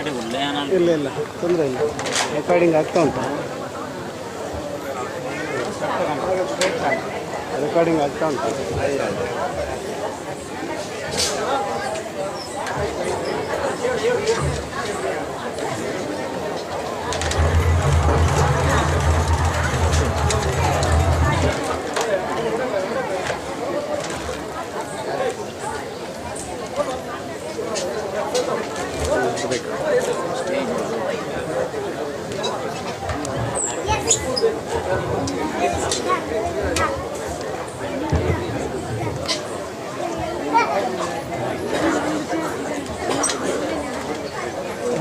ಇಲ್ಲ ಇಲ್ಲ ತೊಂದರೆ ಇಲ್ಲ, ರೆಕಾರ್ಡಿಂಗ್ ಆಗ್ತಾ ಉಂಟು, ರೆಕಾರ್ಡಿಂಗ್ ಆಗ್ತಾ ಉಂಟು.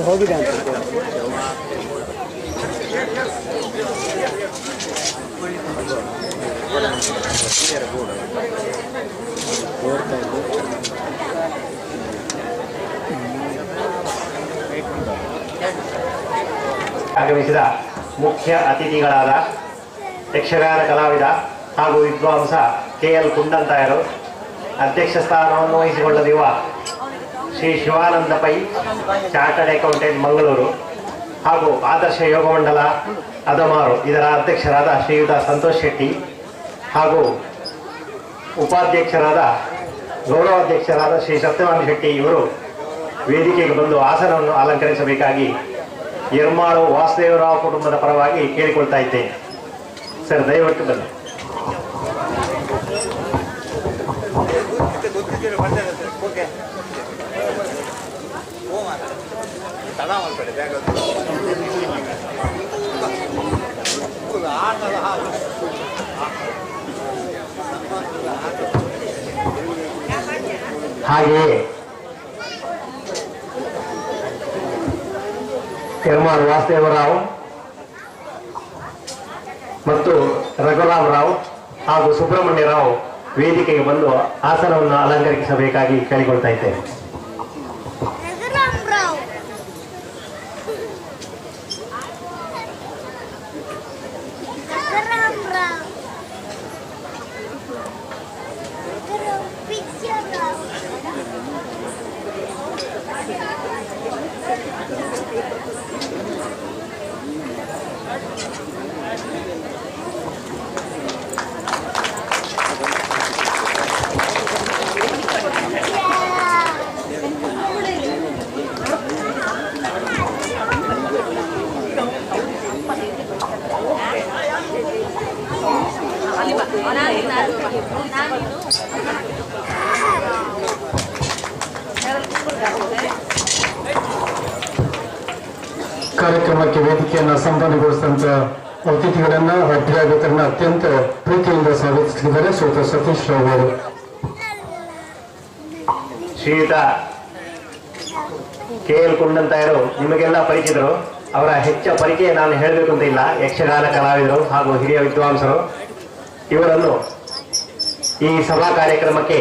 ಹೋಗಿದೆ ಅಂತ ಆಗಮಿಸಿದ ಮುಖ್ಯ ಅತಿಥಿಗಳಾದ ಯಕ್ಷಗಾನ ಕಲಾವಿದ ಹಾಗೂ ವಿದ್ವಾಂಸ KL ಕುಂಡಂತಾಯರು, ಅಧ್ಯಕ್ಷ ಸ್ಥಾನವನ್ನು ವಹಿಸಿಕೊಳ್ಳಲಿರುವ ಶ್ರೀ ಶಿವಾನಂದ ಪೈ, ಚಾರ್ಟರ್ಡ್ ಅಕೌಂಟೆಂಟ್ ಮಂಗಳೂರು, ಹಾಗೂ ಆದರ್ಶ ಯೋಗ ಮಂಡಲ ಅದಮಾರು ಇದರ ಅಧ್ಯಕ್ಷರಾದ ಶ್ರೀಯುತ ಸಂತೋಷ್ ಶೆಟ್ಟಿ ಹಾಗೂ ಉಪಾಧ್ಯಕ್ಷರಾದ ಗೌರವಾಧ್ಯಕ್ಷರಾದ ಶ್ರೀ ಸತ್ಯವಾನ್ ಶೆಟ್ಟಿ ಇವರು ವೇದಿಕೆಗೆ ಬಂದು ಆಸನವನ್ನು ಅಲಂಕರಿಸಬೇಕಾಗಿ ಯರ್ಮಾಳು ವಾಸುದೇವರಾವ್ ಕುಟುಂಬದ ಪರವಾಗಿ ಕೇಳಿಕೊಳ್ತಾ ಇದ್ದೇನೆ. ಸರ್, ದಯವಿಟ್ಟು ಬನ್ನಿ. ಹಾಗೆಯೇ ಯರ್ಮಾಳು ವಾಸುದೇವರಾವ್ ಮತ್ತು ರಘುರಾಮರಾವ್ ಹಾಗೂ ಸುಬ್ರಹ್ಮಣ್ಯರಾವ್ ವೇದಿಕೆಗೆ ಬಂದು ಆಸನವನ್ನು ಅಲಂಕರಿಸಬೇಕಾಗಿ ಕೇಳಿಕೊಳ್ತಾ ಇದ್ದೇನೆ. ಕಾರ್ಯಕ್ರಮಕ್ಕೆ ವೇದಿಕೆಯನ್ನು ಸಂಪನ್ನಗೊಳಿಸಿದಂತ ಅತಿಥಿಗಳನ್ನ ಅಭ್ಯಾಗತರನ್ನ ಅತ್ಯಂತ ಪ್ರೀತಿಯಿಂದ ಸ್ವಾಗತಿಸಲಿದ್ದಾರೆ ಶ್ರೀಯುತ ಸತೀಶ್ ರಾವ್ ಅವರು. ಶ್ರೀಯುತ KL ಕುಂಡಂತಾಯರು ನಿಮಗೆಲ್ಲ ಪರಿಚಿತರು. ಅವರ ಹೆಚ್ಚ ಪರಿಚಯ ನಾನು ಹೇಳಬೇಕು ಅಂತ ಇಲ್ಲ. ಯಕ್ಷಗಾನ ಕಲಾವಿದರು ಹಾಗೂ ಹಿರಿಯ ವಿದ್ವಾಂಸರು. ಇವರನ್ನು ಈ ಸಭಾ ಕಾರ್ಯಕ್ರಮಕ್ಕೆ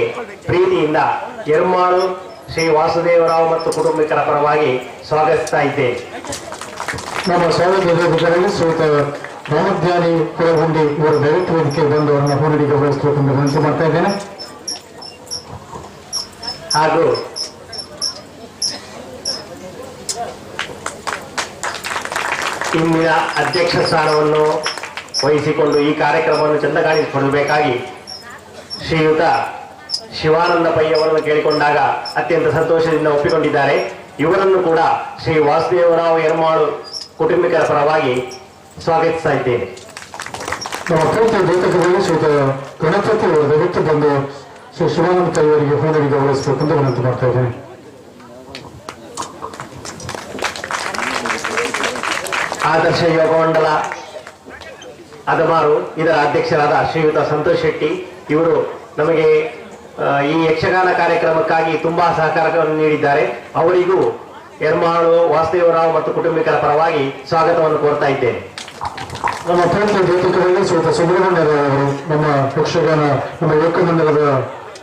ಪ್ರೀತಿಯಿಂದ ಯರ್ಮಾಳು ಶ್ರೀ ವಾಸುದೇವರಾವ್ ಮತ್ತು ಕುಟುಂಬಿಕರ ಪರವಾಗಿ ಸ್ವಾಗತಿಸ್ತಾ ಇದ್ದೇನೆ. ನಮ್ಮ ಸ್ವಾಗತದಲ್ಲಿ ಶ್ರೀಯುತ ರಾಮಧ್ಯಾನಿ ಕುಲಗುಂಡಿ ಇವರು ದೈವತ್ವ ವೇದಿಕೆಗೆ ಬಂದು ಅವರನ್ನು ಹೂಡಿಕೆ ಗೌರವಿಸಬೇಕೆಂದು ವಿನಂತಿ ಮಾಡ್ತಾ ಇದ್ದೇನೆ. ಹಾಗೂ ಇಂದಿನ ಅಧ್ಯಕ್ಷ ಸ್ಥಾನವನ್ನು ವಹಿಸಿಕೊಂಡು ಈ ಕಾರ್ಯಕ್ರಮವನ್ನು ಚಂದಗಾಣಿಸಿಕೊಳ್ಳಬೇಕಾಗಿ ಶ್ರೀಯುತ ಶಿವಾನಂದ ಪೈ ಅವರನ್ನು ಕೇಳಿಕೊಂಡಾಗ ಅತ್ಯಂತ ಸಂತೋಷದಿಂದ ಒಪ್ಪಿಕೊಂಡಿದ್ದಾರೆ. ಇವರನ್ನು ಕೂಡ ಶ್ರೀ ವಾಸುದೇವರಾವ್ ಯರ್ಮಾಳು ಕುಟುಂಬಿಕರ ಪರವಾಗಿ ಸ್ವಾಗತಿಸ್ತಾ ಇದ್ದೇನೆ. ನಮ್ಮ ಪ್ರೀತಿಯ ಲೇಖಕರಲ್ಲಿ ಶ್ರೀಯುತ ಗಣಪತಿ ಅವರು ದಯವಿಟ್ಟು ಬಂದು ಶ್ರೀ ಶಿವಾನಂದ ಪೈ ಅವರಿಗೆ ಹೂಡಿಕೆ ಗೌರವಿಸಬೇಕೆಂದು ವಿನಂತಿ ಮಾಡ್ತಾ ಇದ್ದೇನೆ. ಆದರ್ಶ ಯೋಗ ಮಂಡಲ ಅದಮಾರು ಇದರ ಅಧ್ಯಕ್ಷರಾದ ಶ್ರೀಯುತ ಸಂತೋಷ್ ಶೆಟ್ಟಿ ಇವರು ನಮಗೆ ಈ ಯಕ್ಷಗಾನ ಕಾರ್ಯಕ್ರಮಕ್ಕಾಗಿ ತುಂಬಾ ಸಹಕಾರವನ್ನು ನೀಡಿದ್ದಾರೆ. ಅವರಿಗೂ ಯರ್ಮಾಳು ವಾಸುದೇವರಾವ್ ಮತ್ತು ಕುಟುಂಬಿಕರ ಪರವಾಗಿ ಸ್ವಾಗತವನ್ನು ಕೋರ್ತಾ ಇದ್ದೇನೆ. ನಮ್ಮ ಪ್ರೀತಿಯ ಲೇಖಕರಲ್ಲಿ ಶ್ರೀಯುತ ಸುಬ್ರಹ್ಮಣ್ಯರಾವ್ ಅವರು ನಮ್ಮ ಯಕ್ಷಗಾನ ನಮ್ಮ ಯೋಗಮಂಡಲದ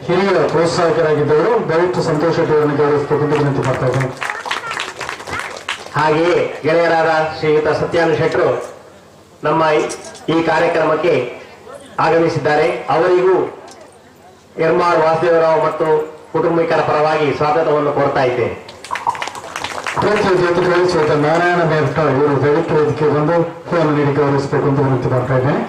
ಹಿರಿಯ ಪ್ರೋತ್ಸಾಹಕರಾಗಿದ್ದವರು. ದಯವಿಟ್ಟು ಸಂತೋಷ್ ಶೆಟ್ಟಿ ಅವರನ್ನು ಗೌರವಿಸಬೇಕೆಂದು ವಿನಂತಿ ಮಾಡ್ತಾ ಇದ್ದೇನೆ. ಹಾಗೆಯೇ ಗೆಳೆಯರಾದ ಶ್ರೀಯುತ ಸತ್ಯಾನು ಶೆಟ್ಟರು ನಮ್ಮ ಈ ಕಾರ್ಯಕ್ರಮಕ್ಕೆ ಆಗಮಿಸಿದ್ದಾರೆ. ಅವರಿಗೂ ಯರ್ಮಾಳು ವಾಸುದೇವರಾವ್ ಮತ್ತು ಕುಟುಂಬಿಕರ ಪರವಾಗಿ ಸ್ವಾಗತವನ್ನು ಕೋರ್ತಾ ಇದ್ದೇನೆ. ಪ್ರೀತಿಯ ಜೊತೆಗಳಲ್ಲಿ ಶ್ರೀಯುತ ನಾರಾಯಣ ಮೇರ್ಟ ಇವರು ದಯವಿಟ್ಟು ವೇದಿಕೆ ಬಂದು ಫೋನ್ ನೀಡಿ ಗೌರವಿಸಬೇಕು ಅಂತ ವಿನಂತಿ ಮಾಡ್ತಾ ಇದ್ದೇನೆ.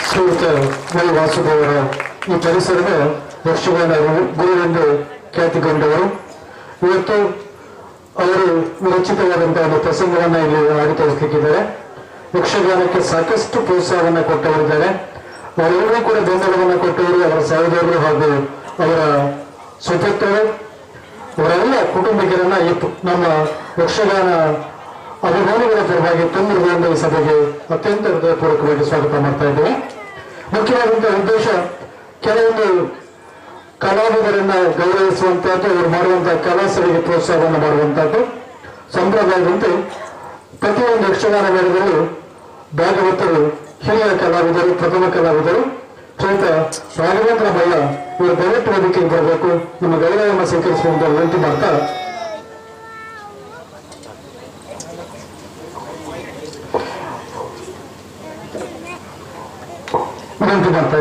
ಶ್ರೀಯುತ ವೈ ವಾಸುದೇವರ ಈ ಪರಿಸರದ ಯಕ್ಷಗಾನ ಗುರುವೆಂದು ಖ್ಯಾತಿಗೊಂಡವರು. ಇವತ್ತು ಅವರು ವಿರಚಿತವಾದಂತಹ ಒಂದು ಪ್ರಸಂಗವನ್ನು ಇಲ್ಲಿ ಆಡಿ ತೋರಿಸಲಿಕ್ಕಿದ್ದಾರೆ. ಯಕ್ಷಗಾನಕ್ಕೆ ಸಾಕಷ್ಟು ಪ್ರೋತ್ಸಾಹವನ್ನು ಕೊಟ್ಟವರಿದ್ದಾರೆ. ಅವರೆಲ್ಲರೂ ಕೂಡ ಬೆಂಬಲವನ್ನು ಕೊಟ್ಟವರು ಅವರ ಸಹೋದರರು ಹಾಗೂ ಅವರ ಸುಪುತ್ರರು, ಅವರೆಲ್ಲ ಕುಟುಂಬಿಗರನ್ನ ನಮ್ಮ ಯಕ್ಷಗಾನ ಅಭಿಮಾನಿಗಳ ಪರವಾಗಿ ತುಂಬ ಈ ಸಭೆಗೆ ಅತ್ಯಂತ ಹೃದಯಪೂರ್ವಕವಾಗಿ ಸ್ವಾಗತ ಮಾಡ್ತಾ ಇದ್ದೇವೆ. ಮುಖ್ಯವಾದಂತಹ ಉದ್ದೇಶ ಕೆಲವೊಂದು ಕಲಾವಿದರನ್ನ ಗೌರವಿಸುವಂತಹದ್ದು, ಅವರು ಮಾಡುವಂತಹ ಕಲಾಸರಿಗೆ ಪ್ರೋತ್ಸಾಹವನ್ನು ಮಾಡುವಂತಹದ್ದು ಸಂಪ್ರದಾಯದಂತೆ ಪ್ರತಿಯೊಂದು ಯಕ್ಷಗಾನ ಮೇಳದಲ್ಲೂ ಭಾಗವತರು ಹಿರಿಯ ಕಲಾವಿದರು, ಪ್ರಥಮ ಕಲಾವಿದರು ಶ್ರೀಯುತ ರಾಘವೇಂದ್ರ ಮಯ್ಯ ಇವರು ದಯವಿಟ್ಟು ವೇದಿಕೆಗೆ ಬರಬೇಕು, ನಮ್ಮ ಗೌರವವನ್ನು ಸ್ವೀಕರಿಸುವಂತ ವಿನಂತಿ ಮಾಡ್ತಾ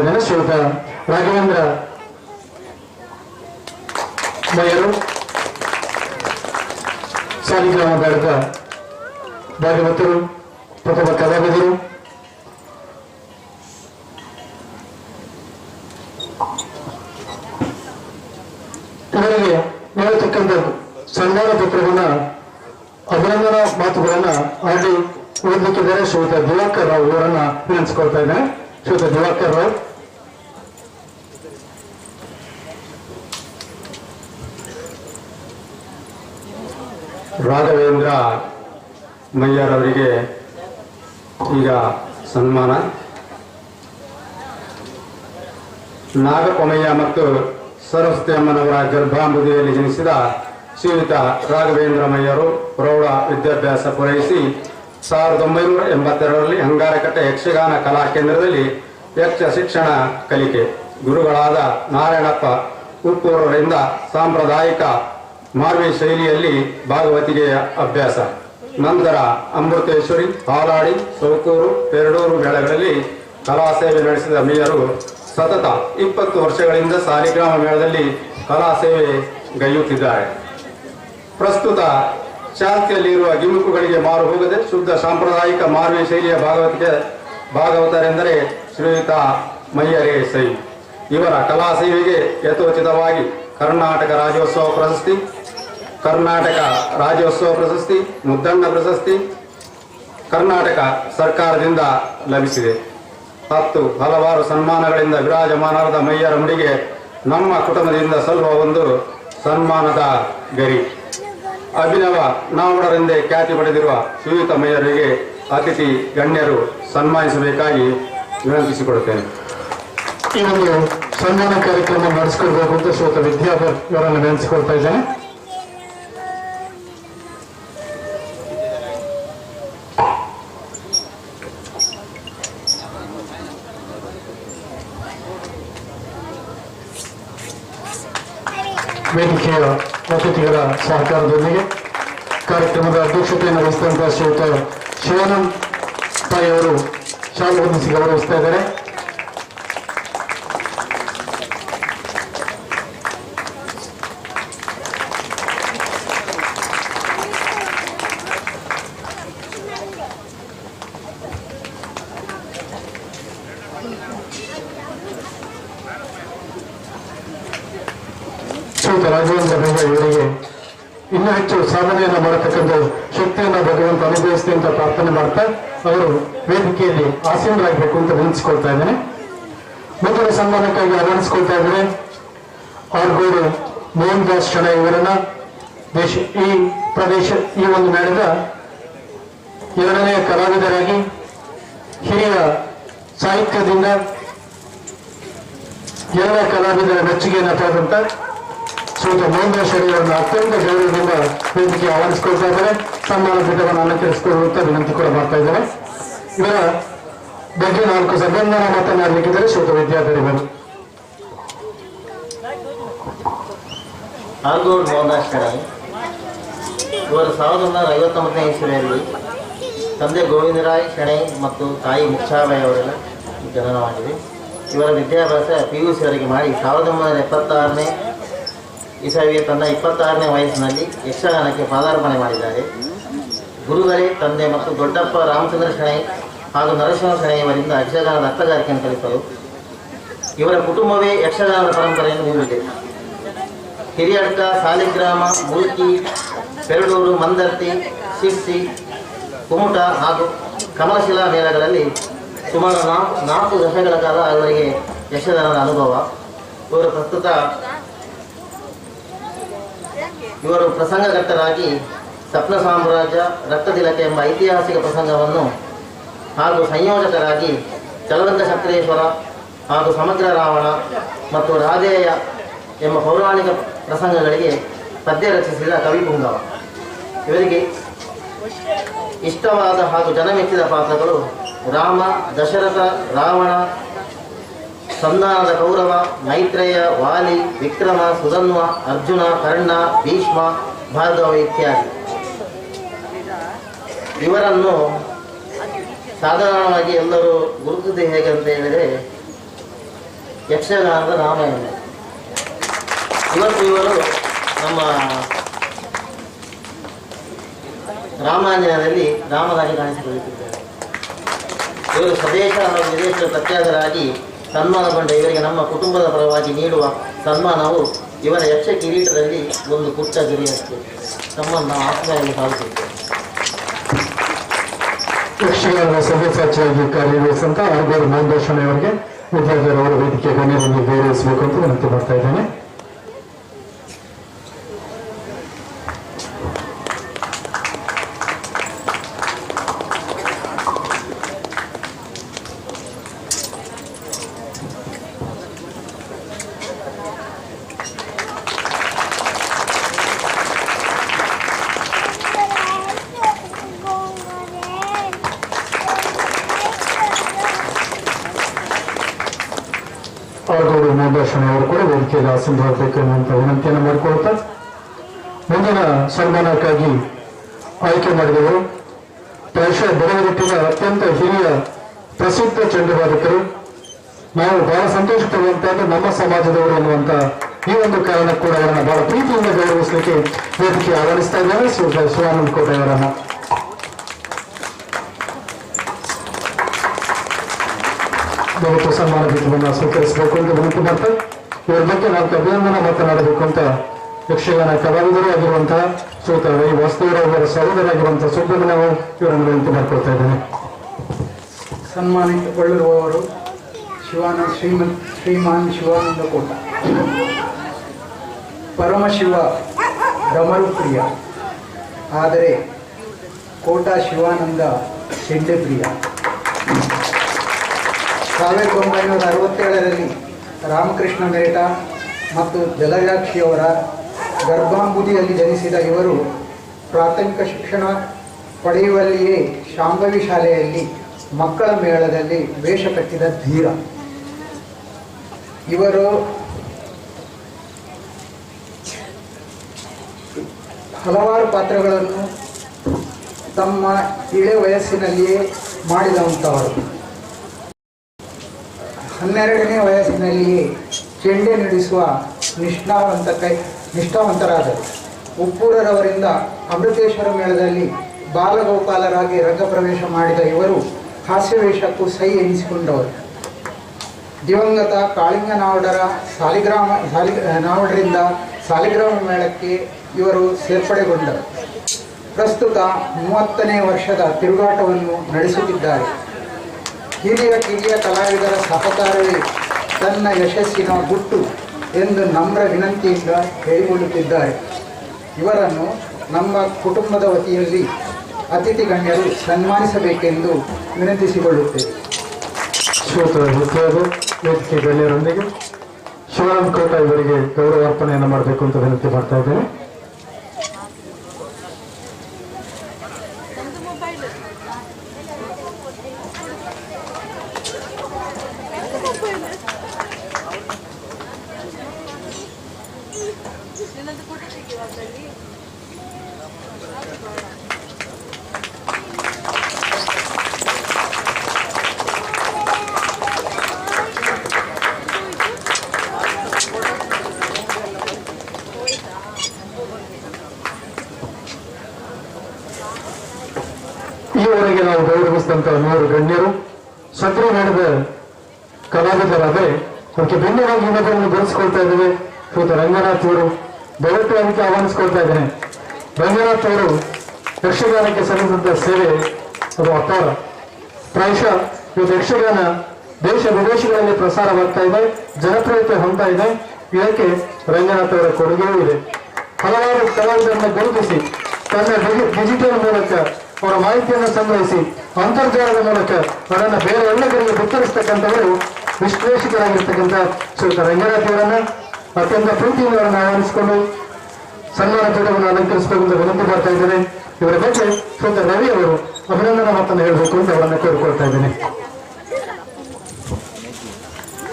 ಇದ್ದೇನೆ. ಶ್ರೀಯುತ ರಾಘವೇಂದ್ರ ಮಯ್ಯರು ಸಾಲಿಗ್ರಾಮ ಬೆಳೆದ ಭಾಗವತರು, ಪ್ರಥಮ ಕಲಾವಿದರು. ಇವರಿಗೆ ನೀಡತಕ್ಕಂಥ ಸನ್ಮಾನ ಪತ್ರವನ್ನ ಅಭಿನಂದನಾ ಮಾತುಗಳನ್ನ ಆಡಿ ಓದಲಿಕ್ಕಿದ್ದಾರೆ. ಶ್ರೀಯುತ ದಿವಾಕರ್ ರಾವ್ ಇವರನ್ನ ವಿನಂತಿಸಿಕೊಳ್ತಾ ಇದ್ದೇನೆ. ಶ್ರೀಯುತ ದಿವಾಕರ್ ರಾವ್. ರಾಘವೇಂದ್ರ ಮಯ್ಯರವರಿಗೆ ಈಗ ಸನ್ಮಾನ. ನಾಗಪಮಯ್ಯ ಮತ್ತು ಸರಸ್ವತಿ ಅಮ್ಮನವರ ಗರ್ಭಾಂಬುದಿಯಲ್ಲಿ ಜನಿಸಿದ ಶ್ರೀಯುತ ರಾಘವೇಂದ್ರ ಮಯ್ಯರು ಪ್ರೌಢ ವಿದ್ಯಾಭ್ಯಾಸ ಪೂರೈಸಿ 1982ರಲ್ಲಿ ಅಂಗಾರಕಟ್ಟೆ ಯಕ್ಷಗಾನ ಕಲಾ ಕೇಂದ್ರದಲ್ಲಿ ಯಕ್ಷ ಶಿಕ್ಷಣ ಕಲಿಕೆ. ಗುರುಗಳಾದ ನಾರಾಯಣಪ್ಪ ಉಪ್ಪೂರವರಿಂದ ಸಾಂಪ್ರದಾಯಿಕ ಮಾರ್ವಿ ಶೈಲಿಯಲ್ಲಿ ಭಾಗವತಿಗೆ ಅಭ್ಯಾಸ. ನಂತರ ಅಮೃತೇಶ್ವರಿ, ಹಾಲಾಡಿ, ಸೌಕೂರು, ಪೆರಡೂರು ಮೇಳಗಳಲ್ಲಿ ಕಲಾ ಸೇವೆ ನಡೆಸಿದ ಮಯ್ಯರು ಸತತ 20 ವರ್ಷಗಳಿಂದ ಸಾಲಿಗ್ರಾಮ ಮೇಳದಲ್ಲಿ ಕಲಾ ಸೇವೆ ಗೈಯುತ್ತಿದ್ದಾರೆ. ಪ್ರಸ್ತುತ ಚಾಲ್ತಿಯಲ್ಲಿರುವ ಗಿಮಿಕುಗಳಿಗೆ ಮಾರು ಹೋಗದೆ ಶುದ್ಧ ಸಾಂಪ್ರದಾಯಿಕ ಮಾರ್ವಿ ಶೈಲಿಯ ಭಾಗವತರೆಂದರೆ ಶ್ರೀಯುತ ಮಯ್ಯರೇ ಸೈ. ಇವರ ಕಲಾ ಸೇವೆಗೆ ಯಥೋಚಿತವಾಗಿ ಕರ್ನಾಟಕ ರಾಜ್ಯೋತ್ಸವ ಪ್ರಶಸ್ತಿ, ಮುದ್ದಣ್ಣ ಪ್ರಶಸ್ತಿ ಕರ್ನಾಟಕ ಸರ್ಕಾರದಿಂದ ಲಭಿಸಿದೆ. ಹಲವಾರು ಸನ್ಮಾನಗಳಿಂದ ವಿರಾಜಮಾನರಾದ ಮಯ್ಯರ ಮುಡಿಗೆ ನಮ್ಮ ಕುಟುಂಬದಿಂದ ಸಲ್ಲುವ ಒಂದು ಸನ್ಮಾನದ ಗರಿ. ಅಭಿನವ ನಾವಡರೆಂದೇ ಖ್ಯಾತಿ ಪಡೆದಿರುವ ಶ್ರೀಯುತ ಮಯ್ಯರಿಗೆ ಅತಿಥಿ ಗಣ್ಯರು ಸನ್ಮಾನಿಸಬೇಕಾಗಿ ವಿನಂತಿಸಿಕೊಡುತ್ತೇನೆ. ಈ ಒಂದು ಸನ್ಮಾನ ಕಾರ್ಯಕ್ರಮ ನಡೆಸಿಕೊಳ್ಬೇಕು ಅಂತ ಶ್ರೀಯುತ ವಿದ್ಯಾಧರ್ ಇವರನ್ನು ವಿನಂತಿಸಿಕೊಳ್ತಾ ಇದ್ದೇನೆ. ವೇದಿಕೆಯ ಅತಿಥಿಗಳ ಸಹಕಾರದೊಂದಿಗೆ ಕಾರ್ಯಕ್ರಮದ ಅಧ್ಯಕ್ಷತೆಯನ್ನು ವಹಿಸಿದಂತಹ ಶ್ರೀಯುತ ಶಿವಾನಂದ್ ತಾಯಿ ಅವರು ಶಾಲೆ ಹೊಂದಿಸಿ ಗೌರವಿಸ್ತಾ ಇದ್ದಾರೆ. ಶ್ರೀಯುತ ರಾಘವೇಂದ್ರ ಮಯ್ಯ ಇವರಿಗೆ ಇನ್ನೂ ಹೆಚ್ಚು ಸಾಧನೆಯನ್ನು ಮಾಡತಕ್ಕಂಥ ಶಕ್ತಿಯನ್ನು ಭಗವಂತ ಅನುಗ್ರಹಿಸಲಿ ಅಂತ ಪ್ರಾರ್ಥನೆ ಮಾಡ್ತಾ ಅವರು ವೇದಿಕೆಯಲ್ಲಿ ಆಸೀನರಾಗಬೇಕು ಅಂತ ವಿನಂತಿಸಿಕೊಳ್ತಾ ಇದ್ದೇನೆ. ಮೊದಲ ಸನ್ಮಾನಕ್ಕಾಗಿ ಆಹ್ವಾನಿಸಿಕೊಳ್ತಾ ಇದ್ದೇನೆ ಆರ್ಗೋಡು ಮೋಹನ್ ದಾಸ್ ಶಣ ಇವರನ್ನ ಈ ಒಂದು ಮೇಳದ 2ನೇ ಕಲಾವಿದರಾಗಿ ಹಿರಿಯ ಸಾಹಿತ್ಯದಿಂದ ಎಲ್ಲ ಕಲಾವಿದರ ಮೆಚ್ಚುಗೆಯನ್ನು ಪಡೆದಂತ ಶ್ರೀಯುತ ಮೋಹನ್ ದಾಸ್ ಶಣ ಅವರನ್ನು ಅತ್ಯಂತ ಗೌರವದಿಂದ ವೇದಿಕೆ ಆಹ್ವಾನಿಸಿಕೊಳ್ತಾ ಇದ್ದಾರೆ. ಸನ್ಮಾನ ಪೀಠವನ್ನು ಅಲಂಕರಿಸಿಕೊಳ್ಳುವಂತ ವಿನಂತಿ ಕೂಡ ಮಾಡ್ತಾ ಇದ್ದಾರೆ. ಇವರ ಬಗ್ಗೆ 4 ಸಂಬಂಧನ ಮಾತನಾಡಲಿಕ್ಕಿದ್ದಾರೆ ಶ್ರೀಯುತ ವಿದ್ಯಾಧರಿಗಳು. ಆರ್ಗೋಡ್ ಮೋಹನ್ದಾಸ್ ಶೆಣೈ ಇವರು 1959ನೇ ಇಸವಿಯಲ್ಲಿ ತಂದೆ ಗೋವಿಂದರಾಯ್ ಶೆಣೈ ಮತ್ತು ತಾಯಿ ಮುಕ್ಷಾಬಾಯಿ ಅವರೆಲ್ಲ ಜನನವಾಗಿದೆ. ಇವರ ವಿದ್ಯಾಭ್ಯಾಸ PUC ವರೆಗೆ ಮಾಡಿ 1976ನೇ ಇಸವಿಯ ತನ್ನ 26ನೇ ವಯಸ್ಸಿನಲ್ಲಿ ಯಕ್ಷಗಾನಕ್ಕೆ ಪಾದಾರ್ಪಣೆ ಮಾಡಿದ್ದಾರೆ. ಗುರುಗಳೇ ತಂದೆ ಮತ್ತು ದೊಡ್ಡಪ್ಪ ರಾಮಚಂದ್ರ ಶೆಣೈ ಹಾಗೂ ನರಸಿಂಹ ಶೆಣೈ ಅವರಿಂದ ಯಕ್ಷಗಾನದ ಅರ್ಥಗಾರಿಕೆಯನ್ನು ಕಲಿತರು. ಇವರ ಕುಟುಂಬವೇ ಯಕ್ಷಗಾನದ ಪರಂಪರೆಯನ್ನು ಹೊಂದಿದೆ. ಹಿರಿಯಡ್ಕ, ಸಾಲಿಗ್ರಾಮ, ಮುಲ್ಕಿ, ಪೆರಡೂರು, ಮಂದರ್ತಿ, ಶಿರ್ಸಿ, ಕುಮುಟ ಹಾಗೂ ಕಮಲಶಿಲಾ ಮೇಳಗಳಲ್ಲಿ ಸುಮಾರು 4 ದಶಕಗಳ ಕಾಲ ಅವರಿಗೆ ಯಕ್ಷಗಾನದ ಅನುಭವ. ಇವರು ಪ್ರಸಂಗಕರ್ತರಾಗಿ ಸಪ್ನ ಸಾಮ್ರಾಜ್ಯ, ರಕ್ತತಿಲಕ ಎಂಬ ಐತಿಹಾಸಿಕ ಪ್ರಸಂಗವನ್ನು ಹಾಗೂ ಸಂಯೋಜಕರಾಗಿ ಚಲರಂಗ ಶಕ್ರೇಶ್ವರ ಹಾಗೂ ಸಮಗ್ರ ರಾವಣ ಮತ್ತು ರಾಧೇಯ ಎಂಬ ಪೌರಾಣಿಕ ಪ್ರಸಂಗಗಳಿಗೆ ಪದ್ಯ ರಚಿಸಿದ ಕವಿಪುಂಗವ. ಇವರಿಗೆ ಇಷ್ಟವಾದ ಹಾಗೂ ಜನಮೆಚ್ಚಿದ ಪಾತ್ರಗಳು ರಾಮ, ದಶರಥ, ರಾವಣ, ಸಂಧಾನದ ಕೌರವ, ಮೈತ್ರೇಯ, ವಾಲಿ, ವಿಕ್ರಮ, ಸುಧನ್ವ, ಅರ್ಜುನ, ಕರ್ಣ, ಭೀಷ್ಮ, ಭಾರ್ಗವ ಇತ್ಯಾದಿ. ಇವರನ್ನು ಸಾಧಾರಣವಾಗಿ ಎಲ್ಲರೂ ಗುರುತಿಸುವುದು ಹೇಗೆ ಅಂತ ಹೇಳಿದರೆ ಯಕ್ಷಗಾನದ ರಾಮಾಯಣ. ಇವರು ನಮ್ಮ ರಾಮಾಯಣದಲ್ಲಿ ರಾಮನಾಗಿ ಕಾಣಿಸಿಕೊಳ್ಳುತ್ತಿದ್ದಾರೆ. ಇವರು ಸ್ವದೇಶ ಹಾಗೂ ವಿದೇಶದ ಪ್ರತ್ಯಾಗರಾಗಿ ಸನ್ಮಾನಗೊಂಡ ಇವರಿಗೆ ನಮ್ಮ ಕುಟುಂಬದ ಪರವಾಗಿ ನೀಡುವ ಸನ್ಮಾನವು ಇವರ ಯಕ್ಷ ಕಿರೀಟದಲ್ಲಿ ಒಂದು ಪುಟ್ಟ ಗಿರಿಯಷ್ಟು ತಮ್ಮನ್ನು ಆತ್ಮೆಯಲ್ಲಿ ಸಾಧಿಸುತ್ತದೆ. ಯಕ್ಷಗಾನದ ಸದಸ್ಯಾಚಾರ್ಯ ಕಾರ್ಯನಿರ್ವಹಿಸಿದಂಥ ಆರ್ಗೂರು ಮಾರ್ಗದರ್ಶನ ಅವರಿಗೆ ವಿದ್ಯಾರ್ಥಿಗಳವರ ವೇದಿಕೆ ಗಣ್ಯರನ್ನು ಗೌರವಿಸಬೇಕು ಅಂತ ವಿನಂತಿ ಮಾಡ್ತಾ ಇದ್ದೇನೆ. ಆರ್ಗೂರು ಮಾರ್ಗದರ್ಶನ ಅವರು ಕೂಡ ವೇದಿಕೆಯಲ್ಲಿ ಆಸೀನರಾಗಬೇಕು ಎನ್ನುವಂಥ ವಿನಂತಿಯನ್ನು ಮಾಡಿಕೊಳ್ತಾ ಮುಂದಿನ ಸನ್ಮಾನಕ್ಕಾಗಿ ಆಯ್ಕೆ ಮಾಡಿದವರು ಪ್ರಾಯಶಃ ಬೆಳವಣಿಗೆಯ ಅತ್ಯಂತ ಹಿರಿಯ ಪ್ರಸಿದ್ಧ ಚಂಡವಾದಕರು. ನಾವು ಬಹಳ ಸಂತೋಷ ಪಡುವಂತಹದ್ದು ನಮ್ಮ ಸಮಾಜದವರು ಅನ್ನುವಂಥ ಈ ಒಂದು ಕಾರಣ ಕೂಡ ಅವರನ್ನು ಬಹಳ ಪ್ರೀತಿಯಿಂದ ಗೌರವಿಸಲಿಕ್ಕೆ ವೇದಿಕೆ ಆಹ್ವಾನಿಸ್ತಾ ಇದ್ದಾರೆ. ಶಿವಾನಂದ ಕೋಟೆ ಅವರನ್ನು ದಯವಿಟ್ಟು ಸನ್ಮಾನ ಗೀತವನ್ನು ಸ್ವೀಕರಿಸಬೇಕು ಅಂತ ವಿನಂತಿ ಮಾಡ್ತಾ ಇವರ ಬಗ್ಗೆ ನಾವು ಅಭಿನಂದನೆ ಮಾತನಾಡಬೇಕು ಅಂತ ಯಕ್ಷಗಾನ ಕಲಾವಿದರು ಆಗಿರುವಂತಹ ಶ್ರೀಯುತ ವೈ ವಾಸುದೇವರಾವ್ ಸಹೋದರಾಗಿರುವಂತಹ ಸುಬ್ರಹ್ಮಣ್ಯ ಇವರನ್ನು ವಿನಂತಿ ಮಾಡ್ಕೊಳ್ತಾ ಇದ್ದೇನೆ. ಸನ್ಮಾನಿತಗೊಳ್ಳಿರುವವರು ಶ್ರೀಮಾನ್ ಶಿವಾನಂದ ಕೋಟ, ಪರಮಶಿವ ಡಮರು ಪ್ರಿಯ, ಆದರೆ ಕೋಟ ಶಿವಾನಂದ ಚೆಂಡೆ ಪ್ರಿಯ. 1967ರಲ್ಲಿ ರಾಮಕೃಷ್ಣ ಮೇಟ ಮತ್ತು ಜಲಜಾಕ್ಷಿಯವರ ಗರ್ಭಾಂಬುದಿಯಲ್ಲಿ ಜನಿಸಿದ ಇವರು ಪ್ರಾಥಮಿಕ ಶಿಕ್ಷಣ ಪಡೆಯುವಲ್ಲಿಯೇ ಶಾಂಭವಿ ಶಾಲೆಯಲ್ಲಿ ಮಕ್ಕಳ ಮೇಳದಲ್ಲಿ ವೇಷ ಕಟ್ಟಿದ ಧೀರ. ಇವರು ಹಲವಾರು ಪಾತ್ರಗಳನ್ನು ತಮ್ಮ ಇಳೆ ವಯಸ್ಸಿನಲ್ಲಿಯೇ ಮಾಡಿದಂಥವರು. 12ನೇ ವಯಸ್ಸಿನಲ್ಲಿಯೇ ಚೆಂಡೆ ನುಡಿಸುವ ನಿಷ್ಠಾವಂತರಾದರು. ಉಪ್ಪೂರರವರಿಂದ ಅಮೃತೇಶ್ವರ ಮೇಳದಲ್ಲಿ ಬಾಲಗೋಪಾಲರಾಗಿ ರಂಗಪ್ರವೇಶ ಮಾಡಿದ ಇವರು ಹಾಸ್ಯವೇಷಕ್ಕೂ ಸೈ ಎನಿಸಿಕೊಂಡವರು. ದಿವಂಗತ ಕಾಳಿಂಗನಾವಡರ ನಾವಡರಿಂದ ಸಾಲಿಗ್ರಾಮ ಮೇಳಕ್ಕೆ ಇವರು ಸೇರ್ಪಡೆಗೊಂಡರು. ಪ್ರಸ್ತುತ 30ನೇ ವರ್ಷದ ತಿರುಗಾಟವನ್ನು ನಡೆಸುತ್ತಿದ್ದಾರೆ. ಹಿರಿಯ ಕಿರಿಯ ಕಲಾವಿದರ ಸಹಕಾರವೇ ತನ್ನ ಯಶಸ್ಸಿನ ಗುಟ್ಟು ಎಂದು ನಮ್ರ ವಿನಂತಿಯಿಂದ ಹೇಳಿಕೊಳ್ಳುತ್ತಿದ್ದಾರೆ. ಇವರನ್ನು ನಮ್ಮ ಕುಟುಂಬದ ವತಿಯಲ್ಲಿ ಅತಿಥಿ ಗಣ್ಯರು ಸನ್ಮಾನಿಸಬೇಕೆಂದು ವಿನಂತಿಸಿಕೊಳ್ಳುತ್ತೇವೆ. ವೇದಿಕೆ ಗಣ್ಯರೊಂದಿಗೆ ಶಿವಾನಂದ ಕೋಟ ಇವರಿಗೆ ಗೌರವಾರ್ಪಣೆಯನ್ನು ಮಾಡಬೇಕು ಅಂತ ವಿನಂತಿ ಮಾಡ್ತಾ ಇದ್ದೇನೆ. ಶ್ರೀಮಂತರಾದಂತಹ 100 ಗಣ್ಯರು ಸಕ್ರೆ ಮಾಡಿದ ಕಲಾವಿದರಾದರೆ ಅದಕ್ಕೆ ಭಿನ್ನವಾಗಿ ಇನ್ನೊಬ್ಬರನ್ನು ಬೆಳೆಸ್ಕೊಳ್ತಾ ಇದ್ದೇವೆ. ಶ್ರೀಯುತ ರಂಗನಾಥ್ ಅವರು ದಯವಿಟ್ಟು ಅದಕ್ಕೆ ಆಹ್ವಾನಿಸ್ಕೊಳ್ತಾ ಇದ್ದೇನೆ. ರಂಗನಾಥ್ ಅವರು ಯಕ್ಷಗಾನಕ್ಕೆ ಸಲ್ಲಿಸಿದಂತಹ ಸೇವೆ ಅದು ಅಪಾರ. ಪ್ರಾಯಶಃ ಇವತ್ತು ಯಕ್ಷಗಾನ ದೇಶ ವಿದೇಶಗಳಲ್ಲಿ ಪ್ರಸಾರವಾಗ್ತಾ ಇದೆ, ಜನಪ್ರಿಯತೆ ಹೊಂದ್ತಾ ಇದೆ. ಇದಕ್ಕೆ ರಂಗನಾಥ್ ಅವರ ಕೊಡುಗೆಯೂ ಇದೆ. ಹಲವಾರು ಕಲಾವಿದರನ್ನು ಗುರುತಿಸಿ ತನ್ನ ಡಿಜಿಟಲ್ ಮೂಲಕ ಅವರ ಮಾಹಿತಿಯನ್ನು ಸಂಗ್ರಹಿಸಿ ಅಂತರ್ಜಾಲದ ಮೂಲಕ ಅವರನ್ನು ಬೇರೆ ಎಲ್ಲಗಳಿಗೆ ಬಿತ್ತರಿಸ್ತಕ್ಕಂಥವರು ವಿಶ್ಲೇಷಕರಾಗಿರ್ತಕ್ಕಂಥ ಶ್ರೀಯುತ ರಂಗನಾಥ್ ಅವರನ್ನ ಅತ್ಯಂತ ಪ್ರೀತಿಯಿಂದ ಅವರನ್ನು ಆಹ್ವಾನಿಸಿಕೊಂಡು ಸನ್ಮಾನ ಪೀಠವನ್ನು ಅಲಂಕರಿಸಬೇಕೆಂದು ವಿನಂತಿ ಮಾಡ್ತಾ ಇದ್ದೇನೆ. ಇವರ ಬಗ್ಗೆ ಶ್ರೀಯುತ ರವಿ ಅವರು ಅಭಿನಂದನಾ ಮಾತನ್ನು ಹೇಳಬೇಕು ಅಂತ ಅವರನ್ನು ಕೋರಿಕೊಳ್ತಾ ಇದ್ದೇನೆ.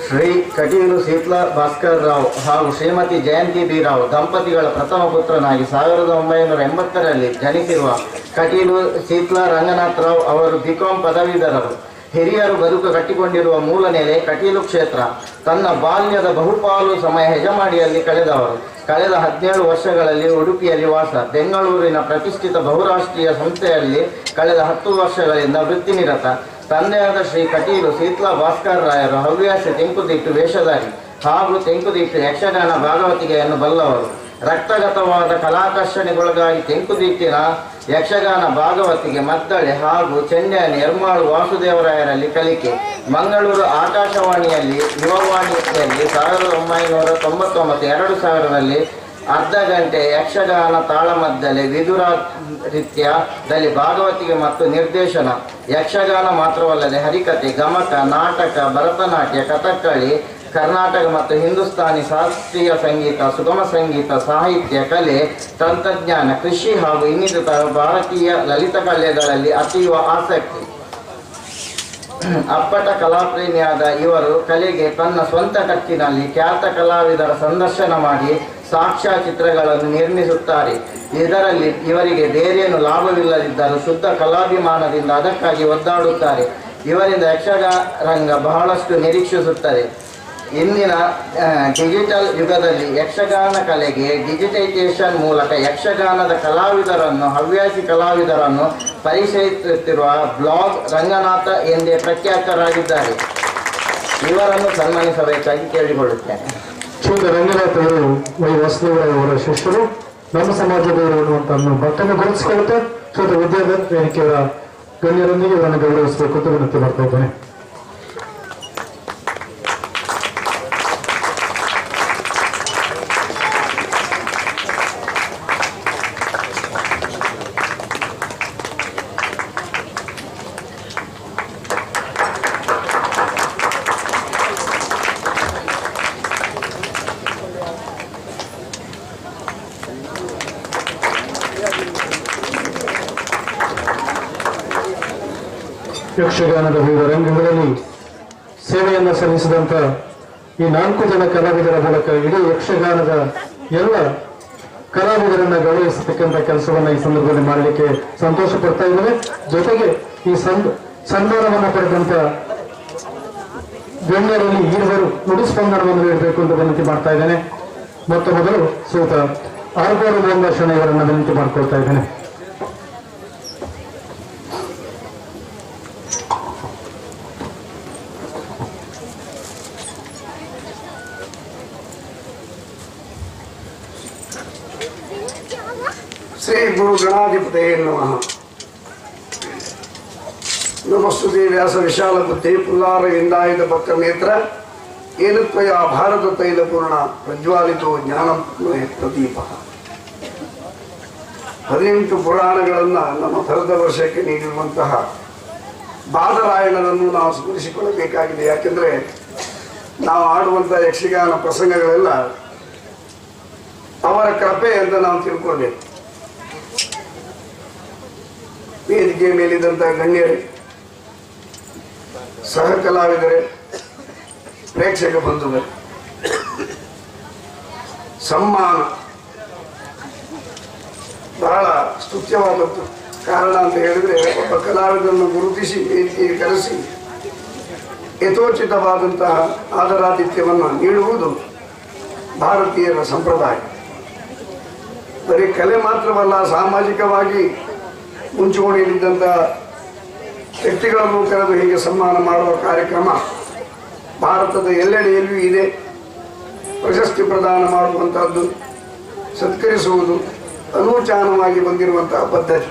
ಶ್ರೀ ಕಟೀಲು ಶೀತ್ಲಾ ಭಾಸ್ಕರ್ ರಾವ್ ಹಾಗೂ ಶ್ರೀಮತಿ ಜಯಂತಿ ಬಿ ರಾವ್ ದಂಪತಿಗಳ ಪ್ರಥಮ ಪುತ್ರನಾಗಿ 1980ರಲ್ಲಿ ಜನಿಸಿರುವ ಕಟೀಲು ಶೀತ್ಲಾ ರಂಗನಾಥ್ ರಾವ್ ಅವರು ಬಿಕಾಂ ಪದವೀಧರರು. ಹಿರಿಯರು ಬದುಕು ಕಟ್ಟಿಕೊಂಡಿರುವ ಮೂಲ ನೆಲೆ ಕಟೀಲು ಕ್ಷೇತ್ರ. ತನ್ನ ಬಾಲ್ಯದ ಬಹುಪಾಲು ಸಮಯ ಹೆಜಮಾಡಿಯಲ್ಲಿ ಕಳೆದವರು. ಕಳೆದ 17 ವರ್ಷಗಳಲ್ಲಿ ಉಡುಪಿಯಲ್ಲಿ ವಾಸ. ಬೆಂಗಳೂರಿನ ಪ್ರತಿಷ್ಠಿತ ಬಹುರಾಷ್ಟ್ರೀಯ ಸಂಸ್ಥೆಯಲ್ಲಿ ಕಳೆದ 10 ವರ್ಷಗಳಿಂದ ವೃತ್ತಿನಿರತ. ತಂದೆಯಾದ ಶ್ರೀ ಕಟೀಲು ಶೀತ್ಲಾ ಭಾಸ್ಕರ್ ರಾಯರು ಹವ್ಯಾಸಿ ತೆಂಕುದಿಟ್ಟು ವೇಷಧಾರಿ ಹಾಗೂ ತೆಂಕುದಿಟ್ಟು ಯಕ್ಷಗಾನ ಭಾಗವತಿಗೆಯನ್ನು ಬಲ್ಲವರು. ರಕ್ತಗತವಾದ ಕಲಾಕರ್ಷಣೆಗೊಳಗಾಗಿ ತೆಂಕುದಿಟ್ಟಿನ ಯಕ್ಷಗಾನ ಭಾಗವತಿಗೆ ಮದ್ದಳೆ ಹಾಗೂ ಚೆಂಡ್ಯಾನಿ ಎರ್ಮಾಳು ವಾಸುದೇವರಾಯರಲ್ಲಿ ಕಲಿಕೆ. ಮಂಗಳೂರು ಆಕಾಶವಾಣಿಯಲ್ಲಿ ಯುವವಾಣಿಯಲ್ಲಿ 1999 2000ರಲ್ಲಿ ಅರ್ಧ ಗಂಟೆ ಯಕ್ಷಗಾನ ತಾಳಮದ್ದಲೆ ವಿದುರಾರಿತ್ಯದಲ್ಲಿ ಭಾಗವತಿಗೆ ಮತ್ತು ನಿರ್ದೇಶನ. ಯಕ್ಷಗಾನ ಮಾತ್ರವಲ್ಲದೆ ಹರಿಕತೆ, ಗಮಕ, ನಾಟಕ, ಭರತನಾಟ್ಯ, ಕಥಕ್ಕಳಿ, ಕರ್ನಾಟಕ ಮತ್ತು ಹಿಂದೂಸ್ತಾನಿ ಶಾಸ್ತ್ರೀಯ ಸಂಗೀತ, ಸುಗಮ ಸಂಗೀತ, ಸಾಹಿತ್ಯ, ಕಲೆ, ತಂತ್ರಜ್ಞಾನ, ಕೃಷಿ ಹಾಗೂ ಇನ್ನಿತರ ಭಾರತೀಯ ಲಲಿತ ಕಲೆಗಳಲ್ಲಿ ಅತೀವ ಆಸಕ್ತಿ. ಅಪ್ಪಟ ಕಲಾಪ್ರೇಮಿಯಾದ ಇವರು ಕಲೆಗೆ ತನ್ನ ಸ್ವಂತ ಖರ್ಚಿನಲ್ಲಿ ಖ್ಯಾತ ಕಲಾವಿದರ ಸಂದರ್ಶನ ಮಾಡಿ ಸಾಕ್ಷ್ಯಚಿತ್ರಗಳನ್ನು ನಿರ್ಮಿಸುತ್ತಾರೆ. ಇದರಲ್ಲಿ ಇವರಿಗೆ ಬೇರೇನು ಲಾಭವಿಲ್ಲದಿದ್ದರೂ ಶುದ್ಧ ಕಲಾಭಿಮಾನದಿಂದ ಅದಕ್ಕಾಗಿ ಒದ್ದಾಡುತ್ತಾರೆ. ಇವರಿಂದ ಯಕ್ಷಗಾನ ಬಹಳಷ್ಟು ನಿರೀಕ್ಷಿಸುತ್ತದೆ. ಇಂದಿನ ಡಿಜಿಟಲ್ ಯುಗದಲ್ಲಿ ಯಕ್ಷಗಾನ ಕಲೆಗೆ ಡಿಜಿಟೈಸೇಷನ್ ಮೂಲಕ ಯಕ್ಷಗಾನದ ಕಲಾವಿದರನ್ನು ಹವ್ಯಾಸಿ ಕಲಾವಿದರನ್ನು ಪರಿಚಯಿಸುತ್ತಿರುವ ಬ್ಲಾಗ್ ರಂಗನಾಥ ಎಂದೇ ಪ್ರಖ್ಯಾತರಾಗಿದ್ದಾರೆ. ಇವರನ್ನು ಸನ್ಮಾನಿಸಬೇಕಾಗಿ ಕೇಳಿಕೊಳ್ಳುತ್ತೇನೆ. ಶ್ರೀಯುತ ರಂಗನಾಥ್ ಅವರು ವೈ ವಾಸುದೇವರಾಯವರ ಶಿಷ್ಯರು, ನಮ್ಮ ಸಮಾಜದವರು ಅನ್ನುವಂತ ಬಟ್ಟನ್ನು ಗುರುತಿಸಿಕೊಳ್ಳುತ್ತೆ. ಶ್ರೀಯುತ ವಿದ್ಯಾಧರ್ ವೇದಿಕೆಯವರ ಗಣ್ಯರೊಂದಿಗೆ ಇವರನ್ನು ಗೌರವಿಸಬೇಕು ಅಂತ ವಿನಂತಿ ಮಾಡ್ತಾ ಇದ್ದೇನೆ. ಯಕ್ಷಗಾನದ ವಿವಿಧ ರಂಗಗಳಲ್ಲಿ ಸೇವೆಯನ್ನು ಸಲ್ಲಿಸಿದಂತ ಈ 4 ಜನ ಕಲಾವಿದರ ಮೂಲಕ ಇಡೀ ಯಕ್ಷಗಾನದ ಎಲ್ಲ ಕಲಾವಿದರನ್ನ ಗೌರವಿಸತಕ್ಕಂಥ ಕೆಲಸವನ್ನ ಈ ಸಂದರ್ಭದಲ್ಲಿ ಮಾಡಲಿಕ್ಕೆ ಸಂತೋಷ ಪಡ್ತಾ ಇದ್ದೇವೆ. ಜೊತೆಗೆ ಈ ಸನ್ಮಾನವನ್ನು ಪಡೆದಂತ ಗಣ್ಯರಲ್ಲಿ ಈರುವರು ನುಡಿಸ್ಪಂದನವನ್ನು ನೀಡಬೇಕು ಅಂತ ವಿನಂತಿ ಮಾಡ್ತಾ ಇದ್ದೇನೆ. ಮೊದಲು ಶ್ರೀಯುತ ಆರ್ಗೋರು ಗೋಂದರ್ಶನ ಇವರನ್ನ ವಿನಂತಿ ಮಾಡ್ಕೊಳ್ತಾ ಇದ್ದೇನೆ. ಶ್ರೀ ಗುರು ಗಣಾಧಿಪತಯೇ ನಮಃ. ನಮಸ್ತುತೆ ವ್ಯಾಸ ವಿಶಾಲ ಬುದ್ಧಿ ಪುಲ್ಲಾರವಿಂದಾಯುಧ ಭಕ್ತ ನೇತ್ರ ಏನುತ್ವಯ ಭಾರತ ತೈಲಪೂರ್ಣ ಪ್ರಜ್ವಾಲಿತೋ ಜ್ಞಾನ ಪ್ರದೀಪ. 18 ಪುರಾಣಗಳನ್ನು ನಮ್ಮ ಭರತ ವರ್ಷಕ್ಕೆ ನೀಡಿರುವಂತಹ ಬಾದರಾಯಣನನ್ನು ನಾವು ಸ್ಮರಿಸಿಕೊಳ್ಳಬೇಕಾಗಿದೆ. ಯಾಕೆಂದರೆ ನಾವು ಆಡುವಂಥ ಯಕ್ಷಗಾನ ಪ್ರಸಂಗಗಳೆಲ್ಲ ಅವರ ಕೃಪೆ ಅಂತ ನಾವು ತಿಳ್ಕೊಳ್ಬೇಕು. ವೇದಿಕೆ ಮೇಲಿದ್ದಂಥ ಗಣ್ಯರೇ, ಸಹ ಕಲಾವಿದರೇ, ಪ್ರೇಕ್ಷಕ ಬಂಧುಗಳೇ, ಸಮ್ಮಾನ ಬಹಳ ಸ್ತುತ್ಯವಾದದ್ದು. ಕಾರಣ ಅಂತ ಹೇಳಿದ್ರೆ, ಒಬ್ಬ ಕಲಾವಿದರನ್ನು ಗುರುತಿಸಿ ವೇದಿಕೆಗೆ ಕರೆಸಿ ಯಥೋಚಿತವಾದಂತಹ ಆದರಾತಿಥ್ಯವನ್ನು ನೀಡುವುದು ಭಾರತೀಯರ ಸಂಪ್ರದಾಯ. ಬರೀ ಕಲೆ ಮಾತ್ರವಲ್ಲ, ಸಾಮಾಜಿಕವಾಗಿ ಮುಂಚೂಣಿಯಲ್ಲಿದ್ದಂಥ ವ್ಯಕ್ತಿಗಳನ್ನು ಕರೆದು ಹೀಗೆ ಸನ್ಮಾನ ಮಾಡುವ ಕಾರ್ಯಕ್ರಮ ಭಾರತದ ಎಲ್ಲೆಡೆಯಲ್ಲಿಯೂ ಇದೆ. ಪ್ರಶಸ್ತಿ ಪ್ರದಾನ ಮಾಡುವಂತಹದ್ದು, ಸತ್ಕರಿಸುವುದು ಅನೂಚಾನವಾಗಿ ಬಂದಿರುವಂತಹ ಪದ್ಧತಿ.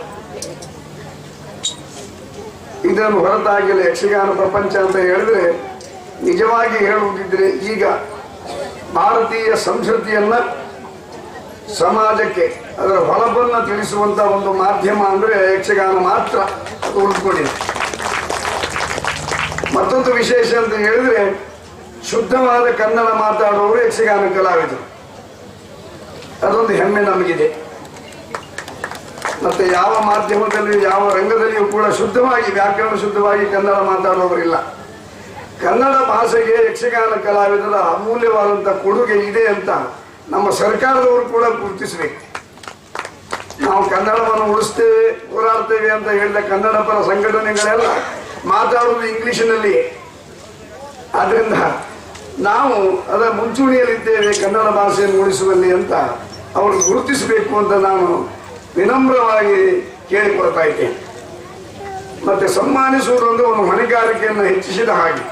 ಇದನ್ನು ಹೊರತಾಗಿಲ್ಲ ಯಕ್ಷಗಾನ ಪ್ರಪಂಚ ಅಂತ ಹೇಳಿದ್ರೆ, ನಿಜವಾಗಿ ಹೇಳುವುದಿದ್ರೆ ಈಗ ಭಾರತೀಯ ಸಂಸ್ಕೃತಿಯನ್ನ ಸಮಾಜಕ್ಕೆ ಅದರ ಹೊಳಪನ್ನ ತಿಳಿಸುವಂತ ಒಂದು ಮಾಧ್ಯಮ ಅಂದ್ರೆ ಯಕ್ಷಗಾನ ಮಾತ್ರ ಉಳಿದುಕೊಂಡಿದೆ. ಮತ್ತೊಂದು ವಿಶೇಷ ಅಂತ ಹೇಳಿದ್ರೆ, ಶುದ್ಧವಾದ ಕನ್ನಡ ಮಾತಾಡುವವರು ಯಕ್ಷಗಾನ ಕಲಾವಿದರು. ಅದೊಂದು ಹೆಮ್ಮೆ ನಮಗಿದೆ. ಮತ್ತೆ ಯಾವ ಮಾಧ್ಯಮದಲ್ಲಿಯೂ ಯಾವ ರಂಗದಲ್ಲಿಯೂ ಕೂಡ ಶುದ್ಧವಾಗಿ ವ್ಯಾಕರಣ ಶುದ್ಧವಾಗಿ ಕನ್ನಡ ಮಾತಾಡುವವರಿಲ್ಲ. ಕನ್ನಡ ಭಾಷೆಗೆ ಯಕ್ಷಗಾನ ಕಲಾವಿದರ ಅಮೂಲ್ಯವಾದಂಥ ಕೊಡುಗೆ ಇದೆ ಅಂತ ನಮ್ಮ ಸರ್ಕಾರದವರು ಕೂಡ ಗುರುತಿಸಬೇಕು. ನಾವು ಕನ್ನಡವನ್ನು ಉಳಿಸ್ತೇವೆ, ಹೋರಾಡ್ತೇವೆ ಅಂತ ಹೇಳಿದ ಕನ್ನಡ ಪರ ಸಂಘಟನೆಗಳೆಲ್ಲ ಮಾತಾಡುವುದು ಇಂಗ್ಲಿಷಿನಲ್ಲಿಯೇ. ಆದ್ರಿಂದ ನಾವು ಅದರ ಮುಂಚೂಣಿಯಲ್ಲಿದ್ದೇವೆ ಕನ್ನಡ ಭಾಷೆಯನ್ನು ಉಳಿಸುವಲ್ಲಿ ಅಂತ ಅವರು ಗುರುತಿಸಬೇಕು ಅಂತ ನಾನು ವಿನಮ್ರವಾಗಿ ಕೇಳಿಕೊಳ್ತಾ ಇದ್ದೇನೆ. ಮತ್ತೆ ಸನ್ಮಾನಿಸುವುದೊಂದು ಒಂದು ಹೊಣೆಗಾರಿಕೆಯನ್ನು ಹೆಚ್ಚಿಸಿದ ಹಾಗೆ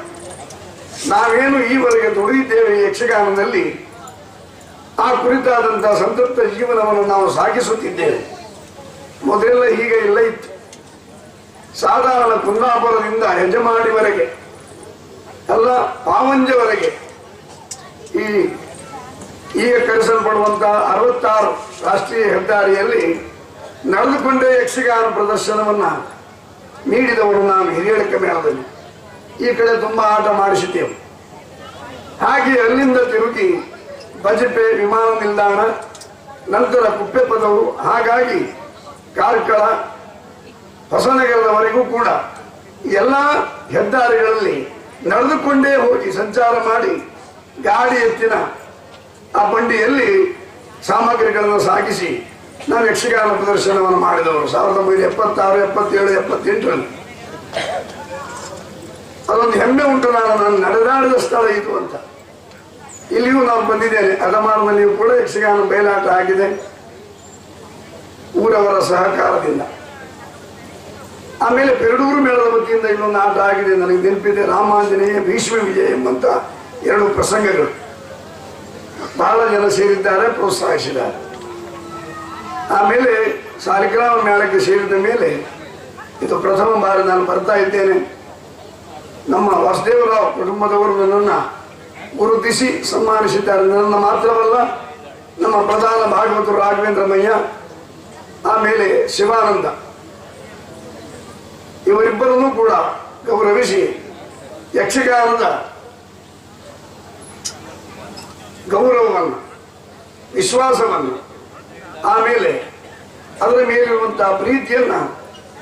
ನಾವೇನು ಈವರೆಗೆ ದುಡಿದಿದ್ದೇವೆ ಯಕ್ಷಗಾನದಲ್ಲಿ, ಆ ಕುರಿತಾದಂತಹ ಸಂತೃಪ್ತ ಜೀವನವನ್ನು ನಾವು ಸಾಗಿಸುತ್ತಿದ್ದೇವೆ. ಮೊದಲೆಲ್ಲ ಹೀಗೆ ಇಲ್ಲ ಇತ್ತು. ಸಾಧಾರಣ ಕುಂದಾಪುರದಿಂದ ಯಜಮಾಡಿವರೆಗೆ ಅಲ್ಲ ಪಾವಂಜವರೆಗೆ ಈಗ ಕರೆಸಲ್ಪಡುವಂತಹ 66 ರಾಷ್ಟ್ರೀಯ ಹೆದ್ದಾರಿಯಲ್ಲಿ ನಡೆದುಕೊಂಡೇ ಯಕ್ಷಗಾನ ಪ್ರದರ್ಶನವನ್ನ ನೀಡಿದವರು ನಾನು ಹಿರಿಯಳಕ ಮೇಳದಲ್ಲಿ. ಈ ಕಡೆ ತುಂಬಾ ಆಟ ಮಾಡಿಸಿದ್ದೇವೆ. ಹಾಗೆ ಅಲ್ಲಿಂದ ತಿರುಗಿ ಬಜಪೆ ವಿಮಾನ ನಿಲ್ದಾಣ, ನಂತರ ಕುಪ್ಪೆಪದವು, ಹಾಗಾಗಿ ಕಾರ್ಕಳ, ಹೊಸನಗರದವರೆಗೂ ಕೂಡ ಎಲ್ಲ ಹೆದ್ದಾರಿಗಳಲ್ಲಿ ನಡೆದುಕೊಂಡೇ ಹೋಗಿ ಸಂಚಾರ ಮಾಡಿ ಗಾಡಿ ಎತ್ತಿನ ಆ ಬಂಡಿಯಲ್ಲಿ ಸಾಮಗ್ರಿಗಳನ್ನು ಸಾಗಿಸಿ ನಾವು ಯಕ್ಷಗಾನ ಪ್ರದರ್ಶನವನ್ನು ಮಾಡಿದವರು 1976, 77, 78ರಲ್ಲಿ. ಅದೊಂದು ಹೆಮ್ಮೆ ಉಂಟು. ನಾನು ನಡೆದಾಡಿದ ಸ್ಥಳ ಇದು ಅಂತ. ಇಲ್ಲಿಯೂ ನಾನು ಬಂದಿದ್ದೇನೆ. ಅದಮಾನದಲ್ಲಿಯೂ ಕೂಡ ಯಕ್ಷಗಾನ ಬಯಲಾಟ ಆಗಿದೆ ಊರವರ ಸಹಕಾರದಿಂದ. ಆಮೇಲೆ ಪೆರಡೂರು ಮೇಳದ ವತಿಯಿಂದ ಇನ್ನೊಂದು ಆಟ ಆಗಿದೆ, ನನಗೆ ನೆನಪಿದೆ. ರಾಮಾಂಜನೇಯ ಭೀಷ್ಮ ವಿಜಯ ಎಂಬಂತ 2 ಪ್ರಸಂಗಗಳು. ಬಹಳ ಜನ ಸೇರಿದ್ದಾರೆ, ಪ್ರೋತ್ಸಾಹಿಸಿದ್ದಾರೆ. ಆಮೇಲೆ ಸಾಲಿಗ್ರಾಮ ಮೇಳಕ್ಕೆ ಸೇರಿದ ಮೇಲೆ ಇದು ಪ್ರಥಮ ಬಾರಿ ನಾನು ಬರ್ತಾ ಇದ್ದೇನೆ. ನಮ್ಮ ವಾಸುದೇವರಾವ್ ಕುಟುಂಬದವರು ನನ್ನನ್ನು ಗುರುತಿಸಿ ಸನ್ಮಾನಿಸಿದ್ದಾರೆ. ನನ್ನ ಮಾತ್ರವಲ್ಲ, ನಮ್ಮ ಪ್ರಧಾನ ಭಾಗವತರು ರಾಘವೇಂದ್ರಮಯ್ಯ, ಆಮೇಲೆ ಶಿವಾನಂದ, ಇವರಿಬ್ಬರನ್ನೂ ಕೂಡ ಗೌರವಿಸಿ ಯಕ್ಷಗಾನದ ಗೌರವವನ್ನು, ವಿಶ್ವಾಸವನ್ನು, ಆಮೇಲೆ ಅದರ ಮೇಲಿರುವಂತಹ ಪ್ರೀತಿಯನ್ನ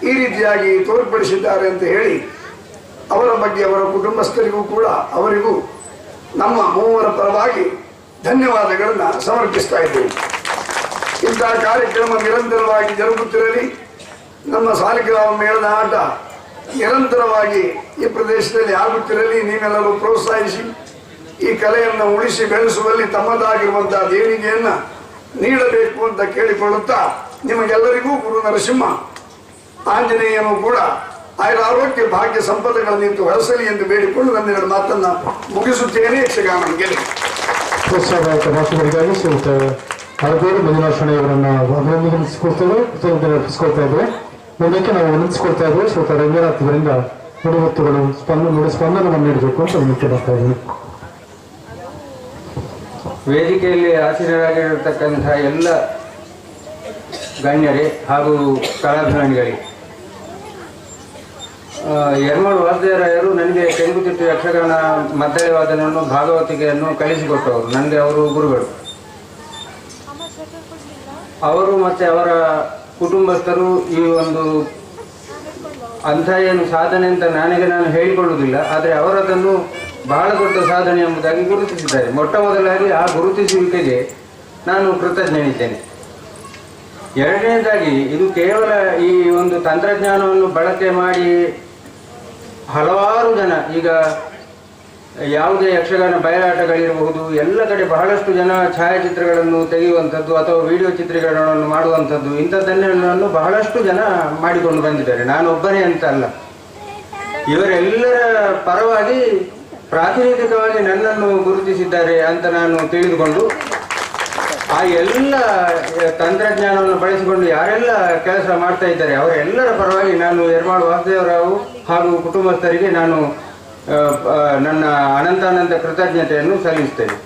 ಈ ರೀತಿಯಾಗಿ ತೋರ್ಪಡಿಸಿದ್ದಾರೆ ಅಂತ ಹೇಳಿ ಅವರ ಬಗ್ಗೆ ಅವರ ಕುಟುಂಬಸ್ಥರಿಗೂ ಕೂಡ ಅವರಿಗೂ ನಮ್ಮ ಮೂವರ ಪರವಾಗಿ ಧನ್ಯವಾದಗಳನ್ನು ಸಮರ್ಪಿಸ್ತಾ ಇದ್ದೇವೆ. ಇಂತಹ ಕಾರ್ಯಕ್ರಮ ನಿರಂತರವಾಗಿ ಜರುಗುತ್ತಿರಲಿ. ನಮ್ಮ ಸಾಲಿಗ್ರಾಮ ಮೇಳದ ಆಟ ನಿರಂತರವಾಗಿ ಈ ಪ್ರದೇಶದಲ್ಲಿ ಆಗುತ್ತಿರಲಿ. ನೀವೆಲ್ಲರೂ ಪ್ರೋತ್ಸಾಹಿಸಿ ಈ ಕಲೆಯನ್ನು ಉಳಿಸಿ ಬೆಳೆಸುವಲ್ಲಿ ತಮ್ಮದಾಗಿರುವಂತಹ ದೇಣಿಗೆಯನ್ನ ನೀಡಬೇಕು ಅಂತ ಕೇಳಿಕೊಳ್ಳುತ್ತಾ, ನಿಮಗೆಲ್ಲರಿಗೂ ಗುರು ನರಸಿಂಹ ಆಂಜನೇಯನು ಕೂಡ ಆರೋಗ್ಯ ಭಾಗ್ಯ ಸಂಪದಗಳನ್ನಿಂತು ಹೊರಸಲಿ ಎಂದು ಬೇಡಿಕೊಂಡು ನನ್ನೆರಡು ಮಾತನ್ನ ಮುಗಿಸುತ್ತೇನೆ. ಯಕ್ಷಗಾನ ಗೆಲ್ಲಿ ಪ್ರೋತ್ಸಾಹದಾಯಕ ಮಾತುಗಳಿಗಾಗಿ ಶ್ರೀಯುತ ಹಳಬೇರು ಮಂಜುನಾಥಣ್ಣಯವರನ್ನು ಅಭಿನಂದಿಸಿಕೊಳ್ತೇವೆ, ಅರ್ಪಿಸಿಕೊಳ್ತಾ ಇದ್ದೇವೆ. ಮುಂದಕ್ಕೆ ನಾವು ವಿನಂತಿಸಿಕೊಳ್ತಾ ಇದ್ದೇವೆ ಶ್ರೀಯುತ ರಂಗನಾಥ್ ಅವರಿಂದ ನುಡಿಮುತ್ತುಗಳು ಸ್ಪಂದನವನ್ನು ನೀಡಬೇಕು ಅಂತ ವಿನಂತಿ ಮಾಡ್ತಾ ಇದ್ದೇವೆ. ವೇದಿಕೆಯಲ್ಲಿ ಆಸೀನರಾಗಿರತಕ್ಕಂಥ ಎಲ್ಲ ಗಣ್ಯರೇ ಹಾಗೂ ಕಲಾಭಿಮಾನಿಗಳಿಗೆ, ಯರ್ಮಳ್ ವಾಸುದೇವರಾಯರು ನನಗೆ ತೆಂಗುತಿಟ್ಟು ಯಕ್ಷಗಾನ ಮದ್ದಳೆ ವಾದನವನ್ನು ಭಾಗವತಿಕೆಯನ್ನು ಕಲಿಸಿಕೊಟ್ಟವರು. ನನಗೆ ಅವರು ಗುರುಗಳು. ಅವರು ಮತ್ತು ಅವರ ಕುಟುಂಬಸ್ಥರು ಈ ಒಂದು ಅಂಥ ಏನು ಸಾಧನೆ ಅಂತ ನನಗೆ ನಾನು ಹೇಳಿಕೊಳ್ಳುವುದಿಲ್ಲ, ಆದರೆ ಅವರದನ್ನು ಬಹಳ ದೊಡ್ಡ ಸಾಧನೆ ಎಂಬುದಾಗಿ ಗುರುತಿಸಿದ್ದಾರೆ. ಮೊಟ್ಟ ಮೊದಲಾಗಿ ಆ ಗುರುತಿಸುವಿಕೆಗೆ ನಾನು ಕೃತಜ್ಞನಿದ್ದೇನೆ. ಎರಡನೇದಾಗಿ ಇದು ಕೇವಲ ಈ ಒಂದು ತಂತ್ರಜ್ಞಾನವನ್ನು ಬಳಕೆ ಮಾಡಿ ಹಲವಾರು ಜನ, ಈಗ ಯಾವುದೇ ಯಕ್ಷಗಾನ ಬಯಲಾಟಗಳಿರಬಹುದು, ಎಲ್ಲ ಕಡೆ ಬಹಳಷ್ಟು ಜನ ಛಾಯಾಚಿತ್ರಗಳನ್ನು ತೆಗೆಯುವಂಥದ್ದು ಅಥವಾ ವಿಡಿಯೋ ಚಿತ್ರೀಕರಣವನ್ನು ಮಾಡುವಂಥದ್ದು, ಇಂಥದ್ದನ್ನೆಲ್ಲವನ್ನು ಬಹಳಷ್ಟು ಜನ ಮಾಡಿಕೊಂಡು ಬಂದಿದ್ದಾರೆ. ನಾನು ಒಬ್ಬನೇ ಅಂತ ಅಲ್ಲ, ಇವರೆಲ್ಲರ ಪರವಾಗಿ ಪ್ರಾತಿನಿಧಿಕವಾಗಿ ನನ್ನನ್ನು ಗುರುತಿಸಿದ್ದಾರೆ ಅಂತ ನಾನು ತಿಳಿದುಕೊಂಡು ಆ ಎಲ್ಲ ತಂತ್ರಜ್ಞಾನವನ್ನು ಬಳಸಿಕೊಂಡು ಯಾರೆಲ್ಲ ಕೆಲಸ ಮಾಡ್ತಾ ಇದ್ದಾರೆ ಅವರೆಲ್ಲರ ಪರವಾಗಿ ನಾನು ಯರ್ಮಾಳ್ ವಾಸುದೇವರಾವ್ ಹಾಗೂ ಕುಟುಂಬಸ್ಥರಿಗೆ ನಾನು ನನ್ನ ಅನಂತಾನಂತ ಕೃತಜ್ಞತೆಯನ್ನು ಸಲ್ಲಿಸ್ತೇನೆ.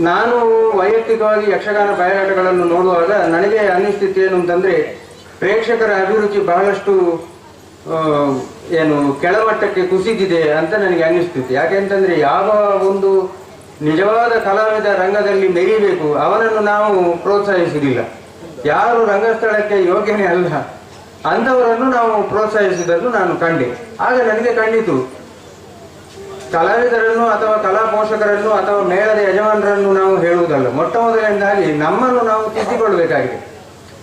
ನಾನು ವೈಯಕ್ತಿಕವಾಗಿ ಯಕ್ಷಗಾನ ಬಯಲಾಟಗಳನ್ನು ನೋಡುವಾಗ ನನಗೆ ಅನ್ನಿಸ್ತಿತ್ತು ಏನು ಅಂತಂದ್ರೆ, ಪ್ರೇಕ್ಷಕರ ಅಭಿರುಚಿ ಬಹಳಷ್ಟು ಕೆಳಮಟ್ಟಕ್ಕೆ ಕುಸಿದಿದೆ ಅಂತ ನನಗೆ ಅನ್ನಿಸ್ತಿತ್ತು. ಯಾಕೆಂತಂದ್ರೆ ಯಾವ ಒಂದು ನಿಜವಾದ ಕಲಾವಿದ ರಂಗದಲ್ಲಿ ಮೆರೀಬೇಕು ಅವನನ್ನು ನಾವು ಪ್ರೋತ್ಸಾಹಿಸುವುದಿಲ್ಲ. ಯಾರು ರಂಗಸ್ಥಳಕ್ಕೆ ಯೋಗ್ಯನೇ ಅಲ್ಲ ಅಂಥವರನ್ನು ನಾವು ಪ್ರೋತ್ಸಾಹಿಸಿದನ್ನು ನಾನು ಕಂಡೆ. ಆಗ ನನಗೆ ಕಂಡಿತು, ಕಲಾವಿದರನ್ನು ಅಥವಾ ಕಲಾ ಪೋಷಕರನ್ನು ಅಥವಾ ಮೇಳದ ಯಜಮಾನರನ್ನು ನಾವು ಹೇಳುವುದಲ್ಲ, ಮೊಟ್ಟ ಮೊದಲನೇದಾಗಿ ನಮ್ಮನ್ನು ನಾವು ತಿದ್ದಿಕೊಳ್ಳಬೇಕಾಗಿದೆ.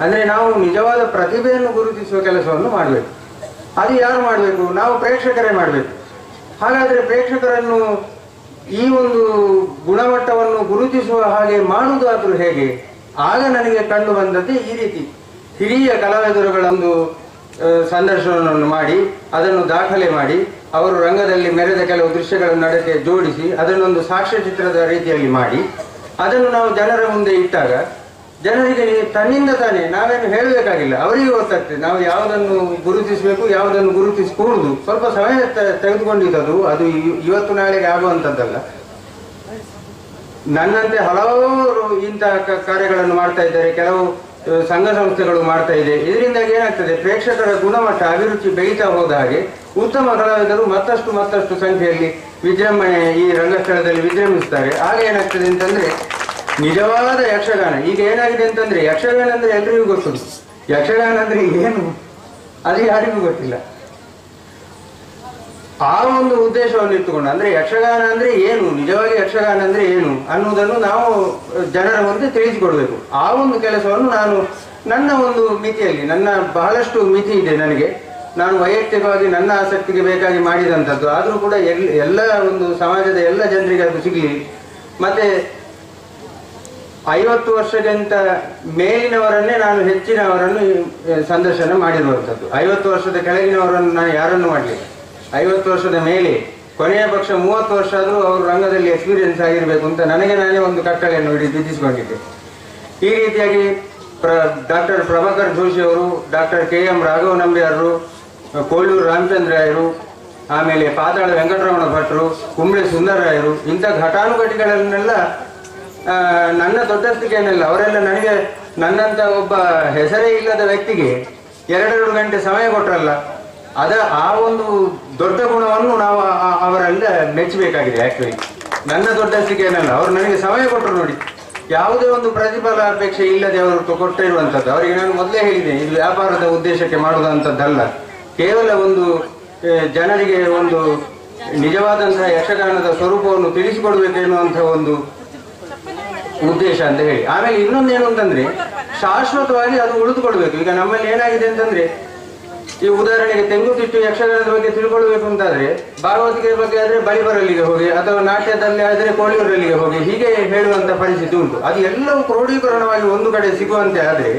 ಅಂದ್ರೆ ನಾವು ನಿಜವಾದ ಪ್ರತಿಭೆಯನ್ನು ಗುರುತಿಸುವ ಕೆಲಸವನ್ನು ಮಾಡಬೇಕು. ಅದು ಯಾರು ಮಾಡಬೇಕು? ನಾವು ಪ್ರೇಕ್ಷಕರೇ ಮಾಡಬೇಕು. ಹಾಗಾದ್ರೆ ಪ್ರೇಕ್ಷಕರನ್ನು ಈ ಒಂದು ಗುಣಮಟ್ಟವನ್ನು ಗುರುತಿಸುವ ಹಾಗೆ ಮಾಡುವುದಾದ್ರೂ ಹೇಗೆ? ಆಗ ನನಗೆ ಕಂಡು ಬಂದದ್ದು ಈ ರೀತಿ, ಹಿರಿಯ ಕಲಾವಿದರುಗಳೊಂದು ಸಂದರ್ಶನವನ್ನು ಮಾಡಿ ಅದನ್ನು ದಾಖಲೆ ಮಾಡಿ ಅವರು ರಂಗದಲ್ಲಿ ಮೆರೆದ ಕೆಲವು ದೃಶ್ಯಗಳನ್ನು ನಡಕ್ಕೆ ಜೋಡಿಸಿ ಅದನ್ನೊಂದು ಸಾಕ್ಷ್ಯಚಿತ್ರದ ರೀತಿಯಲ್ಲಿ ಮಾಡಿ ಅದನ್ನು ನಾವು ಜನರ ಮುಂದೆ ಇಟ್ಟಾಗ ಜನರಿಗೆ ತನ್ನಿಂದ ತಾನೇ, ನಾವೇನು ಹೇಳಬೇಕಾಗಿಲ್ಲ, ಅವರಿಗೆ ಗೊತ್ತಾಗ್ತದೆ ನಾವು ಯಾವುದನ್ನು ಗುರುತಿಸಬೇಕು, ಯಾವುದನ್ನು ಗುರುತಿಸಕೂಡುದು. ಸ್ವಲ್ಪ ಸಮಯ ತೆಗೆದುಕೊಂಡಿದ್ದದು, ಅದು ಇವತ್ತು ನಾಳೆಗೆ ಆಗುವಂಥದ್ದಲ್ಲ. ನನ್ನಂತೆ ಹಲವಾರು ಇಂತಹ ಕಾರ್ಯಗಳನ್ನು ಮಾಡ್ತಾ ಇದ್ದಾರೆ, ಕೆಲವು ಸಂಘ ಸಂಸ್ಥೆಗಳು ಮಾಡ್ತಾ ಇದೆ. ಇದರಿಂದಾಗಿ ಏನಾಗ್ತದೆ, ಪ್ರೇಕ್ಷಕರ ಗುಣಮಟ್ಟ ಅಭಿರುಚಿ ಬೆಳೀತಾ ಹೋದ ಹಾಗೆ ಉತ್ತಮ ಕಲಾವಿದರು ಮತ್ತಷ್ಟು ಸಂಖ್ಯೆಯಲ್ಲಿ ವಿಜೃಂಭಣೆ ಈ ರಂಗಸ್ಥಳದಲ್ಲಿ ವಿಜೃಂಭಿಸ್ತಾರೆ. ಆಗ ಏನಾಗ್ತದೆ ಅಂತಂದ್ರೆ ನಿಜವಾದ ಯಕ್ಷಗಾನ, ಈಗ ಏನಾಗಿದೆ ಅಂತಂದ್ರೆ ಯಕ್ಷಗಾನ ಅಂದ್ರೆ ಎಲ್ರಿಗೂ ಗೊತ್ತುಂಟು, ಯಕ್ಷಗಾನ ಅಂದ್ರೆ ಏನು ಅದು ಯಾರಿಗೂ ಗೊತ್ತಿಲ್ಲ. ಆ ಒಂದು ಉದ್ದೇಶವನ್ನು ಇಟ್ಟುಕೊಂಡು, ಅಂದ್ರೆ ಯಕ್ಷಗಾನ ಅಂದ್ರೆ ಏನು, ನಿಜವಾಗಿ ಯಕ್ಷಗಾನ ಅಂದ್ರೆ ಏನು ಅನ್ನುವುದನ್ನು ನಾವು ಜನರ ಮುಂದೆ ತಿಳಿಸಿಕೊಡ್ಬೇಕು. ಆ ಒಂದು ಕೆಲಸವನ್ನು ನಾನು ನನ್ನ ಒಂದು ಮಿತಿಯಲ್ಲಿ, ನನ್ನ ಬಹಳಷ್ಟು ಮಿತಿ ಇದೆ ನನಗೆ, ನಾನು ವೈಯಕ್ತಿಕವಾಗಿ ನನ್ನ ಆಸಕ್ತಿಗೆ ಬೇಕಾಗಿ ಮಾಡಿದಂಥದ್ದು. ಆದರೂ ಕೂಡ ಎಲ್ಲ ಒಂದು ಸಮಾಜದ ಎಲ್ಲ ಜನರಿಗೆ ಅದು ಸಿಗಲಿ. ಮತ್ತೆ 50 ವರ್ಷಕ್ಕಿಂತ ಮೇಲಿನವರನ್ನೇ ನಾನು ಹೆಚ್ಚಿನವರನ್ನು ಸಂದರ್ಶನ ಮಾಡಿರುವಂಥದ್ದು. 50 ವರ್ಷದ ಕೆಳಗಿನವರನ್ನು ನಾನು ಯಾರನ್ನು ಮಾಡಲಿಲ್ಲ. 50 ವರ್ಷದ ಮೇಲೆ, ಕೊನೆಯ ಪಕ್ಷ 30 ವರ್ಷ ಆದರೂ ಅವರು ರಂಗದಲ್ಲಿ ಎಕ್ಸ್ಪೀರಿಯನ್ಸ್ ಆಗಿರಬೇಕು ಅಂತ ನನಗೆ ನಾನೇ ಒಂದು ಕಟ್ಟಳೆಯನ್ನು ವಿಧಿಸಿಕೊಂಡಿದ್ದೆ. ಈ ರೀತಿಯಾಗಿ ಡಾಕ್ಟರ್ ಪ್ರಭಾಕರ್ ಜೋಶಿ ಅವರು, ಡಾಕ್ಟರ್ KM ರಾಘವ ನಂಬಿಯಾರರು, ಕೋಳೂರು ರಾಮಚಂದ್ರಾಯರು, ಆಮೇಲೆ ಪಾತಾಳ ವೆಂಕಟರಮಣ ಭಟ್ರು, ಕುಂಬ್ಳೆ ಸುಂದರರಾಯರು, ಇಂಥ ಘಟಾನುಘಟಿಗಳನ್ನೆಲ್ಲ ನನ್ನ ದೊಡ್ಡಸ್ತಿಗೇನಲ್ಲ, ಅವರೆಲ್ಲ ನನಗೆ ನನ್ನಂತ ಒಬ್ಬ ಹೆಸರೇ ಇಲ್ಲದ ವ್ಯಕ್ತಿಗೆ 2 ಗಂಟೆ ಸಮಯ ಕೊಟ್ರಲ್ಲ, ಆ ಒಂದು ದೊಡ್ಡ ಗುಣವನ್ನು ನಾವು ಅವರೆಲ್ಲ ಮೆಚ್ಚಬೇಕಾಗಿದೆ. ಆಕ್ಚುಲಿ ನನ್ನ ದೊಡ್ಡಸ್ತಿಗೇನಲ್ಲ, ಅವರು ನನಗೆ ಸಮಯ ಕೊಟ್ಟರು ನೋಡಿ, ಯಾವುದೇ ಒಂದು ಪ್ರತಿಫಲ ಅಪೇಕ್ಷೆ ಇಲ್ಲದೆ ಅವರು ಕೊಟ್ಟಿರುವಂಥದ್ದು. ಅವರಿಗೆ ನಾನು ಮೊದಲೇ ಹೇಳಿದೆ, ಇದು ವ್ಯಾಪಾರದ ಉದ್ದೇಶಕ್ಕೆ ಮಾಡುವಂಥದ್ದಲ್ಲ, ಕೇವಲ ಒಂದು ಜನರಿಗೆ ಒಂದು ನಿಜವಾದಂತಹ ಯಕ್ಷಗಾನದ ಸ್ವರೂಪವನ್ನು ತಿಳಿಸಿಕೊಡ್ಬೇಕೆನ್ನುವಂತಹ ಒಂದು ಉದ್ದೇಶ ಅಂತ ಹೇಳಿ. ಆಮೇಲೆ ಇನ್ನೊಂದೇನು ಅಂತಂದ್ರೆ, ಶಾಶ್ವತವಾಗಿ ಅದು ಉಳಿದುಕೊಳ್ಬೇಕು. ಈಗ ನಮ್ಮಲ್ಲಿ ಏನಾಗಿದೆ ಅಂತಂದ್ರೆ, ಈ ಉದಾಹರಣೆಗೆ ತೆಂಗುತಿಟ್ಟು ಯಕ್ಷಗಾನದ ಬಗ್ಗೆ ತಿಳ್ಕೊಳ್ಬೇಕು ಅಂತಾದ್ರೆ ಭಾಗವತಿಕೆ ಬಗ್ಗೆ ಆದ್ರೆ ಬಳಿಬರಲ್ಲಿಗೆ ಹೋಗಿ, ಅಥವಾ ನಾಟ್ಯದಲ್ಲಿ ಆದ್ರೆ ಕೋಳಿಯೂರಲ್ಲಿಗೆ ಹೋಗಿ, ಹೀಗೆ ಹೇಳುವಂತ ಪರಿಸ್ಥಿತಿ ಉಂಟು. ಅದು ಎಲ್ಲವೂ ಕ್ರೋಢೀಕರಣವಾಗಿ ಒಂದು ಕಡೆ ಸಿಗುವಂತೆ ಆದ್ರೆ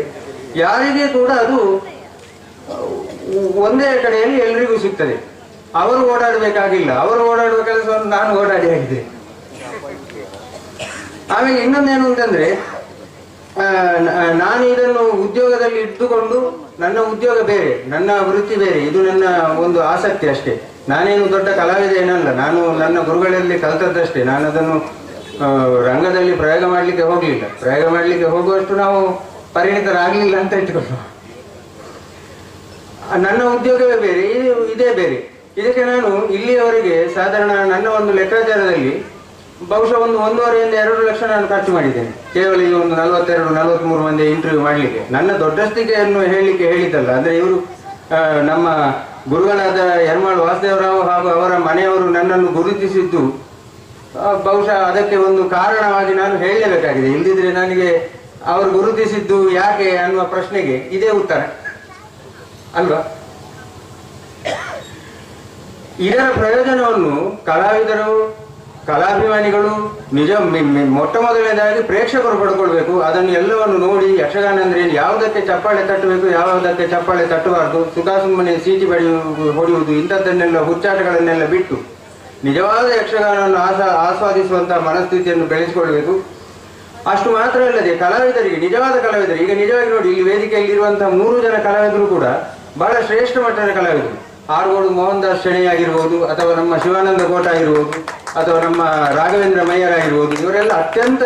ಯಾರಿಗೆ ಕೂಡ ಅದು ಒಂದೇ ಕಡೆಯಲ್ಲಿ ಎಲ್ರಿಗೂ ಸಿಗ್ತದೆ. ಅವರು ಓಡಾಡಬೇಕಾಗಿಲ್ಲ, ಅವರು ಓಡಾಡುವ ಕೆಲಸವನ್ನು ನಾನು ಓಡಾಡಿ ಆಗಿದೆ. ಆಮೇಲೆ ಇನ್ನೊಂದೇನು ಅಂತಂದ್ರೆ, ನಾನು ಇದನ್ನು ಉದ್ಯೋಗದಲ್ಲಿ ಇಟ್ಟುಕೊಂಡು, ನನ್ನ ಉದ್ಯೋಗ ಬೇರೆ, ನನ್ನ ವೃತ್ತಿ ಬೇರೆ, ಇದು ನನ್ನ ಒಂದು ಆಸಕ್ತಿ ಅಷ್ಟೇ. ನಾನೇನು ದೊಡ್ಡ ಕಲಾವಿದ ಏನಲ್ಲ, ನಾನು ನನ್ನ ಗುರುಗಳಲ್ಲಿ ಕಲಿತದ್ದಷ್ಟೇ. ನಾನು ಅದನ್ನು ರಂಗದಲ್ಲಿ ಪ್ರಯೋಗ ಮಾಡಲಿಕ್ಕೆ ಹೋಗಲಿಲ್ಲ. ಪ್ರಯೋಗ ಮಾಡಲಿಕ್ಕೆ ಹೋಗುವಷ್ಟು ನಾವು ಪರಿಣಿತರಾಗಲಿಲ್ಲ ಅಂತ ಇಟ್ಕೊಂಡು, ನನ್ನ ಉದ್ಯೋಗವೇ ಬೇರೆ, ಇದೇ ಬೇರೆ. ಇದಕ್ಕೆ ನಾನು ಇಲ್ಲಿಯವರೆಗೆ ಸಾಧಾರಣ ನನ್ನ ಒಂದು ಲೆಕ್ಕಾಚಾರದಲ್ಲಿ ಬಹುಶಃ 1.5 ಇಂದ 2 ಲಕ್ಷ ನಾನು ಖರ್ಚು ಮಾಡಿದ್ದೇನೆ, ಕೇವಲ ಈ ಒಂದು 42-43 ಮಂದಿ ಇಂಟರ್ವ್ಯೂ ಮಾಡಲಿಕ್ಕೆ. ನನ್ನ ದೊಡ್ಡಸ್ತಿಕೆಯನ್ನು ಹೇಳಲಿಕ್ಕೆ ಹೇಳಿದ್ದಲ್ಲ, ಅಂದ್ರೆ ಇವರು ನಮ್ಮ ಗುರುಗಳಾದ ಯರ್ಮಾಳ್ ವಾಸುದೇವರಾವ್ ಹಾಗೂ ಅವರ ಮನೆಯವರು ನನ್ನನ್ನು ಗುರುತಿಸಿದ್ದು ಬಹುಶಃ ಅದಕ್ಕೆ ಒಂದು ಕಾರಣವಾಗಿ ನಾನು ಹೇಳಲೇಬೇಕಾಗಿದೆ. ಇಲ್ಲದಿದ್ರೆ ನನಗೆ ಅವರು ಗುರುತಿಸಿದ್ದು ಯಾಕೆ ಅನ್ನುವ ಪ್ರಶ್ನೆಗೆ ಇದೇ ಉತ್ತರ ಅಲ್ವಾ. ಇದರ ಪ್ರಯೋಜನವನ್ನು ಕಲಾವಿದರು, ಕಲಾಭಿಮಾನಿಗಳು ಮೊಟ್ಟ ಮೊದಲನೇದಾಗಿ ಪ್ರೇಕ್ಷಕರು ಪಡ್ಕೊಳ್ಬೇಕು. ಅದನ್ನು ಎಲ್ಲವನ್ನು ನೋಡಿ ಯಕ್ಷಗಾನ ಅಂದ್ರೆ ಯಾವುದಕ್ಕೆ ಚಪ್ಪಾಳೆ ತಟ್ಟಬೇಕು, ಯಾವುದಕ್ಕೆ ಚಪ್ಪಾಳೆ ತಟ್ಟಬಾರ್ದು, ಸುಮ್ಮನೆ ಸೀಟಿ ಹೊಡೆಯುವುದು ಇಂಥದ್ದನ್ನೆಲ್ಲ ಹುಚ್ಚಾಟಗಳನ್ನೆಲ್ಲ ಬಿಟ್ಟು ನಿಜವಾದ ಯಕ್ಷಗಾನವನ್ನು ಆಸ್ವಾದಿಸುವಂತಹ ಮನಸ್ಥಿತಿಯನ್ನು ಬೆಳೆಸಿಕೊಳ್ಬೇಕು. ಅಷ್ಟು ಮಾತ್ರ ಅಲ್ಲದೆ ಕಲಾವಿದರಿಗೆ, ನಿಜವಾದ ಕಲಾವಿದರು, ಈಗ ನಿಜವಾಗಿ ನೋಡಿ ಇಲ್ಲಿ ವೇದಿಕೆಯಲ್ಲಿ ಇರುವಂತಹ 3 ಜನ ಕಲಾವಿದರು ಕೂಡ ಬಹಳ ಶ್ರೇಷ್ಠ ಮಟ್ಟದ ಕಲಾವಿದರು. ಆರ್ಗೋಡು ಮೋಹನ್ ದಾಸ್ ಶೆಣೈ ಆಗಿರ್ಬೋದು, ಅಥವಾ ನಮ್ಮ ಶಿವಾನಂದ ಕೋಟ ಆಗಿರ್ಬೋದು, ಅಥವಾ ನಮ್ಮ ರಾಘವೇಂದ್ರ ಮಯ್ಯರ್ ಆಗಿರ್ಬೋದು, ಇವರೆಲ್ಲ ಅತ್ಯಂತ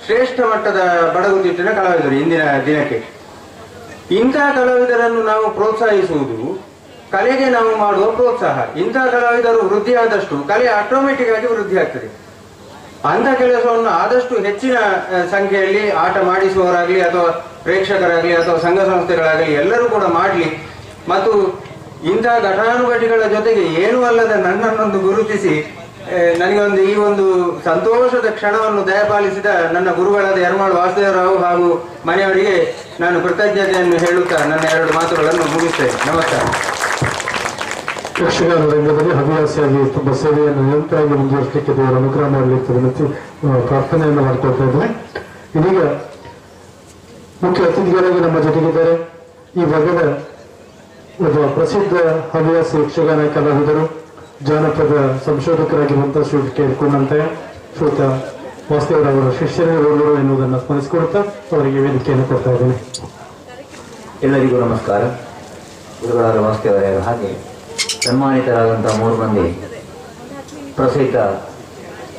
ಶ್ರೇಷ್ಠ ಮಟ್ಟದ ಬಡಗುತಿಟ್ಟಿನ ಕಲಾವಿದರು ಇಂದಿನ ದಿನಕ್ಕೆ. ಇಂತಹ ಕಲಾವಿದರನ್ನು ನಾವು ಪ್ರೋತ್ಸಾಹಿಸುವುದು ಕಲೆಗೆ ನಾವು ಮಾಡುವ ಪ್ರೋತ್ಸಾಹ. ಇಂತಹ ಕಲಾವಿದರು ವೃದ್ಧಿಯಾದಷ್ಟು ಕಲೆ ಆಟೋಮೆಟಿಕ್ ಆಗಿ ವೃದ್ಧಿ ಆಗ್ತದೆ. ಅಂಥ ಕೆಲಸವನ್ನು ಆದಷ್ಟು ಹೆಚ್ಚಿನ ಸಂಖ್ಯೆಯಲ್ಲಿ ಆಟ ಮಾಡಿಸುವವರಾಗಲಿ ಅಥವಾ ಪ್ರೇಕ್ಷಕರಾಗಲಿ ಅಥವಾ ಸಂಘ ಸಂಸ್ಥೆಗಳಾಗಲಿ ಎಲ್ಲರೂ ಕೂಡ ಮಾಡಲಿ. ಮತ್ತು ಇಂತಹ ಘಟಾನುಘಟಿಗಳ ಜೊತೆಗೆ ಏನೂ ಅಲ್ಲದ ನನ್ನನ್ನೊಂದು ಗುರುತಿಸಿ ನನಗೊಂದು ಈ ಒಂದು ಸಂತೋಷದ ಕ್ಷಣವನ್ನು ದಯಪಾಲಿಸಿದ ನನ್ನ ಗುರುಗಳಾದ ಯರ್ಮಾಳ್ ವಾಸುದೇವರಾವ್ ಹಾಗೂ ಮನೆಯವರಿಗೆ ನಾನು ಕೃತಜ್ಞತೆಯನ್ನು ಹೇಳುತ್ತಾ ನನ್ನ 2 ಮಾತುಗಳನ್ನು ಮುಗಿಸ್ತೇನೆ. ನಮಸ್ಕಾರ. ಯಕ್ಷಗಾನ ರಂಗದಲ್ಲಿ ಹವ್ಯಾಸಿಯಾಗಿ ತುಂಬಾ ಸೇವೆಯನ್ನು ನಿರಂತರವಾಗಿ ಮುಂದುವರಿಸಲಿಕ್ಕೆ ದೇವರ ಅನುಗ್ರಹ ಮಾಡಲಿಕ್ಕೆ ಮತ್ತು ಪ್ರಾರ್ಥನೆಯನ್ನು ಮಾಡಿಕೊಳ್ತಾ ಇದ್ದೇನೆ. ಇದೀಗ ಮುಖ್ಯ ಅತಿಥಿಗಳಾಗಿ ನಮ್ಮ ಜೊತೆಗಿದ್ದಾರೆ ಈ ಭಾಗದ ಒಬ್ಬ ಪ್ರಸಿದ್ಧ ಹವ್ಯಾಸಿ ಯಕ್ಷಗಾನ ಕಲಾವಿದರು, ಜಾನಪದ ಸಂಶೋಧಕರಾಗಿರುವಂತಹ ಶ್ರೀ ಕೇಳ್ಕೊಂಡಂತೆ ಶ್ರೋತ ವಾಸುದೇವರವರ ಶಿಷ್ಯರು ಎನ್ನುವುದನ್ನು ಸ್ಮರಿಸಿಕೊಳ್ತಾ ಅವರಿಗೆ ವೇದಿಕೆಯನ್ನು ಕೊಡ್ತಾ ಇದ್ದೇನೆ. ಎಲ್ಲರಿಗೂ ನಮಸ್ಕಾರ. ಗುರುಗಳಾದ ವಾಸುದೇವರಾಯರು ಹಾಗೆ ಸನ್ಮಾನಿತರಾದಂತಹ 3 ಮಂದಿ ಪ್ರಸಿದ್ಧ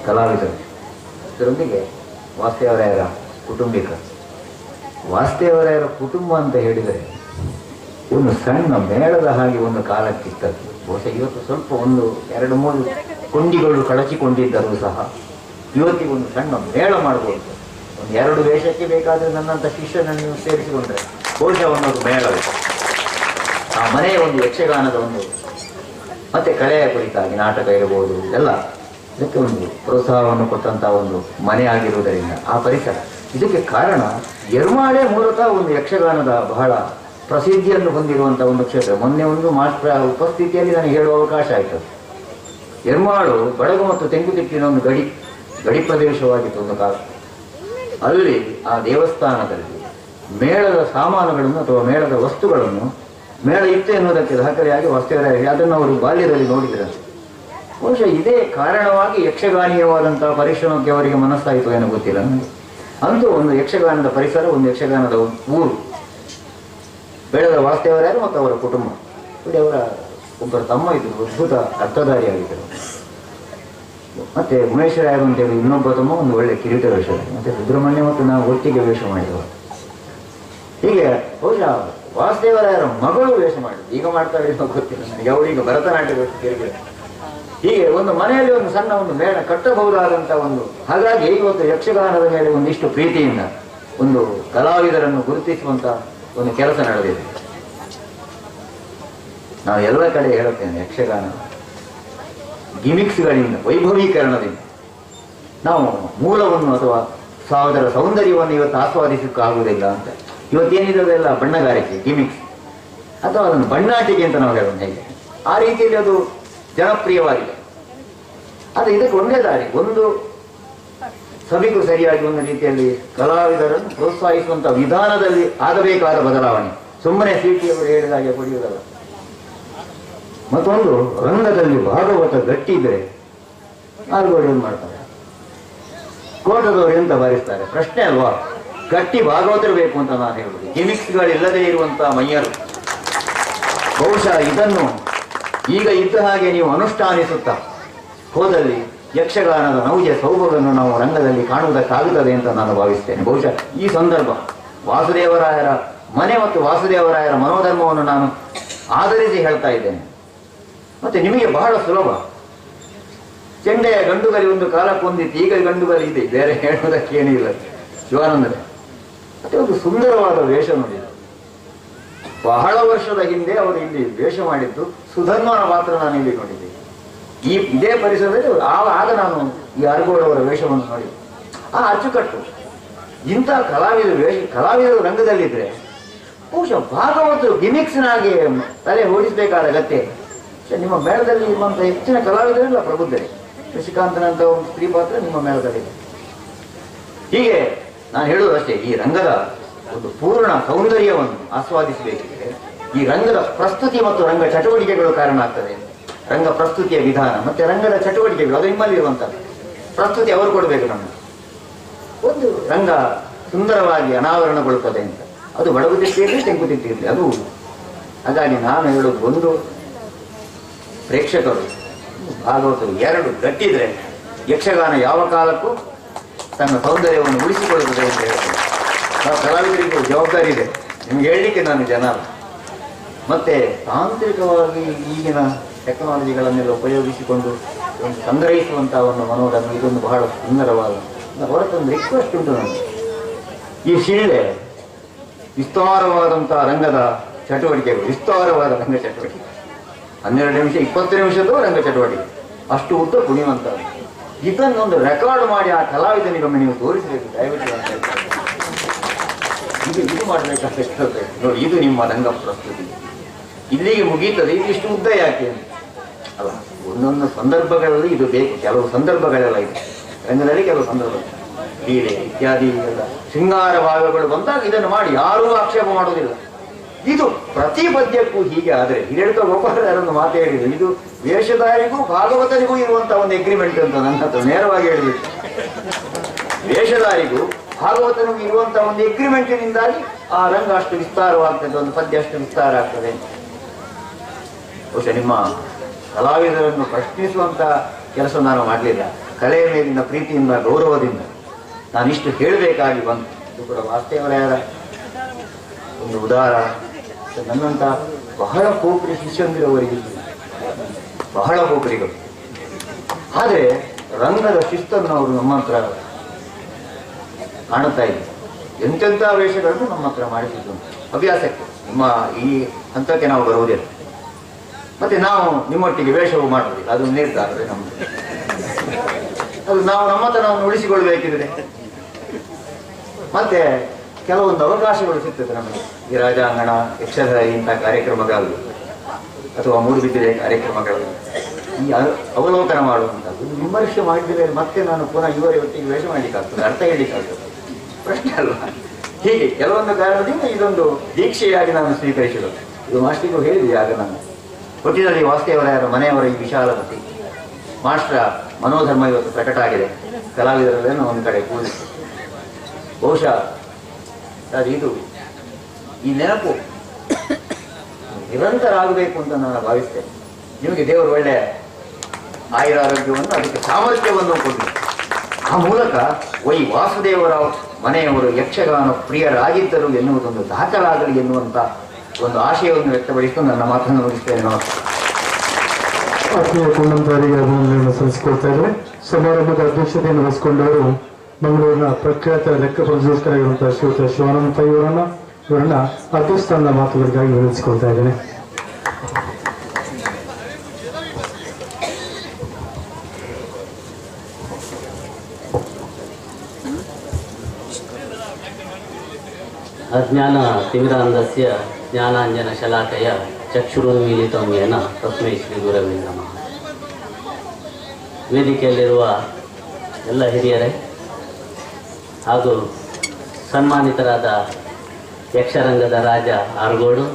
ಕಲಾವಿದರು, ಇದರೊಂದಿಗೆ ವಾಸುದೇವರಾಯರ ಕುಟುಂಬಿಕ. ವಾಸುದೇವರಾಯರ ಕುಟುಂಬ ಅಂತ ಹೇಳಿದರೆ ಒಂದು ಸಣ್ಣ ಮೇಳದ ಹಾಗೆ ಒಂದು ಕಾಲಕ್ಕಿತ್ತದ್ದು. ಬಹುಶಃ ಇವತ್ತು ಸ್ವಲ್ಪ 1-2-3 ಕೊಂಡಿಗಳು ಕಳಚಿಕೊಂಡಿದ್ದರೂ ಸಹ ಇವತ್ತಿಗೆ ಒಂದು ಸಣ್ಣ ಮೇಳ ಮಾಡಬಹುದು. 1-2 ವೇಷಕ್ಕೆ ಬೇಕಾದರೆ ನನ್ನಂಥ ಶಿಷ್ಯನನ್ನು ನೀವು ಸೇರಿಸಿಕೊಂಡ್ರೆ ಬಹುಶಃ ಒಂದೊಂದು ಮೇಳವೇ. ಆ ಮನೆಯ ಒಂದು ಯಕ್ಷಗಾನದ ಒಂದು ಮತ್ತೆ ಕಲೆಯ ಕುರಿತಾಗಿ ನಾಟಕ ಇರಬಹುದು ಎಲ್ಲ ಇದಕ್ಕೆ ಒಂದು ಪ್ರೋತ್ಸಾಹವನ್ನು ಕೊಟ್ಟಂತಹ ಒಂದು ಮನೆ ಆಗಿರುವುದರಿಂದ ಆ ಪರಿಸರ ಇದಕ್ಕೆ ಕಾರಣ. ಯರ್ಮಾಳೆ ಮೂಲತಃ ಒಂದು ಯಕ್ಷಗಾನದ ಬಹಳ ಪ್ರಸಿದ್ಧಿಯನ್ನು ಹೊಂದಿರುವಂತಹ ಒಂದು ಕ್ಷೇತ್ರ. ಮೊನ್ನೆ ಒಂದು ಮಾಸ್ಟರ್ ಉಪಸ್ಥಿತಿಯಲ್ಲಿ ನನಗೆ ಹೇಳುವ ಅವಕಾಶ ಆಯಿತು. ಯರ್ಮಾಳು ಬಡಗು ಮತ್ತು ತೆಂಕುತಿಟ್ಟಿನ ಒಂದು ಗಡಿ ಪ್ರದೇಶವಾಗಿತ್ತು ಒಂದು ಕಾಲ. ಅಲ್ಲಿ ಆ ದೇವಸ್ಥಾನದಲ್ಲಿ ಮೇಳದ ಸಾಮಾನುಗಳನ್ನು ಅಥವಾ ಮೇಳದ ವಸ್ತುಗಳನ್ನು ಮೇಳ ಇತ್ತು ಎನ್ನುವುದಕ್ಕೆ ದಾಖಲೆಯಾಗಿ ವಾಸುದೇವರಾಯರು ಅದನ್ನು ಅವರು ಬಾಲ್ಯದಲ್ಲಿ ನೋಡಿದರು. ಬಹುಶಃ ಇದೇ ಕಾರಣವಾಗಿ ಯಕ್ಷಗಾನೀಯವಾದಂತಹ ಪರಿಶ್ರಮಕ್ಕೆ ಅವರಿಗೆ ಮನಸ್ಸಾಯಿತು ಏನೋ ಗೊತ್ತಿಲ್ಲ ನನಗೆ. ಅಂತೂ ಒಂದು ಯಕ್ಷಗಾನದ ಪರಿಸರ, ಒಂದು ಯಕ್ಷಗಾನದ ಊರು ಬೆಳೆದ ವಾಸುದೇವರಾಯರು ಮತ್ತು ಅವರ ಕುಟುಂಬ. ನೋಡಿ, ಅವರ ಒಬ್ಬರು ತಮ್ಮ ಇದ್ದರು, ಅದ್ಭುತ ಅರ್ಥಧಾರಿಯಾಗಿದ್ದರು. ಮತ್ತೆ ಉಮೇಶ್ವರಾಯರು ಅಂತೇಳಿ ಇನ್ನೊಬ್ಬ ತಮ್ಮ ಒಂದು ಒಳ್ಳೆ ಕಿರೀಟ ವೇಷ, ಮತ್ತೆ ಸುಬ್ರಹ್ಮಣ್ಯ ಮತ್ತು ನಾವು ಒಟ್ಟಿಗೆ ವೇಷ ಮಾಡಿದವರು. ಹೀಗೆ ಬಹುಶಃ ವಾಸುದೇವರಾಯರ ಮಗಳು ವೇಷ ಮಾಡಿದ್ರು. ಈಗ ಮಾಡ್ತಾರೆ ಗೊತ್ತಿಲ್ಲ ನನಗೆ, ಅವರೀಗ ಭರತನಾಟ್ಯ ತಿರುಗಿ. ಹೀಗೆ ಒಂದು ಮನೆಯಲ್ಲಿ ಒಂದು ಸಣ್ಣ ಒಂದು ಮೇಳ ಕಟ್ಟಬಹುದಾದಂಥ ಒಂದು. ಹಾಗಾಗಿ ಇವತ್ತು ಯಕ್ಷಗಾನದ ಮೇಲೆ ಒಂದಿಷ್ಟು ಪ್ರೀತಿಯಿಂದ ಒಂದು ಕಲಾವಿದರನ್ನು ಗುರುತಿಸುವಂತ ಒಂದು ಕೆಲಸ ನಡೆದಿದೆ. ನಾವು ಎಲ್ಲ ಕಡೆ ಹೇಳುತ್ತೇನೆ, ಯಕ್ಷಗಾನ ಗಿಮಿಕ್ಸ್ಗಳಿಂದ, ವೈಭವೀಕರಣದಿಂದ ನಾವು ಮೂಲವನ್ನು ಅಥವಾ ಅದರ ಸೌಂದರ್ಯವನ್ನು ಇವತ್ತು ಆಸ್ವಾದಿಸಕ್ಕಾಗುವುದಿಲ್ಲ ಅಂತ. ಇವತ್ತೇನಿರೋದೆಲ್ಲ ಬಣ್ಣಗಾರಿಕೆ, ಗಿಮಿಕ್ಸ್, ಅಥವಾ ಅದನ್ನು ಬಣ್ಣಾಟಿಕೆ ಅಂತ ನಾವು ಹೇಳೋಣ. ಹೇಗೆ ಆ ರೀತಿಯಲ್ಲಿ ಅದು ಜನಪ್ರಿಯವಾಗಿದೆ. ಆದರೆ ಇದಕ್ಕೆ ಒಂದೇ ದಾರಿ, ಒಂದು ಸಭಿಗೂ ಸರಿಯಾಗಿ ಒಂದು ರೀತಿಯಲ್ಲಿ ಕಲಾವಿದರನ್ನು ಪ್ರೋತ್ಸಾಹಿಸುವಂಥ ವಿಧಾನದಲ್ಲಿ ಆಗಬೇಕಾದ ಬದಲಾವಣೆ. ಸುಮ್ಮನೆ ಸೀಟಿಯವರು ಹೇಳಿದ ಹಾಗೆ ಕೊಡಿಯುವುದಲ್ಲ. ಮತ್ತೊಂದು, ರಂಗದಲ್ಲಿ ಭಾಗವತ ಗಟ್ಟಿ ಇದ್ರೆ ಆರ್ಗೋಡಿ ಏನು ಮಾಡ್ತಾರೆ, ಕೋಟದವರು ಎಂತ ಬಾರಿಸ್ತಾರೆ, ಪ್ರಶ್ನೆ ಅಲ್ವಾ? ಗಟ್ಟಿ ಭಾಗವತರು ಬೇಕು ಅಂತ ನಾನು ಹೇಳುವುದು. ಗಿಮಿಕ್ಸ್ಗಳಿಲ್ಲದೆ ಇರುವಂತಹ ಮೈಯರು. ಬಹುಶಃ ಇದನ್ನು ಈಗ ಇದ್ದ ಹಾಗೆ ನೀವು ಅನುಷ್ಠಾನಿಸುತ್ತಾ ಹೋದಲ್ಲಿ ಯಕ್ಷಗಾನದ ನೌಜ ಸೌಭಾಗ್ಯವನ್ನು ನಾವು ರಂಗದಲ್ಲಿ ಕಾಣುವುದಕ್ಕಾಗುತ್ತದೆ ಅಂತ ನಾನು ಭಾವಿಸ್ತೇನೆ. ಬಹುಶಃ ಈ ಸಂದರ್ಭ ವಾಸುದೇವರಾಯರ ಮನೆ ಮತ್ತು ವಾಸುದೇವರಾಯರ ಮನೋಧರ್ಮವನ್ನು ನಾನು ಆಧರಿಸಿ ಹೇಳ್ತಾ ಇದ್ದೇನೆ. ಮತ್ತೆ ನಿಮಗೆ ಬಹಳ ಸುಲಭ. ಚೆಂಡೆಯ ಗಂಡುಗಲಿ ಒಂದು ಕಾಲಕ್ಕೆ ಹೊಂದಿತ್ತು, ಈಗ ಗಂಡುಗಲಿ ಇದೆ, ಬೇರೆ ಹೇಳುವುದಕ್ಕೆ ಏನೂ ಇಲ್ಲ. ಶಿವಾನಂದರೆ ಮತ್ತೆ ಒಂದು ಸುಂದರವಾದ ವೇಷ ನೋಡಿದರು. ಬಹಳ ವರ್ಷದ ಹಿಂದೆ ಅವರು ಇಲ್ಲಿ ವೇಷ ಮಾಡಿದ್ದು ಸುಧರ್ಮನ ಮಾತ್ರ ನಾನು ಇಲ್ಲಿ ನೋಡಿದ್ದೆ. ಇದೇ ಪರಿಸರದಲ್ಲಿ ಆಗ ನಾನು ಈ ಆರ್ಗೋಳವರ ವೇಷವನ್ನು ನೋಡಿದೆ. ಆ ಅಚ್ಚುಕಟ್ಟು ಇಂಥ ಕಲಾವಿದರು ರಂಗದಲ್ಲಿದ್ರೆ ಬಹುಶಃ ಭಾಗವತರು ಗಿಮಿಕ್ಸ್ನಾಗೆ ತಲೆ ಓಡಿಸಬೇಕಾದ ಅಗತ್ಯ. ನಿಮ್ಮ ಮೇಳದಲ್ಲಿ ಇರುವಂತಹ ಹೆಚ್ಚಿನ ಕಲಾವಿದರೆಲ್ಲ ಪ್ರಬುದ್ಧರೇ. ಶಶಿಕಾಂತನಂತ ಒಂದು ಸ್ತ್ರೀ ಪಾತ್ರ ನಿಮ್ಮ ಮೇಳದಲ್ಲಿದೆ. ಹೀಗೆ ನಾನು ಹೇಳುವುದು ಅಷ್ಟೇ, ಈ ರಂಗದ ಒಂದು ಪೂರ್ಣ ಸೌಂದರ್ಯವನ್ನು ಆಸ್ವಾದಿಸಬೇಕಿದ್ರೆ ಈ ರಂಗದ ಪ್ರಸ್ತುತಿ ಮತ್ತು ರಂಗ ಚಟುವಟಿಕೆಗಳು ಕಾರಣ ಆಗ್ತದೆ. ರಂಗ ಪ್ರಸ್ತುತಿಯ ವಿಧಾನ ಮತ್ತೆ ರಂಗದ ಚಟುವಟಿಕೆಗಳು ಅದು ನಿಮ್ಮಲ್ಲಿರುವಂಥದ್ದು. ಪ್ರಸ್ತುತಿ ಅವರು ಕೊಡಬೇಕು ನಮಗೆ. ಒಂದು ರಂಗ ಸುಂದರವಾಗಿ ಅನಾವರಣಗೊಳ್ಳುತ್ತದೆ ಅಂತ, ಅದು ಬಡಗುತಿಟ್ಟಿರಲಿ ತೆಂಕುತಿಟ್ಟಿರಲಿ ಅದು. ಹಾಗಾಗಿ ನಾನು ಹೇಳೋದು, ಒಂದು ಪ್ರೇಕ್ಷಕರು ಭಾಗವತರು ಎರಡು ಗಟ್ಟಿದ್ರೆ ಯಕ್ಷಗಾನ ಯಾವ ಕಾಲಕ್ಕೂ ತನ್ನ ಸೌಂದರ್ಯವನ್ನು ಉಳಿಸಿಕೊಳ್ಳುತ್ತದೆ ಅಂತ ಹೇಳ್ತಾರೆ. ನಾವು ಕಲಾವಿದರಿಗೂ ಜವಾಬ್ದಾರಿ ಇದೆ, ನಿಮ್ಗೆ ಹೇಳಲಿಕ್ಕೆ ನಾನು ಜನ. ಮತ್ತೆ ತಾಂತ್ರಿಕವಾಗಿ ಈಗಿನ ಟೆಕ್ನಾಲಜಿಗಳನ್ನೆಲ್ಲ ಉಪಯೋಗಿಸಿಕೊಂಡು ಒಂದು ಸಂಗ್ರಹಿಸುವಂತಹ ಒಂದು ಮನೋರಂಗ, ಇದೊಂದು ಬಹಳ ಸುಂದರವಾದ ಹೊರತೊಂದು ರಿಕ್ವೆಸ್ಟ್ ಉಂಟು ನನಗೆ. ಈ ಶಿಳ್ಳೆ ವಿಸ್ತಾರವಾದಂತಹ ರಂಗದ ಚಟುವಟಿಕೆಗಳು, ವಿಸ್ತಾರವಾದ ರಂಗ ಚಟುವಟಿಕೆ 12 ನಿಮಿಷ 20 ನಿಮಿಷದ್ದು ರಂಗ ಚಟುವಟಿಕೆ, ಅಷ್ಟು ಉದ್ದ ಕುಣಿಯುವಂತ. ಇದನ್ನೊಂದು ರೆಕಾರ್ಡ್ ಮಾಡಿ ಆ ಕಲಾವಿದನಿಗೊಮ್ಮೆ ನೀವು ತೋರಿಸಬೇಕು ದಯವಿಟ್ಟು ಅಂತ ಹೇಳ್ತಾರೆ. ಇದು ಮಾಡಬೇಕಾಗ್ತದೆ ನೋಡಿ, ಇದು ನಿಮ್ಮ ರಂಗ ಪ್ರಸ್ತುತಿ. ಇಲ್ಲಿಗೆ ಮುಗೀತದೆ, ಇದಿಷ್ಟು ಉದ್ದ ಯಾಕೆ ಅಲ್ಲ. ಒಂದೊಂದು ಸಂದರ್ಭಗಳಲ್ಲಿ ಇದು ಬೇಕು, ಕೆಲವು ಸಂದರ್ಭಗಳೆಲ್ಲ ಇದೆ ರಂಗದಲ್ಲಿ, ಕೆಲವು ಸಂದರ್ಭ ಲೀಲೆ ಇತ್ಯಾದಿ ಎಲ್ಲ ಶೃಂಗಾರ ಭಾಗಗಳು ಬಂದಾಗ ಇದನ್ನು ಮಾಡಿ ಯಾರೂ ಆಕ್ಷೇಪ ಮಾಡೋದಿಲ್ಲ. ಇದು ಪ್ರತಿ ಪದ್ಯಕ್ಕೂ ಹೀಗೆ ಆದರೆ ಹಿರೇಳ್ಕ ಗೋಪಾಲರನ್ನು ಮಾತು ಹೇಳಿದ್ರು, ಇದು ವೇಷಧಾರಿಗೂ ಭಾಗವತರಿಗೂ ಇರುವಂತಹ ಒಂದು ಎಗ್ರಿಮೆಂಟ್ ಅಂತ ನನ್ನ ಹತ್ರ ನೇರವಾಗಿ ಹೇಳಿಬಿಟ್ಟು. ವೇಷಧಾರಿಗೂ ಭಾಗವತನಿಗೂ ಇರುವಂತಹ ಒಂದು ಎಗ್ರಿಮೆಂಟಿನಿಂದಾಗಿ ಆ ರಂಗ ಅಷ್ಟು ವಿಸ್ತಾರವಾಗ್ತದೆ, ಒಂದು ಪದ್ಯ ಅಷ್ಟು ವಿಸ್ತಾರ ಆಗ್ತದೆ. ಬಹುಶಃ ನಿಮ್ಮ ಕಲಾವಿದರನ್ನು ಪ್ರಶ್ನಿಸುವಂತ ಕೆಲಸ ನಾನು ಮಾಡಲಿಲ್ಲ, ಕಲೆಯ ಮೇಲಿನ ಪ್ರೀತಿಯಿಂದ ಗೌರವದಿಂದ ನಾನು ಇಷ್ಟು ಹೇಳಬೇಕಾಗಿ ಬಂತು. ಇದು ಕೂಡ ವಾಸ್ತವರಾಯರ ಒಂದು ಉದಾರ. ನನ್ನಂತ ಬಹಳ ಕೋಪರಿ ಶಿಷ್ಯಂದಿರವರಿಗೆ ಬಹಳ ಕೋಪರಿಗಳು. ಆದರೆ ರಂಗದ ಶಿಸ್ತನ್ನು ಅವರು ನಮ್ಮ ಹತ್ರ ಕಾಣುತ್ತಾ ಇದ್ರು. ಎಂತೆಂಥ ವೇಷಗಳನ್ನು ನಮ್ಮ ಹತ್ರ ಮಾಡಿಸಿದ್ದು ಅಭ್ಯಾಸಕ್ಕೆ. ನಿಮ್ಮ ಈ ಹಂತಕ್ಕೆ ನಾವು ಬರುವುದಿಲ್ಲ. ಮತ್ತೆ ನಾವು ನಿಮ್ಮೊಟ್ಟಿಗೆ ವೇಷವು ಮಾಡುವುದಿಲ್ಲ, ಅದು ನಿರ್ಧಾರ ನಮ್ಮದು. ಅದು ನಾವು ನಮ್ಮ ಹತ್ರ ನಾವು ಉಳಿಸಿಕೊಳ್ಬೇಕಿದ್ರೆ ಮತ್ತೆ ಕೆಲವೊಂದು ಅವಕಾಶಗಳು ಸಿಗ್ತದೆ ನಮಗೆ. ಈ ರಾಜಾಂಗಣ, ಯಕ್ಷಧಾರಿ ಇಂಥ ಕಾರ್ಯಕ್ರಮಗಳು ಅಥವಾ ಮೂಡುಬಿದ್ದಿರೆ ಕಾರ್ಯಕ್ರಮಗಳು, ಈ ಅವಲೋಕನ ಮಾಡುವಂಥದ್ದು ವಿಮರ್ಶೆ ಮಾಡಿದರೆ ಮತ್ತೆ ನಾನು ಪುನಃ ಇವರೊಟ್ಟಿಗೆ ವೇಷ ಮಾಡಲಿಕ್ಕಾಗ್ತದೆ, ಅರ್ಥ ಹೇಳಲಿಕ್ಕಾಗ್ತದೆ, ಪ್ರಶ್ನೆ ಅಲ್ವಾ? ಹೀಗೆ ಕೆಲವೊಂದು ಕಾರಣದಿಂದ ಇದೊಂದು ದೀಕ್ಷೆಯಾಗಿ ನಾನು ಸ್ವೀಕರಿಸಿದ್ದು. ಇದು ಮಾಸ್ಟರಿಗೂ ಹೇಳಿದೆ ಆಗ ನಾನು. ಒಟ್ಟಿನಲ್ಲಿ ವಾಸ್ತವರಾಯರ ಮನೆಯವರ ಈ ವಿಶಾಲ ಬುದ್ಧಿ, ಮಾಸ್ಟರ ಮನೋಧರ್ಮ ಇವತ್ತು ಪ್ರಕಟ ಆಗಿದೆ. ಕಲಾವಿದರಲ್ಲೇನೋ ಒಂದು ಕಡೆ ಕೂಡಿ ಬಹುಶಃ ಇದು ಈ ನೆನಪು ನಿರಂತರ ಆಗಬೇಕು ಅಂತ ನಾನು ಭಾವಿಸ್ತೇನೆ. ನಿಮಗೆ ದೇವರು ಒಳ್ಳೆಯ ಆಯುರಾರೋಗ್ಯವನ್ನು, ಅದಕ್ಕೆ ಸಾಮರ್ಥ್ಯವನ್ನು ಕೊಟ್ಟು ಆ ಮೂಲಕ ವಾಸುದೇವರ ಮನೆಯವರು ಯಕ್ಷಗಾನ ಪ್ರಿಯರಾಗಿದ್ದರು ಎನ್ನುವುದೊಂದು ದಾಖಲಾಗಲಿ ಎನ್ನುವಂತ ಒಂದು ಆಶಯವನ್ನು ವ್ಯಕ್ತಪಡಿಸಿಕೊಂಡು ನನ್ನ ಮಾತನ್ನು ಮುಗಿಸ್ತೇನೆ. ನಮಸ್ಕಾರ. ಆತ್ಮೀಯ ಕುಂಡಂತಾರಿಗೆ ಅಭಿನಂದನೆಯನ್ನು ಸಲ್ಲಿಸಿಕೊಳ್ತಾ ಇದ್ದಾರೆ. ಸಮಾರಂಭದ ಅಧ್ಯಕ್ಷತೆಯನ್ನು ವಹಿಸಿಕೊಂಡವರು ಮಂಗಳೂರಿನ ಪ್ರಖ್ಯಾತ ಲೆಕ್ಕ ಪರಿಶೋಧಕರಾಗಿರುವಂತಹ ಶ್ರೀಯುತ ಶಿವಾನಂದ ಪೈ ಇವರನ್ನ ಅಧ್ಯಕ್ಷಸ್ಥಾನದ ಮಾತುಗಳಿಗಾಗಿ ವಿನಂತಿಸಿಕೊಳ್ತಾ ಇದ್ದೇನೆ. ಅಜ್ಞಾನ ತಿಮಿರಾಂಧಸ್ಯ ಜ್ಞಾನಾಂಜನ ಶಲಾಕಯ ಚಕ್ಷುರುನ್ಮೀಲಿತಂ ಯೇನ ತಸ್ಮೈ ಶ್ರೀ ಗುರವೇ ನಮಃ. ವೇದಿಕೆಯಲ್ಲಿರುವ ಎಲ್ಲ ಹಿರಿಯರೇ ಹಾಗೂ ಸನ್ಮಾನಿತರಾದ ಯಕ್ಷರಂಗದ ರಾಜ ಆರ್ಗೋಡು,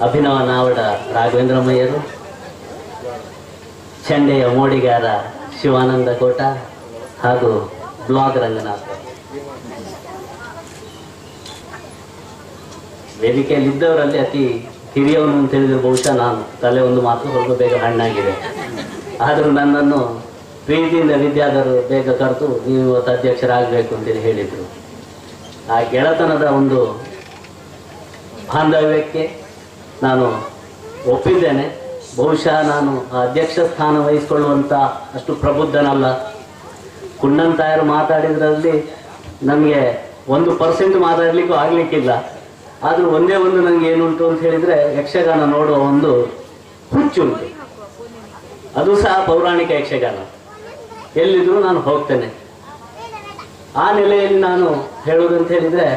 ಅಭಿನವ ನಾವಡ ರಾಘವೇಂದ್ರಮಯ್ಯರು, ಚಂಡೆಯ ಮೋಡಿಗಾರ ಶಿವಾನಂದ ಕೋಟ ಹಾಗೂ ಬ್ಲಾಗ್ ರಂಗನಾಥ, ವೇದಿಕೆಯಲ್ಲಿದ್ದವರಲ್ಲಿ ಅತಿ ಹಿರಿಯವನು ಅಂತ ಹೇಳಿದ್ರೆ ಬಹುಶಃ ನಾನು. ತಲೆ ಒಂದು ಮಾತು ಸ್ವಲ್ಪ ಬೇಗ ಹಣ್ಣಾಗಿದೆ. ಆದರೂ ನನ್ನನ್ನು ಪ್ರೀತಿಯಿಂದ ವಿದ್ಯಾಧರು ಬೇಗ ಕರೆದು ನೀವು ಇವತ್ತು ಅಧ್ಯಕ್ಷರಾಗಬೇಕು ಅಂತೇಳಿ ಹೇಳಿದರು. ಆ ಗೆಳತನದ ಒಂದು ಬಾಂಧವ್ಯಕ್ಕೆ ನಾನು ಒಪ್ಪಿದ್ದೇನೆ. ಬಹುಶಃ ನಾನು ಆ ಅಧ್ಯಕ್ಷ ಸ್ಥಾನ ವಹಿಸಿಕೊಳ್ಳುವಂಥ ಅಷ್ಟು ಪ್ರಬುದ್ಧನಲ್ಲ. ಕುಂಡಂತಾಯರು ಮಾತಾಡಿದ್ರಲ್ಲಿ ನನಗೆ 1% ಮಾತಾಡಲಿಕ್ಕೂ ಆಗಲಿಕ್ಕಿಲ್ಲ. ಆದರೂ ಒಂದೇ ಒಂದು ನನಗೆ ಏನುಂಟು ಅಂತ ಹೇಳಿದರೆ ಯಕ್ಷಗಾನ ನೋಡುವ ಒಂದು ಹುಚ್ಚುಂಟು. ಅದು ಸಹ ಪೌರಾಣಿಕ ಯಕ್ಷಗಾನ. ಎಲ್ಲಿದ್ರೂ ನಾನು ಹೋಗ್ತೇನೆ. ಆ ನೆಲೆಯಲ್ಲಿ ನಾನು ಹೇಳುವುದಂತ ಹೇಳಿದರೆ,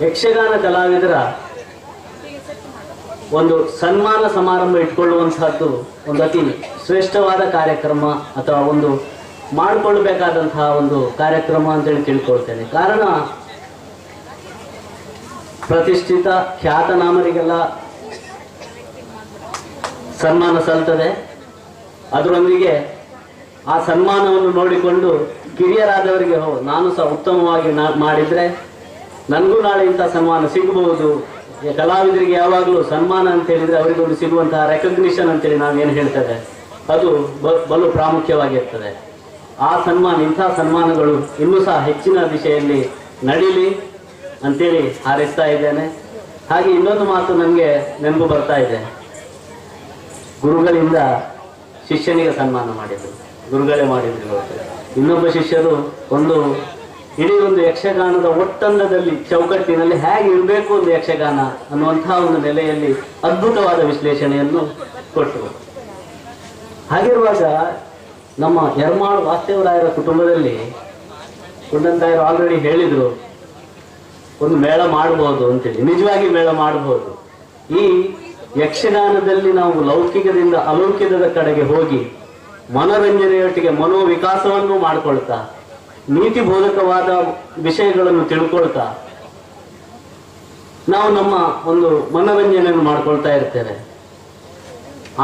ಯಕ್ಷಗಾನ ಕಲಾವಿದರ ಒಂದು ಸನ್ಮಾನ ಸಮಾರಂಭ ಇಟ್ಕೊಳ್ಳುವಂತಹದ್ದು ಒಂದು ಅತಿ ಶ್ರೇಷ್ಠವಾದ ಕಾರ್ಯಕ್ರಮ ಅಥವಾ ಒಂದು ಮಾಡಿಕೊಳ್ಳಬೇಕಾದಂತಹ ಒಂದು ಕಾರ್ಯಕ್ರಮ ಅಂತೇಳಿ ತಿಳ್ಕೊಳ್ತೇನೆ. ಕಾರಣ ಪ್ರತಿಷ್ಠಿತ ಖ್ಯಾತನಾಮರಿಗೆಲ್ಲ ಸನ್ಮಾನ ಸಲ್ತದೆ. ಅದರೊಂದಿಗೆ ಆ ಸನ್ಮಾನವನ್ನು ನೋಡಿಕೊಂಡು ಕಿರಿಯರಾದವರಿಗೆ ನಾನು ಸಹ ಉತ್ತಮವಾಗಿ ಮಾಡಿದರೆ ನನಗೂ ನಾಳೆ ಇಂಥ ಸನ್ಮಾನ ಸಿಗಬಹುದು. ಕಲಾವಿದರಿಗೆ ಯಾವಾಗಲೂ ಸನ್ಮಾನ ಅಂತ ಹೇಳಿದರೆ ಅವರಿಗೊಂದು ಸಿಗುವಂತಹ ರೆಕಗ್ನಿಷನ್ ಅಂತೇಳಿ ನಾವೇನು ಹೇಳ್ತೇವೆ ಅದು ಬಲು ಪ್ರಾಮುಖ್ಯವಾಗಿರ್ತದೆ. ಆ ಸನ್ಮಾನ, ಇಂಥ ಸನ್ಮಾನಗಳು ಇನ್ನೂ ಸಹ ಹೆಚ್ಚಿನ ದಿಶೆಯಲ್ಲಿ ನಡೀಲಿ ಅಂತೇಳಿ ಹಾರೈಸ್ತಾ ಇದ್ದೇನೆ. ಹಾಗೆ ಇನ್ನೊಂದು ಮಾತು ನನಗೆ ನೆನಪು ಬರ್ತಾ ಇದೆ. ಗುರುಗಳಿಂದ ಶಿಷ್ಯನಿಗೆ ಸನ್ಮಾನ ಮಾಡಿದರು, ಗುರುಗಳೇ ಮಾಡಿದ್ರು. ಇನ್ನೊಬ್ಬ ಶಿಷ್ಯರು ಇಡೀ ಒಂದು ಯಕ್ಷಗಾನದ ಒತ್ತಂಡದಲ್ಲಿ ಚೌಕಟ್ಟಿನಲ್ಲಿ ಹೇಗೆ ಇರಬೇಕು ಒಂದು ಯಕ್ಷಗಾನ ಅನ್ನುವಂತಹ ಒಂದು ನೆಲೆಯಲ್ಲಿ ಅದ್ಭುತವಾದ ವಿಶ್ಲೇಷಣೆಯನ್ನು ಕೊಟ್ಟರು. ಹಾಗಿರುವಾಗ ನಮ್ಮ ಯರ್ಮಾಳ್ ವಾಸ್ತವರಾಯರ ಕುಟುಂಬದಲ್ಲಿ ಕುಂಡಂತಾಯರು ಆಲ್ರೆಡಿ ಹೇಳಿದ್ರು ಒಂದು ಮೇಳ ಮಾಡಬಹುದು ಅಂತೇಳಿ. ನಿಜವಾಗಿ ಮೇಳ ಮಾಡಬಹುದು. ಈ ಯಕ್ಷಗಾನದಲ್ಲಿ ನಾವು ಲೌಕಿಕದಿಂದ ಅಲೌಕಿಕದ ಕಡೆಗೆ ಹೋಗಿ ಮನೋರಂಜನೆಯೊಟ್ಟಿಗೆ ಮನೋವಿಕಾಸವನ್ನು ಮಾಡಿಕೊಳ್ತಾ ನೀತಿ ಬೋಧಕವಾದ ವಿಷಯಗಳನ್ನು ತಿಳ್ಕೊಳ್ತಾ ನಾವು ನಮ್ಮ ಒಂದು ಮನೋರಂಜನೆಯನ್ನು ಮಾಡ್ಕೊಳ್ತಾ ಇರ್ತೇವೆ.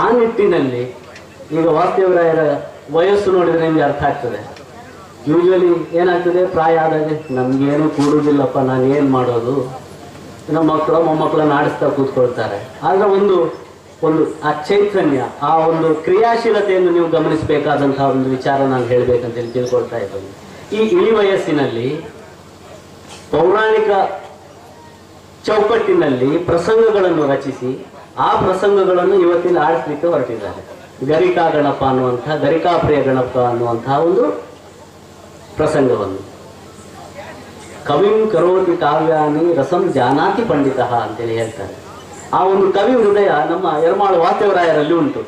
ಆ ನಿಟ್ಟಿನಲ್ಲಿ ಈಗ ವಾಸ್ತವರಾಯರ ವಯಸ್ಸು ನೋಡಿದ್ರೆ ನಿಮ್ಗೆ ಅರ್ಥ ಆಗ್ತದೆ. ಯೂಶುವಲಿ ಏನಾಗ್ತದೆ, ಪ್ರಾಯ ಆದಾಗ ನಮ್ಗೇನು ಕೂಡುವುದಿಲ್ಲಪ್ಪ, ನಾನು ಏನು ಮಾಡೋದು, ನಮ್ಮ ಮಕ್ಕಳು ಮೊಮ್ಮಕ್ಕಳನ್ನು ಆಡಿಸ್ತಾ ಕೂತ್ಕೊಳ್ತಾರೆ. ಆದ್ರೆ ಒಂದು ಆ ಚೈತನ್ಯ, ಆ ಒಂದು ಕ್ರಿಯಾಶೀಲತೆಯನ್ನು ನೀವು ಗಮನಿಸಬೇಕಾದಂತಹ ಒಂದು ವಿಚಾರ ನಾನು ಹೇಳ್ಬೇಕಂತೇಳಿ ತಿಳ್ಕೊಳ್ತಾ ಇದ್ದೇನೆ. ಈ ಇಳಿ ವಯಸ್ಸಿನಲ್ಲಿ ಪೌರಾಣಿಕ ಚೌಕಟ್ಟಿನಲ್ಲಿ ಪ್ರಸಂಗಗಳನ್ನು ರಚಿಸಿ ಆ ಪ್ರಸಂಗಗಳನ್ನು ಇವತ್ತಿನ ಆಡಿಸ್ಲಿಕ್ಕೆ ಹೊರಟಿದ್ದಾರೆ. ಗರಿಕಾ ಗಣಪ ಅನ್ನುವಂತಹ, ಗರಿಕಾಪ್ರಿಯ ಗಣಪ ಅನ್ನುವಂತಹ ಒಂದು ಪ್ರಸಂಗವನ್ನು ಕವಿಂ ಕರೋತಿ ಕಾವ್ಯಾನಿ ರಸಂ ಜಾನಾತಿ ಪಂಡಿತ ಅಂತೇಳಿ ಹೇಳ್ತಾರೆ. ಆ ಒಂದು ಕವಿ ಹೃದಯ ನಮ್ಮ ಯರ್ಮಾಳ್ ವಾಸ್ತವರಾಯರಲ್ಲಿ ಉಂಟು.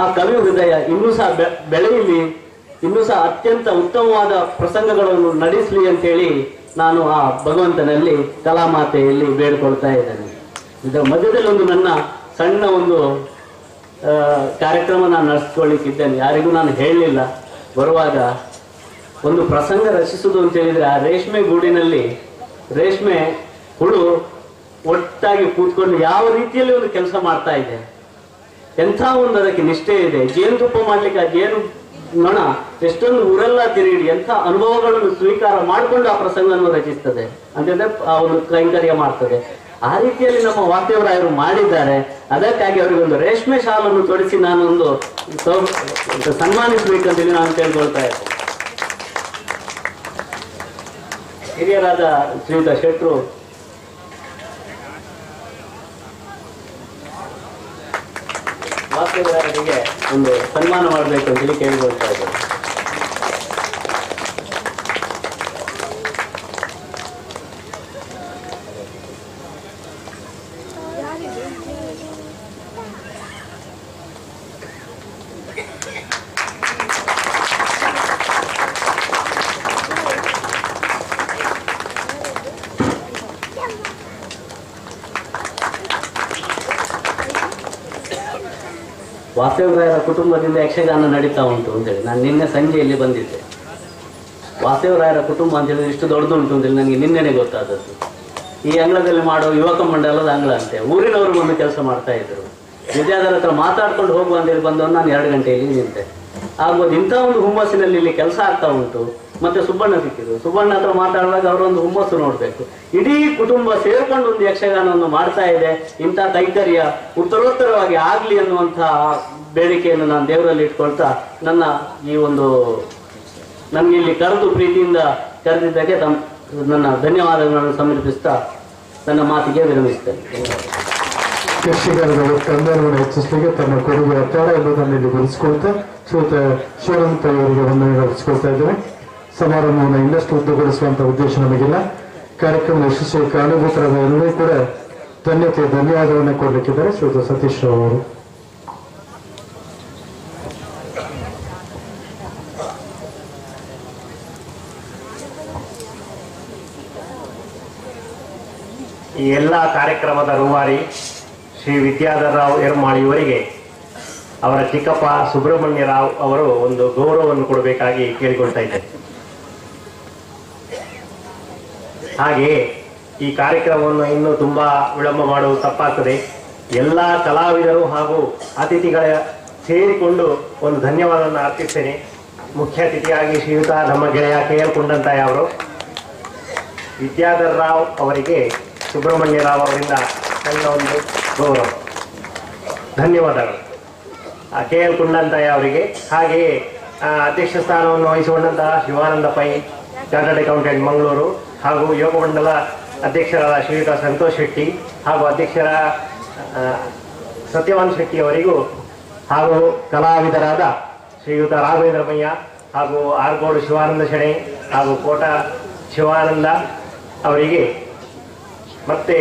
ಆ ಕವಿ ಹೃದಯ ಇನ್ನೂ ಸಹ ಬೆಳೆಯಲಿ, ಇನ್ನೂ ಸಹ ಅತ್ಯಂತ ಉತ್ತಮವಾದ ಪ್ರಸಂಗಗಳನ್ನು ನಡೆಸಲಿ ಅಂತೇಳಿ ನಾನು ಆ ಭಗವಂತನಲ್ಲಿ ಕಲಾಮಾತೆಯಲ್ಲಿ ಬೇಡ್ಕೊಳ್ತಾ ಇದ್ದೇನೆ. ಇದರ ಮಧ್ಯದಲ್ಲಿ ನನ್ನ ಸಣ್ಣ ಒಂದು ಕಾರ್ಯಕ್ರಮ ನಾನು ನಡೆಸ್ಕೊಳ್ಳಿಕ್ಕಿದ್ದೇನೆ. ಯಾರಿಗೂ ನಾನು ಹೇಳಲಿಲ್ಲ. ಬರುವಾಗ ಒಂದು ಪ್ರಸಂಗ ರಚಿಸುವುದು ಅಂತ ಹೇಳಿದ್ರೆ ಆ ರೇಷ್ಮೆ ಗೂಡಿನಲ್ಲಿ ರೇಷ್ಮೆ ಹುಳು ಒಟ್ಟಾಗಿ ಕೂತ್ಕೊಂಡು ಯಾವ ರೀತಿಯಲ್ಲಿ ಒಂದು ಕೆಲಸ ಮಾಡ್ತಾ ಇದೆ, ಎಂಥ ಒಂದು ಅದಕ್ಕೆ ನಿಷ್ಠೆ ಇದೆ. ಜೇನುತುಪ್ಪ ಮಾಡ್ಲಿಕ್ಕೆ ಆ ಜೇನು ನೊಣ ಎಷ್ಟೊಂದು ಊರೆಲ್ಲ ತಿರುಗಿ ಎಂಥ ಅನುಭವಗಳನ್ನು ಸ್ವೀಕಾರ ಮಾಡಿಕೊಂಡು ಆ ಪ್ರಸಂಗವನ್ನು ರಚಿಸ್ತದೆ ಅಂತಂದ್ರೆ ಆ ಒಂದು ಕೈಂಕರ್ಯ ಮಾಡ್ತದೆ. ಆ ರೀತಿಯಲ್ಲಿ ನಮ್ಮ ವಾಸ್ತವರಾಯರು ಮಾಡಿದ್ದಾರೆ. ಅದಕ್ಕಾಗಿ ಅವರಿಗೊಂದು ರೇಷ್ಮೆ ಶಾಲನ್ನು ತೊಡಿಸಿ ನಾನೊಂದು ಸನ್ಮಾನಿಸಬೇಕಂತೇಳಿ ನಾನು ಕೇಳ್ಕೊಳ್ತಾ ಇದ್ದೆ. ಹಿರಿಯರಾದ ಶ್ರೀಯುತ ಶೆಟ್ರು ವಾಸ್ತವರಾಯರಿಗೆ ಒಂದು ಸನ್ಮಾನ ಮಾಡಬೇಕು ಅಂತೇಳಿ ಕೇಳಿಕೊಳ್ತಾ ಇದ್ದಾರೆ. ವಾಸ್ತವರಾಯರ ಕುಟುಂಬದಿಂದ ಯಕ್ಷಗಾನ ನಡೀತಾ ಉಂಟು ಅಂತೇಳಿ ನಾನು ನಿನ್ನೆ ಸಂಜೆಯಲ್ಲಿ ಬಂದಿದ್ದೆ. ವಾಸ್ತವರಾಯರ ಕುಟುಂಬ ಅಂತೇಳಿ ಇಷ್ಟು ದೊಡ್ಡದುಂಟು ಅಂತೇಳಿ ನನಗೆ ನಿನ್ನೆನೆ ಗೊತ್ತಾದದ್ದು. ಈ ಅಂಗಳದಲ್ಲಿ ಮಾಡೋ ಯುವಕ ಮಂಡಲದ ಅಂಗಳ ಅಂತೆ ಊರಿನವರು ಒಂದು ಕೆಲಸ ಮಾಡ್ತಾ ಇದ್ರು. ವಿದ್ಯಾಧರ ಹತ್ರ ಮಾತಾಡ್ಕೊಂಡು ಹೋಗುವ ಅಂತೇಳಿ ಬಂದವನು ನಾನು 2 ಗಂಟೆಯಲ್ಲಿ ನಿಂತೆ. ಆಗ್ಬೋದು ಇಂಥ ಒಂದು ಹುಮ್ಮಸ್ಸಿನಲ್ಲಿ ಇಲ್ಲಿ ಕೆಲಸ ಆಗ್ತಾ ಉಂಟು. ಮತ್ತೆ ಸುಬ್ಬಣ್ಣ ಸಿಕ್ಕಿದ್ರು. ಸುಬ್ಬಣ್ಣ ಹತ್ರ ಮಾತಾಡುವಾಗ ಅವರೊಂದು ಹುಮ್ಮಸ್ಸು ನೋಡ್ಬೇಕು. ಇಡೀ ಕುಟುಂಬ ಸೇರ್ಕೊಂಡು ಒಂದು ಯಕ್ಷಗಾನವನ್ನು ಮಾಡ್ತಾ ಇದೆ. ಇಂಥ ಕೈಂಕರ್ಯ ಉತ್ತರೋತ್ತರವಾಗಿ ಆಗ್ಲಿ ಅನ್ನುವಂತಹ ಬೇಡಿಕೆಯನ್ನು ನಾನು ದೇವರಲ್ಲಿ ಇಟ್ಕೊಳ್ತಾ ನನ್ನ ಈ ಒಂದು ನನಗೆ ಇಲ್ಲಿ ಕರೆದು ಪ್ರೀತಿಯಿಂದ ಕರೆದಿದ್ದಕ್ಕೆ ನನ್ನ ಧನ್ಯವಾದಗಳನ್ನು ಸಮರ್ಪಿಸ್ತಾ ನನ್ನ ಮಾತಿಗೆ ವಿರಮಿಸ್ತೇನೆ. ಯಕ್ಷಗಾನದ ಕಂದನವನ್ನು ಹೆಚ್ಚಿಸಲಿಕ್ಕೆ ತಮ್ಮ ಕೊಡುಗೆ ಒತ್ತಡ ಎಂಬುದನ್ನು ಇಲ್ಲಿ ಗುರುತಿಸಿಕೊಳ್ತಾ ಶ್ರೀಯುತ ಶಿವರಂತ ಅವರಿಗೆ ವಂದನೆ ನಡೆಸಿಕೊಳ್ತಾ ಇದ್ದೇವೆ. ಸಮಾರಂಭವನ್ನು ಇನ್ನಷ್ಟು ಉದ್ದಗೊಳಿಸುವಂತಹ ಉದ್ದೇಶ ನಮಗಿಲ್ಲ. ಕಾರ್ಯಕ್ರಮದ ಯಶಸ್ವಿ ಕಾರಣಭೂತರಾದ ಎಲ್ಲರೂ ಕೂಡ ಧನ್ಯವಾದವನ್ನು ಕೊಡಲಿಕ್ಕಿದ್ದಾರೆ. ಶ್ರೀಯುತ ಸತೀಶ್ ರಾವ್ ಅವರು. ಈ ಎಲ್ಲ ಕಾರ್ಯಕ್ರಮದ ರೂವಾರಿ ಶ್ರೀ ವಿದ್ಯಾಧರ ರಾವ್ ಯರ್ಮಾಳ್ ಇವರಿಗೆ ಅವರ ಚಿಕ್ಕಪ್ಪ ಸುಬ್ರಹ್ಮಣ್ಯ ರಾವ್ ಅವರು ಒಂದು ಗೌರವವನ್ನು ಕೊಡಬೇಕಾಗಿ ಕೇಳಿಕೊಳ್ತಾ ಇದ್ದೇನೆ. ಹಾಗೆಯೇ ಈ ಕಾರ್ಯಕ್ರಮವನ್ನು ಇನ್ನೂ ತುಂಬಾ ವಿಳಂಬ ಮಾಡುವುದು ತಪ್ಪಾಗ್ತದೆ. ಎಲ್ಲ ಕಲಾವಿದರು ಹಾಗೂ ಅತಿಥಿಗಳ ಸೇರಿಕೊಂಡು ಒಂದು ಧನ್ಯವಾದವನ್ನು ಅರ್ಪಿಸ್ತೇನೆ. ಮುಖ್ಯ ಅತಿಥಿಯಾಗಿ ಶ್ರೀಯುತ ನಮ್ಮ ಗೆಳೆಯ KL ಕುಂಡಂತಾಯ ಅವರು, ವಿದ್ಯಾಧರ್ ರಾವ್ ಅವರಿಗೆ ಸುಬ್ರಹ್ಮಣ್ಯ ರಾವ್ ಅವರಿಂದ ಸಣ್ಣ ಒಂದು ಗೌರವ, ಧನ್ಯವಾದಗಳು KL ಕುಂಡಂತಾಯ ಅವರಿಗೆ. ಹಾಗೆಯೇ ಅಧ್ಯಕ್ಷ ಸ್ಥಾನವನ್ನು ವಹಿಸಿಕೊಂಡಂತಹ ಶಿವಾನಂದ ಪೈ, ಚಾರ್ಟರ್ಡ್ ಅಕೌಂಟೆಂಟ್ ಮಂಗಳೂರು, ಹಾಗೂ ಯೋಗ ಮಂಡಲ ಅಧ್ಯಕ್ಷರಾದ ಶ್ರೀಯುತ ಸಂತೋಷ್ ಶೆಟ್ಟಿ ಹಾಗೂ ಅಧ್ಯಕ್ಷರ ಸತ್ಯವಾನ್ ಶೆಟ್ಟಿ ಅವರಿಗೂ, ಹಾಗೂ ಕಲಾವಿದರಾದ ಶ್ರೀಯುತ ರಾಘವೇಂದ್ರಮಯ್ಯ ಹಾಗೂ ಆರ್ಗೋಡು ಶಿವಾನಂದ ಶೆಣೆ ಹಾಗೂ ಕೋಟ ಶಿವಾನಂದ ಅವರಿಗೆ, ಮತ್ತೆ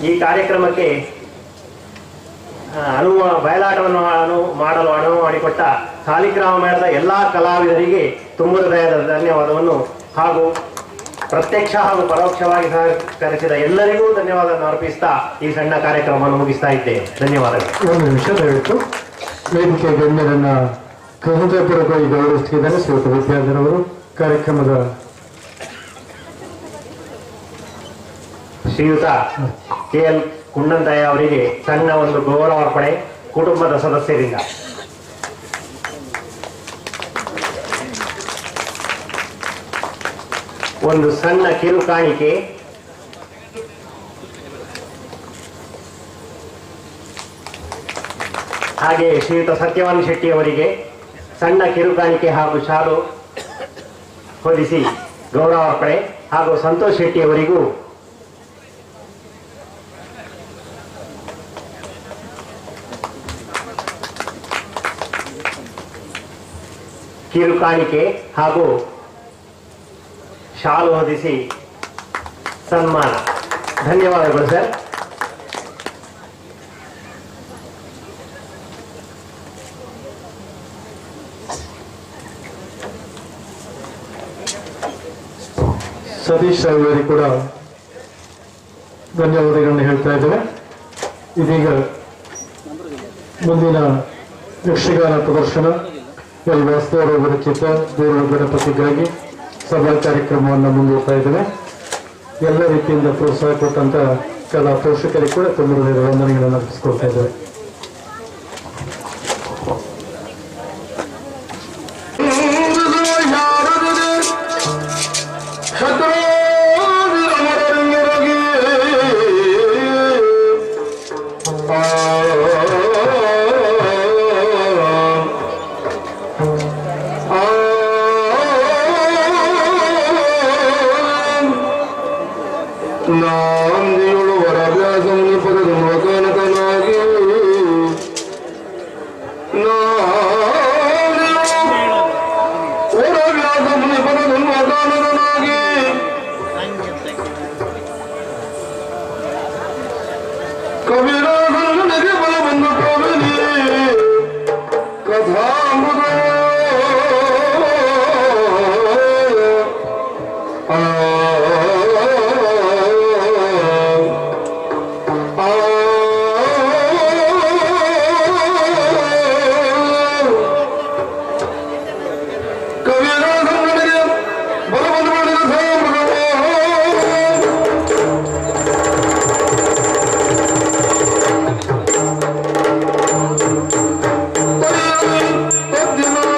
ಈ ಕಾರ್ಯಕ್ರಮಕ್ಕೆ ಬಯಲಾಟವನ್ನು ಮಾಡಲು ಅನುವು ಮಾಡಿಕೊಟ್ಟ ಸಾಲಿಗ್ರಾಮ ಮೇಳದ ಎಲ್ಲ ಕಲಾವಿದರಿಗೆ ತುಂಬ ಹೃದಯದ ಧನ್ಯವಾದವನ್ನು ಹಾಗೂ ಪ್ರತ್ಯಕ್ಷ ಹಾಗೂ ಪರೋಕ್ಷವಾಗಿ ಸಹಕರಿಸಿದ ಎಲ್ಲರಿಗೂ ಧನ್ಯವಾದವನ್ನು ಅರ್ಪಿಸ್ತಾ ಈ ಸಣ್ಣ ಕಾರ್ಯಕ್ರಮವನ್ನು ಮುಗಿಸ್ತಾ ಇದ್ದೇನೆ. ಧನ್ಯವಾದಗಳು. ಒಂದು ನಿಮಿಷ ದಯವಿಟ್ಟು ವೇದಿಕೆ ಗಣ್ಯರನ್ನ ಹೃದಯಪೂರ್ವಕವಾಗಿ ಗೌರವಿಸುತ್ತಿದ್ದಾರೆ ಶ್ರೀಯುತ ವಿದ್ಯಾಧರ್ ಅವರು. ಕಾರ್ಯಕ್ರಮದ ಶ್ರೀಯುತ KL ಕುಂಡಂತಾಯ ಅವರಿಗೆ ಸಣ್ಣ ಒಂದು ಗೌರವಾರ್ಪಣೆ ಕುಟುಂಬದ ಸದಸ್ಯರಿಂದ. ಒಂದು ಸಣ್ಣ ಕಿರು ಕಾಣಿಕೆ. ಹಾಗೆ ಶ್ರೀಯುತ ಸತ್ಯವಾನ್ ಶೆಟ್ಟಿ ಅವರಿಗೆ ಸಣ್ಣ ಕಿರು ಕಾಣಿಕೆ ಹಾಗೂ ಶಾಲು ಹೊದಿಸಿ ಗೌರವಾರ್ಪಣೆ, ಹಾಗೂ ಸಂತೋಷ್ ಶೆಟ್ಟಿ ಅವರಿಗೂ ಕಿರು ಕಾಣಿಕೆ ಹಾಗೂ ಶಾಲು ಹೊದಿಸಿ ಸನ್ಮಾನ. ಧನ್ಯವಾದಗಳು ಸರ್. ಸತೀಶ್ ಅವರಿಗೆ ಕೂಡ ಧನ್ಯವಾದಗಳನ್ನು ಹೇಳ್ತಾ ಇದ್ದೇವೆ. ಇದೀಗ ಮುಂದಿನ ಯಕ್ಷಗಾನ ಪ್ರದರ್ಶನ ಎಲ್ ವಾಸ್ತವರ ರಚಿತ ದೇವರ ಗಣಪತಿಗಾಗಿ ಸಭಾ ಕಾರ್ಯಕ್ರಮವನ್ನು ಮುಂದೂಡ್ತಾ ಇದ್ದೇವೆ. ಎಲ್ಲ ರೀತಿಯಿಂದ ಪ್ರೋತ್ಸಾಹ ಕೊಟ್ಟಂತ ಕಲಾ ಪೋಷಕರಿಗೆ ಕೂಡ ತುಂಬ ವಂದನೆಗಳನ್ನು ಅರ್ಪಿಸಿಕೊಳ್ತಾ ಇದ್ದೇವೆ. Thank you.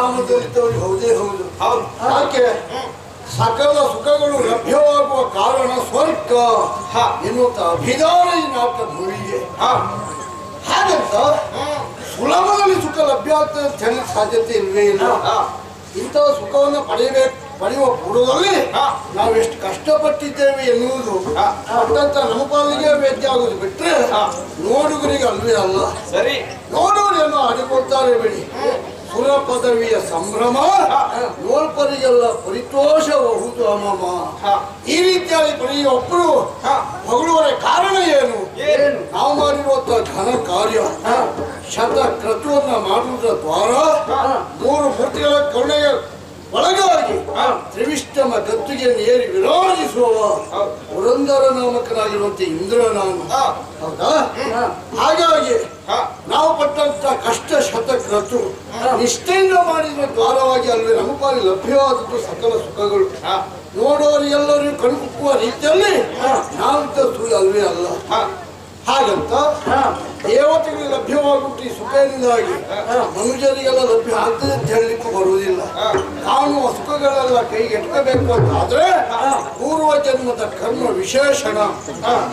ಕಾಮದಲ್ಲಿದ್ದವರಿಗೆ ಹೌದೇ ಹೌದು. ಯಾಕೆ ಸಕಲ ಸುಖಗಳು ಲಭ್ಯವಾಗುವ ಕಾರಣ ಸ್ವರ್ಗ ಎನ್ನುವಂತ ಅಭಿಧಾನ ಈ ನಾಟಕ ಭೂಮಿಗೆ. ಹಾಗಂತ ಸುಲಭದಲ್ಲಿ ಸುಖ ಲಭ್ಯ ಆಗ್ತದೆ ಅಂತ ಹೇಳಿ ಸಾಧ್ಯತೆ ಇಲ್ವೇ ಇಲ್ಲ. ಇಂತಹ ಸುಖವನ್ನು ಪಡೆಯುವ ಪೂರ್ವದಲ್ಲಿ ನಾವು ಎಷ್ಟು ಕಷ್ಟಪಟ್ಟಿದ್ದೇವೆ ಎನ್ನುವುದು ಅತ್ಯಂತ ನಮ್ಮ ಪಾಲಿಗೆ ವೇದ್ಯ ಆಗುದು ಬಿಟ್ರೆ ನೋಡುಗರಿಗೆ ಅಲ್ವೇ ಅಲ್ಲ. ಸರಿ, ನೋಡುವರೇನೋ ಆಡಿಕೊಳ್ತಾರೆ ಬಿಡಿ. ಸುರ ಪದವಿಯ ಸಂಭ್ರಮ ನೋಡ್ಪರಿಗೆಲ್ಲ ಪರಿತೋಷಬಹುದು ಅಮ್ಮಮ್ಮ. ಈ ರೀತಿಯಾಗಿ ಬರೀ ಒಬ್ಬರು ಹೊಗಳುವರ ಕಾರಣ ಏನು? ನಾವು ಮಾಡಿರುವಂತಹ ಘನ ಕಾರ್ಯ ಶತ ಕ್ರತುವನ್ನ ಮಾಡುವುದರ ದ್ವಾರ 3 ಮೂರ್ತಿಗಳ ಕರುಣೆಗೆ ಒಳಗಾಗಿ ತ್ರಿವಿಷ್ಟಮ ಗದ್ದುಗೆಯನ್ನು ಏರಿ ವಿರಾಜಿಸುವ ಪುರಂದರ ನಾಮಕನಾಗಿರುವಂತೆ ಇಂದ್ರ ನಾನು. ಹೌದಾ? ಹಾಗಾಗಿ ನಾವು ಪಟ್ಟಂತ ಕಷ್ಟ ಶತಕ್ರತು ನಿಷ್ಠೆಯಿಂದ ಮಾಡಿದ ದ್ವಾರವಾಗಿ ಅಲ್ವೇ ನಮ್ಮ ಪಾಲಿ ಲಭ್ಯವಾದದ್ದು ಸಕಲ ಸುಖಗಳು. ನೋಡೋರಿಗೆಲ್ಲರಿಗೂ ಕಣ್ಕುಕ್ಕುವ ರೀತಿಯಲ್ಲಿ ನಾವಂತ ಸುಳ್ಳು ಅಲ್ವೇ ಅಲ್ಲ. ಹಾಗಂತ ದೇವತೆಗಳಿಗೆ ಲಭ್ಯವಾಗುವುದು ಈ ಸುಖದಿಂದಾಗಿ ಮನುಷ್ಯರಿಗೆಲ್ಲ ಲಭ್ಯ ಆಗ್ತದೆ ಅಂತ ಹೇಳಲಿಕ್ಕೂ ಬರುವುದಿಲ್ಲ. ಕಾಣುವ ಸುಖಗಳೆಲ್ಲ ಕೈಗೆ ಎಟ್ಕಬೇಕು ಅಂತ ಆದ್ರೆ ಪೂರ್ವ ಜನ್ಮದ ಕರ್ಮ ವಿಶೇಷಣ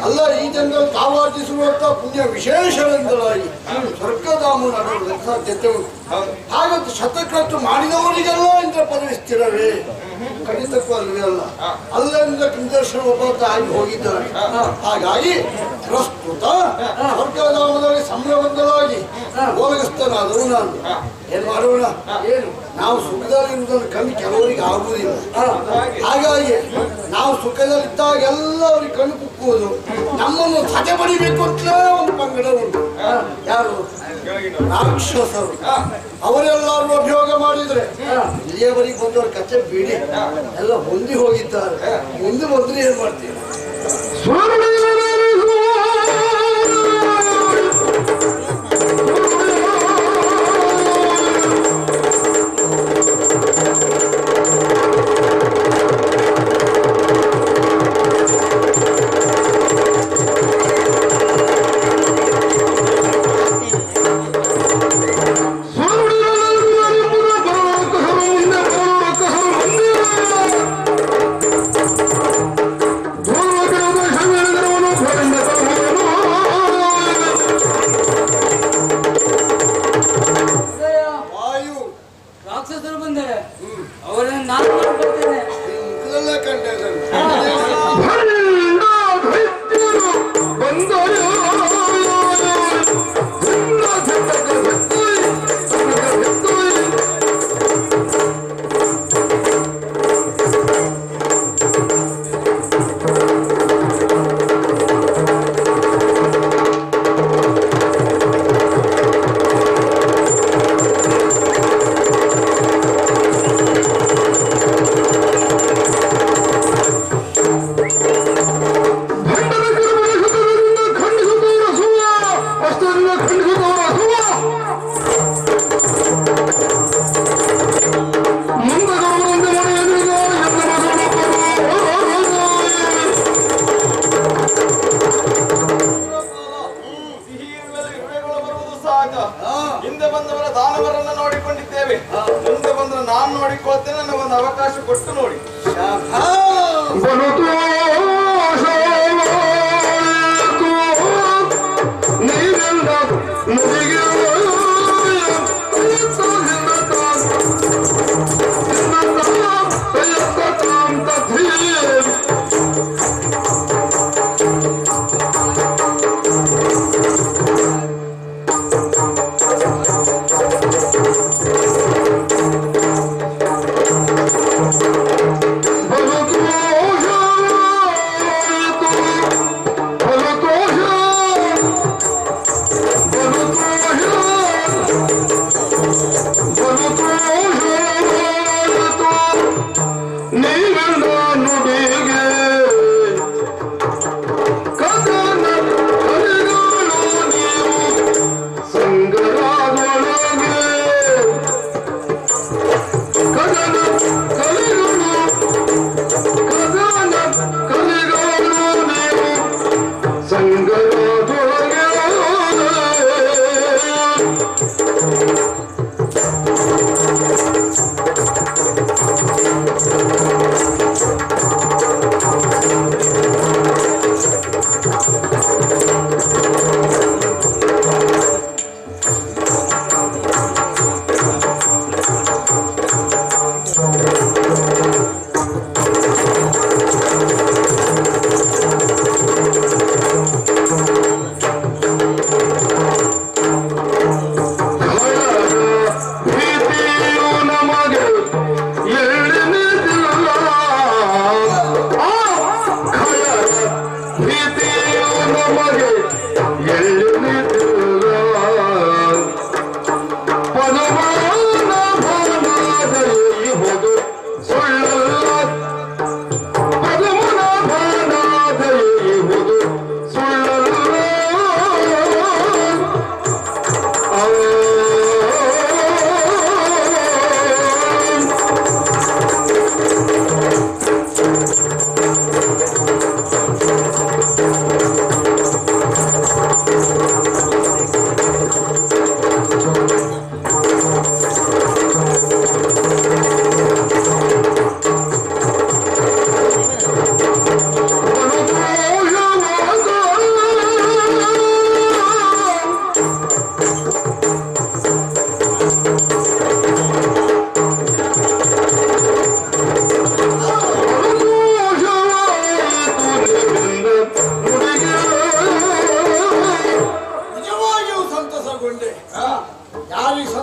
ಅಲ್ಲ, ಈ ಜನ್ಮದಲ್ಲಿ ತಾವಾರ್ಜಿಸುವಂತ ಪುಣ್ಯ ವಿಶೇಷಣದಿಂದಾಗಿ ಸ್ವರ್ಗಧಾಮ ನಡೆಯುವ ಸಾಧ್ಯತೆ ಉಂಟು. ಹಾಗಂತ ಶತಕ್ರತು ಮಾಡಿದವರಿಗೆಲ್ಲ ಇಂದ್ರ ಪದವಿ ಸ್ಥಿರವೇ? ಖಂಡಿತಕ್ಕೂ ಅಲ್ವೇ ಅಲ್ಲ. ಅಲ್ಲಿಂದ ಕಿಂದರ್ಶನ ಒಬ್ಬ ಆಗಿ ಹೋಗಿದ್ದಾರೆ. ಹಾಗಾಗಿ ಪ್ರಸ್ತುತ ಸ್ವರ್ಗಧಾಮದಲ್ಲಿ ಸಂಭ್ರಮದಲ್ಲಿ ಹೋಲಿಸ್ತನಾದವು ನಾನು. ಏನ್ ಮಾಡೋಣ? ನಾವು ಸುಖದಲ್ಲಿರುವುದನ್ನು ಕಮ್ಮಿ ಕೆಲವರಿಗೆ ಆಗುವುದಿಲ್ಲ. ಹಾಗಾಗಿ ನಾವು ಸುಖದಲ್ಲಿದ್ದಾಗೆಲ್ಲ ಅವ್ರಿಗೆ ಕಣ್ಣು ಕುಕ್ಕುವುದು, ನಮ್ಮನ್ನು ಸದೆ ಪಡಿಬೇಕು ಅಂತಲೇ ಒಂದು ಪಂಗಡ ಉಂಟು. ಯಾರು? ರಾಕ್ಷಸರು. ಅವರೆಲ್ಲರೂ ಅಭಿಯೋಗ ಮಾಡಿದ್ರೆ ಇಲ್ಲಿಯವರೆಗೆ ಬಂದವರು ಕಚ್ಚೆ ಬಿಡಿ ಎಲ್ಲ ಹೊಂದಿ ಹೋಗಿದ್ದಾರೆ. ಮುಂದೆ ಬಂದ್ರೆ ಏನ್ ಮಾಡ್ತೀವಿ? ಹಿಂದೆ ಬಂದವರ ದಾನವರನ್ನ ನೋಡಿಕೊಂಡಿದ್ದೇವೆ. ಮುಂದೆ ಬಂದ್ರೆ ನಾನು ನೋಡಿಕೊಳ್ತೇನೆ. ನನಗೊಂದು ಅವಕಾಶ ಕೊಟ್ಟು ನೋಡಿ. Bye.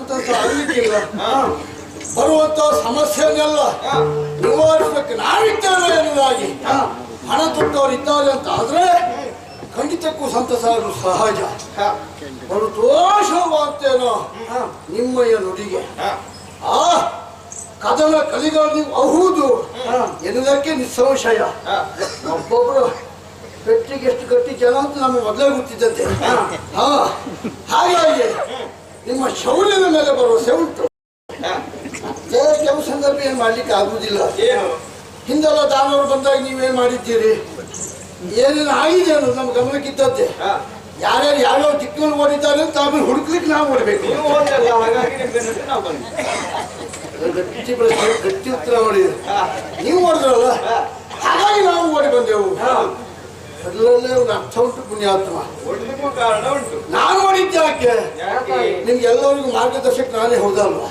ಸಂತಸ ಆಗಲಿಕ್ಕಿಲ್ಲ. ಬರುವಂತ ಸಮಸ್ಯೆಯನ್ನೆಲ್ಲ ನಿವಾರಿಸಲಿಕ್ಕೆ ನಾವಿದ್ದೇವೆ ಎನ್ನುವುದಾಗಿ ಹಣ ತೊಟ್ಟವರು ಇದ್ದಾರೆ ಅಂತ ಆದ್ರೆ ಖಂಡಿತಕ್ಕೂ ಸಂತಸ ಆಗುವುದು ಸಹಜ. ಬರು ದೋಷವಾಗ್ತೇನೋ ನಿಮ್ಮಯ್ಯ ನುಡಿಗೆ ಆ ಕದನ ಕಲಿಗಳು ಅಹುದು ಎನ್ನುವುದಕ್ಕೆ ನಿಸ್ಸಂಶಯ. ಒಬ್ಬೊಬ್ರು ಗಟ್ಟಿಗೆ ಎಷ್ಟು ಗಟ್ಟಿ ಜನ ಅಂತ ನಮಗೆ ಮೊದಲೇ ಗೊತ್ತಿದ್ದಂತೆ. ಹಾಗಾಗಿ ನಿಮ್ಮ ಶೌರ್ಯದ ಮೇಲೆ ಭರವಸೆ ಉಂಟು. ಕೆಲವು ಸಂದರ್ಭ ಏನ್ ಮಾಡ್ಲಿಕ್ಕೆ ಆಗುವುದಿಲ್ಲ. ಹಿಂದೆಲ್ಲ ದಾನವರು ಬಂದಾಗ ನೀವೇನ್ ಮಾಡಿದ್ದೀರಿ, ಏನೇನು ಆಗಿದೆ ಅನ್ನೋದು ನಮ್ಮ ಗಮನಕ್ಕಿದ್ದದ್ದೇ. ಯಾರ್ಯಾರು ಯಾವ್ಯಾವ ದಿಕ್ಕಲ್ಲಿ ಓಡಿದ್ದಾರೆ ಅಂತ ಆಮೇಲೆ ಹುಡುಕ್ಲಿಕ್ಕೆ ನಾವು ಓಡಬೇಕು. ಗಟ್ಟಿ ಉತ್ತರ ಓಡಿದ್ರು, ನೀವು ಓಡಿದ್ರಲ್ಲ, ಹಾಗಾಗಿ ನಾವು ಓಡಿ ಬಂದೆವು. ಅದರಲ್ಲೇ ಒಂದು ಅರ್ಥ ಉಂಟು ಪುಣ್ಯಾತ್ಮ. ನಾನು ಓಡಿದ್ದೆ ಯಾಕೆ? ನಿಮ್ಗೆ ಎಲ್ಲರಿಗೂ ಮಾರ್ಗದರ್ಶಕ ನಾನೇ ಹೌದಲ್ವಾ?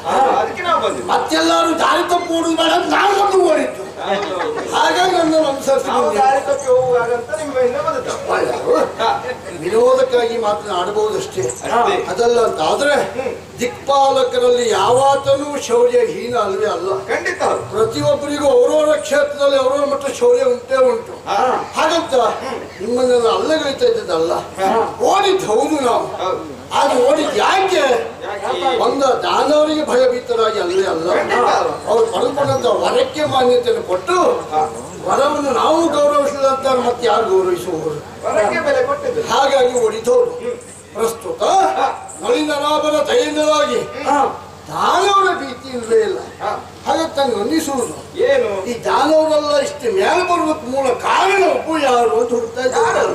ಮತ್ತೆಲ್ಲರೂ ದಾರಿ ತಪ್ಪು ಓಡುದು ಬೇಡ ಅಂತ ನಾನು ಬಂದು ಓಡಿದ್ದು. ಹಾಗಾಗಿ ನನ್ನ ವಿನೋದಕ್ಕಾಗಿ ಮಾತನಾಡಬಹುದಷ್ಟೇ. ಅದಲ್ಲ ಅಂತ ಆದ್ರೆ ದಿಕ್ಪಾಲಕರಲ್ಲಿ ಯಾವಾತನೂ ಶೌರ್ಯ ಹೀನ ಅಲ್ವೇ ಅಲ್ಲ. ಖಂಡಿತ ಪ್ರತಿಯೊಬ್ಬರಿಗೂ ಅವರವರ ಕ್ಷೇತ್ರದಲ್ಲಿ ಅವರವರ ಮಟ್ಟ ಶೌರ್ಯ ಉಂಟೇ ಉಂಟು. ಹಾಗಂತ ನಿಮ್ಮನ್ನೆಲ್ಲ ಅಲ್ಲಗಳಿತಾ ಇದ್ದದಲ್ಲ. ಓಡಿದ್ದು ಹೌದು ನಾವು, ಆದ್ರೆ ಓಡಿದ್ ಯಾಕೆ? ಒಂದ ದಾನವರಿಗೆ ಭಯಭೀತರಾಗಿ ಅಲ್ಲೇ ಅಲ್ಲ, ಅವ್ರು ಪಡೆದುಕೊಂಡಂತ ವರಕ್ಕೆ ಮಾನ್ಯತೆಯನ್ನು ಕೊಟ್ಟು ವರವನ್ನು ನಾವು ಗೌರವಿಸಿದ ಅಂತ ಮತ್ತೆ ಯಾರು ಗೌರವಿಸುವವರು? ಹಾಗಾಗಿ ಓಡಿದವರು. ಪ್ರಸ್ತುತ ನಳಿನರಾಮನ ದಯೆಯಿಂದಲಾಗಿ ದಾನವರ ಭೀತಿ ಇಲ್ಲವೇ ಇಲ್ಲ. ಹಾಗಂತ ಅನ್ನಿಸುವುದು ಏನು? ಈ ದಾನವರೆಲ್ಲ ಇಷ್ಟು ಮೇಲೆ ಬರುವುದಕ್ಕೆ ಮೂಲ ಕಾರಣ ಒಬ್ಬ ಯಾರು ಅಂತ ಹುಡುಕ್ತಾ ಇದ್ದಾರೆ.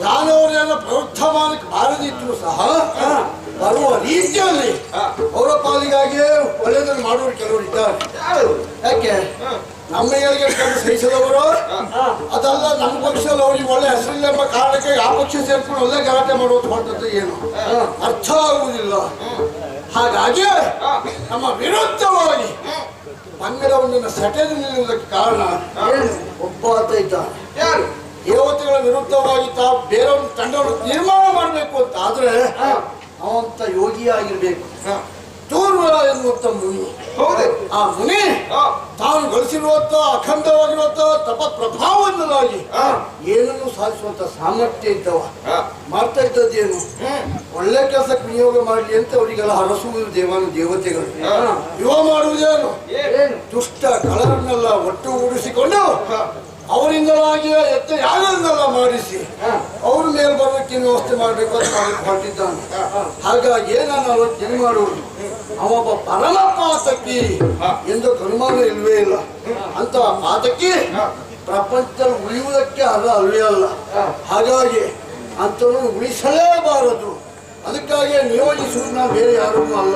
ದಾನವರೆಲ್ಲ ಪ್ರವರ್ಧಮಾನಕ್ಕೆ ಬಾರದಿದ್ರು ಸಹ ಬರುವ ರೀತಿಯಲ್ಲಿ ಅವರ ಪಾಲಿಗಾಗಿ ಒಳ್ಳೆಯದನ್ನು ಮಾಡುವರು ಕೆಲವರು ಇದ್ದಾರೆ. ಯಾಕೆ ನಮ್ಮ ಏಳಿಗೆ ಸಹಿಸಿದವರು ಅದಲ್ಲ, ನಮ್ಮ ಪಕ್ಷದಲ್ಲಿ ಅವ್ರಿಗೆ ಒಳ್ಳೆ ಹೆಸರಿಲ್ಲ ಎಂಬ ಕಾರಣಕ್ಕೆ ಆ ಪಕ್ಷ ಸೇರ್ಕೊಂಡು ಒಳ್ಳೆ ಗಲಾಟೆ ಮಾಡುವುದು ಹೊರಟದ್ದು ಏನು ಅರ್ಥ ಆಗುವುದಿಲ್ಲ. ಹಾಗಾಗಿ ನಮ್ಮ ವಿರುದ್ಧವಾಗಿ ಪಂಗಡವನ್ನು ಸೆಟೆದು ನಿಲ್ಲುವುದಕ್ಕೆ ಕಾರಣ ಒಬ್ಬ ಆತ ಇದ್ದಾನೆ. ದೇವತೆಗಳ ವಿರುದ್ಧವಾಗಿ ತಾವು ಬೇರೊಂದು ತಂಡವನ್ನು ನಿರ್ಮಾಣ ಮಾಡಬೇಕು ಅಂತ ಆದ್ರೆ ಅವಂತ ಯೋಗಿಯಾಗಿರ್ಬೇಕು. ದೂರ್ವ ಎನ್ನುವಂತ ಮುನಿ, ಆ ಮುನಿ ತಾನು ಗಳಿಸಿರುವಂತ ಅಖಂಡವಾಗಿರುವಂತ ತಪ ಪ್ರಭಾವದಿಂದಾಗಿ ಏನನ್ನು ಸಾಧಿಸುವಂತ ಸಾಮರ್ಥ್ಯ ಇದ್ದವ. ಮಾಡ್ತಾ ಇದ್ದದ್ದೇನು? ಒಳ್ಳೆ ಕೆಲಸಕ್ಕೆ ವಿನಿಯೋಗ ಮಾಡಲಿ ಅಂತ ಅವರಿಗೆಲ್ಲ ಹರಸುವುದು ದೇವತೆಗಳು. ಯುವ ಮಾಡುವುದೇನು? ದುಷ್ಟ ಕಳರನ್ನೆಲ್ಲ ಒಟ್ಟುಗೂಡಿಸಿಕೊಂಡು ಅವರಿಂದಲಾಗಿ ಎತ್ತ ಯಾರನ್ನೆಲ್ಲ ಮಾಡಿಸಿ ಅವ್ರ ಮೇಲೆ ಬರೋಕ್ಕೆ ವ್ಯವಸ್ಥೆ ಮಾಡಬೇಕು ಅಂತ ಹೊರಟಿದ್ದಾನೆ. ಹಾಗಾಗಿ ನಾನು ಆಲೋಚನೆ ಮಾಡುವುದು, ಅವೊಬ್ಬ ಪರಮ ಪಾತಕಿ ಎಂದು ಅನುಮಾನ ಇಲ್ವೇ ಇಲ್ಲ. ಅಂತ ಪಾತಕಿ ಪ್ರಪಂಚದಲ್ಲಿ ಉಳಿಯುವುದಕ್ಕೆ ಅಲ್ವೇ ಅಲ್ಲ. ಹಾಗಾಗಿ ಅಂಥವ್ರನ್ನು ಉಳಿಸಲೇಬಾರದು. ಅದಕ್ಕಾಗಿ ನಿಯೋಜಿಸುವುದು ನಾವು ಬೇರೆ ಯಾರೂ ಅಲ್ಲ.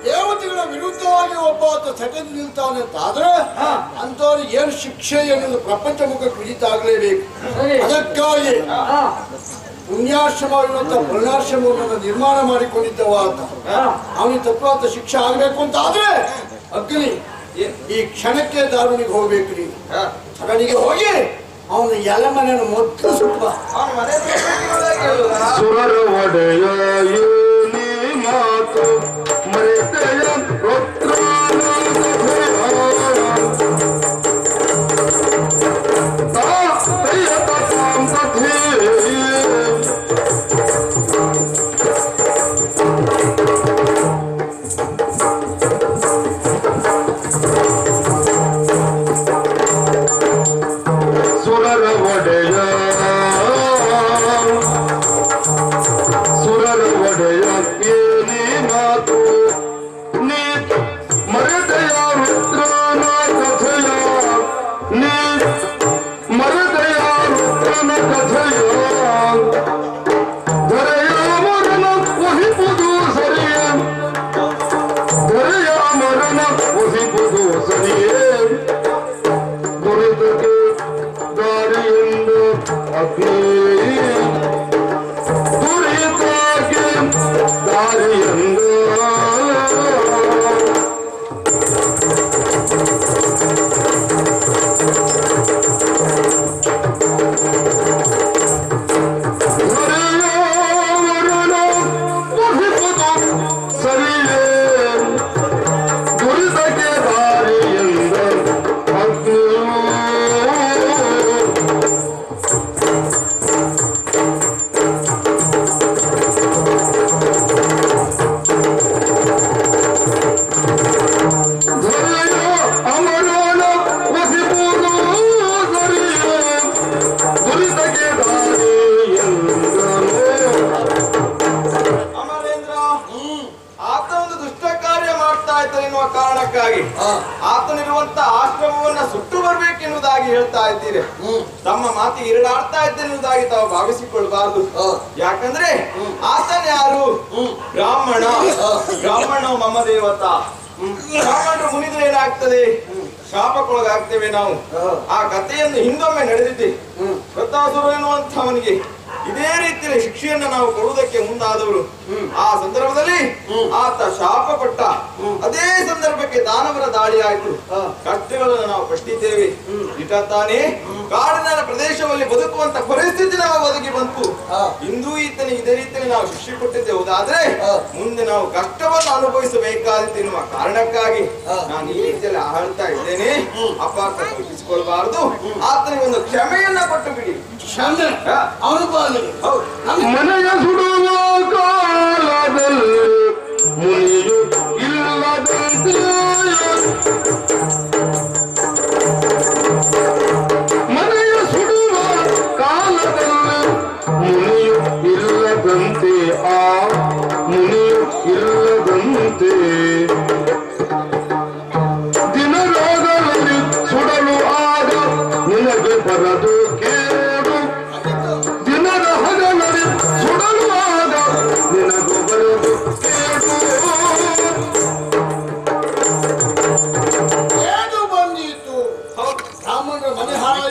ದೇವತೆಗಳ ವಿರುದ್ಧವಾಗಿ ಒಬ್ಬ ಸೆಟೆದು ನಿಲ್ತಾನೆ ಅಂತಾದ್ರೆ ಅಂತವ್ರಿಗೆ ಏನು ಶಿಕ್ಷೆ ಎನ್ನುವುದು ಪ್ರಪಂಚ ಮುಖ ಕುರಿತಾಗಲೇಬೇಕು. ಅದಕ್ಕಾಗಿ ಪುಣ್ಯಾಶ್ರಮವಿರುವಂತ ಪುಣ್ಯಾಶ್ರಮವನ್ನು ನಿರ್ಮಾಣ ಮಾಡಿಕೊಂಡಿದ್ದವ ಅಂತ ಅವನಿಗೆ ತಪ್ಪುವಂತ ಶಿಕ್ಷೆ ಆಗಬೇಕು ಅಂತ ಆದ್ರೆ ಅಗ್ನಿ ಈ ಕ್ಷಣಕ್ಕೆ ದಾರುಣಿಗೆ ಹೋಗ್ಬೇಕು. ನೀವು ಸಗಣಿಗೆ ಹೋಗಿ ಅವನು ಎಲ್ಲ ಮನೆಯನ್ನು ಮೊದಲು ಸುತ್ತ ಸುರರ ಒಡೆಯ ಮಾತು ಮರೆತೆಯ ಸುರರ ಒಡೆಯ ಏನೇ ಮಾತು ನೀ ಮರೆತೆಯ ರುದ್ರನ ಕಥೆಯ ನೀ ಮರೆತೆಯ ರುದ್ರನ ಕಥೆಯ ಧರೆಯ ಮರಣ ಒಹಿಪುದು ಸರಿಯೇ ಧರೆಯ ಮರಣ ಒಹಿಪುದು ಸರಿಯೇ ದುರಿತಕ್ಕೆ ದಾರಿಯಿಂದ ಅಗ್ನಿ ದುರಿತಕ್ಕೆ ದಾರಿಯಿಂದ ಸರಿಯೇ ದುರಿತಕ್ಕೆ ದಾರಿಯಿಂದ ಅಗ್ನಿಯು ಕಾರಣಕ್ಕಾಗಿ ಆತನಿರುವಂತ ಆಶ್ರಮವನ್ನ ಸುಟ್ಟು ಬರ್ಬೇಕೆನ್ನುವುದಾಗಿ ಹೇಳ್ತಾ ಇದ್ದೀರಿ. ತಮ್ಮ ಮಾತಿಗೆ ಈರಡಾಡ್ತಾ ಇದ್ದೇನೆನ್ನುವುದಾಗಿ ತಾವು ಭಾವಿಸಿಕೊಳ್ಬಾರ್ದು. ಯಾಕಂದ್ರೆ ಆತನ ಯಾರು? ಬ್ರಾಹ್ಮಣ. ಬ್ರಾಹ್ಮಣ ಮಮ ದೇವತಾ. ಬ್ರಾಹ್ಮಣರು ಮುನಿದ್ರೆ ಏನಾಗ್ತದೆ? ಶಾಪಕ್ಕೊಳಗಾಗ್ತೇವೆ ನಾವು. ಆ ಕಥೆಯನ್ನು ಹಿಂದೊಮ್ಮೆ ನಡೆದಿದ್ದೆ. ವೃತ್ತಾಸುರ ಎನ್ನುವಂಥವನಿಗೆ ಇದೇ ರೀತಿಯ ಶಿಕ್ಷೆಯನ್ನ ನಾವು ಕೊಡುವುದಕ್ಕೆ ಮುಂದಾದವರು. ಆ ಸಂದರ್ಭದಲ್ಲಿ ಆತ ಶಾಪ ಕೊಟ್ಟ. ಅದೇ ಸಂದರ್ಭಕ್ಕೆ ದಾನವರ ದಾಳಿ ಆಯ್ತು. ಕಷ್ಟಗಳನ್ನು ನಾವು ಪಟ್ಟಿದ್ದೇವೆ. ಇಟ ತಾನೇ ಕಾಡಿನ ಪ್ರದೇಶದಲ್ಲಿ ಬದುಕುವಂತ ಪರಿಸ್ಥಿತಿ ನಾವು ಒದಗಿ ಬಂತು. ಇಂದು ಈತನಿಗೆ ಇದೇ ರೀತಿಯಲ್ಲಿ ನಾವು ಶಿಕ್ಷೆ ಕೊಟ್ಟಿದ್ದೆ. ಹೌದಾದ್ರೆ ಮುಂದೆ ನಾವು ಕಷ್ಟವನ್ನು ಅನುಭವಿಸಬೇಕಾದಿತ್ತು ಎನ್ನುವ ಕಾರಣಕ್ಕಾಗಿ ನಾನು ಈ ರೀತಿಯಲ್ಲಿ ಹೇಳ್ತಾ ಇದ್ದೇನೆ. ಅಪಾರ್ಥ ಕಲ್ಪಿಸಿಕೊಳ್ಬಾರದು. ಆತನಿಗೆ ಒಂದು ಕ್ಷಮೆಯನ್ನ ಕೊಟ್ಟು ಬಿಡಿ. ಮನೆಯ ಸುಡುವ ಕಾಲದಲ್ಲಿ ಮುನಿಯು ಇಲ್ಲದಂತೆ ಮನೆಯ ಸುಡುವ ಕಾಲದಲ್ಲಿ ಮುನಿಯು ಇಲ್ಲದಂತೆ ಆ ಮುನಿಯು ಇಲ್ಲದಂತೆ ದಿನರಾಗಲಿ ಸುಡಲು ಆಗ ನಿನಗೆ ಬರದು ಕೇಳು. ದಿನದ ಹಗಲಲ್ಲಿ ಸುಡಲು ಆಗ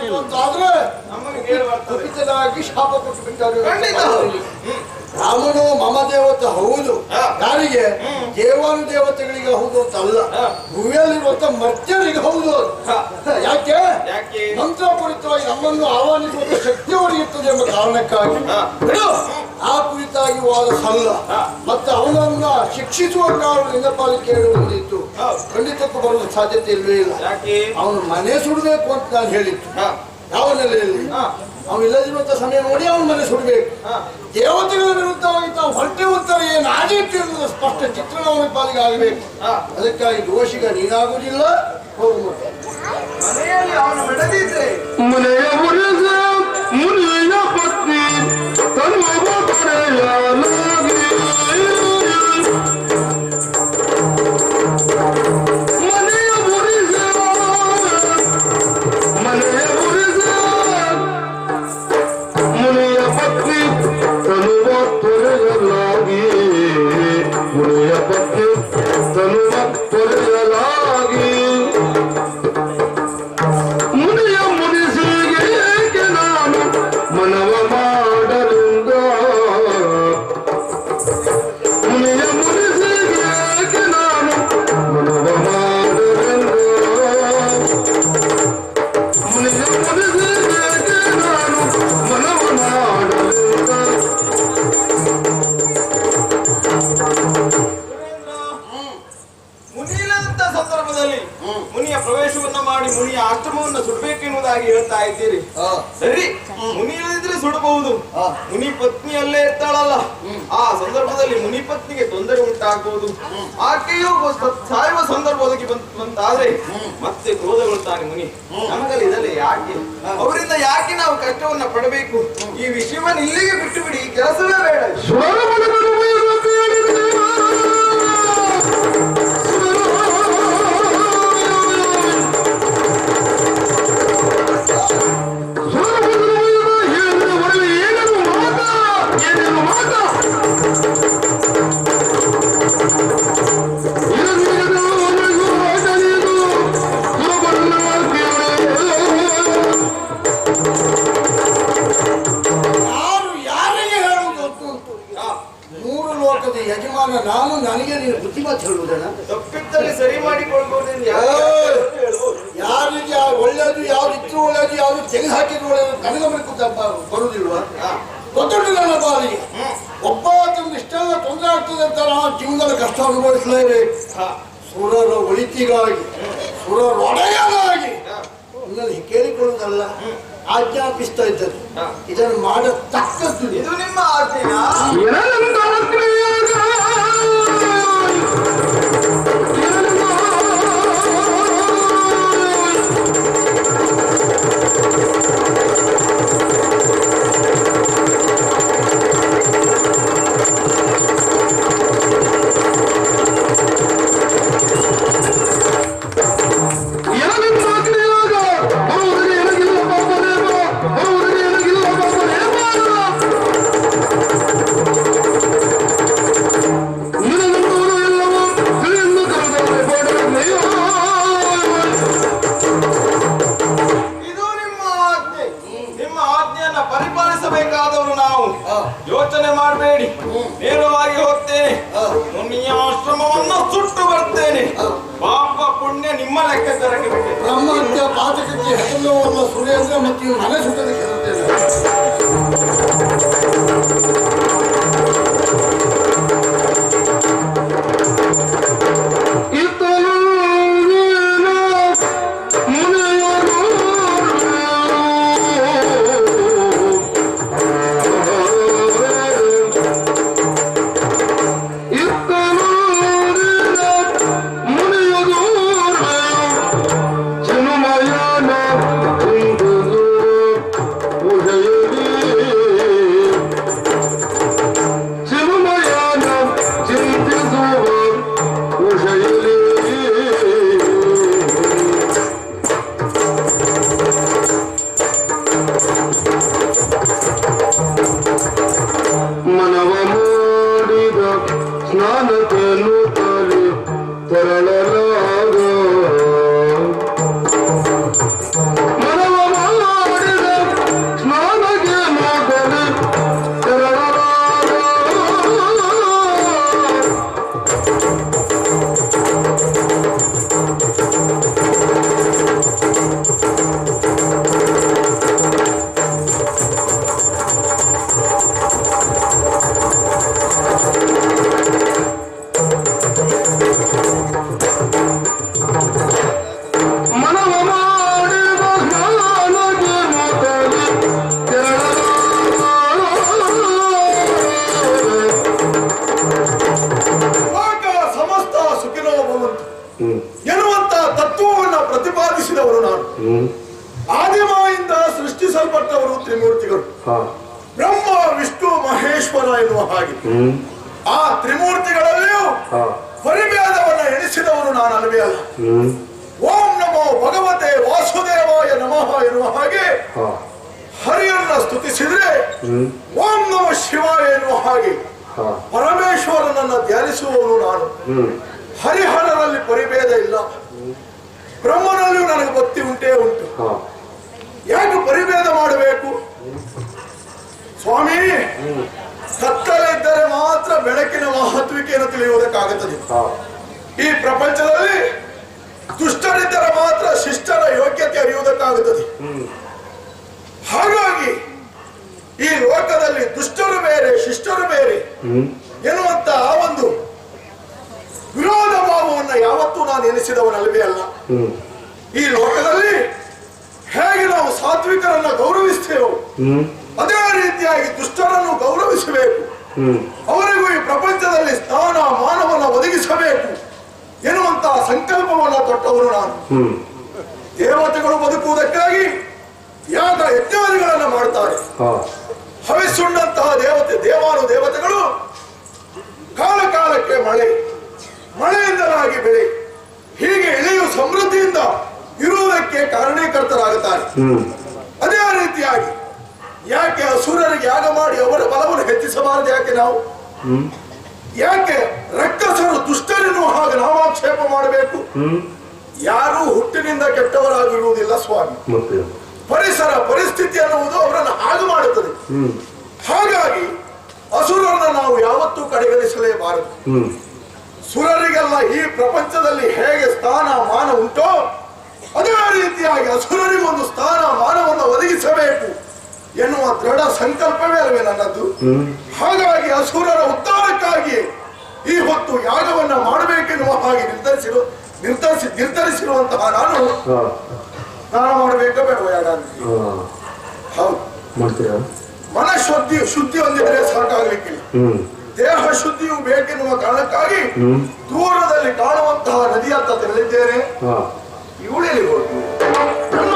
ಆಯ್ತು ಅಂತ ಆದ್ರೆ ನಮಗೆ ಕೇಳಿ ಬರ್ತದೆ. ಕುಪಿತನಾಗಿ ಶಾಪ ಕೊಟ್ಟು ಬಿಟ್ಟಾಗ ಖಂಡಿತ. ರಾಮನು ಮಮ ದೇವತೆ ಹೌದು. ಯಾರಿಗೆ? ದೇವಾನುದೇವತೆಗಳಿಗೆ ಹೌದು ಅಂತ ಅಲ್ಲ, ಭೂಮಿಯಲ್ಲಿರುವಂತ ಮರ್ತ್ಯರಿಗೆ ಹೌದು. ಯಾಕೆ? ಮಂತ್ರಪೂರಿತವಾಗಿ ನಮ್ಮನ್ನು ಆಹ್ವಾನಿಸುವಂತ ಶಕ್ತಿ ಅವರಿಗಿರ್ತದೆ ಎಂಬ ಕಾರಣಕ್ಕಾಗಿ ಆ ಕುರಿತಾಗಿ ವಾದ ಸಲ್ಲ. ಮತ್ತೆ ಅವನನ್ನ ಶಿಕ್ಷಿಸುವ ಕಾರಣದಿಂದ ಪಾಲಿಕೆ ಹೇಳುವುದಿತ್ತು. ಖಂಡಿತಕ್ಕೂ ಬರುವ ಸಾಧ್ಯತೆ ಇಲ್ಲವೇ ಇಲ್ಲ. ಅವನು ಮನೆ ಸುಡಬೇಕು ಅಂತ ನಾನು ಹೇಳಿತ್ತು. ಯಾವ ನೆಲೆಯಲ್ಲಿ? ಅವನು ಇಲ್ಲದಿರುವಂತ ಸಮಯ ನೋಡಿ ಅವನ ಮನೆ ಸುಡಬೇಕು. ದೇವತೆಗಳ ವಿರುದ್ಧವಾಗಿ ತಾವು ಹೊರಟೆ ಉತ್ತರ ಏನು ಆಗಿತ್ತು ಎನ್ನುವುದು ಸ್ಪಷ್ಟ ಚಿತ್ರಣ ಅವನ ಪಾಲಿಗೆ ಆಗಬೇಕು. ಅದಕ್ಕಾಗಿ ದೋಷಿಗ ನೀನಾಗುವುದಿಲ್ಲ. ಹೋಗು ಮನೆಯಲ್ಲಿ ಅವನು ಬೆಳೆದಿದ್ರೆ ಮನೆಯ ಮುನಿಯ ಪತ್ನಿ ತನ್ನುವ ಪಡೆಯಲಾಗಿ ಮುನಿಯ ಪತ್ನಿ ತನ್ನುವ ತೊರೆಯಲಾಗಿ ಮುನಿಯ ಪತ್ನಿ ತನ್ನುವ ತೊರೆಯಲಾಗಿ ಮುನಿಯ ಮುನಿಸಿಗೆ ಏಕೆ ನಾನು ಮನವ ಮಾಡಲಿಂದ ಮುನಿಯ ಮುನಿಸಿಗೆ ಏಕೆ ನಾನು ಮನವ ಮಾಡಲಿಂದ ಮುನಿಯ ಮುನಿಸಿಗೆ ಏಕೆ ನಾನು ಮನವ ಮಾಡಲಿಂದ. ಮುನಿಯಿಲ್ಲದಂತ ಸಂದರ್ಭದಲ್ಲಿ ಮುನಿಯ ಪ್ರವೇಶವನ್ನ ಮಾಡಿ ಮುನಿಯ ಆಶ್ರಮವನ್ನು ಸುಡಬೇಕೆನ್ನುವುದಾಗಿ ಹೇಳ್ತಾ ಇದ್ದೀರಿ. ಸರಿ, ಮುನಿ ಇಲ್ಲದಿದ್ರೆ ಸುಡಬಹುದು. ಮುನಿ ಪತ್ನಿ ಅಲ್ಲೇ ಇರ್ತಾಳಲ್ಲ, ಆ ಸಂದರ್ಭದಲ್ಲಿ ಮುನಿ ಪತ್ನಿಗೆ ತೊಂದರೆ ಉಂಟಾಗಬಹುದು. ಆಕೆಯೂ ಸಾಯುವ ಸಂದರ್ಭ ಒದಗಿ ಬಂತಾದ್ರೆ ಮತ್ತೆ ಕ್ರೋಧಗೊಳ್ತಾನೆ ಮುನಿ. ನಮಗಲ್ಲಿ ಇದರಲ್ಲಿ ಯಾಕೆ, ಅವರಿಂದ ಯಾಕೆ ನಾವು ಕಷ್ಟವನ್ನ ಪಡಬೇಕು? ಈ ವಿಷಯವನ್ನು ಇಲ್ಲಿಗೆ ಬಿಟ್ಟು ಬಿಡಿ, ಕೆಲಸವೇ ಬೇಡ. ಯಜಮಾನ ನಾನು, ನನಗೆ ನೀನು ಬುದ್ಧಿ ಮಾತು ಹೇಳುವುದನ್ನ ತಪ್ಪಿದ್ದಲ್ಲಿ ಸರಿ ಮಾಡಿಕೊಳ್ಬಹುದು. ಯಾರಿಗೆ ಒಳ್ಳೇದು ಯಾವ್ದು ಇತ್ತು ಒಳ್ಳೇದು ಯಾವ್ದು ತೆಗೆದು ಹಾಕಿದ್ರು ಒಳ್ಳೇದು ನನಗೆ ಬರುವುದಿಲ್ವಾ? ಗೊತ್ತುಂಟು ನನ್ನ ಪಾಲಿಗೆ. ಒಬ್ಬ ಇಷ್ಟೆಲ್ಲ ತೊಂದರೆ ಆಗ್ತದೆ ಅಂತ ನಾವು ಜೀವನದಲ್ಲಿ ಕಷ್ಟ ಅನುಭವಿಸಲೇಬೇಕು. ಸುರರ ಒಳಿತಿಗಾಗಿ, ಸುರರ ಒಡೆಯಲಾಗಿ ನಿನ್ನಲ್ಲಿ ಕೇಳಿಕೊಳ್ಳುವುದಲ್ಲ, ಆಜ್ಞಾಪಿಸ್ತಾ ಇದ್ದದ್ದು. ಇದನ್ನು ಮಾಡತಕ್ಕದ್ದು. ಇದು ನಿಮ್ಮ ಆಜ್ಞೆಯ ಪರಿಪಾಲಿಸಬೇಕಾದವರು ನಾವು. ಯೋಚನೆ ಮಾಡಬೇಡಿ, ನೇರವಾಗಿ ಹೋಗ್ತೇನೆ. ಮುನಿಯ ಆಶ್ರಮವನ್ನು ಸುಟ್ಟು ಬರ್ತೇನೆ. ಪಾಪ ಪುಣ್ಯ ನಿಮ್ಮ ಲೆಕ್ಕಾಚಾರಕ್ಕೆ ಬಿಟ್ಟೆ. ಬ್ರಹ್ಮಹತ್ಯ ಪಾತಕಕ್ಕೆ ಹೆಸರು ಸುರೇಂದ್ರ ಮತ್ತು ಮನೆ ಸುಟ್ಟದಕ್ಕೆ ಹೇಳುತ್ತೇನೆ. ಜನುಮಯನ ಎನಿಸಲ್ಪಟ್ಟವರು ತ್ರಿಮೂರ್ತಿಗಳು. ಬ್ರಹ್ಮ ವಿಷ್ಣು ಮಹೇಶ್ವರ ಎನ್ನುವ ಹಾಗೆ ಆ ತ್ರಿಮೂರ್ತಿಗಳಲ್ಲಿಯೂ ಪರಿಭೇದವನ್ನ ಎಣಿಸಿದವರು ನಾನು ಅಲ್ವೇ ಅಲ್ಲ. ಓಂ ನಮೋ ಭಗವತೆ ವಾಸುದೇವಾಯ ನಮಃ ಎನ್ನುವ ಹಾಗೆ ಹರಿಯನ್ನ ಸ್ತುತಿಸಿದ್ರೆ ಓಂ ನಮ ಶಿವಾಯ ಎನ್ನುವ ಹಾಗೆ ಪರಮೇಶ್ವರನನ್ನ ಧ್ಯಾನಿಸುವವನು ನಾನು. ಹರಿಹರನಲ್ಲಿ ಪರಿಭೇದ ಇಲ್ಲ, ಬ್ರಹ್ಮನಲ್ಲಿಯೂ ನನಗೆ ಭಕ್ತಿ ಉಂಟೇ ಉಂಟು. ಯಾಕೆ ಪರಿಭೇದ ಮಾಡಬೇಕು ಸ್ವಾಮಿ? ಕತ್ತಲೆ ಇದ್ದರೆ ಮಾತ್ರ ಬೆಳಕಿನ ಮಹತ್ವಿಕೆಯನ್ನು ತಿಳಿಯುವುದಕ್ಕಾಗುತ್ತದೆ. ಈ ಪ್ರಪಂಚದಲ್ಲಿ ದುಷ್ಟರಿದ್ದರೆ ಮಾತ್ರ ಶಿಷ್ಟರ ಯೋಗ್ಯತೆ ಅರಿಯುವುದಕ್ಕಾಗುತ್ತದೆ. ಹಾಗಾಗಿ ಈ ಲೋಕದಲ್ಲಿ ದುಷ್ಟರು ಬೇರೆ ಶಿಷ್ಟರು ಬೇರೆ ಎನ್ನುವಂತ ಆ ಒಂದು ವಿರೋಧ ಭಾವವನ್ನು ಯಾವತ್ತೂ ನಾನು ಎನಿಸಿದವನಲ್ಲವೇ ಅಲ್ಲ. ಈ ಲೋಕದಲ್ಲಿ ಹೇಗೆ ನಾವು ಸಾತ್ವಿಕರನ್ನ ಗೌರವಿಸ್ತೇವೋ ಅದೇ ರೀತಿಯಾಗಿ ದುಷ್ಟರನ್ನು ಗೌರವಿಸಬೇಕು. ಅವರಿಗೂ ಈ ಪ್ರಪಂಚದಲ್ಲಿ ಸ್ಥಾನ ಮಾನವನ್ನು ಒದಗಿಸಬೇಕು ಎನ್ನುವಂತಹ ಸಂಕಲ್ಪವನ್ನು ತೊಟ್ಟವರು ನಾನು. ದೇವತೆಗಳು ಬದುಕುವುದಕ್ಕಾಗಿ ಯಾಗ ಯಜ್ಞಾದಿಗಳನ್ನು ಮಾಡ್ತಾರೆ. ಹವಿಸುಣ್ಣಂತಹ ದೇವಾನುದೇವತೆಗಳು ಕಾಲ ಕಾಲಕ್ಕೆ ಮಳೆಯಿಂದಲಾಗಿ ಬೆಳೆ ಹೀಗೆ ಇಳೆಯು ಸಮೃದ್ಧಿಯಿಂದ ಇರುವುದಕ್ಕೆ ಕಾರಣೀಕರ್ತರಾಗುತ್ತಾರೆ. ಅದೇ ರೀತಿಯಾಗಿ ಯಾಕೆ ಅಸುರರಿಗೆ ಯಾಗ ಮಾಡಿ ಅವರ ಬಲವನ್ನು ಹೆಚ್ಚಿಸಬಾರದು? ಯಾಕೆ ನಾವು ಯಾಕೆ ರಕ್ಕಸರು ದುಷ್ಟರೆನ್ನುವ ಹಾಗೆ ನಾಮಾಕ್ಷೇಪ ಮಾಡಬೇಕು? ಯಾರು ಹುಟ್ಟಿನಿಂದ ಕೆಟ್ಟವರಾಗಿರುವುದಿಲ್ಲ ಸ್ವಾಮಿ. ಪರಿಸರ ಪರಿಸ್ಥಿತಿ ಅನ್ನುವುದು ಅವರನ್ನು ಹಾಗೆ ಮಾಡುತ್ತದೆ. ಹಾಗಾಗಿ ಅಸುರರನ್ನ ನಾವು ಯಾವತ್ತೂ ಕಡೆಗಣಿಸಲೇಬಾರದು. ಸುರರಿಗೆಲ್ಲ ಈ ಪ್ರಪಂಚದಲ್ಲಿ ಹೇಗೆ ಸ್ಥಾನ ಮಾನ ಉಂಟೋ ಅದೇ ರೀತಿಯಾಗಿ ಅಸುರರಿಗೊಂದು ಸ್ಥಾನ ಮಾನವನ್ನು ಒದಗಿಸಬೇಕು ಎನ್ನುವ ದೃಢ ಸಂಕಲ್ಪವೇ ಅಲ್ವೇ ನನ್ನದು. ಹಾಗಾಗಿ ಅಸುರರ ಉದ್ಧಾರಕ್ಕಾಗಿ ಈ ಹೊತ್ತು ಯಾಗವನ್ನ ಮಾಡಬೇಕೆನ್ನುವ ಹಾಗೆ ನಿರ್ಧರಿಸಿರುವಂತಹ ನಾನು ಸ್ನಾನ ಮಾಡಬೇಕಾ ಬೇಡವ? ಯಾಗ ಹೌದು, ಶುದ್ಧಿ ಹೊಂದಿದ್ರೆ ಸಾಕಾಗ್ಲಿಕ್ಕಿಲ್ಲ, ದೇಹ ಶುದ್ಧಿಯು ಬೇಕೆನ್ನುವ ಕಾರಣಕ್ಕಾಗಿ ದೂರದಲ್ಲಿ ಕಾಣುವಂತಹ ನದಿ ಅಂತ ತೆರಳಿದ್ದೇನೆ. ಇವಳಲ್ಲಿ ಹೋಗಿ ನನ್ನ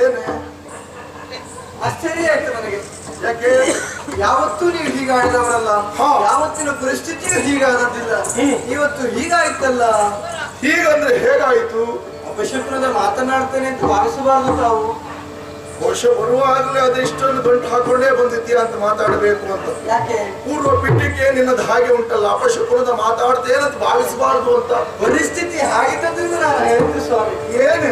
ಏನೇ ಆಶ್ಚರ್ಯ ಆಯ್ತು ನನಗೆ. ಯಾಕೆ ಯಾವತ್ತೂ ನೀವು ಹೀಗಾಡಿದವರಲ್ಲ, ಯಾವತ್ತಿನ ಪರಿಸ್ಥಿತಿಯು ಹೀಗಾದದ್ದಿಲ್ಲ, ಇವತ್ತು ಹೀಗಾಯ್ತಲ್ಲ. ಹೀಗಂದ್ರೆ ಹೇಗಾಯ್ತು? ಅಪಶಕುನದ ಮಾತನಾಡ್ತೇನೆ ಅಂತ ಭಾವಿಸಬಾರದು ತಾವು. ವರ್ಷ ಬರುವಾಗಲೇ ಅದೆಷ್ಟೊಂದು ಗಂಟು ಹಾಕೊಂಡೇ ಬಂದಿದ್ದೀಯ ಅಂತ ಮಾತಾಡಬೇಕು ಅಂತ. ಯಾಕೆ? ಪೂರ್ವ ಪಿಟ್ಟಿಕೆ ನಿನ್ನದು ಹಾಗೆ ಉಂಟಲ್ಲ, ಅಪಶಕುನದ ಮಾತಾಡ್ತೇನಂತ ಭಾವಿಸಬಾರದು ಅಂತ. ಪರಿಸ್ಥಿತಿ ಹಾಗಿದ್ದರಿಂದ ನಾನು ಹೇಳಿದ್ದು ಸ್ವಾಮಿ. ಏನೇ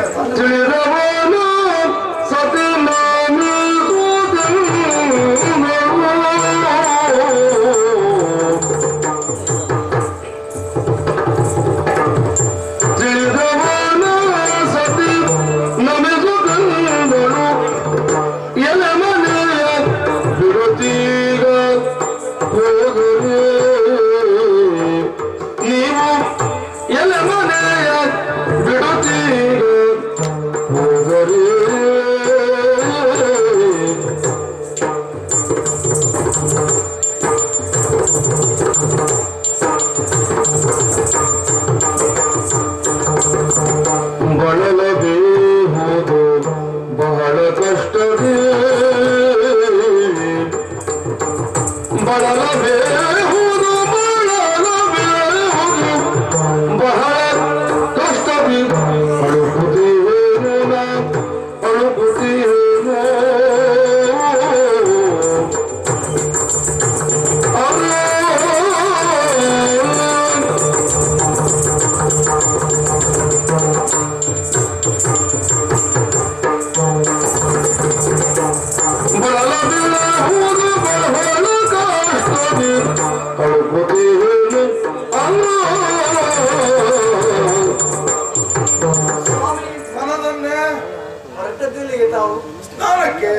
ಸ್ನಾನಕ್ಕೆ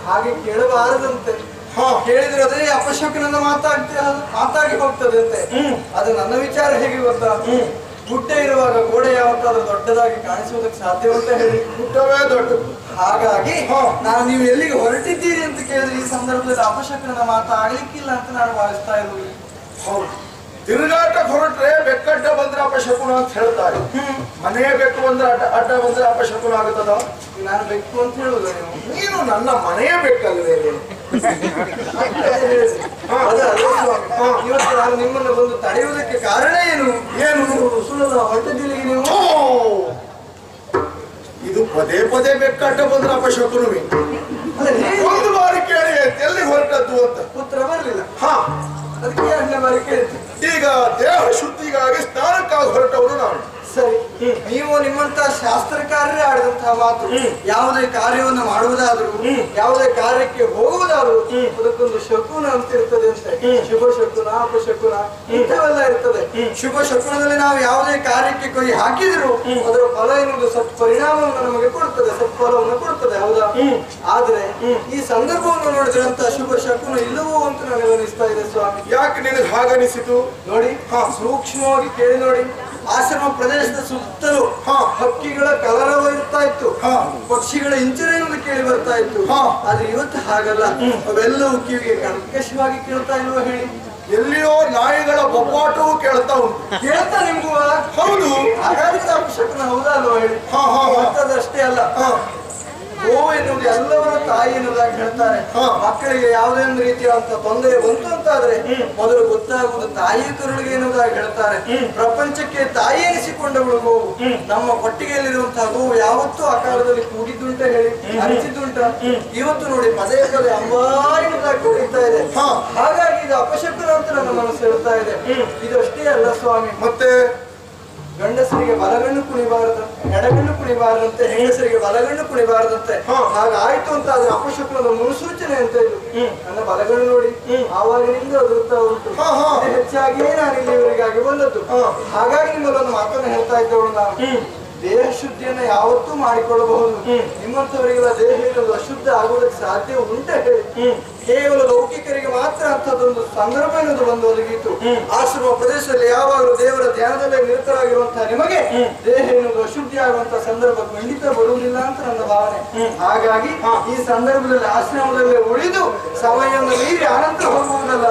ಹಾಗೆ ಕೇಳಬಾರದಂತೆ. ಕೇಳಿದ್ರೆ ಅದೇ ಅಪಶಕುನನ್ನ ಮಾತಾಡಿ ಹೋಗ್ತದೆ ಅಂತೆ. ಅದು ನನ್ನ ವಿಚಾರ ಹೇಗೆ ಗೊತ್ತಾ? ಗುಡ್ಡ ಇರುವಾಗ ಗೋಡೆ ಯಾವತ್ತಾದ್ರೂ ದೊಡ್ಡದಾಗಿ ಕಾಣಿಸುವುದಕ್ಕೆ ಸಾಧ್ಯವಂತ ಹೇಳಿ, ಗುಡ್ಡವೇ ದೊಡ್ಡದು. ಹಾಗಾಗಿ ನಾನು ನೀವು ಎಲ್ಲಿಗೆ ಹೊರಟಿದ್ದೀರಿ ಅಂತ ಕೇಳಿದ್ರೆ ಈ ಸಂದರ್ಭದಲ್ಲಿ ಅಪಶಕುನನ್ನ ಮಾತಾಡ್ಲಿಕ್ಕಿಲ್ಲ ಅಂತ ನಾನು ಭಾವಿಸ್ತಾ ಇರುವುದು. ಹೌದು, ಅಡ್ಡ ಬಂದ್ರೆ ಅಪಶಕುನ ಅಂತ ಹೇಳ್ತಾರೆ. ಮನೆಯ ಬೆಕ್ಕು ಬಂದ್ರೆ ಅಡ್ಡ ಬಂದ್ರೆ ಅಪಶಕುನ ಆಗುತ್ತದ? ನಾನು ಬೆಕ್ಕು ಅಂತ ಹೇಳುದು ನೀನು ನನ್ನ ಮನೆಯ ಬೆಕ್ಕಲ್ವೇ? ಇವತ್ತು ನಾನು ನಿಮ್ಮನ್ನು ಬಂದು ತಡೆಯುವುದಕ್ಕೆ ಕಾರಣ ಏನು? ಸುಳ್ಳದ ಹೊರಟಿದ್ದೀರಿಗೆ ನೀವು. ಇದು ಪದೇ ಪದೇ ಬೆಕ್ಕಡ್ಡ ಬಂದ್ರೆ ಅಪಶಕುನವೇ. ಒಂದು ಬಾರಿ ಕೇಳಿ ಎಲ್ಲಿ ಹೊರಟದ್ದು ಅಂತ ಉತ್ತರ ಬರಲಿಲ್ಲ. ಅದಕ್ಕೆ 2ನೇ ಬಾರಿ ಕೇಳ್ತೀನಿ. ಈಗ ದೇಹ ಶುದ್ಧಿಗಾಗಿ ಸ್ನಾನಕ್ಕಾಗಿ ಹೊರಟವರು ನಾನು. ಸರಿ, ನೀವು ನಿಮ್ಮಂತಹ ಶಾಸ್ತ್ರಕಾರರೇ ಆಡಿದಂತಹ ಮಾತು. ಯಾವುದೇ ಕಾರ್ಯವನ್ನು ಮಾಡುವುದಾದ್ರೂ, ಯಾವುದೇ ಕಾರ್ಯಕ್ಕೆ ಹೋಗುವುದಾದ್ರೂ ಅದಕ್ಕೊಂದು ಶಕುನ ಅಂತ ಇರ್ತದೆ ಅಂತೆ. ಶುಭ ಶಕುನ, ಅಪಶಕುನ ಇಂಥವೆಲ್ಲ ಇರ್ತದೆ. ಶುಭ ಶಕುನದಲ್ಲಿ ನಾವು ಯಾವುದೇ ಕಾರ್ಯಕ್ಕೆ ಕೈ ಹಾಕಿದ್ರು ಅದರ ಫಲ ಎನ್ನುವುದು ಸತ್ಪರಿಣಾಮವನ್ನು ನಮಗೆ ಕೊಡುತ್ತದೆ, ಸತ್ಫಲವನ್ನು ಕೊಡುತ್ತದೆ. ಹೌದಾ? ಆದ್ರೆ ಈ ಸಂದರ್ಭವನ್ನು ನೋಡಿದ್ರಂತ ಶುಭ ಶಕುನ ಇಲ್ಲವೋ ಅಂತ ನನಗೆ ಅನಿಸ್ತಾ ಇದೆ ಸ್ವಾಮಿ. ಯಾಕೆ ನಿನಗೆ ಹಾಗನಿಸಿತು? ನೋಡಿ, ಸೂಕ್ಷ್ಮವಾಗಿ ಕೇಳಿ ನೋಡಿ. ಆಶ್ರಮ ಪ್ರದೇಶದ ಸುತ್ತಲೂ ಹಕ್ಕಿಗಳ ಕಲರವ ಇರ್ತಾ ಇತ್ತು, ಪಕ್ಷಿಗಳ ಇಂಚರೆಯನ್ನು ಕೇಳಿ ಬರ್ತಾ ಇತ್ತು. ಆದ್ರೆ ಇವತ್ತು ಹಾಗಲ್ಲ. ಅವೆಲ್ಲವೂ ಕಿವಿಗೆ ಕರ್ಕಶವಾಗಿ ಕೇಳ್ತಾ ಇಲ್ವ ಹೇಳಿ? ಎಲ್ಲಿಯೋ ನಾಯಿಗಳ ಬೊಬ್ಬಾಟವೂ ಕೇಳ್ತಾ ಉಂಟು. ಕೇಳ್ತಾ ನಿಮ್ಗೂ? ಹೌದು. ಹಾಗಾದ್ರೆ ಅಪಶಕುನ ಹೌದಾ ಅಲ್ವಾ ಹೇಳಿ? ಅಷ್ಟೇ ಅಲ್ಲ, ಗೋವು ಎನ್ನುವುದು ಎಲ್ಲವರ ತಾಯಿ ಎನ್ನುವುದಾಗಿ ಹೇಳ್ತಾರೆ. ಮಕ್ಕಳಿಗೆ ಯಾವುದೇ ಒಂದು ರೀತಿಯಾದಂತಹ ತೊಂದರೆ ಬಂತು ಅಂತಾದ್ರೆ ಮೊದಲು ಗೊತ್ತಾಗುವುದು ತಾಯಿಯ ಕರುಳಿಗೆ ಎನ್ನುವುದಾಗಿ ಹೇಳ್ತಾರೆ. ಪ್ರಪಂಚಕ್ಕೆ ತಾಯಿ ಎನಿಸಿಕೊಂಡವಳು ಗೋವು. ನಮ್ಮ ಕೊಟ್ಟಿಗೆಯಲ್ಲಿರುವಂತಹ ಗೋವು ಯಾವತ್ತೂ ಆ ಕಾಲದಲ್ಲಿ ಕೂಗಿದ್ದುಂಟ ಹೇಳಿ, ಅರಿಸಿದ್ದುಂಟ? ಇವತ್ತು ನೋಡಿ ಪದೇ ಪದೇ ಅಂಬಾ ಎನ್ನುವುದಾಗಿ ಕರೀತಾ ಇದೆ. ಹಾಗಾಗಿ ಇದು ಅಪಶಕುನ ಅಂತ ನನ್ನ ಮನಸ್ಸು ಹೇಳ್ತಾ ಇದೆ. ಇದಷ್ಟೇ ಅಲ್ಲ ಸ್ವಾಮಿ, ಮತ್ತೆ ಗಂಡಸರಿಗೆ ಬಲಗಣ್ಣು ಕುಣಿಬಾರದಂತೆ, ಎಡಗಣ್ಣು ಕುಣಿಬಾರದಂತೆ, ಹೆಂಗಸರಿಗೆ ಬಲಗಣ್ಣು ಕುಣಿಬಾರದಂತೆ. ಹಾಗಾಯ್ತು ಅಂತ ಅದ್ರ ಅಪಶಕುನದ ಮುನ್ಸೂಚನೆ ಅಂತ ಇದು. ನನ್ನ ಬಲಗಣ್ಣು ನೋಡಿ ಆವಾಗಿನಿಂದ ಅದೃತ ಉಂಟು. ಹೆಚ್ಚಾಗಿಯೇ ನಾನು ಇಲ್ಲಿವರೆಗಾಗಿ ಬಂದದ್ದು. ಹಾಗಾಗಿ ನಿಮ್ಮಲ್ಲೊಂದು ಮಾತನ್ನು ಹೇಳ್ತಾ ಇದ್ದವಳು ನಾನು. ದೇಹ ಶುದ್ಧಿಯನ್ನು ಯಾವತ್ತೂ ಮಾಡಿಕೊಳ್ಳಬಹುದು. ನಿಮ್ಮಂಥವರಿಗೆಲ್ಲ ದೇಹ ಇರೋದು ಅಶುದ್ಧ ಆಗುವುದಕ್ಕೆ ಸಾಧ್ಯ ಉಂಟೆ ಹೇಳಿ? ಕೇವಲ ಲೌಕಿಕರಿಗೆ ಮಾತ್ರ ಅಂಥದ್ದೊಂದು ಸಂದರ್ಭ ಎನ್ನುವುದು ಬಂದು ಒದಗಿತ್ತು. ಆಶ್ರಮ ಪ್ರದೇಶದಲ್ಲಿ ಯಾವಾಗಲೂ ದೇವರ ಧ್ಯಾನದಲ್ಲೇ ನಿರತರಾಗಿರುವಂತಹ ನಿಮಗೆ ದೇಹ ಎನ್ನುವುದು ಅಶುದ್ಧಿ ಆಗುವಂತಹ ಸಂದರ್ಭ ಖಂಡಿತ ಬರುವುದಿಲ್ಲ ಅಂತ ನನ್ನ ಭಾವನೆ. ಹಾಗಾಗಿ ಈ ಸಂದರ್ಭದಲ್ಲಿ ಆಶ್ರಮದಲ್ಲೇ ಉಳಿದು ಸಮಯವನ್ನು ಮೀರಿ ಅನಂತರ ಹೋಗುವುದಲ್ಲ.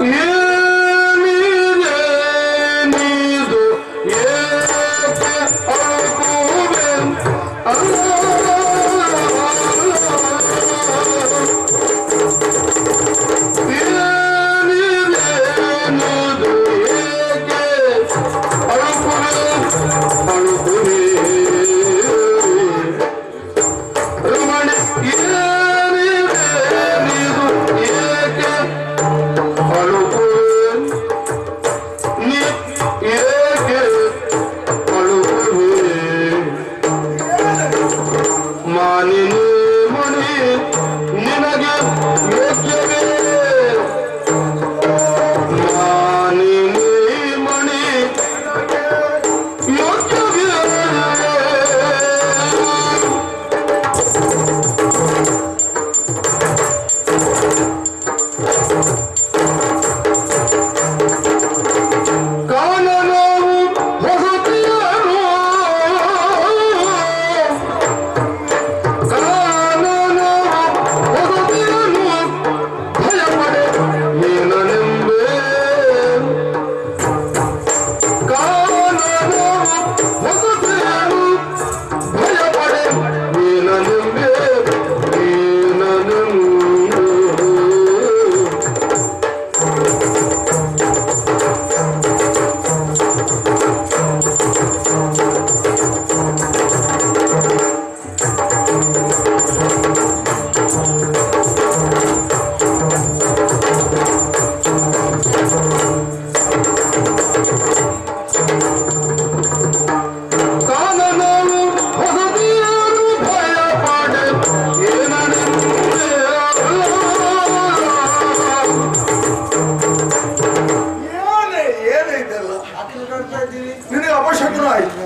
ನಿನಗೆ ಅಪಶಕುನ ಆಯ್ತು,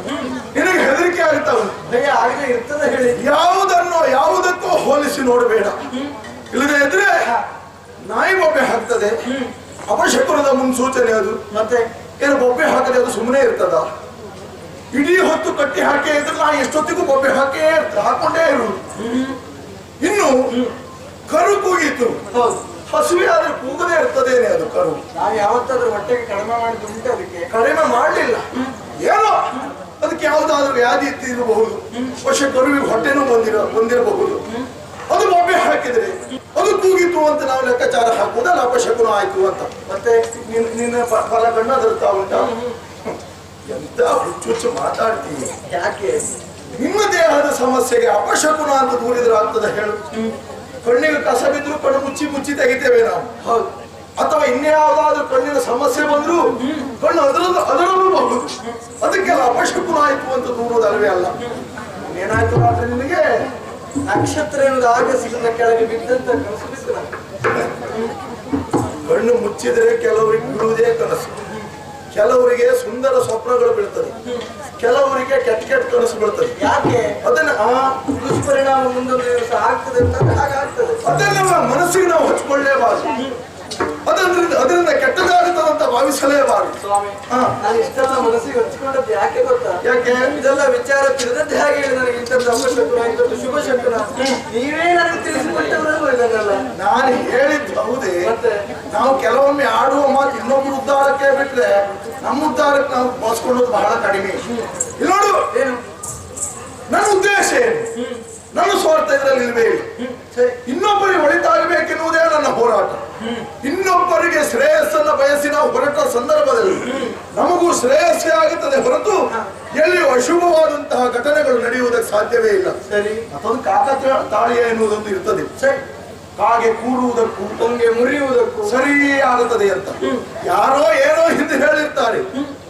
ನಿನಗೆ ಹೆದರಿಕೆ ಆಗುತ್ತವ. ಯಾವುದಕ್ಕೂ ಹೋಲಿಸಿ ನೋಡಬೇಡ. ಇಲ್ಲದೆ ಇದ್ರೆ ನಾಯಿ ಬೊಬ್ಬೆ ಹಾಕ್ತದೆ, ಅಪಶಕುನದ ಮುನ್ಸೂಚನೆ ಅದು. ಮತ್ತೆ ಏನು ಬೊಬ್ಬೆ ಹಾಕದೆ ಅದು ಸುಮ್ಮನೆ ಇರ್ತದ? ಇಡೀ ಹೊತ್ತು ಕಟ್ಟಿ ಹಾಕೇ ಇದ್ರೆ ನಾ ಎಷ್ಟೊತ್ತಿಗೂ ಬೊಬ್ಬೆ ಹಾಕೊಂಡೇ ಇರುವುದು. ಇನ್ನು ಕರು ಕೂಗಿತು, ಹಸುವೆ ಆದ್ರೆ ಕೂಗದೇ ಇರ್ತದೇನೆ ಅದು ಕರು. ನಾನು ಯಾವತ್ತಾದ್ರೂ ಹೊಟ್ಟೆಗೆ ಕಡಿಮೆ ಮಾಡಿದ್ದು ಉಂಟು, ಅದಕ್ಕೆ ಕಡಿಮೆ ಮಾಡಲಿಲ್ಲ. ಏನೋ ಅದಕ್ಕೆ ಯಾವುದಾದ್ರೂ ವ್ಯಾಧಿ ಇರಬಹುದು, ವರ್ಷ ಕರುವಿಗೆ ಹೊಟ್ಟೆನೂ ಬಂದಿರಬಹುದು. ಅದು ಬೊಬ್ಬೆ ಹಾಕಿದ್ರೆ ಅದು ಕೂಗಿತು ಅಂತ ನಾವು ಲೆಕ್ಕಾಚಾರ ಹಾಕುವುದಲ್ಲ, ಅಪಶಕುನ ಆಯ್ತು ಅಂತ. ಮತ್ತೆ ನಿನ್ನ ಫಲ ಕಣ್ಣು ಅದರ್ತಾ ಉಂಟ. ಎಂತ ಹುಚ್ಚು ಮಾತಾಡ್ತೀನಿ. ಯಾಕೆ? ನಿಮ್ಮ ದೇಹದ ಸಮಸ್ಯೆಗೆ ಅಪಶಕುನ ಅಂತ ದೂರಿದ್ರೆ ಆಗ್ತದ ಹೇಳು? ಕಣ್ಣಿಗೆ ಕಸ ಬಿದ್ರು ಕಣ್ಣು ಮುಚ್ಚಿ ತೆಗಿತೇವೆ ನಾವು. ಹೌದು. ಅಥವಾ ಇನ್ಯಾವುದಾದ್ರೂ ಕಣ್ಣಿನ ಸಮಸ್ಯೆ ಬಂದ್ರು ಕಣ್ಣು ಅದರಲ್ಲೂ ಬಹುದು. ಅದಕ್ಕೆಲ್ಲ ಅಪಶಕುನ ಆಯ್ತು ಅಂತ ದೂರುವುದಲ್ವೇ ಅಲ್ಲ. ಏನಾಯ್ತು ಮಾತ್ರ ನಿನಗೆ? ನಕ್ಷತ್ರ ಎನ್ನುವುದು ಆಗಸಿದ ಕೆಳಗೆ ಬಿದ್ದಂತ ಕನಸು ಬಿದ್ದು ಕಣ್ಣು ಮುಚ್ಚಿದ್ರೆ ಕೆಲವರಿಗೆ ಬಿಡುವುದೇ ಕನಸು, ಕೆಲವರಿಗೆ ಸುಂದರ ಸ್ವಪ್ನಗಳು ಬೀಳ್ತದೆ, ಕೆಲವರಿಗೆ ಕೆಟ್ಟ ಕನಸು ಬೀಳ್ತದೆ. ಯಾಕೆ? ಅದನ್ನ ದುಷ್ಪರಿಣಾಮ ಮುಂದೊಂದು ದಿವಸ ಆಗ್ತದೆ ಅಂತ ಹಾಗಾಗ್ತದೆ. ಅದನ್ನ ಮನಸ್ಸಿಗೆ ನಾವು ಹಚ್ಕೊಳ್ಳೇಬಾರದು, ಅದರಿಂದ ಕೆಟ್ಟದಾಗುತ್ತದಂತ ಭಾವಿಸಲೇಬಾರದು. ಸ್ವಾಮಿ, ನಾನು ಇಷ್ಟೆಲ್ಲ ಮನಸ್ಸಿಗೆ ಹಚ್ಕೊಂಡದ್ದು ಯಾಕೆ ಗೊತ್ತಾ? ಯಾಕೆ? ಇದೆಲ್ಲ ವಿಚಾರ ತಿಳಿದದ್ದು ಹೇಗೆ ಹೇಳಿ ನನಗೆ ಇಂಥದ್ದು ಅಪಶಕುನ, ಇಂಥದ್ದು ಶುಭ ಶಕುನ ನೀವೇ ನನಗೆ ತಿಳಿಸಿಕೊಟ್ಟವರಲ್ಲ ಇದನ್ನೆಲ್ಲ. ನಾನು ಹೇಳಿದ್ದು ಹೌದೇ? ಮತ್ತೆ ನಾವು ಕೆಲವೊಮ್ಮೆ ಆಡುವ ಮಾತು ಇನ್ನೊಬ್ರು ಉದ್ಧಾರಕ್ಕೆ ಬಿಟ್ರೆ ನಮ್ಮ ಉದ್ಧಾರಕ್ಕೆ ನಾವು ಬಳಸ್ಕೊಳ್ಳೋದು ಬಹಳ ಕಡಿಮೆ. ಇಲ್ಲಿ ನೋಡು, ಏನು ನನ್ನ ಉದ್ದೇಶ ಏನು? ನನ್ನ ಸ್ವಾರ್ಥ ಇದರಲ್ಲಿ ಇಲ್ವೇ ಇಲ್ಲ. ಇನ್ನೊಬ್ಬರಿಗೆ ಒಳಿತಾಗಬೇಕೆನ್ನುವುದೇ ನನ್ನ ಹೋರಾಟ. ಇನ್ನೊಬ್ಬರಿಗೆ ಶ್ರೇಯಸ್ಸನ್ನ ಬಯಸಿ ನಾವು ಹೊರಟ ಸಂದರ್ಭದಲ್ಲಿ ನಮಗೂ ಶ್ರೇಯಸ್ಸೇ ಆಗುತ್ತದೆ ಹೊರತು ಎಲ್ಲಿಯೂ ಅಶುಭವಾದಂತಹ ಘಟನೆಗಳು ನಡೆಯುವುದಕ್ಕೆ ಸಾಧ್ಯವೇ ಇಲ್ಲ. ಸರಿ, ಮತ್ತೊಂದು ತಾಳಿಯ ಎನ್ನುವುದೊಂದು ಇರ್ತದೆ. ಸರಿ, ಕಾಗೆ ಕೂರುವುದಕ್ಕೂ ತೊಂಗೆ ಮುರಿಯುವುದಕ್ಕೂ ಸರಿ ಆಗುತ್ತದೆ ಅಂತ ಯಾರೋ ಏನೋ ಹಿಂದೆ ಹೇಳಿರ್ತಾರೆ.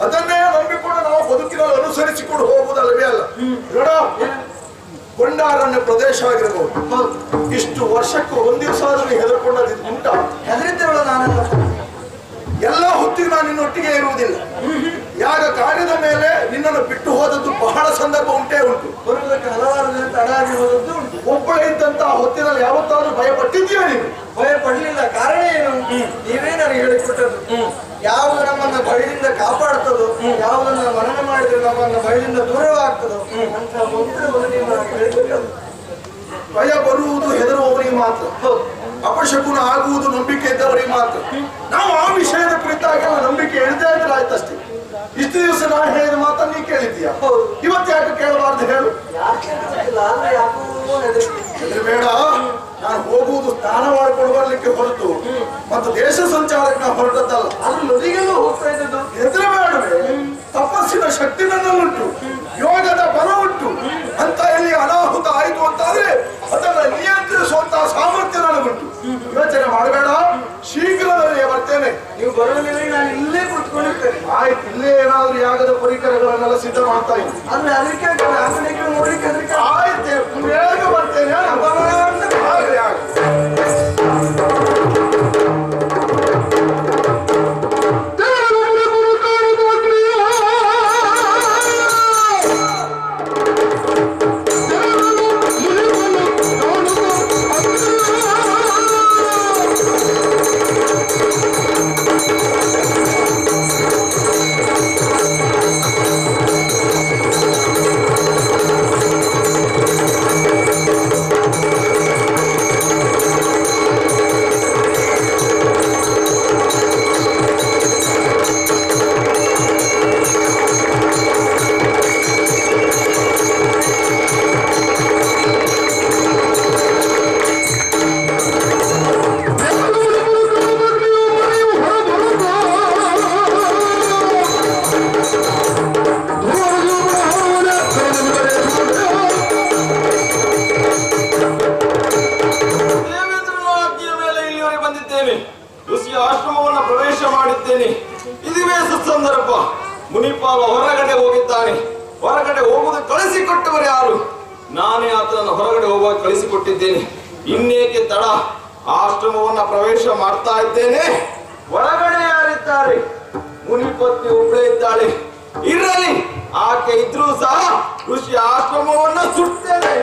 ಅದನ್ನೇ ನಂಬಿಕೊಂಡು ನಾವು ಬದುಕಿನಲ್ಲಿ ಅನುಸರಿಸಿಕೊಂಡು ಹೋಗುವುದಲ್ಲವೇ ಅಲ್ಲ. ಕೊಂಡಾರಣ್ಯ ಪ್ರದೇಶ ಆಗಿರಬಹುದು. ಇಷ್ಟು ವರ್ಷಕ್ಕೂ ಒಂದ್ ದಿವಸ ಹೆದರ್ಕೊಂಡದ್ದು ಉಂಟ? ಹೆದರಿದ್ದೇವಲ್ಲ ನಾನೆಲ್ಲ. ಎಲ್ಲ ಹೊತ್ತಿಗೆ ನಾನು ನಿನ್ನೊಟ್ಟಿಗೆ ಇರುವುದಿಲ್ಲ. ಯಾಗ ಕಾರ್ಯದ ಮೇಲೆ ನಿನ್ನನ್ನು ಬಿಟ್ಟು ಹೋದದ್ದು ಬಹಳ ಸಂದರ್ಭ ಉಂಟೇ ಉಂಟು. ಬರುವುದಕ್ಕೆ ಹಲವಾರು ದಿನ ತಡ ಆಗಿ ಹೋದದ್ದು ಉಂಟು. ಒಬ್ಬಳೇ ಇದ್ದಂತಹ ಹೊತ್ತಿನಲ್ಲಿ ಯಾವತ್ತಾದ್ರೂ ಭಯ ಪಟ್ಟಿದ್ದೀಯ ನೀನು? ಭಯ ಪಡಲಿಲ್ಲ. ಕಾರಣ ಏನು? ನೀವೇ ನನಗೆ ಹೇಳಿಕೊಟ್ಟದ್ದು. ಯಾವುದು ನಮ್ಮನ್ನ ಭಯದಿಂದ ಕಾಪಾಡ್ತದೋ, ಯಾವುದನ್ನ ಮನನ ಮಾಡಿದ್ರೆ ನಮ್ಮನ್ನ ಭಯದಿಂದ ದೂರವಾಗ್ತದೋ ಅಂತ ಮಂತ್ರವನ್ನು ನೀವು ನನಗೆ ಹೇಳಿಕೊಟ್ಟದ್ದು. ಭಯ ಬರುವುದು ಹೆದರುವವರಿಗೆ ಮಾತ್ರ, ಅಪಶಕುನ ಆಗುವುದು ನಂಬಿಕೆ ಇದ್ದವರಿಗೆ ಮಾತ್ರ. ನಾವು ಆ ವಿಷಯದ ಕುರಿತಾಗಿ ನಂಬಿಕೆ ಎಳ್ದೇ ಇದ್ರೆ ಆಯ್ತಷ್ಟೇ. ಇಷ್ಟು ದಿವಸ ನಾನು ಹೇಳಿದ ಮಾತನ್ನು ನೀ ಕೇಳಿದ್ದೀಯ, ಇವತ್ತು ಯಾಕೆ ಕೇಳಬಾರ್ದು ಹೇಳು? ಬೇಡ, ನಾನು ಹೋಗುವುದು ಸ್ನಾನ ಮಾಡಿಕೊಂಡು ಬರ್ಲಿಕ್ಕೆ ಹೊರತು ಮತ್ತು ದೇಶ ಸಂಚಾರಕ್ಕೆ ನಾವು ಹೊರಟದ್ದಲ್ಲ. ಅದು ನದಿಗೆಲ್ಲ ಹೋಗ್ತಾ ಇದ್ದದ್ದು. ಹೆದರಬೇಡವೇ? ತಪಸ್ಸಿನ ಶಕ್ತಿ ನನ್ನಲ್ಲುಂಟು, ಯೋಗದ ಬಲ ಉಂಟು ಅಂತ ಎಲ್ಲಿ ಅನಾಹುತ ಆಯಿತು ಅಂತಾದ್ರೆ ಅದನ್ನ ನಿಯಂತ್ರಿಸುವಂತಹ ಸಾಮರ್ಥ್ಯ ನನಗುಂಟು. ಯೋಚನೆ ಮಾಡಬೇಡ, ಶೀಘ್ರದಲ್ಲಿಯೇ ಬರ್ತೇನೆ. ನೀವು ಬರುವಲ್ಲಿ ನಾನು ಇಲ್ಲೇ ಕುತ್ಕೊಂಡಿರ್ತೇನೆ. ಆಯ್ತು, ಇಲ್ಲೇ ಏನಾದ್ರೂ ಯಾಗದ ಪರಿಕರಗಳನ್ನೆಲ್ಲ ಸಿದ್ಧ ಮಾಡ್ತಾ ಇದ್ದೀನಿ. ಅಂದ್ರೆ ಅದಕ್ಕೆ ಆಂಗಣಿಕೆ ನೋಡ್ಲಿಕ್ಕೆ ಅದಕ್ಕೆ ಆಯ್ತು, ಬೇಗ ಬರ್ತೇನೆ. ಆಗ್ಲಿ ಆಗ್ಲಿ. ಆಶ್ರಮವನ್ನು ಪ್ರವೇಶ ಮಾಡಿದ್ದೇನೆ. ಇದುವೇ ಸುಸಂದರ್ಭ. ಮುನಿಪಾಲ ಹೊರಗಡೆ ಹೋಗಿದ್ದಾನೆ. ಹೊರಗಡೆ ಹೋಗುವುದು ಕಳಿಸಿಕೊಟ್ಟವರು ಯಾರು? ನಾನೇ ಆತನನ್ನು ಹೊರಗಡೆ ಹೋಗುವ ಕಳಿಸಿಕೊಟ್ಟಿದ್ದೇನೆ. ಇನ್ನೇಕೆ ತಡ? ಆಶ್ರಮವನ್ನ ಪ್ರವೇಶ ಮಾಡ್ತಾ ಇದ್ದೇನೆ. ಒಳಗಡೆ ಯಾರಿದ್ದಾರೆ? ಮುನಿಪತ್ನಿ ಒಬ್ಬಳೇ ಇದ್ದಾಳೆ. ಇರಲಿ, ಆಕೆ ಇದ್ರೂ ಸಹ ಋಷಿ ಆಶ್ರಮವನ್ನ ಸುಟ್ಟೇನೆ.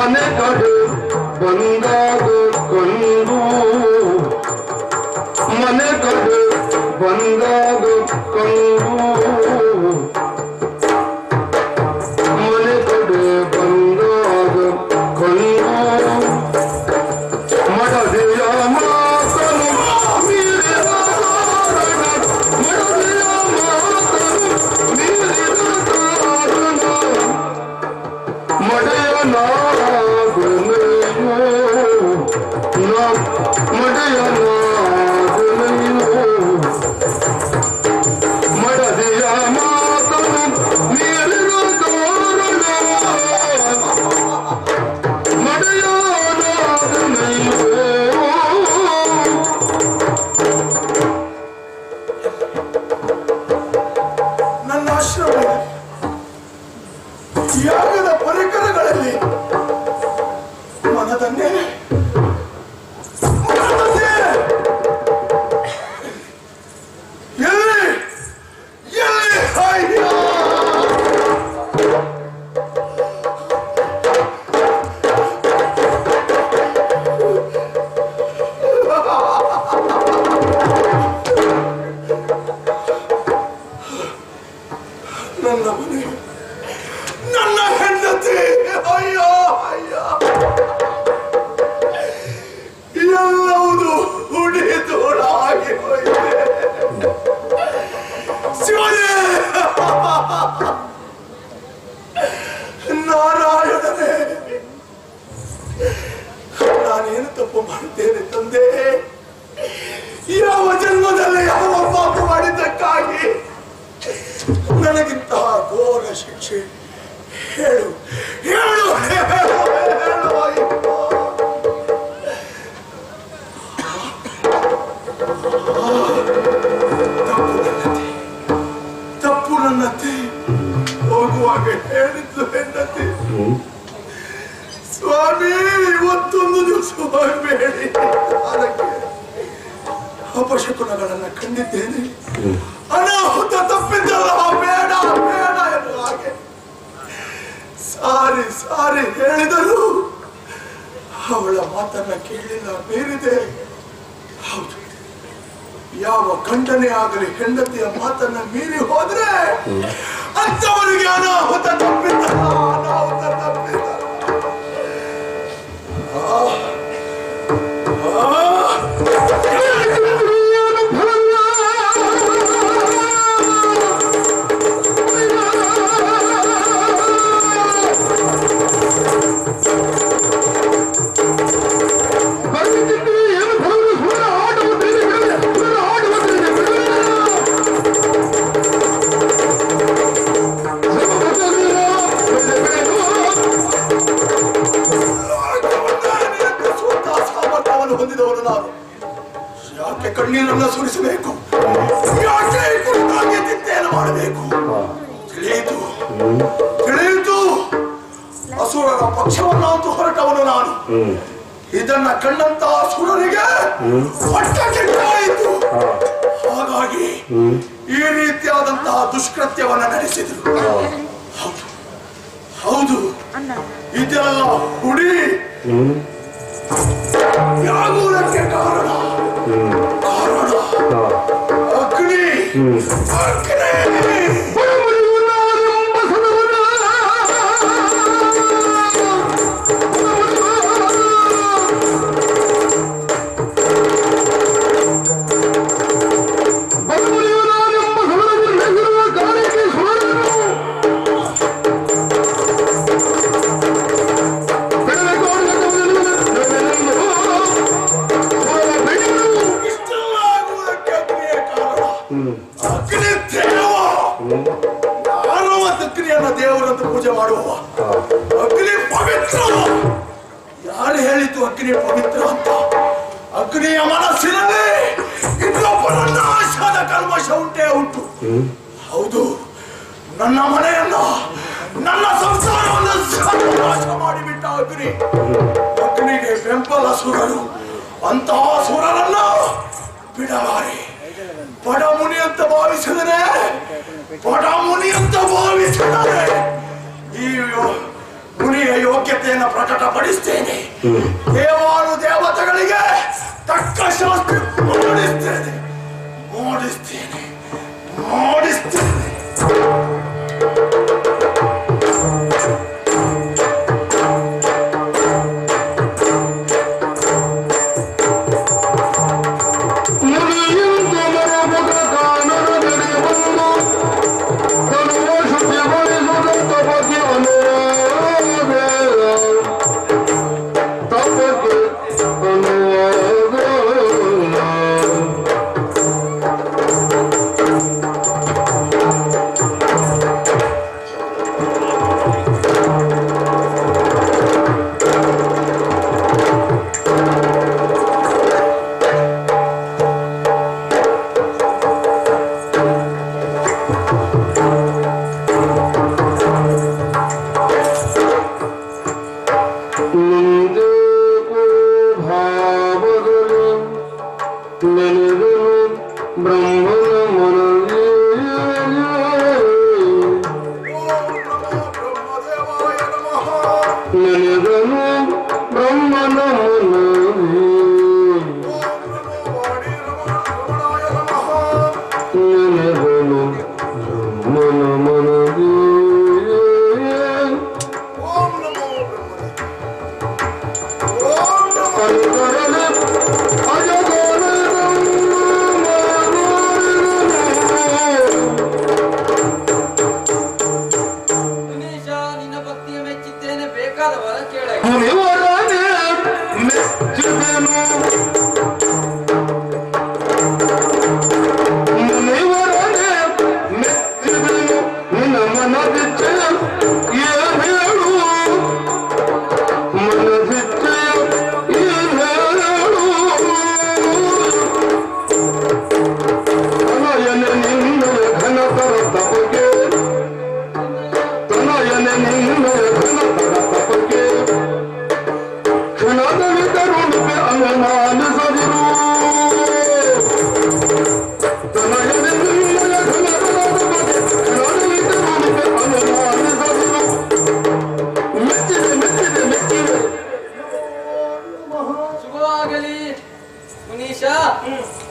ಮನೆ ಕಡೆ ಬಂದಾಗ ಕಂಡು ಮನೆ ಕಡೆ ಬಂದಾಗ ಕಂಡು ಮನೆ ಕಡೆ ಬಂದಾಗ ಕಂಡು ಮಡದಿಯ ಮಾತನು ಮೀರಿದ ಕಾರಣ ಮಡದಿಯ ಮಾತನು ಮೀರಿದ ಕಾರಣ ಮಡದಿಯ ಮಾತನು ಮೀರಿದ ಕಾರಣ ನನ್ನ ಆಶ್ರಮ ಯಾಗದ ಪರಿಕರಗಳಲ್ಲಿ ಮನದನ್ನೇ ಎಲ್ಲಿ ಎಲ್ಲಿ ಅಯ್ಯೋ ನನ್ನ ಮನೆ ನನ್ನ ಹೆಂಡತಿ ಅಯ್ಯೋ ಅಯ್ಯೋ ಎಲ್ಲವುದು ಹುಡಿದೋಳಾಗಿ ಹೋಯಿದೆ ಶಿವನೇ ನಾರಾಯಣನೇ ನಾನೇನು ತಪ್ಪು ಮಾಡಿದ್ದೇನೆ ತಂದೆ ಯಾವ ಜನ್ಮದಲ್ಲಿ ಯಾವ ಪಾಪ ಮಾಡಿದ್ದಕ್ಕಾಗಿ ನನಗಿಂತಹ ಘೋರ ಶಿಕ್ಷೆ ಹೇಳು ಹೇಳು ಹೇಳು ಹೇಳು ತಪ್ಪು ನನ್ನತ್ತೆ ಹೋಗುವಾಗ ಹೇಳಿದ್ದು ಹೆಂಡತಿ ಸ್ವಾಮಿ ಇವತ್ತೊಂದು ದಿವಸ ಹೋಗಬೇಡಿ ಅದಕ್ಕೆ ಅಪಶಕುನಗಳನ್ನ ಕಂಡಿದ್ದೇನೆ ಅನಾಹುತ ತಪ್ಪಿದ್ದಲ್ಲ ಬೇಡ ಬೇಡ ಎನ್ನುವ ಹಾಗೆ ಸಾರಿ ಸಾರಿ ಹೇಳಿದರು ಅವಳ ಮಾತನ್ನ ಕೇಳಿಲ್ಲ ಮೀರಿದೆ ಹೌದು ಯಾವ ಗಂಡನೇ ಆಗಲಿ ಹೆಂಡತಿಯ ಮಾತನ್ನ ಮೀರಿ ಹೋದ್ರೆ ಅಂತವರಿಗೆ ಅನಾಹುತ ತಪ್ಪಿದ್ದಲ್ಲ ಅನಾಹುತ ತಪ್ಪಿದ್ದಲ್ಲ ಹೊಂದಿದವನು ನಾನು ಯಾಕೆ ಕಣ್ಣೀರನ್ನ ಸುರಿಸಬೇಕು ಯಾಕೆ ಕುರಿತಾಗಿ ಚಿಂತೆಯನ್ನು ಮಾಡಬೇಕು ತಿಳಿಯಿತು ತಿಳಿಯಿತು ಅಸುರರ ಪಕ್ಷವನ್ನಂತೂ ಹೊರಟವನು ನಾನು ಇದನ್ನ ಕಂಡಂತ ಅಸುರರಿಗೆ ಹೊಟ್ಟ ಕೆಟ್ಟಾಯಿತು ಹಾಗಾಗಿ ಈ ರೀತಿಯಾದಂತಹ ದುಷ್ಕೃತ್ಯವನ್ನ ನಡೆಸಿದ್ರು ಹೌದು ಹೌದು ಇದೆಲ್ಲ ಹುಡಿ ಯಾಗುವುದಕ್ಕೆ ಕಾರಣ ಅಗ್ನಿ ಅಗ್ನಿ ದೇವರಂತ ಪೂಜೆ ಮಾಡುವ ಅಗ್ನಿ ಪವಿತ್ರ ಯಾರು ಹೇಳಿತು ಅಗ್ನಿ ಪವಿತ್ರ ಅಂತ ಅಗ್ನಿಯ ಮನಸ್ಸಿನಲ್ಲಿ ಇನ್ನೊಬ್ಬರ ನಾಶದ ಕಲ್ಮಶ ಉಂಟೇ ಉಂಟು ಹೌದು ನನ್ನ ಮನೆಯನ್ನ ನನ್ನ ಸಂಸಾರವನ್ನು ನಾಶ ಮಾಡಿಬಿಟ್ಟ ಅಗ್ನಿ ಅಗ್ನಿಗೆ ಬೆಂಬಲ ಸುರರು ಅಂತಹ ಸುರರನ್ನ ಬಿಡಲಾರೆ ಬಡಮುನಿ ಅಂತ ಭಾವಿಸಿದರೆ ಬಡಮುನಿ ಅಂತ ಭಾವಿಸಿದರೆ ಈ ಮುನಿಯ ಯೋಗ್ಯತೆಯನ್ನು ಪ್ರಕಟಪಡಿಸ್ತೇನೆ. ದೇವಾನು ದೇವತೆಗಳಿಗೆ ತಕ್ಕ ಶಾಸ್ತಿ ಮೂಡಿಸ್ತೇನೆ.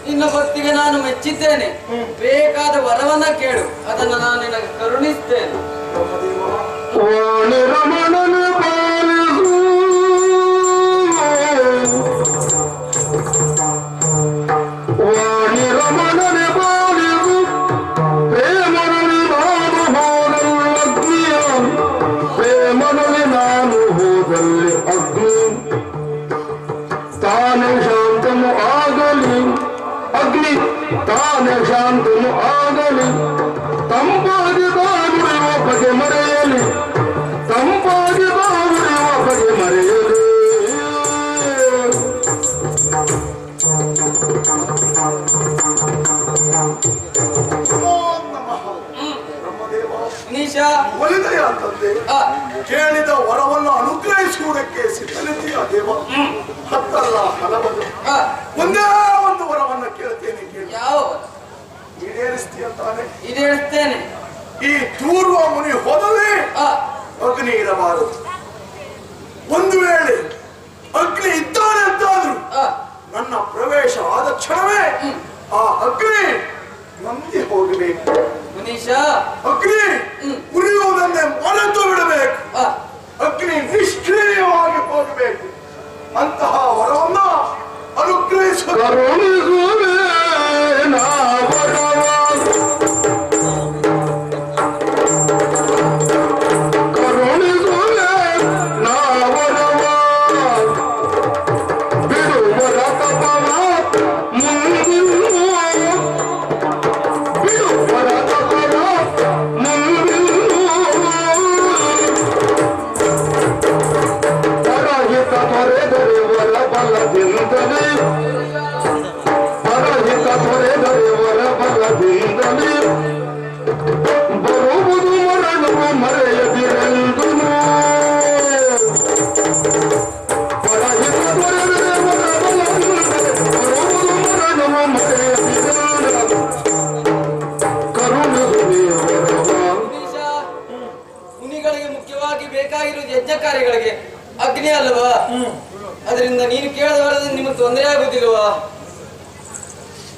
ನಿನ್ನ ಭಕ್ತಿಗೆ ನಾನು ಮೆಚ್ಚಿದ್ದೇನೆ. ಬೇಕಾದ ವರವನ್ನ ಕೇಳು, ಅದನ್ನು ನಾನು ನಿನಗೆ ಕರುಣಿಸ್ತೇನೆ. ತಾನೇ ಶಾಂತನು ಆಗಲಿ, ತಂಪಾಗಿ ಬಾಗುವ ಬಗೆ ಮರೆಯಲಿ, ತಂಪಾಗಿ ಬಾಗುವ ಬಗೆ ಮರೆಯಲಿ. ಒಲಿದೆಯ ತಂದೆ, ಕೇಳಿದ ವರವನ್ನು ಅನುಗ್ರಹಿಸುವುದಕ್ಕೆ ಸಿದ್ಧನಿದೆಯ ದೇವ. ಹತ್ತಲ್ಲ ಹಲವದು, ಒಂದೇ ಒಂದು ವರವನ್ನು ಕೇಳ್ತೇನೆ. ಯಾವ ಈಡೇರಿಸ್ತೀಯ ತಾನೆ? ಈಡೇರಿಸ್ತೇನೆ. ಈ ತೂರ್ವ ಮುನಿ ಹೋದಲ್ಲಿ ಅಗ್ನಿ ಇರಬಾರದು. ಒಂದು ವೇಳೆ ಅಗ್ನಿ ಇದ್ದಾನೆ ಅಂತಾದ್ರು ನನ್ನ ಪ್ರವೇಶ ಆದ ಕ್ಷಣವೇ ಆ ಅಗ್ನಿ ನಂದಿ ಹೋಗಬೇಕು. ಅಗ್ನಿ ಉರಿಯುವುದನ್ನೇ ಮರೆತು ಬಿಡಬೇಕು. ಅಗ್ನಿ ನಿಷ್ಕ್ರಿಯವಾಗಿ ಹೋಗಬೇಕು. ಅಂತಹ ವರವನ್ನು ಅನುಗ್ರಹಿಸುವ ಬೇಕಾಗಿರುವುದು ಯಜ್ಞ ಕಾರ್ಯಗಳಿಗೆ ಅಗ್ನಿ ಅಲ್ವಾ? ಅದರಿಂದ ನೀನು ಕೇಳಿದ ವರದಿಂದ ನಿಮಗೆ ತೊಂದರೆ ಆಗುದಿಲ್ವಾ?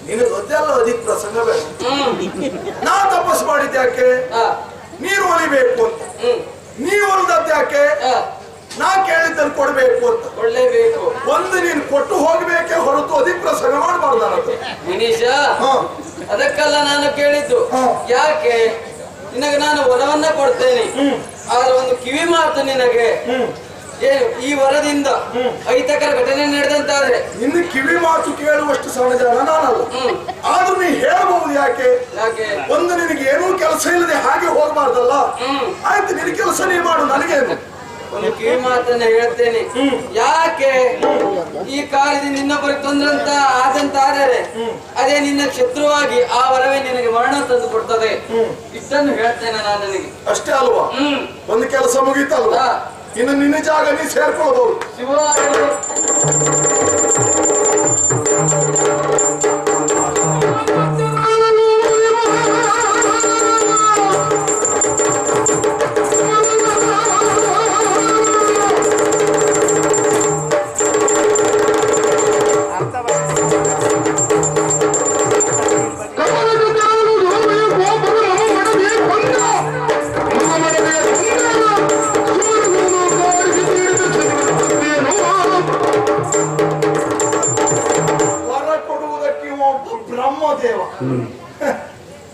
ನೀನು ಗೊತ್ತಲ್ಲ ಅಧಿಕ ಪ್ರಸಂಗ ಬೇಡ. ನಾ ತಪಸ್ಸು ಮಾಡಿದ್ದೆ ಯಾಕೆ? ನೀರು ಒಲಿಬೇಕು ಅಂತ. ನೀವು ಹೊಲ್ದದ್ದು ಯಾಕೆ? ನಾ ಕೇಳಿದ್ದನ್ನು ಕೊಡ್ಬೇಕು ಅಂತ. ಕೊಡ್ಲೇಬೇಕು. ಒಂದು ನೀನು ಕೊಟ್ಟು ಹೋಗ್ಬೇಕೆ ಹೊರತು ಅಧಿಕ ಪ್ರಸಂಗ ಮಾಡಬಾರ್ದು. ಮನೀಷ, ಅದಕ್ಕೆಲ್ಲ ನಾನು ಕೇಳಿದ್ದು. ಯಾಕೆ? ನಿನಗೆ ನಾನು ವರವನ್ನ ಕೊಡ್ತೇನೆ, ಆದ್ರೆ ಒಂದು ಕಿವಿ ಮಾತು ನಿನಗೆ. ಏನು ಈ ವರದಿಂದ ಅಹಿತಕರ ಘಟನೆ ನಡೆದಂತಾದ್ರೆ ನಿನ್ನ ಕಿವಿ ಮಾತು ಕೇಳುವಷ್ಟು ಸಹಜ ನಾನಲ್ಲ. ಆದ್ರೂ ನೀ ಹೇಳಬಹುದು. ಯಾಕೆ? ಒಂದು ನಿನಗೆ ಏನೂ ಕೆಲಸ ಇಲ್ಲದೆ ಹಾಗೆ ಹೋಗ್ಬಾರ್ದಲ್ಲ. ಆಯ್ತು, ನಿನ್ನ ಕೆಲಸ ನೀ ಮಾಡು, ನನಗೇನು. ಒಂದು ಕಿವಿ ಮಾತನ್ನ ಹೇಳ್ತೇನೆ. ಯಾಕೆ ಈ ಕಾರ್ಯದಿಂದ ಇನ್ನೊಬ್ಬರಿಗೆ ತೊಂದರೆ ಆದಂತಾದರೆ ಅದೇ ನಿನ್ನ ಶತ್ರುವಾಗಿ ಆ ವರವೇ ನಿನಗೆ ಮರಣ ತಂದು ಕೊಡ್ತದೆ. ಇಷ್ಟನ್ನು ಹೇಳ್ತೇನೆ ನಾನು ನಿನಗೆ. ಅಷ್ಟೇ ಅಲ್ವಾ? ಒಂದು ಕೆಲಸ ಮುಗೀತಲ್ವಾ? ಇನ್ನು ನಿನ್ನ ಜಾಗ ನೀ ಸೇರ್ಕೊಳ್ಬಹುದು.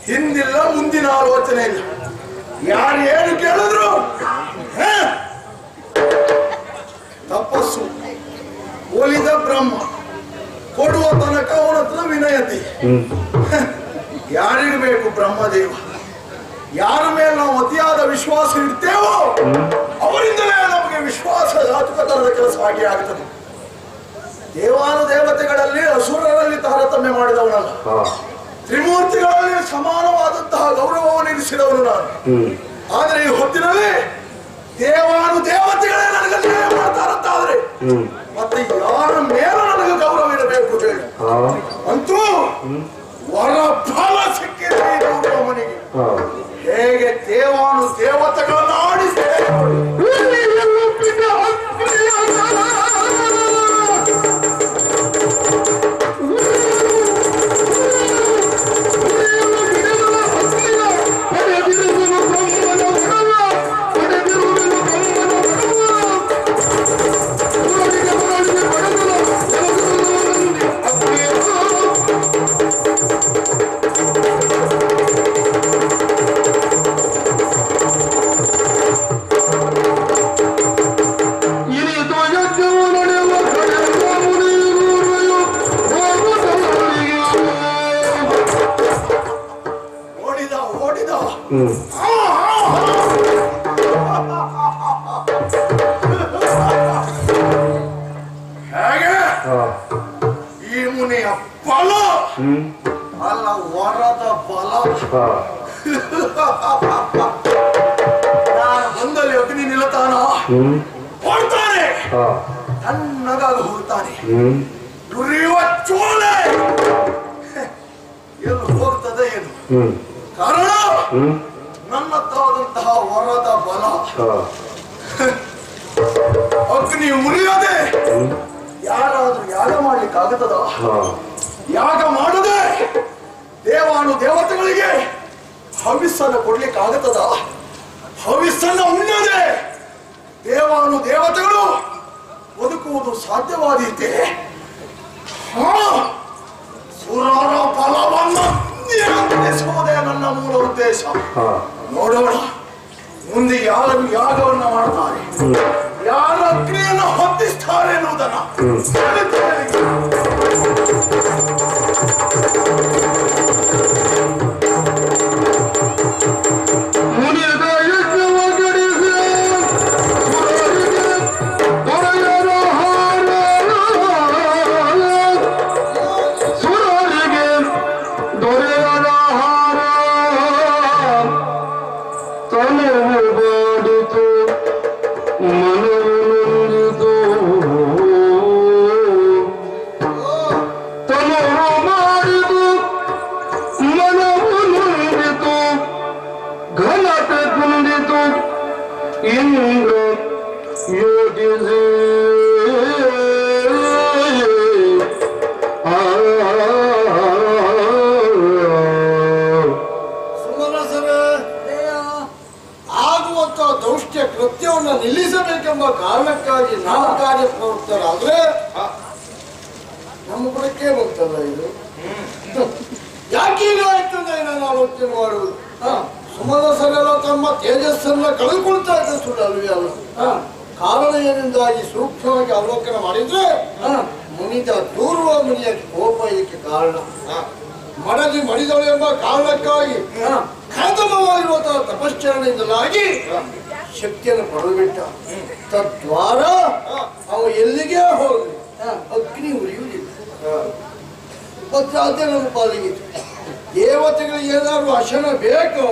ಹಿಂದಿಲ್ಲ ಮುಂದಿನ ಆಲೋಚನೆ ಇಲ್ಲ. ಯಾರು ಏನು ಕೇಳಿದ್ರು ತಪಸ್ಸು ಒಲಿದ ಬ್ರಹ್ಮ ಕೊಡುವ ತನಕ ಅವನ ಹತ್ರ ವಿನಯತೆ. ಯಾರಿಗೂ ಬೇಕು ಬ್ರಹ್ಮದೇವ? ಯಾರ ಮೇಲೆ ನಾವು ಅತಿಯಾದ ವಿಶ್ವಾಸ ಇಡ್ತೇವೋ ಅವರಿಂದಲೇ ನಮಗೆ ವಿಶ್ವಾಸಘಾತುಕತನದ ಕೆಲಸ ಆಗಿ ಆಗ್ತದೆ. ದೇವಾನು ದೇವತೆಗಳಲ್ಲಿ ಅಸುರರಲ್ಲಿ ತಾರತಮ್ಯ ಮಾಡಿದವನಲ್ಲ, ತ್ರಿಮೂರ್ತಿಗಳಲ್ಲಿ ಸಮಾನವಾದಂತಹ ಗೌರವವನ್ನು ಇರಿಸಿದವನು ನಾನು. ಆದರೆ ಈ ಹೊತ್ತಿನಲ್ಲಿ ದೇವಾನು ದೇವತೆಗಳೇ ನನಗೆ ನ್ಯಾಯ ಮಾಡ್ತಾರಂತಾದ್ರೆ ಮತ್ತೆ ಯಾರ ಮೇಲೆ ನನಗೆ ಗೌರವ ಇರಬೇಕು ಹೇಳಿ? ಅಂತೂ ವರ ಫಲ ಸಿಕ್ಕಿದೆ ಗೌರವನಿಗೆ. ಹೇಗೆ ದೇವಾನು ದೇವತೆಗಳನ್ನು ಆಡಿಸಿ ಹೇಗೆ ಈ ಮುನಿಯ ಬಲ ಅಲ್ಲ ವರದ ಬಲ. ನಾನು ಬಂದಲ್ಲಿ ಅಗ್ನಿ ನಿಲ್ಲತಾನ ಹೊಡ್ತಾನೆ, ತಣ್ಣಗಾಗಿ ಹೋಗ್ತಾನೆ. ಉರಿಯುವ ಚೋಲೆ ಎಲ್ಲಿ ಹೋಗ್ತದೆ ಏನು? ಕಾರಣ ನನ್ನತ್ತಾದಂತಹ ವರದ ಬಲ. ಅಗ್ನಿ ಉರಿಯದೆ ಯಾರಾದ್ರೂ ಯಾಗ ಮಾಡ್ಲಿಕ್ಕಾಗುತ್ತದ? ಯಾಗ ಮಾಡದೆ ದೇವಾನು ದೇವತೆಗಳಿಗೆ ಹವಿಸ್ಸನ್ನು ಕೊಡ್ಲಿಕ್ಕಾಗುತ್ತದ? ಹವಿಸ್ಸನ್ನು ಉಣ್ಣದೆ ದೇವಾನು ದೇವತೆಗಳು ಬದುಕುವುದು ಸಾಧ್ಯವಾದೀತೆ? ಸುರರ ಫಲವನ್ನು ನಿಯಂತ್ರಿಸುವುದೇ ನನ್ನ ಮೂಲ ಉದ್ದೇಶ. ನೋಡೋಣ ಮುಂದೆ ಯಾರು ಯಾಗವನ್ನು ಮಾಡ್ತಾರೆ, ಯಾರು ಅಗ್ನಿಯನ್ನು ಹೊತ್ತಿಸ್ತಾರೆ ಎನ್ನುವುದನ್ನ. ಇಂದ್ರ ಯೋಚಿಸಿ ಆಗುವಂತ ದೌಷ್ಟ್ಯ ಕೃತ್ಯವನ್ನು ನಿಲ್ಲಿಸಬೇಕೆಂಬ ಕಾರಣಕ್ಕಾಗಿ ನಾವು ಕಾರ್ಯಪ್ರವೃತ್ತರಾದ್ರೆ ನಮ್ಮ ಬುಡಕ್ಕೆ ಬಂತಲ್ಲ ಇದು. ಯಾಕೆ ಈಗ ಆಯ್ತು ಅಂತ ನಾನು ಆಲೋಚನೆ ಮಾಡುವುದು. ಸುಮನಸರೆಲ್ಲ ತಮ್ಮ ತೇಜಸ್ಸನ್ನ ಕಳೆದುಕೊಳ್ತಾ ಇದ್ದ ಸುಳ್ಳು ಅಲ್ವೇ ಅಲ್ಲ. ಕಾರಣ ಏನೆಂದಾಗಿ ಸೂಕ್ಷ್ಮವಾಗಿ ಅವಲೋಕನ ಮಾಡಿದ್ರೆ ಮುನಿದ ದೂರುವ ಮುನಿಯ ಕೋಪ ಇದಕ್ಕೆ ಕಾರಣ. ಮಡದಿ ಮಡಿದಳು ಎಂಬ ಕಾರಣಕ್ಕಾಗಿ ಖಾತಮವಾಗಿರುವಂತಹ ತಪಶ್ಚರಣೆಯಿಂದಲಾಗಿ ಶಕ್ತಿಯನ್ನು ಪಡೆದುಬಿಟ್ಟ. ತದ್ವಾರ ಅವ ಎಲ್ಲಿಗೆ ಹೋಗಲಿ ಅಗ್ನಿ ಉರಿಯುವುದಿಲ್ಲ. ಅದೇ ನಮ್ಮ ಪಾಲಿಗೆ ದೇವತೆಗಳಿಗೆ ಏನಾದ್ರು ಅಶನ ಬೇಕು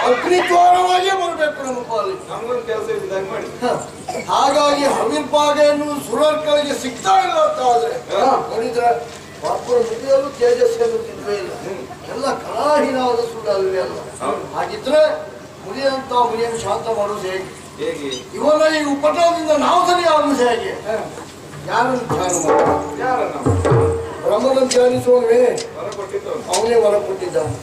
ಅಗ್ನಿ ದ್ವಾರವಾಗಿಯೇ ಬರಬೇಕು ನಮ್ಮ ಪಾಲಿಗೆ. ಹಾಗಾಗಿ ಹವಿರ್ಭಾಗ ಎನ್ನುವುದು ಸುರರ್ಗಳಿಗೆ ಸಿಗ್ತಾ ಇಲ್ಲ ಅಂತ ಆದ್ರೆ ನೋಡಿದ್ರೆ ಪಾಪುರ ಮಿತಿಯಲ್ಲೂ ತೇಜಸ್ಸನ್ನು ತಿನ್ವೇ ಇಲ್ಲ. ಎಲ್ಲ ಕಲಾಹೀನವಾದ ಸುಳ್ಳು ಅಲ್ವೇ ಅಲ್ಲ. ಹಾಗಿದ್ರೆ ಮುನಿಯಂತ ಮುನಿಯನ್ನು ಶಾಂತ ಮಾಡುವುದು ಹೇಗೆ? ಇವನ ಈ ಉಪಟದಿಂದ ನಾವು ಸರಿ ಆಗುವುದು ಹೇಗೆ? ಯಾರನ್ನು ಧ್ಯಾನ ಮಾಡುವುದು? ಬ್ರಹ್ಮನನ್ನು ಧ್ಯಾನಿಸುವವೇ ಅವನೇ ವರ ಕೊಟ್ಟಿದ್ದಾನೆ.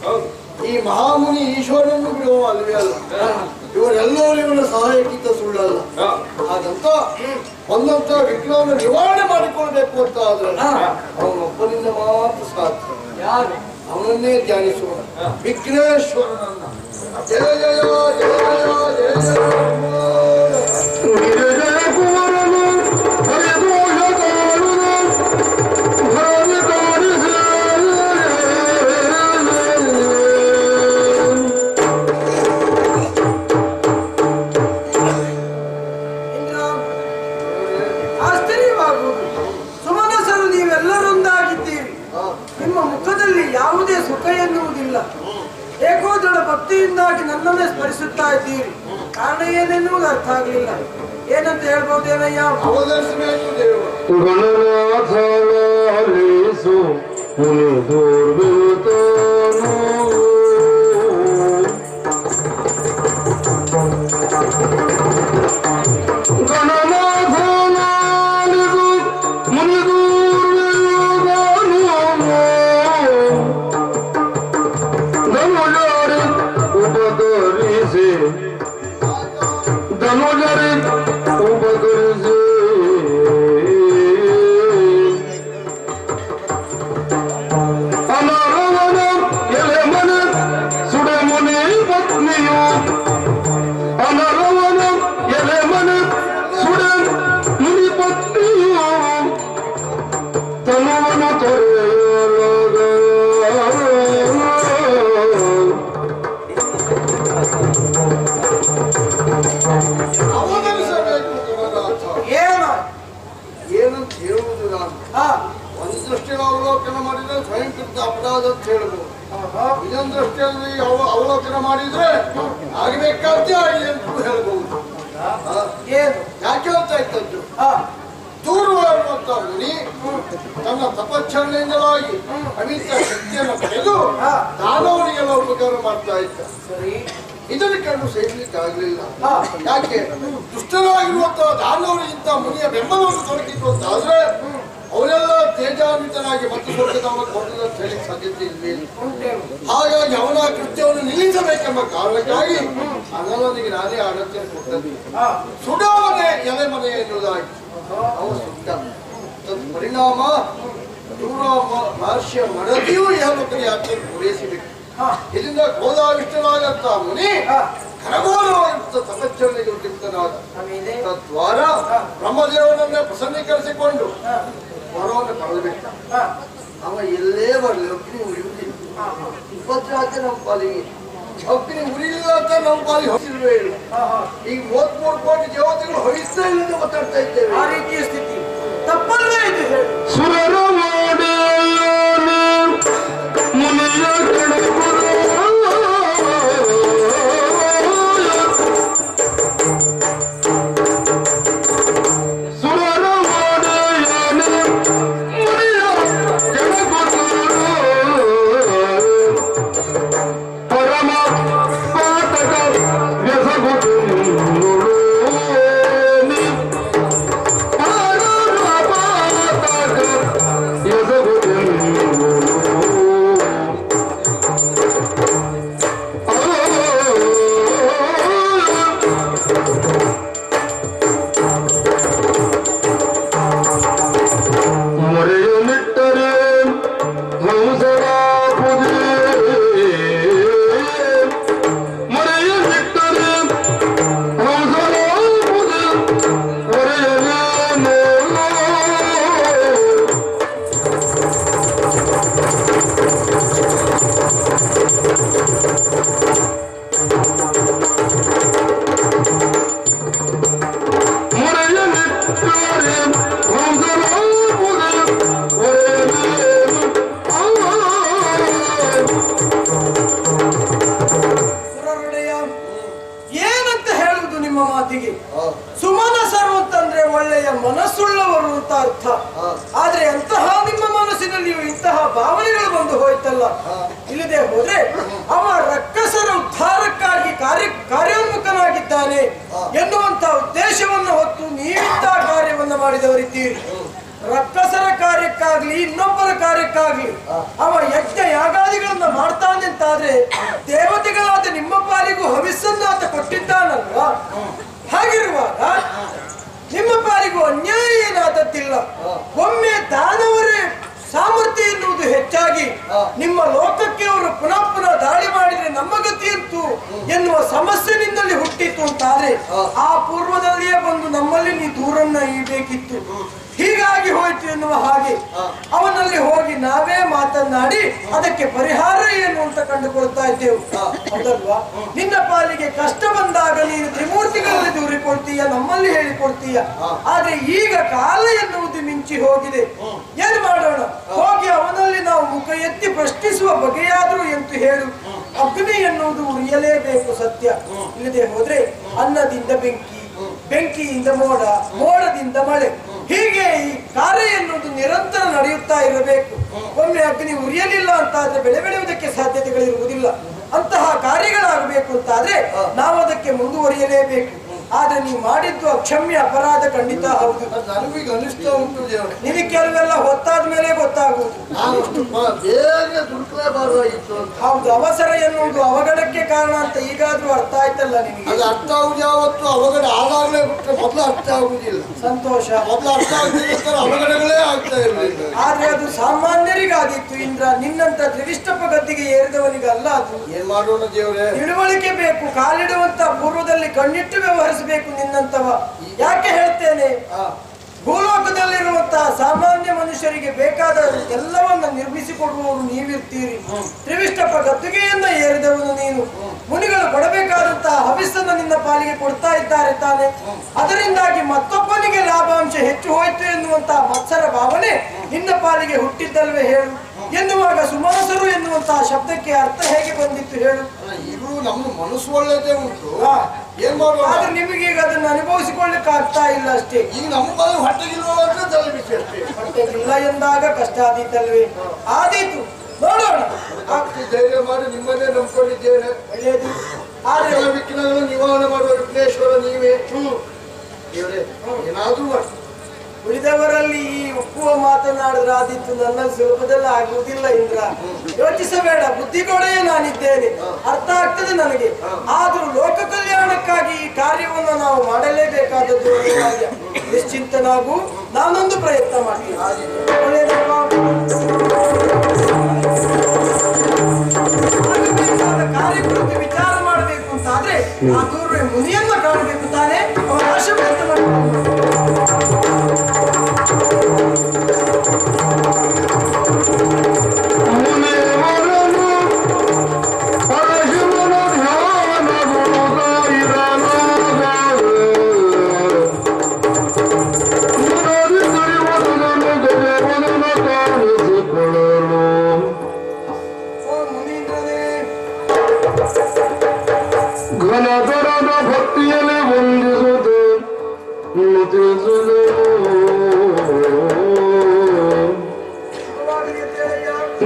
ಈ ಮಹಾಮುನಿ ಈಶ್ವರನನ್ನು ಬಿಡುವ ಅಲ್ವೇ ಅಲ್ಲ. ಇವರೆಲ್ಲರೂ ಇವನ ಸಹಾಯಕ್ಕಿಂತ ಸುಳ್ಳಲ್ಲ. ಹಾಗಂತ ಒಂದಂತ ವಿಘ್ನವನ್ನು ನಿವಾರಣೆ ಮಾಡಿಕೊಳ್ಬೇಕು ಅಂತ ಆದ್ರೆ ಅವನೊಬ್ಬನಿಂದ ಮಾತ್ರ ಸಾಧ್ಯ. ಯಾರು? ಅವನನ್ನೇ ಧ್ಯಾನಿಸುವ ವಿಘ್ನೇಶ್ವರನನ್ನ. ಜಯ ಜಯ ಜಯ ಜಯ ಜಯ ಜಯ ಯಾವುದೇ ಸುಖ ಎನ್ನುವುದಿಲ್ಲ. ಏಕೋ ದೃಢ ಭಕ್ತಿಯಿಂದಾಗಿ ನನ್ನನ್ನೇ ಸ್ಮರಿಸುತ್ತಾ ಇದ್ದೀರಿ. ಕಾರಣ ಏನೆನ್ನುವುದು ಅರ್ಥ ಆಗಲಿಲ್ಲ. ಏನಂತ ಹೇಳ್ಬಹುದೇನಯ್ಯ? ಗಣನಾಥಾಲಿಸು ಮುನಿ ದೂರ್ಬಿತನು ಗಣನಾಥಾಲಿಸು ಮುನಿ ಧನುಜರಿ ಉಪಕರಿಸಿ ಅನರವನ ಎಲೆ ಮನೆ ಸುಡೆ ಮುನಿ ಪತ್ನಿಯು ಅನರವನ ಎಲೆ ಮನೆ ಸುಡೆ ಮುನಿ ಪತ್ನಿಯು ತನುವನು ತೊರೆಯಲಾಗ ಏನಂತ ಹೇಳುವುದು ನಾನು. ಒಂದು ದೃಷ್ಟಿಯಲ್ಲಿ ಅವಲೋಕನ ಮಾಡಿದ್ರೆ ಸ್ವಯಂಕೃತ ಅಪರಾಧ ಅಂತ ಹೇಳ್ಬೋದು. ಇನ್ನೊಂದು ದೃಷ್ಟಿಯಲ್ಲಿ ಅವಲೋಕನ ಮಾಡಿದ್ರೆ ಆಗಬೇಕಾದ್ದೇ ಆಗಿದೆ ಅಂತ ಹೇಳ್ಬಹುದು. ಯಾಕೆ ಅಂತ ಇದ್ದದ್ದು ದೂರುವ ಇರುವಂತ ಮುನಿ ತನ್ನ ತಪಶ್ಚರಣೆಯಿಂದಲಾಗಿ ಅಮಿತ ಶಕ್ತಿಯನ್ನು ಪಡೆದು ದಾನವರಿಗೆಲ್ಲ ಉಪಕಾರ ಮಾಡ್ತಾ ಇದ್ದ. ಇದನ್ನು ಕಂಡು ಸಹಿಸಲಿಕ್ಕೆ ಆಗಲಿಲ್ಲ. ಯಾಕೆ? ದುಷ್ಟರಾಗಿರುವಂತಹ ದಾನವರಿಗಿಂತ ಮುನಿಯ ಬೆಂಬಲವನ್ನು ದೊರಕಿತ್ತು ಅಂತ ಆದ್ರೆ ಅವರೆಲ್ಲ ತೇಜಾನ್ವಿತನಾಗಿ ಮತ್ತು ಸ್ವರ್ಗಧಾಮಕ್ಕೆ ಹೋಗಲು ಅಂತ ಹೇಳಿ ಸಾಧ್ಯತೆ ಇಲ್ವೇ. ಹಾಗಾಗಿ ಅವನ ಕೃತ್ಯವನ್ನು ನಿಲ್ಲಿಸಬೇಕೆಂಬ ಕಾರಣಕ್ಕಾಗಿ ಅನಲನಿಗೆ ನಾನೇ ಅಗತ್ಯ ಕೊಟ್ಟದ್ದು. ಸುಡಾವನೆ ಎಲೆ ಮನೆ ಎನ್ನುವುದಾಗಿ ಅವ ಸುಟ್ಟ. ಪರಿಣಾಮ ದೂರ ಮಹರ್ಷಿಯ ಮಡದಿಯೂ ಯಾವತ್ತನೇ ಯಾತ್ರೆ ಪೂರೈಸಬೇಕು. ಇದರಿಂದ ಕ್ರೋಧಾವಿಷ್ಟನಾಗಂತ ಮುನಿ ಕರಗೋಲವಾಗಿರುತ್ತ ತಪಶ್ಚರಣೆಗೆ ಉದ್ಯುಕ್ತನಾದ. ತದ್ವಾರ ಬ್ರಹ್ಮದೇವನನ್ನೇ ಪ್ರಸನ್ನೀಕರಿಸಿಕೊಂಡು ವರವನ್ನು ಪಡೆದುಬಿಟ್ಟ. ಅವ ಎಲ್ಲೇ ಬರಲಿ ಅಗ್ನಿ ಉರಿಯುವುದಿಲ್ಲ. ಉಪದ್ರಾಜ್ಯ ನಮ್ಮ ಪಾಲಿಗೆ ಅಗ್ನಿ ಉರಿಲಿಲ್ಲ ಅಂತ ನಮ್ಮ ಪಾಲಿಗೆ ಹೊಸಿಲ್ವೇ ಇಲ್ಲ. ಈಗ 33 ಕೋಟಿ ದೇವತೆಗಳು ಹೊಯಿಸ್ತಾ ಇಲ್ಲ ಮಾತಾಡ್ತಾ ಇದ್ದೇವೆ. ಆ ರೀತಿಯ ಸ್ಥಿತಿ ತಪ್ಪಲ್ಲೇ ಇದೆ. ಸುರರ ಮುನಿಯ ಪರಮ ಪಾತಕ ವ್ಯಸಗುಟ್ಟು ಒಳ್ಳೆಯ ಮನಸ್ಸುಳ್ಳವರು ಅಂತ ಅರ್ಥ. ಆದ್ರೆ ಎಂತಹ ನಿಮ್ಮ ಮನಸ್ಸಿನಲ್ಲಿಯೂ ಇಂತಹ ಭಾವನೆಗಳು ಬಂದು ಹೋಯ್ತಲ್ಲ, ಇಲ್ಲದೆ ಹೋದ್ರೆ ಅವ ರಕ್ಕಸರ ಉದ್ಧಾರಕ್ಕಾಗಿ ಕಾರ್ಯೋನ್ಮುಖನಾಗಿದ್ದಾನೆ ಎನ್ನುವಂತಹ ಉದ್ದೇಶವನ್ನು ಹೊತ್ತು ನೀವಿಂತ ಕಾರ್ಯವನ್ನ ಮಾಡಿದವರಿದ್ದೀರಿ. ರಕ್ಕಸರ ಕಾರ್ಯಕ್ಕಾಗ್ಲಿ ಇನ್ನೊಬ್ಬರ ಕಾರ್ಯಕ್ಕಾಗ್ಲಿ ಅವ ಯಜ್ಞ ಯಾಗಾದಿಗಳನ್ನ ಮಾಡ್ತಾನೆ ಅಂತಾದ್ರೆ ದೇವತೆಗಳಾದ ನಿಮ್ಮ ಪಾಲಿಗೂ ಹವಿಸ್ಸನ್ನು ಆತ ಕೊಟ್ಟಿದ್ದಾನಲ್ವಾ? ಹಾಗಿರುವಾಗ ನಿಮ್ಮ ಪಾಲಿಗೂ ಅನ್ಯಾಯ ಏನಾದದ್ದಿಲ್ಲ. ಒಮ್ಮೆ ದಾನವರೇ ಸಾಮರ್ಥ್ಯ ಎನ್ನುವುದು ಹೆಚ್ಚಾಗಿ ನಿಮ್ಮ ಲೋಕಕ್ಕೆ ಅವರು ಪುನಃ ಪುನಃ ದಾಳಿ ಮಾಡಿದ್ರೆ ನಮ್ಮ ಗತಿ ಇತ್ತು ಎನ್ನುವ ಸಮಸ್ಯೆನಿಂದಲೇ ಹುಟ್ಟಿತ್ತು ಅಂತಾದ್ರೆ ಆ ಪೂರ್ವದಲ್ಲಿಯೇ ಬಂದು ನಮ್ಮಲ್ಲಿ ನೀ ದೂರನ್ನ ಇಡಬೇಕಿತ್ತು. ಹೀಗಾಗಿ ಹೋಯ್ತು ಎನ್ನುವ ಹಾಗೆ ಅವನಲ್ಲಿ ಹೋಗಿ ನಾವೇ ಮಾತನಾಡಿ ಅದಕ್ಕೆ ಪರಿಹಾರ ಏನು ಅಂತ ಕಂಡುಕೊಳ್ತಾ ಇದ್ದೇವೆ. ಹೌದಲ್ವಾ? ನಿನ್ನ ಪಾಲಿಗೆ ಕಷ್ಟ ಬಂದಾಗ ನೀನು ತ್ರಿಮೂರ್ತಿಗಳಲ್ಲಿ ದೂರಿಕೊಳ್ತೀಯ, ನಮ್ಮಲ್ಲಿ ಹೇಳಿಕೊಳ್ತೀಯ. ಆದ್ರೆ ಈಗ ಕಾಲ ಎನ್ನುವುದು ಮಿಂಚಿ ಹೋಗಿದೆ. ಏನು ಮಾಡೋಣ? ಹೋಗಿ ಅವನಲ್ಲಿ ನಾವು ಮುಖ ಎತ್ತಿ ಪ್ರಶ್ನಿಸುವ ಬಗೆಯಾದ್ರೂ ಎಂದು ಹೇಳು. ಅಗ್ನಿ ಎನ್ನುವುದು ಉರಿಯಲೇಬೇಕು, ಸತ್ಯ. ಇಲ್ಲದೆ ಹೋದ್ರೆ ಅನ್ನದಿಂದ ಬೆಂಕಿ, ಬೆಂಕಿಯಿಂದ ಮೋಡ, ಮೋಡದಿಂದ ಮಳೆ, ಹೀಗೆ ಈ ಕಾರ್ಯ ಎನ್ನುವುದು ನಿರಂತರ ನಡೆಯುತ್ತಾ ಇರಬೇಕು. ಒಮ್ಮೆ ಅಗ್ನಿ ಉರಿಯಲಿಲ್ಲ ಅಂತಾದ್ರೆ ಬೆಳೆ ಬೆಳೆಯುವುದಕ್ಕೆ ಸಾಧ್ಯತೆಗಳಿರುವುದಿಲ್ಲ. ಅಂತಹ ಕಾರ್ಯಗಳಾಗಬೇಕು ಅಂತಾದ್ರೆ ನಾವು ಅದಕ್ಕೆ ಮುಂದುವರಿಯಲೇಬೇಕು. ಆದ್ರೆ ನೀವು ಮಾಡಿದ್ದು ಅಕ್ಷಮ್ಯ ಅಪರಾಧ, ಖಂಡಿತ ಹೌದು. ನನಗೀಗ ಅನಿಸ್ತಾ ಉಂಟು ದೇವರೇ, ನಿಮಗೆ ಕೆಲವೆಲ್ಲ ಹೊತ್ತಾದ ಮೇಲೆ ಗೊತ್ತಾಗುವುದು. ಬೇಗ ದುಡ್ಕಲೇಬಾರ್ದಾಗಿತ್ತು. ಹೌದು, ಅವಸರ ಎನ್ನುವುದು ಅವಘಡಕ್ಕೆ ಕಾರಣ ಅಂತ ಈಗಾದ್ರೂ ಅರ್ಥ ಆಯ್ತಲ್ಲ ನಿಮಗೆ? ಅದು ಅರ್ಥ ಆಗುದು ಯಾವತ್ತು ಅವಘಡ ಆದಾಗಲೇ ಬಿಟ್ಟರೆ ಮೊದಲು ಅರ್ಥ ಆಗುದಿಲ್ಲ. ಸಂತೋಷ. ಮೊದಲು ಅರ್ಥ ಆಗದಿಲ್ಲ, ಅವಘಡಗಳೇ ಆಗ್ತಾ ಇರಲಿಲ್ಲ. ಆದ್ರೆ ಅದು ಸಾಮಾನ್ಯರಿಗಾದಿತ್ತು ಇಂದ್ರ, ನಿನ್ನಂತ ತ್ರಿವಿಷ್ಟಪ ಗದ್ದಿಗೆ ಏರಿದವನಿಗಲ್ಲ. ಅದು ಏನ್ ಮಾಡೋಣ ದೇವರೇ? ತಿಳುವಳಿಕೆ ಬೇಕು. ಕಾಲಿಡುವಂತ ಪೂರ್ವದಲ್ಲಿ ಕಣ್ಣಿಟ್ಟು ವ್ಯವಹರಿಸಬೇಕು ನಿನ್ನಂತವ. ಯಾಕೆ ಹೇಳ್ತೇನೆ? ಭೂಲೋಕದಲ್ಲಿರುವಂತಹ ಸಾಮಾನ್ಯ ಮನುಷ್ಯರಿಗೆ ಬೇಕಾದ ಎಲ್ಲವನ್ನ ನಿರ್ಮಿಸಿಕೊಡುವವರು ನೀವಿರ್ತೀರಿ. ತ್ರಿವಿಷ್ಟಪ ಗದ್ದುಗೆಯನ್ನ ಏರಿದವನು ನೀನು. ಮುನಿಗಳು ಕೊಡಬೇಕಾದಂತಹ ಹವಿಸ್ಸನ್ನು ನಿನ್ನ ಪಾಲಿಗೆ ಕೊಡ್ತಾ ಇದ್ದಾರೆ ತಾನೆ. ಅದರಿಂದಾಗಿ ಮತ್ತೊಬ್ಬನಿಗೆ ಲಾಭಾಂಶ ಹೆಚ್ಚು ಹೋಯ್ತು ಎನ್ನುವಂತಹ ಮತ್ಸರ ಭಾವನೆ ನಿನ್ನ ಪಾಲಿಗೆ ಹುಟ್ಟಿದ್ದಲ್ವೇ ಹೇಳು. ಎನ್ನುವಾಗ ಸುಮಾಸರು ಎನ್ನುವಂತಹ ಶಬ್ದಕ್ಕೆ ಅರ್ಥ ಹೇಗೆ ಬಂದಿತ್ತು ಹೇಳು? ಇದು ನಮ್ಮ ಮನಸ್ಸು ಒಳ್ಳೆದೇ ಉಂಟು, ಏನ್ ಮಾಡುವ? ಆದ್ರೆ ನಿಮಗೀಗ ಅದನ್ನು ಅನುಭವಿಸಿಕೊಳ್ಳಿಕ್ಕೆ ಆಗ್ತಾ ಇಲ್ಲ ಅಷ್ಟೇ. ಈಗ ನಮ್ಮ ಹೊಟ್ಟೆಗಿಲ್ವ ಅಂದ್ರೆ ತಲೆ ಬಿಸಿ ಅಷ್ಟೇ. ಹೊಟ್ಟೆಗಿಲ್ಲ ಎಂದಾಗ ಕಷ್ಟ ಆದೀತಲ್ವೇ? ಆದೀತು, ನೋಡೋಣ. ಧೈರ್ಯ ಮಾಡಿ ನಿಮ್ಮನ್ನೇ ನಂಬ್ಕೊಂಡಿದ್ದೇನೆ. ಒಳ್ಳೆಯದು. ಆದ್ರೆ ವಿಘ್ನಗಳು ನಿವಾರಣೆ ಮಾಡುವ ವಿಘ್ನೇಶ್ವರ ನೀವೇ. ದೇವರೇ ಏನಾದ್ರೂ ಮಾಡಿ. ಉಳಿದವರಲ್ಲಿ ಈ ಒಪ್ಪುವ ಮಾತನಾಡಿದ್ರೆ ಆದಿತ್ತು, ನನ್ನ ಸುಲಭದಲ್ಲಿ ಆಗುವುದಿಲ್ಲ ಇಂದ್ರ. ಯೋಚಿಸಬೇಡ, ಬುದ್ಧಿಗೋಡೆಯೇ ನಾನಿದ್ದೇನೆ, ಅರ್ಥ ಆಗ್ತದೆ ನನಗೆ. ಆದ್ರೂ ಲೋಕ ಕಲ್ಯಾಣಕ್ಕಾಗಿ ಈ ಕಾರ್ಯವನ್ನು ನಾವು ಮಾಡಲೇಬೇಕಾದದ್ದು ಅನಿವಾರ್ಯ. ನಿಶ್ಚಿಂತನಾಗು, ನಾನೊಂದು ಪ್ರಯತ್ನ ಮಾಡ್ತೀನಿ. ಕಾರ್ಯ ಕುರಿತು ವಿಚಾರ ಮಾಡಬೇಕು ಅಂತಾದ್ರೆ ಆ ದೂರ ಮುನಿಯನ್ನ ಕಾಣಬೇಕು ತಾನೆ. ಅವರ ಆಶೀರ್ವಾದ ಮಾಡಬೇಕು. ಘನತರದ ಭಕ್ತಿಯಲ್ಲಿ ವಂದಿಸುತ್ತೆ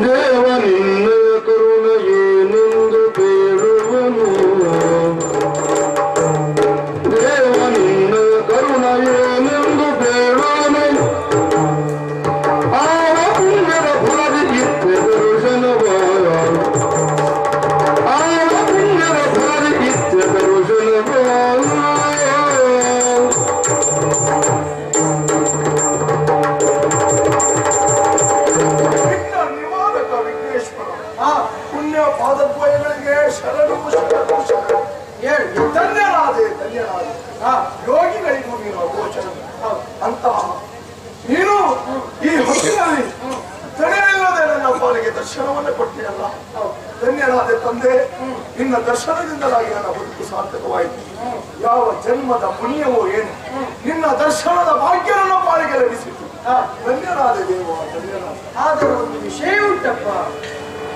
ದೇವ ನಿನ್ನ ಕರುಣೆಯೇನೆಂದು ಬೇಡುವನು. ದೇವ ನಿನ್ನ ಕರುಣೆಯೇನೆಂದು ಬೇಡುವನು. ಆವ ಪುಣ್ಯದ ಫಲದಿ ಇತ್ತೆ ದರ್ಶನವ. ಆವ ಪುಣ್ಯದ ಫಲದಿ ಇತ್ತೆ ದರ್ಶನವ. ಪುಣ್ಯ ಪಾದದ್ವಯಗಳಿಗೆ ಶರಣು ಶರಣು ಶರಣು. ಧನ್ಯರಾದೆ ಧನ್ಯರಾದೆ. ಯೋಗಿಗಳಿಗೂ ನೀನು ಗೋಚರ ಅಂತಹ ನೀನು ಈ ಹೊತ್ತಿನಲ್ಲಿ ತಡೆಯಿಲ್ಲದೆ ನನ್ನ ಪಾಲಿಗೆ ದರ್ಶನವನ್ನೇ ಕೊಟ್ಟಿಯಲ್ಲ. ಧನ್ಯರಾದೆ ತಂದೆ, ನಿನ್ನ ದರ್ಶನದಿಂದಲಾಗಿ ನನ್ನ ಬದುಕು ಸಾರ್ಥಕವಾಯಿತು. ಯಾವ ಜನ್ಮದ ಪುಣ್ಯವೋ ಏನು, ನಿನ್ನ ದರ್ಶನದ ಭಾಗ್ಯ ನನ್ನ ಪಾಲಿಗೆ ಲಭಿಸಿತು. ಧನ್ಯರಾದೆ ದೇವ, ಧನ್ಯರಾದೆ. ಆದರೂ ಒಂದು ವಿಷಯ ಉಂಟಪ್ಪ.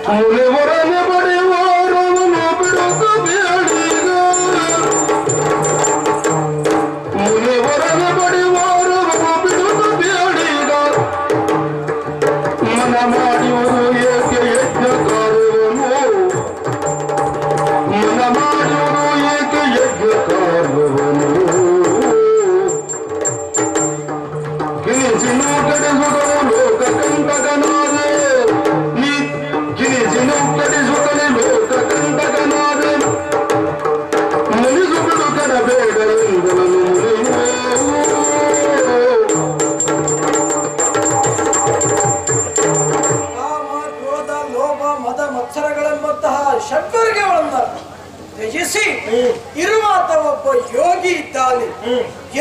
ಮುನಿವರನೆ ಬಡಿವಾರವನು ಬಿಡುತ್ತ ಬೇಡಿಗ. ಮುನಿವರನೆ ಬಡಿವಾರ ಇರುವಾತ ಒಬ್ಬ ಯೋಗಿ ಇದ್ದಾನೆ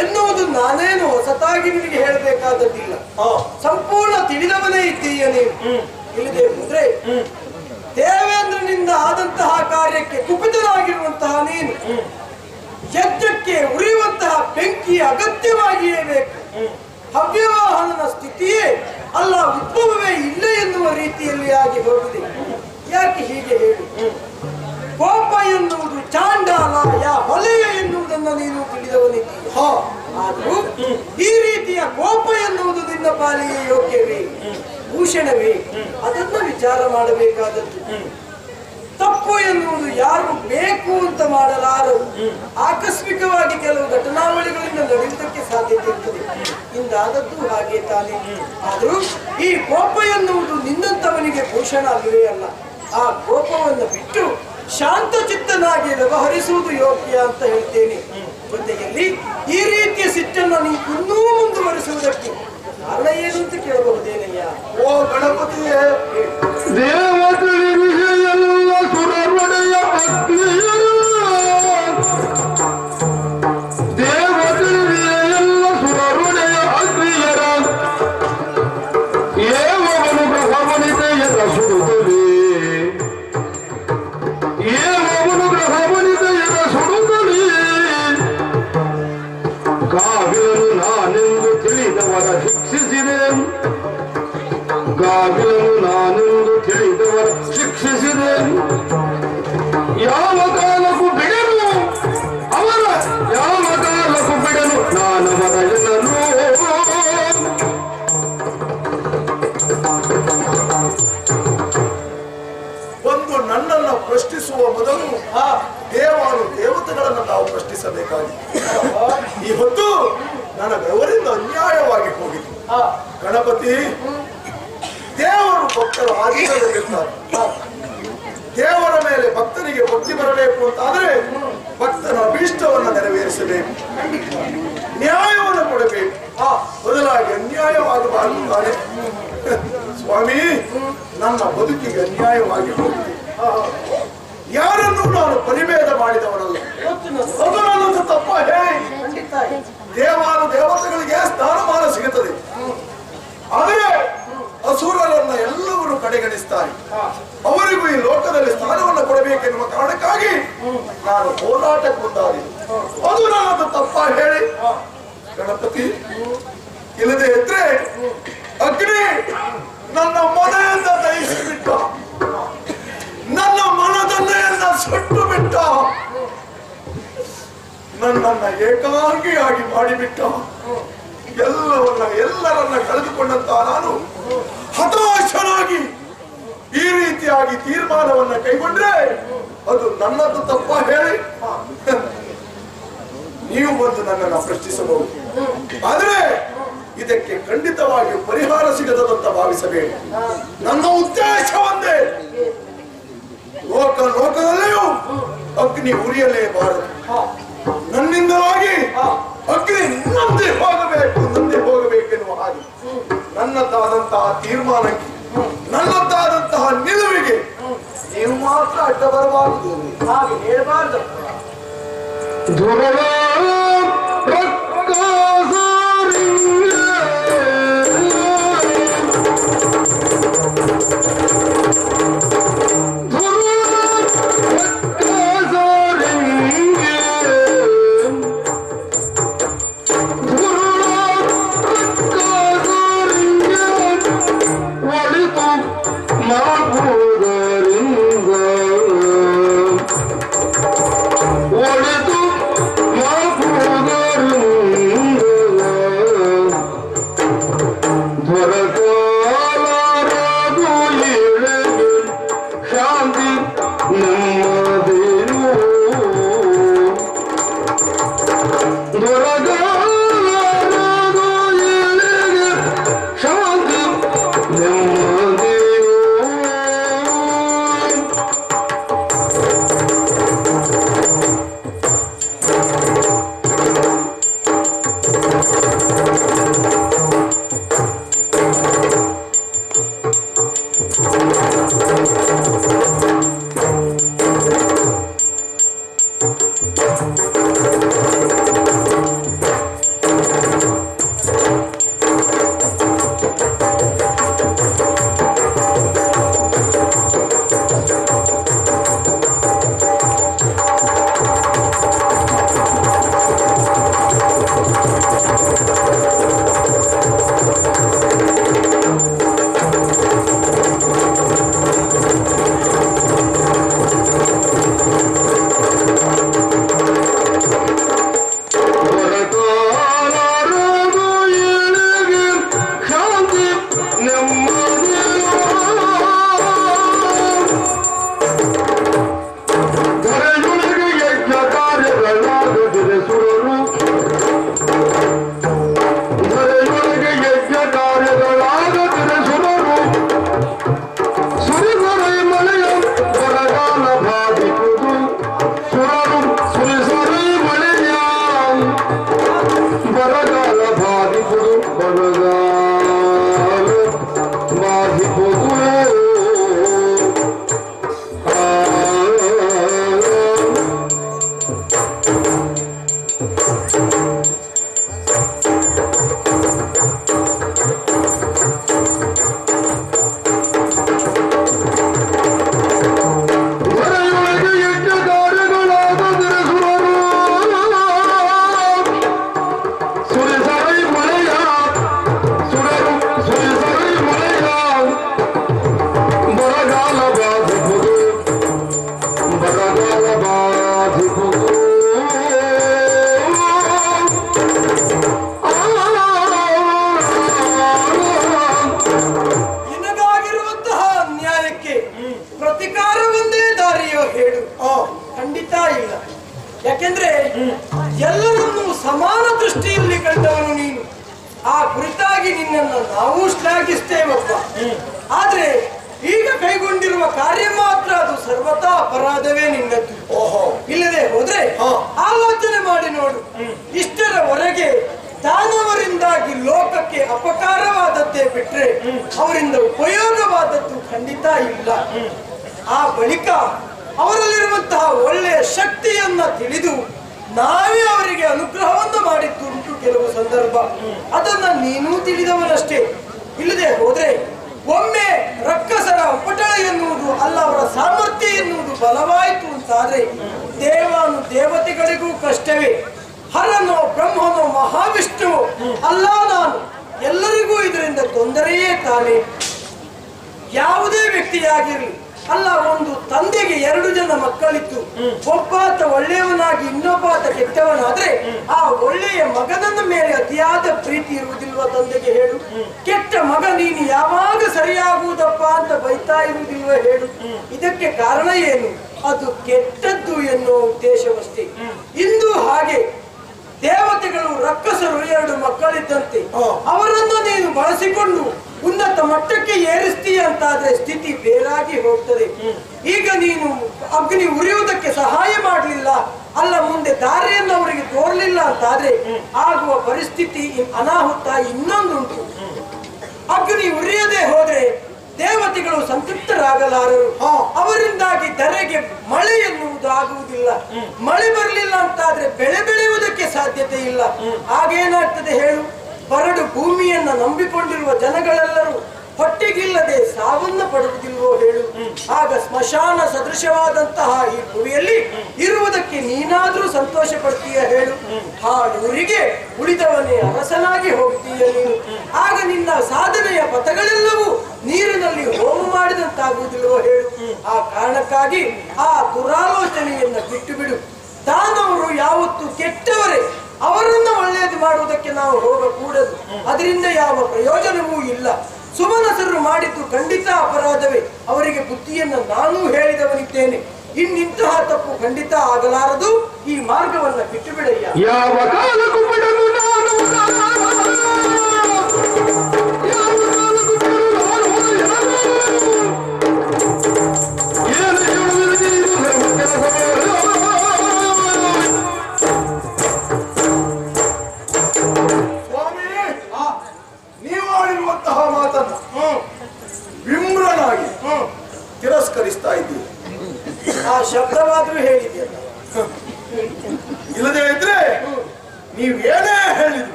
ಎನ್ನುವುದು ನಾನೇನು ಹೊಸತಾಗಿ ನಿನಗೆ ಹೇಳಬೇಕಾದದ್ದಿಲ್ಲ. ಸಂಪೂರ್ಣ ತಿಳಿದವನೇ ಇದ್ದೀಯ ನೀನು. ಇಲ್ಲದೆ ಹೋದ್ರೆ ದೇವೇಂದ್ರನಿಂದ ಆದಂತಹ ಕಾರ್ಯಕ್ಕೆ ಕುಪಿತನಾಗಿರುವಂತಹ ನೀನು ಯಜ್ಞಕ್ಕೆ ಉರಿಯುವಂತಹ ಬೆಂಕಿ ಅಗತ್ಯವಾಗಿಯೇ ಬೇಕು. ಹವ್ಯವಾಹನನ ಸ್ಥಿತಿಯೇ ಅಲ್ಲ, ಉದ್ಭವವೇ ಇಲ್ಲ ಎನ್ನುವ ರೀತಿಯಲ್ಲಿ ಆಗಿ ಹೋಗಿದೆ. ಯಾಕೆ ಹೀಗೆ ಹೇಳಿ? ಕೋಪ ಎನ್ನುವುದು ಚಾಂಡಾಲ ಹೊಲೆಯ ಎನ್ನುವುದನ್ನು ನೀನು ತಿಳಿದವನಿದ್ದೀಯ. ಆದರೂ ಈ ರೀತಿಯ ಕೋಪ ಎನ್ನುವುದು ನಿನ್ನ ಪಾಲಿಗೆ ಯೋಗ್ಯವೇ, ಭೂಷಣವೇ? ಅದನ್ನು ವಿಚಾರ ಮಾಡಬೇಕಾದದ್ದು. ತಪ್ಪು ಎನ್ನುವುದು ಯಾರು ಬೇಕು ಅಂತ ಮಾಡಲಾರದು. ಆಕಸ್ಮಿಕವಾಗಿ ಕೆಲವು ಘಟನಾವಳಿಗಳಿಂದ ನಡೆಯುವುದಕ್ಕೆ ಸಾಧ್ಯತೆ ಇರ್ತದೆ. ಇಂದಾದದ್ದು ಹಾಗೆ ತಾನೆ. ಆದರೂ ಈ ಕೋಪ ಎನ್ನುವುದು ನಿನ್ನಂತವನಿಗೆ ಭೂಷಣ ಅಲ್ಲವೇ ಅಲ್ಲ. ಆ ಕೋಪವನ್ನು ಬಿಟ್ಟು ಶಾಂತಚಿತ್ತನಾಗಿ ವ್ಯವಹರಿಸುವುದು ಯೋಗ್ಯ ಅಂತ ಹೇಳ್ತೇನೆ. ಜೊತೆಯಲ್ಲಿ ಈ ರೀತಿಯ ಸಿಟ್ಟನ್ನು ನೀವು ಇನ್ನೂ ಮುಂದುವರಿಸುವುದಕ್ಕೆ ಕಾರಣ ಏನು ಅಂತ ಕೇಳಬಹುದೇನಯ್ಯ? ಓ ಗಣಪತಿಯೇ, ದೇವತೆಲ್ಲ ಸುರವಡೆಯ ಅಗ್ನಿಯ, ದೇವತೆಲ್ಲ ಸುರವಡೆಯ ಅಗ್ನಿಯರ ಏವನು ಗ್ರಹವನಿತೆಯರ ಸುಡುತ್ತಲೇ, ಏವನು ಗ್ರಹವನಿತೆಯರ ಸುಡುತ್ತಲೇ, ಗಾವಿಲನು ನಾನೆಂದು ತಿಳಿದವರ ಶಿಕ್ಷಿಸಿದೆ, ಗಾವಿಲನು ನಾನೆಂದು ತಿಳಿದವರ ಶಿಕ್ಷಿಸಿದೆ. ಯಾವ ಕಾಲಕ್ಕೂ ಬಿಡನು ಅವರ, ಯಾವ ಕಾಲಕ್ಕೂ ಬಿಡನು ನಾನವರ ಎನ್ನನು. ಒಂದು ನನ್ನನ್ನು ಪ್ರಶ್ನಿಸುವ ಮೊದಲು ದೇವರು ದೇವತೆಗಳನ್ನು ನಾವು ಪ್ರಶ್ನಿಸಬೇಕಾಗಿದೆ. ಈ ಹೊತ್ತು ನನ್ನ ಬೆವರಿಂದ ಅನ್ಯಾಯವಾಗಿ ಹೋಗಿದೆ. ಗಣಪತಿ, ದೇವರು ಭಕ್ತರು ಆಧೀನದಲ್ಲಿರ್ತಾರೆ. ದೇವರ ಮೇಲೆ ಭಕ್ತನಿಗೆ ಭಕ್ತಿ ಬರಬೇಕು ಅಂತಾದ್ರೆ ಭಕ್ತನ ಅಭೀಷ್ಟವನ್ನು ನೆರವೇರಿಸಬೇಕು, ನ್ಯಾಯವನ್ನು ಕೊಡಬೇಕು. ಬದಲಾಗಿ ಅನ್ಯಾಯವಾಗಬಾರದು ತಾನೆ. ಸ್ವಾಮಿ, ನನ್ನ ಬದುಕಿಗೆ ಅನ್ಯಾಯವಾಗಿ ಹೋಗಿದೆ. ಯಾರನ್ನು ನಾನು ಪರಿಭೇದ ಮಾಡಿದವನಲ್ಲ. ಅದು ನನ್ನದು ತಪ್ಪ ಹೇಳಿ ದೇವಾನು ದೇವತೆಗಳಿಗೆ ಸ್ಥಾನಮಾನ ಸಿಗುತ್ತದೆ. ಆದರೆ ಅಸುರರನ್ನ ಎಲ್ಲವರು ಕಡೆಗಣಿಸ್ತಾರೆ. ಅವರಿಗೂ ಈ ಲೋಕದಲ್ಲಿ ಸ್ಥಾನವನ್ನು ಕೊಡಬೇಕೆನ್ನುವ ಕಾರಣಕ್ಕಾಗಿ ನಾನು ಹೋರಾಟಕ್ಕೆ ಮುಂದಾದೆ. ಅದು ನನ್ನದು ತಪ್ಪ ಹೇಳಿ ಗಣಪತಿ, ಇಲ್ಲದೆ ಇದ್ರೆ ಅಗ್ನಿ ನನ್ನ ಮನೆಯಿಂದ ದಹಿಸಿಬಿಟ್ಟ, ನನ್ನ ಮನದನ್ನೆಲ್ಲ ಸುಟ್ಟು ಬಿಟ್ಟ, ನನ್ನನ್ನ ಏಕಾಂಗಿಯಾಗಿ ಮಾಡಿಬಿಟ್ಟ. ಎಲ್ಲರನ್ನ ಕಳೆದುಕೊಂಡಂತ ನಾನು ಹತಾಶನಾಗಿ ಈ ರೀತಿಯಾಗಿ ತೀರ್ಮಾನವನ್ನ ಕೈಗೊಂಡ್ರೆ ಅದು ನನ್ನದು ತಪ್ಪ ಹೇಳಿ ನೀವು ಬಂದು ನನ್ನನ್ನು ಪ್ರಶ್ನಿಸಬಹುದು. ಆದ್ರೆ ಇದಕ್ಕೆ ಖಂಡಿತವಾಗಿ ಪರಿಹಾರ ಸಿಗದಂತ ಭಾವಿಸಬೇಡಿ. ನನ್ನ ಉದ್ದೇಶ ಒಂದೇ, ಲೋಕದಲ್ಲಿಯೂ ಅಗ್ನಿ ಉರಿಯಲೇಬಾರದು. ನನ್ನಿಂದಲಾಗಿ ಅಗ್ನಿ ನಂದೆ ಹೋಗಬೇಕೆನ್ನುವ ಹಾಗೆ ನನ್ನದಾದಂತಹ ತೀರ್ಮಾನಕ್ಕೆ, ನನ್ನದಾದಂತಹ ನಿಲುವಿಗೆ ನೀವು ಮಾತ್ರ ಅಡ್ಡ ಬರಬಾರದು. ಹಾಗೆ ಹೇಳಬಾರದು. ಒಳಿತು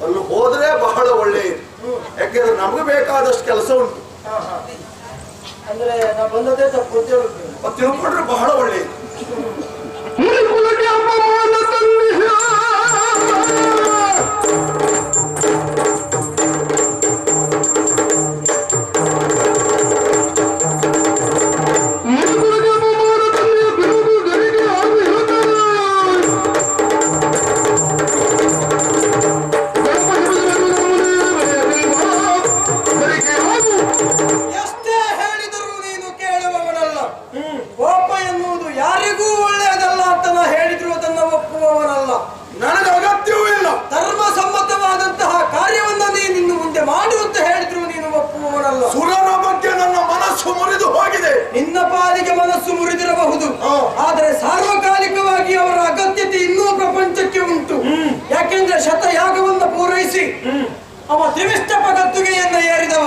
ಅಲ್ಲಿ ಹೋದ್ರೆ ಬಹಳ ಒಳ್ಳೆಯದು. ಯಾಕೆಂದ್ರೆ ನಮ್ಗೆ ಬೇಕಾದಷ್ಟು ಕೆಲಸ ಉಂಟು. ಅಂದ್ರೆ ನಾ ಬಂದದೇ ತಪ್ಪು ಅಂತ ಹೇಳುತ್ತೇನೆ. ತಿಳ್ಕೊಂಡ್ರೆ ಬಹಳ ಒಳ್ಳೆಯದು. ನನಗೆ ಅಗತ್ಯವೂ ಇಲ್ಲ. ಧರ್ಮ ಸಮ್ಮತವಾದಂತಹ ಕಾರ್ಯವನ್ನ ನೀನು ಮುಂದೆ ಮಾಡು ಅಂತ ಹೇಳಿದ್ರು ನೀನು ಒಪ್ಪುವವನಲ್ಲ. ಸುರರ ಬಗ್ಗೆ ನನ್ನ ಮನಸ್ಸು ಮುರಿದು ಹೋಗಿದೆ. ನಿನ್ನ ಪಾಲಿಗೆ ಮನಸ್ಸು ಮುರಿದಿರಬಹುದು, ಆದರೆ ಸಾರ್ವಕಾಲಿಕವಾಗಿ ಅವರ ಅಗತ್ಯತೆ ಇನ್ನೂ ಪ್ರಪಂಚಕ್ಕೆ ಉಂಟು. ಯಾಕೆಂದ್ರೆ ಶತಯಾಗವನ್ನು ಪೂರೈಸಿ ಅವ ತ್ರಿವಿಷ್ಟಪ ಗದ್ದುಗೆಯನ್ನ ಏರಿದವ.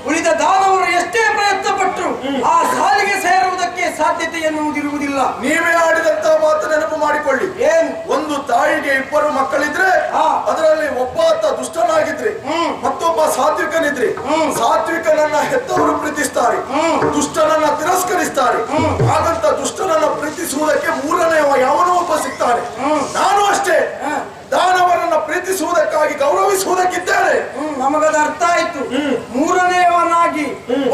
ಉಳಿದ ದಾನವರು ಎಷ್ಟೇ ಪ್ರಯತ್ನ ಪಟ್ಟರು ಆ ಸಾಲಿಗೆ ಸೇರುವುದಕ್ಕೆ ಸಾಧ್ಯತೆ ಎನ್ನುವುದಿರುವುದಿಲ್ಲ. ನೀವೇ ಆಡಿದಂತ ಮಾತು ನೆನಪು ಮಾಡಿಕೊಳ್ಳಿ. ಏನು? ಒಂದು ತಾಯಿಗೆ ಇಬ್ಬರು ಮಕ್ಕಳಿದ್ರೆ ಅದರಲ್ಲಿ ಒಬ್ಬಾತ ದುಷ್ಟನಾಗಿದ್ರೆ ಮತ್ತೊಬ್ಬ ಸಾತ್ವಿಕನಿದ್ರೆ ಸಾತ್ವಿಕನನ್ನ ಹೆತ್ತವರು ಪ್ರೀತಿಸ್ತಾರೆ, ದುಷ್ಟನನ್ನ ತಿರಸ್ಕರಿಸ್ತಾರೆ. ಹಾಗಂತ ದುಷ್ಟನನ್ನ ಪ್ರೀತಿಸುವುದಕ್ಕೆ ಮೂರನೆಯವ ಯಾವನೋ ಒಬ್ಬ ಸಿಗ್ತಾನೆ. ನಾನು ಅಷ್ಟೇ ದಾನವರನ್ನ ಪ್ರೀತಿಸುವುದಕ್ಕಾಗಿ ಗೌರವಿಸುವುದಕ್ಕಿದ್ದೇನೆ. ನಮಗದ ಅರ್ಥ ಆಯ್ತು. ಮೂರನೆಯವನಾಗಿ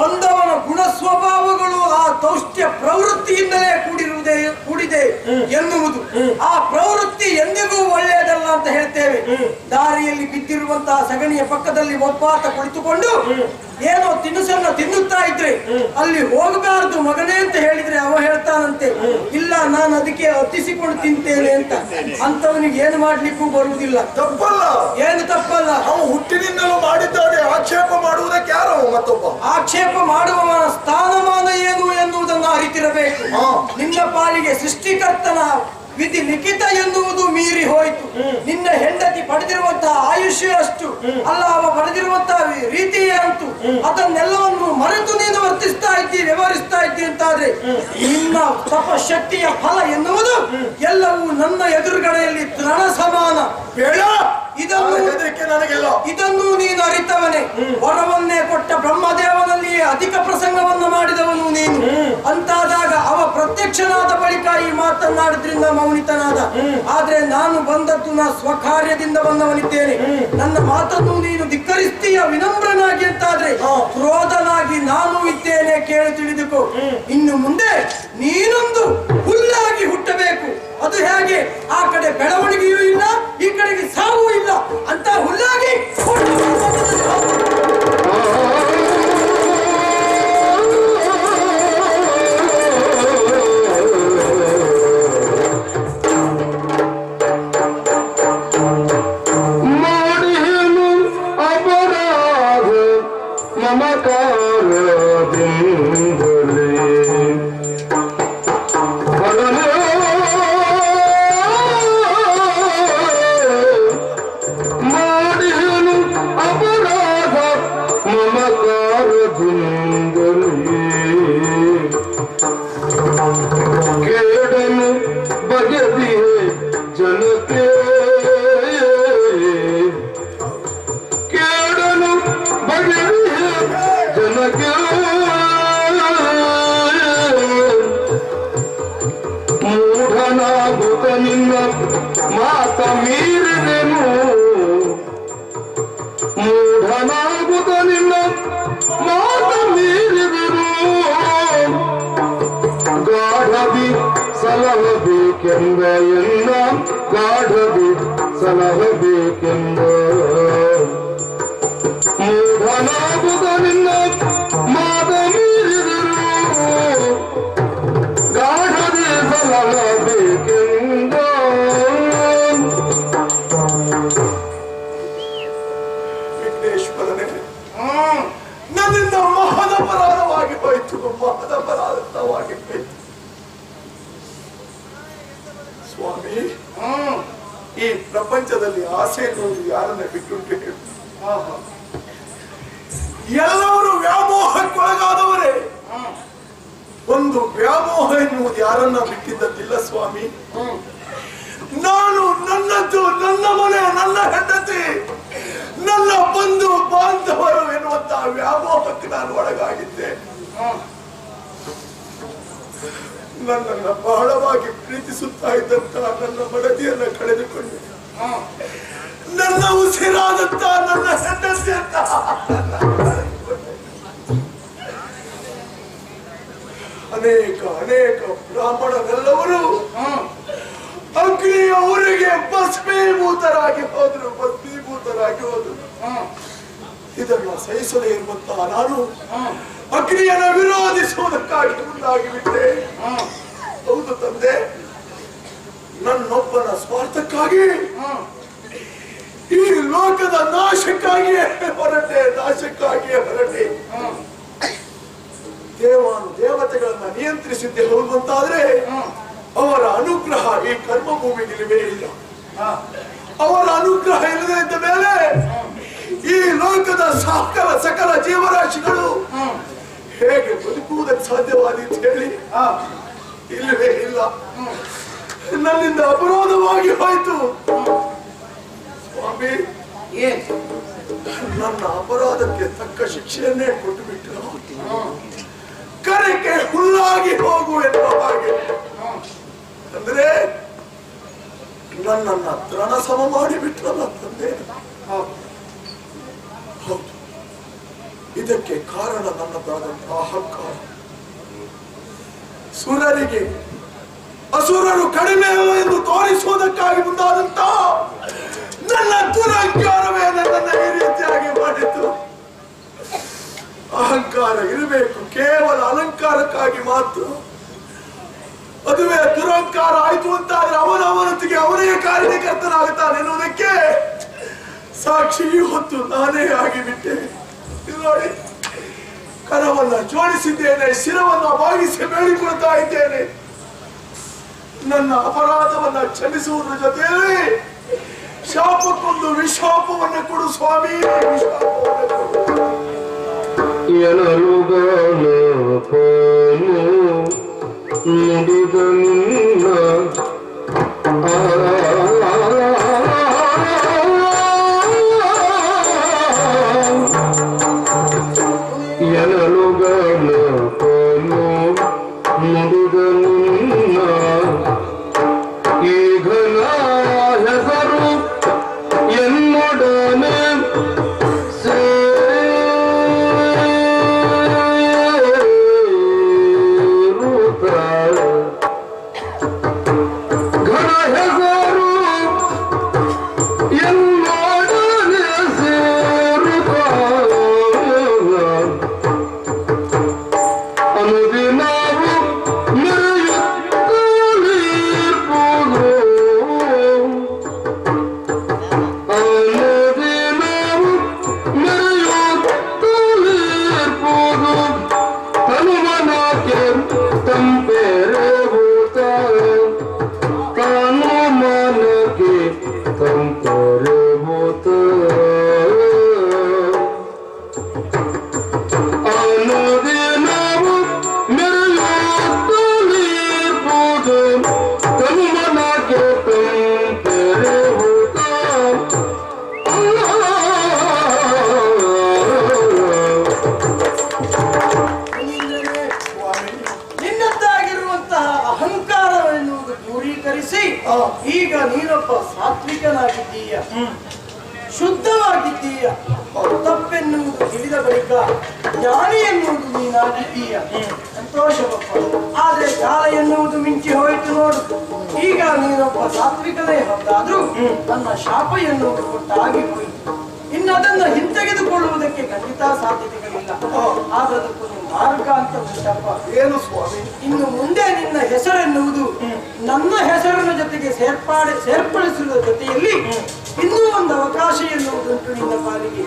ಒಂದವನ ಗುಣ ಸ್ವಭಾವಗಳು ಆ ದೌಷ್ಟ್ಯ ಪ್ರವೃತ್ತಿಯಿಂದಲೇ ಕೂಡಿದೆ ಎನ್ನುವುದು. ಆ ಪ್ರವೃತ್ತಿ ಎಂದಿಗೂ ಒಳ್ಳೆಯದಲ್ಲ ಅಂತ ಹೇಳ್ತೇವೆ. ದಾರಿಯಲ್ಲಿ ಬಿದ್ದಿರುವಂತಹ ಸಗಣಿಯ ಪಕ್ಕದಲ್ಲಿ ಒಬ್ಬಾತ ಕುಳಿತುಕೊಂಡು ಏನೋ ತಿನಿಸನ್ನ ತಿನ್ನುತ್ತಾ ಇದ್ರೆ ಅಲ್ಲಿ ಹೋಗಬಾರದು ಮಗನೇ ಅಂತ ಹೇಳಿದ್ರೆ ಅವ ಹೇಳ್ತಾನಂತೆ, ಇಲ್ಲ ನಾನು ಅದಕ್ಕೆ ಹತ್ತಿಸಿಕೊಂಡು ತಿಂತೇನೆ ಅಂತ. ಅಂತವನಿಗೆ ಏನು ಮಾಡ್ಲಿಕ್ಕೂ ಬರುವುದಿಲ್ಲ. ತಪ್ಪಲ್ಲ. ಏನು ತಪ್ಪಲ್ಲ. ಅವನು ಹುಟ್ಟಿನಿಂದಲೂ ಮಾಡಿದ್ದಾನೆ. ಆಕ್ಷೇಪ ಮಾಡುವುದಕ್ಕೆ ಯಾರು ಮತ್ತೊಬ್ಬ? ಆಕ್ಷೇಪ ಮಾಡುವವನ ಸ್ಥಾನಮಾನ ಏನು ಎನ್ನುವುದನ್ನು ಅರಿತಿರಬೇಕು. ನಿನ್ನ ಪಾಲಿಗೆ ಸೃಷ್ಟಿಕರ್ತನ ವಿಧಿ ಲಿಖಿತ ಎನ್ನುವುದು ಮೀರಿ ಹೋಯಿತು. ನಿನ್ನ ಹೆಂಡತಿ ಪಡೆದಿರುವಂತಹ ಆಯುಷ್ಯ ಅಷ್ಟು ಅಲ್ಲ, ಅವ ಪಡೆದಿರುವಂತಹ ರೀತಿಯೇ ಅಂತು. ಅದನ್ನೆಲ್ಲವನ್ನು ಮರೆತು ನೀನು ವರ್ತಿಸ್ತಾ ಇದ್ದಿ, ವ್ಯವಹರಿಸ್ತಾ ಇದ್ದಿ ಅಂತಾದ್ರೆ ನಿನ್ನ ತಪಶಕ್ತಿಯ ಫಲ ಎನ್ನುವುದು ಎಲ್ಲವೂ ನನ್ನ ಎದುರುಗಡೆಯಲ್ಲಿ ತೃಣ ಸಮಾನ. ಬೇಡ, ಇದನ್ನು ನೀನು ಅರಿತವನೇ. ವರವನ್ನೇ ಕೊಟ್ಟ ಬ್ರಹ್ಮದೇವನಲ್ಲಿಯೇ ಅಧಿಕ ಪ್ರಸಂಗವನ್ನು ಮಾಡಿದವನು ನೀನು. ಅಂತಾದಾಗ ಅವ ಪ್ರತ್ಯಕ್ಷನಾದ ಬಳಿಕ ಈ ಮಾತನ್ನಾಡಿದ್ರಿಂದ ಮೌನಿತನಾದ. ಆದ್ರೆ ನಾನು ಬಂದದ್ದು ನಾ ಸ್ವಕಾರ್ಯದಿಂದ ಬಂದವನಿದ್ದೇನೆ. ನನ್ನ ಮಾತನ್ನು ನೀನು ಧಿಕ್ಕರಿಸ್ತೀಯ ವಿನಮ್ರನಾಗಿ ಅಂತಾದ್ರೆ ಕ್ರೋಧನಾಗಿ ನಾನು ಇದ್ದೇನೆ, ಕೇಳಿ ತಿಳಿದುಕೋ. ಇನ್ನು ಮುಂದೆ ನೀನೊಂದು ಹುಲ್ಲಾಗಿ ಹುಟ್ಟಬೇಕು. ಅದು ಹೇಗೆ? ಆ ಕಡೆ ಬೆಳವಣಿಗೆಯೂ ಇಲ್ಲ, ಈ ಕಡೆಗೆ ಸಾವೂ ಇಲ್ಲ ಅಂತ ಹುಲ್ಲಾಗಿ ಕೇಡನು ಬಗೆದಿಯೇ ಜನಕ್ಕೆ, ಕೇಡನು ಬಗೆದಿಯೇ ಜನಕ್ಕೆ. ಮೂಢನಾಗುತ್ತ ನಿನ್ನ ಮಾತ ಮೀರಿದೆನು, ಮೂಢನಾಗುತ್ತ ನಿನ್ನ ಮಾತ ಮೀರಿದೆನು. ಗಾಢದಿ ಸಲಹಬೇಕೆಂದ ಎನ್ನ ಗಾಢದಿ ಸಲಹಬೇಕೆಂದ. ಮೂಢನಾಗುತ್ತ ನಿನ್ನ ಮಾತ ಮೀರಿದರು, ಗಾಢದಿ ಸಲಹಬೇಕೆಂದ. ವಿಘ್ನೇಶ್ವರನೇ, ನನ್ನಿಂದ ಮಹದಪರಾಧವಾಗಿ ಹೋಯಿತು, ಮಹದಪರಾಧವಾಗಿ ಹೋಯಿತು ಸ್ವಾಮಿ. ಈ ಪ್ರಪಂಚದಲ್ಲಿ ಆಸೆ ಎನ್ನುವುದು ಯಾರನ್ನ ಬಿಟ್ಟುಂಟು ಹೇಳಿ? ಎಲ್ಲರೂ ವ್ಯಾಮೋಹಕ್ಕೊಳಗಾದವರೇ. ಒಂದು ವ್ಯಾಮೋಹ ಎನ್ನುವುದು ಯಾರನ್ನ ಬಿಟ್ಟಿದ್ದದಿಲ್ಲ ಸ್ವಾಮಿ. ನಾನು ನನ್ನದ್ದು, ನನ್ನ ಮನೆ, ನನ್ನ ಹೆಂಡತಿ ವ್ಯಾಮೋಹಕ್ಕೆ ನಾನು ಒಳಗಾಗಿದ್ದೆ. ನನ್ನನ್ನು ಬಹಳವಾಗಿ ಪ್ರೀತಿಸುತ್ತಾ ಇದ್ದಂತ ನನ್ನ ಮಡದಿಯನ್ನ ಕಳೆದುಕೊಂಡೆ. ನನ್ನ ಉಸಿರಾದಂತ ನನ್ನ ಹೆಂಡತಿಯನ್ನ ಅನೇಕ ಅನೇಕ ಬ್ರಾಹ್ಮಣರೆಲ್ಲವರು ಅಗ್ನಿಯ ಊರಿಗೆ ಭಸ್ಮೀಭೂತರಾಗಿ ಹೋದ್ರು. ಇದನ್ನು ಸಹಿಸದೇ ಇರುವಂತಹ ನಾನು ಅಗ್ನಿಯನ್ನು ವಿರೋಧಿಸುವುದಕ್ಕಾಗಿ ಮುಂದಾಗಿಬಿಟ್ಟೆ. ಹೌದು ತಂದೆ, ನನ್ನೊಬ್ಬನ ಸ್ವಾರ್ಥಕ್ಕಾಗಿ ಈ ಲೋಕದ ನಾಶಕ್ಕಾಗಿಯೇ ಹೊರಟೆ. ದೇವತೆಗಳನ್ನ ನಿಯಂತ್ರಿಸಿದ್ದೆ ಹೋಗುವಂತಾದ್ರೆ ಅವರ ಅನುಗ್ರಹ ಈ ಕರ್ಮಭೂಮಿಗಿಲ್ವೇ ಇಲ್ಲ. ಅವರ ಅನುಗ್ರಹ ಇಲ್ಲದೆ ಇದ್ದ ಮೇಲೆ ಈ ಲೋಕದ ಸಕಲ ಜೀವರಾಶಿಗಳು ಹೇಗೆ ಬದುಕುವುದಕ್ಕೆ ಸಾಧ್ಯವಾದೀತು ಹೇಳಿ? ಇಲ್ಲವೇ ಇಲ್ಲ. ನನ್ನಿಂದ ಅಪರಾಧವಾಗಿ ಹೋಯಿತು ಸ್ವಾಮಿ. ನನ್ನ ಅಪರಾಧಕ್ಕೆ ತಕ್ಕ ಶಿಕ್ಷೆಯನ್ನೇ ಕೊಟ್ಟು ಬಿಟ್ಟರು. ಕರೆಗೆ ಹುಲ್ಲಾಗಿ ಹೋಗು ಎನ್ನುವ ಹಾಗೆ ಅಂದ್ರೆ ನನ್ನನ್ನ ತ್ರಣ ಸಮ ಮಾಡಿಬಿಟ್ರಲ್ಲ ತಂದೆ. ಹೌದು, ಇದಕ್ಕೆ ಕಾರಣ ನನ್ನದಾದಂತಹ ಅಹಂಕಾರ. ಸುರರಿಗೆ ಅಸುರರು ಕಡಿಮೆ ಅಲ್ಲ ಎಂದು ತೋರಿಸುವುದಕ್ಕಾಗಿ ಮುಂದಾದಂತ ನನ್ನ ದುರಹಂಕಾರವೇ ನನ್ನನ್ನು ಈ ರೀತಿಯಾಗಿ ಮಾಡಿತು. ಅಹಂಕಾರ ಇರಬೇಕು ಕೇವಲ ಅಲಂಕಾರಕ್ಕಾಗಿ ಮಾತ್ರ. ಅದುವೇ ದುರಹಂಕಾರ ಆಯ್ತು ಅಂತಾದ್ರೆ ಅವನವನೊತ್ತಿಗೆ ಅವನೇ ಕಾರಣಕರ್ತನಾಗುತ್ತಾನೆ ಎನ್ನುವುದಕ್ಕೆ ಸಾಕ್ಷಿ ಹೊತ್ತು ನಾನೇ ಆಗಿಬಿಟ್ಟೆ. ನೋಡಿ, ಕರವನ್ನ ಜೋಡಿಸಿದ್ದೇನೆ, ಶಿರವನ್ನ ಬಾಗಿಸಿ ಬೇಡಿಕೊಳ್ತಾ ಇದ್ದೇನೆ. ನನ್ನ ಅಪರಾಧವನ್ನ ಕ್ಷಮಿಸುವುದರ ಜೊತೆಯಲ್ಲಿ ಶಾಪಕ್ಕೊಂದು ವಿಶಾಪವನ್ನು ಕೊಡು ಸ್ವಾಮಿ. ಈಗ ನೀನೊಬ್ಬ ಸಾತ್ವಿಕನಾಗಿದ್ದೀಯ, ಶುದ್ಧವಾಗಿದ್ದೀಯ. ತಪ್ಪೆನ್ನುವುದು ತಿಳಿದ ಬಳಿಕ ಜ್ಞಾನಿ ಎನ್ನುವುದು ನೀನಾಗಿದ್ದೀಯ. ಸಂತೋಷವಪ್ಪ. ಆದ್ರೆ ಕಾಲ ಎನ್ನುವುದು ಮಿಂಚಿ ಹೋಯಿತು ನೋಡು. ಈಗ ನೀನೊಬ್ಬ ಸಾತ್ವಿಕನೇ ಹೌದಾದ್ರೂ ನನ್ನ ಶಾಪ ಎನ್ನುವುದು ಕೊಟ್ಟಾಗಿ ಹೋಯಿತು. ಇನ್ನು ಅದನ್ನು ಹಿಂತೆಗೆದುಕೊಳ್ಳುವುದಕ್ಕೆ ಖಂಡಿತ ಸಾಧ್ಯತೆಗಳಿಲ್ಲ. ಆದದಕ್ಕೊಂದು ಮಾರ್ಗ ಅಂತ ಉಂಟಪ್ಪ. ಏನು ಸ್ವಾಮಿ? ಇನ್ನು ಮುಂದೆ ನಿನ್ನ ಹೆಸರೆನ್ನುವುದು ನನ್ನ ಹೆಸರಿನ ಜೊತೆಗೆ ಸೇರ್ಪಡಿಸುವ ಜೊತೆಯಲ್ಲಿ ಇನ್ನೂ ಒಂದು ಅವಕಾಶ ಎನ್ನುವುದುಂಟು ನಿನ್ನ ಪಾಲಿಗೆ.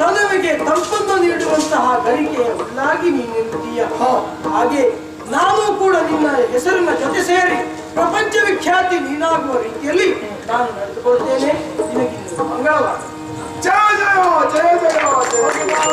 ತನುವಿಗೆ ತಂಪನ್ನು ನೀಡುವಂತಹ ಗರಿಕೆಯ ಹುಲ್ಲಾಗಿ ನೀನಿರುತ್ತೀಯ. ಹಾಗೆ ನಾನು ಕೂಡ ನಿನ್ನ ಹೆಸರಿನ ಜೊತೆ ಸೇರಿ ಪ್ರಪಂಚ ವಿಖ್ಯಾತಿ ನೀನಾಗುವ ರೀತಿಯಲ್ಲಿ ನಾನು ನಡೆದುಕೊಳ್ತೇನೆ. ನಿನಗಿನ್ನು ಮಂಗಳವಾದ. ಜಯ ಜಯ ಜಯ ಜಯ ಜಯ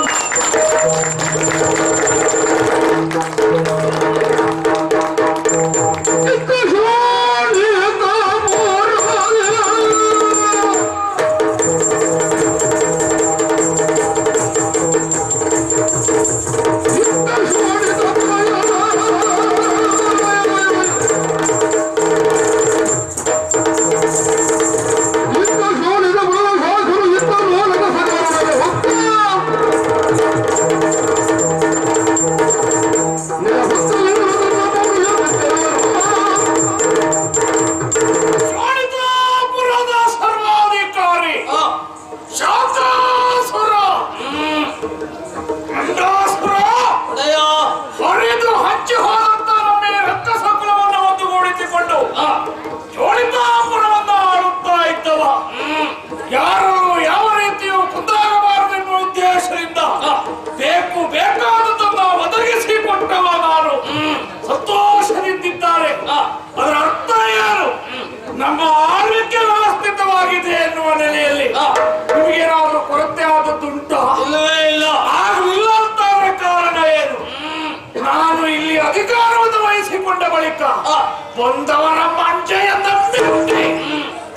ಬಂದವರ ಮಂಚೆಯನ್ನ ಮೆಟ್ಟಿ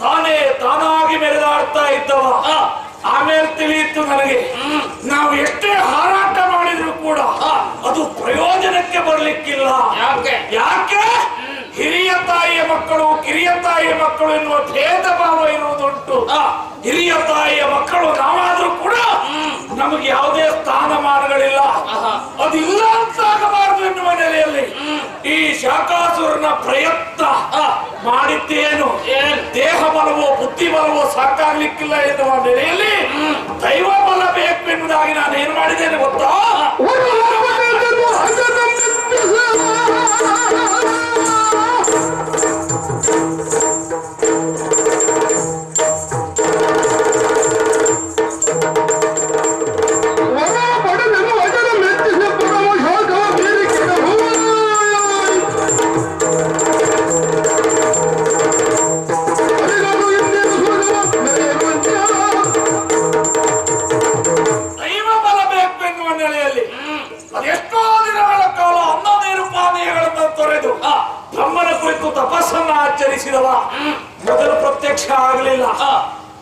ತಾನೇ ತಾನಾಗಿ ಮೆರೆದಾಡ್ತಾ ಇದ್ದವ. ಆಮೇಲೆ ತಿಳಿಯಿತು ನನಗೆ, ನಾವು ಎಷ್ಟೇ ಹಾರಾಟ ಮಾಡಿದ್ರು ಕೂಡ ಅದು ಪ್ರಯೋಜನಕ್ಕೆ ಬರ್ಲಿಕ್ಕಿಲ್ಲ. ಯಾಕೆ ಹಿರಿಯ ತಾಯಿಯ ಮಕ್ಕಳು ಕಿರಿಯ ತಾಯಿಯ ಮಕ್ಕಳು ಎನ್ನುವ ಭೇದ ಭಾವ ಇರುವುದುಂಟು. ಹಿರಿಯ ತಾಯಿಯ ಮಕ್ಕಳು ನಾವಾದ್ರೂ ಕೂಡ ನಮಗೆ ಯಾವುದೇ ಸ್ಥಾನಮಾನಗಳಿಲ್ಲ. ಅದಿಲ್ಲ ಅಂತಾಗಬಾರದು ಎನ್ನುವ ನೆಲೆಯಲ್ಲಿ ಈ ಶಾಕಾಸುರನ ಪ್ರಯತ್ನ ಮಾಡಿದ್ದೇನು. ದೇಹ ಬಲವೋ ಬುದ್ಧಿ ಬಲವೋ ಸಾಕಾಗ್ಲಿಕ್ಕಿಲ್ಲ ಎನ್ನುವ ನೆಲೆಯಲ್ಲಿ ದೈವ ಬಲ ಬೇಕು ಎನ್ನುವುದಾಗಿ ನಾನು ಏನ್ ಮಾಡಿದ್ದೇನೆ ಗೊತ್ತಾ? ತಪಸ್ಸನ್ನ ಆಚರಿಸಿದವ ಮೊದಲು ಪ್ರತ್ಯಕ್ಷ ಆಗಲಿಲ್ಲ.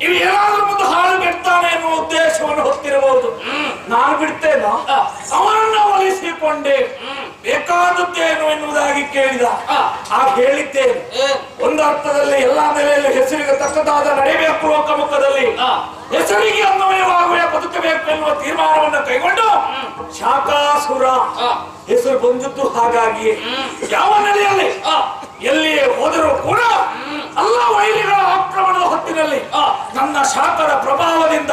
ಇವು ಏನಾದ್ರೂ ಮುಂದೆ ಹಾಳು ಬಿಡ್ತಾನೆ ಎನ್ನುವ ಉದ್ದೇಶವನ್ನು ಹೊತ್ತಿರಬಹುದು. ನಾನು ಬಿಡ್ತೇನ, ಅವನನ್ನ ಒಲಿಸಿಕೊಂಡೆ ಬೇಕಾದದ್ದೇನು ಎನ್ನುವುದಾಗಿ ಕೇಳಿದ. ಹೇಳಿದ್ದೇನೆ, ಒಂದು ಅರ್ಥದಲ್ಲಿ ಎಲ್ಲಾ ನೆಲೆಯಲ್ಲಿ ಹೆಸರಿಗೆ ತಕ್ಕದಾದ ನಡೆಯಬೇಕು. ಲೋಕಮುಖದಲ್ಲಿ ಹೆಸರಿಗೆ ಅನ್ವಯವಾಗುವ ಬದುಕಬೇಕು ಎನ್ನುವ ತೀರ್ಮಾನವನ್ನು ಕೈಗೊಂಡು ಶಾಕಾಸುರ ಹೆಸರು ಬಂದದ್ದು ಹಾಗಾಗಿ ಯಾವ ನೆಲೆಯಲ್ಲಿ ಎಲ್ಲಿಯೇ ಹೋದರೂ ಕೂಡ ಎಲ್ಲ ವೈರಿಗಳ ಆಕ್ರಮಣದ ಹೊತ್ತಿನಲ್ಲಿ ನನ್ನ ಶಾಕರ ಪ್ರಭಾವದಿಂದ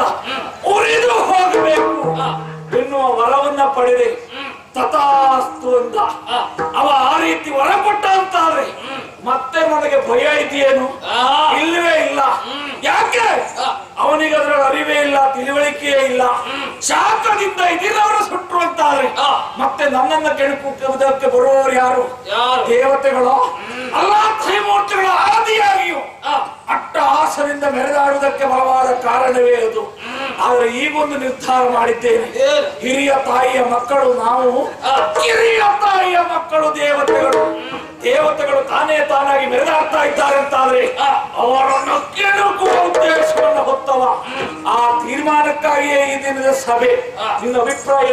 ಉರಿದು ಹೋಗಬೇಕು ಎನ್ನುವ ವರವನ್ನ ಪಡೆದೆ. ತಥಾಸ್ತು ಅಂತ ಅವ ಆ ರೀತಿ ವರ ಕೊಟ್ಟ ಅಂತಾದ್ರೆ ಮತ್ತೆ ನನಗೆ ಭಯ ಇದೆಯೇನು? ಇಲ್ಲವೇ ಇಲ್ಲ. ಯಾಕೆ? ಅವನಿಗೆ ಅದರ ಅರಿವೇ ಇಲ್ಲ, ತಿಳುವಳಿಕೆಯೇ ಇಲ್ಲ. ಶಾಖದಿಂದ ಇದಿರವರು ಸುಟ್ರು ಅಂತಾರೆ. ಮತ್ತೆ ನನ್ನನ್ನ ಕೆಣಕುವುದಕ್ಕೆ ಬರುವವರು ಯಾರು? ದೇವತೆಗಳು ಅಲ್ಲ, ತ್ರಿಮೂರ್ತಿಗಳ ಆದಿಯಾಗಿಯೂ ಅಟ್ಟಹಾಸದಿಂದ ಮೆರೆದಾಡುವುದಕ್ಕೆ ಬಲವಾದ ಕಾರಣವೇ ಅದು. ಆದ್ರೆ ಈಗೊಂದು ನಿರ್ಧಾರ ಮಾಡಿದ್ದೇನೆ. ಹಿರಿಯ ತಾಯಿಯ ಮಕ್ಕಳು ನಾವು, ಕಿರಿಯ ತಾಯಿಯ ಮಕ್ಕಳು ದೇವತೆಗಳು. ದೇವತೆಗಳು ತಾನೇ ತಾನಾಗಿ ಮೆರೆದಾಡ್ತಾ ಇದ್ದಾರೆ ಅಂತಾದ್ರೆ ಅವರನ್ನು ಕೆಣಕುವ ಉದ್ದೇಶವನ್ನು ಹೊತ್ತವ. ಆ ತೀರ್ಮಾನಕ್ಕಾಗಿಯೇ ಈ ದಿನದ ಸಭೆ. ನಿನ್ನ ಅಭಿಪ್ರಾಯ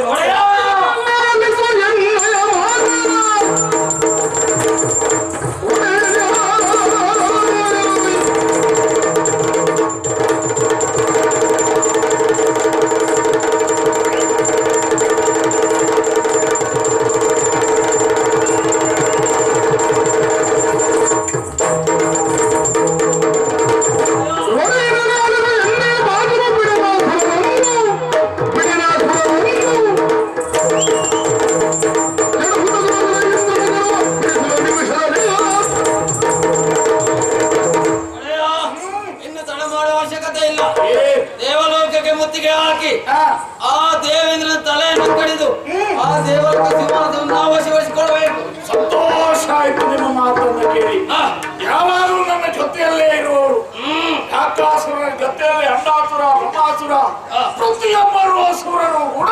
ದೇವಲೋಕಕ್ಕೆ ಮುತ್ತಿಗೆ ಹಾಕಿ ಆ ದೇವೇಂದ್ರನ ತಲೆಯನ್ನು ಕಡಿದು ಆ ದೇವಲೋಕ ಸಿಂಹಾಸನವನ್ನು ನಾವು ವಶಪಡಿಸಿಕೊಳ್ಳಬೇಕು. ಸಂತೋಷ ಆಯ್ತು ನಿಮ್ಮ ಮಾತನ್ನು ಕೇಳಿ. ಯಾವಾಗಲೂ ನನ್ನ ಜೊತೆಯಲ್ಲೇ ಇರುವವರು, ಶಾಕಾಸುರನ ಜೊತೆಯಲ್ಲಿ ಅಂಡಾಸುರ, ಬ್ರಹ್ಮಾಸುರ, ಪ್ರತಿಯೊಬ್ಬರು ಅಸುರರು ಕೂಡ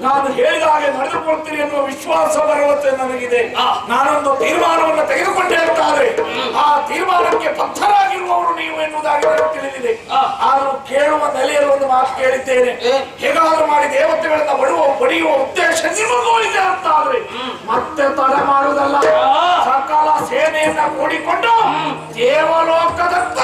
ನಾನು ಹೇಳಿದ ಹಾಗೆ ನಡೆದುಕೊಳ್ತೀನಿ ಎನ್ನುವ ವಿಶ್ವಾಸ ಭರವಸೆ ನನಗಿದೆ. ನಾನೊಂದು ತೀರ್ಮಾನವನ್ನು ತೆಗೆದುಕೊಂಡೇ ಇರ್ತಾರೆ. ಆ ತೀರ್ಮಾನಕ್ಕೆ ಬದ್ಧರಾಗಿರುವವರು ನೀವು ಎನ್ನುವುದಾಗಿ ನನಗೆ ತಿಳಿದಿದೆ. ಆದರೂ ಕೇಳುವ ನೆಲೆಯಲ್ಲಿ ಒಂದು ಮಾತು ಕೇಳಿದ್ದೇನೆ. ಹೇಗಾದ್ರೂ ಮಾಡಿ ದೇವತೆಗಳನ್ನ ಬಡಿಯುವ ಉದ್ದೇಶ ನಿಮಗೂ ಇದೆ ಅಂತಾದ್ರೆ ಮತ್ತೆ ತಡೆ ಮಾಡುವುದಲ್ಲ, ಸಕಾಲ ಸೇನೆಯನ್ನ ಕೂಡಿಕೊಂಡು ದೇವಲೋಕದತ್ತ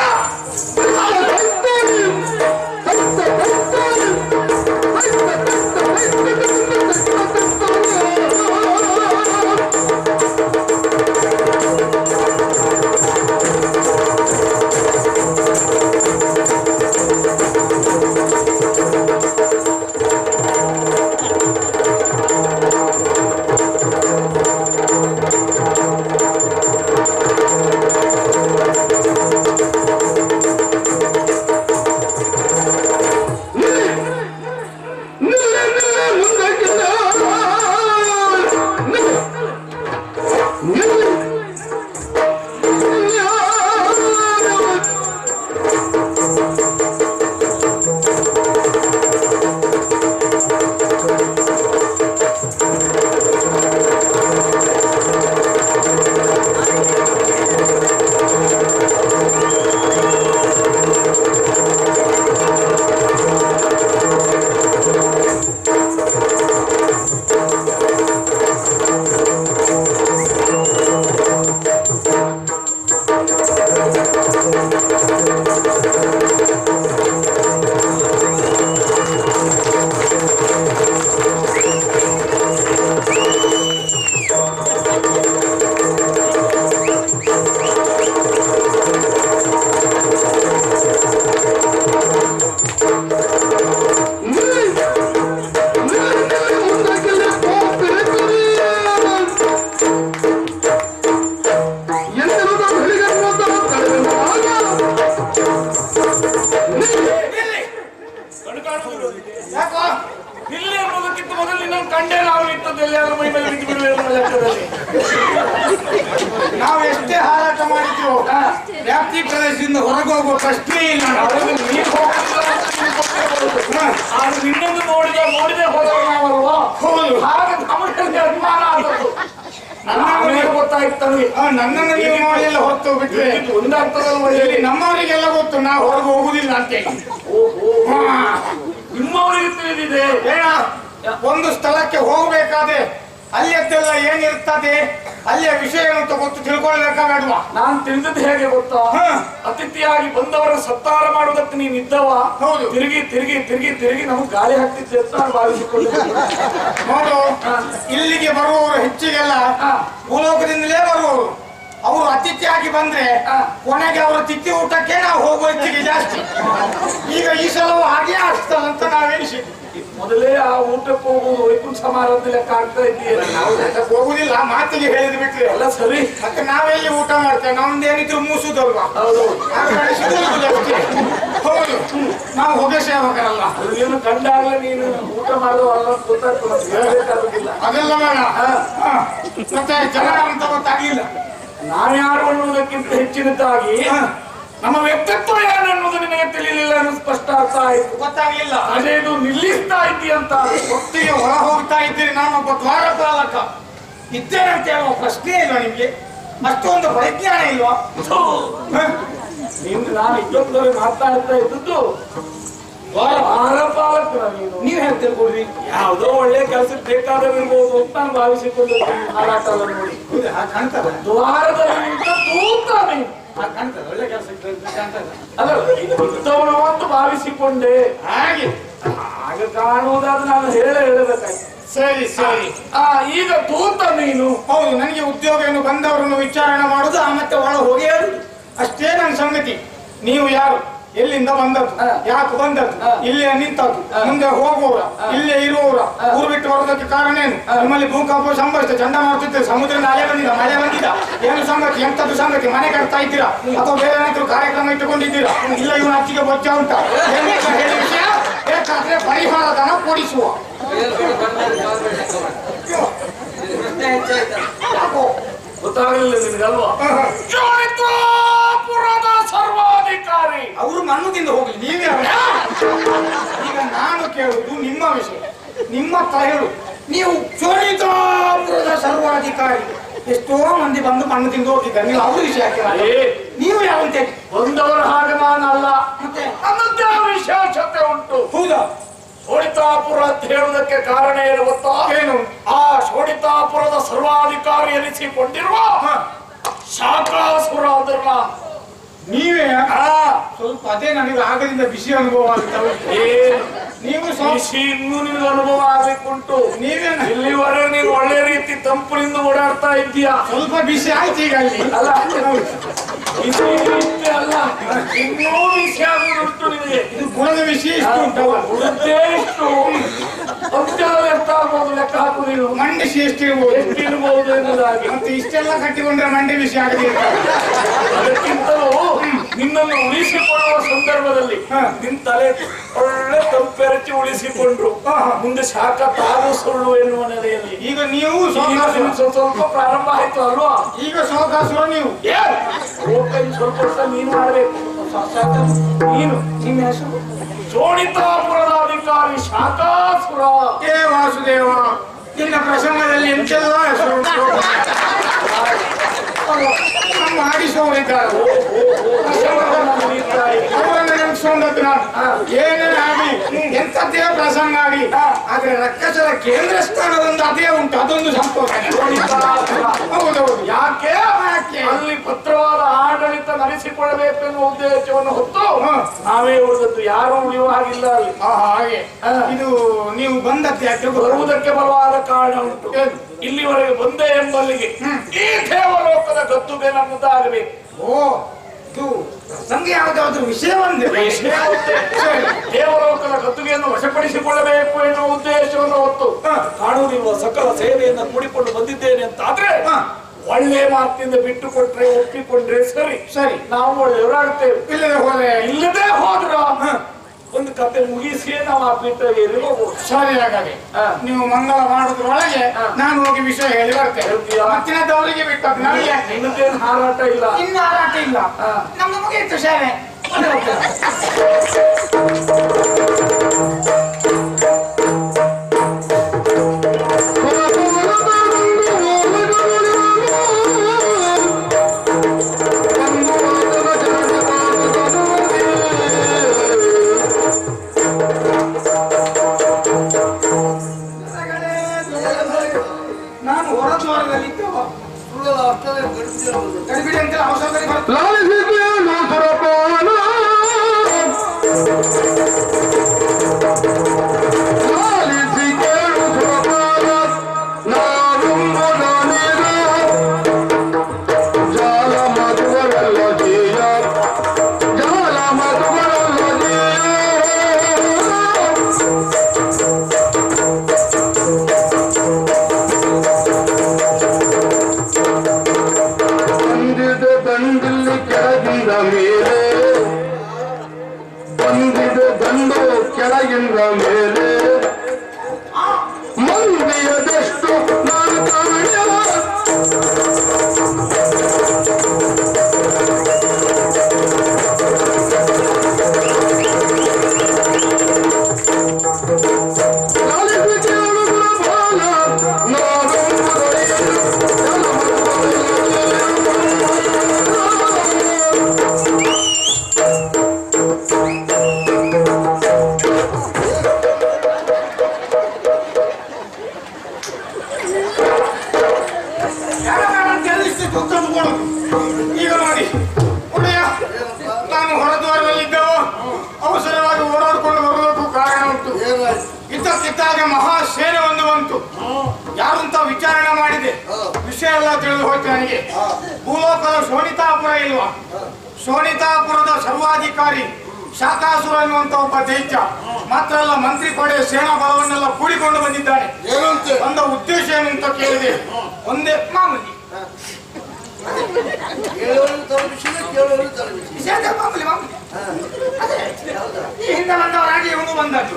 ಯಾಕೋ ಇಲ್ಲಿ ಅನ್ನೋದಕ್ಕಿಂತ ಮೊದಲು ನಿನ್ನನ್ನು ಕಂಡೇ ನಾವು ನಿಂತದ್ದು ಎಲ್ಲಾದ್ರೂ ಮೈ ಮೇಲೆ ಬಿದ್ದು ಬಿಡುವೆ ಅನ್ನೋ ಲೆಕ್ಕದಲ್ಲಿ. ನಾವು ಎಷ್ಟೇ ಹಾರಾಟ ಮಾಡಿದ್ರು ವ್ಯಾಪ್ತಿ ಪ್ರದೇಶದಿಂದ ಹೊರಗೆ ಹೋಗುವ ಪ್ರಶ್ನೆ ಇಲ್ಲ. ಆದ್ರೆ ನಿನ್ನನ್ನು ನೋಡಿದೆ ಹೋದವರು ನಾವಲ್ವಾ? ಹಾಗೆ ನಮಗೆ ಅಭಿಮಾನ ಆದದ್ದು. ನನ್ನವರಿಗೆ ಗೊತ್ತಾಯ್ತು ನನಗೆ. ನನ್ನನ್ನು ನೀವು ನೋಡಿಲ್ಲ ಹೊತ್ತು ಬಿಟ್ರೆ ಒಂದಾಗ್ತದಲ್ವ? ನಮ್ಮವರಿಗೆಲ್ಲ ಗೊತ್ತು ನಾವು ಹೊರಗೆ ಹೋಗುದಿಲ್ಲ ಅಂತೇಳಿ. ನಿಮ್ಮವರಿಗೆ ತಿಳಿದಿದೆ. ಒಂದು ಸ್ಥಳಕ್ಕೆ ಹೋಗ್ಬೇಕಾದ್ರೆ ಅಲ್ಲಿಯದ್ದೆಲ್ಲ ಏನಿರ್ತದೆ, ಅಲ್ಲಿಯ ವಿಷಯ ಅಂತ ಗೊತ್ತು ತಿಳ್ಕೊಳ್ಬೇಕಾ ಬೇಡವಾ? ನಾನು ತಿಳಿದದ್ದು ಹೇಗೆ ಗೊತ್ತಾ? ಅತಿಥಿಯಾಗಿ ಬಂದವರ ಸತ್ತಾರ ಮಾಡುವುದಕ್ಕೆ ನೀನು ಇದ್ದವ. ಹೌದು. ತಿರುಗಿ ತಿರುಗಿ ತಿರುಗಿ ತಿರುಗಿ ನಮಗೆ ಗಾಳಿ ಹಾಕ್ತಿದ್ದೆ ಅಂತ ನಾನು ಭಾವಿಸಿಕೊಂಡು ನೋಡು, ಇಲ್ಲಿಗೆ ಬರುವವರು ಹೆಚ್ಚಿಗೆಲ್ಲ ಭೂಲೋಕದಿಂದಲೇ ಬರುವವರು. ಅವರು ಅತಿಥಿಯಾಗಿ ಬಂದ್ರೆ ಕೊನೆಗೆ ಅವರ ತಿಥಿ ಊಟಕ್ಕೆ ನಾವು ಹೋಗುವ ಹೆಚ್ಚಿಗೆ ಜಾಸ್ತಿ. ಈಗ ಈ ಸಲವೂ ಹಾಗೆ ಆಗ್ತದಂತ ನಾವೆನಿಸಿದ್ವಿ. ಮೊದಲೇ ಆ ಊಟಕ್ಕೆ ಹೋಗುವುದು ವೈಕುಂಠ ಸಮಾರಂಭ ಲೆಕ್ಕ ಆಗ್ತಾ ಇದ್ದೀವಿ. ನಾವು ಲೆಕ್ಕಕ್ಕೆ ಹೋಗುದಿಲ್ಲ, ಮಾತಿಗೆ ಹೇಳಿದ್ ಬಿಟ್ರೆ ಎಲ್ಲ ಸರಿ. ಮತ್ತೆ ನಾವೆಲ್ಲಿ ಊಟ ಮಾಡ್ತೇವೆ? ನಮ್ದೇನಿದ್ರು ಮೂಸುದಲ್ವಾ? ಹೌದು. ಹೌದು, ನಾವು ಹೊಗೆ ಸೇವಕರಲ್ಲ. ನೀನು ಕಂಡಾಗಲೇ ನೀನು ಊಟ ಮಾಡುವಲ್ಲ ಗೊತ್ತಾಗ್ತದೆ, ಹೇಳಬೇಕಾಗುದಿಲ್ಲ. ಅದೆಲ್ಲ ಬೇಡ. ಮತ್ತೆ ಜನ ಅಂತ ಗೊತ್ತಾಗ್ಲಿಲ್ಲ. ನಾವ್ಯಾರು ಅನ್ನುವುದಕ್ಕಿಂತ ಹೆಚ್ಚಿನದಾಗಿ ನಮ್ಮ ವ್ಯಕ್ತಿತ್ವ ಏನು ಅನ್ನೋದು ನಿನಗೆ ತಿಳಿಲಿಲ್ಲ ಅನ್ನೋದು ಸ್ಪಷ್ಟ ಅರ್ಥ ಆಯ್ತು. ಗೊತ್ತಾಗ್ಲಿಲ್ಲ. ಅದೇ ಇದು ನಿಲ್ಲಿಸ್ತಾ ಇದ್ದೀಯಂತ. ಹೊತ್ತಿಗೆ ಹೊರ ಹೋಗ್ತಾ ಇದ್ದೀರಿ. ನಾನೊಬ್ಬ ದ್ವಾರಪಾಲಕ ಇದ್ದೇನಂತ ಹೇಳುವ ಪ್ರಶ್ನೆ ಇಲ್ವಾ ನಿಮ್ಗೆ? ಅಷ್ಟೊಂದು ಪರಿಜ್ಞಾನ ಇಲ್ವಾ? ನಿಮ್ಗೆ ನಾನು ಇದ್ದೊಂದವರೆ ಮಾತಾಡ್ತಾ ಇದ್ದದ್ದು ದ್ವಾರಪಾಲಕರ ನೀವ್ ಹೇಗೆ ತಿಳ್ಕೊಡ್ರಿ? ಯಾವ್ದೋ ಒಳ್ಳೆ ಕೆಲಸಕ್ಕೆ ಬೇಕಾದವಿರ್ಬೋದು ಅಂತ ನಾನು ಭಾವಿಸಿಕೊಂಡು ಹಾರಾಟ ನೋಡಿ ದ್ವಾರದಲ್ಲಿ ತೂಕ ನೀನು ಒಳ್ಳೆ ಕೆಲಸ ಅಲ್ಲ ಇದ್ದವನು ಅಂತ ಭಾವಿಸಿಕೊಂಡೆ. ಹಾಗೆ ಆಗ ಕಾಣುವುದಾದ್ರೆ ನಾನು ಹೇಳಬೇಕಾಯ್ತು. ಸರಿ ಸರಿ. ಈಗ ತೂತ ನೀನು. ಹೌದು, ನನಗೆ ಉದ್ಯೋಗವನ್ನು ಬಂದವರನ್ನು ವಿಚಾರಣೆ ಮಾಡುದು, ಮತ್ತೆ ಒಳ ಹೋಗಿ ಹೇಳುದು ಅಷ್ಟೇ ನನ್ನ ಸಂಗತಿ. ನೀವು ಯಾರು, ಎಲ್ಲಿಂದ ಬಂದದ್ದು, ಯಾಕೆ ಬಂದದ್ದು, ಇಲ್ಲೇ ನಿಂತದ್ದು, ಮುಂದೆ ಹೋಗುವವರ, ಇಲ್ಲೇ ಇರುವವರ, ಊರು ಬಿಟ್ಟು ಬರೋದಕ್ಕೆ ಕಾರಣ ಏನು? ನಿಮ್ಮಲ್ಲಿ ಭೂಕಂಪ ಸಂಭವಿಸಿದೆ, ಚಂಡಮಾರುತ, ಸಮುದ್ರದ ಅಲೆ ಬಂದಿದ, ಮಳೆ ಬಂದಿದ, ಏನು ಸಂಗತಿ, ಎಂತದ್ದು ಸಂಗತಿ? ಮನೆ ಕಟ್ತಾ ಇದ್ದೀರಾ ಅಥವಾ ಬೇರೆ ಏನಾದ್ರು ಕಾರ್ಯಕ್ರಮ ಇಟ್ಟುಕೊಂಡಿದ್ದೀರಾ? ಇಲ್ಲ ಇವನ ಅಚ್ಚಿಗೆ ಬೊಚ್ಚ ಉಂಟಾ? ಹೇಳಿ ವಿಷಯ ಬೇಕಾದ್ರೆ ಪರಿಹಾರ ಧನ ಕೊಡಿಸುವ. ಗೊತ್ತಾಗಲಿಲ್ಲ ನಿನ್ಗಲ್ವಾ? ಪುರದ ಸರ್ವಾಧಿಕಾರಿ ಅವರು ಮಣ್ಣುದಿಂದ ಹೋಗ್ಲಿ, ನೀವೇ. ಈಗ ನಾನು ಕೇಳುದು ನಿಮ್ಮ ವಿಷಯ, ನಿಮ್ಮ ಹತ್ರ ಹೇಳು. ನೀವು ಚೋಳಿತಾಪುರದ ಸರ್ವಾಧಿಕಾರಿ. ಎಷ್ಟೋ ಮಂದಿ ಬಂದು ಮಣ್ಣು ತಿಂದು ಹೋಗಿದ್ದಾರೆ, ನೀವು ಅವ್ರ ವಿಷಯ ನೀವು ಯಾವಂತೆ ಬಂದವರ ಹಾಗೆ ನಾನಲ್ಲ. ಮತ್ತೆ ನನ್ನದೇ ವಿಶೇಷತೆ ಉಂಟು. ಹೌದಾ? ಶೋಣಿತಾಪುರ ಅಂತ ಹೇಳುವುದಕ್ಕೆ ಕಾರಣ ಏನು ಗೊತ್ತಾ? ಏನು? ಆ ಶೋಣಿತಾಪುರದ ಸರ್ವಾಧಿಕಾರಿ ಎನಿಸಿಕೊಂಡಿರುವ ಶಾಕಾಸುರ ಅದನ್ನ ನೀವೇ? ಸ್ವಲ್ಪ ಅದೇ ನನಗೆ ಆಗದಿಂದ ಬಿಸಿ ಅನುಭವ ಆಗ್ತವೆ. ನೀವು ಬಿಸಿ ಇನ್ನೂ ನಿಮ್ಗೆ ಅನುಭವ ಆಗಬೇಕುಂಟು. ನೀವೇನ ಇಲ್ಲಿವರೆಗೆ ನೀನು ಒಳ್ಳೆ ರೀತಿ ತಂಪಿನಿಂದ ಓಡಾಡ್ತಾ ಇದ್ದೀಯಾ. ಸ್ವಲ್ಪ ಬಿಸಿ ಆಯ್ತು ಈಗ ಅಲ್ಲಿ. ಅಲ್ಲ ಬಿಸಿ ಇಷ್ಟೇ ಅಲ್ಲ, ಇನ್ನೂ ಬಿಸಿ ಆಗುವುದುಂಟು ನಿನಗೆ. ಇದು ಗುಣದ ವಿಷಯ ಇಷ್ಟು ಉಂಟಲ್ಲ? ಉಳಿದೇ ಇಷ್ಟು ಅಂತ್ಯದಲ್ಲಿ ಎಷ್ಟಾಗ್ಬೋದು ಲೆಕ್ಕ ಹಾಕು ನೀನು. ಮಂಡಿಸಿ ಎಷ್ಟಿರ್ಬೋದು? ಎಷ್ಟಿರ್ಬೋದು ಎನ್ನುವುದಾಗಿ. ಮತ್ತೆ ಇಷ್ಟೆಲ್ಲ ಕಟ್ಟಿಕೊಂಡ್ರೆ ಮಂಡಿ ವಿಷಯ ಆಗದಿಲ್ಲ. ಅದಕ್ಕಿಂತಲೂ ನಿನ್ನನ್ನು ಉಳಿಸಿಕೊಳ್ಳುವ ಸಂದರ್ಭದಲ್ಲಿ ನಿನ್ ತಲೆ ಒಳ್ಳೆ ತಂಪೆರಚಿ ಉಳಿಸಿಕೊಂಡ್ರು ಮುಂದೆ ಶಾಖ ತಾನು ಸುಳ್ಳು ಎನ್ನುವ ನೆಲೆಯಲ್ಲಿ ಈಗ ನೀವು ಸ್ವಲ್ಪ ಪ್ರಾರಂಭ ಆಯ್ತು ಅಲ್ವಾ? ಈಗ ಸೋಕಾಸುರ ನೀವು. ಸ್ವಲ್ಪ ನೀನು ಮಾಡಬೇಕು. ನೀನು ನಿಮ್ಮ ಹೆಸರು ಶೋಣಿತಾಪುರದ ಅಧಿಕಾರಿ ಶಾಕಾಸುರ. ಏ ವಾಸುದೇವ, ನಿನ್ನ ಪ್ರಸಂಗದಲ್ಲಿ ಎಂತೆಲ್ಲ ಹೆಸರು ನಮ್ಮ ಆಡಿಸುವವರಿದ್ದಾರೆ. ಅವರನ್ನು ನೆನೆಸ್ಕೊಂಡದ್ದು ನಾನು. ಏನೇ ಆಗಲಿ, ಎಂಥದ್ದೇ ಪ್ರಸಂಗ ಆಗಲಿ, ಆದ್ರೆ ರಕ್ಕಸರ ಕೇಂದ್ರ ಸ್ಥಾನದೊಂದು ಅದೇ ಉಂಟು, ಅದೊಂದು ಸಂತೋಷ. ಹೌದೌದು. ಯಾಕೆ ಅಲ್ಲಿ ಭದ್ರವಾದ ಆಡಳಿತ ನಡೆಸಿಕೊಳ್ಳಬೇಕೆನ್ನುವ ಉದ್ದೇಶವನ್ನು ಹೊತ್ತು ನಾವೇ ಉಳಿದದ್ದು, ಯಾರು ಉಳಿಯುವ ಹಾಗಿಲ್ಲ ಅಲ್ಲಿ. ಹಾಗೆ ಇದು ನೀವು ಬಂದದ್ದು ಯಾಕೆ? ಬರುವುದಕ್ಕೆ ಬಲವಾದ ಕಾರಣ ಉಂಟು. ಇಲ್ಲಿವರೆಗೆ ಬಂದೆ ಎಂಬಲ್ಲಿಗೆ ಈ ದೇವಲೋಕದ ಗದ್ದುಗೆ ನಮ್ಮದಾಗಬೇಕು. ಓ, ಇದು ಪ್ರಸಂಗ ಯಾವುದಾದ್ರೂ ವಿಷಯ ಬಂದಿದೆ. ದೇವಲೋಕದ ಗದ್ದುಗೆಯನ್ನು ವಶಪಡಿಸಿಕೊಳ್ಳಬೇಕು ಎನ್ನುವ ಉದ್ದೇಶವನ್ನು ಹೊತ್ತು ಕಾಣುವುದಿರುವ ಸಕಲ ಸೇವೆಯನ್ನು ಕೂಡಿಕೊಂಡು ಬಂದಿದ್ದೇನೆ ಅಂತ ಆದ್ರೆ ಒಳ್ಳೆ ಮಾತಿನಿಂದ ಬಿಟ್ಟು ಕೊಟ್ರೆ ಒಪ್ಪಿಕೊಂಡ್ರೆ ಸರಿ ಸರಿ ನಾವು ಒಳ್ಳೆಯವರಾಗ್ತೇವೆ. ಇಲ್ಲದೆ ಹೋದ್ರೆ ಇಲ್ಲದೆ ಹೋದ್ರ ಒಂದು ಕತೆ ಮುಗಿಸಿಯೇ ನಾವು ಆ ಪೀಠವೇರಿ ಹೋಗ್ಬೋದು. ಸರಿ, ಹಾಗಾಗಿ ನೀವು ಮಂಗಳ ಮಾಡೋದ್ರೊಳಗೆ ನಾನು ಹೋಗಿ ವಿಷಯ ಹೇಳಿ ಬರ್ತೇನೆ. ಮತ್ತಿನದವರಿಗೆ ಬಿಟ್ಟದ್ದು ನನಗೆ ನಿನ್ನದೇನು ಹಾರಾಟ ಇಲ್ಲ, ಇನ್ನು ಹಾರಾಟ ಇಲ್ಲ. ನಮ್ದು ಮುಗಿಯಿತು ಶಾಲೆ. ನಾನು ಹೊರದ್ವಾರದಲ್ಲಿ ಗಡಿಬಿಡಿ ಅಂತ ಅವಸರದಲ್ಲಿ ಬಂದಿದೆ ದಂಡು ಕೆಳಗಿಂದ ಮೇಲೆ ಮಂದಿಯದೆಷ್ಟು ನಾನು ಕಾಣೆಯ ಈಗ ನೋಡಿ ಒಡೆಯ, ನಾನು ಹೊರದ್ವಾರದಲ್ಲಿದ್ದೆವು. ಅವಸರವಾಗಿ ಓಡಾಡಿಕೊಂಡು ಬರಬೇಕು, ಕಾರಣ ಉಂಟು. ಇದ್ದಕ್ಕಿದ್ದಾಗ ಮಹಾಸೇನೆ ಒಂದು ಬಂತು. ಯಾರಂತ ವಿಚಾರಣೆ ಮಾಡಿದೆ, ವಿಷಯ ಎಲ್ಲ ತಿಳಿದು ಹೋಯ್ತು ನನಗೆ. ಭೂಲೋಕದ ಶೋಣಿತಾಪುರ ಇಲ್ವಾ, ಶೋಣಿತಾಪುರದ ಸರ್ವಾಧಿಕಾರಿ ಶಾಕಾಸುರ ಎನ್ನುವಂತ ಒಬ್ಬ ದೈತ್ಯ ಮಾತ್ರ ಅಲ್ಲ, ಮಂತ್ರಿ ಪಡೆ ಸೇನಾ ಬಲವನ್ನೆಲ್ಲ ಕೂಡಿಕೊಂಡು ಬಂದಿದ್ದಾನೆ. ಬಂದ ಉದ್ದೇಶ ಏನು ಅಂತ ಕೇಳಿದೆ. ಒಂದೇ ಮಾಮೂಲಿ ಈ ಹಿಂದೆ ಬಂದವರಾಗಿ ಇವನು ಬಂದದ್ದು.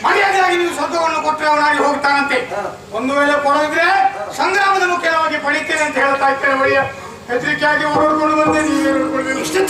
ಮರ್ಯಾದೆಯಾಗಿ ನೀವು ಸ್ವರ್ಗವನ್ನು ಕೊಟ್ಟರೆ ಅವನಾಗಿ ಹೋಗ್ತಾನಂತೆ. ಒಂದು ವೇಳೆ ಕೊಡದಿದ್ರೆ ಸಂಗ್ರಾಮದ ಮುಖ್ಯವಾಗಿ ಪಡಿತೇನೆ ಅಂತ ಹೇಳ್ತಾ ಇರ್ತೇನೆ. ಒಳ್ಳೆಯ ಹೆದರಿಕೆಯಾಗಿ ಓಡಾಡ್ಕೊಂಡು ಬಂದೆ. ನೀವು ಇಷ್ಟು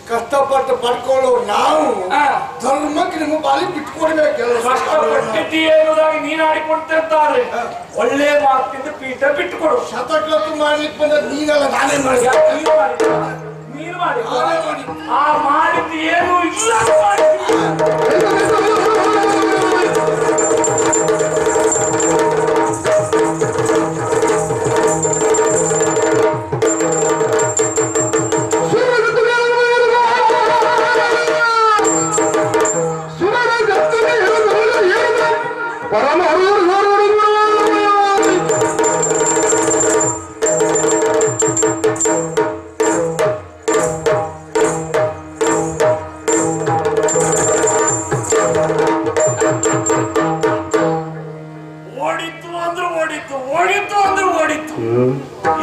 ಕಷ್ಟಪಟ್ಟು ಪಡ್ಕೊಳ್ಳೋ ನಾವು ಧರ್ಮಕ್ಕೆ ನಿಮ್ಮ ಬಾಲಿ ಬಿಟ್ಕೊಡ್ಬೇಕು. ಕಟ್ಟಿದ್ದೀಯ ಎನ್ನುವುದಾಗಿ ನೀನು ಆಡಿಕೊಳ್ತಿರ್ತಾರೆ. ಒಳ್ಳೆ ಮಾತಿನಿಂದ ಪೀಠ ಬಿಟ್ಟುಕೊಡು. ಶತಕ್ಲತ್ತು ಮಾಡ್ಲಿಕ್ಕೆ ಬಂದ ನೀನಲ್ಲ, ನಾನೇ ಮಾಡಿ. ನೀನು ಮಾಡಿ ಆ ಮಾಡಿದ್ದು ಏನು ಇಲ್ಲ ಮಾಡಿ.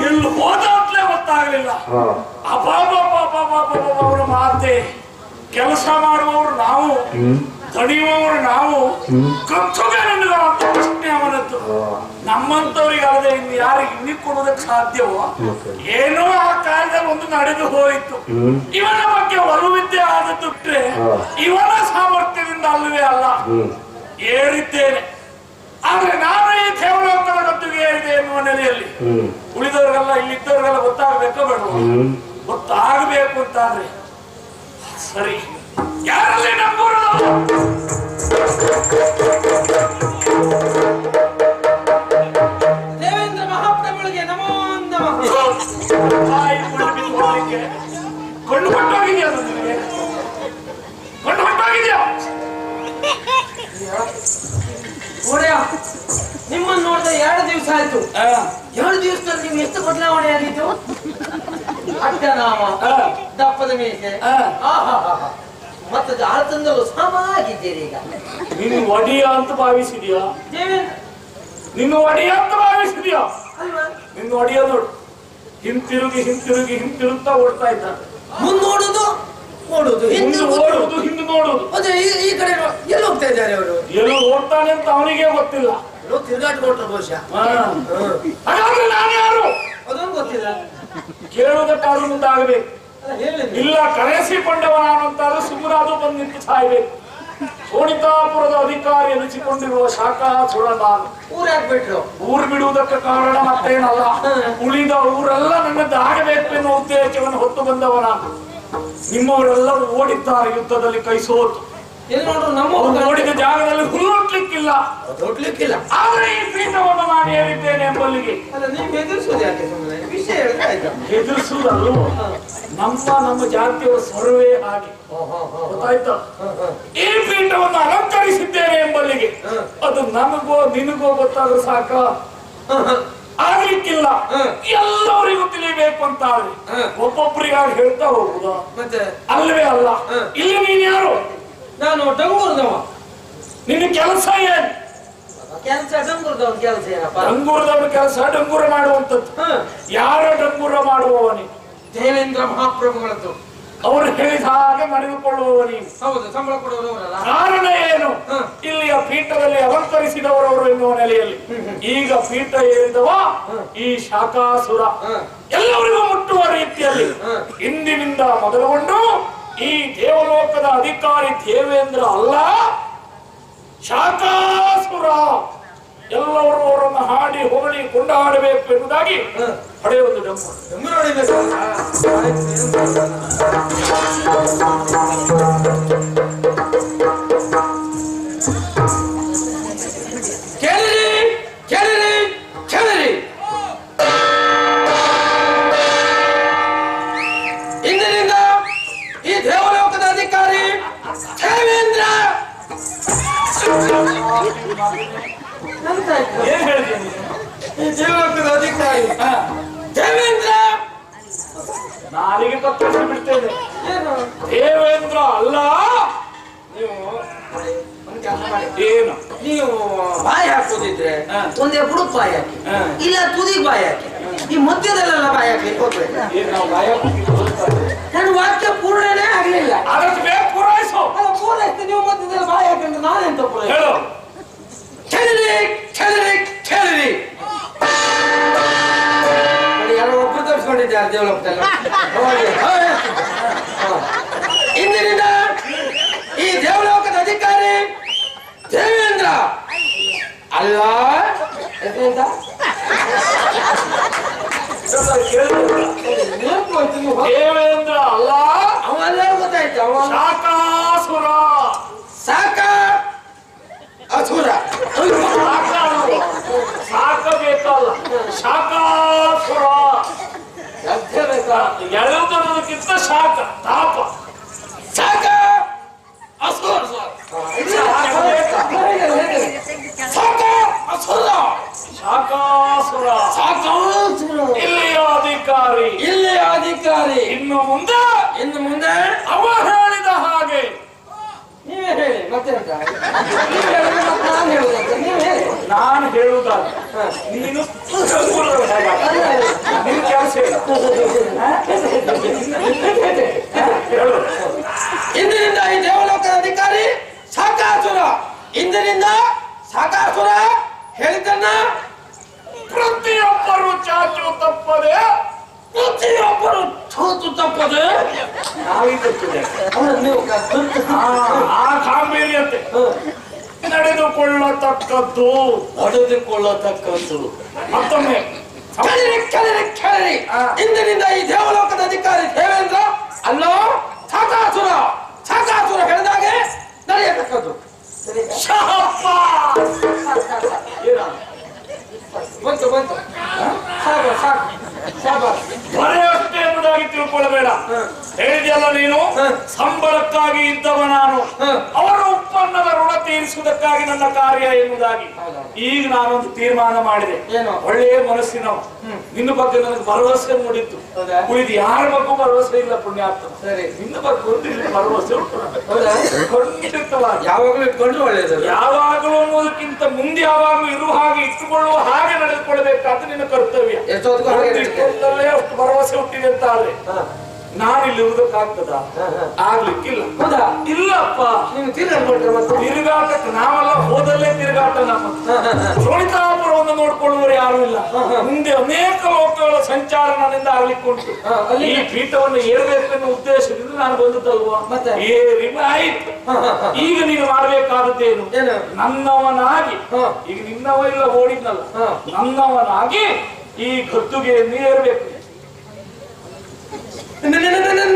ಎಲ್ಲಿ ಹೋದಾಗ್ಲೇ ಗೊತ್ತಾಗ್ಲಿಲ್ಲ. ಅಪಾಪರ ಮಾತೆ. ಕೆಲಸ ಮಾಡುವವರು ನಾವು, ತಡೆಯುವವರು ನಾವು, ಕಚ್ಚುಗೆಲ್ಲ ಪ್ರಶ್ನೆ ಅವನದ್ದು. ನಮ್ಮಂತವ್ರಿಗೆ ಅಲ್ಲದೆ ಇನ್ನು ಯಾರಿಗೆ ಇನ್ನಿ ಕೊಡೋದಕ್ಕೆ ಸಾಧ್ಯವೋ? ಏನೋ ಆ ಕಾಲದಲ್ಲಿ ಒಂದು ನಡೆದು ಹೋಯಿತು. ಇವನ ಬಗ್ಗೆ ಒಲವಿದ್ದೆ ಆದದ್ದು ಬಿಟ್ರೆ ಇವನ ಸಾಮರ್ಥ್ಯದಿಂದ ಅಲ್ಲವೇ ಅಲ್ಲ. ಏರಿದ್ದೇನೆ, ಆದ್ರೆ ನಾನು ಈ ದೇವಲೋಕದ ಗದ್ದುಗೆ ಏರಿದೆ ಎನ್ನುವ ನೆಲೆಯಲ್ಲಿ ಉಳಿದವ್ರಿಗೆಲ್ಲ, ಇಲ್ಲಿದ್ದವ್ರಿಗೆಲ್ಲ ಗೊತ್ತಾಗಬೇಕೋ ಬೇಡ? ಗೊತ್ತಾಗಬೇಕು ಅಂತಾದ್ರೆ ಸರಿ, ಯಾರಲ್ಲಿ ನಂಬೂರು? ದೇವೇಂದ್ರ ಮಹಾಪ್ರಭುಗಳಿಗೆ ನಮೋ ನಮಃ. ಕೊಂಡು ಹೊಟ್ಟೋಗಿದ್ಯಾ? ಕೊಂಡು ಹೊಟ್ಟೋಗಿದ್ಯಾ? ನಿಮ್ಮನ್ನು ನೋಡಿದ 2 ದಿವಸ ಆಯ್ತು. 2 ದಿವಸದಲ್ಲಿ ನೀವು ಎಷ್ಟು ಬದಲಾವಣೆ ಆಗಿತ್ತು? ಅಡ್ಡನಾಮ, ದಪ್ಪದ ಮೀಸೆ, ಮತ್ತೆ ಆಳತಂದಲು ಸಮಾಗಿದ್ದೀರಿ. ಈಗ ನೀನು ಒಡಿಯ ಅಂತ ಭಾವಿಸಿದ್ಯಾ? ನಿನ್ನ ಒಡಿಯ ಅಂತ ಭಾವಿಸಿದ್ಯಾ? ನಿನ್ನ ಒಡಿಯ ನೋಡು, ಹಿಂತಿರುಗುತ್ತಾ ಓಡ್ತಾ ಇದ್ದಾರೆ. ಮುಂದೆ ಓಡುದು, ಓಡುದು, ಹಿಂದೆ ಓಡುವುದು, ಹಿಂದೆ ನೋಡುದು. ಅದೇ ಈ ಕಡೆ ಎಲ್ಲಿ ಹೋಗ್ತಾ ಇದ್ದಾರೆ ಅವರು? ಎಲ್ಲೋ ಓಡ್ತಾನೆ ಅಂತ ಅವನಿಗೆ ಗೊತ್ತಿಲ್ಲ. ತಿರುಗಾಟ ಕೊಟ್ಟರು ಬಹುಶಃ. ಹಾಗಾದ್ರೆ ನಾನು ಯಾರು ಅದೊಂದು ಗೊತ್ತಿಲ್ಲ. ಕೇಳುವುದಕ್ಕಾದ್ರೂ ಮುಂದಾಗಬೇಕು. ಇಲ್ಲ ಕರೆಸಿಕೊಂಡವ ನಾನು ಅಂತಾದ್ರೂ ಸುಮ್ಮನಾದ್ರೂ ಬಂದು ನಿಂತು ಸಾಯ್ಬೇಕು. ಶೋಣಿತಾಪುರದ ಅಧಿಕಾರಿ ಎನಿಸಿಕೊಂಡಿರುವ ಶಾಖಾಸುರ ನಾನು. ಊರು ಬಿಡುವುದಕ್ಕೆ ಕಾರಣ ಮತ್ತೇನಲ್ಲ, ಉಳಿದ ಊರೆಲ್ಲ ನನ್ನದ್ದು ಆಗಬೇಕು ಎನ್ನುವ ಉದ್ದೇಶವನ್ನು ಹೊತ್ತು ಬಂದವ ನಾನು. ನಿಮ್ಮವರೆಲ್ಲ ಓಡಿದ್ದಾರೆ ಯುದ್ಧದಲ್ಲಿ, ಕೈ ಸೋತು. ಓಡಿದ ಜಾಗದಲ್ಲಿ ಹುಲ್ಲೊಟ್ಲಿಕ್ಕಿಲ್ಲ, ಆದ್ರೆ ಈ ಪೀಠವನ್ನು ನಾನು ಏರಿದ್ದೇನೆ ಎಂಬಲ್ಲಿಗೆ. ಹೆದರಿಸುವುದಲ್ವ? ನಮ್ಮ ಜಾತಿಯವರ ಸ್ವರವೇ ಹಾಗೆ, ಗೊತ್ತಾಯ್ತಾ? ಈ ಪೀಠವನ್ನು ಅಲಂಕರಿಸಿದ್ದೇನೆ ಎಂಬಲ್ಲಿಗೆ ಅದು ನನಗೋ ನಿನಗೋ ಗೊತ್ತಾದ್ರೂ ಸಾಕ? ಆಗ್ಲಿಕ್ಕಿಲ್ಲ. ಎಲ್ಲರಿಗೂ ತಿಳಿಬೇಕು ಅಂತ ಒಬ್ಬೊಬ್ಬರಿಗಾಗಿ ಹೇಳ್ತಾ ಹೋಗುದಾ? ಅಲ್ವೇ ಅಲ್ಲ. ಇಲ್ಲಿ ನೀನ್ ಯಾರು? ನಾನು ಡಂಗೂರದವ. ನಿನ್ನ ಕೆಲಸ ಏನು? ಡಂಗೂರದವನ ಕೆಲಸ ಏನಪ್ಪ? ಡಂಗೂರದವನ ಕೆಲಸ ಡಂಗೂರ ಮಾಡುವಂಥದ್ದು. ಯಾರ ಡಂಗೂರ ಮಾಡುವವನಿ? ದೇವೇಂದ್ರ ಮಹಾಪ್ರಭುಗಳದ್ದು. ಅವರು ಹೇಳಿದ ಹಾಗೆ ನಡೆದುಕೊಳ್ಳುವವನಿ. ಹೌದು, ಸಂಬಳ ಕೊಡುವವರಲ್ಲ. ಕಾರಣ ಏನು? ಇಲ್ಲಿಯ ಪೀಠದಲ್ಲಿ ಅಲಂಕರಿಸಿದವರವರು ಎನ್ನುವ ನೆಲೆಯಲ್ಲಿ ಈಗ ಪೀಠ ಏರಿದವ ಈ ಶಾಖಾಸುರ ಎಲ್ಲರಿಗೂ ಮುಟ್ಟುವ ರೀತಿಯಲ್ಲಿ ಇಂದಿನಿಂದ ಮೊದಲುಗೊಂಡು ಈ ದೇವಲೋಕದ ಅಧಿಕಾರಿ ದೇವೇಂದ್ರ ಅಲ್ಲ, ಶಾಖಾಸುರ. ಎಲ್ಲರೂ ಅವರನ್ನು ಹಾಡಿ ಹೊಗಳಿ ಕೊಂಡಾಡಬೇಕು ಎನ್ನುವುದಾಗಿ ಪಡೆಯುವುದು ಕೇಳಿರಿ, ಕೇಳಿರಿ, ಕೇಳಿರಿ. ಇಂದಿನಿಂದ ಈ ದೇವಲೋಕದ ಅಧಿಕಾರಿ ದೇವೇಂದ್ರ. ಏನ್ ಹೇಳಿದ್ದೀನಿ? ಈ ದೇವಲೋಕದ ಅಧಿಕಾರಿ ದೇವೇಂದ್ರ. ನಾಲಿಗೆ ಕತ್ತರಿಸಿ ಬಿಡ್ತೇನೆ. ದೇವೇಂದ್ರ ಅಲ್ಲ. ಏನು ನೀವು ಬಾಯಿ ಹಾಕೋದಿದ್ರೆ ಒಂದೇ ಬುಡುಕ್ ಬಾಯಿ ಹಾಕಿ, ಇಲ್ಲ ತುದಿಗೆ ಬಾಯಿ ಹಾಕಿ. ಈ ಮಧ್ಯದಲ್ಲೆಲ್ಲ ಬಾಯಿ ಹಾಕ್ಲಿಕ್ಕೆ ಹೋಗ್ಬೇಕು. ನನ್ನ ವಾಕ್ಯ ಪೂರ್ಣನೇ ಆಗ್ಲಿಲ್ಲ. ಪೂರೈಸು. ಪೂರೈಸ್ತು, ನೀವು ಮಧ್ಯದಲ್ಲಿ ಬಾಯಿ ಹಾಕಿದ್ರೆ ನಾನೆಂತ ಪೂರೈಸು? ಕೇಳಿರಿ, ಕೇಳಿರಿ, ಕೇಳಿರಿ. ಯಾರೋ ಒಬ್ಬರು ತೋರಿಸ್ಕೊಂಡಿದ್ದಾರೆ ದೇವಲೋಕದಲ್ಲಿ. ಇಂದಿನಿಂದ ಈ ದೇವಲೋಕದ ಅಧಿಕಾರಿ ದೇವೇಂದ್ರ ಎಂತ ದೇವೇಂದ್ರ ಅಲ್ಲ, ಅವೆಲ್ಲ ಗೊತ್ತಾಯ್ತು. ಅವ ಶಾಕಾಸುರ. ಸಾಕ ಅಸುರ ಸಾಕಬೇಕಲ್ಲ, ಶಾಕಾಸುರ. ಎಳೆದಕ್ಕಿಂತ ಶಾಕ ತಾಪ. ಸಾಕ ಅಸುರ ಸಾಕ ಅಸುರ ಶಾಕಾಸುರ. ಇಲ್ಲಿಯ ಅಧಿಕಾರಿ, ಇಲ್ಲಿಯ ಅಧಿಕಾರಿ. ಇನ್ನು ಮುಂದೆ ಅವ ಹೇಳಿದ ಹಾಗೆ ನೀವೇ ಹೇಳಿ. ಮತ್ತೆ ನಾನು ಹೇಳುದಂತ ನೀವು ಹೇಳಿ. ನಾನು ಹೇಳುವುದಾದ್ರೆ ನೀನು ನಿನ್ ಕೆಲಸ ಹೇಳು. ಇಂದಿನಿಂದ ಈ ದೇವಲೋಕದ ಅಧಿಕಾರಿ ಸಾಕಾಸುರ. ಇಂದಿನಿಂದ ಸಾಕಾಸುರ ಹೇಳಿದ್ದನ್ನ ಪ್ರತಿಯೊಬ್ಬರು ಚಾಚು ತಪ್ಪದೆ, ಪ್ರತಿಯೊಬ್ಬರು ಚೂತು ತಪ್ಪದೆ ಆ ಗಾಂಭೀರ್ಯತೆ ನಡೆದುಕೊಳ್ಳತಕ್ಕದ್ದು. ಮತ್ತೊಮ್ಮೆ ಕೇಳಿರಿ. ಇಂದಿನಿಂದ ಈ ದೇವಲೋಕದ ಅಧಿಕಾರಿ ದೇವೇಂದ್ರ ಅಲ್ಲೋ ಸಾಕಾಸುರ ಹೇಳಿದಾಗೆ ನಡೆಯತಕ್ಕದ್ದು. ಬಂತು ಬರೆಯಷ್ಟೇ ಎಂಬುದಾಗಿ ತಿಳ್ಕೊಳ್ಳಬೇಡ. ಹೇಳಿದೆಯಲ್ಲ ನೀನು, ಸಂಬಳಕ್ಕಾಗಿ ಇದ್ದವ ನಾನು, ಅವರ ಉತ್ಪನ್ನದ ಋಣ ತೀರಿಸುವುದಕ್ಕಾಗಿ ನನ್ನ ಕಾರ್ಯ ಎನ್ನುವುದಾಗಿ. ಈಗ ನಾನೊಂದು ತೀರ್ಮಾನ ಮಾಡಿದೆ. ಒಳ್ಳೆಯ ಮನಸ್ಸಿನವ, ನಿನ್ನ ಬಗ್ಗೆ ನನಗೆ ಭರವಸೆ ಮೂಡಿತ್ತು. ಉಳಿದ ಯಾರ ಬಗ್ಗೆ ಭರವಸೆ ಇಲ್ಲ ಪುಣ್ಯಾತ್ಮ. ನಿನ್ನ ಬಗ್ಗೆ ಒಂದು ಭರವಸೆ ಉಂಟು. ಖಂಡಿತವಾಗಿ ಯಾವಾಗಲೂ ಇಟ್ಕೊಂಡ್ರೆ ಒಳ್ಳೆಯದು. ಯಾವಾಗಲೂ ಅನ್ನೋದಕ್ಕಿಂತ ಮುಂದೆ ಯಾವಾಗಲೂ ಇರುವ ಹಾಗೆ ಇಟ್ಟುಕೊಳ್ಳುವ ಹಾಗೆ ನಡೆದುಕೊಳ್ಳಬೇಕಾದ ನಿನ್ನ ಕರ್ತವ್ಯ. ಅಷ್ಟು ಭರವಸೆ ಹುಟ್ಟಿದೆ ಅಂತ ಆದ್ರೆ ನಾನಿಲ್ಲಿ ಇರುವುದಕ್ಕಾಗ್ತದ? ಆಗ್ಲಿಕ್ಕಿಲ್ಲ. ಇಲ್ಲಪ್ಪ, ತಿರುಗಾಟಕ್ಕೆ ನಾವೆಲ್ಲ ಹೋದಲ್ಲೇ ತಿರುಗಾಟ. ನಮ್ಮ ಶೋಣಿತಾಪುರವನ್ನು ನೋಡ್ಕೊಳ್ಳುವವರು ಯಾರು ಇಲ್ಲ. ಮುಂದೆ ಅನೇಕ ಲೋಕಗಳ ಸಂಚಾರ ನನ್ನಿಂದ ಆಗ್ಲಿಕ್ಕೆ ಉಂಟು. ಈ ಪೀಠವನ್ನು ಏರ್ಬೇಕೆನ್ನುವ ಉದ್ದೇಶದಿಂದ ನಾನು ಬಂದದ್ದಲ್ವಾ? ಏರಿ ಆಯ್ತು. ಈಗ ನೀನು ಮಾಡಬೇಕಾದದ್ದೇನು? ನನ್ನವನಾಗಿ, ಈಗ ನಿನ್ನವ ಇಲ್ಲ ಓಡಿದ್ನಲ್ಲ, ನನ್ನವನಾಗಿ ಈ ಗದ್ದುಗೆಯನ್ನು ಏರ್ಬೇಕು.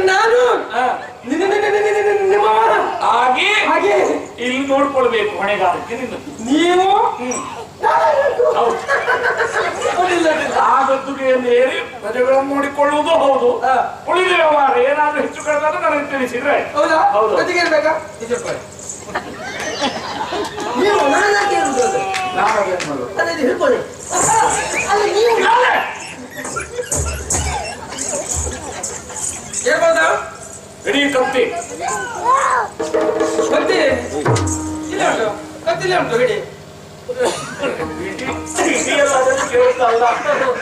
ನಾನು ಹಾಗೆ ಇಲ್ಲಿ ನೋಡ್ಕೊಳ್ಬೇಕು ಹೊಣೆಗಾರಿಕೆ ನಿನ್ನ. ನೀವು ಆ ಗದ್ದುಗೆಯನ್ನು ಏರಿ ಪ್ರಜೆಗಳನ್ನು ನೋಡಿಕೊಳ್ಳುವುದು ಹೌದು. ಉಳಿದ ವ್ಯವಹಾರ ಏನಾದ್ರೂ ಹೆಚ್ಚು ಕಡಿಮೆ ನನಗೆ ತಿಳಿಸಿದ್ರೆ ಹೌದಾ? ಹೌದು. ಇರ್ಬೇಕಾ? ನೀವು ಹಿಡ್ಕೊಳ್ಳಿ. ಹೇಳ್ಬೋದಾ? ಇಡೀ ಕತ್ತಿ ಕತ್ತಿಲೆ ಉಂಟು ಹಿಡಿ.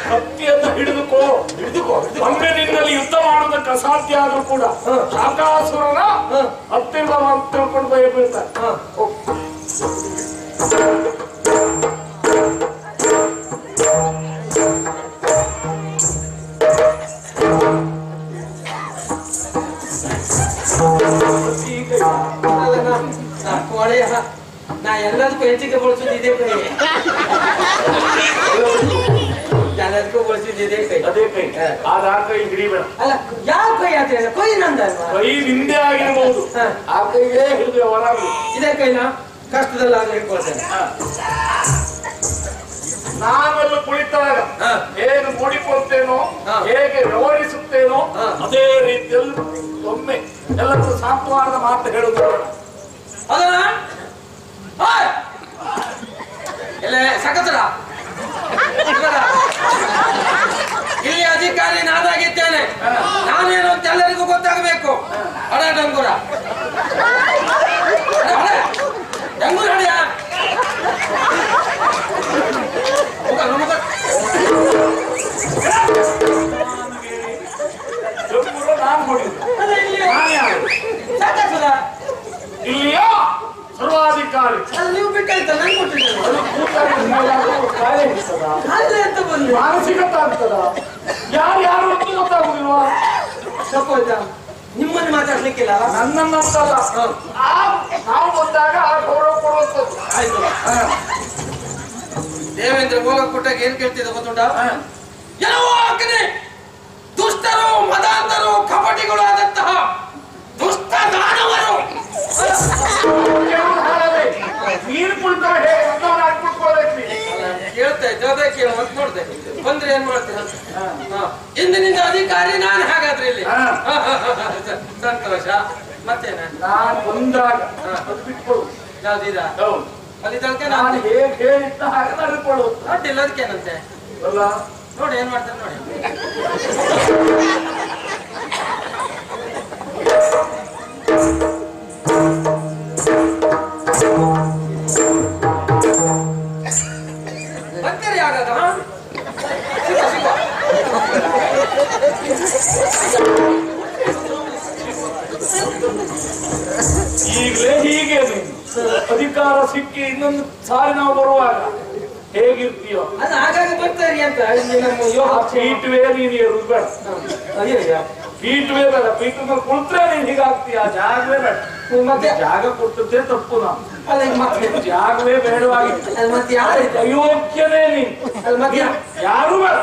ಕತ್ತಿಯನ್ನು ಹಿಡಿದುಕೋ. ಒಮ್ಮೆ ನಿನ್ನಲ್ಲಿ ಯುದ್ಧ ಮಾಡುವುದಕ್ಕೆ ಅಸಾಧ್ಯ ಆದ್ರೂ ಕೂಡ ಶಾಕಾಸುರನ ಹತ್ತಿರ ತಿಳ್ಕೊಂಡು ಭಯ ಬೀಳ್ತಾರೆ. ನಾ ಎಲ್ಲದಕ್ಕೂ ಹೆಚ್ಚಿಗೆ ಬಳಸೋದು ಇದೇ ಕೈ. ಎಲ್ಲದಕ್ಕೂ ಬಳಸೋದು ಇದೇ ಕೈ. ಅದೇ ಕೈ. ಆಗ ಆ ಕೈ ಹಿಡಿಬೇಡ. ಅಲ್ಲ, ಯಾವ ಕೈ ಅಂತ ಹೇಳ? ಕೈ ನಂದಲ್ವಾ? ಕೈ ನಿಂದೆ ಆಗಿರ್ಬಹುದು. ಆ ಕೈಗೆ ಹಿಡಿದು ಹೊರ ಇದೇ ಕೈನ ಕಷ್ಟದಲ್ಲಿ ಆದ್ರೆ ಹಿಡ್ಕೊಳ್ತೇನೆ. ನಾವೆಲ್ಲ ಕುಳಿತಾಗ ಹೇಗೆ ನೋಡಿಕೊಳ್ತೇನೋ, ಹೇಗೆ ವ್ಯವಹರಿಸುತ್ತೇನೋ ಅದೇ ರೀತಿಯಲ್ಲಿ ಒಮ್ಮೆ ಎಲ್ಲರೂ ಸಾಂತ್ವನದ ಮಾತು ಹೇಳುವುದು. ಅದನ್ನ ಎಲ್ಲ ಸಕತರ ಇಲ್ಲಿ ಅಧಿಕಾರಿ ನಾನಾಗಿದ್ದೇನೆ. ನಾನೇನು ಅಂತ ಎಲ್ಲರಿಗೂ ಗೊತ್ತಾಗಬೇಕು. ಅಡ ಡಂಗೂರ ಡಂಗೂರ ಹಡಿಯ ಇಲ್ಲಿಯ ಸರ್ವಾಧಿಕಾರಿ ನೀವು ಬಿಟ್ಟಾಯ್ತಾ? ನಂಗೆ ಕೊಟ್ಟಿದ್ದೇನೆ. ಮಾನಸಿಕತೆ ಆಗ್ತದ? ಯಾರು ಅಂತ ಗೊತ್ತಾಗುದಿಲ್ವಾ? ಸಪೋಜ ನಿಮ್ಮನ್ನು ಮಾತಾಡ್ಲಿಕ್ಕಿಲ್ಲ. ನನ್ನನ್ನಲ್ಲ, ನಾವು ಬಂದಾಗ ಆ ಗೌರವ ಕೊಡುವಂಥದ್ದು. ಆಯ್ತು. ದೇವೇಂದ್ರ ಆದ್ರೆ ಓಲ ಕೊಟ್ಟಾಗ ಏನ್ ಕೇಳ್ತಿದ್ದ ಗೊತ್ತುಂಟ? ಎಲ್ಲವೋ ಅಗ್ನಿ ದುಷ್ಟರು ಮದಾಂಧರು ಕಪಟಿಗಳು ಆದಂತಹ ದುಷ್ಟ ದಾನವರು ಕೇಳ್ತಾ ಇದ್ದೆ, ಅದೇ ಕೇಳ ಅಂತ ನೋಡ್ದೆ. ಬಂದ್ರೆ ಏನ್ ಮಾಡ್ತೀರ? ಇಂದಿನಿಂದ ಅಧಿಕಾರಿ ನಾನು ಹಾಗಾದ್ರೆ ಇಲ್ಲಿ ಸಂತೋಷ. ಮತ್ತೇನ ನಾನು ಬಂದಾಗ ಅದು ಬಿಟ್ಕೊಡು. ಯಾವ್ದಿದ ಅಲ್ಲಿ ತನಕ ನಾನು ಹೇಗೆ ಹೇಳಿದ್ದ ಹಾಗೆ ನಡ್ಕೊಳ್ಳು. ಅಡ್ಡಿಲ್ಲ, ಅದಕ್ಕೇನಂತೆ ಅಲ್ಲ ನೋಡಿ ಏನ್ ಮಾಡ್ತಾರೆ ನೋಡಿ. ಬರ್ತೀರಿ ಆಗದ ಈಗಲೇ ಹೀಗೆ ಅಧಿಕಾರ ಸಿಕ್ಕಿ ಇನ್ನೊಂದು ಸಾರಿ ನಾವು ಬರುವಾಗ ಹೇಗಿರ್ತೀಯೋ ಅದು ಆಗಾಗ ಬರ್ತಾರೆ ಅಂತ ಪೀಠವೇ ನೀನು ಏರುದು ಬೇಡ. ಪೀಠವೇ ಬೇಡ, ಪೀಠ ಮೇಲೆ ಕುಳಿತ್ರೆ ನೀನ್ ಹೀಗಾಗ್ತೀಯ. ಜಾಗವೇ ಬೇಡ. ಮತ್ತೆ ಜಾಗ ಕೊಟ್ಟದ್ದೇ ತಪ್ಪು. ನಾವು ಅಲ್ಲ ಮತ್ತೆ ಜಾಗವೇ ಬೇಡವಾಗಿತ್ತು. ಮತ್ತೆ ಯಾರು ಅಯೋಗ್ಯನೇ ನೀನು. ಮತ್ತೆ ಯಾರು ಬೇಡ.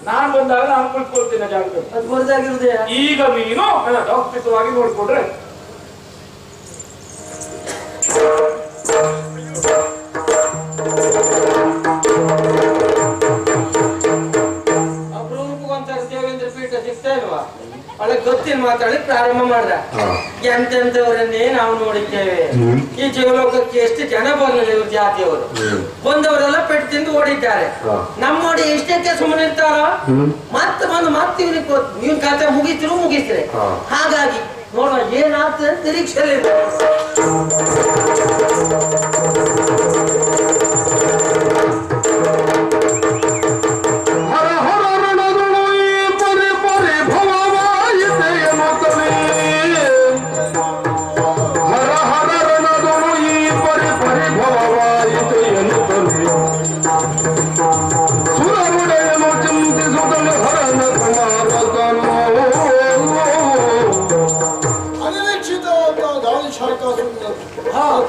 ನಾನ್ ಬಂದಾಗ ನಾನು ಕುಳಿತುಕೊಳ್ತೇನೆ ಜಾಗದಲ್ಲಿ. ಅದು ಬರದಾಗಿರುದೇ. ಈಗ ನೀನು ವ್ಯವಸ್ಥಿತವಾಗಿ ನೋಡ್ಕೊಂಡ್ರೆ ಅಪರೂಪಕ್ಕಂತಾರೆ ದೇವೇಂದ್ರ ಪೀಠ ಸಿಗ್ತಾ ಇಲ್ವಾ? ಒಳ್ಳೆ ಗೊತ್ತಿನ ಮಾತಾಡಿ ಪ್ರಾರಂಭ ಮಾಡ್ದ. ಎಂತೆಂತವರನ್ನೇ ನಾವು ನೋಡಿದ್ದೇವೆ. ಈ ಜೀವಲೋಕಕ್ಕೆ ಎಷ್ಟು ಜನ ಬಂದಿಲ್ಲ ಇವ್ರ ಜಾತಿಯವರು. ಬಂದವರೆಲ್ಲ ಪೆಟ್ಟು ತಿಂದು ಓಡಿದ್ದಾರೆ. ನಮ್ಮ ನೋಡಿ ಎಷ್ಟಕ್ಕೆ ಸುಮ್ಮನೆ ಇರ್ತಾರ. ಮತ್ತೆ ಬಂದು ಮತ್ತೆ ಇವ್ನ ಕತೆ ಮುಗಿಸ್ತಾರೆ. ಹಾಗಾಗಿ ನೋಡುವ ಏನಾಗ್ತದೆ ನಿರೀಕ್ಷೆಯಲ್ಲಿ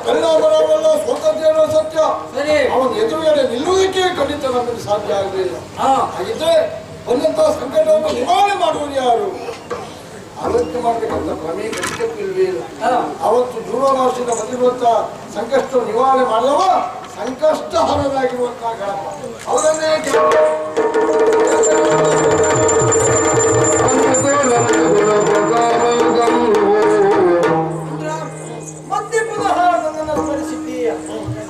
ಕಳ್ಳಬರವಲ್ಲ ಸ್ವತಂತ್ರ ಸತ್ಯ. ಅವನ ಎದುರುಗಡೆ ನಿಲ್ಲುವುದಕ್ಕೆ ಖಂಡಿತ ನಮಗೆ ಸಾಧ್ಯ ಆಗಲಿಲ್ಲ. ಹಾಗಿದ್ರೆ ಬಂದಂತಹ ಸಂಕಟವನ್ನು ನಿವಾರಣೆ ಮಾಡುವುದು ಯಾರು? ಆಲೋಚನೆ ಮಾಡಬೇಕಂತ ಪ್ರಮೇಯ ಖಂಡಿತಕ್ಕೂ ಇಲ್ಲ. ಅವತ್ತು ದೂರವಾಸಿಂದ ಬಂದಿರುವಂತಹ ಸಂಕಷ್ಟ ನಿವಾರಣೆ ಮಾಡಲವ ಸಂಕಷ್ಟ ಹರನಾಗಿರುವಂತಹ ಗಣಪ ಅವರನ್ನೇ ಮತ್ತೆ ಪುನಃ ನನ್ನನ್ನು ಸ್ಮರಿಸಿದ್ದೀಯ.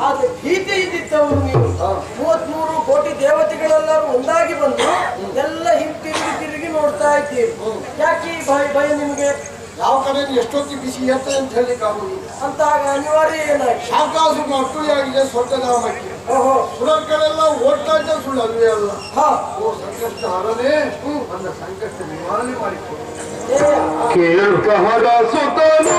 ಆದ್ರೆ ಭೀತಿ ಇದ್ದಿದ್ದವರು ನೀವು 33 ಕೋಟಿ ದೇವತೆಗಳೆಲ್ಲರೂ ಒಂದಾಗಿ ಬಂದು ಎಲ್ಲ ತಿರುಗಿ ನೋಡ್ತಾ ಇದ್ದೀರಿ. ಯಾಕೆ ಈ ಭಯ ನಿಮಗೆ? ಯಾವ ಕಡೆ ಎಷ್ಟೊತ್ತಿ ಬಿಸಿ ಇರ್ತದೆ ಅಂತ ಹೇಳಿಕ್ಕೆ ಆಗುದು ಅಂತ ಅನಿವಾರ್ಯ ಏನಾಗಿ ಶಾಕಾಸು ಅಟ್ಟುಳಿಯಾಗಿದೆ ಸ್ವರ್ಗಧಾಮಕ್ಕೆ. ಸುರಗಳೆಲ್ಲ ಓಡ್ತಾ ಇದ್ದ ಸುಳ್ಳು ಅಲ್ವೇ ಅಲ್ಲ. ಓ ಸಂಕಷ್ಟ ಹರನೇ ನನ್ನ ಸಂಕಷ್ಟ ನಿವಾರಣೆ ಮಾಡಿಕೊಡು. ಕೇಳ್ಕಹರ ಸುತನು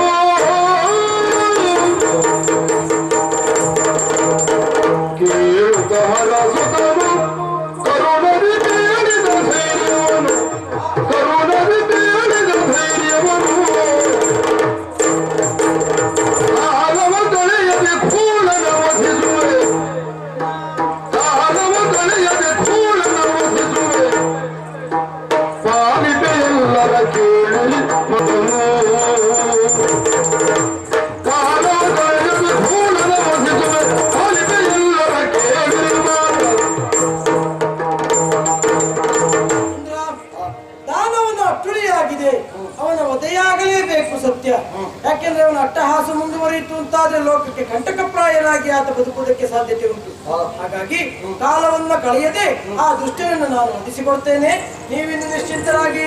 ಕೇಳ್ಕಹರ ಸುತನು ಕರುಣದಿ ಬೇಡಿದ ಧೈರ್ಯವನು ಕರುಣದಿ ಬೇಡಿದ ಧೈರ್ಯವನು ಕಾಲವ ತಳೆಯದೆ ಕೂಳನ ವಧಿಸುವೆ ಕಾಲವ ತಳೆಯದೆ ಕೂಳನ ವಧಿಸುವೆ ಪಾಲಿಪೆಯೆಲ್ಲರ ಕೇಳಿ ಮಗನು ಅವನ ವಧೆಯಾಗಲೇಬೇಕು ಸತ್ಯ. ಯಾಕೆಂದ್ರೆ ಅವನ ಅಟ್ಟಹಾಸ ಮುಂದುವರಿಯಿತು ಅಂತಾದ್ರೆ ಲೋಕಕ್ಕೆ ಕಂಟಕಪ್ರಾಯನಾಗಿ ಆತ ಬದುಕುವುದಕ್ಕೆ ಸಾಧ್ಯತೆ ಉಂಟು. ಹಾಗಾಗಿ ಕಾಲವನ್ನ ಕಳೆಯದೆ ಆ ದುಷ್ಟನನ್ನು ನಾನು ವಧಿಸಿಕೊಡ್ತೇನೆ. ನೀವಿನ್ನು ನಿಶ್ಚಿಂತರಾಗಿ.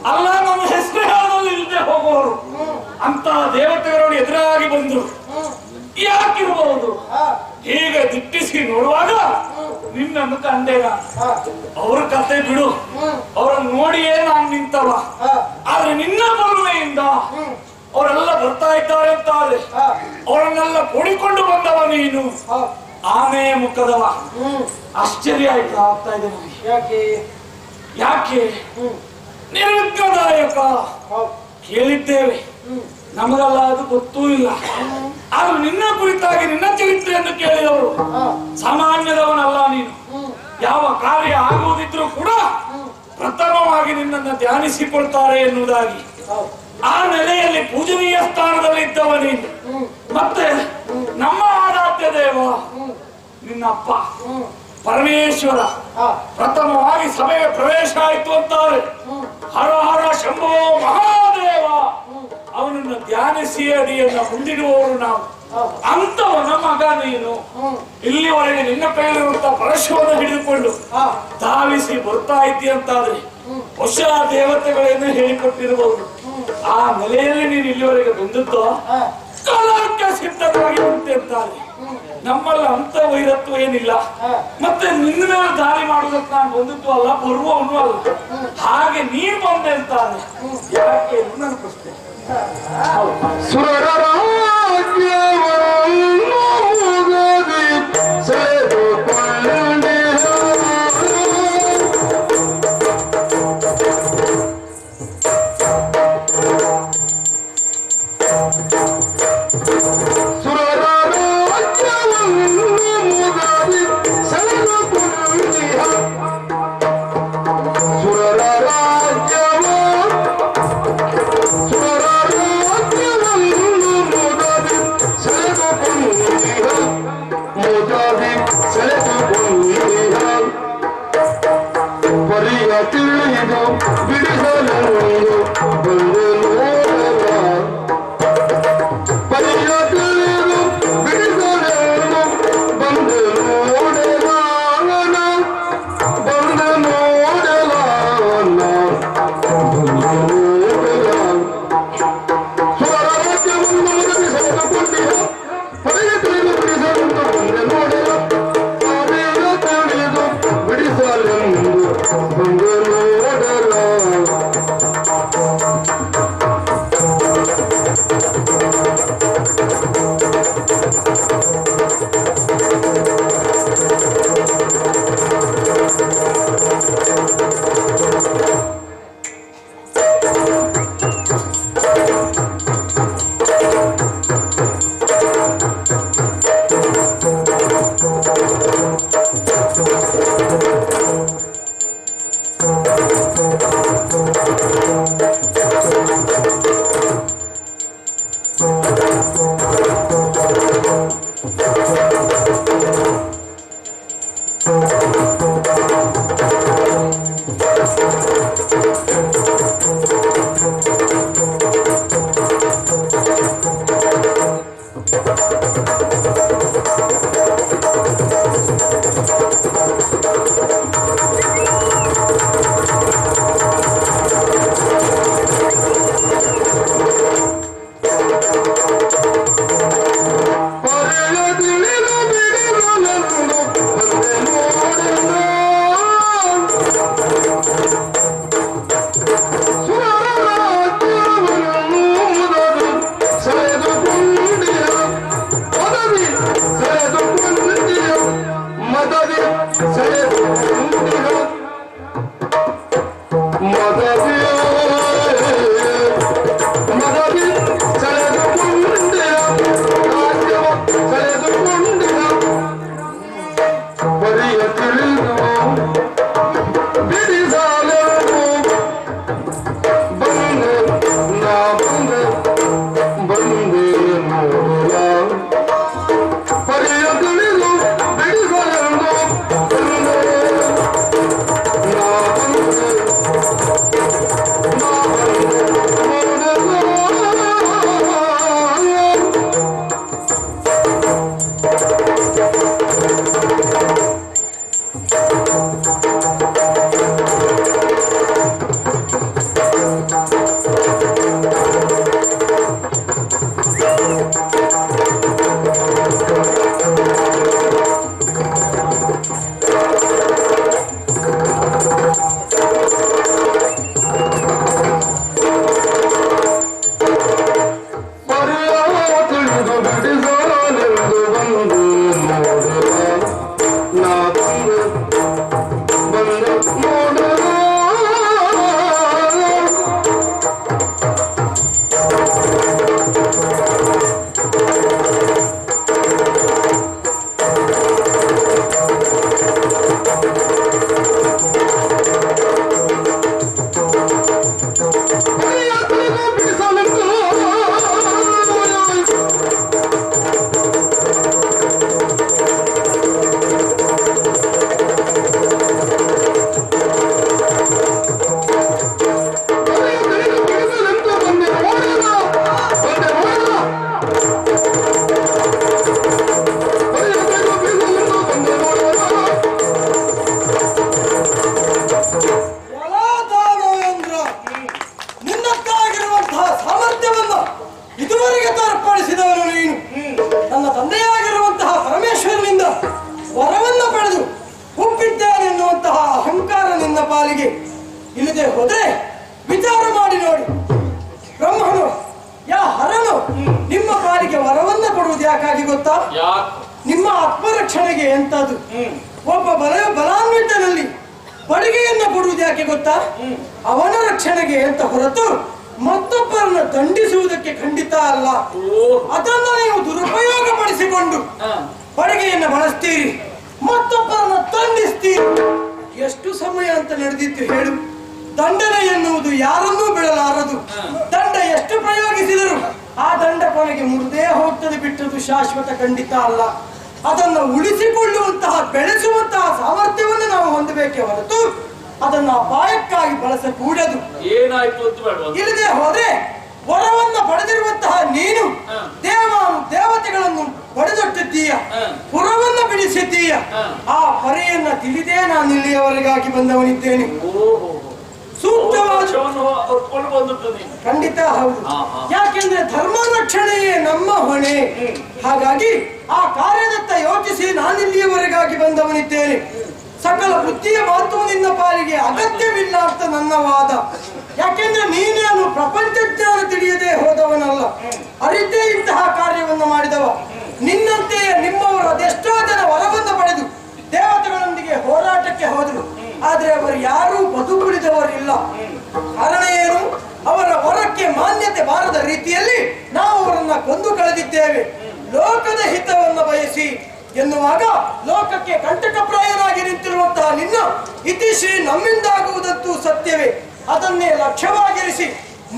ಅಲ್ಲ ನಮ್ಮ ಹೆಸರು ಹೇಳೋದು ಇಲ್ಲದೆ ಹೋಗುವವರು ಅಂತ ದೇವತೆಗಳು ಎದುರಾಗಿ ಬಂದ್ರು. ಯಾಕಿರಬಹುದು? ಹೀಗೆ ದಿಟ್ಟಿಸಿ ನೋಡುವಾಗ ನಿನ್ನನ್ನು ಕಂಡೇನ. ಅವ್ರ ಕತೆ ಬಿಡು, ಅವರನ್ನು ನೋಡಿಯೇ ನಾನು ನಿಂತವ. ಆದ್ರೆ ನಿನ್ನ ಬರುವೆಯಿಂದ ಅವರೆಲ್ಲ ಬರ್ತಾ ಇದ್ದಾರೆ ಅಂತಾದ್ರೆ ಅವರನ್ನೆಲ್ಲ ಕೂಡಿಕೊಂಡು ಬಂದವ ನೀನು. ಆನೆಯ ಮುಖದವ. ಆಶ್ಚರ್ಯ ಆಯ್ತು, ಆಗ್ತಾ ಇದೆ ನನಗೆ. ಯಾಕೆ ನಿರ್ವಿಘ್ನದಾಯಕ ಕೇಳಿದ್ದೇವೆ, ನಮಗೆಲ್ಲ ಅದು ಗೊತ್ತೂ ಇಲ್ಲ. ಆದ್ರೂ ನಿನ್ನ ಕುರಿತಾಗಿ ನಿನ್ನ ಚರಿತ್ರೆಯನ್ನು ಕೇಳಿದವರು ಸಾಮಾನ್ಯದವನಲ್ಲ ನೀನು. ಯಾವ ಕಾರ್ಯ ಆಗುವುದಿದ್ರೂ ಕೂಡ ಪ್ರಥಮವಾಗಿ ನಿನ್ನನ್ನು ಧ್ಯಾನಿಸಿಕೊಳ್ತಾರೆ ಎನ್ನುವುದಾಗಿ ಆ ನೆಲೆಯಲ್ಲಿ ಪೂಜನೀಯ ಸ್ಥಾನದಲ್ಲಿ ಇದ್ದವ ನೀನು. ಮತ್ತೆ ನಮ್ಮ ಆರಾಧ್ಯ ದೇವ ನಿನ್ನಪ್ಪ ಪರಮೇಶ್ವರ ಪ್ರಥಮವಾಗಿ ಸಭೆಗೆ ಪ್ರವೇಶ ಆಯಿತು ಅಂತಾರೆ. ಹರ ಹರ ಶಂಭೋ ಮಹಾದೇವ, ಅವನನ್ನು ಧ್ಯಾನಿಸಿ ಅಡಿಯನ್ನ ಮುಂದಿಡುವವರು ನಾವು. ಅಂತವನ ಮಗ ನೀನು. ಇಲ್ಲಿವರೆಗೆ ನಿನ್ನ ಕೈಲಿರುವಂತಹ ಪರಶುವನ್ನು ಹಿಡಿದುಕೊಂಡು ಧಾವಿಸಿ ಬರ್ತಾ ಇದ್ದಿ ಅಂತಾದ್ರೆ ಹೊಸ ದೇವತೆಗಳನ್ನು ಹೇಳಿಕೊಟ್ಟಿರಬಹುದು. ಆ ನೆಲೆಯಲ್ಲಿ ನೀನು ಇಲ್ಲಿವರೆಗೆ ಬಂದದ್ದು ಕಾಲಕ್ಕೆ ಸಿದ್ಧವಾಗಿ ಉಂಟೆ ಅಂತಾದ್ರೆ ನಮ್ಮಲ್ಲಿ ಅಂತ ವೈರತ್ವ ಏನಿಲ್ಲ. ಮತ್ತೆ ನಿನ್ನ ಮೇಲೆ ದಾಳಿ ಮಾಡುವುದಕ್ಕೆ ನಾನು ಬಂದದ್ದು ಅಲ್ಲ, ಬರುವವನು ಅಲ್ಲ. ಹಾಗೆ ನೀನು ಬಂದೆ ಅಂತಾದ್ರೆ ಯಾಕೆ ನನ್ನ ಪ್ರಶ್ನೆ. ಸುರ ನಿಮ್ಮ ಆತ್ಮರಕ್ಷಣೆಗೆ ಎಂತದು ಒಬ್ಬ ಬಲಾನ್ವಿತನಲ್ಲಿ ಬಡಿಗೆಯನ್ನು ಕೊಡುವುದು ಯಾಕೆ ಗೊತ್ತಾ? ಅವನ ರಕ್ಷಣೆಗೆ ಅಂತ ಹೊರತು ಮತ್ತೊಬ್ಬರನ್ನು ದಂಡಿಸುವುದಕ್ಕೆ ಖಂಡಿತ ಅಲ್ಲ. ಅದನ್ನು ನೀವು ದುರುಪಯೋಗ ಪಡಿಸಿಕೊಂಡು ಬಡಿಗೆಯನ್ನು ಬಳಸ್ತೀರಿ, ಮತ್ತೊಬ್ಬರನ್ನು ದಂಡಿಸ್ತೀರಿ. ಎಷ್ಟು ಸಮಯ ಅಂತ ನಡೆದಿತ್ತು ಹೇಳು? ದಂಡನೆ ಎನ್ನುವುದು ಯಾರನ್ನೂ ಬಿಡಲಾರದು. ದಂಡ ಎಷ್ಟು ಪ್ರಯೋಗಿಸಿದರು ಆ ದಂಡ ಕೊನೆಗೆ ಮುರಿದೇ ಹೋಗ್ತದೆ, ಬಿಟ್ಟದ್ದು ಶಾಶ್ವತ ಖಂಡಿತ ಅಲ್ಲ. ಅದನ್ನು ಉಳಿಸಿಕೊಳ್ಳುವಂತಹ ಬೆಳೆಸುವಂತಹ ಸಾಮರ್ಥ್ಯವನ್ನು ನಾವು ಹೊಂದಬೇಕೇ ಹೊರತು ಅದನ್ನು ಅಪಾಯಕ್ಕಾಗಿ ಬಳಸಕೂಡದು. ಏನಾಯ್ತು ಇಲ್ಲದೆ ಹೋದ್ರೆ ವರವನ್ನ ಪಡೆದಿರುವಂತಹ ನೀನು ದೇವತೆಗಳನ್ನು ಪಡೆದೊಟ್ಟಿದ್ದೀಯ, ಪುರವನ್ನ ಬಿಡಿಸಿದ್ದೀಯ. ಆ ಪರೆಯನ್ನ ತಿಳಿದೇ ನಾನು ಇಲ್ಲಿಯವರೆಗಾಗಿ ಬಂದವನಿದ್ದೇನೆ. ಸೂಕ್ತವಾದ ಖಂಡಿತ ಹೌದು. ಯಾಕೆಂದ್ರೆ ಧರ್ಮ ರಕ್ಷಣೆಯೇ ನಮ್ಮ ಹೊಣೆ. ಹಾಗಾಗಿ ಆ ಕಾರ್ಯದತ್ತ ಯೋಚಿಸಿ ನಾನಿಲ್ಲಿಯವರೆಗಾಗಿ ಬಂದವನಿದ್ದೇನೆ. ಸಕಲ ಬುದ್ಧಿಯ ಮಾತು ನಿನ್ನ ಪಾಲಿಗೆ ಅಗತ್ಯವಿಲ್ಲ ಅಂತ ನನ್ನ ವಾದ. ಯಾಕೆಂದ್ರೆ ನೀನೇನು ಪ್ರಪಂಚ ಜ್ಞಾನ ತಿಳಿಯದೆ ಹೋದವನಲ್ಲ, ಅರಿತೇ ಇಂತಹ ಕಾರ್ಯವನ್ನು ಮಾಡಿದವ. ನಿನ್ನಂತೆಯೇ ನಿಮ್ಮವರು ಅದೆಷ್ಟೋ ಜನ ವರವನ್ನು ಪಡೆದು ದೇವತೆಗಳೊಂದಿಗೆ ಹೋರಾಟಕ್ಕೆ ಹೋದರು, ಆದ್ರೆ ಅವರು ಯಾರೂ ಬದುಕುಳಿದವರಿಲ್ಲ. ಕಾರಣ ಏನು? ಅವರ ವರಕ್ಕೆ ಮಾನ್ಯತೆ ಬಾರದ ರೀತಿಯಲ್ಲಿ ನಾವು ಅವರನ್ನ ಕೊಂದು ಕಳೆದಿದ್ದೇವೆ. ಲೋಕದ ಹಿತವನ್ನು ಬಯಸಿ ಎನ್ನುವಾಗ ಲೋಕಕ್ಕೆ ಕಂಟಕಪ್ರಾಯನಾಗಿ ನಿಂತಿರುವಂತಹ ನಿನ್ನ ಇತಿಶ್ರೀ ನಮ್ಮಿಂದಾಗುವುದಂತೂ ಸತ್ಯವೇ. ಅದನ್ನೇ ಲಕ್ಷ್ಯವಾಗಿರಿಸಿ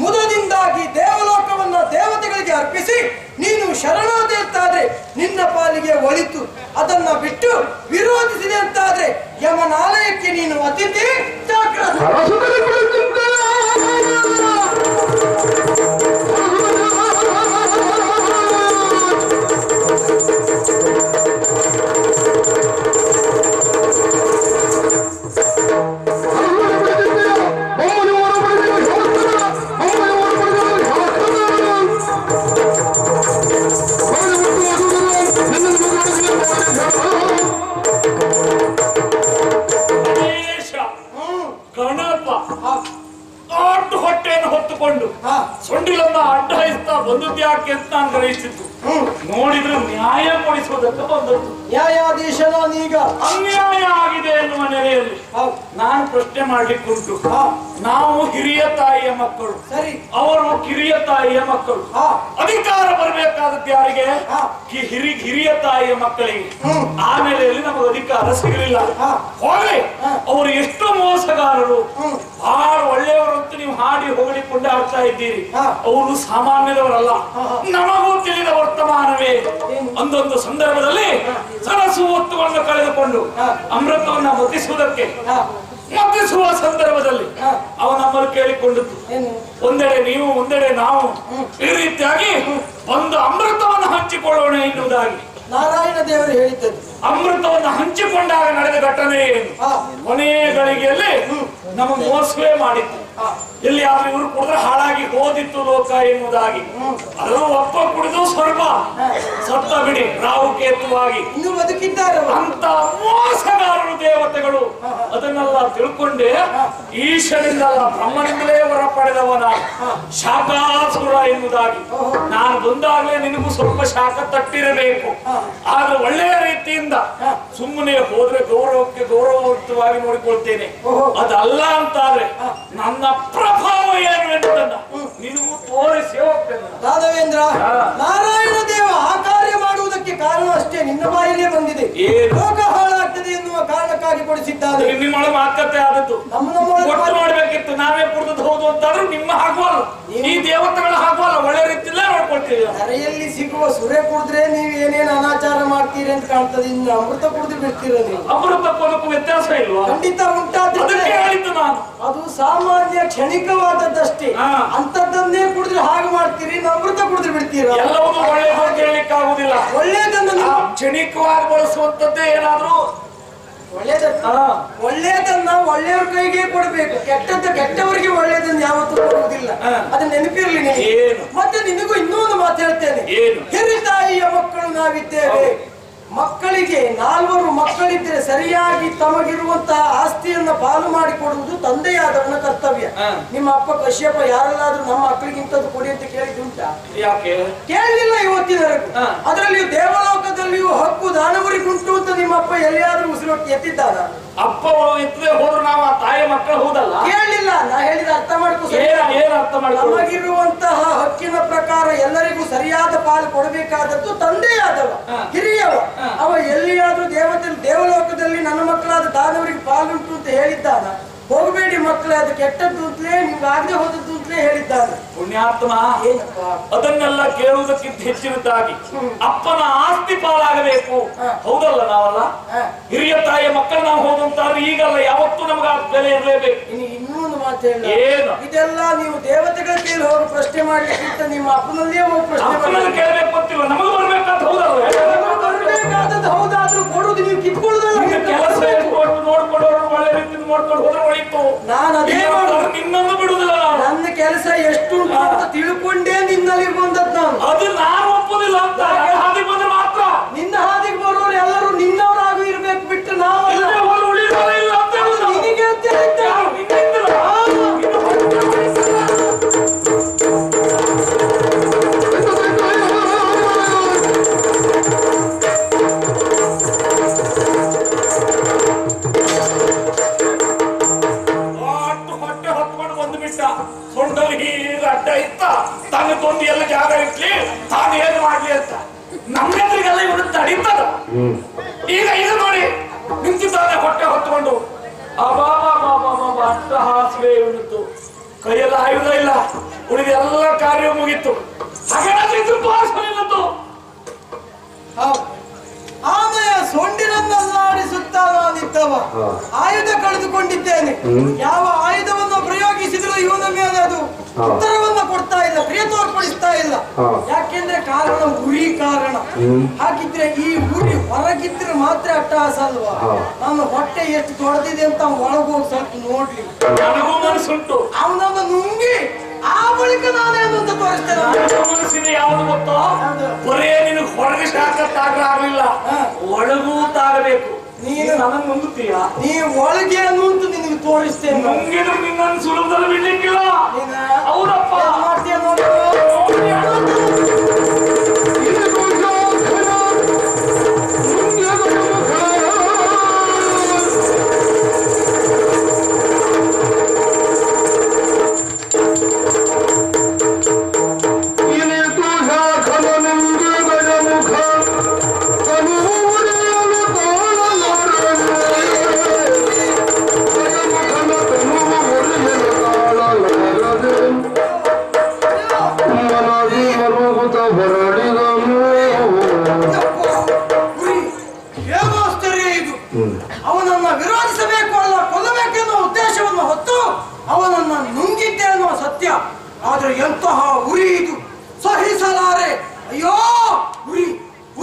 ಮುದದಿಂದಾಗಿ ದೇವಲೋಕವನ್ನ ದೇವತೆಗಳಿಗೆ ಅರ್ಪಿಸಿ ನೀನು ಶರಣಾದೆ ಅಂತಾದ್ರೆ ನಿನ್ನ ಪಾಲಿಗೆ ಒಳಿತು. ಅದನ್ನ ಬಿಟ್ಟು ವಿರೋಧಿಸಿದೆ ಅಂತಾದ್ರೆ ಯಮನಾಲಯಕ್ಕೆ ನೀನು ಅತಿಥಿ. ಹೊಟ್ಟೆಯನ್ನು ಹೊತ್ತುಕೊಂಡು ಸೊಂಡಿಲನ್ನ ಅಡ್ಡ ಹಾಯಿಸ್ತಾ ಬಂದದ್ದು ಯಾಕೆ ಅಂತ ನಾನು ಗ್ರಹಿಸಿದ್ದು. ನೋಡಿದ್ರೆ ನ್ಯಾಯ ಕೊಡಿಸುವುದಕ್ಕೆ ಬಂದದ್ದು. ನ್ಯಾಯಾಧೀಶನೀಗ ಅನ್ಯಾಯ ಆಗಿದೆ ಎನ್ನುವ ನೆಲೆಯಲ್ಲಿ ನಾನು ಪ್ರಶ್ನೆ ಮಾಡ್ಲಿಕ್ಕುಂಟು. ನಾವು ಹಿರಿಯ ತಾಯಿಯ ಮಕ್ಕಳು, ಸರಿ, ಅವರು ಕಿರಿಯ ತಾಯಿಯ ಮಕ್ಕಳು. ಅಧಿಕಾರ ಬರಬೇಕಾದದ್ದು ಯಾರಿಗೆ? ಹಿರಿಯ ತಾಯಿಯ ಮಕ್ಕಳಿಗೆ. ಆಮೇಲೆ ನಮಗೆ ಅಧಿಕಾರ ಸಿಗಲಿಲ್ಲ. ಹೋಗಲಿ, ಅವರು ಎಷ್ಟು ಮೋಸಗಾರರು, ಬಹಳ ಒಳ್ಳೆಯವರು ಅಂತ ನೀವು ಹಾಡಿ ಹೊಗಳಿಕೊಂಡು ಆಡ್ತಾ ಇದ್ದೀರಿ. ಅವರು ಸಾಮಾನ್ಯದವರಲ್ಲ. ನಮಗೂ ತಿಳಿದ ವರ್ತಮಾನವೇ. ಒಂದೊಂದು ಸಂದರ್ಭದಲ್ಲಿ ಸರಸು ಹೊತ್ತುಗಳನ್ನು ಕಳೆದುಕೊಂಡು ಅಮೃತವನ್ನ ಮತಿಸುವ ಸಂದರ್ಭದಲ್ಲಿ ಅವ ನಮ್ಮನ್ನು ಕೇಳಿಕೊಂಡದ್ದು, ಒಂದೆಡೆ ನೀವು ಒಂದೆಡೆ ನಾವು, ಈ ರೀತಿಯಾಗಿ ಒಂದು ಅಮೃತವನ್ನು ಹಂಚಿಕೊಳ್ಳೋಣ ಎನ್ನುವುದಾಗಿ ನಾರಾಯಣ ದೇವರು ಹೇಳಿದ್ದರು. ಅಮೃತವನ್ನು ಹಂಚಿಕೊಂಡಾಗ ನಡೆದ ಘಟನೆ ಏನು? ಕೊನೆಯ ಗಳಿಗೆಯಲ್ಲಿ ನಮಗೆ ಮೋಸವೇ ಮಾಡಿತ್ತು. ಎಲ್ಲಿಯಾದ್ರೂ ಇವರು ಕುಡಿದ್ರೆ ಹಾಳಾಗಿ ಹೋದಿತ್ತು ಲೋಕ ಎನ್ನುವುದಾಗಿ. ಅದನ್ನು ಒಪ್ಪ ಕುಡಿದು ಸ್ವಲ್ಪ ಸತ್ತ ಬಿಡಿ ರಾಹುಕೇತುವಾಗಿ ಇನ್ನು ಬದುಕಿದ್ದಾರೆ ಅಂತ ಮೋಸಗಾರರು ದೇವತೆಗಳು. ಅದನ್ನೆಲ್ಲ ತಿಳ್ಕೊಂಡೆ ಈಶ್ವರನಿಂದಲ್ಲ ಬ್ರಹ್ಮನಿಂದಲೇ ಹೊರ ಪಡೆದವನ ಶಾಖಾಸುರ ಎನ್ನುವುದಾಗಿ. ನಾನು ಬಂದಾಗಲೇ ನಿನಗೂ ಸ್ವಲ್ಪ ಶಾಖ ತಟ್ಟಿರಬೇಕು. ಆದ್ರೆ ಒಳ್ಳೆಯ ರೀತಿಯಿಂದ ಸುಮ್ಮನೆ ಹೋದ್ರೆ ಗೌರವಕ್ಕೆ ಗೌರವಯುತವಾಗಿ ನೋಡಿಕೊಳ್ತೇನೆ. ಅದಲ್ಲ ಅಂತಾದ್ರೆ ನನ್ನ ಪ್ರಭಾವ ಏನು ಎನ್ನುವುದನ್ನ ನಿನಗೂ ತೋರಿಸಿ ಹೋಗ್ತೇನೆ. ರಾಘವೇಂದ್ರ, ನಾರಾಯಣ ದೇವ ಆ ಕಾರ್ಯ ಮಾಡುವುದಕ್ಕೆ ಕಾರಣ ಅಷ್ಟೇ ನಿನ್ನ ಬಾಯಿಲೇ ಬಂದಿದೆ. ಲೋಕ ಹಾಳಾಗ್ತದೆ ಎನ್ನುವ ಕಾರಣಕ್ಕಾಗಿ ಕೊಡಿಸಿದ್ದಾನೆ. ನಿಮ್ಮ ಮಾತುಕತೆ ಆದದ್ದು ಒಟ್ಟು ಮಾಡ್ಬೇಕಿತ್ತು. ನಾವೇ ಕುಡಿದದ್ದು ಹೌದು ಅಂತಾದ್ರೂ ನಿಮ್ಮ ಹಾಕುವಲ್ಲ, ಈ ದೇವತೆಗಳ ಹಾಕುವಲ್ಲ, ಒಳ್ಳೆ ರೀತಿಯಲ್ಲೇ ನೋಡ್ಕೊಳ್ತೀವಿ. ಕರೆಯಲ್ಲಿ ಸಿಗುವ ಸುರೆ ಕುಡಿದ್ರೆ ನೀವು ಏನೇನು ಅನಾಚಾರ ಮಾಡ್ತೀರಿ ಅಂತ ಕಾಣ್ತದೆ. ಇನ್ನು ಅಮೃತ ಕುಡಿದು ಬಿಡ್ತೀರ ನೀವು. ಅಮೃತಕ್ಕೂ ವ್ಯತ್ಯಾಸ ಇಲ್ವಾ? ಖಂಡಿತ ಉಂಟಾದ್ರೆ ಹೇಳಿದ್ದು ನಾನು. ಅದು ಸಾಮಾನ್ಯ ಕ್ಷಣಿಕವಾದದ್ದಷ್ಟೇ. ಅಂತದ್ದನ್ನೇ ಕುಡಿದ್ರೆ ಹಾಗೆ ಮಾಡ್ತೀರಿ, ಅಮೃತ ಕುಡಿದು ಬಿಡ್ತೀರ. ಎಲ್ಲವನ್ನೂ ಒಳ್ಳೆಯದು ಹೇಳಲಿಕ್ಕಾಗುದಿಲ್ಲ. ಒಳ್ಳೇದನ್ನು ಕ್ಷಣಿಕವಾಗಿ ಬಳಸುವಂತದ್ದೇ ಏನಾದ್ರೂ ಒಳ್ಳೇದನ್ನ ಒಳ್ಳೆಯವ್ರ ಕೈಗೆ ಕೊಡ್ಬೇಕು, ಕೆಟ್ಟವರಿಗೆ ಒಳ್ಳೇದನ್ನ ಯಾವತ್ತೂ ಕೊಡುವುದಿಲ್ಲ. ಅದನ್ನ ನೆನಪಿರ್ಲಿ ನಿನಗೆ. ಮತ್ತೆ ನಿನಗೂ ಇನ್ನೊಂದು ಮಾತು ಹೇಳ್ತೇನೆ. ಹಿರಿ ತಾಯಿಯ ಮಕ್ಕಳು ನಾವಿದ್ದೇವೆ. ಮಕ್ಕಳಿಗೆ 4 ಮಕ್ಕಳಿದ್ರೆ ಸರಿಯಾಗಿ ತಮಗಿರುವಂತಹ ಆಸ್ತಿಯನ್ನ ಪಾಲು ಮಾಡಿಕೊಡುವುದು ತಂದೆಯಾದವನ ಕರ್ತವ್ಯ. ನಿಮ್ಮ ಅಪ್ಪ ಕಶ್ಯಪ ಯಾರೆಲ್ಲಾದ್ರೂ ನಮ್ಮ ಮಕ್ಕಳಿಗೆ ಇಂಥದ್ದು ಕೊಡಿ ಅಂತ ಕೇಳಿದ್ದುಂಟಾ? ಯಾಕೆ ಕೇಳಲಿಲ್ಲ ಇವತ್ತಿನವರೆಗೂ. ಅದರಲ್ಲಿಯೂ ದೇವಲೋಕದಲ್ಲಿಯೂ ಹಕ್ಕು ದಾನವರಿಗುಂಟು ಅಂತ ನಿಮ್ಮ ಅಪ್ಪ ಎಲ್ಲಿಯಾದ್ರೂ ಉಸಿರೊಟ್ಟು ಎತ್ತಿದ್ದಾನ? ಅಪ್ಪ ಎತ್ತದೇ ಹೋದ್ರು ನಾವು ಆ ತಾಯಿ ಮಕ್ಕಳು ಹೋದಲ್ಲ. ಕೇಳಲಿಲ್ಲ. ನಾ ಹೇಳಿದ ಅರ್ಥ ಮಾಡ್ಕೊ. ನಮಗಿರುವಂತಹ ಹಕ್ಕಿನ ಪ್ರಕಾರ ಎಲ್ಲರಿಗೂ ಸರಿಯಾದ ಪಾಲು ಕೊಡಬೇಕಾದದ್ದು ತಂದೆಯಾದವ, ಹಿರಿಯವ. ಅವ ಎಲ್ಲಿಯಾದ್ರೂ ದೇವಲೋಕದಲ್ಲಿ ನನ್ನ ಮಕ್ಕಳಾದ ದಾನವರಿಗೆ ಪಾಲುಂಟು ಅಂತ ಹೇಳಿದ್ದಾನ? ಹೋಗಬೇಡಿ ಮಕ್ಕಳೇ, ಅದು ಕೆಟ್ಟದ್ದು ಅಂತಲೇ, ನಿಮ್ಗೆ ಆಗದೆ ಹೋದದ್ದು ಅಂತಲೇ ಹೇಳಿದ್ದಾನೆ. ಪುಣ್ಯಾತ್ಮ, ಅದನ್ನೆಲ್ಲ ಕೇಳುವುದಕ್ಕಿಂತ ಹೆಚ್ಚಿನದಾಗಿ ಅಪ್ಪನ ಆಸ್ತಿ ಪಾಲಾಗಬೇಕು. ಹೌದಲ್ಲ? ನಾವಲ್ಲ ಹಿರಿಯ ತಾಯಿಯ ಮಕ್ಕಳು ನಾವು ಹೋದಂತಾದ್ರೆ ಈಗಲ್ಲ, ಯಾವತ್ತೂ ನಮ್ಗೆ ಬೆಲೆ ಇರಲೇಬೇಕು. ಇನ್ನೊಂದು ಮಾತು ಹೇಳಿ, ಇದೆಲ್ಲ ನೀವು ದೇವತೆಗಳ ಕೈಲಿ ಹೋಗಿ ಪ್ರಶ್ನೆ ಮಾಡ್ಲಿಕ್ಕಿಂತ ನಿಮ್ಮ ಅಪ್ಪನಲ್ಲಿಯೇ ಹೋಗಿ ಪ್ರಶ್ನೆ ಕೇಳಬೇಕು ಅಂತಿಲ್ಲ. ನಮಗೆ ಬರ್ಬೇಕಂತ ಹೌದಲ್ಲ? ಬರ್ಬೇಕಾದದ್ದು ಹೌದಾದ್ರೂ ಕೊಡುದು ನೀವು ಕಿತ್ಕೊಳ್ಳುದಲ್ಲ. ಕೆಲಸ ನೋಡ್ಕೊಳ್ಳೋರು ಒಳ್ಳೆ ರೀತಿ ನೋಡ್ಕೊಂಡು ಹೋದ್ರೆ ಒಳಿತು. ನಾನು ಅದೇ ನಿನ್ನನ್ನು ಬಿಡುದಿಲ್ಲ. ನನ್ನ ಕೆಲಸ ಎಷ್ಟು ಅಂತ ತಿಳ್ಕೊಂಡೇ ನಿನ್ನಲ್ಲಿ ಬಂದದ್ದು ನಾನು. ಅದು ನಾನು ಒಪ್ಪುದಿಲ್ಲ ಅಂತ. ಹಾದಿಗೆ ಬಂದ್ರೆ ಮಾತ್ರ ನಿನ್ನ ಹಾದಿಗೆ ಬರೋರು ಎಲ್ಲರೂ ನಿನ್ನವರಾಗಿ ಇರ್ಬೇಕು ಬಿಟ್ಟು ನಾವು ಉಳಿದಿಲ್ಲ ಅಂತ ನಿನಗೆ ಅಂತ ಹೇಳಿದ್ದೆ. ಅಡ್ಡ ಇತ್ತ ತನಗೊಂದು ಎಲ್ಲ ಜಾಗ ಇಟ್ಲಿ, ತಾನು ಏನು ಮಾಡ್ಲಿ ಅಂತ ನಮ್ಮೆದ್ರಿಗೆಲ್ಲ ಇವನು ತಡೀತದ. ಈಗ ನೋಡಿ ನಿಂತಿದ್ದಾನೆ ಹೊಟ್ಟೆ ಹೊತ್ಕೊಂಡು. ಅಷ್ಟ ಹಾಸಿಗೆ ಇವನಿತ್ತು, ಕೈಯೆಲ್ಲ ಆಯುಧ ಇಲ್ಲ, ಉಳಿದ ಎಲ್ಲ ಕಾರ್ಯ ಮುಗಿತ್ತು. ಹಾಗೇನಾದ್ರೂ ಪಾರ್ಸಲಿಲ್ಲದ್ದು ಆಮೆಯ ಸೊಂಡಿನನ್ನಲ್ಲಾಡಿಸುತ್ತಾ ನಾನಿದ್ದವ ಆಯುಧ ಕಳೆದುಕೊಂಡಿದ್ದೇನೆ. ಯಾವ ಆಯುಧವನ್ನು ಪ್ರಯೋಗಿಸಿದ್ರು ಇವನ ಮೇಲೆ ಅದು ಉತ್ತರವನ್ನ ಕೊಡ್ತಾ ಇಲ್ಲ, ಪ್ರಿಯ ತೋರ್ಪಡಿಸ್ತಾ ಇಲ್ಲ. ಯಾಕೆಂದ್ರೆ ಕಾರಣ ಉರಿ ಕಾರಣ. ಹಾಗಿದ್ರೆ ಈ ಉರಿ ಹೊರಗಿದ್ರೆ ಮಾತ್ರ ಅಟ್ಟಹಾಸ ಅಲ್ವಾ? ನನ್ನ ಹೊಟ್ಟೆ ಎಷ್ಟು ದೊಡ್ಡದಿದೆ ಅಂತ ಒಳಗೋಗಿ ಸ್ವಲ್ಪ ನೋಡ್ಲಿ. ನನಗೂ ಮನಸ್ಸುಂಟು. ಅವನನ್ನು ನುಂಗಿ ಆ ಬಳಿಕ ನಾನೇನು ಅಂತ ತೋರಿಸ್ತೇನೆ. ಮನಸ್ಸಿನ ಯಾವುದು ಗೊತ್ತೋ? ಬರೇ ನಿನಗೆ ಹೊರಗೆ ಶಾಖತ್ತಾಗಲಿಲ್ಲ, ಒಳಗೂ ತಾಗಬೇಕು. ನೀನು ನನ್ನ ನುಂಗುತ್ತೀಯ. ನೀ ಒಳಗೆ ಅನ್ನುವಂತ ನಿನಗೆ ತೋರಿಸ್ತೇನೆ. ನುಂಗಿದ್ರೆ ನಿನ್ನನ್ನು ಸುಲಭದಲ್ಲಿ ಬಿಡ್ಲಿಕ್ಕಿಲ್ಲ. ಹೌದಪ್ಪ, ಮಾಡ್ತೀಯ ನೋಡಿ. ಅವನನ್ನ ವಿರೋಧಿಸಬೇಕು ಅಲ್ಲ, ಕೊಲ್ಲಬೇಕೆನ್ನುವ ಉದ್ದೇಶವನ್ನು ಹೊತ್ತು ಅವನನ್ನ ನುಂಗಿದ್ದೆ ಅನ್ನುವ ಸತ್ಯ. ಆದ್ರೆ ಎಂತಹ ಉರಿ ಇದು, ಸಹಿಸಲಾರೆ. ಅಯ್ಯೋ ಉರಿ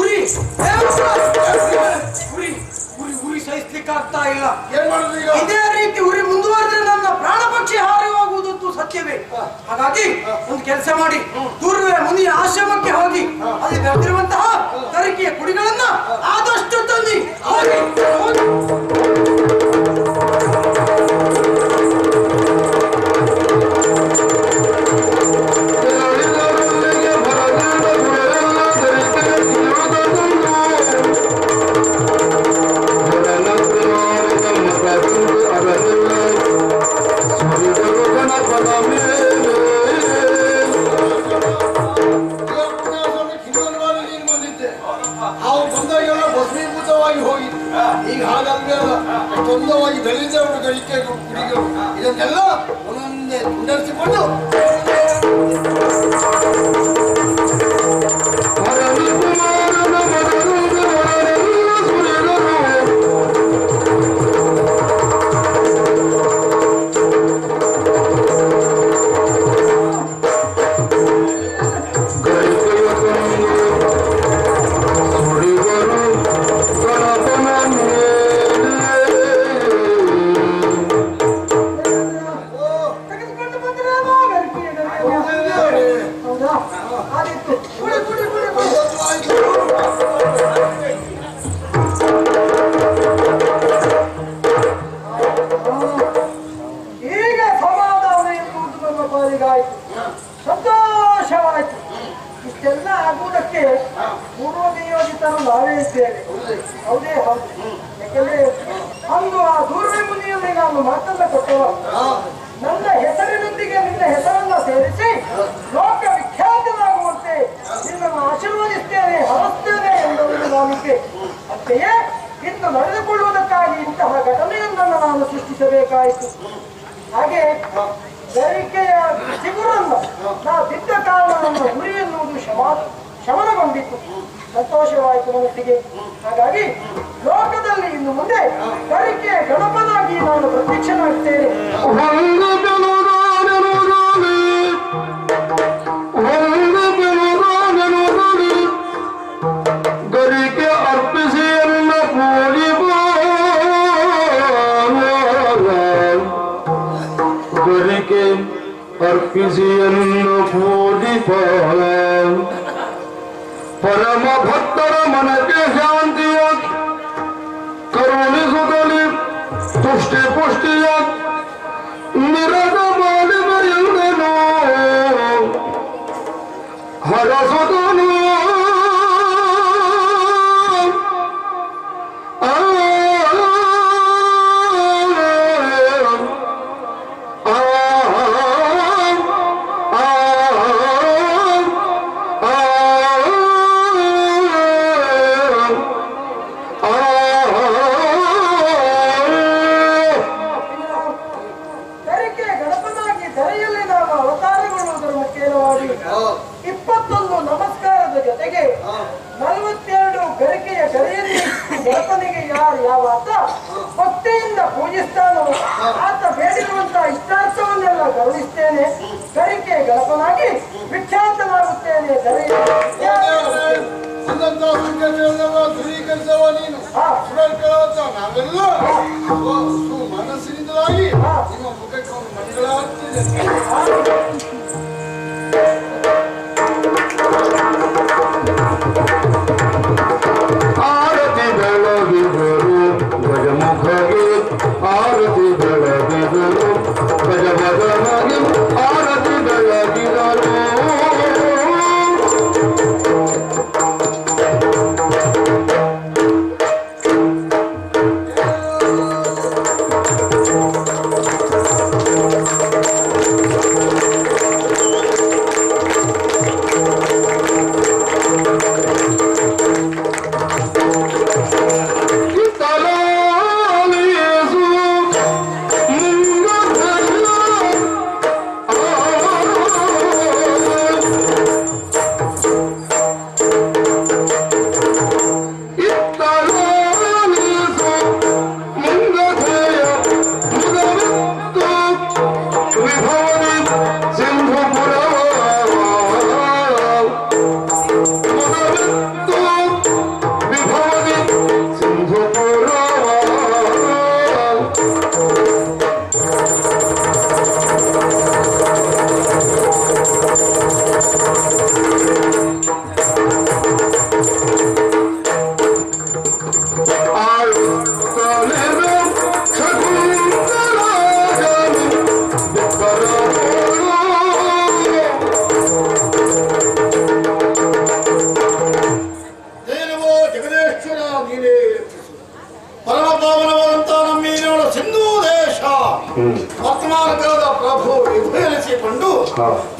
ಉರಿ ಉರಿ ಉರಿ ಉರಿ ಸಹಿಸ್ಲಿಕ್ಕೆ ಸಹಿಸ್ಲಿಕ್ಕೆ ಆಗ್ತಾ ಇಲ್ಲ. ಏನ್ ಮಾಡುದು ಈಗ? ಇದೇ ರೀತಿ ಉರಿ ಮುಂದುವರೆದ್ರೆ ನನ್ನ ಪ್ರಾಣ ಪಕ್ಷಿ ಹಾರಿ ಹೋಗುವುದಂತೂ ಸತ್ಯವೇ. ಹಾಗಾಗಿ ಒಂದು ಕೆಲಸ ಮಾಡಿ, ದೂರವೇ ಮುನಿಯ ಆಶ್ರಮಕ್ಕೆ ಹೋಗಿ ಅಲ್ಲಿ ಬೆಳೆದಿರುವಂತಹ ತರಿಕೆಯ ಕುಡಿಗಳನ್ನ ಆದಷ್ಟು ತಂದಿ ಈಗ ಹಾಗಾದ್ರೆ ತೊಂದವಾಗಿ ದಲಿತರು ಗಳಿಕೆ ಕುಡಿಗಳು ಇದನ್ನೆಲ್ಲ ಒಂದೊಂದೇ ತುಂಡರಿಸಿಕೊಂಡು ಸಂತೋಷವಾಯಿತು. ಇಷ್ಟೆಲ್ಲ ಆಗುವುದಕ್ಕೆ ಪೂರ್ವ ನಿಯೋಜಿತರು ನಾವೇ ಇದ್ದೇವೆ. ಹೌದೇ ಹೌದು. ಯಾಕೆಂದ್ರೆ ಅಂದು ಆ ದೂರವೇ ಮುನಿಯಲ್ಲಿ ನಾನು ಮಾತನ್ನ ಕೊಟ್ಟವ, ನನ್ನ ಹೆಸರಿನೊಂದಿಗೆ ನಿನ್ನ ಹೆಸರನ್ನ ಸೇರಿಸಿ ಲೋಕ ವಿಖ್ಯಾತನಾಗುವಂತೆ ನಿನ್ನನ್ನು ಆಶೀರ್ವದಿಸ್ತೇನೆ, ಹರಸ್ತೇನೆ ಎಂಬುದು ನಾನಿದ್ದೆ. ಅಂತೆಯೇ ಇಂದು ನಡೆದುಕೊಳ್ಳುವುದಕ್ಕಾಗಿ ಇಂತಹ ಘಟನೆಯೊಂದನ್ನು ನಾನು ಸೃಷ್ಟಿಸಬೇಕಾಯಿತು. ಹಾಗೆ ಗರಿಕೆಯ ಚಿಗುರನ್ನು ನಾ ಬಿದ್ದ ಕಾರಣ ನನ್ನ ಗುರಿ ಎನ್ನುವುದು ಶಮನಗೊಂಡಿತ್ತು. ಸಂತೋಷವಾಯಿತು ಮನಸ್ಸಿಗೆ. ಹಾಗಾಗಿ ಲೋಕದಲ್ಲಿ ಇನ್ನು ಮುಂದೆ ಗರಿಕೆಯ ಗಣಪನಾಗಿ ನಾನು ಪ್ರತ್ಯಕ್ಷನಾಗ್ತೇನೆ. ಗರಿಕೆ ಅರ್ಪಿಸಿ ಎಲ್ಲ ಗರಿಕೆ ಅರ್ಪಿಸಿಯನ್ನು ಪೂಜಿಪ ಪರಮ ಭಕ್ತರ ಮನಕ್ಕೆ ಶಾಂತಿಯ ಕರುಣಿಸುತ್ತಲಿ ತುಷ್ಟಿ ಪುಷ್ಟಿಯ ನಿರದ ಮಾಡಿದೆಂದನು ಹರಸುತ್ತನು ಭಕ್ತಿಯಿಂದ ಪೂಜಿಸ್ತಾನೋ ಆತ ಬೇಡಿರುವಂತಹ ಇಷ್ಟಾರ್ಥವನ್ನೆಲ್ಲ ಗೌರವಿಸ್ತೇನೆ. ಗರಿಕೆ ಗಣಪನಾಗಿ ವಿಖ್ಯಾತನಾಗುತ್ತೇನೆ. ನಾವೆಲ್ಲ ಮನಸ್ಸಿನಿಂದಲಾಗಿ ನಿಮ್ಮ ಮುಖಕ್ಕೆ ಒಂದು ಮಂಗಳಾಗ್ತಿದೆ. ಆರತಿ ಬೆಳಗಿದರು ಗಜಮುಖಗೆ ಆರತಿ ಬೆಳಗಿದರು ಗಜಬದನಾಗಿ ಆರತಿ ಬೆಳಗಿದರು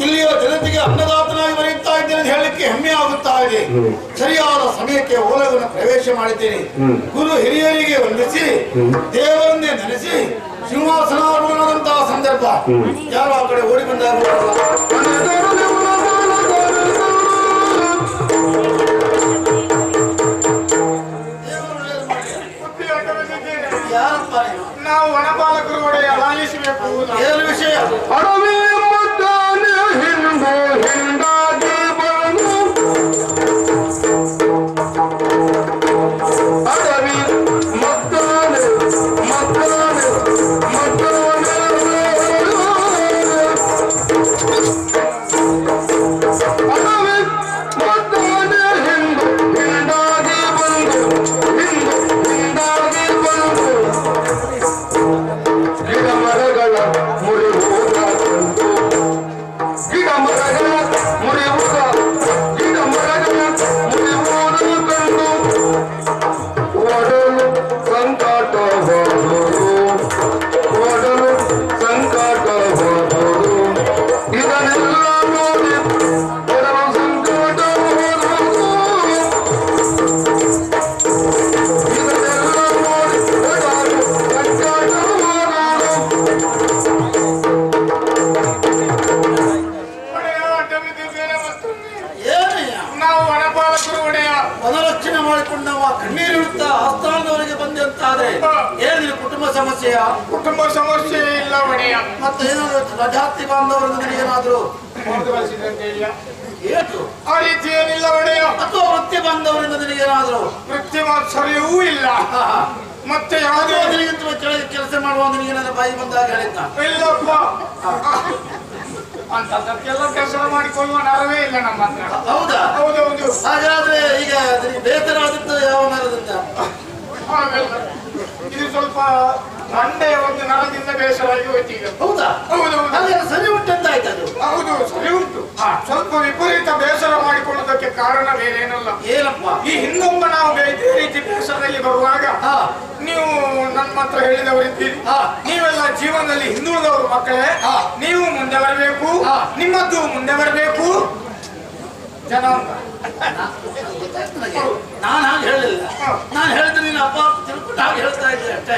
ಇಲ್ಲಿಯ ಜನತೆಗೆ ಅನ್ನದಾತನಾಗಿ ಬರೆಯುತ್ತಾ ಇದ್ದೇನೆ ಅಂತ ಹೇಳಲಿಕ್ಕೆ ಹೆಮ್ಮೆ ಆಗುತ್ತಾ ಇದೆ. ಸರಿಯಾದ ಸಮಯಕ್ಕೆ ಓಲವನ್ನು ಪ್ರವೇಶ ಮಾಡಿದ್ದೇನೆ. ಗುರು ಹಿರಿಯರಿಗೆ ವಂದಿಸಿ ದೇವರನ್ನೇ ನೆನೆಸಿ ಸಿಂಹಾಸನಾರೂಢನಾದಂತಹ ಸಂದರ್ಭ. ಯಾರು ಆ ಕಡೆ ಓಡಿ ಬಂದಾಗ ನಾವು ವನಪಾಲಕರು ಒಡೆಯ ಲಾಲಿಸಬೇಕು. ಏನು ವಿಷಯ? ಅಡವಿ ಮದ್ದಾನೆ ಹಿಂಡು ಹಿಂಡಾಗಿ ಬಂದು ಅಡವಿ ಮದ್ದಾನೆ ಮದ್ದಾನೆ ಮದ್ದಾನೆ ಅಡವಿ ಮದ್ದಾನೆ ಹಿಂಡು ಹಿಂಡಾಗಿ ಬಂದು ಹಿಂಡು ಹಿಂಡಾಗಿ ಬಂದು ಗಿಡ ಮರಗಳ ಮುರಿಯುವುದ ಗಿಡ ಮರಗಳ ಮುರಿಯುವುದ ಗಿಡ ಮರಗಳ ಮುರಿಯುವುದು ಕಂಡು ಒಡಲು ಸಂಕಟ ಹೋದರು ಒಡಲು ಸಂಕಟ ಹೋದರು ಇದನ್ನೆಲ್ಲ ನೋಡಿ ಒಡಲು ಸಂಕಟ ಹೋದರು ಇದನ್ನೆಲ್ಲ ನೋಡಿ ಒಡಲು ಸಂಕಟ ನಾವು ವನಪಾಲಕರು ಒಡೆಯ ವನರಕ್ಷಣೆ ಮಾಡಿಕೊಂಡು ನಾವು ಕಣ್ಣೀರಿಡುತ್ತಾ ಆಸ್ಥಾನದವರೆಗೆ ಬಂದಂತಾದ್ರೆ ಏನಿಲ್ಲ ಕುಟುಂಬ ಸಮಸ್ಯೆಯ? ಕುಟುಂಬ ಸಮಸ್ಯೆ ಇಲ್ಲ ಒಡೆಯ. ಮತ್ತೆ ಏನಾದ್ರು ರಜಾತಿ ಬಾಂಧವರಿಂದ ನನಗೇನಾದ್ರು ಏಟು ಆ ರೀತಿ ಏನಿಲ್ಲ ಒಡೆಯ. ಅಥವಾ ವೃತ್ತಿ ಬಾಂಧವರಿಂದ ನನಗೇನಾದ್ರು ವೃತ್ತಿ ಮಾತ್ಸರ್ಯವೂ ಇಲ್ಲ. ಮತ್ತೆ ಯಾವುದೇ ನಿನಗಿಂತ ಕೆಳಗೆ ಕೆಲಸ ಮಾಡುವ ನಿನಗೇನಾದ್ರು ಬಾಯಿ ಬಂದಾಗ ಹೇಳಿದ್ದ? ಇಲ್ಲಪ್ಪ, ಅಂತದಕ್ಕೆಲ್ಲ ಕೆಲಸ ಮಾಡಿಕೊಳ್ಳುವ ನರವೇ ಇಲ್ಲ ನಮ್ಮ ಹತ್ರ. ಹೌದಾ? ಹೌದೌದು. ಹಾಗಾದ್ರೆ ಈಗ ಬೇಸರ ಆದದ್ದು ಯಾವ ನರದಿಂದ? ಇದು ಸ್ವಲ್ಪ ಮಂಡೆಯ ಒಂದು ನರದಿಂದ ಬೇಸರಾಗಿ ಹೋಯ್ತು ಈಗ. ಹೌದಾ? ಹೌದೌದು. ಸರಿ ಉಂಟಂತ ಆಯ್ತು ಅದು? ಹೌದು, ಸರಿ ಉಂಟು. ಸ್ವಲ್ಪ ವಿಪರೀತ ಬೇಸರ ಮಾಡಿಕೊಳ್ಳುವುದಕ್ಕೆ ಕಾರಣ ಬೇರೇನಲ್ಲ. ಏನಪ್ಪ? ಈ ಹಿಂದೊಮ್ಮೆ ನಾವು ಇದೇ ರೀತಿ ಬೇಸರದಲ್ಲಿ ಬರುವಾಗ ನೀವು ನನ್ನ ಹತ್ರ ಹೇಳಿದವರಿದ್ದೀರಿ, ನೀವೆಲ್ಲ ಜೀವನದಲ್ಲಿ ಹಿಂದುಳಿದವರು ಮಕ್ಕಳೇ, ನೀವು ಮುಂದೆ ಬರಬೇಕು, ನಿಮ್ಮದ್ದು ಮುಂದೆ ಬರಬೇಕು ಜನ ಅಂತ. ನಾನು ಹಾಗೆ ಹೇಳಿಲ್ಲ. ನಾನು ಹೇಳಿದ್ರೆ ನೀನು ಅಪ್ಪ ತಿಳ್ಕೊಂಡು ಹಾಗೆ ಹೇಳ್ತಾ ಇದ್ದೆ ಅಷ್ಟೇ.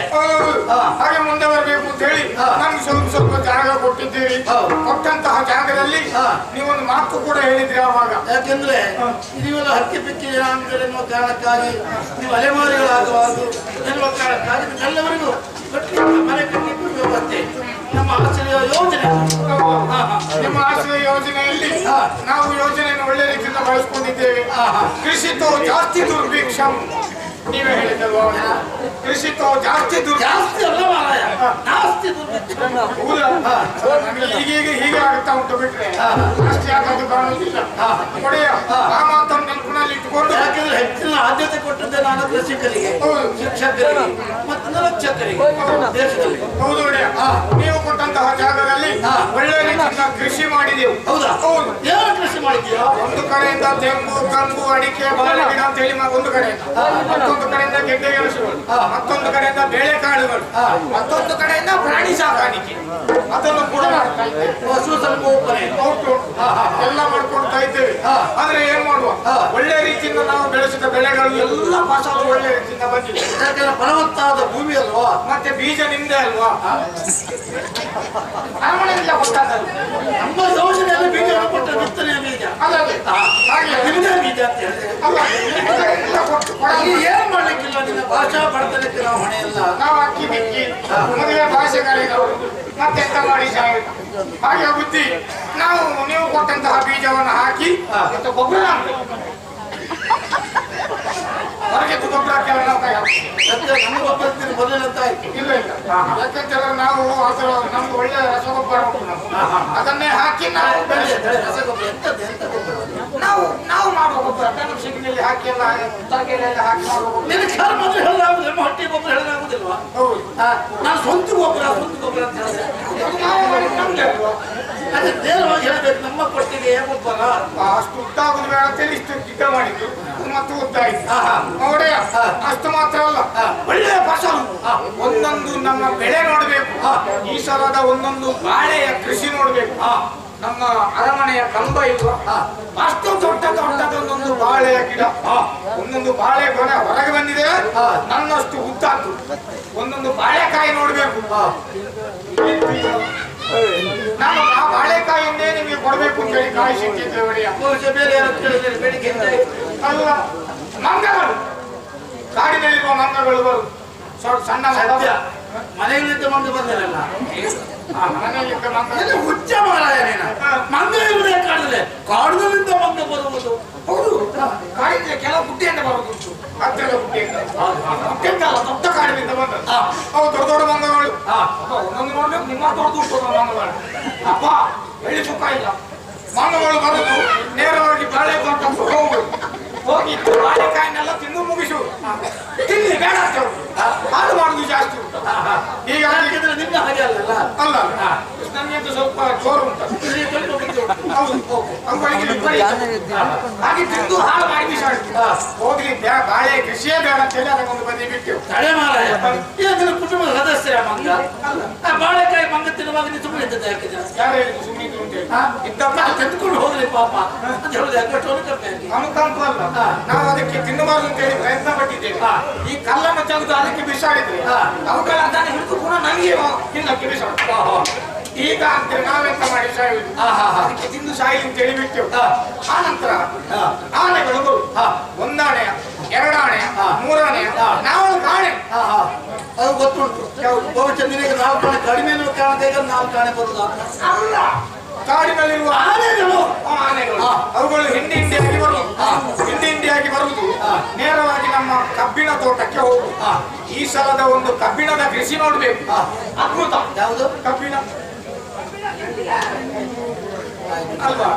ಹಾಗೆ ಮುಂದೆ ಬರಬೇಕು ಅಂತ ಹೇಳಿ ನಮ್ಗೆ ಸ್ವಲ್ಪ ಸ್ವಲ್ಪ ಜಾಗ ಕೊಟ್ಟಿದ್ದೀರಿ. ಕೊಟ್ಟಂತಹ ಜಾಗದಲ್ಲಿ ನೀವೊಂದು ಮಾತು ಕೂಡ ಹೇಳಿದ್ರಿ ಆವಾಗ. ಯಾಕೆಂದ್ರೆ ನೀವೆಲ್ಲ ಹಕ್ಕಿ ಪಿಕ್ಕಿ ಜನ ಅಂತೇಳಿ ಎನ್ನುವ ಕಾರಣಕ್ಕಾಗಿ ನೀವು ಅಲೆಮಾರಿಗಳಾಗಬಾರದು ಎನ್ನುವ ಕಾರಣಕ್ಕಾಗಿ ಎಲ್ಲವರಿಗೂ ಮನೆ ಕಟ್ಟಿಟ್ಟು ವ್ಯವಸ್ಥೆ ನಮ್ಮ ಆಶ್ರಯ ಯೋಜನೆ. ನಿಮ್ಮ ಆಶ್ರಯ ಯೋಜನೆಯಲ್ಲಿ ನಾವು ಯೋಜನೆಯನ್ನು ಒಳ್ಳೆ ರೀತಿಯಿಂದ ಬಳಸ್ಕೊಂಡಿದ್ದೇವೆ. ಕೃಷಿತೋ ಜಾಸ್ತಿ ದುರ್ಭಿಕ್ಷಂ ನೀವೇ ಹೇಳಿದಲ್ವಾ? ಕೃಷಿತೋ ಜಾಸ್ತಿ ಜಾಸ್ತಿ ಅಲ್ಲ ಮಾರಾಯ, ಜಾಸ್ತಿ ಹೀಗೆ ಆಗುತ್ತಾ ಉಂಟು ಬಿಟ್ರೆ ಅಷ್ಟೇ ಆಗೋದು ಕಾಣುವುದಿಲ್ಲ. ಒಡೆಯ ಆ ಮಾತನ್ನು ನೆನಪಿನಲ್ಲಿ ಇಟ್ಟುಕೊಂಡು, ಯಾಕೆಂದ್ರೆ ಹೆಚ್ಚಿನ ಆದ್ಯತೆ ಕೊಟ್ಟದ್ದೇ ನಾನು ಕೃಷಿಕರಿಗೆ, ಶಿಕ್ಷಕರಿಗೆ ಮತ್ತು ನಿರಕ್ಷಕರಿಗೆ ದೇಶದಲ್ಲಿ. ಹೌದು ಒಡೆಯ, ನೀವು ಕೊಟ್ಟಂತಹ ಜಾಗದಲ್ಲಿ ಒಳ್ಳೆ ರೀತಿಯಿಂದ ಕೃಷಿ ಮಾಡಿದೆವು. ಹೌದಾ? ಹೌದು. ಏನು ಕೃಷಿ ಮಾಡಿದ್ದೀರಾ? ಒಂದು ಕಡೆಯಿಂದ ತೆಂಗು, ಕಂಬು, ಅಡಿಕೆ, ಬಾಳೆ ಗಿಡ ಅಂತ ಹೇಳಿ ಒಂದು ಕಡೆಯಿಂದ, ಮತ್ತೊಂದು ಕಡೆಯಿಂದ ಗೆಡ್ಡೆ ಗೆಣಸುಗಳು, ಮತ್ತೊಂದು ಕಡೆಯಿಂದ ಬೇಳೆಕಾಳುಗಳು, ಮತ್ತೊಂದು ಕಡೆಯಿಂದ ಪ್ರಾಣಿ ಸಾಕಾಣಿಕೆ, ಅದನ್ನು ಕೂಡ ಮಾಡ್ತಾ ಇದ್ದೇವೆ. ಪಶುಸಂಗೋಪನೆ ಎಲ್ಲ ಮಾಡ್ಕೊಳ್ತಾ ಇದ್ದೇವೆ. ಆದ್ರೆ ಏನ್ ಮಾಡುವ, ಒಳ್ಳೆ ರೀತಿಯಿಂದ ನಾವು ಬೆಳೆಸಿದ ಬೆಳೆಗಳು ಎಲ್ಲ ಫಸಲು ಒಳ್ಳೆ ರೀತಿಯಿಂದ ಬಂದಿದೆ. ಯಾಕಂದ್ರೆ ಫಲವತ್ತಾದ ಭೂಮಿ ಅಲ್ವಾ, ಮತ್ತೆ ಬೀಜ ನಿಮ್ದೇ ಅಲ್ವಾ? ಆಮಣೆಲ್ಲ ಗೊತ್ತಾಗಲ್ಲ. ನಮ್ಮ ಯೋಜನೆಯಲ್ಲಿ ಬೀಜ ಕೊಟ್ಟ ಬಿತ್ತನೆಯ ಬೀಜ ಹಾಗೆ ನಿಮ್ದೇ ಬೀಜ ಅಂತ ಹೇಳಿದ್ರೆ ಏನ್ ಮಾಡ್ಲಿಕ್ಕಿಲ್ಲ. ನಿನ್ನ ಭಾಷಾ ಬಡತನಕ್ಕೆ ನಾವು ಹೊಣೆ ಇಲ್ಲ. ನಾವು ಅಕ್ಕಿ ಬಿಕ್ಕಿ ಮದುವೆ ಭಾಷೆಗಳಿದವರು ಮತ್ತೆಂತ ಮಾಡಿ ಹಾಗೆ ಬುದ್ಧಿ. ನಾವು ನೀವು ಕೊಟ್ಟಂತಹ ಬೀಜವನ್ನು ಹಾಕಿ ಮತ್ತು ಗೊಬ್ಬರ ಹೊರಗೆ ಗೊಬ್ಬರ ಹಾಕಿ ನಾವು ಕೈ ನಮ್ಮ ಗೊಬ್ಬರ ಮೊದಲಂತ ಆಯ್ತು. ಇಲ್ಲ ಇಲ್ಲ, ಯಾಕಂತೇಳಿದ್ರೆ ನಾವು ಅದರ ನಮ್ದು ಒಳ್ಳೆ ರಸಗೊಬ್ಬರ ಅದನ್ನೇ ಹಾಕಿ ನಾವು ರಸಗೊಬ್ಬರ ಎಂತ ಗೊಬ್ಬರ ನಾವು ಮಾಡುವ ಗೊಬ್ಬರ ಸಿಗಿನಲ್ಲಿ ಹಾಕಿ ಎಲ್ಲ ತರಕಾರಿಯಲ್ಲಿ ಹಾಕಿ ಮಾಡುವ ಗೊಬ್ಬರ. ನಿನ್ನ ಕಾಲ ಮೊದಲು ಹೇಳಲಾಗುದಿಲ್ಲ, ನಮ್ಮ ಹೊಟ್ಟೆ ಗೊಬ್ಬರ ಹೇಳಲಾಗುದಿಲ್ವಾ? ಹೌದು. ನಾನು ಸ್ವಂತ ಗೊಬ್ಬರ ಅಂತ ಹೇಳಿದ್ರೆ ನಮ್ಗೆ ಅಲ್ವಾ? ಅದೇ ನೇರವಾಗಿ ಹೇಳ್ಬೇಕು, ನಮ್ಮ ಕೊಟ್ಟಿಗೆ ಗೊಬ್ಬರ ಅಷ್ಟು ಉದ್ದ ಆಗುದು ಬೇಡ ಅಂತೇಳಿ ಇಷ್ಟು ಗಿಡ್ಡ ಮಾಡಿದ್ದು ಮತ್ತು ಉದ್ದ ಆಯ್ತು ನೋಡೇ. ಅಷ್ಟು ಮಾತ್ರ ಅಲ್ಲ, ಒಳ್ಳೆಯ ಫಸಲು. ಒಂದೊಂದು ನಮ್ಮ ಬೆಳೆ ನೋಡ್ಬೇಕು, ಈ ಸಲದ ಒಂದೊಂದು ಬಾಳೆಯ ಕೃಷಿ ನೋಡ್ಬೇಕು. ನಮ್ಮ ಅರಮನೆಯ ಕಂಬ ಇಲ್ವಾ ಅಷ್ಟು ದೊಡ್ಡ ದೊಡ್ಡದೊಂದೊಂದು ಬಾಳೆಯ ಗಿಡ ಒಂದೊಂದು ಬಾಳೆ ಗೊನೆ ಹೊರಗೆ ಬಂದಿದೆ ನನ್ನಷ್ಟು ಉದ್ದಾತು ಒಂದೊಂದು ಬಾಳೆಕಾಯಿ ನೋಡ್ಬೇಕು ನಾನು ಆ ಬಾಳೆಕಾಯಿಯನ್ನೇ ನಿಮಗೆ ಕೊಡ್ಬೇಕು ಅಂತ ಹೇಳಿ ಕಾಯಿ ಸಿಕ್ಕಿದ್ದೆ ಒಡೆಯ ಅಲ್ಲ ಮಂಗಗಳು ಕಾಡಿನಲ್ಲಿರುವ ಮಂಗಗಳು ಬರುದು ಸಣ್ಣ ಮನೆಯಲ್ಲಿದ್ದ ಮಂಗ ಬಂದಿರಲ್ಲ ಹುಚ್ಚ ಮಾರಾಯ ಮಂಗ ಇರುವುದೇ ಕಾಡಲೆ ಕಾಡಿನಲ್ಲಿಂದ ಮಂಗ ಬರುವುದು ಹೌದು ಕಾಡಿನ ಕೆಲವು ಗುಡ್ಡೆಯಿಂದ ಬರುದುಂಟು ಅದೆಲ್ಲ ಗುಡ್ಡೆಯಿಂದ ಗುಡ್ಡೆಂದಲ್ಲ ದೊಡ್ಡ ಕಾಡಿನಿಂದ ಬಂದದ್ದು ಅವು ದೊಡ್ಡ ದೊಡ್ಡ ಮಂಗಗಳು ಒಂದೊಂದು ನೋಡ್ಬೇಕು ನಿಮ್ಮ ದೊಡ್ಡ ಮಂಗಗಳು ಅಪ್ಪ ಎಳಿ ಸುಖ ಇಲ್ಲ ಮಂಗಗಳು ಬರುದು ನೇರವಾಗಿ ಬಾಳೆ ತೋಟ ಹೋಗುದು ಹೋಗಿ ಬಾಳೆಕಾಯಿನೆಲ್ಲ ತಿಂದು ಮುಗಿಸು ತಿನ್ನಿ ಬೇಡ ಅಂತ ಹಾಳು ಮಾಡುದು ಜಾಸ್ತಿ ಉಂಟು ಈಗ ನಿನ್ನ ಹಾಗೆ ಅಲ್ಲ ಅಲ್ಲ ಕೃಷ್ಣನಿಗೆ ಸ್ವಲ್ಪ ಜೋರು ಉಂಟು ಹಾಗೆ ತಿಂದು ಹಾಳು ಮಾಡಿ ಬಿಸಾಡಿ ಹೋಗ್ಲಿ ಬಾಳೆ ಕೃಷಿಯೇ ಬೇಡ ಅಂತ ಹೇಳಿ ಅದಕ್ಕೊಂದು ಬದಿ ಬಿಟ್ಟು ತಡೆ ಮಾರಾಯ ಇದರ ಕುಟುಂಬದ ಸದಸ್ಯರ ಮಂಗ ಬಾಳೆಕಾಯಿ ಮಂಗ ತಿನ್ನುವಾಗ ನೀವು ಸುಮ್ಮನೆ ಇದ್ದದ್ದು ಯಾಕಿದ್ರೆ ಯಾರು ಹೇಳಿದ್ರು ಸುಮ್ಮನೆ ಅಂತ ಹೇಳಿ ಇದ್ದಪ್ಪ ತೆಗೆದುಕೊಂಡು ಹೋಗ್ಲಿ ಪಾಪ ಅಂತ ಹೇಳುದು ಅನುಕಂಪ ಅಲ್ಲ ನಾವು ಅದಕ್ಕೆ ತಿನ್ನಬಾರದು ಅಂತ ಹೇಳಿ ಪ್ರಯತ್ನ ಪಟ್ಟಿದ್ದೇವೆ ಈ ಕಲ್ಲನ್ನು ತೆಗೆದು ಅದಕ್ಕೆ ಬಿಸಾಡಿದ್ರೆ ಅವುಗಳ ಅದನ್ನು ಹಿಡಿದು ಪುನಃ ನನಗೆ ಹಿಂದಕ್ಕೆ ಬಿಸಾಡ ಈಗ ಅಂತ ನಾವೆಂತ ಮಾಡಿ ಸಾಯುವುದು ಅದಕ್ಕೆ ತಿಂದು ಸಾಯಿ ಅಂತ ಹೇಳಿ ಬಿಟ್ಟೆವು ಆ ನಂತರ ಆನೆಗಳು ಒಂದಾಣೆಯ ಎರಡಾಣೆಯ ಮೂರಾಣೆಯ ನಾವು ಕಾಣೆ ಅದು ಗೊತ್ತುಂಟು ಬಹುಶಃ ನಿನಗೆ ನಾವು ಕಾಣೆ ಕಡಿಮೆ ಕಾಣದೆ ನಾವು ಕಾಣೆ ಬರುದು ಅಲ್ಲ ಕಾಡಿನಲ್ಲಿರುವ ಆನೆಗಳು ಅವುಗಳು ಹಿಂಡಿಯಾಗಿ ಬರುವುದು ನೇರವಾಗಿ ನಮ್ಮ ಕಬ್ಬಿಣ ತೋಟಕ್ಕೆ ಹೋಗುದು ಈ ಸಲದ ಒಂದು ಕಬ್ಬಿಣದ ಕೃಷಿ ನೋಡ್ಬೇಕು ಅದ್ಭುತ ಯಾವುದು ಕಬ್ಬಿಣ ಅಲ್ವಾ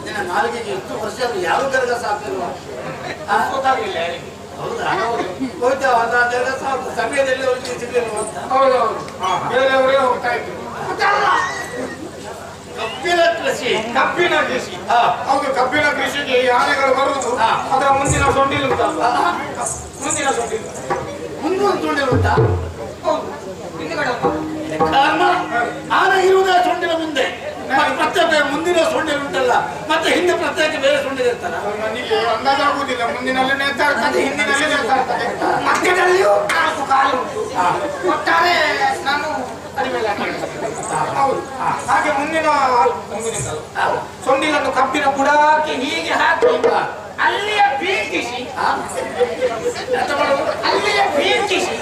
ನಿನ್ನ ನಾಲಿಗೆಗೆ ಎಷ್ಟು ವರ್ಷ ಅದು ಯಾವ ಗರಗ ಸಾಕಿರುವ ಗೊತ್ತಾಗಲಿಲ್ಲ ಹೌದಾ ಹೋಯ್ತಾ ಸಾಕು ಸಮಯದಲ್ಲಿ ಅವ್ರಿಗೆ ಸಿಗಲಿಲ್ಲ ಹೌದೌದು ಬೇರೆಯವರೇ ಹೋಗ್ತಾ ಇದ್ರು ಕಬ್ಬಿನ ಕೃಷಿ ಹೌದು ಕಬ್ಬಿನ ಕೃಷಿಗೆ ಈ ಆನೆಗಳು ಬರುವುದು ಅದರ ಮುಂದಿನ ಸೊಂಡಿಲು ಉಂಟಲ್ಲ ಮುಂದಿನ ಸೊಂಡಿಲು ಮುಂದೊಂದು ಸೊಂಡಿಲು ಉಂಟಾ ಹೌದು ಹಿಂದುಗಡೆ ಆನೆ ಇರುವುದೇ ಸೊಂಡಿನ ಮುಂದೆ ಮತ್ತೆ ಮುಂದಿನ ಸೊಂಡಿಲು ಉಂಟಲ್ಲ ಮತ್ತೆ ಹಿಂದೆ ಪ್ರತ್ಯೇಕ ಬೇರೆ ಸೊಂಡಿಲು ಇರ್ತಾರ ನನಗೆ ಅಂದಾಜಾಗುವುದಿಲ್ಲ ಮುಂದಿನಲ್ಲಿ ನೇತಾ ಇರ್ತದೆ ಹಿಂದಿನಲ್ಲಿ ನೇತಾ ಇರ್ತದೆ ಮಧ್ಯದಲ್ಲಿಯೂ 4 ಕಾಲು ಉಂಟು ಒಟ್ಟಾರೆ ನಾನು ಹೌದು ಹಾಗೆ ಮುಂದಿನ ಸೊಂಡಿಲನ್ನು ಕಬ್ಬಿನ ಬುಡಕ್ಕೆ ಹೀಗೆ ಹಾಕಿ ಅಲ್ಲಿಯ ಬೀಟಿಸಿ ಅಲ್ಲಿಯ ಬೀಟಿಸಿ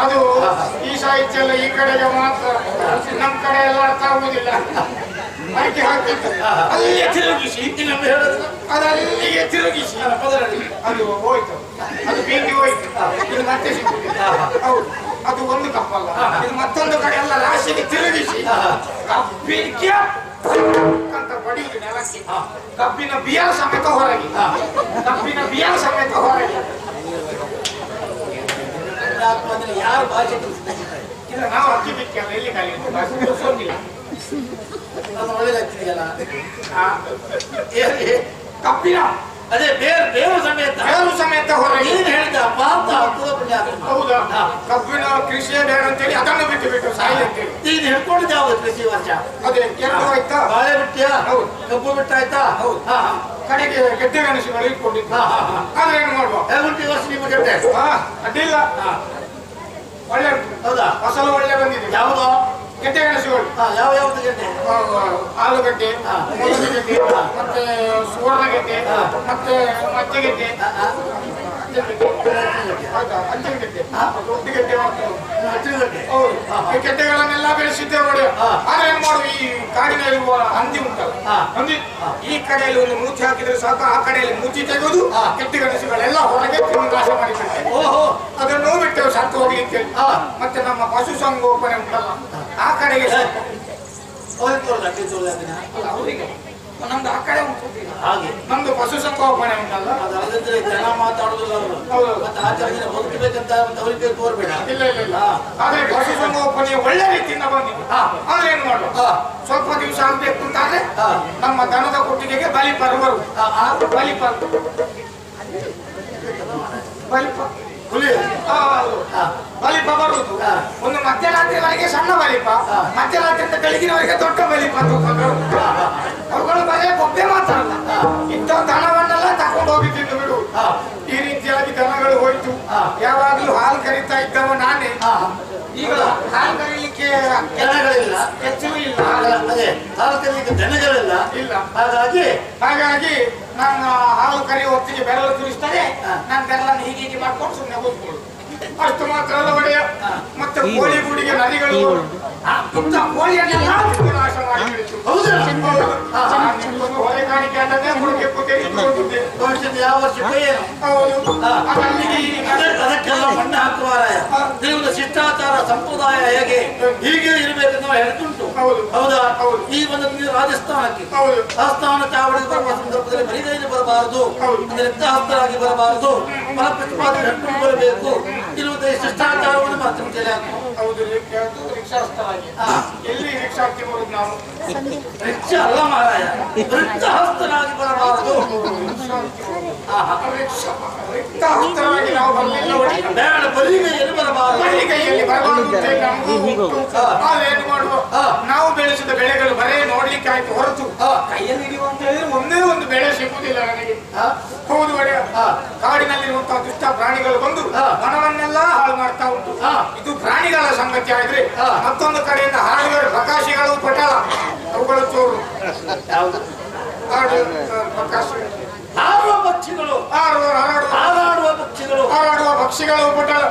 ಅದು ಈ ಸಾಹಿತ್ಯ ಎಲ್ಲ ಈ ಕಡೆಗೆ ಮಾತ್ರ ನಮ್ಮ ಕಡೆ ಎಲ್ಲ ಅರ್ಥ ಆಗುವುದಿಲ್ಲ ಮೈಕೆ ಹಾಕಿತ್ತು ಅಲ್ಲಿಯೇ ತಿರುಗಿಸಿ ಅದಲ್ಲಿಗೆ ತಿರುಗಿಸಿ ಅದು ಹೋಯ್ತು ಅದು ಬೀಟಿ ಹೋಯ್ತು ಇದು ಮತ್ತೆ ಸಿಕ್ಕುದಿಲ್ಲ ಹೌದು ಅದು ಒಂದು ಕಪ್ಪಲ್ಲ ಇದು ಮತ್ತೊಂದು ಕಡೆ ಎಲ್ಲ ರಾಶಿಗೆ ತಿರುಗಿಸಿ ಕಬ್ಬಿಗೆ ಅಂತ ಬಡಿಯುವುದು ನೆಲಕ್ಕೆ ಕಬ್ಬಿನ ಬಿಯ ಸಮೇತ ಹೊರಗೆ ಕಬ್ಬಿನ ಬಿಯ ಸಮೇತ ಹೊರಗೆ ಯಾರು ಭಾಷೆ ಇಲ್ಲ ನಾವು ಅಕ್ಕಿ ಬಿಕ್ಕಲ್ಲ ಎಲ್ಲಿ ಖಾಲಿ ಭಾಷೆ ಒಳ್ಳೆದಾಗ್ತಿದೆಯಲ್ಲ ಕಬ್ಬಿನ ಅದೇ ಬೇರು ಸಮೇತ ಹೊರಗೆ ನೀನು ಹೇಳಿದ ಪಾಪ ಹೌದಾ ಕಬ್ಬಿನ ಕೃಷಿಯೇ ಬೇಡ ಅಂತೇಳಿ ಅದನ್ನು ಬಿಟ್ಟು ಸಾಯಿ ಅಂತೇಳಿ ನೀನು ಹೇಳ್ಕೊಂಡಿದ್ದೆ ಯಾವ್ದು ಕೃಷಿ ವರ್ಷ ಅದೇ 2 ಆಯ್ತಾ ಬಾಳೆ ಬಿಟ್ಟಿಯಾ ಹೌದು ಕಬ್ಬು ಬಿಟ್ಟಾಯ್ತಾ ಹೌದು ಕಡೆಗೆ ಗೆಡ್ಡೆ ಗೆಣಸುಗಳು ಇಟ್ಕೊಂಡಿದ್ದು ಆದ್ರೆ ಏನು ಮಾಡುವ ಹೇಗುಂಟು ಈ ವರ್ಷ ನಿಮ್ಮ ಗೆಡ್ಡೆ ಅಡ್ಡಿಲ್ಲ ಒಳ್ಳೆ ಉಂಟು ಹೌದಾ ಫಸಲು ಒಳ್ಳೆ ಬಂದಿದೆ ಯಾವುದು ಗೆಡ್ಡೆ ಗೆಣಸುಗಳು ಯಾವ್ದು ಗೆಡ್ಡೆ ಆಲೂಗಡ್ಡೆ ಮೂಲಂಗಿ ಗೆಡ್ಡೆ ಮತ್ತೆ ಸುವರ್ಣ ಗೆಡ್ಡೆ ಮತ್ತೆ ಮಚ್ಚೆ ಗೆಡ್ಡೆ ಅಂಚೆ ಗೆಡ್ಡೆ ದೊಡ್ಡ ಗೆಡ್ಡೆ ಹೌದು ಈ ಗೆಡ್ಡೆಗಳನ್ನೆಲ್ಲ ಬೆಳೆಸಿದ್ದೆ ಒಳ್ಳೆಯ ಆದ್ರೆ ಏನ್ ಮಾಡುವ ಈ ಕಾಡಿನಲ್ಲಿರುವ ಹಂದಿ ಉಂಟಲ್ಲ ಹಂದಿ ಈ ಕಡೆಯಲ್ಲಿ ಒಂದು ಮೂತಿ ಹಾಕಿದ್ರೆ ಸಾಕು ಆ ಕಡೆಯಲ್ಲಿ ಮೂತಿ ತೆಗೆದು ಗೆಡ್ಡೆ ಗೆಣಸುಗಳೆಲ್ಲ ಹೊರಗೆ ತಿಂದು ನಾಶ ಮಾಡಿಬಿಡ್ತೇವೆ ಓಹೋ ಅದನ್ನು ಬಿಟ್ಟೆವು ಸತ್ತು ಹೋಗ್ಲಿ ಅಂತೇಳಿ ಮತ್ತೆ ನಮ್ಮ ಪಶು ಸಂಗೋಪನೆ ಉಂಟಲ್ಲ ಆ ಕಡೆಗೆ ಅವರಿಗೆ ನಮ್ದು ಆ ಕಡೆ ಉಂಟು ಹಾಗೆ ನಮ್ದು ಪಶು ಸಂಗೋಪನೆ ಉಂಟಲ್ಲ ಅದಲ್ಲದ್ರೆ ಜನ ಮಾತಾಡುದಿಲ್ಲ ಅವರು ಮತ್ತೆ ಆಚರಣೆ ಬದುಕಬೇಕಂತ ಅವರಿಗೆ ತೋರ್ಬೇಡ ಇಲ್ಲ ಇಲ್ಲ ಇಲ್ಲ ಆದ್ರೆ ಪಶು ಸಂಗೋಪನೆ ಒಳ್ಳೆ ರೀತಿಯಿಂದ ಬಂದಿದೆ ಆದ್ರೆ ಏನ್ ಮಾಡುವ ಸ್ವಲ್ಪ ದಿವಸ ಆಗ್ಬೇಕು ಅಂತಾದ್ರೆ ನಮ್ಮ ದನದ ಕೊಟ್ಟಿಗೆಗೆ ಬಲಿಪರು ಬರು ಬಲಿಪರು ಹುಲಿ ಬಲಿಪ ಬರುವುದು. ಒಂದು ಮಧ್ಯರಾತ್ರಿವರೆಗೆ ಸಣ್ಣ ಬಲಿಪ, ಮಧ್ಯರಾತ್ರಿಯಿಂದ ಬೆಳಗಿನವರೆಗೆ ದೊಡ್ಡ ಬಲಿಪ ತೂಕಗಳು. ಅವುಗಳು ಬರೇ ಬೊಬ್ಬೆ ಮಾತ್ರ ಅಲ್ಲ, ಇಂಥ ದನವನ್ನೆಲ್ಲ ತಕೊಂಡು ಹೋಗಿ ತಿಂದು ಬಿಡು. ಈ ರೀತಿಯಾಗಿ ದನಗಳು ಹೋಯ್ತು. ಯಾವಾಗಲೂ ಹಾಲು ಕರೀತಾ ಇದ್ದವ ನಾನೇ. ಈಗ ಹಾಲು ಕರೀಲಿಕ್ಕೆ ದನಗಳಿಲ್ಲ, ಹೆಚ್ಚು ಇಲ್ಲ. ಅದೇ ಹಾಲು ಕರೀಲಿಕ್ಕೆ ದನಗಳಿಲ್ಲ ಇಲ್ಲ. ಹಾಗಾಗಿ ನಾನು ಹಾಲು ಕರೆಯುವ ಹೊತ್ತಿಗೆ ಬೆರಳು ತುರಿಸ್ತಾರೆ. ನಾನು ಬೆರಳನ್ನು ಹೀಗೆ ಮಾಡ್ಕೊಂಡು ಸುಮ್ಮನೆ ಹೋಗ್ಬೋದು. ಅಷ್ಟು ಮಾತ್ರ ಅಲ್ಲ ಒಡೆಯ, ಮತ್ತೆ ಕೋಳಿ ಗುಡಿಗೆ ನದಿಗಳು ಇಂಥ ಕೋಳಿಯನ್ನೆಲ್ಲ ನಾಶ ಮಾಡಿಬಿಡಿತು. ಹೊರೆಗಾಣಿಕೆ ಅದನ್ನೇ ಹುಡುಗಿ ಭವಿಷ್ಯದ ಯಾವ ವರ್ಷಕ್ಕೆ ಏನು ಅದಕ್ಕೆಲ್ಲ ಮಣ್ಣು ಹಾಕುವಾರಾಯ. ನೀವು ಶಿಷ್ಟಾಚಾರ ಸಂಪ್ರದಾಯ ಹೇಗೆ ಹೀಗೆ ಇರಬೇಕಂತ ಹೇಳ್ತುಂಟು. ಹೌದಾ? ಈ ಒಂದು ರಾಜಸ್ಥಾನಕ್ಕೆ ರಾಜಸ್ಥಾನ ಚಾವಡಿಗೆ ಬರುವ ಸಂದರ್ಭದಲ್ಲಿ ಬರಿಗೈಲಿ ಬರಬಾರದು, ರಕ್ತಹಸ್ತರಾಗಿ ಬರಬಾರದು, ಫಲ ಪ್ರತಿಪಾದನೆ ಬರಬೇಕು ಇರುವುದೇ ಶಿಷ್ಟಾಚಾರವನ್ನು ಮಾತ್ರ ಎಲ್ಲಿ ರಿಕ್ಷಾಕ್ಕೆ ಬರುದು ನಾವು? ರಿಕ್ಷಾ ಅಲ್ಲ ಮಾರಾಯ, ರಕ್ತಹಸ್ತರಾಗಿ ಬರಬಾರದು. ರಕ್ತಹಸ್ತರಾಗಿ ನಾವು ಬರಲಿಲ್ಲ. ಬೇಡ, ಬರಿಗೈಯಲ್ಲಿ ಬರಬಾರದು. ಬರಿಗೈಯಲ್ಲಿ ಬರಬಾರದು. ಏನು ಮಾಡುವ? ನಾವು ಬೆಳೆಸಿದ ಬೆಳೆಗಳು ಬರೇ ನೋಡ್ಲಿಕ್ಕೆ ಆಯ್ತು ಹೊರತು ಕೈಯಲ್ಲಿ ಹಿಡಿಯುವಂತ ಹೇಳಿದ್ರೆ ಒಂದೇ ಒಂದು ಬೆಳೆ ಸಿಗುವುದಿಲ್ಲ ನನಗೆ. ಹೌದು ಒಡೆಯ, ಕಾಡಿನಲ್ಲಿರುವಂತಹ ದುಷ್ಟ ಪ್ರಾಣಿಗಳು ಬಂದು ವನವನ್ನೆಲ್ಲ ಹಾಳು ಮಾಡ್ತಾ ಉಂಟು. ಇದು ಪ್ರಾಣಿಗಳ ಸಂಗತಿ ಆದ್ರೆ ಮತ್ತೊಂದು ಕಡೆಯಿಂದ ಹಾಡುಗಳು ಪ್ರಕಾಶಿಗಳು ಪಟಲ ಅವುಗಳ ಚೋರು ಹಾರುವ ಪಕ್ಷಿಗಳು ಹಾರಾಡುವ ಪಕ್ಷಿಗಳು ಪಟಲ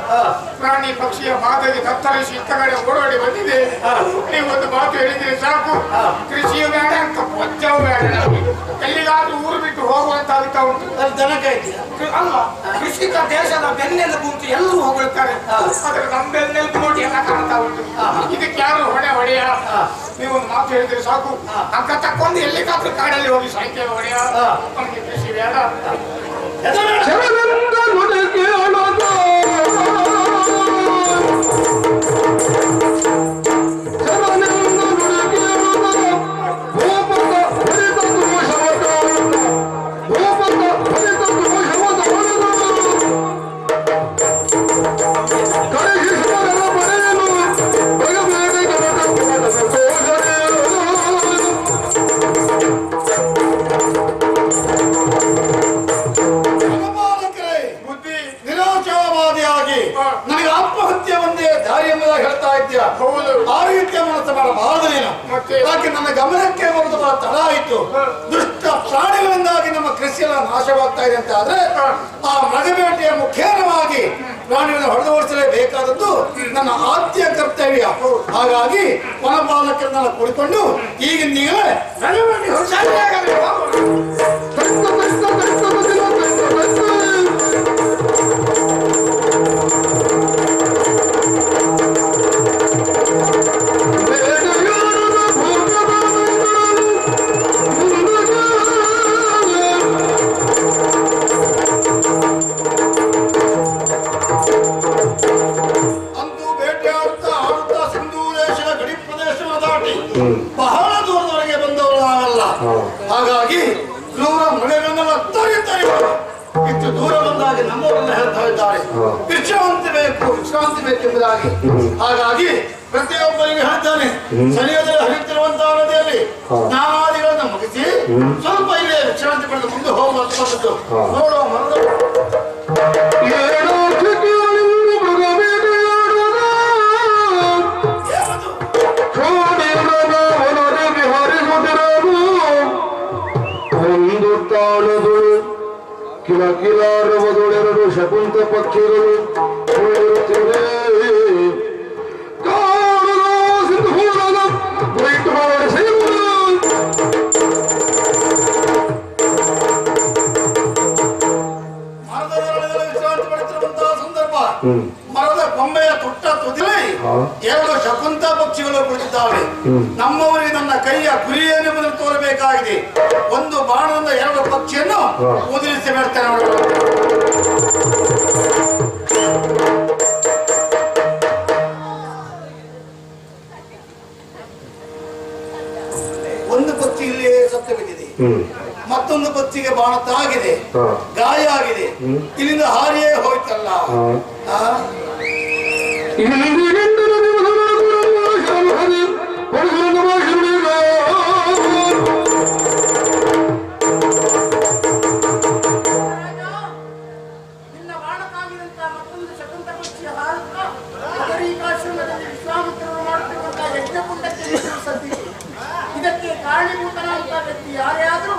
ಪ್ರಾಣಿ ಪಕ್ಷಿಯ ಮಾದರಿ ಕತ್ತರಿಸಿ ಇತ್ತ ಕಡೆ ಓಡಾಡಿ ಬಂದಿದೆ. ನೀವು ಒಂದು ಮಾತು ಹೇಳಿದ್ರೆ ಸಾಕು, ಕೃಷಿಯು ಬೇಡ ಅಂತ ಪಚ್ಚವು ಬೇಡ. ಎಲ್ಲಿಗಾದ್ರೂ ಊರು ಬಿಟ್ಟು ಹೋಗುವಂತಾಗ್ತಾ ಉಂಟು. ಅಲ್ಲ, ಕೃಷಿಕ ದೇಶದ ಬೆನ್ನೆಲುಬು ಅಂತ ಎಲ್ಲರೂ ಹೊಗಳ್ತಾರೆ. ಆದ್ರೆ ನಮ್ಮ ಬೆನ್ನೆಲುಬು ನೋಡಿ ಎಲ್ಲ ಕಾಣ್ತಾ ಉಂಟು. ಇದಕ್ಕೆ ಯಾರು ಹೊಡೆಯ? ನೀವು ಒಂದು ಮಾತು ಹೇಳಿದ್ರೆ ಸಾಕು, ಅಕ್ಕ ತಕ್ಕೊಂಡು ಎಲ್ಲಿಗಾದ್ರೂ ಕಾಡಲ್ಲಿ ಹೋಗಿ ಸಾಯ್ತೇವೆ ಹೊಡೆಯ. ನಮ್ಗೆ ಕೃಷಿ ಬೇಡ. ನನಗೆ ಆತ್ಮಹತ್ಯೆ ಒಂದೇ ದಾರಿ ಎಂಬುದಾಗಿ ಹೇಳ್ತಾ ಇದ್ದೀಯ. ಆ ರೀತಿಯ ಮನಸ್ಸು ಮಾಡಬಾರದು ನೀನು. ಯಾಕೆ ನನ್ನ ಗಮನಕ್ಕೆ ಬರುವುದು ಬಹಳ ತಡ ಆಯಿತು. ದುಷ್ಟ ಪ್ರಾಣಿಗಳಿಂದಾಗಿ ನಮ್ಮ ಕೃಷಿಯೆಲ್ಲ ನಾಶವಾಗ್ತಾ ಇದೆ ಅಂತ ಆದ್ರೆ ಆ ಮೃಗಬೇಟೆಯ ಮುಖೇನವಾಗಿ ಪ್ರಾಣಿಗಳನ್ನು ಹೊಡೆದೋಡಿಸಲೇಬೇಕಾದದ್ದು ನನ್ನ ಆದ್ಯ ಕರ್ತವ್ಯ. ಹಾಗಾಗಿ ವನಪಾಲಕರನ್ನೆಲ್ಲ ಕೂಡಿಕೊಂಡು ಈಗಿಂದೀಗಲೇ ಬಹಳ ದೂರದವರೆಗೆ ಬಂದವರು ನಾವೆಲ್ಲ. ಹಾಗಾಗಿ ದೂರ ಮಳೆಗಳನ್ನೆಲ್ಲ ಇಷ್ಟು ದೂರ ಬಂದಾಗ ನಮ್ಮವರೆಲ್ಲ ಹೇಳ್ತಾ ಇದ್ದಾರೆ ವಿಶ್ರಾಂತಿ ಬೇಕೆಂಬುದಾಗಿ. ಹಾಗಾಗಿ ಪ್ರತಿಯೊಬ್ಬರಿಗೆ ಹೇಳ್ತಾನೆ, ಸರಿಯಾದಲ್ಲಿ ಹರಿಯುತ್ತಿರುವಂತಹ ನದಿಯಲ್ಲಿ ಸ್ನಾನಾದಿಗಳನ್ನ ಮುಗಿಸಿ ಸ್ವಲ್ಪ ಇಲ್ಲೇ ವಿಶ್ರಾಂತಿ ಪಡೆದು ಮುಂದೆ ಹೋಗುವಂತದ್ದು ನೋಡುವ ಮರದ ಕಿಲಕಿಲಾರವದೊಳೆರಡು ಶಕುಂತ ಪಕ್ಷಿಗಳು ವಿಶ್ರಾಂತಿ ಪಡೆದಿರುವಂತಹ ಸಂದರ್ಭ ಮರದ ಕೊಂಬೆಯ ತುಟ್ಟ ತುದಿಲಿ ಎರಡು ಶಕುಂತ ಪಕ್ಷಿಗಳು ಕುಳಿತಿದ್ದಾವೆ. ನಮ್ಮವರಿಗೆ ನನ್ನ ಕೈಯ ಗುರಿಯನ್ನೆಂಬುದನ್ನು ತೋರಬೇಕಾಗಿದೆ. ಒಂದು ಬಾಣದಿಂದ ಎರಡು ಪಕ್ಷಿಯನ್ನು ಉದುರಿಸಿ ಬಿಡ್ತೇನೆ. ಒಂದು ಪಕ್ಷಿ ಇಲ್ಲಿಯೇ ಸತ್ತು ಬಿದ್ದಿದೆ, ಮತ್ತೊಂದು ಪಕ್ಷಿಗೆ ಬಾಣ ತಾಗಿದೆ, ಗಾಯ ಆಗಿದೆ, ಇಲ್ಲಿಂದ ಹಾರಿಯೇ ಹೋಯ್ತಲ್ಲ. ಇದಕ್ಕೆ ಕಾರಣೀಭೂತನಾದಂತ ವ್ಯಕ್ತಿ ಯಾರೇ ಆದರೂ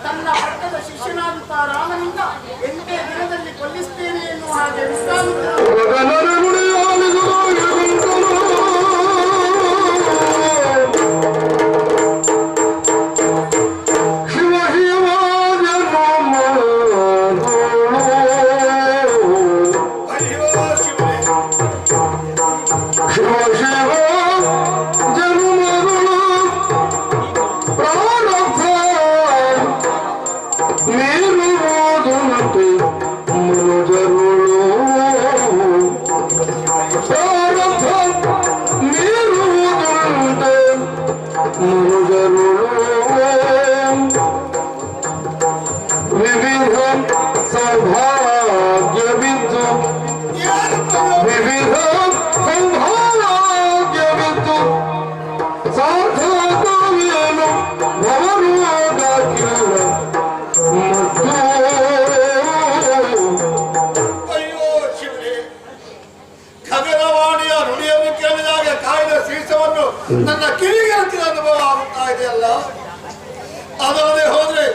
ತನ್ನ ಪಟ್ಟದ ಶಿಷ್ಯನಾದಂತ ರಾಮನಿಂದ 8 ದಿನದಲ್ಲಿ ಕೊಲ್ಲಿಸ್ತೇನೆ ಎನ್ನುವ ಹಾಗೆ ನನ್ನ ಕಿವಿಗೆ ಹತ್ತಿರ ಅನುಭವ ಆಗುತ್ತಾ ಇದೆಯಲ್ಲ. ಅದಲ್ಲದೆ ಹೋದ್ರೆ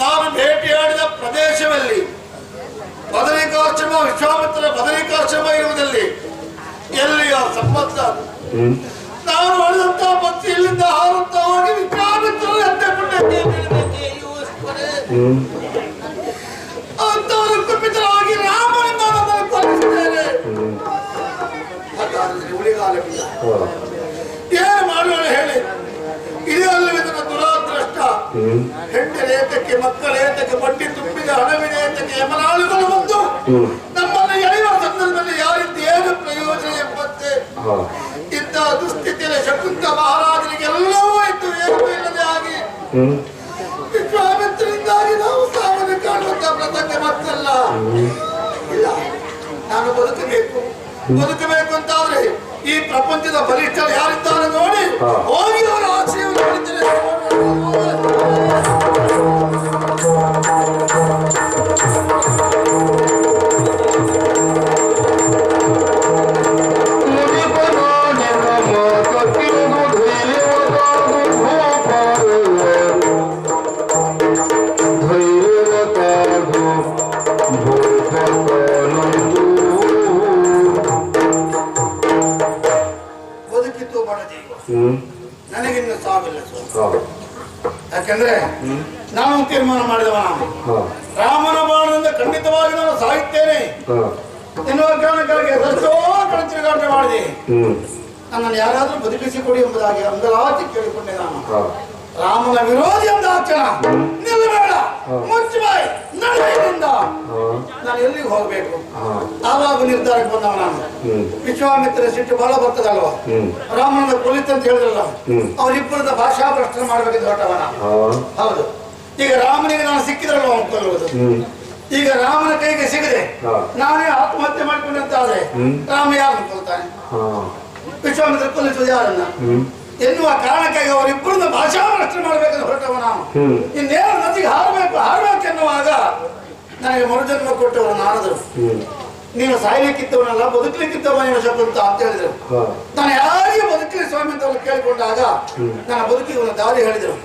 ನಾನು ಭೇಟಿಯಾಡಿದ ಪ್ರದೇಶದಲ್ಲಿ ಬದರಿಕಾಶ್ರಮ, ವಿಶ್ವಾಮಿತ್ರ ಬದರಿಕಾಶ್ರಮ ಇರುವುದಲ್ಲಿ ಎಲ್ಲಿಯ ಸಂಬಂಧ ನಾನು ಮಾಡಿದಂತ ಪಕ್ಷಿ ಇಲ್ಲಿಂದ ಹಾರುತ್ತಾ ಹೋಗಿ ವಿಶ್ವಾಮಿತ್ರರು ಎತ್ತೆ ಪುಣ್ಯಕ್ಕೆ ಅಂತವರು ಕುಪಿತರಾಗಿ ರಾಮನಿಂದ ನನ್ನನ್ನು ಕೊಲ್ಲಿಸಿದ್ದೇನೆ. ಹಾಗಾದ್ರೆ ಉಳಿಗಾಲವಿಲ್ಲ, ಏನು ಮಾಡೋಣ ಹೇಳಿ? ಇದೆಲ್ಲವೇ ನನ್ನ ದುರಾದೃಷ್ಟ. ಹೆಂಡರೇತಕ್ಕೆ ಮಕ್ಕಳೇತಕ್ಕೆ ಬಡ್ಡಿ ತುಂಬಿದ ಹಣವಿನೇತಕ್ಕೆ ಯಮನಾಳುಗಳು ಬಂದು ನಮ್ಮನ್ನು ಎಳೆಯುವ ಸಂದರ್ಭದಲ್ಲಿ ಯಾರಿದ್ದು ಏನು ಪ್ರಯೋಜನ ಎಂಬಂತೆ ಇಂಥ ದುಸ್ಥಿತಿಯಲ್ಲಿ ಶಕುಂತ ಮಹಾರಾಜನಿಗೆಲ್ಲವೂ ಇದ್ದು ಏನೂ ಇಲ್ಲದೆ ಆಗಿ ವಿಶ್ವಾಮಿತ್ರರಿಂದಾಗಿ ನಾವು ಸಾವನ್ನು ಕಾಣುವಂತ ಪ್ರಸಂಗ ಮತ್ತಲ್ಲ. ಇಲ್ಲ, ನಾನು ಬದುಕಬೇಕು ಅಂತಾದ್ರೆ ಈ ಪ್ರಪಂಚದ ಬಲಿಷ್ಠರು ಯಾರಿದ್ದಾರೆ ನೋಡಿ ಹೋಗಿ ಅವರ ಆಶ್ರಯವನ್ನು ಮಾಡಿದ್ದೇನೆ. ನನಗಿನ್ನು ಸಾವಿಲ್ಲ. ಯಾಕಂದ್ರೆ ನಾನು ತೀರ್ಮಾನ ಮಾಡಿದವ, ರಾಮನ ಬಾಣದಿಂದ ಖಂಡಿತವಾಗಿ ನಾನು ಸಾಯುತ್ತೇನೆ ಎನ್ನುವ ಕಾರಣಕ್ಕಾಗಿ ಎಷ್ಟೋ ಕಡೆ ತಿರುಗಾಟ ಮಾಡಿದೆ. ನನ್ನನ್ನು ಯಾರಾದ್ರೂ ಬದುಕಿಸಿಕೊಡಿ ಎಂಬುದಾಗಿ ಅಂದಲಾಚಿ ಕೇಳಿಕೊಂಡೆ. ನಾನು ರಾಮನ ವಿರೋಧಿ ಎಂದ ಕ್ಷಣ ನಿಲ್ಲಬೇಡ, ಮುಚ್ಚಬಾಯಿ ನಡೆಯಿಂದ ನಾನು ಎಲ್ಲಿಗೆ ಹೋಗ್ಬೇಕು ಆವಾಗ ನಿರ್ಧಾರಕ್ಕೆ ಬಂದವ ನಾನು. ವಿಶ್ವಾಮಿತ್ರ ಸಿಟ್ಟು ಬಹಳ ಬರ್ತದಲ್ವ, ರಾಮನ ಕೊಲಿತ ಅಂತ ಹೇಳಿದ್ರಲ್ಲ, ಅವರಿಬ್ಬರದ ಭಾಷಾ ಪ್ರಶ್ನೆ ಮಾಡ್ಬೇಕಿದ್ದು ಹೊರಟವ ನಾನು. ಹೌದು, ಈಗ ರಾಮನಿಗೆ ನಾನು ಸಿಕ್ಕಿದ್ರಲ್ವ ಅವನು ಕೊಲ್ಲುವುದು. ಈಗ ರಾಮನ ಕೈಗೆ ಸಿಗದೆ ನಾನೇ ಆತ್ಮಹತ್ಯೆ ಮಾಡಿಕೊಂಡಂತಾದ್ರೆ ರಾಮ ಯಾರನ್ನು ಕೊಲ್ತಾನೆ? ವಿಶ್ವಾಮಿತ್ರ ಕೊಲ್ಲಿಸುವುದು ಯಾರನ್ನ ಎನ್ನುವ ಕಾರಣಕ್ಕಾಗಿ ಅವರಿಬ್ಬರನ್ನ ಭಾಷಾ ಪ್ರಶ್ನೆ ಮಾಡ್ಬೇಕಂತ ಹೊರಟವ ನಾನು. ಇನ್ನೇನು ನದಿಗೆ ಹಾರಬೇಕೆನ್ನುವಾಗ ನನಗೆ ಮರುಜನ್ಮ ಕೊಟ್ಟವರು ನಾರದರು. ನೀನು ಸಾಯ್ಲಿಕ್ಕಿದ್ದವನಲ್ಲ, ಬದುಕಲಿಕ್ಕಿದ್ದವ ನೀನು ಶಕುಂತ ಅಂತ ಹೇಳಿದ್ರು. ನಾನು ಯಾರಿಗೆ ಬದುಕಲಿ ಸ್ವಾಮಿ ಅಂತ ಅವ್ರು ಕೇಳಿಕೊಂಡಾಗ ನನ್ನ ಬದುಕಿಗೆ ಒಂದು ದಾರಿ ಹೇಳಿದರು.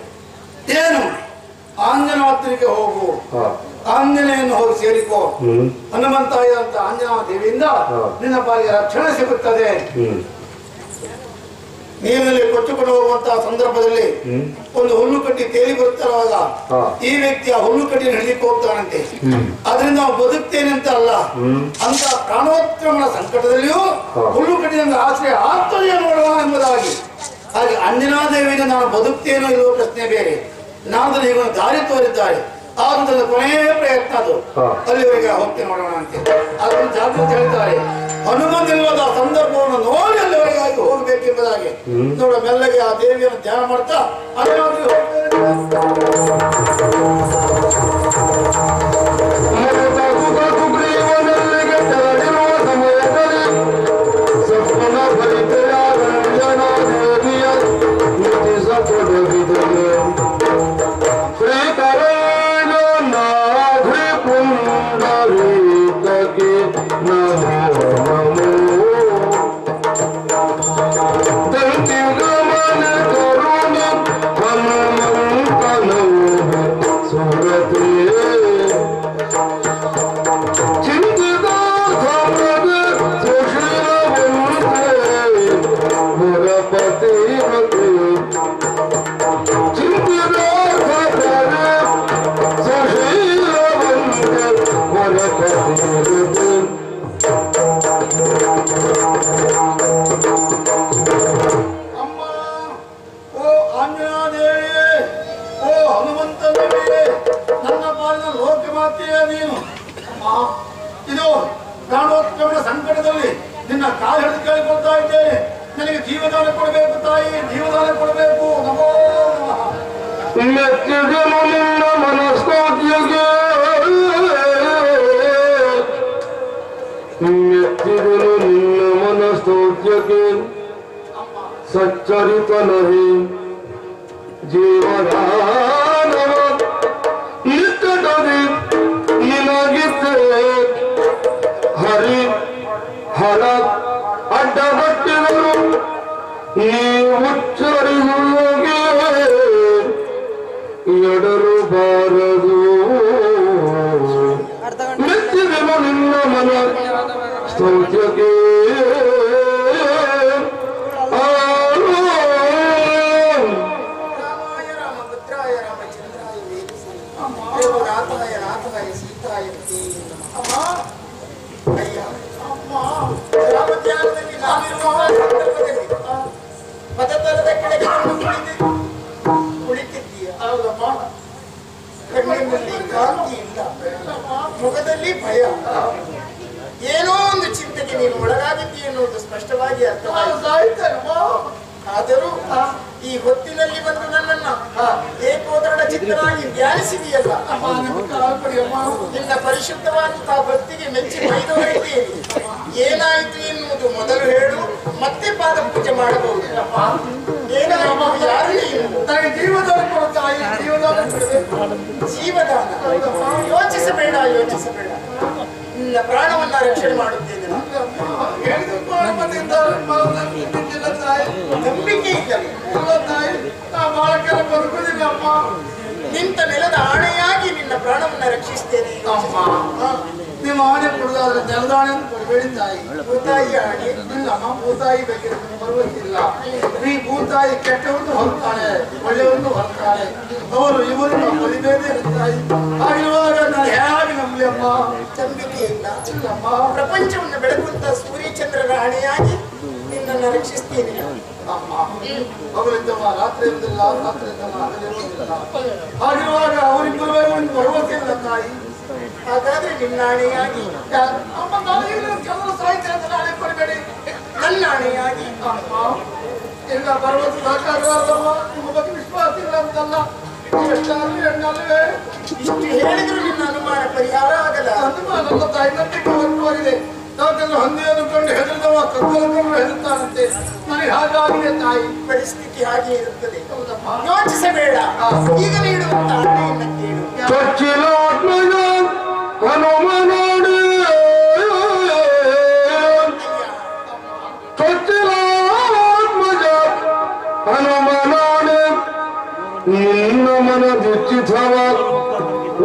ಏನು? ಆಂಜನಾದ್ರಿಗೆ ಹೋಗು, ಆಂಜನೇಯನ್ನು ಹೋಗಿ ಸೇರಿಕೋ, ಹನುಮಂತಾಯ ಅಂತ ಆಂಜನಾ ದೇವಿಯಿಂದ ನಿನ್ನ ಪಾಲಿಗೆ ರಕ್ಷಣೆ ಸಿಗುತ್ತದೆ. ನೀರಿನಲ್ಲಿ ಕೊಚ್ಚಿಕೊಂಡು ಹೋಗುವಂತಹ ಸಂದರ್ಭದಲ್ಲಿ ಒಂದು ಹುಲ್ಲು ಕಟ್ಟಿ ತೇಲಿ ಬರುತ್ತಿರುವಾಗ ಈ ವ್ಯಕ್ತಿ ಆ ಹುಲ್ಲು ಕಟ್ಟಿ ಹಿಡಿಲಿಕ್ಕೆ ಹೋಗ್ತಾನಂತೆ. ಅದರಿಂದ ನಾವು ಬದುಕ್ತೇನೆ ಅಂತ ಅಲ್ಲ, ಅಂತ ಪ್ರಾಣೋತ್ಕ್ರಮಣ ಸಂಕಟದಲ್ಲಿಯೂ ಹುಲ್ಲು ಕಟ್ಟಿನಿಂದ ಆಶ್ರಯ ಆಗ್ತದೆಯೋ ನೋಡುವ ಎಂಬುದಾಗಿ. ಹಾಗೆ ಅಂಜನಾದೇವಿಯಿಂದ ನಾನು ಬದುಕ್ತೇನೋ ಇರುವ ಪ್ರಶ್ನೆ ಬೇರೆ. ನಾನು ಈಗ ದಾರಿ ತೋರಿದ್ದಾರೆ, ಆದ್ರಿಂದ ಕೊನೆಯ ಪ್ರಯತ್ನ ಅದು. ಅಲ್ಲಿವರೆಗೆ ಹೋಗ್ತೇನೆ ನೋಡೋಣ ಅಂತ ಅದನ್ನು ಜಾಗೃತಿ ಹೇಳ್ತಾರೆ. ಹನುಮನಿಲ್ಲದ ಸಂದರ್ಭವನ್ನು ನೋಡಿ ಅಲ್ಲಿವರೆಗಾಗಿ ಹೋಗಬೇಕೆಂಬುದಾಗಿ ನೋಡ ಮೆಲ್ಲಗೆ ಆ ದೇವಿಯನ್ನು ಧ್ಯಾನ ಮಾಡ್ತಾ ಮಾತೆಯ ನೀನು ಇದು ಪ್ರಾಣೋತ್ಕ್ರಮಣ ಸಂಕಟದಲ್ಲಿ ನಿನ್ನ ಕಾಲು ಹಿಡಿದು ಕೇಳಿಕೊಳ್ತಾ ಇದ್ದೇನೆ. ನನಗೆ ಜೀವದಾನ ಕೊಡಬೇಕು ತಾಯಿ, ಜೀವದಾನ ಕೊಡಬೇಕು. ನಮೋ ಮೆಚ್ಚಿದನು ನಿನ್ನ ಮನಸ್ಕೋದ್ಯಗೆ, ಮೆಚ್ಚಿದನು ನಿನ್ನ ಮನಸ್ತೋದ್ಯಗೆ, ಸಚ್ಚರಿತ ನಹಿ ಜೀವದಾನವ ನಿಕಟದಿ ನಿನಗಿದ್ದೆ. ಹರಿ ಹಣ ಅಡ್ಡಗಟ್ಟಿದರು ಈ ಉಚ್ಚರಿಸುವುಗೆ ಎಡರು ಬಾರದು. ಮೆಚ್ಚಿದೆನು ನಿನ್ನ ಮನ ಸ್ತೋತ್ರಕ್ಕೆ, ಪದತಲದ ಕೆಳಗೆ ಕುಳಿತಿದ್ದೀಯ. ಹೌದಮ್ಮ. ಕಣ್ಣಿನಲ್ಲಿ ಕಾಂತಿ ಇಲ್ಲ, ಮುಖದಲ್ಲಿ ಭಯ, ಏನೋ ಒಂದು ಚಿಂತೆಗೆ ನೀನು ಒಳಗಾಗಿದ್ದೀಯ ಎನ್ನುವುದು ಸ್ಪಷ್ಟವಾಗಿ ಅರ್ಥವಾಯಿತು. ಆದರೂ ಈ ಹೊತ್ತಿನಲ್ಲಿ ಬಂದು ನನ್ನನ್ನ ಏಕೋದರಡ ಚಿತ್ತನಾಗಿ ಧ್ಯಾನಿಸಿದೆಯಲ್ಲ, ನಿನ್ನ ಪರಿಶುದ್ಧವಾದಂತಹ ಭಕ್ತಿಗೆ ಮೆಚ್ಚಿ ಬೈದವರಿದ್ದೇನೆ. ಏನಾಯಿತು ಎನ್ನುವುದು ಮೊದಲು ಹೇಳು, ಮತ್ತೆ ಪಾದ ಪೂಜೆ ಮಾಡಬಹುದು. ಏನಾಯಿತು? ಯಾರು ನನಗೆ ಜೀವದಾನ ಕೊಡುತ್ತಾಯಿ, ಜೀವದಾನ ಜೀವದಾನ ಯೋಚಿಸಬೇಡ, ಯೋಚಿಸಬೇಡ. ನಿನ್ನ ಪ್ರಾಣವನ್ನ ರಕ್ಷಣೆ ಮಾಡುತ್ತೇನೆ. ನಂಬಿಕೆ ಇದ್ದಲ್ಲಿ ಬಾಳಕೆಲ್ಲ ಬದುಕುವುದಿಲ್ಲಮ್ಮ. ನಿಂತ ನೆಲದ ಆಣೆಯಾಗಿ ನಿನ್ನ ಪ್ರಾಣವನ್ನ ರಕ್ಷಿಸ್ತೇನೆ. ನಿಮ್ಮ ಆಣೆ ಕೊಡುದಾದ್ರೆ ನೆಲದಾಣೆ ಕೊಡಬೇಡಿ ತಾಯಿ. ಭೂತಾಯಿ ಆಣೆ ಇಲ್ಲಮ್ಮ, ಭೂತಾಯಿ ಬೇಕಿದ್ರೆ ಬರುವುದಿಲ್ಲ. ಈ ಭೂತಾಯಿ ಕೆಟ್ಟವನ್ನು ಹೊರತಾಳೆ, ಒಳ್ಳೆಯನ್ನು ಹೊರತಾಳೆ. ಅವರು ಇವರನ್ನು ಬಲಿಬೇರೆ ತಾಯಿ. ಆಗಿರುವಾಗ ನಾನು ಹೇಗೆ ನಂಬಲಿ ಅಮ್ಮ? ನಂಬಿಕೆ ಇಲ್ಲ. ಪ್ರಪಂಚವನ್ನು ಬೆಳಗುವಂತ ಸೂರ್ಯಚಂದ್ರರ ಆಣೆಯಾಗಿ ನಿನ್ನನ್ನು ರಕ್ಷಿಸ್ತೀನಿ. ಅವರಿದ್ದವ ರಾತ್ರಿ ಇರುವುದಿಲ್ಲ, ರಾತ್ರಿ ಇದ್ದವ ಹಗಲಿರುವುದಿಲ್ಲ. ಆಗಿರುವಾಗ ಅವರಿಬ್ಬರು ಒಂದು ಭರವಸೆ ಇಲ್ಲ ತಾಯಿ. ಹಾಗಾದ್ರೆ ನಿನ್ನ ಆಣೆಯಾಗಿ ಕೆಲವು ಸಾಹಿತ್ಯ ಅಂತ ನಾಳೆ ಕೊಡಬೇಡಿ. ನನ್ನ ಆಣೆಯಾಗಿ ಎಲ್ಲ ಭರವಸೆ ಸಾಕಾಗಲ್ಲಮ್ಮ. ನಿಮ್ಮ ಬಗ್ಗೆ ವಿಶ್ವಾಸ ಇಲ್ಲ ಅಂತಲ್ಲ, ಎಷ್ಟಾಗಲಿ ಹೆಣ್ಣಲ್ಲವೇ. ಇಷ್ಟು ಹೇಳಿದ್ರು ನಿನ್ನ ಅನುಮಾನ ಪರಿಹಾರ ಆಗಲ್ಲ. ಅನುಮಾನ ತಾಯಿ ನಂಬಿಕೆ ಹೊರಟುವರಿದೆ. ಯಾಕಂದ್ರೆ ಹಂದಿಯನ್ನು ಕಂಡು ಹೆದರಿದವ ಕತ್ತಲನ್ನು ಹೆದರ್ತಾನಂತೆ. ನನಗೆ ಹಾಗಾಗಿದೆ ತಾಯಿ. ಪರಿಸ್ಥಿತಿ ಹಾಗೆ ಇರುತ್ತದೆ. ಯೋಚಿಸಬೇಡ, ಈಗ ನೀಡುವಂತ ಆಣೆಯನ್ನ ಕೇಳು. ಹನುಮನಾಡಿ ಚೊಚ್ಚಿಲಾತ್ಮಜ ಹನುಮನಾಡಿ ನಿನ್ನ ಮನದಿಚ್ಛಿತವ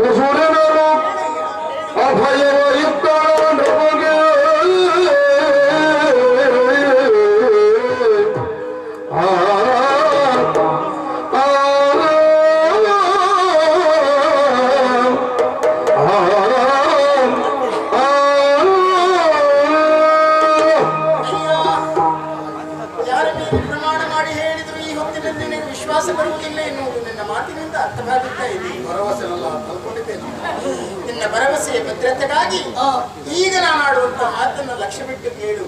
ಉಸುರಿನರು ಅಭಯವ ಇದ್ದಳ ನಮಗೆ. ಪ್ರಮಾಣ ಮಾಡಿ ಹೇಳಿದ್ರು ಈ ಹೊತ್ತಿನಲ್ಲಿ ನಿನಗೆ ವಿಶ್ವಾಸ ಬರುವುದಿಲ್ಲ ಎನ್ನುವುದು ನಿನ್ನ ಮಾತಿನಿಂದ ಅರ್ಥವಾಗುತ್ತಾ ಇದೆ. ಭರವಸೆ ಎಲ್ಲ ಕಲ್ಕೊಂಡಿದ್ದೇನೆ. ನಿನ್ನ ಭರವಸೆಯ ಭದ್ರತೆಗಾಗಿ ಈಗ ನಾನು ಆಡುವಂತ ಮಾತನ್ನ ಲಕ್ಷ್ಯ ಬಿಟ್ಟು ಕೇಳು.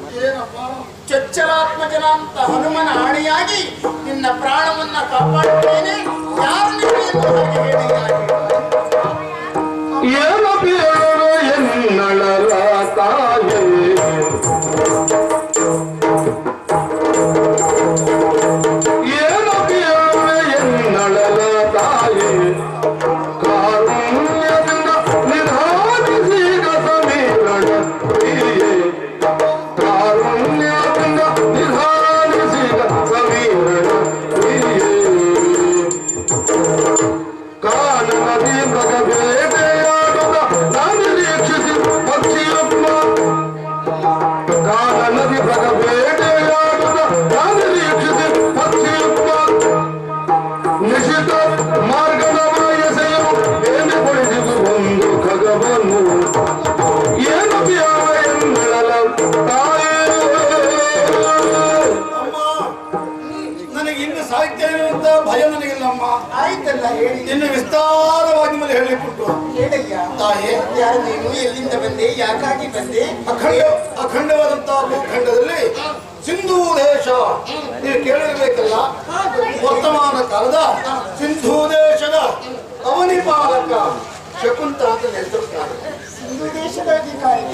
ಚೊಚ್ಚಲಾತ್ಮಜನ ಅಂತ ಹನುಮನ ಆಣೆಯಾಗಿ ನಿನ್ನ ಪ್ರಾಣವನ್ನ ಕಾಪಾಡುತ್ತೇನೆ. ಯಾರು ಏನು ಬೇರು ಎನ್ನಳಲ ತಾಯೇ, ಏನು ಬೇರು ಎನ್ನಳಲ ತಾಯೇ, ಕಾರುಣ್ಯದಿಂದ ನಿಧಾನಿಸಿದ ಸಮೀರಣ ಪ್ರಿಯೆ, ಕಾರುಣ್ಯದಿಂದ ನಿಧಾನಿಸಿದ ಸಮೀರಣ ಪ್ರಿಯೆ. ಕಾನನದಿ ಮೃಗಬೇಟೆಯಾಡುತ್ತ ನಾನಿರೀಕ್ಷಿಸಿ ಪಕ್ಷಿಯೊಬ್ಬ, ಕಾನನದಿ ಮೃಗಬೇಟೆಯಾಡುತ್ತ ನಾನಿರೀಕ್ಷಿಸಿ ಪಕ್ಷಿಯೊಬ್ಬ, ನಿಶಿತ ಮಾರ್ಗದ ಎಸೆಯು ಏನು ಕೊಡಿಸಿದು ಒಂದು ಖಗವನ್ನು. ಏನು ಬ್ಯಾವ ಎನ್ನಳಲ ತಾಯೇ. ನನಗೆ ಇನ್ನು ಸಾಹಿತ್ಯ ಇರುವಂತ ಭಯ ನನಗಿಲ್ಲಮ್ಮ. ಅಮ್ಮ. ಆಯ್ತಲ್ಲ ಹೇಳಿ. ಇನ್ನು ವಿಸ್ತಾರವಾಗಿ ಮೇಲೆ ಹೇಳಲಿಕ್ಕುಂಟು. ಹೇಳಯ್ಯ. ತಾಯಿ ಯಾರು ನೀನು, ಎಲ್ಲಿಂದ ಬಂದೆ, ಯಾಕಾಗಿ ಬಂದೆ? ಅಖಂಡವಾದಂತಹ ಭೂಖಂಡದಲ್ಲಿ ಸಿಂಧೂ ದೇಶ ನೀವು ಕೇಳಿರ್ಬೇಕಲ್ಲ. ವರ್ತಮಾನ ಕಾಲದ ಸಿಂಧೂ ದೇಶದ ಅವನಿಪಾಲಕ ಶಕುಂತ ಅಂತ ನೆಲೆಸಿರುತ್ತಾರೆ. ಸಿಂಧೂ ದೇಶದ ಅಧಿಕಾರಿ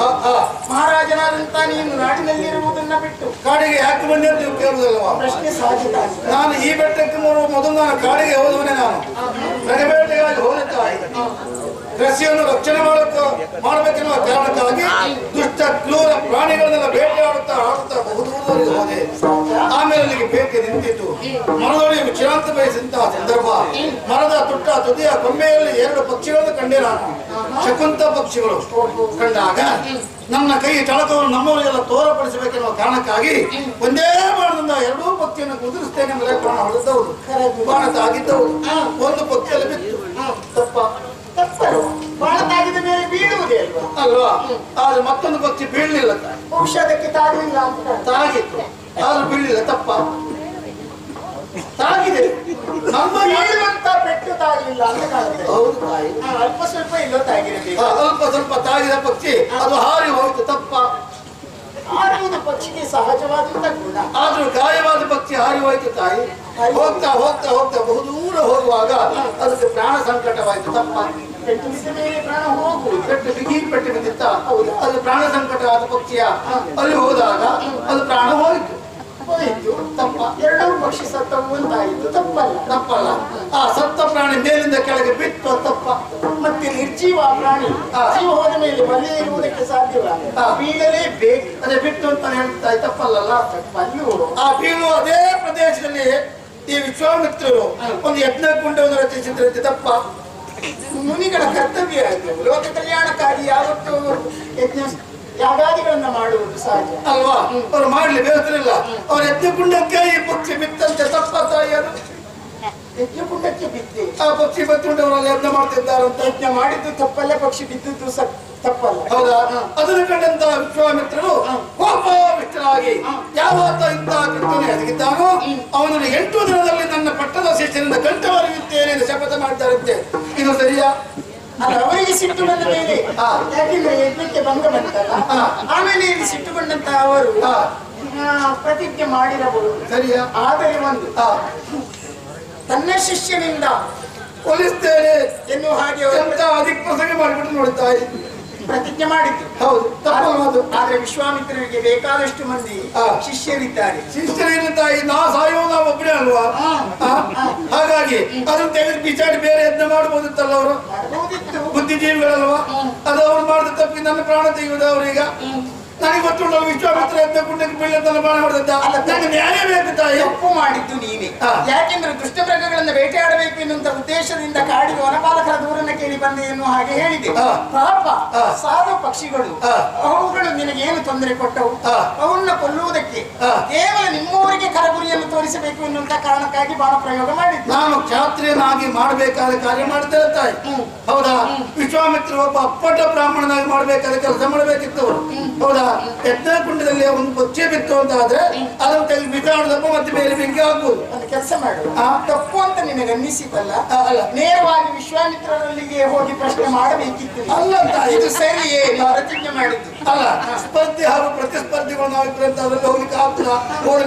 ಮಹಾರಾಜನಾದಂತ ನೀನು ನಾಡಿನಲ್ಲಿರುವುದನ್ನ ಬಿಟ್ಟು ಕಾಡಿಗೆ ಯಾಕೆ ಬಂದೆ ಅಂತ ನೀವು ಕೇಳುವುದಲ್ವಾ? ಪ್ರಶ್ನೆ ಸಹಜ. ನಾನು ಈ ಬೆಟ್ಟಕ್ಕೆ ಮೊದಲು ನಾನು ಕಾಡಿಗೆ ಹೋದವನೇ. ನಾನು ನಗಬೇಟೆಗಾಗಿ ಹೋಗುತ್ತಾಯಿ ಕೃಷಿಯನ್ನು ರಕ್ಷಣೆ ಮಾಡಬೇಕೆನ್ನುವ ಕಾರಣಕ್ಕಾಗಿ ದುಷ್ಟ ಕ್ರೂರ ಪ್ರಾಣಿಗಳನ್ನೆಲ್ಲ ಬೇಟೆಯಾಡುತ್ತಾ ಬಹುದೂರದಲ್ಲಿ ಹೋದೆ. ಆಮೇಲೆ ಅಲ್ಲಿಗೆ ಬೇಟೆ ನಿಂತಿತ್ತು. ಮರದೊಳಗೆ ವಿಶ್ರಾಂತಿ ಬಯಸಿದಂತಹ ಸಂದರ್ಭ ಮರದ ತುದಿಯ ಕೊಂಬೆಯಲ್ಲಿ 2 ಪಕ್ಷಿಗಳನ್ನು ಕಂಡೆ ನಾನು. ಶಕುಂತ ಪಕ್ಷಿಗಳು ಕಂಡಾಗ ನನ್ನ ಕೈ ಚಳಕವನ್ನು ನಮ್ಮವರಿಗೆಲ್ಲ ತೋರ್ಪಡಿಸಬೇಕೆನ್ನುವ ಕಾರಣಕ್ಕಾಗಿ ಒಂದೇ ಬಾಣದಿಂದ 2 ಪಕ್ಷಿಯನ್ನು ಕುದುರಿಸ್ತೇನೆ ಎಂಬುದೇ ಬಾಣ ಹೊಡೆದವರು. ಬಾಣ ತಾಗಿದ್ದವರು. ಒಂದು ಪಕ್ಷಿಯಲ್ಲಿ ಬಿತ್ತು. ಬಾಣ ತಾಗಿದ ಮೇಲೆ ಬೀಳುವುದೇ ಅಲ್ವಾ? ಅಲ್ವಾ? ಆದ್ರೆ ಮತ್ತೊಂದು ಪಕ್ಷಿ ಬೀಳಲಿಲ್ಲ. ಔಷಧಕ್ಕೆ ತಾಗಲಿಲ್ಲ ಅಂತ ತಾಗಿತ್ತು, ಆದ್ರೂ ಬೀಳಲಿಲ್ಲ. ತಪ್ಪ ತಾಗಿದೆ. ನಮ್ಮ ಬೀಳುವಂತ ಪೆಟ್ಟು ತಾಗಲಿಲ್ಲ ಅಂತ ಕಾಣುತ್ತೆ. ಹೌದು ತಾಯಿ. ಅಲ್ಪ ಸ್ವಲ್ಪ ಎಲ್ಲೋ ತಾಗಿರಬೇಕು. ಅಲ್ಪ ಸ್ವಲ್ಪ ತಾಗಿದ ಪಕ್ಷಿ ಅದು ಹಾರಿ ಹೋಯ್ತು. ತಪ್ಪ. ಹಾರುವುದು ಪಕ್ಷಿಗೆ ಸಹಜವಾದಂತ ಗುಣ. ಆದ್ರೂ ಗಾಯವಾದ ಪಕ್ಷಿ ಹಾರಿ ಹೋಯ್ತು ತಾಯಿ. ಹೋಗ್ತಾ ಹೋಗ್ತಾ ಹೋಗ್ತಾ ಬಹುದೂರ ಹೋಗುವಾಗ ಅದಕ್ಕೆ ಪ್ರಾಣ ಸಂಕಟವಾಯ್ತು. ತಪ್ಪ. ಪೆಟ್ಟು ಬಿದ್ದ ಮೇಲೆ ಪ್ರಾಣ ಹೋಗುವುದು. ಪೆಟ್ಟು ಬಿದ್ದಿತ್ತ. ಅದು ಪ್ರಾಣ ಸಂಕಟ ಆದ ಪಕ್ಷಿಯ ಅಲ್ಲಿ ಹೋದಾಗ ಅದು ಪ್ರಾಣ ಹೋಯಿತು. ತಪ್ಪ. 2 ಪಕ್ಷಿ ಸತ್ತವು ಅಂತಾಯಿತು. ತಪ್ಪಲ್ಲ. ಆ ಸತ್ತ ಪ್ರಾಣಿ ಮೇಲಿಂದ ಕೆಳಗೆ ಬಿಟ್ಟು ತಪ್ಪ. ಮತ್ತೆ ನಿರ್ಜೀವ ಪ್ರಾಣಿ ಜೀವ ಹೋದ ಮೇಲೆ ಬಲಿಯ ಇರುವುದಕ್ಕೆ ಸಾಧ್ಯವ? ಬೀಳಲೇಬೇಕು. ಅದೇ ಬಿಟ್ಟು ಅಂತ ಹೇಳ್ತಾ ತಪ್ಪಲ್ಲ. ಆ ಬೀಳು ಅದೇ ಪ್ರದೇಶದಲ್ಲಿ ಈ ವಿಶ್ವಾಮಿತ್ರರು ಒಂದು ಯಜ್ಞ ಕುಂಡವನ್ನು ರಚಿಸಿದ್ರಂತೆ. ತಪ್ಪ. ಮುನಿಗಳ ಕರ್ತವ್ಯ ಆಯ್ತು. ಲೋಕ ಕಲ್ಯಾಣಕ್ಕಾಗಿ ಯಾವತ್ತು ಯಜ್ಞ ಯಾಗಾದಿಗಳನ್ನ ಮಾಡುವುದು ಸಹಜ ಅಲ್ವಾ? ಅವ್ರು ಮಾಡ್ಲಿ ಬೇಸರಿಲ್ಲ. ಅವ್ರ ಯಜ್ಞಕುಂಡಕ್ಕೆ ಈ ಪಕ್ಷಿ ಬಿತ್ತಂತೆ. ತಪ್ಪ ತಾಯಿ. ಅದು ಯಜ್ಞಕುಂಡಕ್ಕೆ ಬಿದ್ದೆ. ಆ ಪಕ್ಷಿ ಬತ್ತುಂಡವರಲ್ಲಿ ಯಜ್ಞ ಮಾಡ್ತಿದ್ದಾರಂತ. ಯಜ್ಞ ಮಾಡಿದ್ದು ತಪ್ಪಲ್ಲ, ಪಕ್ಷಿ ಬಿದ್ದದ್ದು ತಪ್ಪಲ್ಲ. ಹೌದಾ? ಅದನ್ನು ಕಂಡಂತ ವಿಶ್ವಾಮಿತ್ರರು ಕೋಪಾವಿಷ್ಟರಾಗಿ ಯಾವತ್ತ ಇಂತಹ ಕೃತ್ಯವನ್ನು ಎಸಗಿದ್ದಾನೋ ಅವನನ್ನು 8 ದಿನದಲ್ಲಿ ನನ್ನ ಪಟ್ಟದ ಶಿಷ್ಯನಿಂದ ಕಂಠವರಿಯುತ್ತೇನೆ ಎಂದು ಶಪಥ ಮಾಡ್ತಾರಂತೆ. ಇದು ಸರಿಯಾ? ಅಲ್ಲ, ಅವರಿಗೆ ಸಿಟ್ಟು ಬಂದ ಮೇಲೆ ಯಾಕೆಂದ್ರೆ ಯಜ್ಞಕ್ಕೆ ಭಂಗ ಬಂತಲ್ಲ. ಆಮೇಲೆ ಇಲ್ಲಿ ಸಿಟ್ಟುಕೊಂಡಂತ ಅವರು ಪ್ರತಿಜ್ಞೆ ಮಾಡಿರಬಹುದು. ಸರಿಯಾ? ಆದರೆ ಒಂದು ತನ್ನ ಶಿಷ್ಯನಿಂದ ಕೊಲಿಸ್ತೇನೆ ಎನ್ನುವ ಹಾಗೆ ಅಧಿಕ ಪ್ರಸಂಗ ಮಾಡಿಬಿಟ್ಟು ನೋಡ್ತಾಯಿ ಪ್ರತಿಜ್ಞೆ ಮಾಡಿದ್ರು. ಹೌದು, ತಪ್ಪು. ಆದ್ರೆ ವಿಶ್ವಾಮಿತ್ರರಿಗೆ ಬೇಕಾದಷ್ಟು ಮಂದಿ ಶಿಷ್ಯರಿದ್ದಾರೆ. ಶಿಷ್ಯರೇನು ತಾಯಿ? ನಾ ಸಾಯೋ ನಾವು ಒಬ್ಬನೇ ಅಲ್ವಾ? ಹಾಗಾಗಿ ಅದನ್ನು ತೆಗೆದು ಬಿಚಾಡಿ ಬೇರೆ ಯಜ್ಞ ಮಾಡಬಹುದಿತ್ತಲ್ಲ. ಅವರು ಬುದ್ಧಿಜೀವಿಗಳಲ್ವಾ? ಅದು ಅವ್ರು ಮಾಡಿದ ತಪ್ಪಿಗೆ ನನ್ನ ಪ್ರಾಣ ತೆಗೆಯುವುದು ಅವ್ರೀಗ. ನನಗೆ ಗೊತ್ತುಂಟು ವಿಶ್ವಾಮಿತ್ರ ಯಜ್ಞ ಕುಂಡಕ್ಕೆ ಬೀಳದನ್ನ ಬಾಣ ಹೊಡೆದ. ನನಗೆ ನ್ಯಾಯ ಬೇಕು ತಾಯಿ. ತಪ್ಪು ಮಾಡಿದ್ದು ನೀನೆ. ಯಾಕೆಂದ್ರೆ ದುಷ್ಟ ಮೃಗಗಳನ್ನು ಬೇಟೆಯಾಡಬೇಕು ಎನ್ನುವಂತ ಉದ್ದೇಶದಿಂದ ಕಾಡಿಗೆ ವನಪಾಲಕರ ದೂರನ್ನ ಕೇಳಿ ಬಂದೆ ಎನ್ನುವ ಹಾಗೆ ಹೇಳಿದೆ. ಪಾಪ ಸಾಧ ಪಕ್ಷಿಗಳು ಅವುಗಳು ನಿನಗೆ ಏನು ತೊಂದರೆ ಕೊಟ್ಟವು? ಅವನ್ನ ಕೊಲ್ಲುವುದಕ್ಕೆ ಕೇವಲ ನಿಮ್ಮವರಿಗೆ ಕರಗುರಿಯನ್ನು ತೋರಿಸಬೇಕು ಎನ್ನುವಂತ ಕಾರಣಕ್ಕಾಗಿ ಬಾಣ ಪ್ರಯೋಗ ಮಾಡಿದ್ದು. ನಾನು ಕ್ಷಾತ್ರಿಯನಾಗಿ ಮಾಡಬೇಕಾದ ಕಾರ್ಯ ಮಾಡ್ತೇನೆ ತಾಯಿ. ಹೌದಾ? ವಿಶ್ವಾಮಿತ್ರ ಒಬ್ಬ ಅಪ್ಪಟ ಬ್ರಾಹ್ಮಣನಾಗಿ ಮಾಡಬೇಕಾದ ಕೆಲಸ ಮಾಡಬೇಕಿತ್ತು. ಹೌದಾ? ಯಜ್ಞಕುಂಡದಲ್ಲಿ ಒಂದು ಪಕ್ಷಿ ಬಿತ್ತು ಅಂತ ಆದ್ರೆ ಅದನ್ನು ತೆಗೆದು ಬಿಸಾಡದಪ್ಪ ಮತ್ತೆ ಬೇರೆ ಬೆಂಕಿ ಆಗ್ಬೋದು. ಒಂದು ಕೆಲಸ ಮಾಡು. ತಪ್ಪು ಅಂತ ನಿನಗೆ ಅನ್ನಿಸಿತಲ್ಲ, ನೇರವಾಗಿ ವಿಶ್ವಾಮಿತ್ರರಲ್ಲಿಗೆ ಹೋಗಿ ಪ್ರಶ್ನೆ ಮಾಡಬೇಕಿತ್ತು. ಅಲ್ಲ, ಇದು ಸರಿಯೇ ಪ್ರತಿಜ್ಞೆ ಮಾಡಿದ್ದು ಅಲ್ಲ? ಸ್ಪರ್ಧೆ ಹಾಗೂ ಪ್ರತಿಸ್ಪರ್ಧಿಗಳು ನಾವಿದ್ರೆ ಅಂತ ಅದರಲ್ಲಿ ಹೋಗ್ಲಿಕ್ಕೆ ಆಗ್ತದ?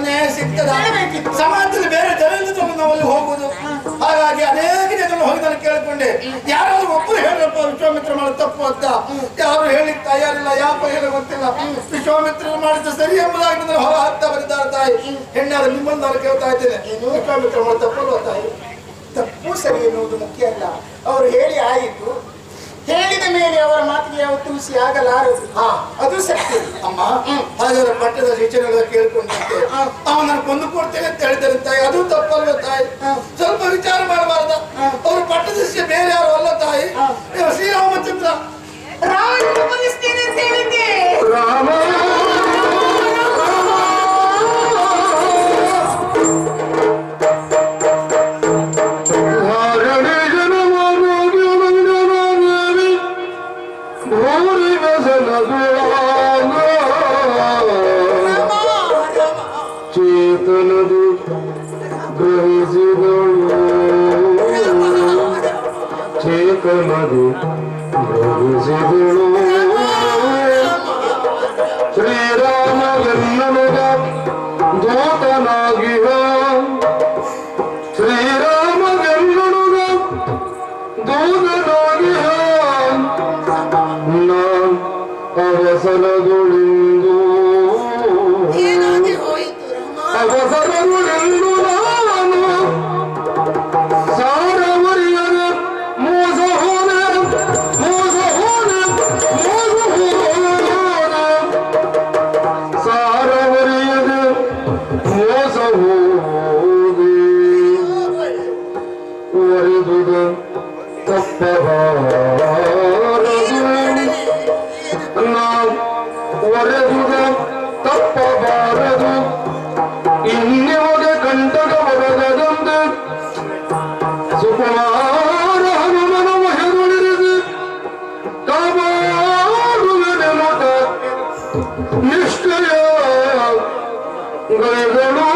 ನ್ಯಾಯ ಸಿಗ್ತದ? ಸಮಾಜದಲ್ಲಿ ಬೇರೆ ಜನ ನಾವಲ್ಲಿ ಹೋಗುದು. ಹಾಗಾಗಿ ಅನೇಕ ಜನರು ಹೋಗಿ ನಾನು ಕೇಳಿಕೊಂಡೆ. ಯಾರಾದ್ರೂ ಒಬ್ಬರು ಹೇಳಪ್ಪ ವಿಶ್ವಾಮಿತ್ರ ಮಾಡೋದು ತಪ್ಪು ಅಂತ. ಯಾರು ಹೇಳಿಕ್ ತಯಾರಿಲ್ಲ. ಯಾಪ ಹೇಳ ಗೊತ್ತಿಲ್ಲ. ವಿಶ್ವಾಮಿತ್ರ ಮಾಡಿದ ಸರಿ ಎಂಬುದಾಗಿ ಹೊರ ಹಾಕ್ತಾ ಬಂದಿದ್ದಾರೆ ತಾಯಿ. ಹೆಣ್ಣಾದ ನಿಮ್ಮನ್ನು ನಾನು ಕೇಳ್ತಾ ಇದ್ದೇನೆ, ವಿಶ್ವಾಮಿತ್ರ ಮಾಡೋದು ತಪ್ಪಲ್ವ ತಾಯಿ? ತಪ್ಪು ಸರಿ ಎನ್ನುವುದು ಮುಖ್ಯ ಅಲ್ಲ. ಅವರು ಹೇಳಿ ಆಯಿತು. ಹೇಳಿದ ಮೇಲೆ ಅವರ ಮಾತಿಗೆ ಯಾವತ್ತೂ ಹುಸಿ ಆಗಲಾರದು. ಅದು ಸತ್ಯ ಅಮ್ಮ. ಹಾಗಾದ್ರೆ ಪಟ್ಟದ ಶಿಕ್ಷಣಗಳ ಕೇಳ್ಕೊಂಡಂತೆ ಅವನನ್ನು ಕೊಂದು ಕೊಡ್ತೇನೆ ಅಂತ ಹೇಳಿದ್ದಾರೆ ತಾಯಿ. ಅದು ತಪ್ಪಲ್ವ ತಾಯಿ? ಸ್ವಲ್ಪ ವಿಚಾರ ಮಾಡಬಾರ್ದ? ಅವರು ಪಟ್ಟದ ಶಿಷ್ಯ ಬೇರೆ ಯಾರು ಅಲ್ಲ ತಾಯಿ. ಶ್ರೀರಾಮಚಂದ್ರ ಬಲಿಸ್ತೇನೆ ಅಂತ ಹೇಳಿದ್ದೆ. ಚೇತನದಿ ಗ್ರಹಿಸಿದಳು ಲೋಕಮದಿ ಭವಿಸಿದಳು ಶ್ರೀರಾಮಗೆನ್ನನುಗ ದೂತನಾಗಿಹ ಶ್ರೀರಾಮಗೆನ್ನನುಗ ದೂತನಾಗಿಹ ಅವಸರದುಳಿಂದು ಅವಸರದುಳಿಂದು ನಾನು ಸಾರವರಿಯರ ಮೋಸ ಹೋದೆ ಮೋಸ ಹೋದೆ ಮೋಸ ಹೋದ ಸಾರವರಿಯದ ಮೋಸ ಹೋದೆ ಒರೆದುದ ತಪ್ಪಬಾರದು ಒರೆದುದ ತಪ್ಪಬಾರದು ಇನ್ನಿವಗೆ ಕಂಟಕ ಒರಗದಂತೆ ಸುಕುಮಾರ ಹನುಮನ ಹೆರುಳಿರಿದು ಕಾಪಾಡುವನೆ ಮತ ನಿಷ್ಠೆಯ ಗೈಗಳು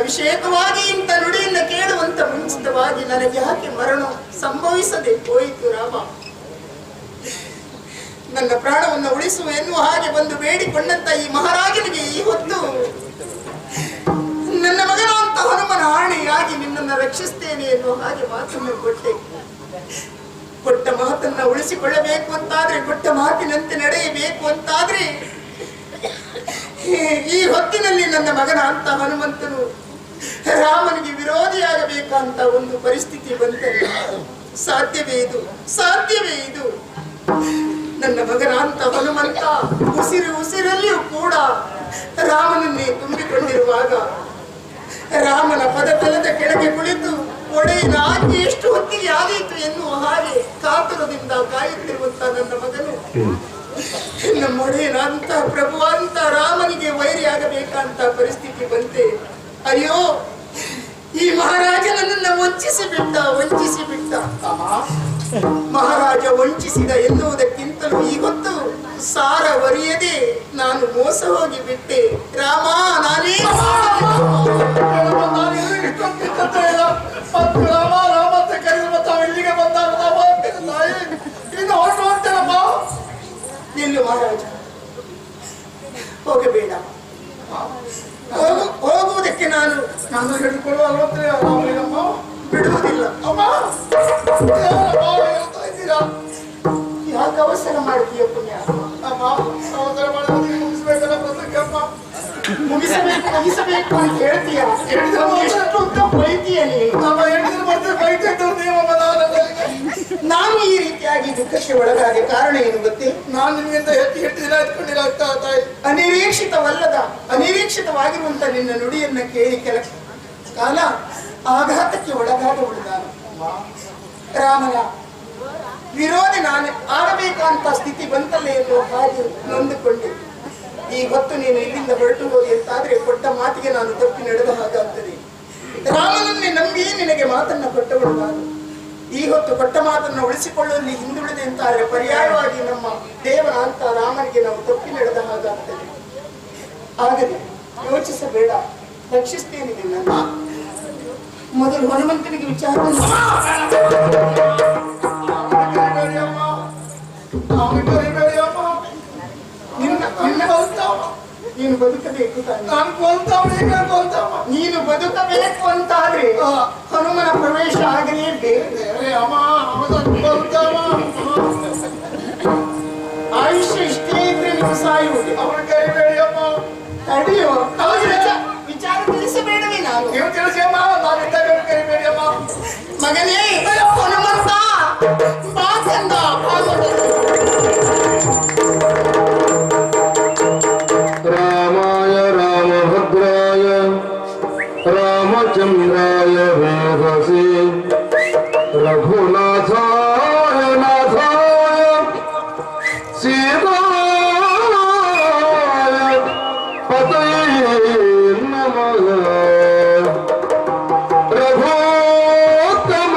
ವಿಷಯಕವಾಗಿ ಇಂಥ ನುಡಿಯನ್ನು ಕೇಳುವಂತ ಮುಂಚಿತವಾಗಿ ನನಗೆ ಯಾಕೆ ಮರಣ ಸಂಭವಿಸದೆ ಹೋಯಿತು ರಾಮ? ನನ್ನ ಪ್ರಾಣವನ್ನು ಉಳಿಸುವ ಎನ್ನುವ ಹಾಗೆ ಬಂದು ಬೇಡಿಕೊಂಡಂತ ಈ ಮಹಾರಾಜನಿಗೆ ಈ ಹೊತ್ತು ನನ್ನ ಮಗನಂತ ಹನುಮನ ಆಣೆಯಾಗಿ ನಿನ್ನನ್ನು ರಕ್ಷಿಸ್ತೇನೆ ಎನ್ನುವ ಹಾಗೆ ಮಾತನ್ನು ಕೊಟ್ಟೆ. ಕೊಟ್ಟ ಮಾತನ್ನ ಉಳಿಸಿಕೊಳ್ಳಬೇಕು ಅಂತಾದ್ರೆ, ಕೊಟ್ಟ ಮಾತಿನಂತೆ ನಡೆಯಬೇಕು ಅಂತಾದ್ರೆ ಈ ಹೊತ್ತಿನಲ್ಲಿ ನನ್ನ ಮಗನ ಅಂತ ಹನುಮಂತನು ರಾಮನಿಗೆ ವಿರೋಧಿಯಾಗಬೇಕಂತ ಒಂದು ಪರಿಸ್ಥಿತಿ ಬಂದರೆ ಸಾಧ್ಯವೇ ಇದು? ಸಾಧ್ಯವೇ ಇದು? ನನ್ನ ಮಗನ ಅಂತ ಹನುಮಂತ ಉಸಿರಲ್ಲಿಯೂ ಕೂಡ ರಾಮನನ್ನೇ ತುಂಬಿಕೊಂಡಿರುವಾಗ ರಾಮನ ಪದತಲದ ಕೆಳಗೆ ಕುಳಿತು ಒಡೆಯನ ಆಜ್ಞೆ ಎಷ್ಟು ಹೊತ್ತಿಗೆ ಆದೀತು ಎನ್ನುವ ಹಾಗೆ ಕಾತುರದಿಂದ ಕಾಯುತ್ತಿರುವಂತ ನನ್ನ ಮಗನು ನಮ್ಮ ಒಡೆಯನಂತ ಪ್ರಭುವಂತ ರಾಮನಿಗೆ ವೈರಿಯಾಗಬೇಕಂತ ಪರಿಸ್ಥಿತಿ ಬಂತೆ. ಅಯ್ಯೋ, ಈ ಮಹಾರಾಜ ನನ್ನನ್ನು ವಂಚಿಸಿ ಬಿಟ್ಟ. ಮಹಾರಾಜ ವಂಚಿಸಿದ ಎನ್ನುವುದಕ್ಕಿಂತಲೂ ಇವತ್ತು ಸಾರವರಿಯದೆ ನಾನು ಮೋಸ ಹೋಗಿ ಬಿಟ್ಟೆ. ರಾಮ, ನಾನೇ ನಿಲ್ಲು ಮಹಾರಾಜ, ಹೋಗಬೇಡ. ಹೋಗುವುದಕ್ಕೆ ನಾನು ಬಿಡುವುದಿಲ್ಲ. ಯಾಕೆ ಅವಸರ ಮಾಡ್ತೀಯ ಪುಣ್ಯ? ಮುಗಿಸಬೇಕು ಅಂತ ಹೇಳ್ತೀಯ, ಎಷ್ಟು ಉದ್ದ ಬೈತೀಯ ನೀನು. ನಾನು ಈ ರೀತಿಯಾಗಿ ದುಃಖಕ್ಕೆ ಒಳಗಾದ ಕಾರಣ ಏನು ಗೊತ್ತೇ? ನಾನು ನಿಮ್ಮಿಂದ ಹೆಚ್ಚು ದಿನ ಎತ್ಕೊಂಡಿರಾಗ್ತಾ ತಾಯಿ. ಅನಿರೀಕ್ಷಿತವಾಗಿರುವಂತ ನಿನ್ನ ನುಡಿಯನ್ನ ಕೇಳಿ ಕೆಲ ಕಾಲ ಆಘಾತಕ್ಕೆ ಒಳಗಾದವಳು ನಾನು. ರಾಮನ ವಿರೋಧಿ ನಾನು ಆಗಬೇಕಂತ ಸ್ಥಿತಿ ಬಂತಲ್ಲೇ ಎನ್ನುವ ಹಾಗೆ ನೊಂದುಕೊಂಡೆ. ಈ ಹೊತ್ತು ನೀನು ಇಲ್ಲಿಂದ ಹೊರಟು ಹೋಗಿ ಅಂತಾದ್ರೆ ಕೊಟ್ಟ ಮಾತಿಗೆ ನಾನು ತಪ್ಪಿ ನಡೆದ ಹಾಗಾಗ್ತದೆ. ರಾಮನನ್ನೇ ನಂಬಿ ನಿನಗೆ ಮಾತನ್ನ ಕೊಟ್ಟವಳು ನಾನು. ಈ ಹೊತ್ತು ಕೊಟ್ಟ ಮಾತನ್ನು ಉಳಿಸಿಕೊಳ್ಳುವಲ್ಲಿ ಹಿಂದುಳಿದೆ ಅಂತಾರೆ ಪರ್ಯಾಯವಾಗಿ ನಮ್ಮ ದೇವರ ಅಂತ ರಾಮನಿಗೆ ನಾವು ತಪ್ಪಿ ನಡೆದ ಹಾಗಾಗ್ತದೆ. ಆಗದೆ ಯೋಚಿಸಬೇಡ, ರಕ್ಷಿಸ್ತೇನೆ ನಿನ್ನನ್ನು. ಮೊದಲು ಹನುಮಂತನಿಗೆ ವಿಚಾರ ನೀನು ಬದುಕಬೇಕು ನೀನು ಬದುಕಬೇಕು ಅಂತಾದ್ರೆ ಹನುಮನ ಪ್ರವೇಶ ಆಗಲೇಬೇಕು. ಆಯುಷ್ಯ ಇಷ್ಟೇ ಇದ್ರೆ ನೀವು ಸಾಯುವುದು. ತಡೆಯೋ, ವಿಚಾರ ತಿಳಿಸಬೇಡವೇ ನಾನು? ಮಗನೇ ಹನುಮಂತ ಬಾಚಂದ ರಾಮಾಯ ರಾಮಭದ್ರಾಯ ರಾಮಚಂದ್ರಾಯ ವೇದಸೇ ರಘುನಾಥಾಯ ನಾಥಾಯ ಸೀತಾಯ ಪತಯೇ ನಮಃ. ರಘೋತ್ತಮ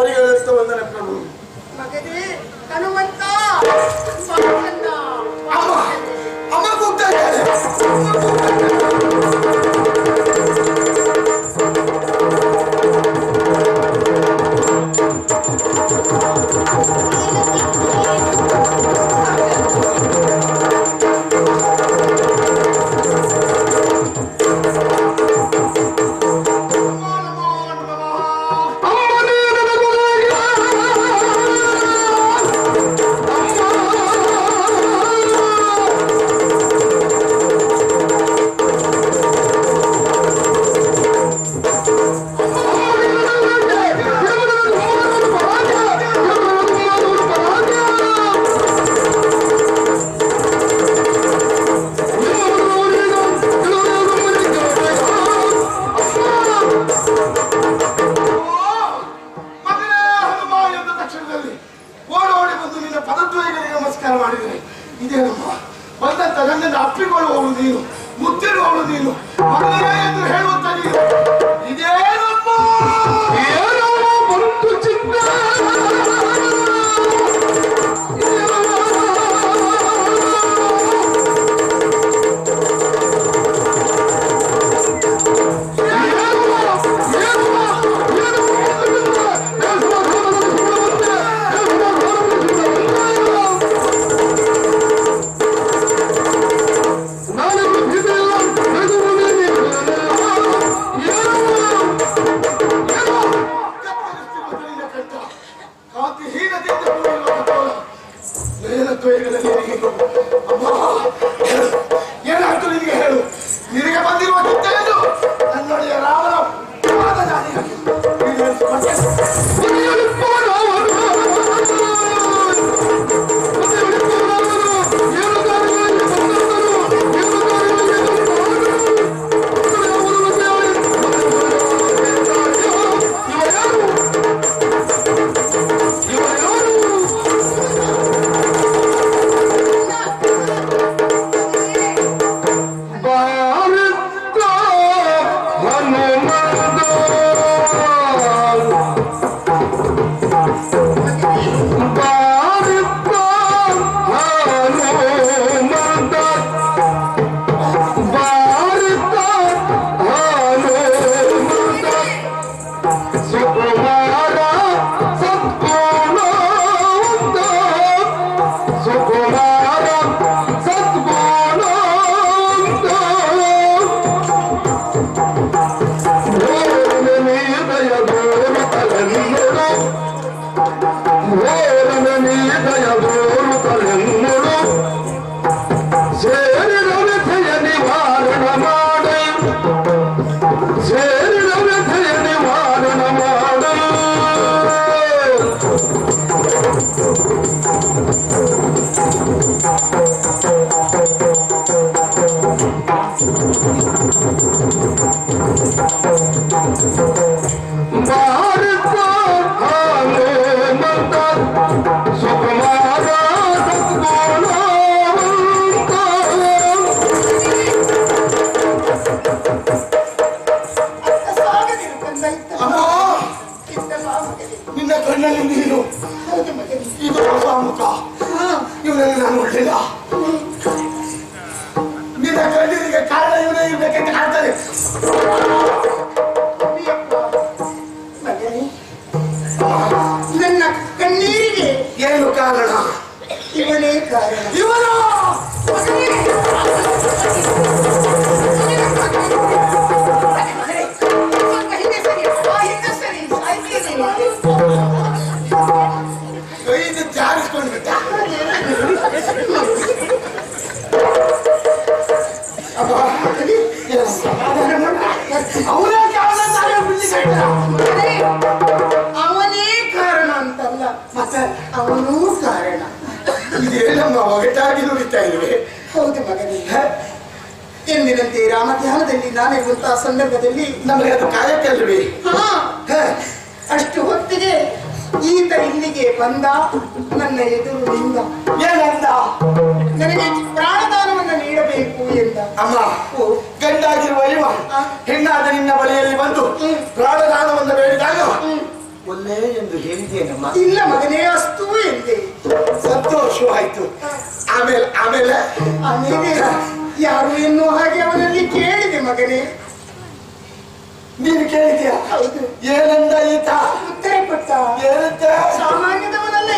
ಅವರಿಗೆಲ್ಲ ವಂದನೆ ಪ್ರಭು. ಮಗನೇ ಹನುಮಂತ ಅಮ್ಮ ಅಮ್ಮ ಕೂಗ್ತಾ ಇದ್ದಾರೆ. ಓಡೋಡಿ ಬಂದು ನಿನ್ನ ಪದದ್ವಯಗಳಿಗೆ ನಮಸ್ಕಾರ ಮಾಡಿದರೆ ಇದೇನಮ್ಮ ಬಂದಂತ ನನ್ನನ್ನು ಅಪ್ಪಿಕೊಳ್ಳುವವಳು ನೀನು, ಮುತ್ತಿರುವವಳು ನೀನು, ಮಗನೇ ಎಂದು ಹೇಳುವಂತ ನೀನು ಇದೇನಮ್ಮ ಬಂತು ಚಿನ್ನ ಏನಾಗ್ತದೆ ನಿನಗೆ ಹೇಳು. ನಿನಗೆ ಬಂದಿರುವ ಚಿಂತೆಯನ್ನು ನನ್ನೊಡೆಯ ರಾಮನ ಪಾದದಾರಿಯಾಗಿ ನಿನ್ನ ಕಣ್ಣಲ್ಲಿ ನೀನು ಇದು ಹೊಸ ಮುಖ. ಇವನಲ್ಲಿ ನಾನು ನೋಡಲಿಲ್ಲ. ನಿನ್ನ ಕಣ್ಣೀರಿಗೆ ಕಾರಣ ಇವನೇ ಇರ್ಬೇಕಂತ ಕಾಣ್ತಾರೆ. ನನ್ನ ಕಣ್ಣೀರಿಗೆ ಏನು ಕಾರಣ? ಇವನೇ ಕಾರಣ. ಇವನು ಕೈಯಿಂದ ಜಾರಿಸ್ಕೊಂಡ್ಬಿಟ್ಟ. ಅವನೇ ಕಾರಣ ಅಂತಲ್ಲ, ಮತ್ತೆ ಅವನೂ ಕಾರಣ. ಇದೇನಮ್ಮ ಒಗಟಾಗಿ ನುಡಿತಾ ಇರುವೆ? ಹೌದು ಮಗನೇ, ಎಂದಿನಂತೆ ರಾಮಧ್ಯಾನದಲ್ಲಿ ನಾನಿರುವಂತಹ ಸಂದರ್ಭದಲ್ಲಿ ನಮಗೆ ಅದು ಕಾಯಕಲ್ವೇ? ಅಷ್ಟು ಹೊತ್ತಿಗೆ ಈತ ಇಲ್ಲಿಗೆ ಬಂದ. ನನ್ನ ಎದುರು ನಿಂದ ಏನಂದ? ನನಗೆ ಪ್ರಾಣದಾನವನ್ನು ನೀಡಬೇಕು ಎಂದ. ಅಮ್ಮ, ಗಂಡಾಗಿರುವ ಇವ ಹೆಣ್ಣಾದ ನಿನ್ನ ಬಳಿಯಲ್ಲಿ ಬಂದು ಪ್ರಾಣದಾನವನ್ನು ಬೇಡಿದಾಗ ಒಳ್ಳೆ ಎಂದು ಹೇಳಿದ್ದೇನಮ್ಮ. ಇಲ್ಲ ಮಗನೇ, ಅಷ್ಟು ಎಂದೆ. ಸಂತೋಷವಾಯ್ತು. ಆಮೇಲೆ ಆಮೇಲೆ ಆಮೇಲೆ ಯಾರು ಎನ್ನುವ ಹಾಗೆ ಅವನಲ್ಲಿ ಕೇಳಿದೆ ಮಗನೇ. ನೀನು ಕೇಳಿದ್ಯಾ? ಹೌದು. ಏನಂದ ಈತ? ಉತ್ತರ ಕೊಟ್ಟ. ಏನಂತ? ಸಾಮಾನ್ಯದವನಲ್ಲ.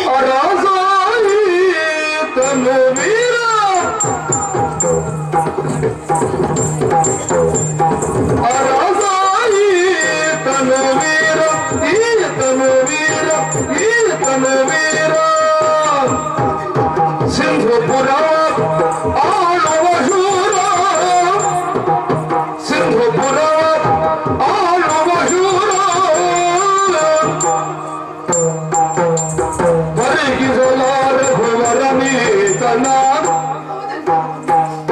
ಸಿಂಧುಪುರ ಆಳುವ ಶೂರ, ಸಿಂಧುಪುರ ಆಳುವ ಶೂರ, ಪರಿಗಿಸಲಾರ ಭುವರ ನೀತನ,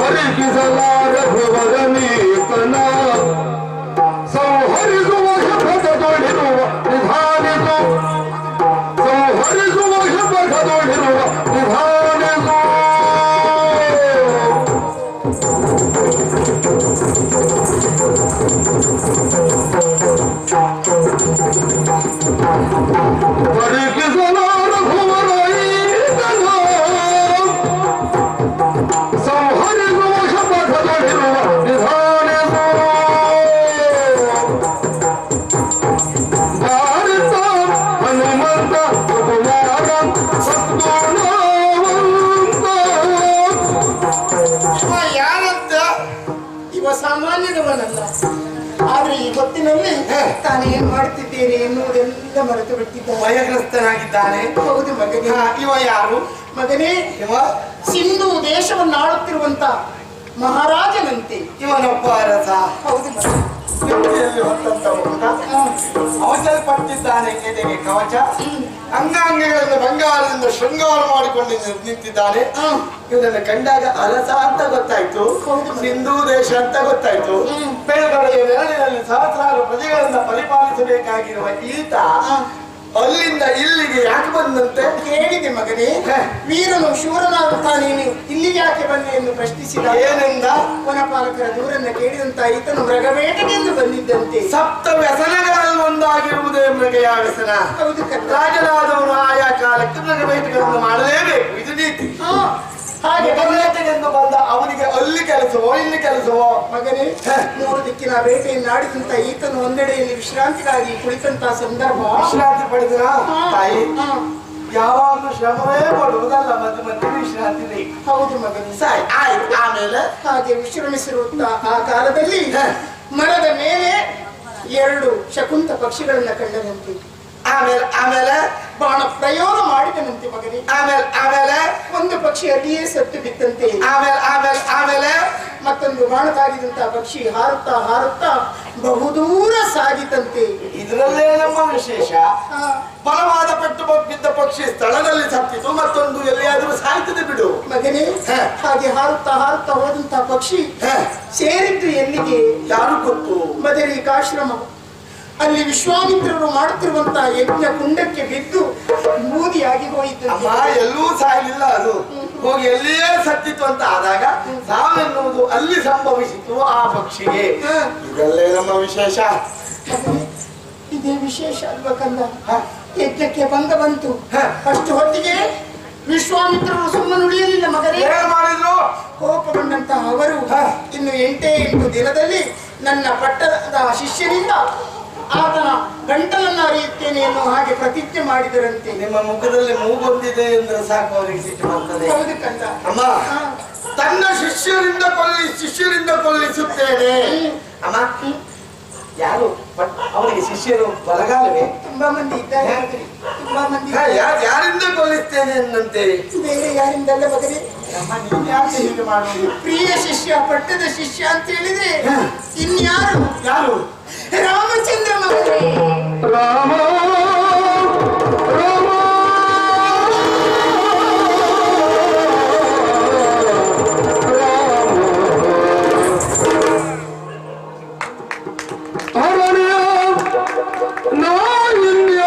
ಪರಿಗಿಸಲಾರ ಭುವರ ನೀತನ, ಸಂಹರಿಸುವ ಶಪಥದೊಳಿರುವ ನಿಧಾನಿತು, ಸಂಹರಿಸುವ ಶಪಥದೊಳಿರುವ ನಿಧಾನಿತು. ಪರಿಗಿಸಲಾರ ಭುವರ ಈತನ, ಸಂಹರಿಸುವ ಶಪಥದೊಳಿರುವ ನಿಧಾನಿತು. ಭಾರತ ಹನುಮಂತ ಸುಕುಮಾರ ಸದ್ಗುಣವಂತ. ಯಾರಂತ? ಇವ ಸಾಮಾನ್ಯದವನಲ್ಲ. ಆದ್ರೆ ಈ ಹೊತ್ತಿನಲ್ಲಿ ತಾನೇನ್ ಮಾಡ್ತಿದ್ದೇನೆ ಎನ್ನುವುದೆಲ್ಲ ಮರೆತು ಬಿಟ್ಟಿದ್ದಾನೆ. ಭಯಗ್ರಸ್ತನಾಗಿದ್ದಾನೆ. ಹೌದು ಮಗನೇ. ಇವ ಯಾರು? ಮಗನೇ, ಇವ ಸಿಂಧು ದೇಶವನ್ನು ಆಳುತ್ತಿರುವಂತ ಮಹಾರಾಜನಂತೆ. ಇವನೊಬ್ಬ ಅರಸ. ಹೌದು ಮಗ. ನೆತ್ತಿಯಲ್ಲಿ ಹೊತ್ತಂತ ಮುಖ, ಅವಸರಪಟ್ಟಿದ್ದಾನೆ. ಎದೆಗೆ ಕವಚ, ಅಂಗಾಂಗಗಳನ್ನು ಬಂಗಾರದಿಂದ ಶೃಂಗಾರ ಮಾಡಿಕೊಂಡು ನಿಂತಿದ್ದಾನೆ. ಇವನನ್ನು ಕಂಡಾಗ ಅರಸ ಅಂತ ಗೊತ್ತಾಯ್ತು, ಸಿಂಧೂ ದೇಶ ಅಂತ ಗೊತ್ತಾಯ್ತು. ಬೆಳಗಡೆಯ ನೆರಳಿನಲ್ಲಿ ಸಹಸ್ರಾರು ಪ್ರಜೆಗಳನ್ನ ಪರಿಪಾಲಿಸಬೇಕಾಗಿರುವ ಈತ ಅಲ್ಲಿಂದ ಇಲ್ಲಿಗೆ ಯಾಕೆ ಬಂದಂತೆ? ಕೇಳಿದೆ ಮಗನೇ. ವೀರನು ಶೂರನಾಗುತ್ತಾ ನೀನು ಇಲ್ಲಿಗೆ ಯಾಕೆ ಬಂದೆ ಎಂದು ಪ್ರಶ್ನಿಸಿದ. ಏನೆಂದ? ವನಪಾಲಕರ ದೂರನ್ನ ಕೇಳಿದಂತ ಈತನು ಮೃಗವೇಟೆಗೆಂದು ಬಂದಿದ್ದಂತೆ. ಸಪ್ತ ವ್ಯಸನಗಳಲ್ಲಿ ಒಂದಾಗಿರುವುದೇ ಮೃಗಯ ವ್ಯಸನ. ಹೌದು. ರಾಜನಾದವನು ಆಯಾ ಕಾಲಕ್ಕೆ ಮೃಗವೇಟೆಗಳನ್ನು ಮಾಡಲೇಬೇಕು, ಇದು ನೀತಿ. ಹಾಗೆ ಮೃಗವೇಟೆಗೆಂದು ಬಂದ ಅವನಿಗೆ ಅಲ್ಲಿ ಕೆಲಸವೋ ಇಲ್ಲಿ ಕೆಲಸವೋ? ಮಗನೇ, 3 ದಿಕ್ಕಿನ ಬೇಟೆಯನ್ನು ಆಡಿದಂತ ಈತನು ಒಂದೆಡೆಯಲ್ಲಿ ವಿಶ್ರಾಂತಿಗಾಗಿ ಕುಳಿತಂತ ಸಂದರ್ಭ. ವಿಶ್ರಾಂತಿ ಪಡೆದ ತಾಯಿ ಯಾವಾಗಲೂ ಶ್ರಮವೇ ಪಡುವುದಲ್ಲ, ಮಧ್ಯ ಮಧ್ಯೆ ವಿಶ್ರಾಂತಿ. ಹೌದು ಮಗನೇ. ಆಯ್ತು. ಆಮೇಲೆ ಹಾಗೆ ವಿಶ್ರಮಿಸಿರುವಂತ ಆ ಕಾಲದಲ್ಲಿ ಮರದ ಮೇಲೆ 2 ಶಕುಂತ ಪಕ್ಷಿಗಳನ್ನ ಕಂಡನಂತೆ. ಆಮೇಲೆ ಆಮೇಲೆ ಬಾಣ ಪ್ರಯೋಗ ಮಾಡಿದನಂತೆ ಮಗನೇ. ಆಮೇಲೆ ಒಂದು ಪಕ್ಷಿ ಅಲ್ಲಿಯೇ ಸತ್ತು ಬಿತ್ತಂತೆ. ಆಮೇಲೆ ಮತ್ತೊಂದು ಬಾಣ ತಾಗಿದಂತ ಪಕ್ಷಿ ಹಾರುತ್ತಾ ಹಾರುತ್ತಾ ಬಹುದೂರ ಸಾಗಿತಂತೆ. ಇದರಲ್ಲೇ ನಮ್ಮ ವಿಶೇಷ. ಬಲವಾದ ಪೆಟ್ಟು ಬಿದ್ದ ಪಕ್ಷಿ ಸ್ಥಳದಲ್ಲಿ ಸತ್ತಿತು, ಮತ್ತೊಂದು ಎಲ್ಲಿಯಾದರೂ ಸಾಯ್ತದೆ ಬಿಡು ಮಗನೇ. ಹಾಗೆ ಹಾರುತ್ತಾ ಹಾರುತ್ತಾ ಹೋದಂತ ಪಕ್ಷಿ ಸೇರಿದ್ದು ಎಲ್ಲಿಗೆ ಯಾರು ಗೊತ್ತು? ಬದರಿಕಾಶ್ರಮ. ಅಲ್ಲಿ ವಿಶ್ವಾಮಿತ್ರರು ಮಾಡುತ್ತಿರುವಂತಹ ಯಜ್ಞ ಕುಂಡಕ್ಕೆ ಬಿದ್ದು ಬೂದಿಯಾಗಿ ಹೋಯಿತು. ಅಮ್ಮ, ಎಲ್ಲೂ ಸಾಯಲಿಲ್ಲ, ಅದು ಹೋಗಿ ಎಲ್ಲಿಯೇ ಸತ್ತಿತ್ತು ಅಂತ ಆದಾಗ ಸಾವೆನ್ನುವುದು ಅಲ್ಲಿ ಸಂಭವಿಸಿತು ಆ ಪಕ್ಷಿಗೆ. ಇದಲ್ಲೇ ನಮ್ಮ ವಿಶೇಷ. ಇದೇ ವಿಶೇಷ ಅಲ್ವ ಕಂದ? ಯಜ್ಞಕ್ಕೆ ಭಂಗ ಬಂತು. ಅಷ್ಟು ಹೊತ್ತಿಗೆ ವಿಶ್ವಾಮಿತ್ರರು ಸುಮ್ಮನೆ ಉಳಿಯಲಿಲ್ಲ ಮಗನೇ. ಮಾಡಿದ್ರು ಕೋಪಗೊಂಡಂತಹ ಅವರು ಇನ್ನು 8 ದಿನದಲ್ಲಿ ನನ್ನ ಪಟ್ಟಣದ ಶಿಷ್ಯನಿಂದ ಆತನ ಗಂಟಲನ್ನು ಅರಿಯುತ್ತೇನೆ ಎನ್ನುವ ಹಾಗೆ ಪ್ರತಿಜ್ಞೆ ಮಾಡಿದರಂತೆ. ನಿಮ್ಮ ಮುಖದಲ್ಲಿ ಮೂಗೊಂದಿದೆ ಎಂದು ಸಾಕು ಅವರಿಗೆ ಸಿಟ್ಟು ಬರ್ತದೆ. ಹೌದು ಕಂದ. ಅಮ್ಮ, ತನ್ನ ಶಿಷ್ಯರಿಂದ ಕೊಲ್ಲಿಸುತ್ತೇನೆ. ಅಮ್ಮ, ಯಾರು ಅವರಿಗೆ ಶಿಷ್ಯರು ಬಲಗಾಲವೇ? ತುಂಬಾ ಮಂದಿ ಇದ್ದಾರೆ. ತುಂಬಾ ಮಂದಿ. ಯಾರಿಂದ ಕೊಲ್ಲಿಸ್ತೇನೆ ಎಂದಂತೆ? ಬೇರೆ ಯಾರಿಂದಲ್ಲ ಮಗನೇ. ಅಮ್ಮ, ನೀನು ಯಾಕೆ ಹೀಗೆ ಮಾಡುವುದು? ಪ್ರಿಯ ಶಿಷ್ಯ, ಪಟ್ಟದ ಶಿಷ್ಯ ಅಂತ ಹೇಳಿದ್ರೆ ಇನ್ಯಾರು? ಯಾರು? ರಾಮಚಂದ್ರ ಮಗನೇ. ರಾಮ ರಾಮ ಅರಣ್ಯ ನಾಯಿನ್ಯ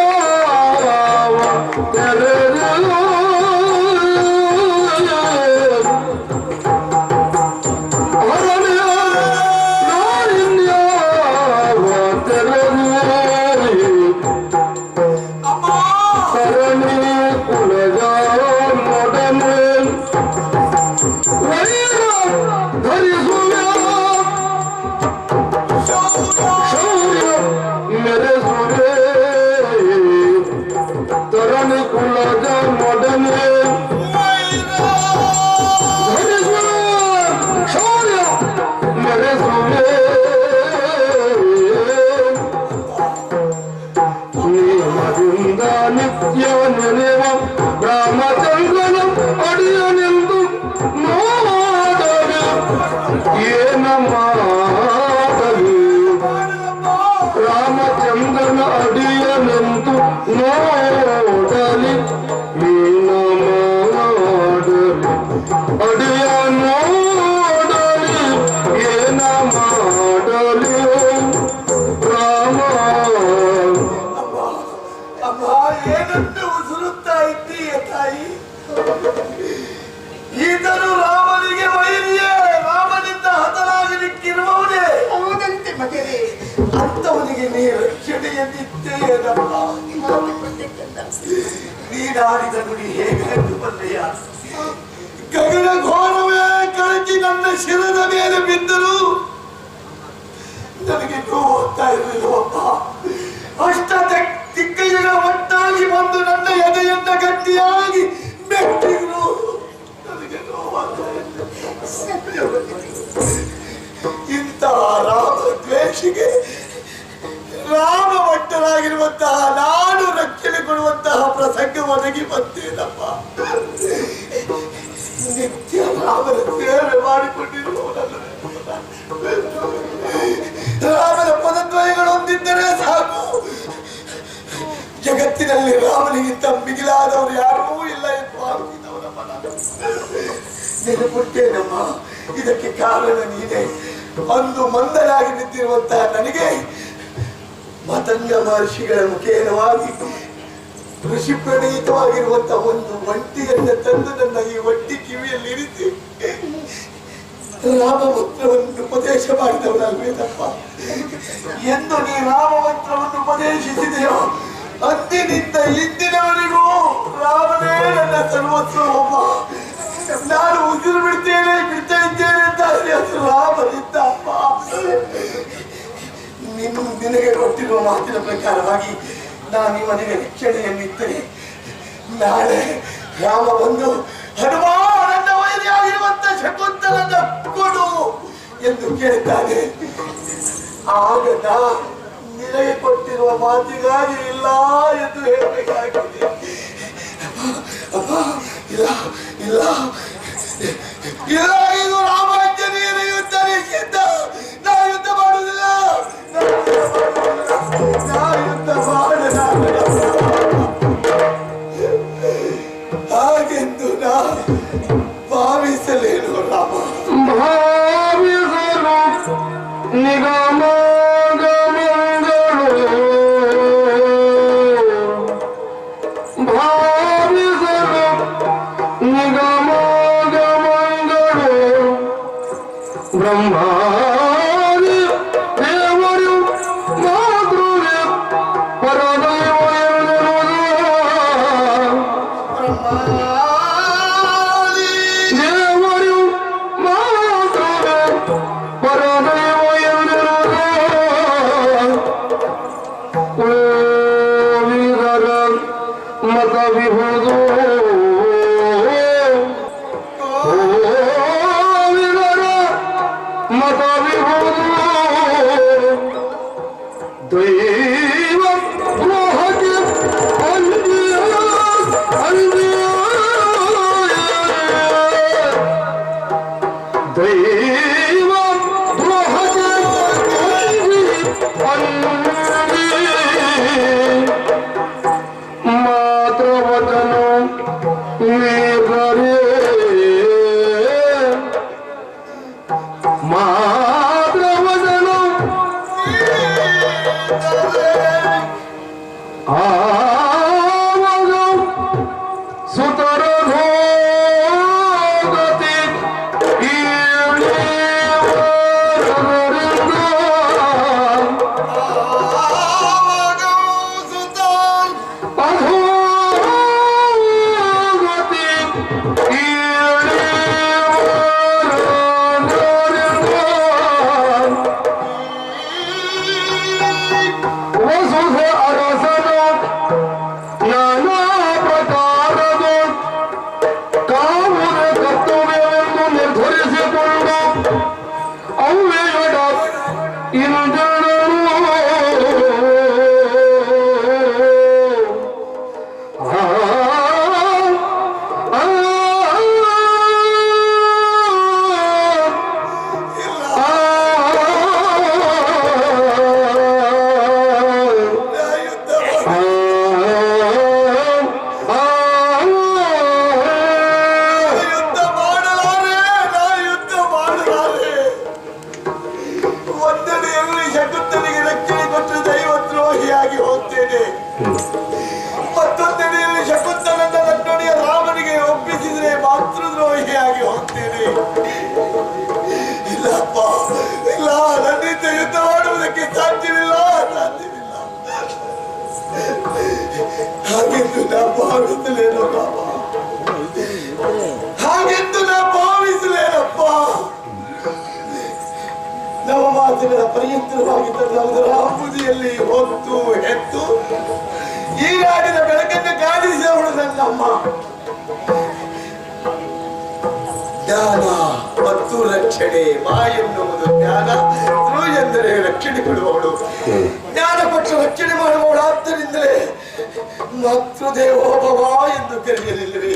ಏನಂತ ಉಸುರುತ್ತಾ ಇದ್ದೀಯ ತಾಯಿ? ಈತನು ರಾಮನಿಗೆ ವೈರಿಯೇ, ರಾಮನಿಂದ ಹತನಾಗಲಿಕ್ಕಿರುವವನೇ. ಹೌದಂತೆ ಮಗನೇ. ಅಂತವನಿಗೆ ನೀ ರಕ್ಷಣೆಯನ್ನಿದ್ದೇನಪ್ಪ. ನೀನಾಡಿದ ನುಡಿ ಹೇಗೆಂದು ಬಲ್ಲೆಯ? ಗಗನ ಘೋರವೇ ಕಳಚಿ ನನ್ನ ಶಿರದ ಮೇಲೆ ಬಿದ್ದರು ನನಗೆ ನೋವುತ್ತಾ ಇರಲಿಲ್ಲವಪ್ಪ. ಅಷ್ಟ ದಿಕ್ಕಯ್ಯನ ಒಟ್ಟಾಗಿ ಬಂದು ನನ್ನ ಎದೆಯನ್ನ ಗಟ್ಟಿಯಾಗಿ ಮೆಟ್ಟಿದ್ರು. ನನಗೆ ನೋವಾಗ್ತಾ ಇದೆ. ಇಂತಹ ರಾಮ ದ್ವೇಷಿಗೆ ರಾಮ ಭಟ್ಟರಾಗಿರುವಂತಹ ನಾನು ರಕ್ಷಣೆ ಕೊಡುವಂತಹ ಪ್ರಸಂಗ ಒದಗಿ ಬಂತೇನಪ್ಪ. ನಿತ್ಯ ರಾಮನ ಸೇವೆ ಮಾಡಿಕೊಂಡಿರುವವನಲ್ಲ. ರಾಮನ ಪದದ್ವಯಗಳು ಹೊಂದಿದ್ದರೆ ಸಾಕು. ಜಗತ್ತಿನಲ್ಲಿ ರಾಮನಿಗಿಂತ ಮಿಗಿಲಾದವರು ಯಾರೂ ಇಲ್ಲ ಎಂದು ಆಗುತ್ತಿದ್ದವರ ಮನ ನೆನಪುಟ್ಟೇನಮ್ಮ. ಇದಕ್ಕೆ ಕಾರಣ ನೀನೇ. ಅಂದು ಮಂದನಾಗಿ ನಿಂತಿರುವಂತಹ ನನಗೆ ಮತಂಗ ಮಹರ್ಷಿಗಳ ಮುಖೇನವಾಗಿ ಋಷಿ ಪ್ರಣೀತವಾಗಿರುವಂತಹ ಒಂದು ಒಂಟಿಯನ್ನು ತಂದು ನನ್ನ ಈ ಒಂಟಿ ಕಿವಿಯಲ್ಲಿ ಇರಿಸಿ ರಾಮಮಂತ್ರವನ್ನು ಉಪದೇಶ ಮಾಡಿದವನಲ್ವೇನಪ್ಪ. ಎಂದು ನೀ ರಾಮಮಂತ್ರವನ್ನು ಉಪದೇಶಿಸಿದೆಯೋ ಅಂದಿನಿಂದ ಇಂದಿನವರೆಗೂ ರಾಮನೇ ನನ್ನ ಸರ್ವಸ್ವವಮ್ಮ. ನಾನು ಉಸಿರು ಬಿಡ್ತೇನೆ ಬಿಡ್ತಾ ಇದ್ದೇನೆ ಅಂತ ಅದು ರಾಮನಿಂದ ಅಪ್ಪ. ನಿನಗೆ ಕೊಟ್ಟಿರುವ ಮಾತಿನ ಪ್ರಕಾರವಾಗಿ ನಾನು ಇವನಿಗೆ ರಕ್ಷಣೆಯನ್ನಿದ್ದೇನೆ. ನಾಳೆ ರಾಮ ಬಂದು ಹನುಮ ನನ್ನ ವೈರಿಯಾಗಿರುವಂತ ಶಕುಂತಲನ ಕೊಡು ಎಂದು ಕೇಳ್ತಾನೆ. ಆಗ ನಿನಗೆ ಕೊಟ್ಟಿರುವ ಮಾತಿಗಾಗಿ ಇಲ್ಲ ಎಂದು ಹೇಳಬೇಕಾಗಿದೆ. ಅಪ್ಪ ಇಲ್ಲ ಇಲ್ಲ ಇಲ್ಲ, ಇದು ರಾಮಾಂಜನೇಯನ ಯುದ್ಧ ನಿಷಿದ್ಧ. ನಾ ಯುದ್ಧ ಮಾಡುವುದಿಲ್ಲ, ನಾ ಯುದ್ಧ ಮಾಡಲಾಗಲ್ಲ. ಹಾಗೆಂದು ನಾ ಭಾವಿಸಲೇನು ರಾಮ. ಭಾವಿಸಲು ನಿಗಮ ಬ್ರಹ್ಮಾದಿ ದೇವರು ಮಾತೃವೆ ಪರದೈವ ದೇವರು ಮಾತೃವೆ ಪರದೈವ ವಿಧರ ಮತ ವಿಹುದು ದೈವ ದ್ರೋಹಕ್ಕೆ ದೈವ ದ್ರೋಹಕ್ಕೆ ಮಾತ್ರ ವಚನ ವೀರರೇ ಮಾತ್ರ ವಚನ ಆವಾಗ ಸುತರ ಗತಿ ಬಲಿಯಾಗಿ ಹೋಗ್ತೇನೆ. ಇಲ್ಲಪ್ಪ, ಇಲ್ಲ, ನನ್ನಿಂದ ಯುದ್ಧ ಮಾಡುವುದಕ್ಕೆ ಸಾಧ್ಯವಿಲ್ಲ. ಹಾಗೆಂದು ನಾ ಭಾವಿಸಲೇನೋ ರಾಮ, ಹಾಗೆಂದು ನಾ ಭಾವಿಸಲೇನಪ್ಪ. ನಮ್ಮ ಮಾತುಗಳ ಪ್ರಯತ್ನವಾಗಿದ್ದ ನಮ್ಮದರ ಆಂಬುದಿಯಲ್ಲಿ ಹೊತ್ತು ಹೆತ್ತು ಈ ನಾಡಿನ ಬೆಳಕನ್ನು ಕಾಣಿಸಿದವಳು ನನ್ನಮ್ಮ. ಜ್ಞಾನ ಮತ್ತು ರಕ್ಷಣೆ, ಮಾ ಎನ್ನುವುದು ಜ್ಞಾನ, ಧ್ರು ಎಂದರೆ ರಕ್ಷಣೆ ಕೊಡುವವಳು. ಜ್ಞಾನ ಕೊಟ್ಟು ರಕ್ಷಣೆ ಮಾಡುವವಳು. ಆದ್ದರಿಂದಲೇ ಮಾತೃದೇವೋಭವ ಎಂದು ಕರೆಯಲಿಲ್ಲವೇ?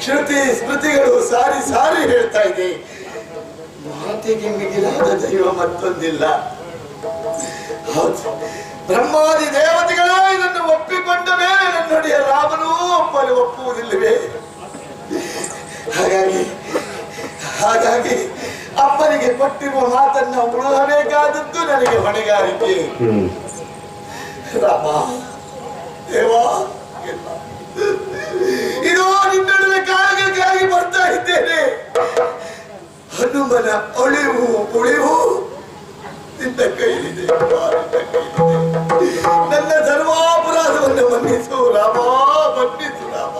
ಶ್ರುತಿ ಸ್ಮೃತಿಗಳು ಸಾರಿ ಸಾರಿ ಹೇಳ್ತಾ ಇದೆ, ಮಾತಿಗೆ ಮಿಗಿಲಾದ ದೈವ ಮತ್ತೊಂದಿಲ್ಲ. ಹೌದು, ಬ್ರಹ್ಮಾದಿ ದೇವತೆಗಳೇ ಇದನ್ನು ಒಪ್ಪಿಕೊಂಡ ಮೇಲೆ ನನ್ನೊಡೆಯ ರಾಮನೂ ಒಪ್ಪುವುದಿಲ್ಲವೇ? ಹಾಗಾಗಿ ಅಪ್ಪನಿಗೆ ಕೊಟ್ಟಿರುವ ಮಾತನ್ನ ಉಳಿಸಬೇಕಾದದ್ದು ನನಗೆ ಹೊಣೆಗಾರಿಕೆ. ರಾಮ ದೇವಾ, ಇದು ನಿನ್ನೊಡನೆ ಕಾಳಗಕ್ಕಾಗಿ ಬರ್ತಾ ಇದ್ದೇನೆ. ಹನುಮನ ಒಳಿವು ಉಳಿವು ನಿನ್ನ ಕೈಲಿದೆ. ನನ್ನ ಧರ್ಮಾಪರಾಧವನ್ನು ಮನ್ನಿಸು ರಾಮ, ಮನ್ನಿಸು ರಾಮ.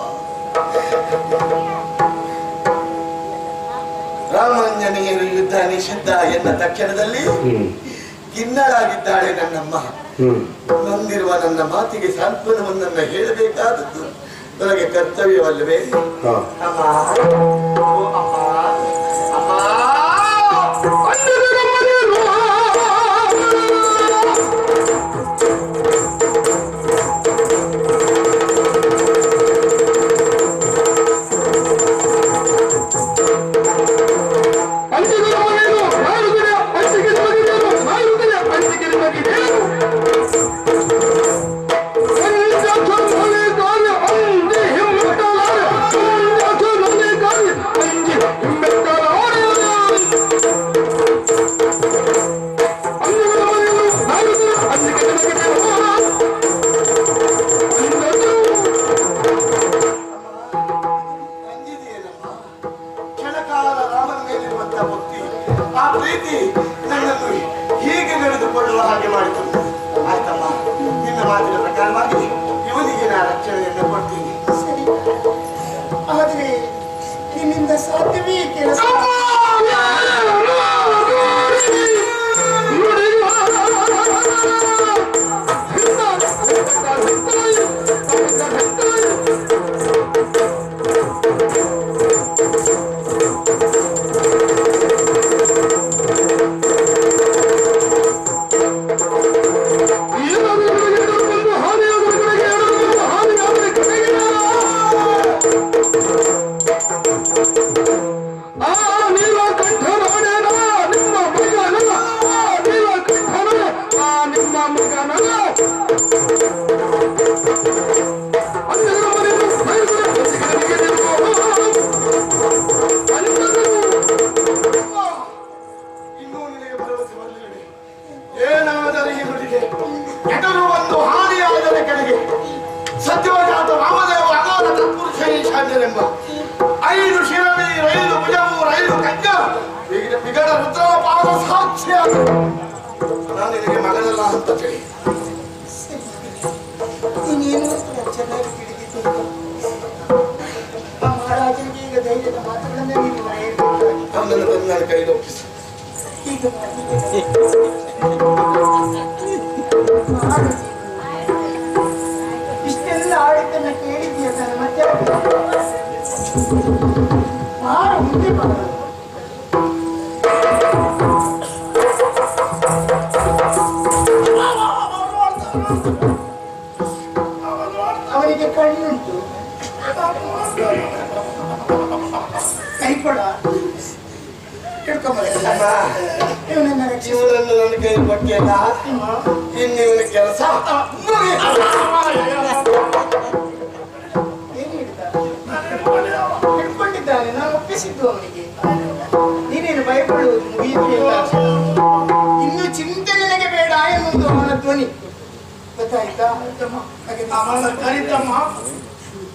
ರಾಮಾಂಜನೇಯರು ಯುದ್ಧ ನಿಷಿದ್ಧ ಎನ್ನ ತಕ್ಷಣದಲ್ಲಿ ಕಿನ್ನಳಾಗಿದ್ದಾಳೆ ನನ್ನಮ್ಮ. ನೊಂದಿರುವ ನನ್ನ ಮಾತಿಗೆ ಸಾಂತ್ವನವನ್ನ ಹೇಳಬೇಕಾದದ್ದು ನನಗೆ ಕರ್ತವ್ಯವಲ್ಲವೇ? ಅಮ್ಮ, ಅಮ್ಮ, ಅಮ್ಮ, ಆದ್ರೆ ನಿನ್ನಿಂದ ಸಾಧ್ಯವೇ ಕೆಲಸ? ಇಷ್ಟೆಲ್ಲ ಆಡಿದ್ದನ್ನ ಕೇಳಿದ್ದೀಯ ತಾನೆ, ಮತ್ತೆ ಮುಂದೆ ಅವನಿಗೆ ಕಣ್ಣುಂಟು, ಕೈ ಕೊಡ ಇವನನ್ನು ನನ್ನ ಕೈ ಕೊಟ್ಟಿಲ್ಲ, ಇನ್ನಿವನ ಕೆಲಸ ಹಿಡ್ಕೊಂಡಿದ್ದಾನೆ. ನಾನು ಒಪ್ಪಿಸಿದ್ದು ಅವನಿಗೆ. ನೀನೇನು ಭಯಪಡುವುದು ಮುಗಿಯುತ್ತಿಲ್ಲ, ಇನ್ನು ಚಿಂತೆ ನಿನಗೆ ಬೇಡ ಎನ್ನುವುದು ಅವನ ಧ್ವನಿ. ಗೊತ್ತಾಯ್ತಾ? ಅವನ ಕರಿತಮ್ಮ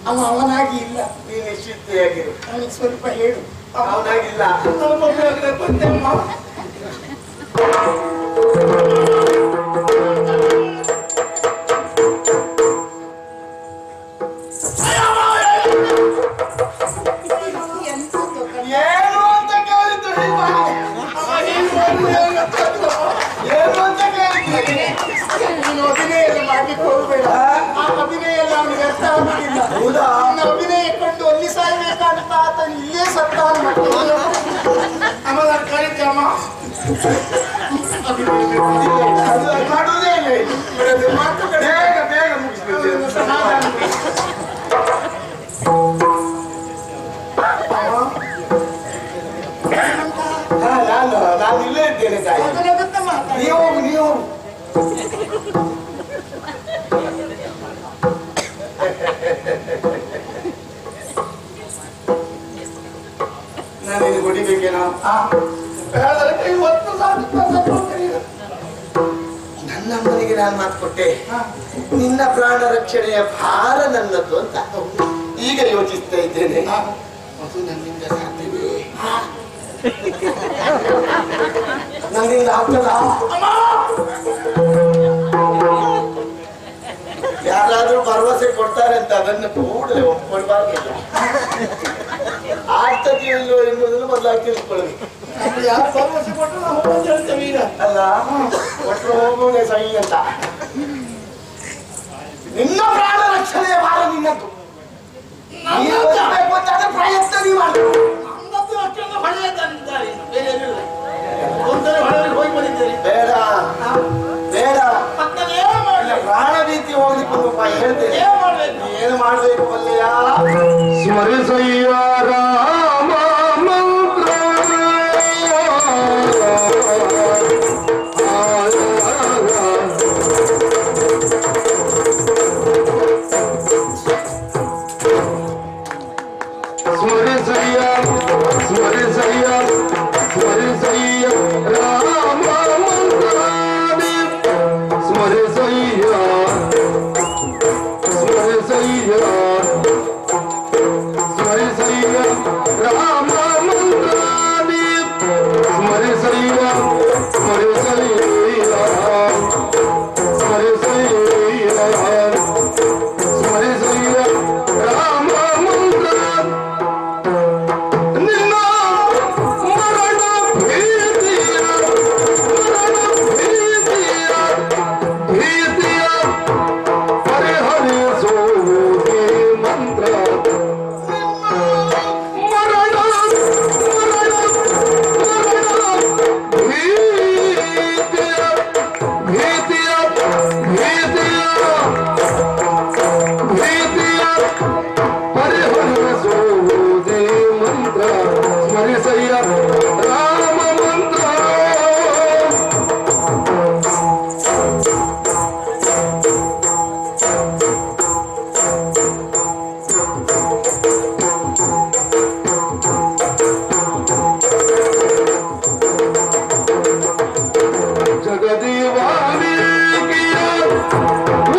ಅವನಾಗಿ ಇಲ್ಲ. ನೀನು ನಿಶ್ಚಿತೆಯಾಗಿರು. ಅವನಿಗೆ ಸ್ವಲ್ಪ ಹೇಳು. ಅವನಾಗಿಲ್ಲ. ಬಂದೆಮ್ಮ. ಏನು ಅಂತ ಕೇಳಿದ್ದು ಏನು ಅಂತ ಕೇಳಿದ್ದೀನಿ. ನೀನು ಅಭಿನಯ ಎಲ್ಲ ಮಾಡ್ಲಿಕ್ಕೆ ಹೋಗ್ಬೇಡ. ಆ ಅಭಿನಯ ಎಲ್ಲ ಅವನಿಗೆ ಅರ್ಥ ಆಗುದಿಲ್ಲ. ಹೌದಾ? ಅಭಿನಯ ಕೊಂಡು ಅಲ್ಲಿ ಸಾಯ್ಬೇಕಂತ ಆತ ಇಲ್ಲೇ ಸತ್ತಾನ. ಅಮ್ಮ ಕರೀತಮ್ಮ ಮಾಡುವುದೇ ಇಲ್ಲ. ಬೇಗ ಬೇಗ ಮುಗಿಸ್ಬೇಕು. ನಾನು ಇಲ್ಲೇ ಇದ್ದೇನೆ ತಾಯಿ. ನೀವು ನೀವು ನಾನೇನು ಹೊಡಿಬೇಕೇನೋ? ನನ್ನ ಅಮ್ಮನಿಗೆ ನಾನು ಮಾತು ಕೊಟ್ಟೆ, ನಿನ್ನ ಪ್ರಾಣ ರಕ್ಷಣೆಯ ಭಾರ ನನ್ನದು ಅಂತ. ಈಗ ಯೋಚಿಸ್ತಾ ಇದ್ದೇನೆ, ಅದು ನನ್ನಿಂದ ಸಾಧ್ಯವೇ? ನನ್ನಿಂದ ಆಗ್ತದ? ಯಾರಾದ್ರೂ ಭರವಸೆ ಕೊಡ್ತಾರೆ ಅಂತ ಅದನ್ನು ಕೂಡಲೇ ಒಪ್ಕೊಳ್ಬಾರ್ದಿಲ್ಲ. ಆಗ್ತದೆಯೋ ಇಲ್ಲೋ ಎನ್ನುವುದನ್ನು ಮೊದಲಾಗಿ ತಿಳ್ಕೊಳ್ಬೇಕು. ಯಾರು ಭರವಸೆ ಕೊಟ್ಟರು ನಾವು ಹೇಳ್ತೇವೆ ಈಗ ಅಲ್ಲ, ಕೊಟ್ಟರು ಹೋಗುವುದೇ ಸಹಿ ಅಂತ. ನಿನ್ನ ಪ್ರಾಣ ರಕ್ಷಣೆಯ ಭಾರ ನಿನ್ನದ್ದು. ನೀನು ಬರಬೇಕು ಅಂತಾದ್ರೆ ಪ್ರಯತ್ನ ನೀವು ಮಾಡಬೇಕು. ಬೇಡ ಬೇಡ, ಪ್ರಾಣ ಭೀತಿ ಹೋಗ್ಲಿಕ್ಕೆ ಒಂದು ಉಪಾಯ ಹೇಳ್ತೇನೆ. ಏನು ಮಾಡ್ಬೇಕು ಬಲ್ಲೆಯ? ಸ್ಮರಿಸಯ್ಯ ರಾಮ ಮಂತ್ರ ಸ್ಮರಿಸಯ್ಯ ಸ್ಮರಿಸಯ್ಯ ಸ್ಮರಿಸಯ್ಯ ರಾಮ ಮಂತ್ರ ಸ್ಮರಿಸಯ್ಯ ಸ್ಮರಿಸಯ್ಯ ಸ್ಮರಿಸಯ್ಯ ರಾಮ ಮಂತ್ರಾಣಿ ಸ್ಮರಿಸಯ್ಯ ಸ್ಮರಿಸಯ್ಯ ಸ್ಮರಿಸಯ್ಯ ಸ್ಮರಿಸಯ್ಯ ರಾಮ ಮಂತ್ರ ನಿನ್ನ ಮರಣ ಭೀತಿಯ ಭೀತಿಯ ಪರಿಹರಿಸುವುದೇ ಮಂತ್ರ. ಮರಣ ಮರಣ ಮರಣ ಭೀತಿಯ ಭೀತಿಯ ಭೀತಿಯ ಭೀತಿಯ ಪರಿಹರಿಸುವುದೇ ಮಂತ್ರ. ಸ್ಮರಿಸಯ್ಯ ರಾಮ ಮಂತ್ರ. ಜಗದೀವಾಲಿಕಿಯ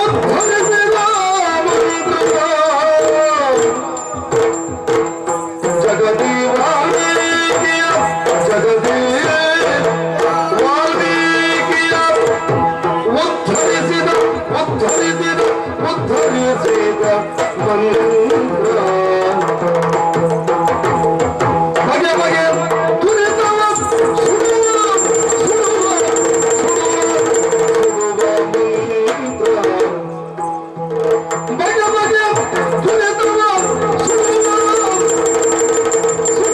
ಉದ್ಧರಿಸಿದ ಮಂತ್ರ. ಜಗದೀವಾಲಿಕಿಯ ಜಗದೀವಾಲಿಕಿಯ ಉದ್ಧರಿಸಿದ ಉದ್ಧರಿಸಿದ ಉದ್ಧರಿಸಿದ ಮಂತ್ರ. ಬಗೆ ಬಗೆ ತುರಿತವ ಸುಡುವ ಸುಡುವ ಸುಡುವ ಮಂತ್ರ. ಬಗೆ ಬಗೆ ತುರಿತವ ಸುಡುವ ಸುಡುವ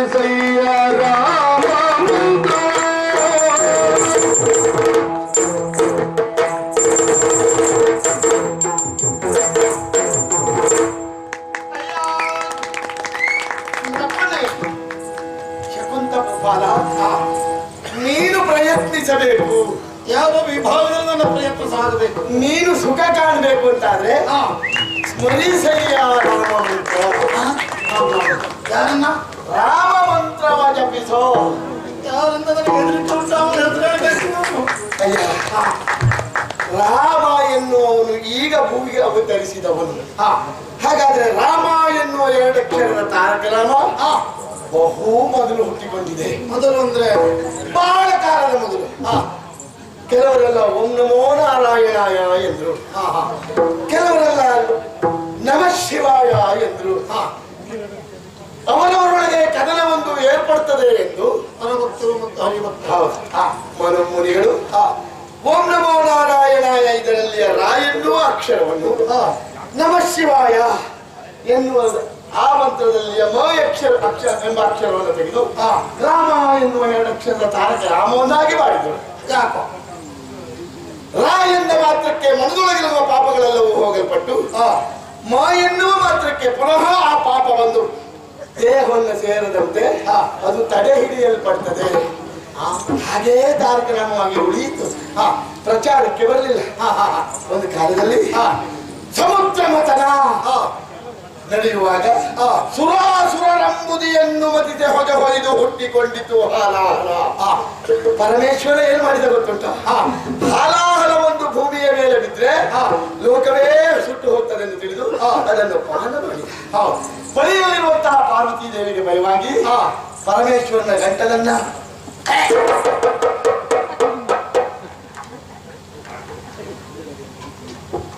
ಸ್ಮರಿಸಯ್ಯ ರಾಮ ಮಂತ್ರ ಶಕುಂತಲ ನೀನು ಪ್ರಯತ್ನಿಸಬೇಕು. ಯಾವ ವಿಭಾಗದಲ್ಲಿ ನನ್ನ ಪ್ರಯತ್ನ ಸಾಗಬೇಕು. ನೀನು ಸುಖ ಕಾಣಬೇಕು ಅಂತಾದ್ರೆ ಸ್ಮರಿಸಯ್ಯ ರಾಮ ಮಂತ್ರ. ಯಾರನ್ನ? ರಾಮ ಮಂತ್ರವ ಜಪಿಸೋ. ಯಾರಂತ ನನಗೆ ಹೆದರಿಕೆ ಉಂಟು. ಅಯ್ಯ, ರಾಮ ಎನ್ನುವವನು ಈಗ ಭೂಮಿಗೆ ಅವತರಿಸಿದವನು. ಹಾಗಾದ್ರೆ ರಾಮ ಎನ್ನುವ 2 ಅಕ್ಷರದ ತಾರಕ ರಾಮ ಬಹು ಮೊದಲು ಹುಟ್ಟಿಕೊಂಡಿದೆ. ಮೊದಲು ಅಂದ್ರೆ ಬಹಳ ಕಾಲದ ಮೊದಲು. ಕೆಲವರೆಲ್ಲ ಓಂ ನಮೋ ನಾರಾಯಣಾಯ ಎಂದ್ರು, ಕೆಲವರೆಲ್ಲ ನಮಃ ಶಿವಾಯ ಎಂದ್ರು. ಅವರವರೊಳಗೆ ಕದನವೊಂದು ಏರ್ಪಡ್ತದೆ ಎಂದು ಹರಭಕ್ತರು ಮತ್ತು ಹರಿಭಕ್ತರು ಮುನಿಗಳು ಓಂ ನಮೋ ನಾರಾಯಣಾಯ ಇದರಲ್ಲಿ ರಾ ಎನ್ನುವ ಅಕ್ಷರವನ್ನು ನಮಃ ಶಿವಾಯ ಎನ್ನುವ ಆ ಮಂತ್ರದಲ್ಲಿ ಮ ಅಕ್ಷರ ಎಂಬ ಅಕ್ಷರವನ್ನು ತೆಗೆದು ರಾಮ ಎನ್ನುವ 2 ಅಕ್ಷರದ ತಾರಕ ರಾಮವನ್ನಾಗಿ ಮಾಡಿದರು. ಯಾಕೋ ರಾ ಎನ್ನುವ ಮಾತ್ರಕ್ಕೆ ಮನದೊಳಗಿರುವ ಪಾಪಗಳೆಲ್ಲವೂ ಹೋಗಲ್ಪಟ್ಟು ಮ ಎನ್ನುವ ಮಾತ್ರಕ್ಕೆ ಪುನಃ ಆ ಪಾಪ ಬಂದು ದೇಹವನ್ನು ಸೇರದಂತೆ ಅದು ತಡೆ ಹಿಡಿಯಲ್ಪಡ್ತದೆ. ಹಾಗೇ ತಾರಕ ರಾಮವಾಗಿ ಉಳಿಯಿತು. ಪ್ರಚಾರಕ್ಕೆ ಬರಲಿಲ್ಲ. ಒಂದು ಕಾಲದಲ್ಲಿ ಸಮುದ್ರ ಮಥನ ನಡೆಯುವಾಗ ಸುರಾಸುರರಂಬುದಿಯನ್ನು ಮತಿತೆ ಹೊಗೆ ಹೊಯ್ದು ಹುಟ್ಟಿಕೊಂಡಿತು ಹಾಲಾಹಲ. ಪರಮೇಶ್ವರ ಏನ್ ಮಾಡಿದ ಗೊತ್ತುಂಟ? ಹಾಲಾಹಲ ಒಂದು ಭೂಮಿಯ ಮೇಲೆ ಬಿದ್ರೆ ಲೋಕವೇ ಸುಟ್ಟು ಹೋಗ್ತದೆ ಎಂದು ತಿಳಿದು ಅದನ್ನು ಪಾನ ಮಾಡಿದ. ಬಳಿಯಲ್ಲಿರುವಂತಹ ಪಾರ್ವತಿ ದೇವಿಗೆ ಭಯವಾಗಿ ಪರಮೇಶ್ವರನ ಗಂಟಲನ್ನ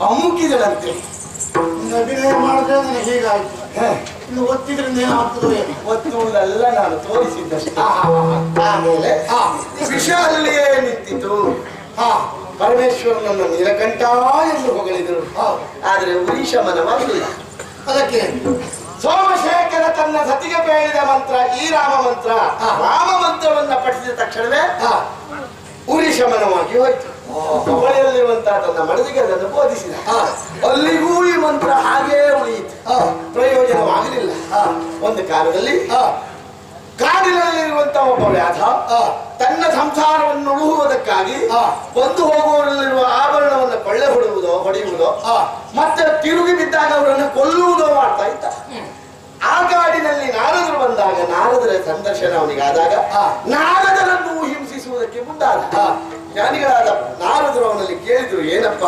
ಅಮುಕಿದಳಂತೆ. ಅಭಿನಯ ಮಾಡಿದ್ರೆ ನನಗೆ ಹೀಗಾಯ್ತು. ಇನ್ನು ಒತ್ತಿದ್ರಿಂದ ಏನಾಗ್ತದೋ ಏನು? ಒತ್ತುವುದಲ್ಲ, ನಾನು ತೋರಿಸಿದ್ದಷ್ಟೇ. ಆಮೇಲೆ ವಿಷ ಅಲ್ಲಿಯೇ ನಿಂತಿತು. ಪರಮೇಶ್ವರನನ್ನು ನೀಲಕಂಠ ಎಂದು ಹೊಗಳಿದರು. ಆದ್ರೆ ಉರೀಶ ಮನವಾಗಲಿಲ್ಲ. ಅದಕ್ಕೆ ಸೋಮಶೇಖರ ತನ್ನ ಸತಿಗೆ ಬೇಡಿದ ಮಂತ್ರ ಈ ರಾಮ ಮಂತ್ರ. ರಾಮ ಮಂತ್ರವನ್ನ ಪಠಿಸಿದ ತಕ್ಷಣವೇ ಉರಿಶಮನವಾಗಿ ಹೋಯ್ತು. ಹೊಳೆಯಲ್ಲಿರುವಂತಹ ತನ್ನ ಮಡದಿಗೆ ಅದನ್ನು ಬೋಧಿಸಿದ. ಅಲ್ಲಿಗೂ ಈ ಮಂತ್ರ ಹಾಗೇ ಉಳಿಯಿತು, ಪ್ರಯೋಜನವಾಗಲಿಲ್ಲ. ಒಂದು ಕಾಲದಲ್ಲಿ ಕಾಡಿನಲ್ಲಿರುವಂತಹ ಒಬ್ಬ ವ್ಯಾಧ ತನ್ನ ಸಂಸಾರವನ್ನು ಉಳುವುದಕ್ಕಾಗಿ ಬಂದು ಹೋಗುವವರಲ್ಲಿರುವ ಆಭರಣವನ್ನು ಕೊಳ್ಳೆ ಹೊಡೆಯುವುದೋ ಮತ್ತೆ ತಿರುಗಿ ಬಿದ್ದಾಗ ಅವರನ್ನು ಕೊಲ್ಲುವುದೋ ಮಾಡ್ತಾ ಇದ್ದ. ಆ ಕಾಡಿನಲ್ಲಿ ನಾರದರು ಬಂದಾಗ ನಾರದರ ಸಂದರ್ಶನ ಅವನಿಗಾದಾಗ ನಾರದರನ್ನು ಹಿಂಸಿಸುವುದಕ್ಕೆ ಮುಂದಾದ. ಜ್ಞಾನಿಗಳಾದ ನಾರದರು ಅವನಲ್ಲಿ ಕೇಳಿದ್ರು, ಏನಪ್ಪ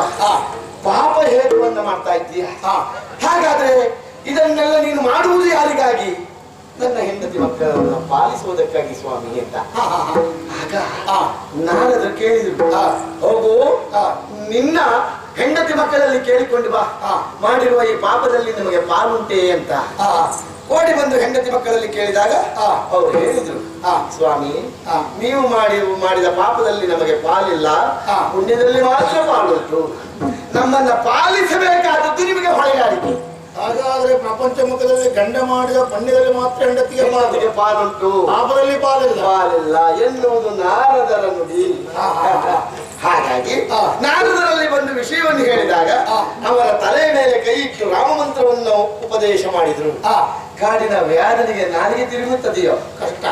ಪಾಪ ಹೇತುವನ್ನ ಮಾಡ್ತಾ ಇದ್ದೀಯ? ಹಾಗಾದ್ರೆ ಇದನ್ನೆಲ್ಲ ನೀನು ಮಾಡುವುದು ಯಾರಿಗಾಗಿ? ನನ್ನ ಹೆಂಡತಿ ಮಕ್ಕಳನ್ನು ಪಾಲಿಸುವುದಕ್ಕಾಗಿ ಸ್ವಾಮಿ ಅಂತ. ಆಗ ನಾರದರು ಕೇಳಿದ್ರು, ಹೋಗು ನಿನ್ನ ಹೆಂಡತಿ ಮಕ್ಕಳಲ್ಲಿ ಕೇಳಿಕೊಂಡು ಬಾ, ಮಾಡಿರುವ ಈ ಪಾಪದಲ್ಲಿ ನಿಮಗೆ ಪಾಲುಂಟೆ ಅಂತ. ಓಡಿ ಬಂದು ಹೆಂಡತಿ ಮಕ್ಕಳಲ್ಲಿ ಕೇಳಿದಾಗ ಅವರು ಹೇಳಿದ್ರು, ಸ್ವಾಮಿ ನೀವು ಮಾಡಿದ ಪಾಪದಲ್ಲಿ ನಮಗೆ ಪಾಲಿಲ್ಲ, ಪುಣ್ಯದಲ್ಲಿ ಮಾತ್ರ ಪಾಲುಂಟು. ನಮ್ಮನ್ನ ಪಾಲಿಸಬೇಕಾದದ್ದು ನಿಮಗೆ ಹೊಣೆಗಾರಿಕೆ. ಹಾಗಾದ್ರೆ ಪ್ರಪಂಚ ಮುಖದಲ್ಲಿ ಗಂಡ ಮಾಡಿದ ಪುಣ್ಯದಲ್ಲಿ ಮಾತ್ರ ಹೆಂಡತಿಗೆ ಪಾಲುಂಟು, ಪಾಪದಲ್ಲಿ ಪಾಲಿಲ್ಲ ಎನ್ನುವುದು ನಾರದರ ನುಡಿ. ಹಾಗಾಗಿ ನಾರದರಲ್ಲಿ ಬಂದು ವಿಷಯವನ್ನು ಹೇಳಿದಾಗ ಅವರ ತಲೆಯ ಮೇಲೆ ಕೈ ಇಟ್ಟು ರಾಮ ಮಂತ್ರವನ್ನು ಉಪದೇಶ ಮಾಡಿದ್ರು. ಕಾಡಿನ ವ್ಯಾಧನಿಗೆ ನಾಲಿಗೆ ತಿರುಗುತ್ತದೆಯೋ ಕಷ್ಟ.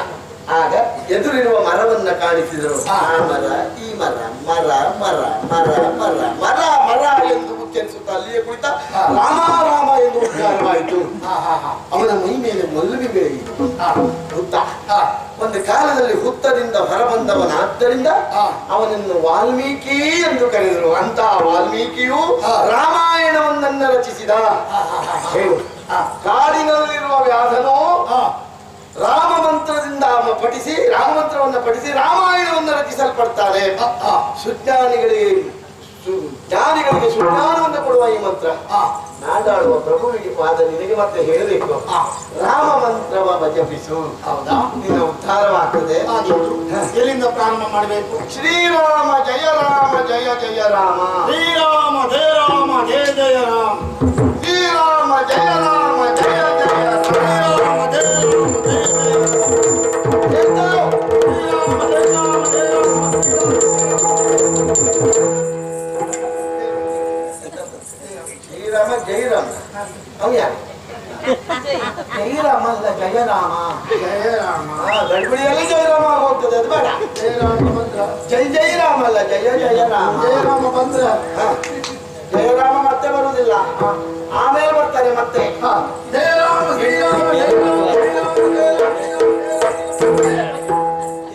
ಆಗ ಎದುರಿರುವ ಮರವನ್ನ ಕಾಣಿಸಿದರು. ಆ ಮರ, ಈ ಮರ, ಮರ ಮರ ಮರ ಮರ ಮರ ಮರ ಎಂದು ಉಚ್ಚರಿಸುತ್ತಾ ಅಲ್ಲಿಯೇ ಕುಳಿತ ರಾಮ ರಾಮ ಎಂದು ಉಚ್ಚಾರವಾಯಿತು. ಅವನ ಮೈ ಮೇಲೆ ಮಲ್ಲುಗೆ ಬೆಳೆಯಿತು. ಹುತ್ತ ಒಂದು ಕಾಲದಲ್ಲಿ ಹುತ್ತದಿಂದ ಹೊರಬಂದವನಾದ್ದರಿಂದ ಅವನನ್ನು ವಾಲ್ಮೀಕಿ ಎಂದು ಕರೆದರು. ಅಂತ ವಾಲ್ಮೀಕಿಯು ರಾಮಾಯಣವನ್ನ ರಚಿಸಿದ. ಕಾಡಿನಲ್ಲಿರುವ ವ್ಯಾಧನು ರಾಮ ಮಂತ್ರದಿಂದ ರಾಮಮಂತ್ರವನ್ನು ಪಠಿಸಿ ರಾಮಾಯಣವನ್ನು ರಚಿಸಲ್ಪಡ್ತಾರೆ. ಜ್ಞಾನಿಗಳಿಗೆ ಸುಜ್ಞಾನವನ್ನು ಕೊಡುವ ಈ ಮಂತ್ರ ನಾಡಾಡುವ ಪ್ರಭುವಿಗೆ ಪಾದ ನಿನಗೆ ಮತ್ತೆ ಹೇಳಬೇಕು. ರಾಮ ಮಂತ್ರವ ಜಪಿಸು, ಹೌದಾ? ನಿನ್ನ ಉದ್ಧಾರವಾಗ್ತದೆ. ಎಲ್ಲಿಂದ ಪ್ರಾರಂಭ ಮಾಡಬೇಕು? ಶ್ರೀರಾಮ ಜಯ ರಾಮ ಜಯ ಜಯ ರಾಮ, ಶ್ರೀರಾಮ ಜಯ ರಾಮ ಜಯ ಜಯ ರಾಮ, ಶ್ರೀರಾಮ ಜಯ ರಾಮ ಜಯ ಜಯ ರಾಮ, ಶ್ರೀರಾಮ ಜಯ ರಾಮ ಜಯ ಜಯ ರಾಮ. ಯಾರು? ಜಯರಾಮ ಅಲ್ಲ, ಜಯರಾಮ. ಜಯರಾಮ ಗಡ್ಬಿಡಿಯಲ್ಲಿ ಜಯರಾಮ ಹೋಗ್ತದೆ, ಅದು ಬೇಡ. ಜಯರಾಮ ಬಂದ್ರ ಜಯ ಜಯರಾಮ ಅಲ್ಲ, ಜಯ ಜಯರಾಮ. ಜಯರಾಮ ಬಂದ್ರ ಜಯರಾಮ ಮತ್ತೆ ಬರುವುದಿಲ್ಲ, ಆಮೇಲೆ ಬರ್ತಾರೆ ಮತ್ತೆ. ಜಯರಾಮ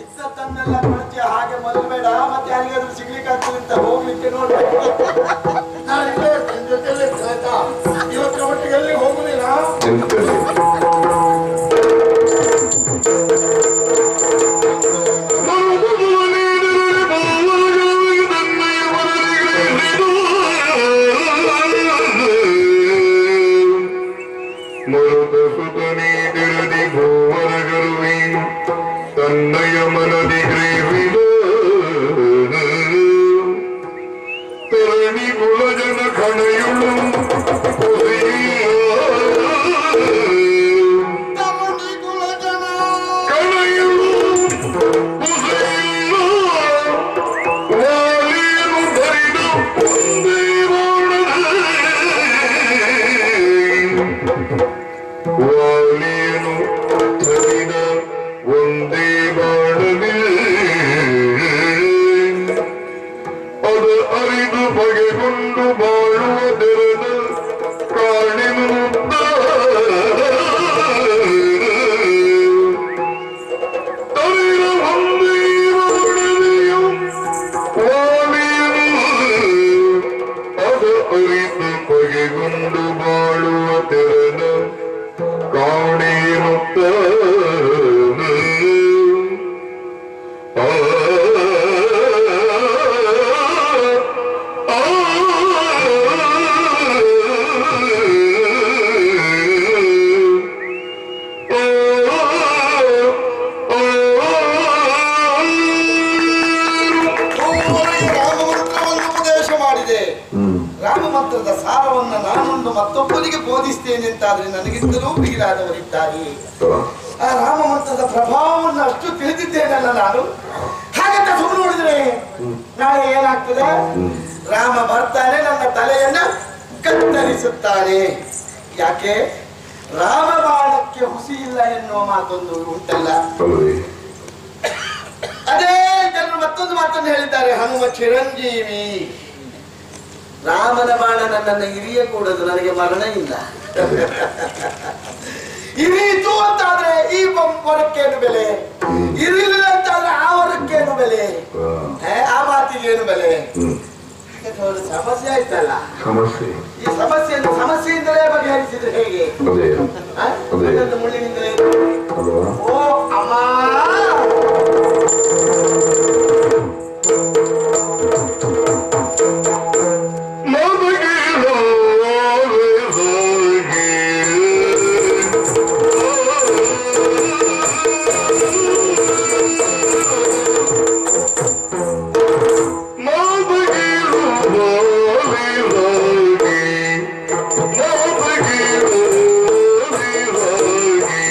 ಇದ್ದದ್ದನ್ನೆಲ್ಲ ಪರಿಚಯ ಹಾಗೆ ಮಲ್ಬೇಡ, ಮತ್ತೆ ಯಾರಿಗಾದ್ರೂ ಸಿಗ್ಲಿಕ್ಕೆ ಆಗ್ತದೆ ಅಂತ ಹೋಗ್ಲಿಕ್ಕೆ ನೋಡ್ಬೇಕು. ನಾನು ಇಲ್ಲೇ ಜೊತೆಯಲ್ಲಿ ಆಯ್ತಾ, ಇವತ್ತಿನ ಒಟ್ಟಿಗೆ ಎಲ್ಲಿ ಹೋಗುದಿಲ್ಲ. ತನ್ನಯ ಮನದಿ ಗ್ರೀವಿದು ತರಣಿ ಕುಲಜನ ಕಣಯುಳು ರಾಮಮಂತ್ರದ ಸಾರವನ್ನ ನಾನೊಂದು ಮತ್ತೊಬ್ಬರಿಗೆ ಬೋಧಿಸ್ತೇನೆ ಅಂತಾದ್ರೆ ನನಗಿಂತಲೂ ಮಿಗಿಲಾದವರಿದ್ದಾರೆ. ಆ ರಾಮಮಂತ್ರದ ಪ್ರಭಾವವನ್ನು ಅಷ್ಟು ತಿಳಿದಿದ್ದೇನಲ್ಲ ನಾನು. ಹಾಗಂತ ಸುಮ್ಮನೆ ನೋಡಿದ್ರೆ ನಾಳೆ ಏನಾಗ್ತದೆ? ರಾಮ ಬರ್ತಾನೆ, ನನ್ನ ತಲೆಯನ್ನ ಕತ್ತರಿಸುತ್ತಾನೆ. ಯಾಕೆ? ರಾಮ ಬಾಣಕ್ಕೆ ಹುಸಿ ಇಲ್ಲ ಎನ್ನುವ ಮಾತೊಂದು ಉಂಟಲ್ಲ. ಅದೇ ಜನರು ಮತ್ತೊಂದು ಮಾತನ್ನು ಹೇಳಿದ್ದಾರೆ, ಹನುಮ ಚಿರಂಜೀವಿ. ರಾಮನ ಬಾಣ ನನ್ನನ್ನು ಇರಿಯಕೂಡದು, ನನಗೆ ಮರಣ ಇಲ್ಲ. ಇರಿಯಿತು ಅಂತಾದ್ರೆ ಈ ವರಕ್ಕೇನು ಬೆಲೆ, ಇರಲಿಲ್ಲ ಅಂತಾದ್ರೆ ಆ ವರಕ್ಕೇನು ಬೆಲೆ, ಆ ಮಾತಿಗೇನು ಬೆಲೆ? ಸಮಸ್ಯೆ ಆಯ್ತಲ್ಲ. ಈ ಸಮಸ್ಯೆಯನ್ನು ಸಮಸ್ಯೆಯಿಂದಲೇ ಬಗೆಹರಿಸಿದ್ರೆ ಹೇಗೆ? ಮುಳ್ಳಿನಿಂದಲೇ. ಓ ಅಮ್ಮ, Thank you.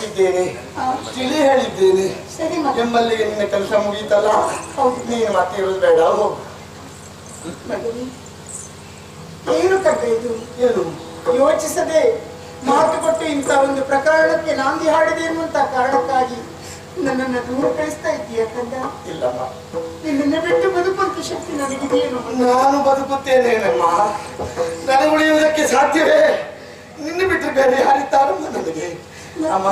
ಕೊಟ್ಟಿದ್ದೇನೆ, ತಿಳಿ ಹೇಳಿದ್ದೇನೆ. ಎಂಬಲ್ಲಿಗೆ ನಿನ್ನ ಕೆಲಸ ಮುಗೀತಲ್ಲ, ನೀನು ಮತ್ತೆ ಇರೋದು ಬೇಡ, ಹೋಗು. ಏನು ಕಡ್ಡ ಇದು? ಏನು ಯೋಚಿಸದೆ ಮಾತು ಕೊಟ್ಟು ಇಂಥ ಒಂದು ಪ್ರಕರಣಕ್ಕೆ ನಾಂದಿ ಹಾಡಿದೆ ಎನ್ನುವಂತ ಕಾರಣಕ್ಕಾಗಿ ನನ್ನನ್ನು ದೂರ ಕಳಿಸ್ತಾ ಇದ್ದೀಯ ಕಂದ? ಇಲ್ಲಮ್ಮ, ನಿನ್ನನ್ನು ಬಿಟ್ಟು ಬದುಕುವಂತ ಶಕ್ತಿ ನನಗಿದೆಯೇನು? ನಾನು ಬದುಕುತ್ತೇನೇನಮ್ಮ, ನನಗೆ ಉಳಿಯುವುದಕ್ಕೆ ಸಾಧ್ಯವೇ? ನಿನ್ನ ಬಿಟ್ಟು ಬೇರೆ ಯಾರಿದ್ದಾರಮ್ಮ ನನಗೆ? ಅಮ್ಮ,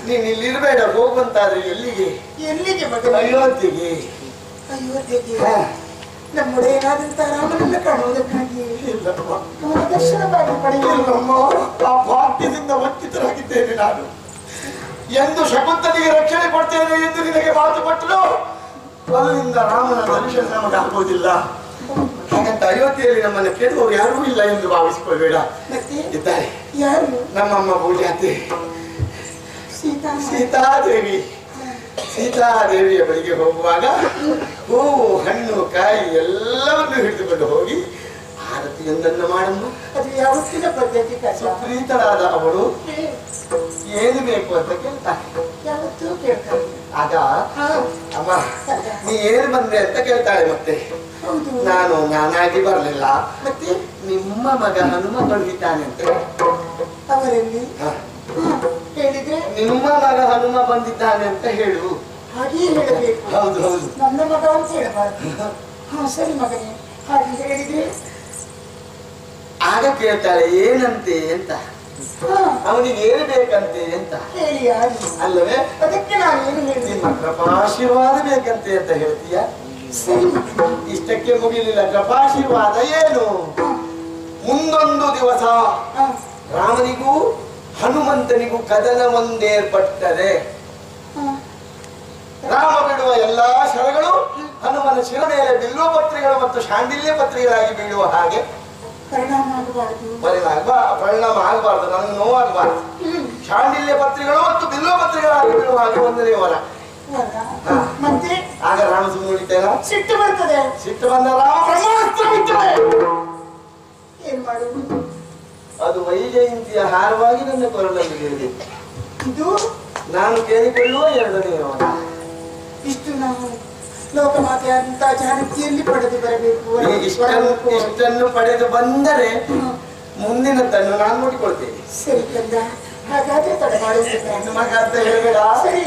ನೀನು ಇಲ್ಲಿರಬೇಡ, ಹೋಗುವಂತಾದ್ರೆ ಎಲ್ಲಿಗೆ? ಎಲ್ಲಿಗೆ ಮಗ? ಅಯೋಧ್ಯೆಗೆ. ಅಯೋಧ್ಯೆಗೆ ನಮ್ಮೊಡೆಯನಾದಂತ ರಾಮನನ್ನು ಕಾಣುವುದಕ್ಕಾಗಿ ಇಲ್ಲಮ್ಮ, ಅವನ ದರ್ಶನ ಮಾಡಿ ಪಡೆಯಲ್ಲಮ್ಮ. ಆ ಭಾಗ್ಯದಿಂದ ವಂಚಿತರಾಗಿದ್ದೇನೆ ನಾನು. ಎಂದು ಶಕುಂತಲಿಗೆ ರಕ್ಷಣೆ ಕೊಡ್ತೇನೆ ಎಂದು ನಿನಗೆ ಮಾತು ಕೊಟ್ಟರು, ಅಲ್ಲಿಂದ ರಾಮನ ದರ್ಶನ ನಮಗೆ ಆಗುವುದಿಲ್ಲ. ಹಾಗಂತ ಅಯೋಧ್ಯೆಯಲ್ಲಿ ನಮ್ಮನ್ನು ಕೇಳುವವರು ಯಾರೂ ಇಲ್ಲ ಎಂದು ಭಾವಿಸಿಕೊಳ್ಬೇಡ. ಇದ್ದಾರೆ. ಯಾರು? ನಮ್ಮಮ್ಮ ಪೂಜಾತೆ ಸೀತಾದೇವಿ. ಸೀತಾದೇವಿಯ ಬಳಿಗೆ ಹೋಗುವಾಗ ಹೂವು, ಹಣ್ಣು, ಕಾಯಿ ಎಲ್ಲವನ್ನು ಹಿಡಿದುಕೊಂಡು ಹೋಗಿ ಆರತಿಯೊಂದನ್ನು ಮಾಡಮ್ಮ. ಅದು ಯಾವತ್ತಿನ ಪದ್ಧತಿ? ಸುಪ್ರೀತಳಾದ ಅವಳು ಏನು ಬೇಕು ಅಂತ ಕೇಳ್ತಾಳೆ. ಯಾವತ್ತೂ ಕೇಳ್ತಾಳೆ. ಆಗ ಅಮ್ಮ ನೀ ಏನು ಬಂದೆ ಅಂತ ಕೇಳ್ತಾಳೆ. ಮತ್ತೆ ನಾನಾಗಿ ಬರಲಿಲ್ಲ, ಮತ್ತೆ ನಿಮ್ಮ ಮಗ ಹನುಮ ಕಳುಹಿದ್ದಾನೆ ಅಂತ. ಅವರಲ್ಲಿ ಹೇಳಿದ್ರೆ ನಿಮ್ಮ ಮಗ ಹನುಮ ಬಂದಿದ್ದಾನೆ ಅಂತ ಹೇಳು. ಹಾಗೆ ಹೇಳಬೇಕು. ಹೌದು ಹೌದು, ನನ್ನ ಮಗ ಅಂತ ಹೇಳಬಾರ್ದು. ಹಾ ಸರಿ ಮಗನೇ, ಹಾಗೆ ಹೇಳಿದ್ರೆ ಆಗ ಕೇಳ್ತಾಳೆ ಏನಂತೆ ಅಂತ. ಅವನಿಗೆ ಏನು ಬೇಕಂತೆ ಅಂತ ಹೇಳಿ. ಅಲ್ಲವೇ? ಅದಕ್ಕೆ ನಾನೇನು ಹೇಳಿ, ನಿಮ್ಮ ಕೃಪಾಶೀರ್ವಾದ ಬೇಕಂತೆ ಅಂತ ಹೇಳ್ತೀಯ. ಸರಿ, ಇಷ್ಟಕ್ಕೆ ಮುಗಿಲಿಲ್ಲ. ಕೃಪಾಶೀರ್ವಾದ ಏನು? ಮುಂದೊಂದು ದಿವಸ ರಾಮನಿಗೂ ಹನುಮಂತನಿಗೂ ಕದನ ಒಂದೇರ್ಪಟ್ಟರೆ ರಾಮ ಬಿಡುವ ಎಲ್ಲಾ ಶರಗಳು ಹನುಮನ ಶಿರ ಮೇಲೆ ಬಿಲ್ವ ಪತ್ರಿಗಳು ಮತ್ತು ಶಾಂಡಿಲ್ಯ ಪತ್ರಿಗಳಾಗಿ ಬೀಳುವ ಹಾಗೆ ಪರಿಣಾಮ ಆಗಬಾರದು. ಪರಿಣಾಮ ಆಗಬಾರ್ದು, ನನಗೆ ನೋವಾಗಬಾರ್ದು. ಶಾಂಡಿಲ್ಯ ಪತ್ರಿಗಳು ಮತ್ತು ಬಿಲ್ವ ಪತ್ರಿಗಳಾಗಿ ಬೀಳುವ ಹಾಗೆ ಒಂದನೇ ವರ. ಮತ್ತೆ ಆಗ ರಾಮ ಸುಮ್ಮನೆ ಉಳಿತೇನ? ಸಿಟ್ಟು ಬರ್ತದೆ. ಸಿಟ್ಟು ಬಂದ ರಾಮ ಬ್ರಹ್ಮಾಸ್ತ್ರ ಬಿಟ್ಟರೆ ಏನ್ ಮಾಡುವುದು? ಅದು ವೈಜಯಂತಿಯ ಹಾರವಾಗಿ ನನ್ನ ಕೊರಳಲ್ಲಿ ಬೀಳಿದೆ. ಇದು ನಾನು ಕೇಳಿಕೊಳ್ಳುವ ಎರಡನೇ ವರ. ಇಷ್ಟು ನಾವು ಲೋಕಮಾತೆಯಾದಂತಹ ಜಾನಕಿಯಲ್ಲಿ ಪಡೆದು ಬರಬೇಕು. ಇಷ್ಟನ್ನು ಪಡೆದು ಬಂದರೆ ಮುಂದಿನದನ್ನು ನಾನು ನೋಡಿಕೊಳ್ತೇನೆ. ಸರಿ ಕಂದ, ಹಾಗಾದ್ರೆ ತಡ ಮಾಡುವುದಿಲ್ಲ. ಹೆಣ್ಣು ಮಗ ಅಂತ ಹೇಳಬೇಡ. ಸರಿ,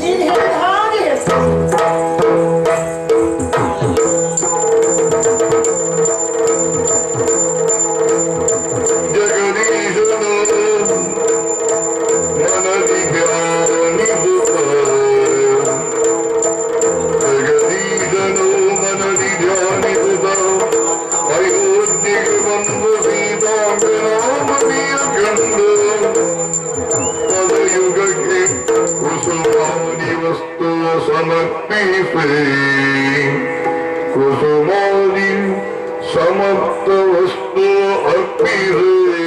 ನೀನು ಹೇಳಿದ ಹಾಗೆ ಹೇಳ್ತೇನೆ. ಕುಸುಮಾದಿ ಸಮರ್ಥ ವಸ್ತು ಅರ್ಪಿಸೆ.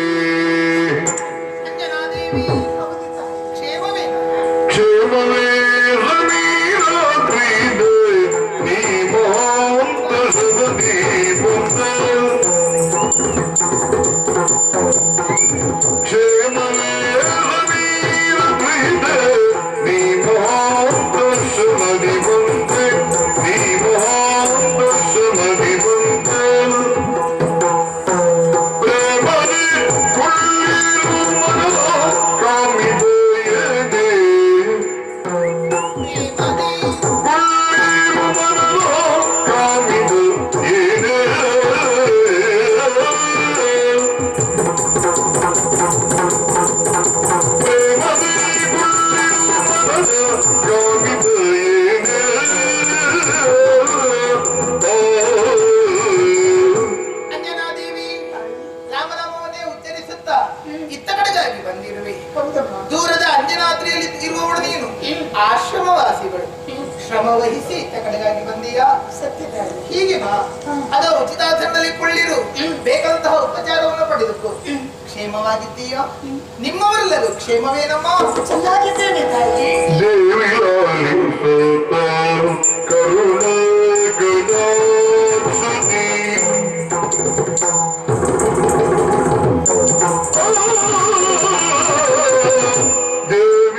ಕ್ಷೇಮವೇ ಸಮೀರಾತ್ರಿದೆ ನೀ ಮಹಾಂತ ಸದೀ ಬಂದ. ಕ್ಷೇಮವೇ ಸಮೀರಾತ್ರಿದೆ ನೀ ಮಹಾಂತ ಸದೀ ಬಂದೆ. ನೀ ಮಹಾಂತ ಸದೀ ಬಂದೆ. ಪ್ರೇಮನೆ ಕೊಳ್ಳಿರು ಮನದ ಕಾಮಿದೆಯದೆ. ಕೊಳ್ಳಿರು ಮನದ ಕಾಮಿದೆಯದೆ. ಪ್ರೇಮನೆ ಕೊಳ್ಳಿರು ಮನದ ಕಾಮಿದೆಯದೆ. ಅಂಜನಾದೇವಿ ರಾಮನಾಮವನ್ನೇ ಉಚ್ಚರಿಸುತ್ತಾ ಇತ್ತ ಕಡೆಗಾಗಿ ಬಂದಿರುವೆ. ದೂರದ ಅಂಜನಾದ್ರಿಯಲ್ಲಿ ಇರುವವಳು ನೀನು. ಆಶ್ರಮವಾಸಿಗಳು ಶ್ರಮ ವಹಿಸಿ ಇತ್ತ ಕಡೆಗಾಗಿ ಬಂದೀಯಾ? ಸತ್ಯದ ಹೀಗೆ ಬಾ. ಅದ ಉಚಿತಾಸನದಲ್ಲಿ ಕೊಳ್ಳಿರು. ಬೇಕಾದಂತಹ ಉಪಚಾರವನ್ನು ಪಡೆದುಕೋ. ಕ್ಷೇಮವಾಗಿದ್ದೀಯಾ? ನಿಮ್ಮವರೆಲ್ಲರೂ ಕ್ಷೇಮವೇನಮ್ಮ? ಚೆನ್ನಾಗಿದ್ದೇನೆ ತಾಯಿ. ದೇವಿಲಾಲಿಸುತ್ತ ಕರುಣಾ ಗಣಾಕ್ಷಿ. ದೇವಿ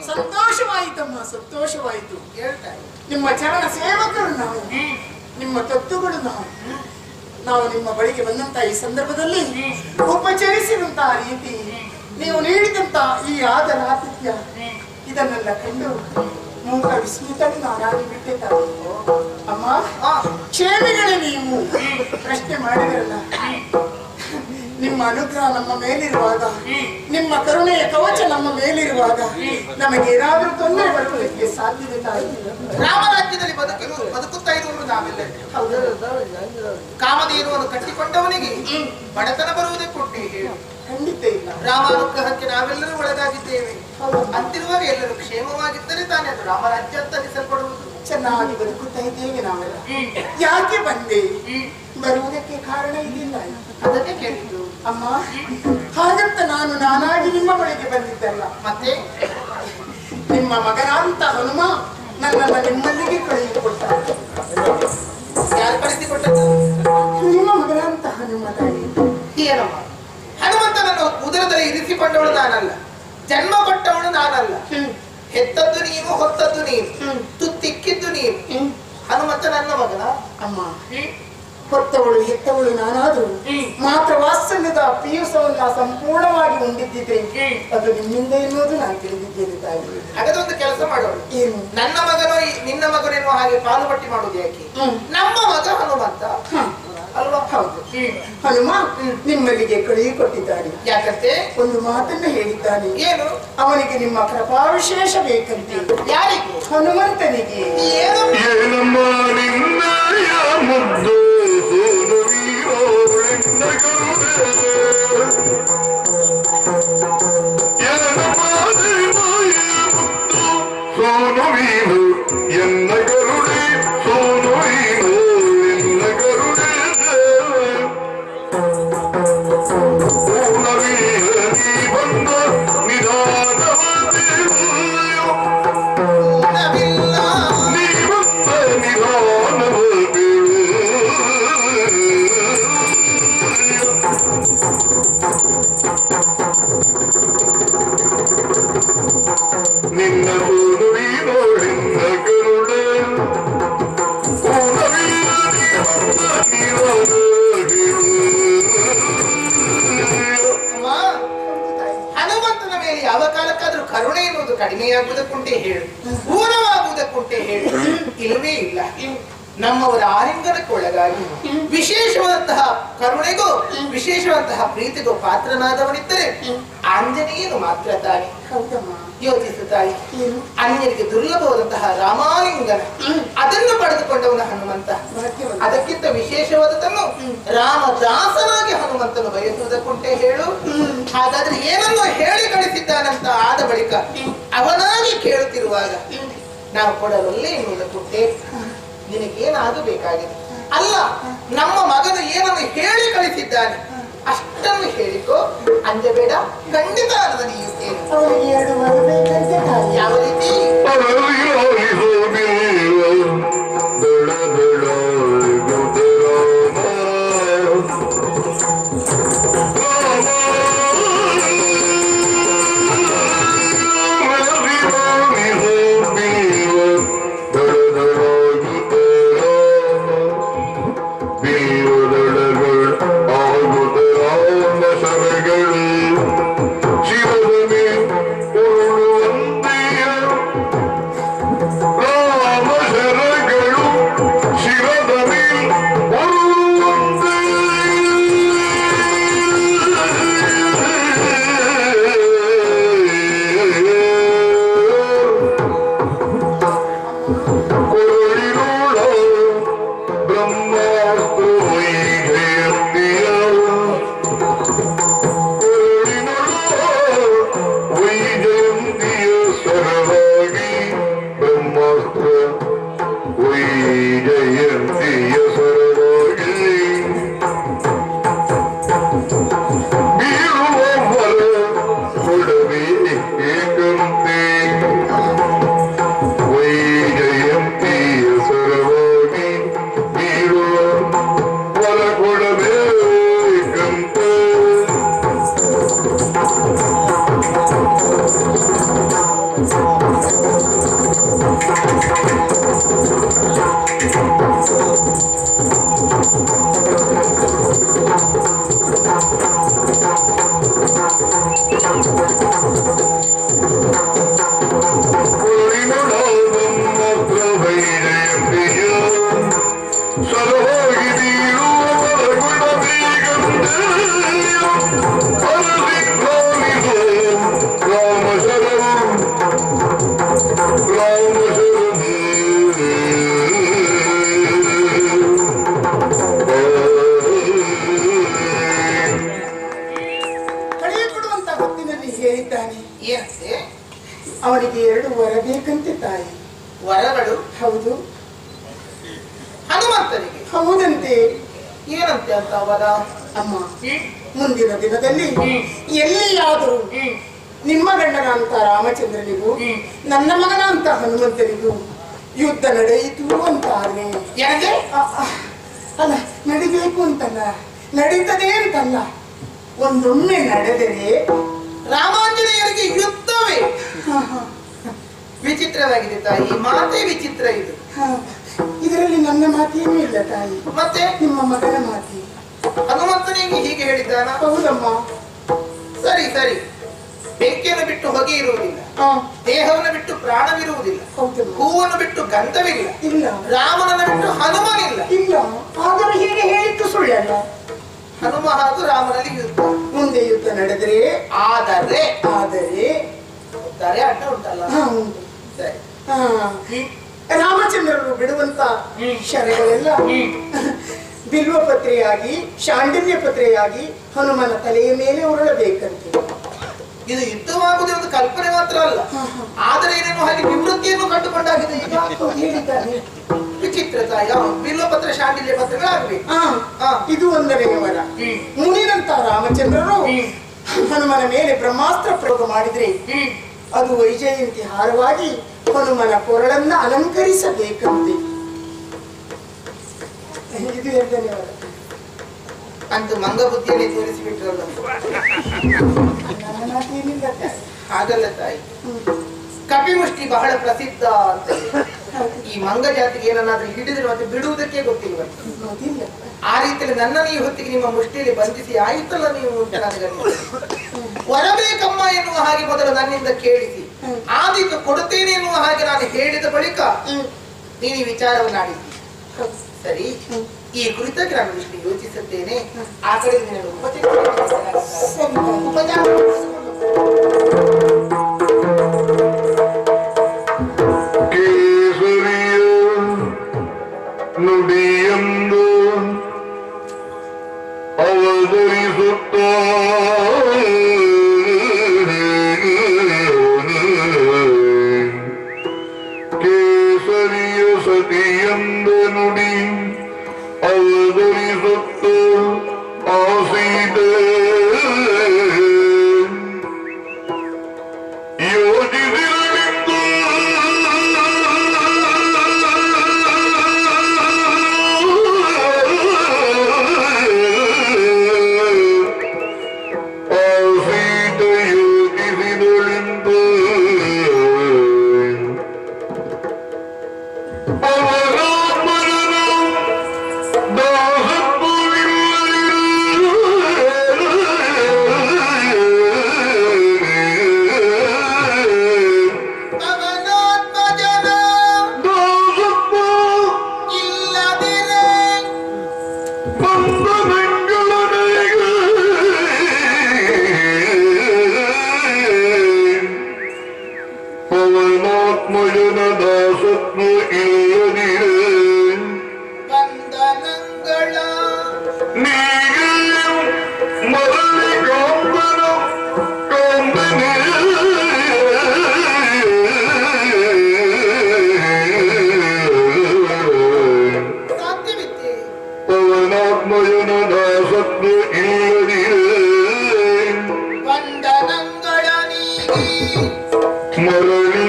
ಸಂತೋಷವಾಯಿತಮ್ಮ, ಸಂತೋಷವಾಯಿತು. ನಿಮ್ಮ ಚರಣ ಸೇವಕರು ನಾವು, ನಿಮ್ಮ ತತ್ವಗಳು ನಾವು ನಿಮ್ಮ ಬಳಿಗೆ ಬಂದಂತಹ ಈ ಸಂದರ್ಭದಲ್ಲಿ ಉಪಚರಿಸಿದಂತಹ ರೀತಿ, ನೀವು ನೀಡಿದಂತ ಈ ಆದರ ಆತಿಥ್ಯ, ಇದನ್ನೆಲ್ಲ ಕಂಡು ಮೂಕ ವಿಸ್ಮಿತರು ನಾನಾಗಿ ಬಿಟ್ಟಿದ್ದ. ಅಮ್ಮ, ಕ್ಷೇಮಿಗಳೇ ನೀವು ಪ್ರಶ್ನೆ ಮಾಡಿದ್ರಲ್ಲ, ನಿಮ್ಮ ಅನುಗ್ರಹ ನಮ್ಮ ಮೇಲಿರುವಾಗ, ನಿಮ್ಮ ಕರುಣೆಯ ಕವಚ ನಮ್ಮ ಮೇಲಿರುವಾಗ ನಮಗೆ ಏನಾದ್ರೂ ತೊಂದರೆ ಬರುವುದಕ್ಕೆ ಸಾಧ್ಯತೆ ರಾಮರಾಜ್ಯದಲ್ಲಿ ಬದುಕುತ್ತಾ ಇರುವುದು ನಾವೆಲ್ಲ. ಕಾಮಧೇನುವನ್ನು ಕಟ್ಟಿಕೊಂಡವನಿಗೆ ಬಡತನ ಬರುವುದೇ ಕೊಟ್ಟಿ ಖಂಡಿತ ಇಲ್ಲ. ರಾಮಾನುಗ್ರಹಕ್ಕೆ ನಾವೆಲ್ಲರೂ ಒಳಗಾಗಿದ್ದೇವೆ. ಅಂತಿರುವಾಗ ಎಲ್ಲರೂ ಕ್ಷೇಮವಾಗಿದ್ದರೆ ತಾನೇ ಅದು ರಾಮರಾಜ್ಯ ಅಂತ ಅನಿಸಲ್ಪಡುವುದು. ಚೆನ್ನಾಗಿ ಬದುಕುತ್ತಾ ಇದ್ದೇವೆ ನಾವೆಲ್ಲ. ಯಾಕೆ ಬಂದೆ? ಬರುವುದಕ್ಕೆ ಕಾರಣ ಇದಿಲ್ಲ, ಅದಕ್ಕೆ ಕೇಳಿದ್ದು. ಅಮ್ಮ, ಹಾಗಂತ ನಾನಾಗಿ ನಿಮ್ಮ ಬಳಿಗೆ ಬಂದಿದ್ದಲ್ಲ. ಮತ್ತೆ ನಿಮ್ಮ ಮಗನಾದಂತ ಹನುಮ ನನ್ನನ್ನು ನಿಮ್ಮಲ್ಲಿಗೆ ಕಳುಹಿಸಿಕೊಟ್ಟ. ಯಾರು ಕಳಿಸಿಕೊಟ್ಟದ್ದು? ನಿಮ್ಮ ಮಗನಾದಂತ ಹನುಮ ತಾಯಿ. ಏನಮ್ಮ, ಹನುಮಂತನನ್ನು ಉದರದಲ್ಲಿ ಇರಿಸಿಕೊಂಡವಳು ನಾನಲ್ಲ, ಜನ್ಮ ಕೊಟ್ಟವಳು ನಾನಲ್ಲ. ಹೆತ್ತದ್ದು ನೀನು, ಹೊತ್ತದ್ದು ನೀನು, ತುತ್ತಿಕ್ಕಿದ್ದು ನೀನು. ಹನುಮಂತ ನನ್ನ ಮಗನ. ಅಮ್ಮ, ಹೊತ್ತವಳು ಹೆತ್ತವಳು ನಾನಾದರೂ ಮಾತ್ರ ವಾತ್ಸಲ್ಯದ ಪೀಯೂಸವನ್ನ ಸಂಪೂರ್ಣವಾಗಿ ಉಂಡಿದ್ದಿದೆ ಅದು ನಿಮ್ಮಿಂದ ಎನ್ನುವುದು ನಾನು ತಿಳಿದಿದ್ದೇನೆ ತಾಯಿ. ಹಾಗಾದೊಂದು ಕೆಲಸ ಮಾಡೋಣ. ಏನು? ನನ್ನ ಮಗನೋ ನಿನ್ನ ಮಗನೆನ್ನುವ ಹಾಗೆ ಪಾಲು ಪಟ್ಟಿ ಮಾಡುವುದು ಯಾಕೆ? ನಮ್ಮ ಮಗ ಹನುಮಂತ ಅಲ್ವಾ? ಹೌದು, ಹನುಮ ನಿಮ್ಮಲ್ಲಿಗೆ ಕಳುಹಿಕೊಟ್ಟಿದ್ದಾನೆ. ಯಾಕಂತೆ? ಒಂದು ಮಾತನ್ನ ಹೇಳಿದ್ದಾನೆ. ಏನು? ಅವನಿಗೆ ನಿಮ್ಮ ಕೃಪಾವಿಶೇಷ ಬೇಕಂತೆ. ಯಾರಿಗೆ? ಹನುಮಂತನಿಗೆ. ಏನಮ್ಮ ನಿನ್ನಯ ಮುದ್ದು ಸೋನು ವೀರೋ ಎನ್ನ ಗರುಡೆ ಸೋನು ವೀರೋ ಎನ್ನ ಗರುಡೆ ಪೂರ್ಣವೀರನಿ ಬಂದ ನಿಧಾನವೇ ನೀ ಬಂದ ನಿಧಾನವೇ ಹನುಮಂತನ ಮೇಲೆ ಯಾವ ಕಾಲಕ್ಕಾದ್ರೂ ಕರುಣೆ ಎನ್ನುವುದು ಕಡಿಮೆಯಾಗುವುದಕ್ಕುಂಟೆ ಹೇಳು, ಪೂರ್ಣವಾಗುವುದಕ್ಕುಂಟೆ ಹೇಳು? ಇಲ್ಲವೇ ಇಲ್ಲ. ನಮ್ಮವರ ಆಲಿಂಗನಕ್ಕೊಳಗಾಗಿ ವಿಶೇಷವಾದಂತಹ ಕರುಣೆಗೂ ವಿಶೇಷವಾದಂತಹ ಪ್ರೀತಿಗೂ ಪಾತ್ರನಾದವನಿದ್ದರೆ ಆಂಜನೇಯನು ಮಾತ್ರ ತಾನೆ. ಯೋಚಿಸು ತಾಯಿ, ಅನ್ಯರಿಗೆ ದುರ್ಲಭವಾದಂತಹ ರಾಮಾಲಿಂಗನ ಅದನ್ನು ಪಡೆದುಕೊಂಡವನ ಹನುಮಂತ. ಅದಕ್ಕಿಂತ ವಿಶೇಷವಾದದನ್ನು ರಾಮದಾಸನಾಗಿ ಹನುಮಂತನು ಬಯಸುವುದಕ್ಕುಂಟೆ ಹೇಳು? ಹಾಗಾದ್ರೆ ಏನನ್ನು ಹೇಳಿ ಕಳಿಸಿದ್ದಾನಂತ ಆದ ಬಳಿಕ ಅವನಾಗಿ ಕೇಳುತ್ತಿರುವಾಗ ನಾವು ಕೊಡಲೊಲ್ಲೆ ಎನ್ನುವುದಕ್ಕುಂಟೆ? ನಿನಗೇನಾಗಬೇಕಾಗಿದೆ? ಅಲ್ಲ, ನಮ್ಮ ಮಗನು ಏನನ್ನು ಹೇಳಿ ಕಳಿಸಿದ್ದಾನೆ ಅಷ್ಟನ್ನು ಹೇಳಿಕೋ, ಅಂಜಬೇಡ, ಖಂಡಿತ ಅನುಮತಿಯುತ್ತೇನೆ. ಯಾವ ರೀತಿ? ಅವನಿಗೆ 2 ವರ ಬೇಕಂತೆ ತಾಯಿ. ವರಗಳು? ಹೌದು. ಹನುಮಂತನಿಗೆ? ಹೌದಂತೆ. ಏನಂತೆ ಅಂತ ವರ? ಅಮ್ಮ, ಮುಂದಿನ ದಿನದಲ್ಲಿ ಎಲ್ಲಿಯಾದರೂ ನಿಮ್ಮ ಗಂಡನಂತ ರಾಮಚಂದ್ರನಿಗೂ ನನ್ನ ಮಗನಂತ ಹನುಮಂತನಿಗೂ ಯುದ್ಧ ನಡೆಯಿತು ಅಂತಾನೆ. ಅಲ್ಲ, ನಡಿಬೇಕು ಅಂತಲ್ಲ, ನಡೀತದೆ ಅಂತಲ್ಲ, ಒಂದೊಮ್ಮೆ ನಡೆದರೆ ರಾಮಾಂಜನೇಯರಿಗೆ ಯುದ್ಧವೇ. ವಿಚಿತ್ರವಾಗಿದೆ ತಾಯಿ, ಮಾತೇ ವಿಚಿತ್ರ ಇದು. ಇದರಲ್ಲಿ ನನ್ನ ಮಾತೇನೂ ಇಲ್ಲ ತಾಯಿ, ಮತ್ತೆ ನಿಮ್ಮ ಮಗನ ಮಾತಿ. ಹನುಮಂತನಿಗೆ ಹೀಗೆ ಹೇಳಿದ್ದಾನ? ಹೌದಮ್ಮ. ಸರಿ ಸರಿ, ಬೆಂಕಿಯನ್ನು ಬಿಟ್ಟು ಹೊಗೆ ಇರುವುದಿಲ್ಲ, ದೇಹವನ್ನು ಬಿಟ್ಟು ಪ್ರಾಣವಿರುವುದಿಲ್ಲ, ಹೂವನ್ನು ಬಿಟ್ಟು ಗಂಧವಿಲ್ಲ, ಇಲ್ಲ ರಾಮನನ್ನು ಬಿಟ್ಟು ಹನುಮನಿಲ್ಲ. ಇಲ್ಲ, ಆದರೆ ಹೀಗೆ ಹೇಳಿದ್ದು ಸುಳ್ಳಲ್ಲ. ಹನುಮ ಹಾಗೂ ರಾಮನಲ್ಲಿ ಯುದ್ಧ. ಮುಂದೆ ಯುದ್ಧ ನಡೆದರೆ ಆದರೆ ಅಡ್ಡ ಉಂಟಲ್ಲ. ರಾಮಚಂದ್ರರು ಬಿಡುವಂತ ಶರಗಳೆಲ್ಲ ಬಿಲ್ವ ಪತ್ರೆಯಾಗಿ ಶಾಂಡಿಲ್ಯ ಪತ್ರೆಯಾಗಿ ಹನುಮನ ತಲೆಯ ಮೇಲೆ ಉರುಳಬೇಕಂತೆ. ಇದು ಯುದ್ಧವಾಗುವುದೇ ಒಂದು ಕಲ್ಪನೆ ಮಾತ್ರ ಅಲ್ಲ, ಆದರೆ ಏನೇನು ಹಾಗೆ ನಿವೃತ್ತಿಯನ್ನು ಕಂಡುಕೊಂಡಾಗಿದೆ ಈಗ ಹೇಳಿದ್ದಾನೆ. ವಿಚಿತ್ರ ತಾಯಿ, ಬಿಲ್ವ ಪತ್ರ ಶಾಂಡಿಲ್ಯ ಪತ್ರಗಳಾಗಬೇಕು. ಇದು ಒಂದನೇ ವರ. ಮುನಿನಂತ ರಾಮಚಂದ್ರರು ಹನುಮನ ಮೇಲೆ ಬ್ರಹ್ಮಾಸ್ತ್ರ ಪ್ರಯೋಗ ಮಾಡಿದ್ರೆ ಅದು ವೈಜಯಂತಿ ಹಾರವಾಗಿ ಹನುಮನ ಕೊರಳನ್ನ ಅಲಂಕರಿಸಬೇಕಂತೆ. ಇದು ಎರಡನೇ ವರ. ಅಂತೂ ಮಂಗಬುದ್ಧಿಯಲ್ಲಿ ತೋರಿಸಿಬಿಟ್ರಲ್ಲ. ಹಾಗಲ್ಲ ತಾಯಿ, ಕಪಿಮುಷ್ಟಿ ಬಹಳ ಪ್ರಸಿದ್ಧ ಅಂತ. ಈ ಮಂಗ ಜಾತಿಗೆ ಏನನ್ನಾದ್ರೂ ಹಿಡಿದ್ರೆ ಮತ್ತೆ ಬಿಡುವುದಕ್ಕೆ ಗೊತ್ತಿಲ್ಲ. ಆ ರೀತಿಯಲ್ಲಿ ನನ್ನನ್ನು ಈ ಹೊತ್ತಿಗೆ ನಿಮ್ಮ ಮುಷ್ಟಿಯಲ್ಲಿ ಬಂಧಿಸಿ ಆಯಿತಲ್ಲ ನೀವು ಅಂತ ನನಗೆ ವರ ಬೇಕಮ್ಮ ಎನ್ನುವ ಹಾಗೆ ಮೊದಲು ನನ್ನಿಂದ ಕೇಳಿಸಿ ಆದಿತ್ತು ಕೊಡುತ್ತೇನೆ ಎನ್ನುವ ಹಾಗೆ ನಾನು ಹೇಳಿದ ಬಳಿಕ ನೀನು ಈ ವಿಚಾರವನ್ನು ಆಡಿಸಿ. ಸರಿ, ಈ ಕುರಿತಾಗಿ ನಾನು ಇಷ್ಟು ಯೋಚಿಸುತ್ತೇನೆ. ಆ ಕಡೆ ನೀನು ಕೇಸರಿಯ ನುಡಿಯಂದು ಅವತರಿಸುತ್ತ ಕೇಸರಿಯ ಸತಿಯಂದ ನುಡಿ ಅವತರಿಸುತ್ತ ಆಸೀತ ಯೋಜಿಸಿರಲಿಂದು ಆಸೀತ ಯೋಜಿಸಿದಳಿಂದು ಪವನಾತ್ಮಜನ ದಾಸತ್ವ ಇಲ್ಲದಿರೆ ಬಂಧನಗಳ ನೀಗೆ ಮರಳಿ ಕಾಂಬನ ಕಾಂಬನೆ ಸಾಧ್ಯವಿತ್ತೆ. ಪವನಾತ್ಮಜನ ದಾಸತ್ವ ಇಲ್ಲದಿರೆ ಬಂಧನಗಳ ನೀಗಿ ಮರಳಿ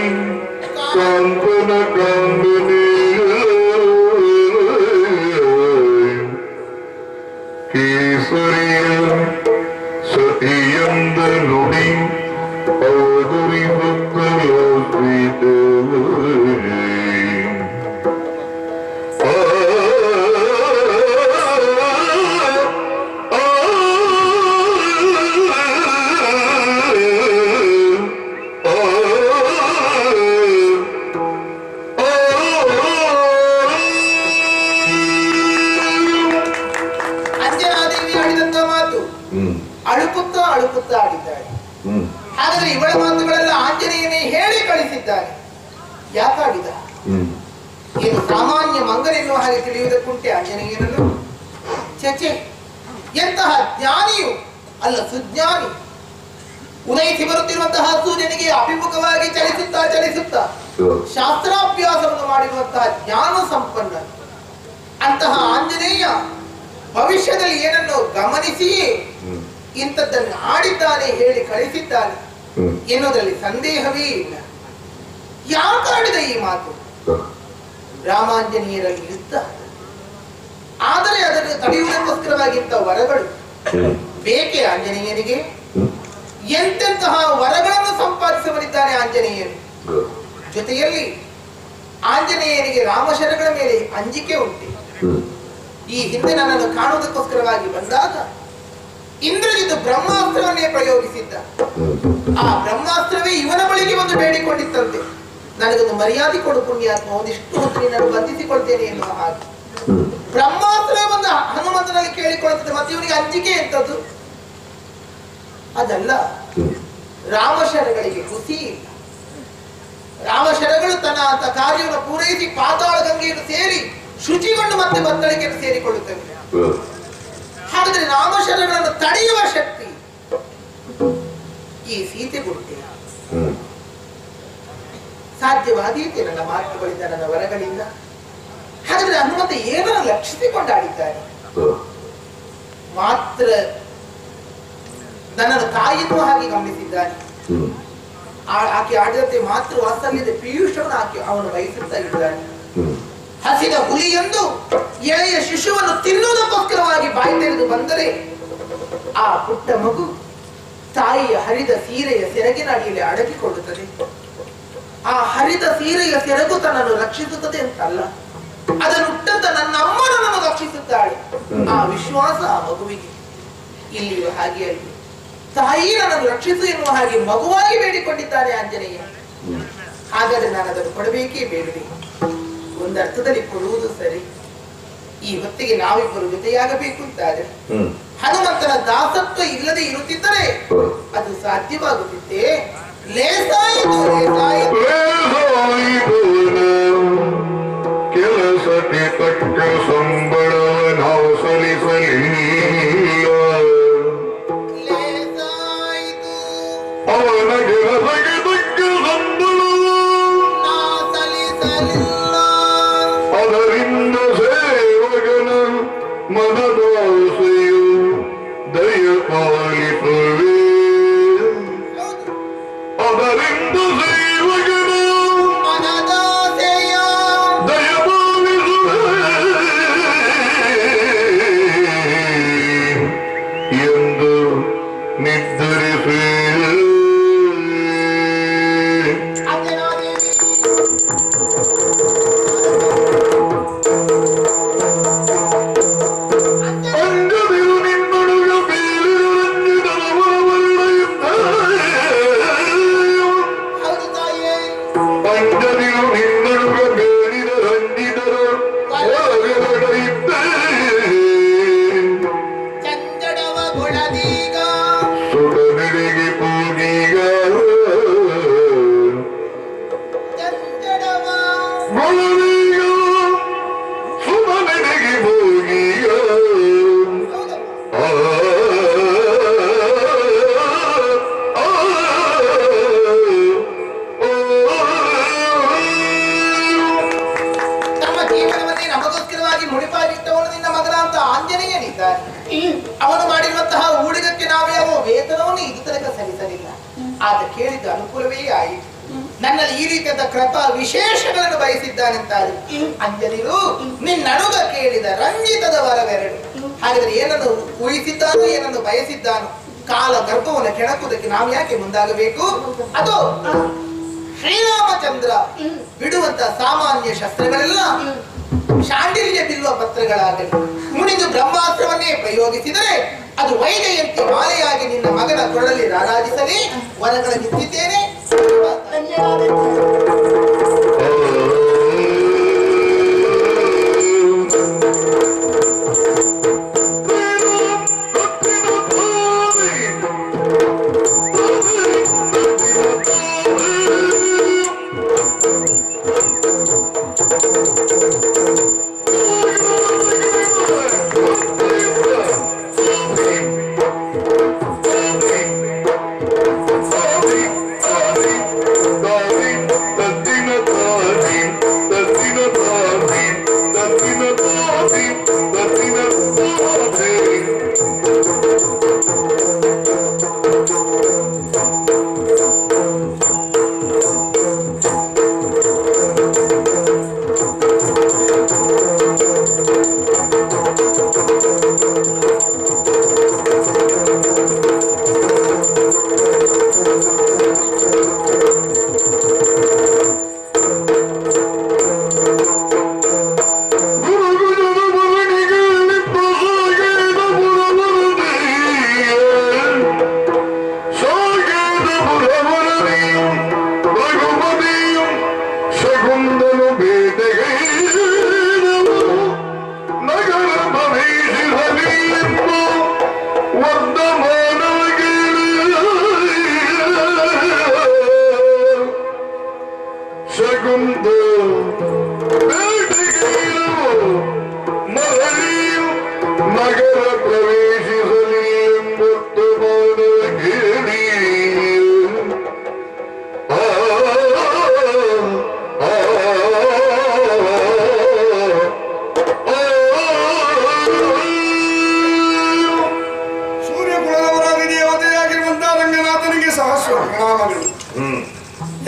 ಕಾಂಬನ ಕಾಂಬನೆ ಕೇಸರಿಯ ಸತಿಯಂದ ನುಡಿ ಅವತರಿಸುತ್ತ ಅಂಜನಾದೇವಿ ಆಡಿದಂತ ಮಾತು ಅಳುಕುತ್ತಾ ಅಳುಕುತ್ತಾ ಆಡಿದ್ದಾಳೆ. ಹಾಗಾದ್ರೆ ಇವಳ ಮಾತುಗಳೆಲ್ಲ ಆಂಜನೇಯನೇ ಹೇಳಿ ಕಳಿಸಿದ್ದಾನೆ. ಯಾಕಾಡಿದ? ಏನು ಸಾಮಾನ್ಯ ಮಂಗನೆನ್ನುವ ಹಾಗೆ ತಿಳಿಯುವುದಕ್ಕುಂಟೆ ಆಂಜನೇಯನನ್ನು? ಚಚೆ, ಎಂತಹ ಜ್ಞಾನಿಯು ಅಲ್ಲ, ಸುಜ್ಞಾನಿ. ಉದಯಿಸಿ ಬರುತ್ತಿರುವಂತಹ ಸೂರ್ಯನಿಗೆ ಅಭಿಮುಖವಾಗಿ ಚಲಿಸುತ್ತಾ ಚಲಿಸುತ್ತಾ ಶಾಸ್ತ್ರಾಭ್ಯಾಸವನ್ನು ಮಾಡಿರುವಂತಹ ಜ್ಞಾನ ಸಂಪನ್ನ ಅಂತಹ ಆಂಜನೇಯ ಭವಿಷ್ಯದಲ್ಲಿ ಏನನ್ನು ಗಮನಿಸಿಯೇ ಇಂಥದ್ದನ್ನು ಆಡಿದ್ದಾನೆ, ಹೇಳಿ ಕಳಿಸಿದ್ದಾನೆ ಎನ್ನುವುದರಲ್ಲಿ ಸಂದೇಹವೇ ಇಲ್ಲ. ಯಾಕಾಡಿದ ಈ ಮಾತು? ರಾಮಾಂಜನೇಯರಲ್ಲಿ ಯುದ್ಧ, ಆದರೆ ಅದನ್ನು ತಡೆಯುವುದಕ್ಕೋಸ್ಕರವಾಗಿದ್ದ ವರಗಳು ಬೇಕೆ ಆಂಜನೇಯನಿಗೆ? ಎಂತೆಂತಹ ವರಗಳನ್ನು ಸಂಪಾದಿಸಬಲ್ಲಿದ್ದಾನೆ ಆಂಜನೇಯನು. ಜೊತೆಯಲ್ಲಿ ಆಂಜನೇಯನಿಗೆ ರಾಮಶರಗಳ ಮೇಲೆ ಅಂಜಿಕೆ ಉಂಟು. ಈ ಹಿಂದೆ ನನ್ನನ್ನು ಕಾಣುವುದಕ್ಕೋಸ್ಕರವಾಗಿ ಬಂದಾಗ ಇಂದ್ರಜಿತ್ ಬ್ರಹ್ಮಾಸ್ತ್ರವನ್ನೇ ಪ್ರಯೋಗಿಸಿದ್ದ. ಆ ಬ್ರಹ್ಮಾಸ್ತ್ರವೇ ಇವನ ಬಳಿಗೆ ಒಂದು ಬೇಡಿಕೊಂಡಿತ್ತಂತೆ, ನನಗೊಂದು ಮರ್ಯಾದೆ ಕೊಡು ಪುಣ್ಯಾತ್ಮ, ಒಂದಿಷ್ಟು ಹೊತ್ತು ನಿನ್ನನ್ನು ಬಂಧಿಸಿಕೊಳ್ತೇನೆ ಎನ್ನುವ ಹಾಗೆ. ಬ್ರಹ್ಮಾಸ್ತ್ರವೇ ಬಂದ ಹನುಮಂತನಲ್ಲಿ ಕೇಳಿಕೊಳ್ಳುತ್ತದೆ, ಮತ್ತೆ ಇವನಿಗೆ ಅಂಜಿಕೆ ಎಂತದ್ದು? ಅದಲ್ಲ, ರಾಮಶರಗಳಿಗೆ ಹುಸಿ ಇಲ್ಲ. ರಾಮಶರಗಳು ತನ್ನ ಅಂತ ಕಾರ್ಯವನ್ನು ಪೂರೈಸಿ ಪಾತಾಳ ಗಂಗೆಯನ್ನು ಸೇರಿ ಶುಚಿಗೊಂಡು ಮತ್ತೆ ಬತ್ತಳಿಕೆಯನ್ನು ಸೇರಿಕೊಳ್ಳುತ್ತವೆ. ಹಾಗಾದ್ರೆ ರಾಮಶರಗಳನ್ನು ತಡೆಯುವ ಶಕ್ತಿ ಈ ಸೀತೆ ಗುರುತೆ ಸಾಧ್ಯವಾದೀತೆ ನನ್ನ ಮಾತುಗಳಿಂದ, ನನ್ನ ವರಗಳಿಂದ. ಹಾಗಾದ್ರೆ ಹನುಮಂತ ಏನನ್ನು ಲಕ್ಷಿಸಿಕೊಂಡಾಡಿದ್ದಾನೆ? ಮಾತ್ರ ನನ್ನನ್ನು ತಾಯಿಯೂ ಹಾಗೆ ಗಮನಿಸಿದ್ದಾನೆ. ಆಕೆ ಆಡಿದಂತೆ ಮಾತೃ ವಾತ್ಸಲ್ಯದ ಪಿಯೂಷವನ್ನು ಆಕೆ ಅವನು ವಹಿಸುತ್ತಾ ಇದ್ದಾನೆ. ಹಸಿದ ಹುಲಿಯೊಂದು ಎಳೆಯ ಶಿಶುವನ್ನು ತಿನ್ನುವುದಕ್ಕೋಸ್ಕರವಾಗಿ ಬಾಯಿ ತೆರೆದು ಬಂದರೆ ಆ ಪುಟ್ಟ ಮಗು ತಾಯಿಯ ಹರಿದ ಸೀರೆಯ ಸೆರಗಿನ ಅಡಿಯಲ್ಲಿ ಅಡಗಿಕೊಳ್ಳುತ್ತದೆ. ಆ ಹರಿದ ಸೀರೆಯ ಸೆರಗು ತನ್ನನ್ನು ರಕ್ಷಿಸುತ್ತದೆ ಅಂತಲ್ಲ, ಅದನ್ನು ಹುಟ್ಟಂತ ನನ್ನ ಅಮ್ಮ ನನ್ನನ್ನು ರಕ್ಷಿಸುತ್ತಾಳೆ. ಆ ವಿಶ್ವಾಸ ಆ ಮಗುವಿಗೆ. ಇಲ್ಲಿಯೂ ಹಾಗೆ ಅಲ್ಲಿ ತಾಯಿ ನನ್ನನ್ನು ರಕ್ಷಿಸು ಎನ್ನುವ ಹಾಗೆ ಮಗುವಾಗಿ ಬೇಡಿಕೊಂಡಿದ್ದಾನೆ ಆಂಜನೇಯ. ಹಾಗಾದ್ರೆ ನಾನು ಅದನ್ನು ಕೊಡಬೇಕೇ ಬೇಡವೇ? ಒಂದರ್ಥದಲ್ಲಿ ಕೊಡುವುದು ಸರಿ. ಈ ಹೊತ್ತಿಗೆ ನಾವಿಬ್ಬರು ಜೊತೆಯಾಗಬೇಕು ಅಂತಾದ್ರೆ ಹನುಮಂತನ ದಾಸತ್ವ ಇಲ್ಲದೆ ಇರುತ್ತಿದ್ದರೆ ಅದು ಸಾಧ್ಯವಾಗುತ್ತಿತ್ತೆ. ಲೇಸಾಯಿತು ಕೆಲಸಕ್ಕೆ ತಕ್ಕ ಸಂಬಳವ ನಾವು ಸಲ್ಲಿಸಲಿಲ್ಲ. ಅವನ ಕೆಲಸಕ್ಕೆ ತಕ್ಕ ಸಂಬಳವ ಅದರಿಂದ ಸೇವಕನ ಮನದಾಸೆಯು ದಯ ಪಾಲಿಸುವೆ. ಅದರಿಂದ ಸೇವಕನ ಮನದಾಸೆಯ ದಯ ಪಾಲಿಸುವೆ ಎಂದು ನಿರ್ಧರಿಸಿ ಅವನು ಮಾಡಿರುವಂತಹ ಹೂಡಿಗಕ್ಕೆ ನಾವ್ಯಾವ ವೇತನವನ್ನು ಇದು ತನಕ ಸಲ್ಲಿಸಲಿಲ್ಲ. ಆತ ಕೇಳಿದ ಅನುಕೂಲವೇ ಆಯಿತು. ನನ್ನಲ್ಲಿ ಈ ರೀತಿಯಾದ ಕೃಪಾ ವಿಶೇಷಗಳನ್ನು ಬಯಸಿದ್ದಾನೆಂತಾದ್ರು ಅಂಜನಿರು ನಿನ್ನನುಗ ಕೇಳಿದ ರಂಜಿತದ ವರವೆರಡು. ಹಾಗಾದ್ರೆ ಏನನ್ನು ಊಹಿಸಿದ್ದಾನೋ ಏನನ್ನು ಬಯಸಿದ್ದಾನೋ ಕಾಲ ಗರ್ಭವನ್ನು ಕೆಣಕುವುದಕ್ಕೆ ನಾವು ಯಾಕೆ ಮುಂದಾಗಬೇಕು? ಅದು ಶ್ರೀರಾಮಚಂದ್ರ ಬಿಡುವಂತ ಸಾಮಾನ್ಯ ಶಸ್ತ್ರಗಳೆಲ್ಲ ಶಾಂಡಿಲ್ಯ ಬಿಲ್ವ ಪತ್ರಗಳಾಗಲಿ ಮುನಿದು ಬ್ರಹ್ಮಾಸ್ತ್ರವನ್ನೇ ಪ್ರಯೋಗಿಸಿದರೆ ಅದು ವೈಜಯಂತಿ ಮಾಲೆಯಾಗಿ ನಿನ್ನ ಮಗನ ಕೊರಳಲ್ಲಿ ರಾರಾಜಿಸಲಿ ವರಗಳ ನಿಂತಿದ್ದೇನೆ.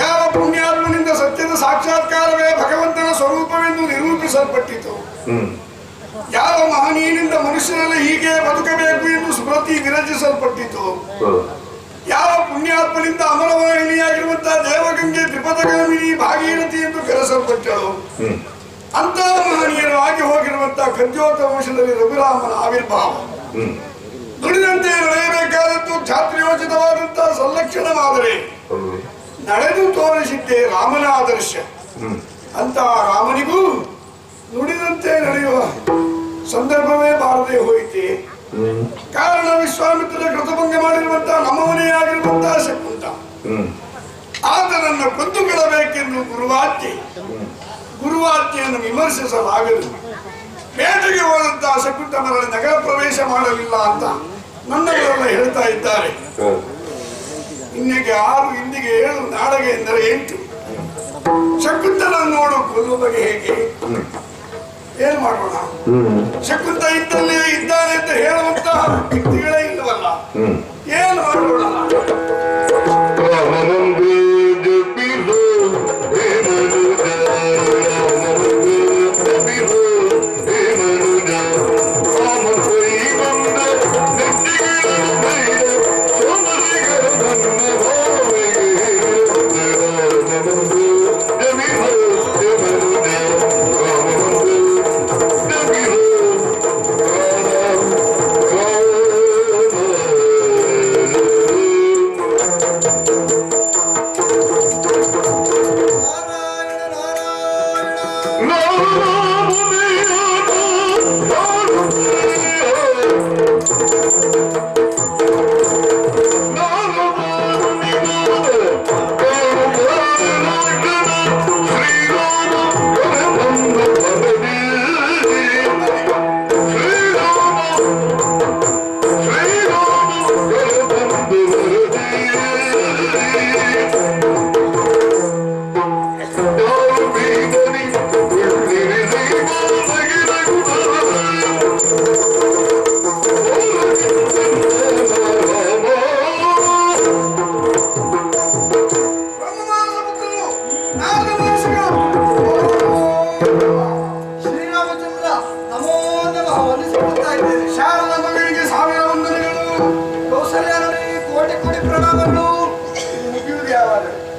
ಯಾವ ಪುಣ್ಯಾತ್ಮನಿಂದ ಸತ್ಯದ ಸಾಕ್ಷಾತ್ಕಾರವೇ ಭಗವಂತನ ಸ್ವರೂಪವೆಂದು ನಿರೂಪಿಸಲ್ಪಟ್ಟಿತು, ಯಾವ ಮಹನೀಯನಿಂದ ಮನುಷ್ಯನಲ್ಲಿ ಹೀಗೆ ಬದುಕಬೇಕು ಎಂದು ಸ್ಮೃತಿ ವಿರಚಿಸಲ್ಪಟ್ಟಿತು, ಯಾವ ಪುಣ್ಯಾತ್ಮನಿಂದ ಅಮರವಾಹಿನಿಯಾಗಿರುವಂತಹ ದೇವಗಂಗೆ ತ್ರಿಪದಗಾಮಿನಿ ಭಾಗೀರಥಿ ಎಂದು ಕರೆಸಲ್ಪಟ್ಟಳು, ಅಂತಹ ಮಹನೀಯರು ಆಗಿ ಹೋಗಿರುವಂತಹ ಖದ್ಯೋತ ವಂಶದಲ್ಲಿ ರಘುರಾಮನ ಆವಿರ್ಭಾವ, ನುಡಿದಂತೆ ನಡೆಯಬೇಕಾದದ್ದು ಛಾತ್ರಿಯೋಚಿತವಾದಂತಹ ಸಂಲಕ್ಷಣ ಮಾದರಿ ನಡೆದು ತೋರಿಸಿದ್ದೆ ರಾಮನ ಆದರ್ಶ. ಅಂತ ರಾಮನಿಗೂ ನುಡಿದಂತೆ ನಡೆಯುವ ಸಂದರ್ಭವೇ ಬಾರದೆ ಹೋಯಿತೆ. ಕಾರಣ ವಿಶ್ವಾಮಿತ್ರರ ಕೃತಭಂಗ ಮಾಡಿರುವಂತಹ ನಮ್ಮವನೇ ಆಗಿರುವಂತಹ ಶಕುಂತ ಆತನನ್ನು ಕೊಂದು ಬಿಡಬೇಕೆಂದು ಗುರುವಾಜ್ಞೆಯನ್ನು ವಿಮರ್ಶಿಸಲಾಗದು. ಬೇಟೆಗೆ ಹೋದಂತಹ ಶಕುಂತ ಮರಳಿ ನಗರ ಪ್ರವೇಶ ಮಾಡಲಿಲ್ಲ ಅಂತ ನನ್ನವರೆಲ್ಲ ಹೇಳ್ತಾ ಇದ್ದಾರೆ. ಇನ್ನಿಗೆ 6 ಇಂದಿಗೆ 7 ನಾಳೆಗೆ ಎಂದರೆ 8. ಶಕುಂತನನ್ನು ನೋಡು ಕೊಲ್ಲುವ ಬಗೆ ಹೇಗೆ? ಏನ್ ಮಾಡೋಣ? ಶಕುಂತ ಇದ್ದಲ್ಲಿ ಇದ್ದಾನೆ ಅಂತ ಹೇಳುವಂತಹ ವ್ಯಕ್ತಿಗಳೇ ಇಲ್ಲವಲ್ಲ. ಏನ್ ಮಾಡೋಣ?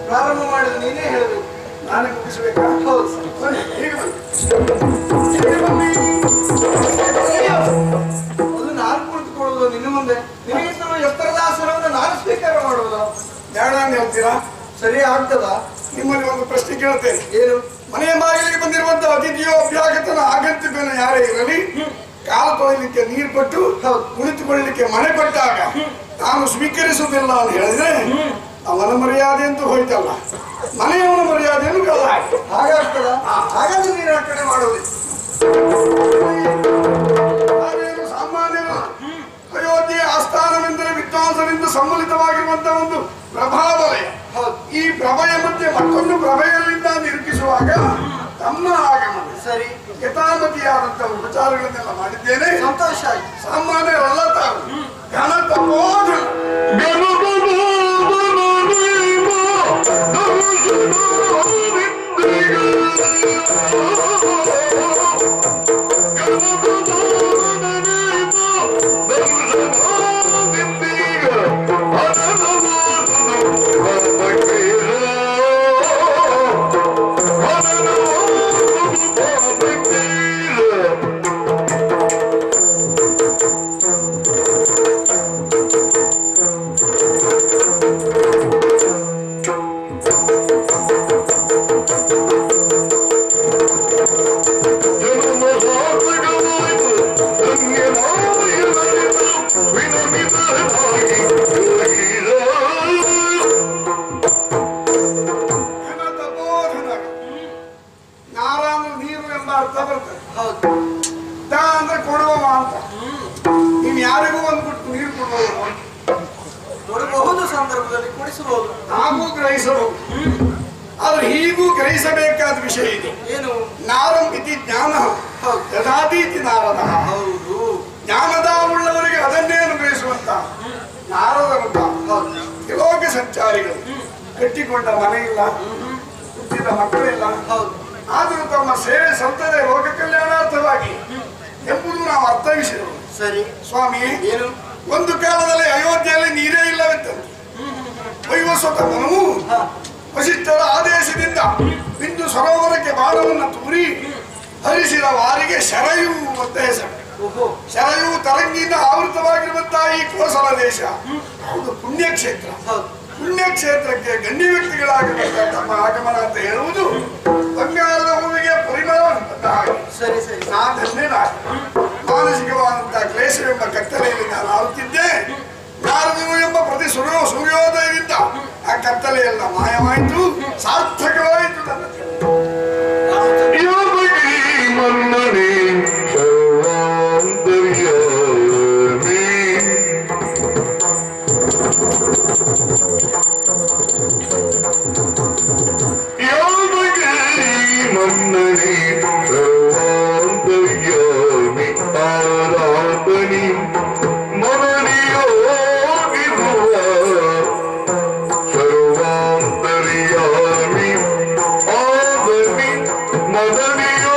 ಪ್ರಾರಂಭ ಮಾಡಿದ್ರೆ ನೀನೇ ಹೇಳಬೇಕು, ನಾನೇ ಮುಗಿಸ್ಬೇಕಾ? ಹೌದು. ಅದು ನಾನು ಕುಳಿತುಕೊಳ್ಳುವುದು ನಿನ್ನ ಮುಂದೆ, ನಿಮಗಿಂತ ಎತ್ತರದ ಆಸನವನ್ನು ನಾನು ಸ್ವೀಕಾರ ಮಾಡುವುದು ಬೇಡ ಅಂತ ಹೇಳ್ತೀರಾ? ಸರಿ ಆಗ್ತದ? ನಿಮ್ಮಲ್ಲಿ ಒಂದು ಪ್ರಶ್ನೆ ಕೇಳ್ತೇನೆ. ಏನು? ಮನೆಯ ಬಾಗಿಲಿಗೆ ಬಂದಿರುವಂತಹ ಅತಿಥಿಯೋ ಅಭ್ಯಾಗತನ ಆಗಂತುಕನ ಯಾರೇ ಇರಲಿ, ಕಾಲು ತೊಳೆಯಲಿಕ್ಕೆ ನೀರು ಕೊಟ್ಟು ಕುಳಿತುಕೊಳ್ಳಲಿಕ್ಕೆ ಮನೆ ಕೊಟ್ಟಾಗ ನಾನು ಸ್ವೀಕರಿಸುವುದಿಲ್ಲ ಅಂತ ಹೇಳಿದ್ರೆ ಅವನ ಮರ್ಯಾದೆ ಅಂತೂ ಹೋಯ್ತಲ್ಲ, ಮನೆಯವನ ಮರ್ಯಾದೆಯನ್ನು ಕಳ್ಳ ಹಾಗಾಗ್ತದ? ಹಾಗಾದ್ರೆ ನೀನು ಆ ಕಡೆ ಮಾಡೋದು ಸಾಮಾನ್ಯ. ಅಯೋಧ್ಯೆ ಆಸ್ಥಾನವೆಂದರೆ ವಿದ್ವಾಂಸರಿಂದ ಸಮ್ಮಲಿತವಾಗಿರುವಂತಹ ಒಂದು ಪ್ರಭಾವಲಯ. ಈ ಪ್ರಭೆಯ ಮಧ್ಯೆ ಮತ್ತೊಂದು ಪ್ರಭೆಯಲ್ಲಿಂದ ನಿರೂಪಿಸುವಾಗ ತಮ್ಮ ಆಗಮನ ಸರಿ ಯಥಾಮತಿಯಾದಂತಹ ಉಪಚಾರಗಳನ್ನೆಲ್ಲ ಮಾಡಿದ್ದೇನೆ. ಸಂತೋಷ ಆಯ್ತು. ಸಾಮಾನ್ಯರಲ್ಲ ತಾವು ಘನ ತಪೋಧ ಗ್ರಹಿಸಬೇಕಾದ ವಿಷಯ ಇದೆ. ಏನು? ನಾರಂ ಇತಿ ಜ್ಞಾನ ಯಥಾತೀತಿ ನಾರದ. ಹೌದು, ಜ್ಞಾನದ ಉಳ್ಳವರಿಗೆ ಅದನ್ನೇ ಅನುಗ್ರಹಿಸುವಂತ ನಾರದಂತ ಲೋಕ ಸಂಚಾರಿಗಳು. ಕಟ್ಟಿಕೊಂಡ ಮನೆ ಇಲ್ಲ, ಹುಟ್ಟಿದ ಮಕ್ಕಳಿಲ್ಲ, ಆದರೂ ತಮ್ಮ ಸೇವೆ ಸಲ್ತದೆ ಲೋಕ ಕಲ್ಯಾಣಾರ್ಥವಾಗಿ ಎಂಬುದು ನಾವು ಅರ್ಥವಿಸಿದೆವು. ಸರಿ ಸ್ವಾಮಿ, ಏನು? ಒಂದು ಕಾಲದಲ್ಲಿ ಅಯೋಧ್ಯೆಯಲ್ಲಿ ನೀರೇ ಇಲ್ಲವೆಂತಂತೆ. ವೈವಸ್ವತ ಮನವು ವಸಿಷ್ಠರ ಆದೇಶದಿಂದ ಬಿಂದು ಸರೋವರಕ್ಕೆ ಬಾಣವನ್ನು ತೂರಿ ಹರಿಸಿದ ವಾರಿಗೆ ಶರಯು ಅಂತ ಹೆಸರು. ಶರಯು ತರಂಗಿಯಿಂದ ಆವೃತವಾಗಿರುವಂತಹ ಈ ಕೋಸಲ ದೇಶ ಒಂದು ಪುಣ್ಯಕ್ಷೇತ್ರ. ಪುಣ್ಯಕ್ಷೇತ್ರಕ್ಕೆ ಗಣ್ಯ ವ್ಯಕ್ತಿಗಳಾಗಿರುವಂತಹ ತಮ್ಮ ಆಗಮನ ಅಂತ ಹೇಳುವುದು ಬಂಗಾರದ ಹೂವಿಗೆ ಪರಿಮಳ ಬಂದ ಹಾಗೆ. ಸರಿ ಸರಿ, ಮಾನಸಿಕವಾದಂತಹ ಕ್ಲೇಶವೆಂಬ ಕತ್ತಲೆಯಲ್ಲಿ ನಾನು ಆಡುತ್ತಿದ್ದೆ. ನಾರದನು ಎಂಬ ಪ್ರತಿ ಸೂರ್ಯೋದಯದಿಂದ ಆ ಕತ್ತಲೆಯೆಲ್ಲ ಮಾಯವಾಯಿತು, ಸಾರ್ಥಕವಾಯಿತು ನನ್ನ ಮನ್ನಣೆ ಮನ್ನಣೆ ಸರ್ವಾಂತರ್ಯಾಮಿ ಆರಾಧನಿ ಮನನಿಯೋಗಿರುವ ಸರ್ವಾಂತರ್ಯಾಮಿ ಆದನಿ ಮನನಿಯೋಗಿರುವ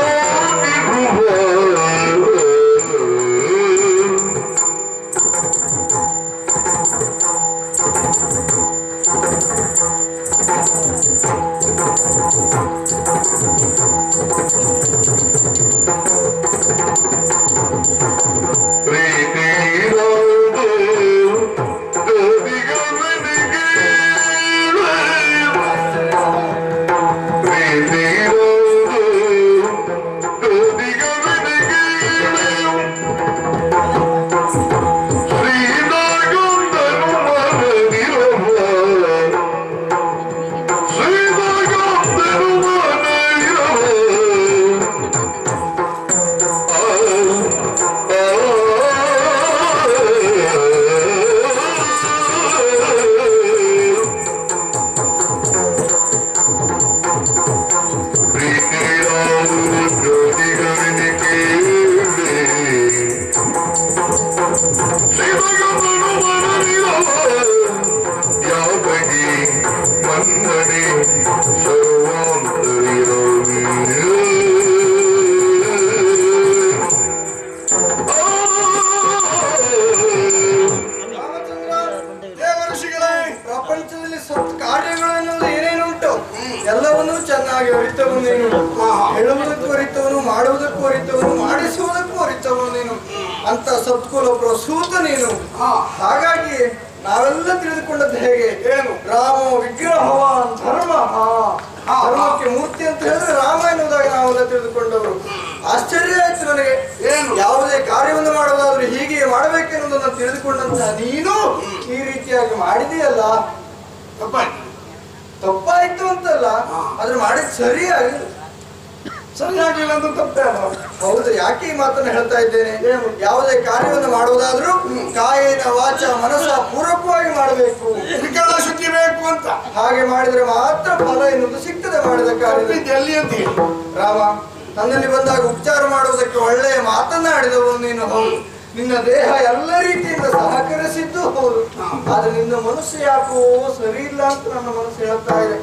ಪ್ರಪಂಚದಲ್ಲಿ ಕಾರ್ಯಗಳು ಎನ್ನುವುದು ಏನೇನುಂಟು ಎಲ್ಲವನ್ನೂ ಚೆನ್ನಾಗಿ ಅರಿತವನು ನೀನು. ಹೇಳುವುದಕ್ಕೂ ಅರಿತವನು, ಮಾಡುವುದಕ್ಕೂ ಅರಿತವನು, ಮಾಡಿಸುವುದಕ್ಕೂ ಅರಿತವನು ನೀನು. ಅಂತ ಸತ್ಕುಲ ಪ್ರಸೂತ ನೀನು. ಹಾಗಾಗಿ ನಾವೆಲ್ಲ ತಿಳಿದುಕೊಂಡದ್ದು ಹೇಗೆ? ಏನು? ರಾಮ ವಿಗ್ರಹವಾನ್ ಧರ್ಮ. ಧರ್ಮಕ್ಕೆ ಮೂರ್ತಿ ಅಂತ ಹೇಳಿದ್ರೆ ರಾಮ ಎನ್ನುವುದಾಗಿ ನಾವೆಲ್ಲ ತಿಳಿದುಕೊಂಡವರು. ಆಶ್ಚರ್ಯ ಆಯ್ತು ನನಗೆ. ಏನು? ಯಾವುದೇ ಕಾರ್ಯವನ್ನು ಮಾಡುವುದಾದ್ರೂ ಹೀಗೆ ಮಾಡಬೇಕೆನ್ನುವುದನ್ನು ತಿಳಿದುಕೊಂಡಂತ ನೀನು ಈ ರೀತಿಯಾಗಿ ಮಾಡಿದೆಯಲ್ಲ, ತಪ್ಪಾಯ್ತು ಅಂತಲ್ಲ, ಆದ್ರೆ ಮಾಡಿದ್ ಸರಿಯಾಗಿ ಸರಿಯಾಗಿಲ್ಲ ಅಂತ ತಪ್ಪೇ ಅಲ್ಲ. ಹೌದು. ಯಾಕೆ ಈ ಮಾತನ್ನು ಹೇಳ್ತಾ ಇದ್ದೇನೆ? ಯಾವುದೇ ಕಾರ್ಯವನ್ನು ಮಾಡುವುದಾದ್ರೂ ಕಾಯಿನ ವಾಚ ಮನಸ್ಸ ಪೂರಕವಾಗಿ ಮಾಡಬೇಕು, ತ್ರಿಕಾಲ ಶುದ್ಧಿ ಬೇಕು ಅಂತ. ಹಾಗೆ ಮಾಡಿದ್ರೆ ಮಾತ್ರ ಫಲ ಎನ್ನುವುದು ಸಿಗ್ತದೆ ಮಾಡಿದ ಕಾರ್ಯ. ಎಲ್ಲಿ ಅಂತ ಹೇಳಿ ರಾಮ ನನ್ನಲ್ಲಿ ಬಂದಾಗ ಉಪಚಾರ ಮಾಡುವುದಕ್ಕೆ ಒಳ್ಳೆಯ ಮಾತನ್ನಾಡಿದವನು ನೀನು. ಹೌದು. ನಿನ್ನ ದೇಹ ಎಲ್ಲ ರೀತಿಯಿಂದ ಸಹಕರಿಸಿದ್ದು ಹೌದು. ಆದ್ರೆ ನಿನ್ನ ಮನಸ್ಸು ಯಾಕೋ ಸರಿ ಇಲ್ಲ ಅಂತ ನನ್ನ ಮನಸ್ಸು ಹೇಳ್ತಾ ಇದೆ.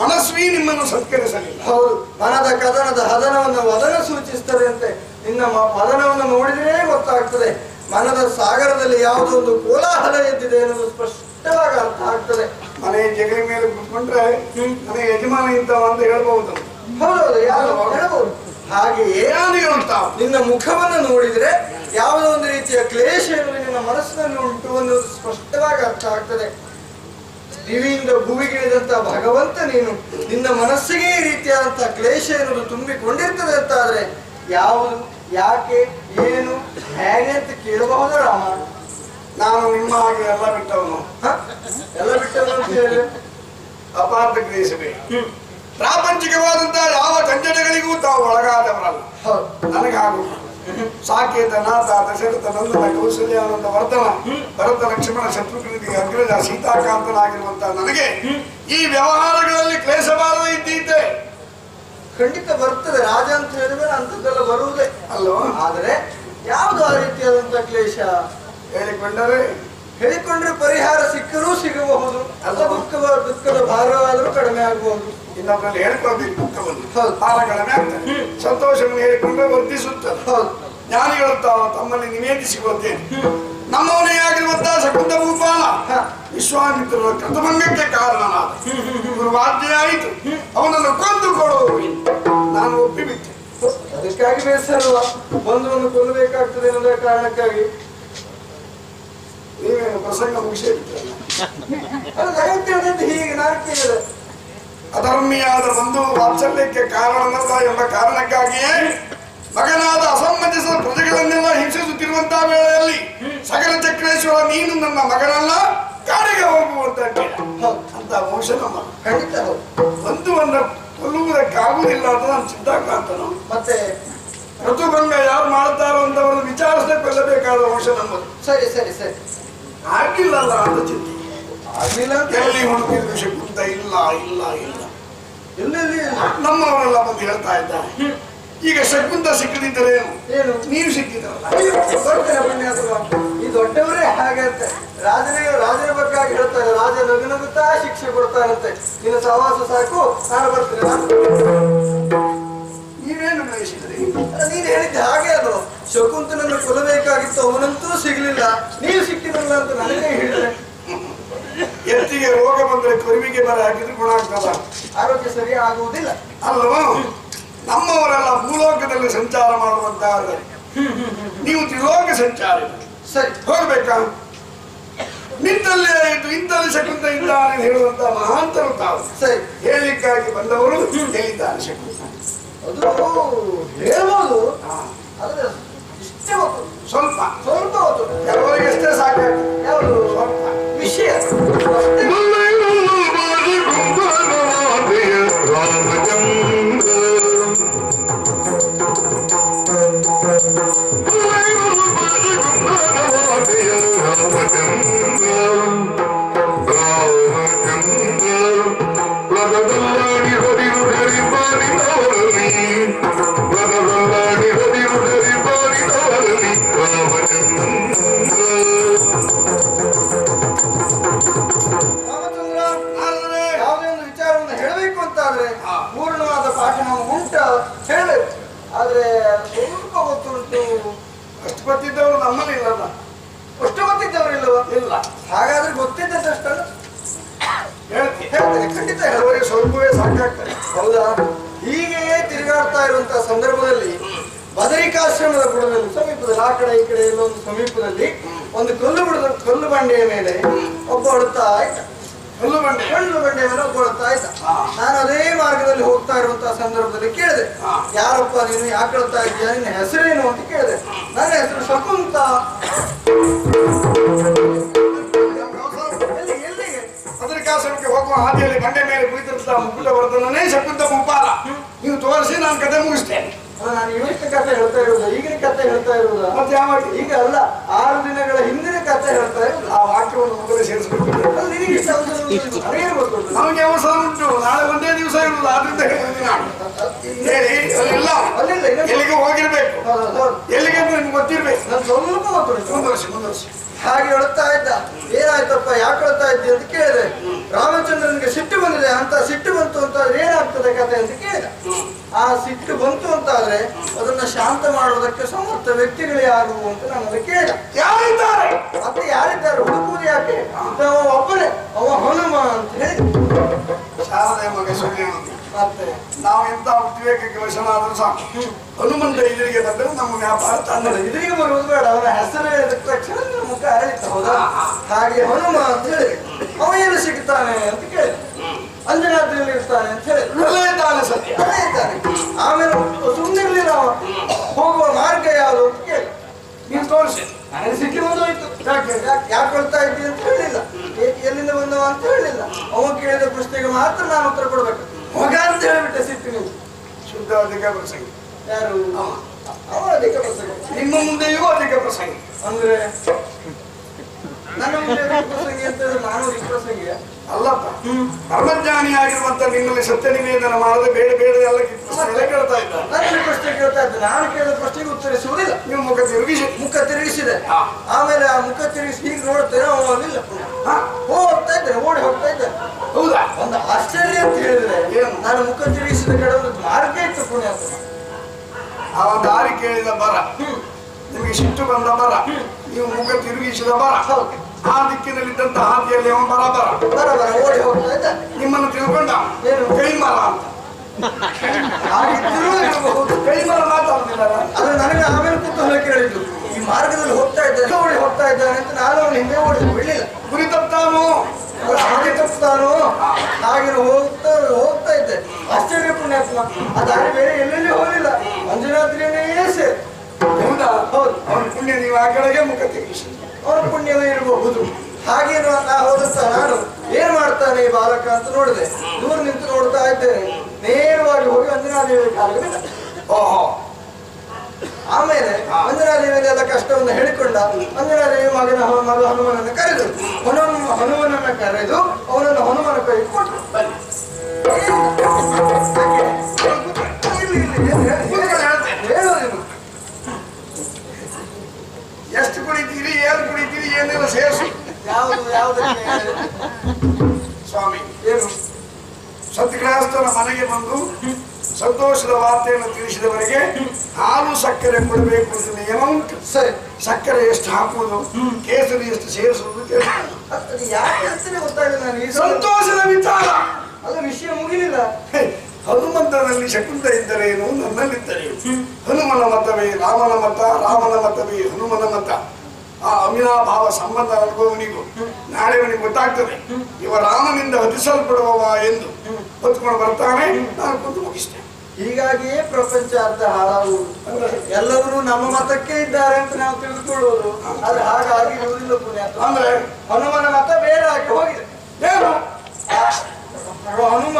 ಮನಸ್ವಿ ನಿಮ್ಮನ್ನು ಸತ್ಕರಿಸಲಿಲ್ಲ. ಹೌದು. ಮನದ ಕದನದ ಹದನವನ್ನು ವದನ ಸೂಚಿಸ್ತದೆ ಅಂತೆ. ನಿನ್ನ ವದನವನ್ನು ನೋಡಿದ್ರೆ ಗೊತ್ತಾಗ್ತದೆ ಮನದ ಸಾಗರದಲ್ಲಿ ಯಾವುದೋ ಒಂದು ಕೋಲಾಹಲ ಎದ್ದಿದೆ ಅನ್ನೋದು ಸ್ಪಷ್ಟವಾಗಿ ಅರ್ಥ ಆಗ್ತದೆ. ಮನೆ ಜಗಲಿ ಮೇಲೆ ಕೂತ್ಕೊಂಡ್ರೆ ಮನೆ ಯಜಮಾನ ಇಂತವ ಅಂತ ಹೇಳ್ಬಹುದು. ಹೌದೌದು, ಯಾರು ಹೇಳ್ಬಹುದು. ಹಾಗೆಯೇ ನಿನ್ನ ಮುಖವನ್ನು ನೋಡಿದ್ರೆ ಯಾವುದೋ ಒಂದು ರೀತಿಯ ಕ್ಲೇಶ ಎನ್ನುವುದು ನಿನ್ನ ಮನಸ್ಸಿನಲ್ಲಿ ಉಂಟು ಅನ್ನೋದು ಸ್ಪಷ್ಟವಾಗಿ ಅರ್ಥ ಆಗ್ತದೆ. ದಿವಿಯಿಂದ ಭೂಮಿಗಿಳಿದಂತ ಭಗವಂತ ನೀನು. ನಿನ್ನ ಮನಸ್ಸಿಗೆ ಈ ರೀತಿಯಾದಂತಹ ಕ್ಲೇಶ ಎನ್ನುವುದು ತುಂಬಿಕೊಂಡಿರ್ತದೆ ಅಂತ ಆದ್ರೆ ಯಾವುದು, ಯಾಕೆ, ಏನು, ಹೇಗೆ ಅಂತ ಕೇಳಬಹುದು ರಾಮ. ನಾನು ನಿಮ್ಮ ಹಾಗೆ ಎಲ್ಲ ಬಿಟ್ಟವನು. ಎಲ್ಲ ಬಿಟ್ಟವನು ಅಂತ ಹೇಳಿದ್ರೆ ಅಪಾರ್ಥ ಗ್ರಹಿಸಬೇಕು. ಪ್ರಾಪಂಚಿಕವಾದಂತಹ ಯಾವ ಕಂಜಟಗಳಿಗೂ ತಾವು ಒಳಗಾದವರಲ್ಲ. ನನಗೆ ಹಾಗೂ ಸಾಕೇತ ನಾಥ ದಶರಥ ನಂದನ ಕೌಸಲ್ಯಾನಂದ ವರ್ಧನ ಭರತ ಲಕ್ಷ್ಮಣ ಶತ್ರುಘ್ನಿಗೆ ಅಗ್ರಜ ಸೀತಾಕಾಂತನಾಗಿರುವಂತಹ ನನಗೆ ಈ ವ್ಯವಹಾರಗಳಲ್ಲಿ ಕ್ಲೇಶ ಬಾರದೆ ಇದ್ದೀತೆ. ಖಂಡಿತ ಬರ್ತದೆ. ರಾಜ ಅಂತ ಹೇಳಿದ್ರೆ ಅಂತದ್ದೆಲ್ಲ ಬರುವುದೇ ಅಲ್ವಾ. ಆದ್ರೆ ಯಾವುದು ಆ ರೀತಿಯಾದಂತಹ ಕ್ಲೇಶ? ಹೇಳಿಕೊಂಡ್ರೆ ಪರಿಹಾರ ಸಿಕ್ಕರೂ ಸಿಗಬಹುದು, ಅಲ್ಲ ದುಃಖದ ಭಾರವಾದರೂ ಕಡಿಮೆ ಆಗಬಹುದು. ಇನ್ನೊಬ್ಬರಲ್ಲಿ ಹೇಳ್ಕೊಳ್ಬೇಕು ದುಃಖವನ್ನು, ಭಾರ ಕಡಿಮೆ ಆಗ್ತದೆ. ಸಂತೋಷವನ್ನು ಹೇಳಿಕೊಂಡ್ರೆ ವರ್ಧಿಸುತ್ತದೆ. ಜ್ಞಾನಿಗಳು ತಮ್ಮಲ್ಲಿ ನಿವೇದಿಸಿಕೊಳ್ತೇನೆ. ನಮ್ಮವನೇ ಆಗಿರುವಂತಹ ಶಕುಂತ ಭೂಪಾಲ ವಿಶ್ವಾಮಿತ್ರರ ಕೃತಭಂಗಕ್ಕೆ ಕಾರಣನಾದ. ಗುರುವಾಜ್ಞೆ ಆಯಿತು, ಅವನನ್ನು ಕೊಂದು ಕೊಡು. ನಾನು ಒಪ್ಪಿಬಿಟ್ಟೆ. ಅದಕ್ಕಾಗಿ ವಯಸ್ಸಲ್ವಾ ಬಂಧುವನ್ನು ಕೊಲ್ಲಬೇಕಾಗ್ತದೆ ಅನ್ನೋದ್ರ ಕಾರಣಕ್ಕಾಗಿ ನೀವೇನು ಪ್ರಸಂಗ ಮುಗಿಸಿರ್ತೀರಲ್ಲ, ಹೀಗೆ ನಾನು ಕೇಳಿದೆ. ಅಧರ್ಮಿಯಾದ ಬಂಧು ವಾತ್ಸಲ್ಯಕ್ಕೆ ಕಾರಣನಲ್ಲ ಎಂಬ ಕಾರಣಕ್ಕಾಗಿಯೇ ಮಗನಾದ ಅಸಮಂಜಸ ಪ್ರಜೆಗಳನ್ನೆಲ್ಲ ಹಿಂಸಿಸುತ್ತಿರುವಂತಹ ವೇಳೆಯಲ್ಲಿ ಸಕಲ ಚಕ್ರೇಶ್ವರ ನೀನು ನನ್ನ ಮಗನಲ್ಲ, ಕಾಡಿಗೆ ಹೋಗುವಂತ ಅಂತ ವಂಶ ನಮ್ಮ ಖಂಡಿತ ಬಂಧುವನ್ನ ಕೊಲ್ಲುವುದಕ್ಕಾಗುವುದಿಲ್ಲ ಅಂತ ನಾನು ಚಿಂತಾಕ್ರಾಂತನು. ಮತ್ತೆ ಋತುಭಂಗ ಯಾರು ಮಾಡ್ತಾರೋ ಅಂತವರನ್ನು ವಿಚಾರಿಸದೆ ಕೊಲ್ಲಬೇಕಾದ ವಂಶ ನಮ್ಮದು. ಸರಿ ಸರಿ ಸರಿ ಆಗಿಲ್ಲಲ್ಲ ಅಂತ ಚಿಂತೆ ಆಗ್ಲಿಲ್ಲ. ಎಲ್ಲಿ ಹುಡುಕಿದ್ರು ಶಕುಂತ ಇಲ್ಲ ಇಲ್ಲ ಇಲ್ಲ, ಎಲ್ಲೆಲ್ಲಿ ನಮ್ಮವರೆಲ್ಲ ಬಂದು ಹೇಳ್ತಾ ಇದ್ದಾರೆ. ಈಗ ಶಕುಂತ ಸಿಕ್ಕದಿದ್ದರೇನು, ಏನು ನೀವು ಸಿಕ್ಕಿದ್ರಲ್ಲ. ಈ ದೊಡ್ಡವರೇ ಹಾಗೆ ಅಂತ ರಾಜನ ಬಗ್ಗೆ ಹೇಳ್ತಾರೆ. ರಾಜ ನಗುತ್ತಾ ಶಿಕ್ಷೆ ಕೊಡ್ತಾರಂತೆ. ನಿನ್ನ ಸಹವಾಸ ಸಾಕು, ನಾನು ಬರ್ತೇನೆ. ನೀವೇನು ಬಯಸಿದ್ರಿ? ನೀನು ಹೇಳಿದ್ದೆ ಹಾಗೆ ಅದು. ಶಕುಂತನನ್ನು ಕೊಲ್ಲಬೇಕಾಗಿತ್ತು, ಅವನಂತೂ ಸಿಗ್ಲಿಲ್ಲ, ನೀವು ಸಿಕ್ಕಿರಲ್ಲ ಅಂತ ನನಗೆ ಹೇಳಿದ್ರೆ. ಎತ್ತಿಗೆ ರೋಗ ಬಂದ್ರೆ ಕರುವಿಗೆ ಬರ ಹಾಕಿದ್ರೆ ಗುಣ ಆಗ್ತದ, ಆರೋಗ್ಯ ಸರಿ ಆಗುವುದಿಲ್ಲ ಅಲ್ವಾ? ನಮ್ಮವರೆಲ್ಲ ಭೂಲೋಕದಲ್ಲಿ ಸಂಚಾರ ಮಾಡುವಂತಹ, ನೀವು ತ್ರಿಲೋಕ ಸಂಚಾರ. ಸರಿ ಹೋಗ್ಬೇಕಾ? ನಿಂತಲ್ಲೇ ಆಯಿತು, ಇಂತಲ್ಲಿ ಶಕುಂತ ಇದ್ದಾನೆ ಹೇಳುವಂತ ಮಹಾಂತರು ತಾವು. ಸರಿ ಹೇಳಿಕ್ಕಾಗಿ ಬಂದವರು ಹೇಳಿದ್ದಾರೆ ಶಕುಂತ. ಅದು ಹೇಳ್ಬೋದು, ಆದ್ರೆ ಇಷ್ಟೇ ಹೊತ್ತು, ಸ್ವಲ್ಪ ಸ್ವಲ್ಪ ಹೊತ್ತು, ಕೆಲವರಿಗೆ ಅಷ್ಟೇ ಸಾಕಾಗ್ತದೆ. ಯಾವುದು ಸ್ವಲ್ಪ ವಿಷಯ ಪೂರ್ಣವಾದ ಪಾಠ ನಾವು ಉಂಟ ಹೇಳಬೇಕು. ಆದ್ರೆ ಸ್ವಲ್ಪ ಗೊತ್ತುಂಟು. ಅಷ್ಟು ಗೊತ್ತಿದ್ದವರು ನಮ್ಮಲ್ಲಿ ಇಲ್ಲಲ್ಲ. ಅಷ್ಟು ಗೊತ್ತಿದ್ದವರು ಇಲ್ಲವ? ಇಲ್ಲ. ಹಾಗಾದ್ರೆ ಗೊತ್ತಿದ್ದಷ್ಟಲ್ಲ ಹೇಳ್ತೇನೆ, ಖಂಡಿತ ಕೆಲವರಿಗೆ ಸ್ವಲ್ಪವೇ ಸಾಕಾಗ್ತದೆ. ಹೌದಾ? ಹೀಗೆ ತಿರುಗಾಡ್ತಾ ಇರುವಂತಹ ಸಂದರ್ಭದಲ್ಲಿ ಬದರಿಕಾಶ್ರಮದ ಬುಡದಲ್ಲಿ ಸಮೀಪದಲ್ಲಿ, ಆ ಕಡೆ ಈ ಕಡೆ ಎಲ್ಲೊಂದು ಸಮೀಪದಲ್ಲಿ ಒಂದು ಕಲ್ಲು ಬಂಡೆಯ ಮೇಲೆ ಒಬ್ಬ ಹೊಡ್ತಾ ಇದ್ದ. ಕಲ್ಲು ಬಂಡೆ ಮೇಲೆ ಒಬ್ಬ ಹೊಡ್ತಾ ಇದ್ದ. ನಾನು ಅದೇ ಮಾರ್ಗದಲ್ಲಿ ಹೋಗ್ತಾ ಇರುವಂತಹ ಸಂದರ್ಭದಲ್ಲಿ ಕೇಳಿದೆ, ಯಾರಪ್ಪ ನೀನು, ಯಾಕೆ ಹೇಳ್ತಾ ಇದ್ದೀಯ, ನಿನ್ನ ಹೆಸರೇನು ಅಂತ ಕೇಳಿದೆ. ನನ್ನ ಹೆಸರು ಶಕುಂತ. ಎಲ್ಲಿಗೆ? ಬದರಿಕಾಶ್ರಮಕ್ಕೆ ಹೋಗುವ ಹಾದಿಯಲ್ಲಿ ಬಂಡೆ ಮೇಲೆ ಕುಳಿತಿರುತ್ತಾ ಮುಕುಟವರ್ಧನನೇ ಶಕುಂತ ಭೂಪಾಲ. ನೀವು ತೋರಿಸಿ ನಾನು ಕತೆ ಮುಗಿಸ್ತೇನೆ. ನಾನು ಇವತ್ತಿನ ಕಥೆ ಹೇಳ್ತಾ ಇರುವುದಾ, ಈಗಿನ ಕಥೆ ಹೇಳ್ತಾ ಇರುವುದಾ? ಮತ್ತೆ ಯಾವಾಗ? ಈಗ ಅಲ್ಲ, 6 ದಿನಗಳ ಹಿಂದಿನ ಕಥೆ ಹೇಳ್ತಾ ಇರುವುದು. ಆ ವಾಕ್ಯವನ್ನು ಮೊದಲೇ ಸೇರಿಸಬೇಕು. ನಿನಗೆ ಇಷ್ಟ ನನಗೆ ಗೊತ್ತುಂಟು. ನಮಗೆ ಅವಸರ ಉಂಟು, ನಾಳೆ ಒಂದೇ ದಿವಸ ಇರುವುದು, ಆದ್ರಿಂದ ಹೇಳಿ ಅಲ್ಲಿಲ್ಲ, ಎಲ್ಲಿಗೆ ಹೋಗಿರ್ಬೇಕು, ಎಲ್ಲಿಗೆ ನಿಮ್ಗೆ ಗೊತ್ತಿರ್ಬೇಕು. ನಾನು ಸ್ವಲ್ಪ ಗೊತ್ತುಂಟು. ಮುಂದುವರಿಸಿ. ಹಾಗೆ ಹೇಳ್ತಾ ಇದ್ದ. ಏನಾಯ್ತಪ್ಪ, ಯಾಕೆ ಹೇಳ್ತಾ ಇದ್ದಿ ಅಂತ ಕೇಳಿದೆ. ರಾಮಚಂದ್ರನಿಗೆ ಸಿಟ್ಟು ಬಂದಿದೆ ಅಂತ. ಸಿಟ್ಟು ಬಂತು ಅಂತಾದ್ರೆ ಏನಾಗ್ತದೆ ಕತೆ ಅಂತ ಕೇಳಿದ. ಆ ಸಿಟ್ಟು ಬಂತು ಅಂತಾದ್ರೆ ಅದನ್ನ ಶಾಂತ ಮಾಡುವುದಕ್ಕೆ ಸಮರ್ಥ ವ್ಯಕ್ತಿಗಳು ಯಾರು ಅಂತ ನಾನು ಅದಕ್ಕೆ ಕೇಳಿದ. ಯಾರಿದ್ದಾರೆ? ಮತ್ತೆ ಯಾರಿದ್ದಾರೆ ಹುಡುಕುವುದು ಯಾಕೆ? ಅವ ಒಬ್ಬನೇ, ಅವ ಹನುಮ ಅಂತ ಹೇಳಿ. ಶಾರದೆ ಮಗ ಸುಳ್ಳು. ಮತ್ತೆ ನಾವು ಎಂತ ಉದ್ವೇಗಕ್ಕೆ ವಶನಾದರೂ ಸಾಕು, ಹನುಮಂತ ಎದುರಿಗೆ ಬಂದರೆ ನಮ್ಮ ವ್ಯಾಪಾರ ತಂದರೆ. ಎದುರಿಗೆ ಬರುವುದು ಬೇಡ, ಅವನ ಹೆಸರು ಹೇಳಿದ ತಕ್ಷಣ ಮುಖ ಅರಳಿತು. ಹೌದಾ? ಹಾಗೆ ಹನುಮ ಅಂತ ಹೇಳಿದೆ. ಅವ ಏನು ಸಿಗ್ತಾನೆ ಅಂತ ಕೇಳಿದ. ಅಂಜನಾದ್ರಿಯಲ್ಲಿ ಇರ್ತಾನೆ ಅಂತ ಹೇಳಿದ. ಸತ್ಯ. ಆಮೇಲೆ ಸುಮ್ಮನಿರ್ಲಿಲ್ಲ. ಅವ ಹೋಗುವ ಮಾರ್ಗ ಯಾವುದು ಅಂತ ಕೇಳಿ. ನೀವು ತೋರಿಸಿ. ನನಗೆ ಸಿಕ್ಕಿ ಬಂದೋಯ್ತು. ಯಾಕೆ ಹೇಳ್ತಾ ಇದ್ದಿ ಅಂತ ಹೇಳಿಲ್ಲ, ಎಲ್ಲಿಂದ ಬಂದವ ಅಂತ ಹೇಳಿಲ್ಲ. ಅವ ಕೇಳಿದ ಪ್ರಶ್ನೆಗೆ ಮಾತ್ರ ನಾನು ಉತ್ತರ ಕೊಡ್ಬೇಕು. ಮಗ ಅಂತ ಹೇಳಿಬಿಟ್ಟೆ ಸಿಟ್ಟಿನ. ಶುದ್ಧ ಅಧಿಕ ಪ್ರಸಂಗಿ. ಯಾರು? ಅವ ಅಧಿಕ ಪ್ರಸಂಗಿ. ನಿಮ್ಮ ಮುಂದೆಯೂ ಅಧಿಕ ಪ್ರಸಂಗಿ. ಅಂದ್ರೆ ನನ್ನ ಮುಂದೆ ಪ್ರಸಂಗಿ ಅಂತ ಹೇಳಿದ್ರೆ ನಾನು ಅಧಿಕ ಪ್ರಸಂಗಿಯ ಅಲ್ಲಪ್ಪ. ಧರ್ಮಜ್ಞಾನಿಯಾಗಿರುವಂತ ನಿಮ್ಮಲ್ಲಿ ಸತ್ಯ ನಿವೇದನ ಮಾಡದೆ ಬೇಡ ಬೇಡ ಎಲ್ಲ ಕೇಳ್ತಾ ಇದ್ದಾರೆ. ನನ್ನ ಪ್ರಶ್ನೆ ಕೇಳ್ತಾ ಇದ್ದೆ. ನಾನು ಕೇಳಿದ ಪ್ರಶ್ನೆಗೆ ಉತ್ತರಿಸುವುದಿಲ್ಲ. ನೀವು ಮುಖ ತಿರುಗಿಸಿದೆ. ಆಮೇಲೆ ಆ ಮುಖ ತಿರುಗಿಸಿ ಹೀಗೆ ನೋಡ್ತೇನೆ, ಅವನಿಲ್ಲ. ಹೋಗ್ತಾ ಇದ್ದೇನೆ, ಓಡಿ ಹೋಗ್ತಾ ಇದ್ದೇನೆ. ಹೌದಾ? ಒಂದು ಆಶ್ಚರ್ಯ ಅಂತ ಹೇಳಿದ್ರೆ, ನಾನು ಮುಖ ತಿರುಗಿಸಿದ ಕಡೆ ಒಂದು ಮಾರ್ಗ ಇತ್ತು ಪುಣ್ಯ ಅಂತ. ಆ ದಾರಿ ಕೇಳಿದ ಬರ, ನಿಮಗೆ ಸಿಟ್ಟು ಬಂದ ಬರ, ನೀವು ಮುಖ ತಿರುಗಿಸಿದ ಬರ, ಆ ದಿಕ್ಕಿನಲ್ಲಿದ್ದಂತ ಹಾದಿಯಲ್ಲಿ ಅವನು ಬರ ಓಡಿ ಹೋಗ್ತಾ ಇದ್ದ. ನಿಮ್ಮನ್ನು ತಿಳ್ಕೊಂಡ ಕೈಮರ ಅಂತ. ಕೈಮರ ಮಾತಾಡುದಿಲ್ಲ. ಅವನು ಹಿಂದೆ ಓಡಿದ ಬಿಡ್ಲಿಲ್ಲ. ಗುರಿ ತಪ್ತಾನು ಹಾಗೆ ತಪ್ಪಿಸ್ತಾನು ಹಾಗೆ ಹೋಗ್ತಾ ಇದ್ದೆ. ಆಶ್ಚರ್ಯ ಪುಣ್ಯಾತ್ಮ ಆ ದಾರಿ ಬೇರೆ ಎಲ್ಲೆಲ್ಲಿ ಹೋಗಲಿಲ್ಲ, ಮಂಜುನಾಥ್ರಿಯೇ ಸೇರಿ. ಹೌದಾ? ಹೌದು. ಅವನ ಪುಣ್ಯ ನೀವು ಆ ಕಡೆಗೆ ಮುಖ ತೆಗಿಸಿ. ಅವನ ಪುಣ್ಯವೇ ಇರಬಹುದು. ಹಾಗೇನು ನಾ ಹೋದಂತ ನಾನು ಏನ್ ಮಾಡ್ತಾನೆ ಈ ಬಾಲಕ ಅಂತ ನೋಡಿದೆ. ದೂರ ನಿಂತು ನೋಡ್ತಾ ಇದ್ದೇನೆ. ನೇರವಾಗಿ ಹೋಗಿ ಮಂಜುನಾಥದೇವಿ ಕಾಲಿಗೆ ಬಿದ್ದ. ಓಹೋ. ಆಮೇಲೆ ಮಂಜುನಾಥದೇವಿ ಎಲ್ಲ ಕಷ್ಟವನ್ನು ಹೇಳಿಕೊಂಡ. ಮಂಜುನಾಥದೇವಿ ಮಗ ಹನುಮನನ್ನು ಕರೆದು ಹನುಮನನ್ನ ಕರೆದು ಅವನನ್ನು ಹನುಮನ ಕೈ ಕೊಟ್ಟರು. ಎಷ್ಟು ಕುಡಿತೀರಿ, ಏನು ಕುಡಿತೀರಿ, ಏನೆಲ್ಲ ಸೇರಿಸಿ. ಯಾವ್ದು ಸ್ವಾಮಿ ಏನು ಸತ್ಯಗ್ರಹಸ್ಥರ ಮನೆಗೆ ಬಂದು ಸಂತೋಷದ ವಾರ್ತೆಯನ್ನು ತಿಳಿಸಿದವರಿಗೆ ಹಾಲು ಸಕ್ಕರೆ ಕೊಡಬೇಕು ಅಂತ ನಿಯಮ ಉಂಟು. ಸರಿ, ಸಕ್ಕರೆ ಎಷ್ಟು ಹಾಕುವುದು, ಕೇಸರಿ ಎಷ್ಟು ಸೇರಿಸುವುದು ಯಾಕೆ ಅಂತಾನೆ ಗೊತ್ತಾಗಲ್ಲ ನನಗೆ. ಸಂತೋಷದ ವಿಚಾರ ಅಲ್ಲ, ವಿಷಯ ಮುಗಿಲಿಲ್ಲ. ಹನುಮಂತನಲ್ಲಿ ಶಕುಂತ ಇದ್ದರೇನು, ನನ್ನಲ್ಲಿದ್ದರೇನು. ಹನುಮನ ಮತವೇ ರಾಮನ ಮತ, ರಾಮನ ಮತವೇ ಹನುಮನ ಮತ. ಆ ಅವಿನಾಭಾವ ಸಂಬಂಧ ಅನುಭವನಿಗೂ ನಾಳೆವನಿಗೆ ಗೊತ್ತಾಗ್ತದೆ ಇವ ರಾಮನಿಂದ ಹತಿಸಲ್ಪಡುವವ ಎಂದು ಹೊತ್ಕೊಂಡು ಬರ್ತಾನೆ. ನಾನು ಕುಂತು ಮುಗಿಸ್ತೇನೆ. ಹೀಗಾಗಿಯೇ ಪ್ರಪಂಚ ಅರ್ಧ ಹಾಳಾಗುವುದು. ಎಲ್ಲರೂ ನಮ್ಮ ಮತಕ್ಕೆ ಇದ್ದಾರೆ ಅಂತ ನಾವು ತಿಳಿದುಕೊಳ್ಳುವುದು. ಆದ್ರೆ ಹಾಗಾಗಿ ಇರುವುದಿಲ್ಲ ಪುಣ್ಯಾತ್ಮ. ಅಂದ್ರೆ ಹನುಮನ ಮತ ಬೇರೆ ಆಗಿ ಹೋಗಿದೆ. ಏನು ಹನುಮ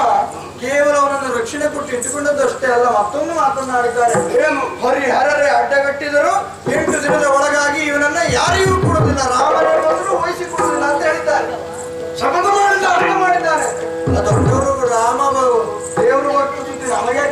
ಕೇವಲ ಅವನನ್ನು ರಕ್ಷಣೆ ಕೊಟ್ಟು ಇಟ್ಟುಕೊಂಡದ್ದಷ್ಟೇ ಅಲ್ಲ, ಮತ್ತೊಂದು ಮಾತನಾಡಿದ್ದಾರೆ. ಏನು? ಹರಿಹರರೇ ಅಡ್ಡಗಟ್ಟಿದರು 8 ದಿನದ ಒಳಗಾಗಿ ಇವನನ್ನ ಯಾರಿಗೂ ಕೊಡುವುದಿಲ್ಲ, ರಾಮನೇ ಬಂದರೂ ವಹಿಸಿಕೊಡುವುದಿಲ್ಲ ಅಂತ ಹೇಳಿದ್ದಾರೆ. ಶಪಥ ಮಾಡಿದ್ದಾರೆ. ದೊಡ್ಡವರು ರಾಮ ದೇವರು ಒಟ್ಟು ನಮಗೆ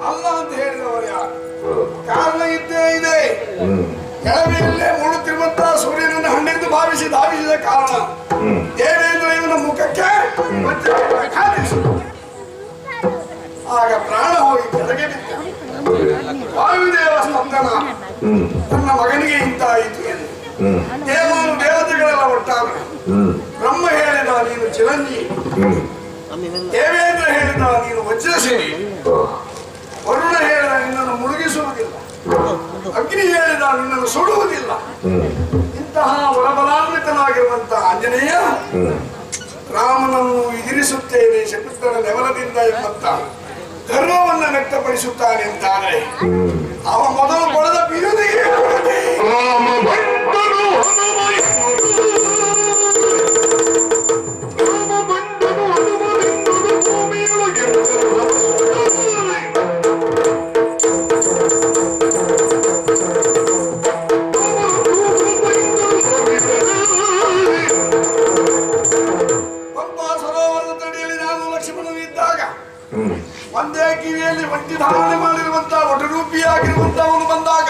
ಅಲ್ಲ ಅಂತ ಹೇಳಿದವರು ಯಾರು? ಕಾರಣ ಇದ್ದೇ ಇದೆ. ಕೆಳವೆಯಲ್ಲೇ ಮೂಡುತ್ತಿರುವಂತಹ ಸೂರ್ಯನನ್ನು ಹಣ್ಣೆಂದು ಭಾವಿಸಿ ಧಾವಿಸಿದ ಕಾರಣ ದೇವೇಂದ್ರ ಇವನ ಮುಖಕ್ಕೆ ಆಗ ಪ್ರಾಣ ಹೋಗಿ ಕೆಳಗೆ ಬಿದ್ದ. ವಾಯುದೇವ ಸ್ತಂಭನ ತನ್ನ ಮಗನಿಗೆ ಇಂತಾಯಿತು ಎಂದು ದೇವನು ದೇವತೆಗಳೆಲ್ಲ ಒಟ್ಟಾದರು. ಬ್ರಹ್ಮ ಹೇಳಿದ ನೀನು ಚಿರಂಜೀವಿ, ದೇವೇಂದ್ರ ಹೇಳಿದ ನೀನು ವಜ್ರಶ್ರೀ, ವರುಣ ಹೇಳಿದ ನಿನ್ನನ್ನು ಮುಳುಗಿಸುವುದಿಲ್ಲ, ಅಗ್ನಿ ಹೇಳಿದ ನಿನ್ನನ್ನು ಸುಡುವುದಿಲ್ಲ. ಇಂತಹ ವರಬಲಾನ್ವಿತನಾಗಿರುವಂತಹ ಆಂಜನೇಯ ರಾಮನನ್ನು ಎದುರಿಸುತ್ತೇನೆ ಶಕುಂತನ ನೆವಲದಿಂದ ಎಂಬಂತ ಗರ್ವವನ್ನು ವ್ಯಕ್ತಪಡಿಸುತ್ತಾನೆ ಅಂತಾದರೆ ಅವ ಮೊದಲು ಪಡೆದ ಬಿರುದಿಗೆ ಒಂದೇ ಕಿವಿಯಲ್ಲಿ ಒಂಟಿ ಧಾರಣೆ ಮಾಡಿರುವಂತಹ ಒಟರೂಪಿಯಾಗಿರುವಂತವನು ಬಂದಾಗ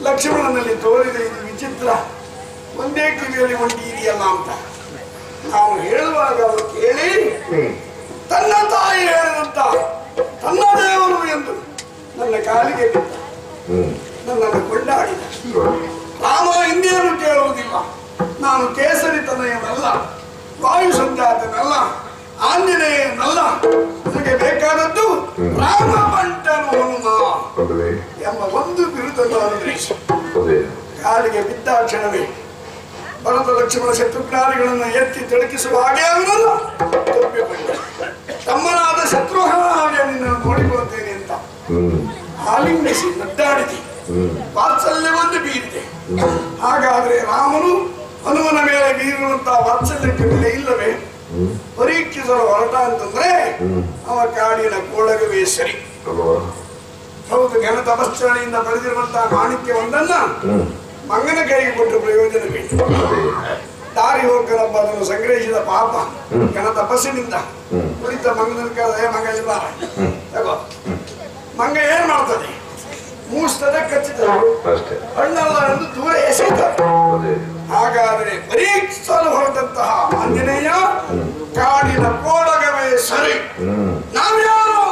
ಲಕ್ಷ್ಮಣನಲ್ಲಿ ತೋರಿದ ಇದು ವಿಚಿತ್ರ. ಒಂದೇ ಕಿವಿಯಲ್ಲಿ ಒಂಟಿ ಇದೆಯಲ್ಲ ಅಂತ ನಾವು ಹೇಳುವಾಗ ಅವರು ಕೇಳಿ ತನ್ನ ತಾಯಿ ಹೇಳಿದಂತ ತನ್ನ ದೇವರು ಎಂದು ನನ್ನ ಕಾಲಿಗೆ ಬಿದ್ದ, ನನ್ನನ್ನು ಕೊಂಡಾಡಿದ. ರಾಮ ಇನ್ನೇನು ಕೇಳುವುದಿಲ್ಲ, ನಾನು ಕೇಸರಿತನಯನಲ್ಲ, ವಾಯು ಸಂಜಾತನಲ್ಲ, ಆಂಜನೇಯನಲ್ಲ, ನನಗೆ ಬೇಕಾದದ್ದು ರಾಮ ಬಂಟನು ಹನುಮ ಎಂಬ ಒಂದು ಬಿರುದನ್ನು ಕಾಲಿಗೆ ಬಿದ್ದ ಕ್ಷಣವೇ ಭರತ ಲಕ್ಷ್ಮಣ ಶತ್ರುಘ್ನಾದಿಗಳನ್ನು ಎತ್ತಿ ತೊಡಕಿಸುವ ಹಾಗೆ ಅವನಲ್ಲ ತಪ್ಪಿಕೊಂಡ. ತಮ್ಮನಾದ ಶತ್ರುಘ್ನ ಹಾಗೆ ನಿನ್ನನ್ನು ನೋಡಿಕೊಳ್ಳುತ್ತೇನೆ ಅಂತ ಆಲಿಂಗಿಸಿ ನಡ್ಡಾಡಿದೆ, ವಾತ್ಸಲ್ಯವನ್ನು ಬೀರಿದೆ. ಹಾಗಾದ್ರೆ ರಾಮನು ಹನುಮನ ಮೇಲೆ ಬೀರುವಂತಹ ವಾತ್ಸಲ್ಯಕ್ಕೆ ಬೆಲೆ ಇಲ್ಲವೇ? ಪರೀಕ್ಷಿಸಲು ಹೊರಟ ಅಂತಂದ್ರೆ ಅವ ಕಾಡಿನ ಕೋಳಗವೇ ಸರಿ. ಹೌದು, ಘನ ತಪಶ್ಚರಣೆಯಿಂದ ಪಡೆದಿರುವಂತಹ ಮಾಣಿಕ್ಯ ಒಂದನ್ನ ಮಂಗನ ಕೈಗೆ ಕೊಟ್ಟು ಪ್ರಯೋಜನವೇ? ದಾರಿ ಹೋಗನಪ್ಪ ಅದನ್ನು ಸಂಗ್ರಹಿಸಿದ ಪಾಪ ಘನ ತಪಸ್ಸಿನಿಂದ ಕುಳಿತ ಮಂಗನ ಕಾಲ ಮಗ ಇಲ್ಲ ತಗೋ. ಮಂಗ ಏನ್ ಮಾಡ್ತದೆ? ಮೂಸ್ತದೆ ಕಚ್ಚಿದರು ಅಷ್ಟೇ. ಹಣ್ಣಲ್ಲ ಎಂದು ದೂರ ಎಸೆಯುತ್ತಾರೆ. ಹಾಗಾದರೆ ಪರೀಕ್ಷಿಸಲು ಹೊರಟಂತಹ ಆಂಜನೇಯ ಕಾಡಿನ ಕೋಡಗವೇ ಸರಿ. ನಾವ್ಯಾರು?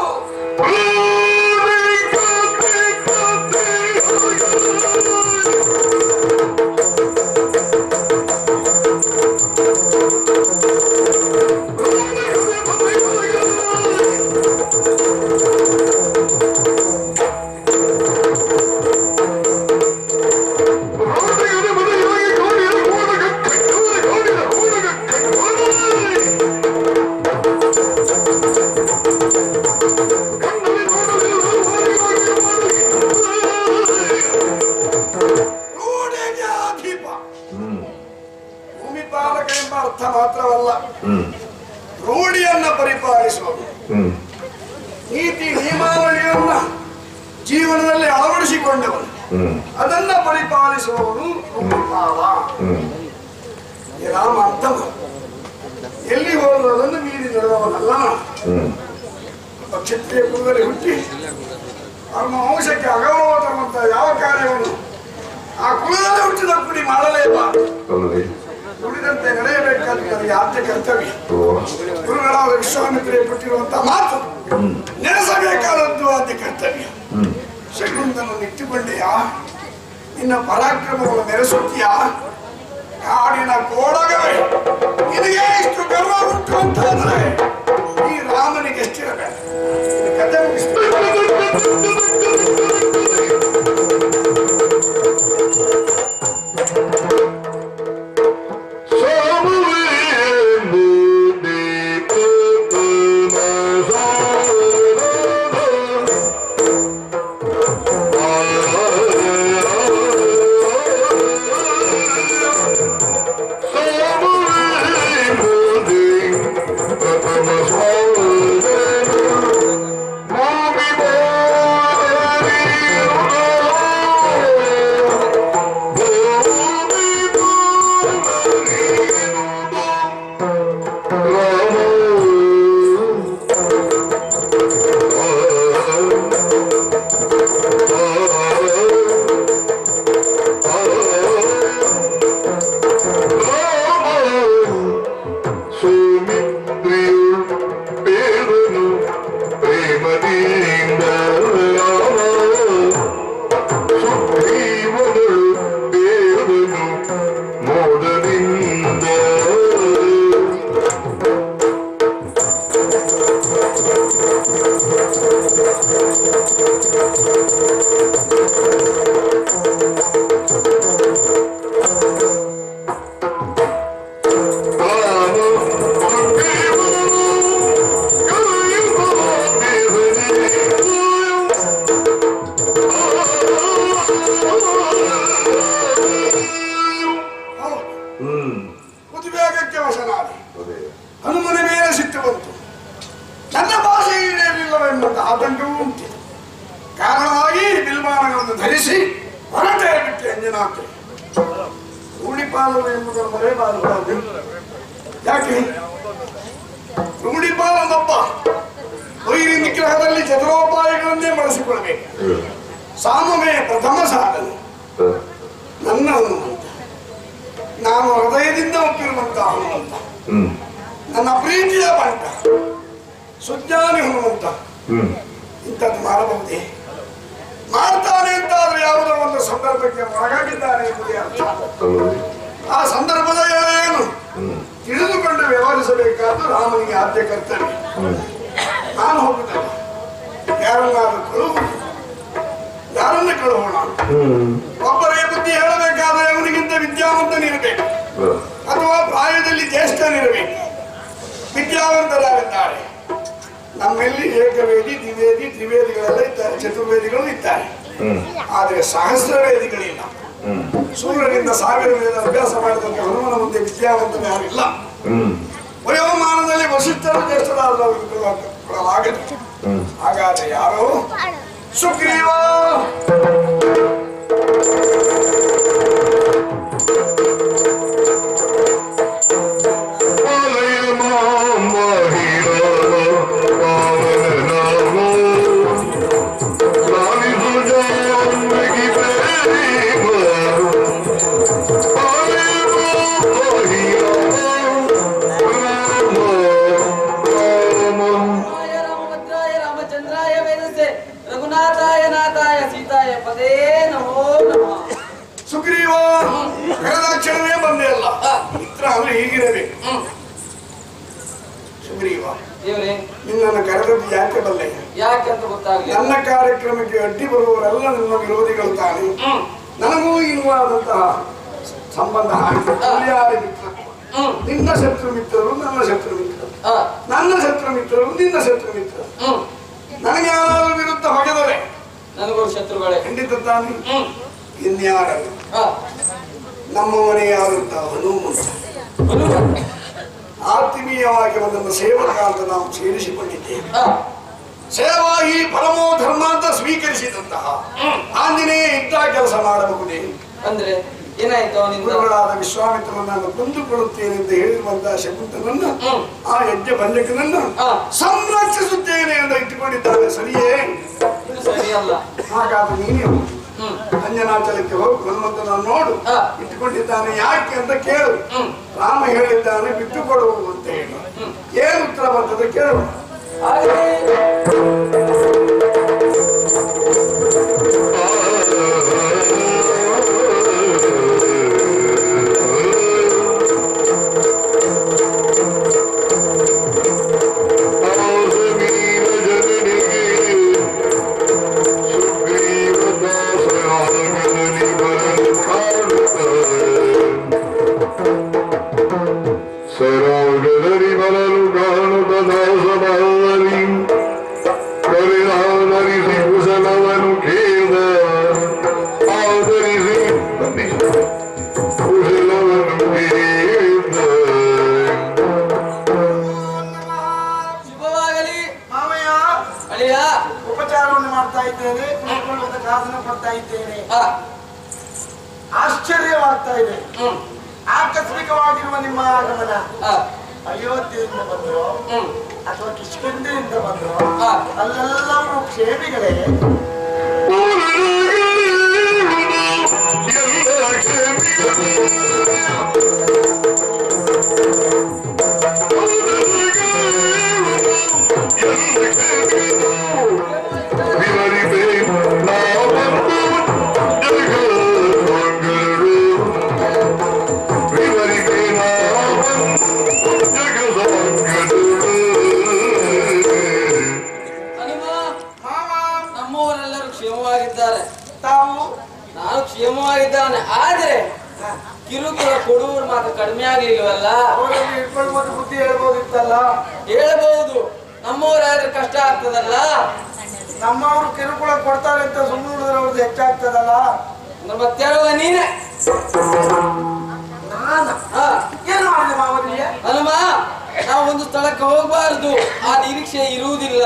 ಭೂಮಿಪಾಲಕ ಎಂಬ ಅರ್ಥ ಮಾತ್ರವಲ್ಲ, ರೂಢಿಯನ್ನ ಪರಿಪಾಲಿಸುವುದು, ನೀತಿ ನಿಯಮಾವಳಿಯನ್ನ ಜೀವನದಲ್ಲಿ ಅಳವಡಿಸಿಕೊಂಡವನು, ಅದನ್ನ ಪರಿಪಾಲಿಸುವವನು ಭೂಮಿಪಾಲ. ಈ ರಾಮ ಅಂತ ಎಲ್ಲಿ ಹೋದ್ರು ಅದನ್ನು ಮೀರಿ ನಡೆದವನಲ್ಲ. ಕ್ಷತ್ರಿಯ ಕುಲದಲ್ಲಿ ಹುಟ್ಟಿ ನಮ್ಮ ವಂಶಕ್ಕೆ ಅಗೌರವ ತರುವಂತಹ ಯಾವ ಕಾರ್ಯವನ್ನು ಆ ಕುಲದಲ್ಲಿ ಹುಟ್ಟಿದ ಕುಡಿ ಮಾಡಲೇಬಾರದು. ನುಡಿದಂತೆ ನಡೆಯಬೇಕಾದ ನನಗೆ ಆದ್ಯ ಕರ್ತವ್ಯ. ಗುರುಗಳಾದ ವಿಶ್ವಾಮಿತ್ರೆ ಕೊಟ್ಟಿರುವಂತಹ ಮಾತು ನೆನೆಸಬೇಕಾದದ್ದು ಆದ್ಯ ಕರ್ತವ್ಯ. ಶಕುಂತನನ್ನು ಇಟ್ಟುಕೊಂಡೆಯಾ? ನಿನ್ನ ಪರಾಕ್ರಮವನ್ನು ಮೆರೆಸುತ್ತೀಯಾ? ಕಾಡಿನ ಕೋಡಗವೇ ನಿನಗೆ ಇಷ್ಟು ಗರ್ವ ಉಂಟು ಅಂತಾದ್ರೆ ಈ ರಾಮನಿಗೆ ಎಷ್ಟಿರಬೇಕು? ಕಥೆ ಉದ್ವೇಗಕ್ಕೆ ವಶನಾದ ಹನುಮನ ಮೇಲೆ ಸಿಟ್ಟು ಬಂತು. ನನ್ನ ಭಾಷೆ ಈಡೇರಲಿಲ್ಲವೆಂಬ ಆತಂಕವೂ ಉಂಟು. ಕಾರಣವಾಗಿ ಬಿಲ್ಮಾನಗಳನ್ನು ಧರಿಸಿ ಹೊರಟೇ ಬಿಟ್ಟು ಅಂಜನಾಗ್ತದೆ. ರೂಢಿಪಾಲನೆ ಎಂಬುದನ್ನು ಮರೆಯಬಾರದು. ಯಾಕೆ? ರೂಢಿಪಾಲನೊಬ್ಬ ವೈರಿ ನಿಗ್ರಹದಲ್ಲಿ ಚತುರೋಪಾಯಗಳನ್ನೇ ಬಳಸಿಕೊಳ್ಬೇಕು. ಸಾಮವೇ ಪ್ರಥಮ ಸಾಧನೆ. ನನ್ನ ಹನುಮಂತ, ನಾನು ಹೃದಯದಿಂದ ಒಪ್ಪಿರುವಂತಹ ಹನುಮಂತ, ನನ್ನ ಪ್ರೀತಿಯ ಬಂಟ, ಸುಜ್ಞಾನಿ ಹನುಮಂತ ಇಂಥದ್ದು ಮಾಡಬಹುದೇ? ಮಾಡ್ತಾನೆ ಅಂತಾದ್ರೆ ಯಾವುದೋ ಒಂದು ಸಂದರ್ಭಕ್ಕೆ ಒಳಗಾಗಿದ್ದಾನೆ ಎಂಬುದೇ ಅರ್ಥ. ಆ ಸಂದರ್ಭದ ಏನು ತಿಳಿದುಕೊಂಡು ವ್ಯವಹರಿಸಬೇಕಾದ್ದು ರಾಮನಿಗೆ ಆದ್ಯ ಕರ್ತವ್ಯ. ನಾನು ಹೋಗುತ್ತೇನೆ, ಯಾರನ್ನಾದ್ರೂ ಕಳುಹುದು, ಯಾರನ್ನ ಕಳುಹೋಣ? ಒಬ್ಬರಿಗೆ ಬುದ್ಧಿ ಹೇಳಬೇಕಾದ್ರೆ ಅವನಿಗಿಂತ ವಿದ್ಯಾವಂತನಿರಬೇಕು, ಅಥವಾ ಪ್ರಾಯದಲ್ಲಿ ಜ್ಯೇಷ್ಠನಿರಬೇಕು. ವಿದ್ಯಾವಂತರಾಗಿದ್ದಾರೆ ನಮ್ಮಲ್ಲಿ ಏಕವೇದಿ, ದ್ವಿವೇದಿ, ತ್ರಿವೇದಿಗಳೆಲ್ಲ ಇದ್ದಾರೆ, ಚತುರ್ವೇದಿಗಳು ಇದ್ದಾರೆ. ಆದರೆ ಸಹಸ್ರವೇದಿಗಳಿಲ್ಲ. ಸೂರ್ಯನಿಂದ 1000 ವೇದ ಅಭ್ಯಾಸ ಮಾಡಿದಂತೆ ಹನುಮನ ಮುಂದೆ ವಿದ್ಯಾವಂತನೇ ಯಾರಿಲ್ಲ. ವಯೋಮಾನದಲ್ಲಿ ವಸಿಷ್ಠರು ಜ್ಯೇಷ್ಠರಾಗದು. ಹಾಗಾದ್ರೆ ಯಾರು? ಸುಗ್ರೀವ. Love you, ಅಂದ್ರೆ ಹೀಗಿರಬೇಕು. ಸುಗ್ರೀವ, ದೇವ್ರೆ ನಿನ್ನನ್ನು ಕರೆದದ್ದು ಯಾಕೆ ಬಲ್ಲೆ? ಯಾಕೆ ಅಂತ ಗೊತ್ತಾಗಲಿ. ನನ್ನ ಕಾರ್ಯಕ್ರಮಕ್ಕೆ ಅಡ್ಡಿ ಬರುವವರೆಲ್ಲ ನನ್ನ ವಿರೋಧಿಗಳು ತಾನೆ. ನನಗೂ ಇರುವಾದಂತಹ ಸಂಬಂಧ ಹಾಗೆ ಮಿತ್ರತ್ವ. ನಿನ್ನ ಶತ್ರು ಮಿತ್ರರು ನನ್ನ ಶತ್ರು ಮಿತ್ರರು, ನನ್ನ ಶತ್ರು ಮಿತ್ರರು ನಿನ್ನ ಶತ್ರು ಮಿತ್ರರು. ನನಗೆ ಯಾರಾದ್ರೂ ವಿರುದ್ಧ ಹೊಗೆದರೆ ನನಗೂ ಶತ್ರುಗಳೇ ಖಂಡಿತ ತಾನೆ. ಇನ್ಯಾರಲ್ಲ, ನಮ್ಮ ಮನೆಯಾದಂತ ಹನುಮಂತ ಆತ್ಮೀಯವಾಗಿ ಒಂದನ್ನು ಸೇವಕ ಅಂತ ನಾವು ಸೇರಿಸಿಕೊಂಡಿದ್ದೇವೆ. ಸೇವಾ ಈ ಪರಮೋ ಧರ್ಮ ಅಂತ ಸ್ವೀಕರಿಸಿದಂತಹ ಆಂಜನೇಯ ಇಂಥ ಕೆಲಸ ಮಾಡಬಹುದೇ? ಅಂದ್ರೆ ಏನಾಯ್ತು? ಗುರುಗಳಾದ ವಿಶ್ವಾಮಿತ್ರನು ನಾನು ಕೊಂದುಕೊಳ್ಳುತ್ತೇನೆ ಅಂತ ಹೇಳಿರುವಂತಹ ಶಕುಂತನನ್ನ, ಆ ಯಜ್ಞ ಭಂಜಕನನ್ನ ಸಂರಕ್ಷಿಸುತ್ತೇನೆ ಅಂತ ಇಟ್ಟುಕೊಂಡಿದ್ದಾನೆ. ಸರಿಯೇ? ಸರಿಯಲ್ಲ. ಹಾಗಾದ್ರೆ ನೀನೇ ಅಂಜನಾಚಲಕ್ಕೆ ಹೋಗಿ ಹನುಮಂತನ ನೋಡು, ಇಟ್ಟುಕೊಂಡಿದ್ದಾನೆ ಯಾಕೆ ಅಂತ ಕೇಳು. ರಾಮ ಹೇಳಿದ್ದಾನೆ ಬಿಟ್ಟುಕೊಡು ಅಂತ ಹೇಳಿ. ಏನು ಉತ್ತರ ಬರ್ತದೆ ಕೇಳು. ಸರೋಗದರಿ ಬರಲು ಕಾಣುತ್ತ ದಾಸಬಾವರಿ ಕರಿನಾದರಿಸಿ ಕುಶಲವನು ಕೇಳ ಆದರಿಸಿ ಕುಶಲವನು ಕೇಳ. ಶುಭವಾಗಲಿ ಮಾವಯ್ಯ. ಅಳಿಯ ಉಪಚಾರವನ್ನು ಮಾಡ್ತಾ ಇದ್ದೇನೆ, ಕುಳಿತುಕೊಳ್ಳುವುದಕ್ಕೆ ಆಸನ ಕೊಡ್ತಾ ಇದ್ದೇನೆ. ಆಶ್ಚರ್ಯವಾಗ್ತಾ ಇದೆ. ಆಕಸ್ಮಿಕವಾಗಿರುವ ನಿಮ್ಮ ಆಗಮನ ಅಯೋಧ್ಯೆಯಿಂದ ಬಂದ್ರು ಅಥವಾ ಕಿಷ್ಕಿಂಧೆಯಿಂದ ಬಂದ್ರು, ಅಲ್ಲೆಲ್ಲರೂ ಕ್ಷೇಮಿಗಳೇ. ನಮ್ಮವರೆಲ್ಲರೂ ಕ್ಷೇಮವಾಗಿದ್ದಾರೆ. ತಾವು? ನಾನು ಕ್ಷೇಮವಾಗಿದ್ದಾನೆ. ಆದ್ರೆ ಕಿರುಕುಳ ಕೊಡುವರು ಮಾತ್ರ ಕಡಿಮೆ ಆಗ್ಲಿಲ್ವಲ್ಲ. ಇಟ್ಕೊಳ್ಳುವುದು ಬುದ್ಧಿ ಹೇಳ್ಬೋದಿತ್ತಲ್ಲ. ಹೇಳ್ಬಹುದು, ನಮ್ಮವರಾದ್ರೆ ಕಷ್ಟ ಆಗ್ತದಲ್ಲ. ನಮ್ಮವರು ಕಿರುಕುಳ ಕೊಡ್ತಾರೆ ಅಂತ ಸುಮ್ಮನೆ ನೋಡಿದ್ರೆ ಅವ್ರದ್ದು ಹೆಚ್ಚಾಗ್ತದಲ್ಲ. ಮತ್ತೆ ಹೇಳುವ ನೀನೆ. ಏನು ಮಾಡಿದೆ ಮಾವನಿಗೆ? ಹನುಮ, ನಾವು ಒಂದು ಸ್ಥಳಕ್ಕೆ ಹೋಗಬಾರದು, ಆ ನಿರೀಕ್ಷೆ ಇರುವುದಿಲ್ಲ.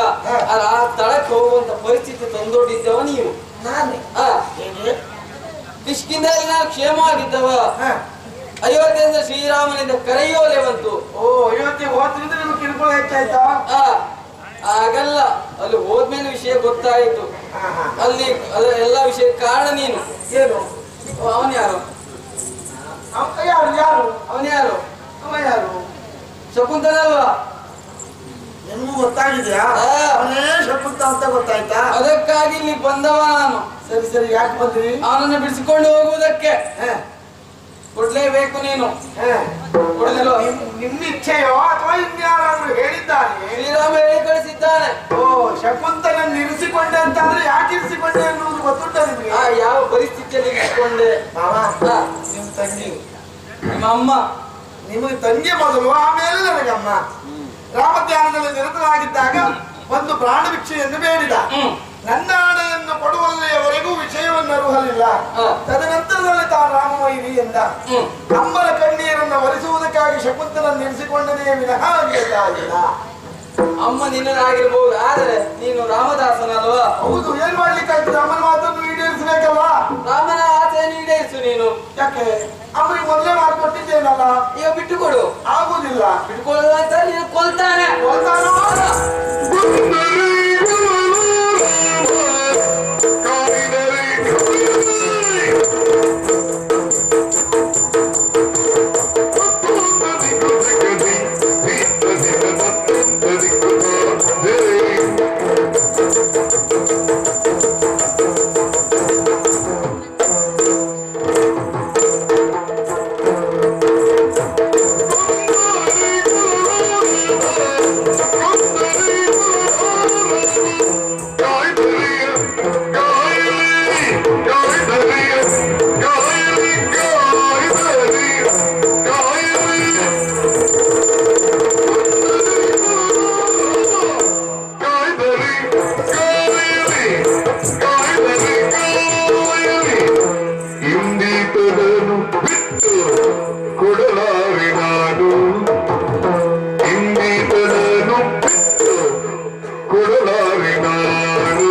ಆ ಸ್ಥಳಕ್ಕೆ ಹೋಗುವಂತ ಪರಿಸ್ಥಿತಿ ತಂದೊಡ್ಡಿದ್ದವ ನೀವು. ಕಿಷ್ಕಿಂಧೆಯಲ್ಲಿ ನಾವು ಕ್ಷೇಮವಾಗಿದ್ದವ. ಅಯೋಧ್ಯೆಯಿಂದ ಶ್ರೀರಾಮನಿಂದ ಕರೆಯೋಲೆ ಬಂತು. ಓ, ಅಯೋಧ್ಯೆ ಹೋದ್ರಿಂದ ನಿಮ್ಗೆ ಕಿರುಕುಳ ಹೆಚ್ಚಾಯ್ತಾ? ಆಗಲ್ಲ, ಅಲ್ಲಿ ಹೋದ್ಮೇಲೆ ವಿಷಯ ಗೊತ್ತಾಯಿತು. ಅಲ್ಲಿ ಎಲ್ಲ ವಿಷಯ ಕಾರಣ ನೀನು. ಏನು? ಅವನ್ ಯಾರು? ಯಾರು ಯಾರು? ಅವನ್ ಯಾರು? ಅವ ಯಾರು? ಶಕುಂತಲಲ್ವಾ? ನಿಮ್ಗೂ ಗೊತ್ತಾಗಿದ್ಯಾ? ಅವನೇ ಶಕುಂತ ಅಂತ ಗೊತ್ತಾಯ್ತಾ? ಅದಕ್ಕಾಗಿ ಇಲ್ಲಿ ಬಂದವ ನಾನು. ಸರಿ ಸರಿ, ಯಾಕೆ ಬಂದ್ರಿ? ಅವನನ್ನು ಬಿಡಿಸಿಕೊಂಡು ಹೋಗುವುದಕ್ಕೆ. ಕೊಡ್ಲೇಬೇಕು ನೀನು. ಕೊಡಲಿಲ್ಲ. ನಿಮ್ಮ ಇಚ್ಛೆಯೋ ಅಥವಾ ಇನ್ಯಾರಾದ್ರೂ ಹೇಳಿದ್ದಾನೆ? ಶ್ರೀರಾಮ ಹೇಳಿ ಕಳಿಸಿದ್ದಾನೆ. ಓ, ಶಕುಂತನನ್ನು ಇರಿಸಿಕೊಂಡೆ ಅಂತಂದ್ರೆ ಯಾಕೆ ಇರಿಸಿಕೊಂಡೆ ಅನ್ನೋದು ಗೊತ್ತುಂಟ ನಿಮ್ಗೆ? ಯಾವ ಪರಿಸ್ಥಿತಿಯಲ್ಲಿ ಇರಿಸಿಕೊಂಡೆ? ನಿಮ್ ತಂಗಿ, ನಿಮ್ಮ ಅಮ್ಮ. ನಿಮಗೆ ತಂಗಿ ಮೊದಲು, ಆಮೇಲೆ ನನಗಮ್ಮ. ರಾಮಧ್ಯಾನದಲ್ಲಿ ನಿರತನಾಗಿದ್ದಾಗ ಒಂದು ಪ್ರಾಣ ಭಿಕ್ಷೆಯನ್ನು ಬೇಡಿದ. ನನ್ನ ಆಣೆಯನ್ನು ಕೊಡುವಲ್ಲಿಯವರೆಗೂ ವಿಷಯವನ್ನು ಅರುಹಲಿಲ್ಲ. ತದನಂತರದಲ್ಲಿ ತಾನು ರಾಮವೈರಿ ಎಂದ. ಅಮ್ಮನ ಕಣ್ಣೀರನ್ನು ಒರೆಸುವುದಕ್ಕಾಗಿ ಶಕುಂತನನ್ನು ನಿಲ್ಲಿಸಿಕೊಂಡನೇ ವಿನಃ ಆಗಿಲ್ಲ. ಅಮ್ಮ ನಿನ್ನನಾಗಿರ್ಬಹುದು, ಆದ್ರೆ ನೀನು ರಾಮದಾಸನಲ್ವಾ? ಹೌದು, ಏನ್ ಮಾಡ್ಲಿಕ್ಕಾಗ್ತದೆ? ಅಮ್ಮನ ಮಾತನ್ನು ಈಡೇರಿಸಬೇಕಲ್ಲ. ರಾಮನ ಆಸೆಯನ್ನು ಈಡೇರಿಸು ನೀನು. ಯಾಕೆ? ಅವರಿಗೆ ಮೊದಲೇ ಮಾಡಿಕೊಟ್ಟಿದ್ದೇನಲ್ಲ. ಈಗ ಬಿಟ್ಟುಕೊಡು. ಆಗುದಿಲ್ಲ. ಬಿಟ್ಟುಕೊಳ್ಳುವ ಅಂತ ನೀನು ಕೊಲ್ತಾನೆ. ಕೊಲ್ತಾನೋ? ನಾನು ಇನ್ನಿತರನು ಕೊಡಲಾರೆ ನಾನು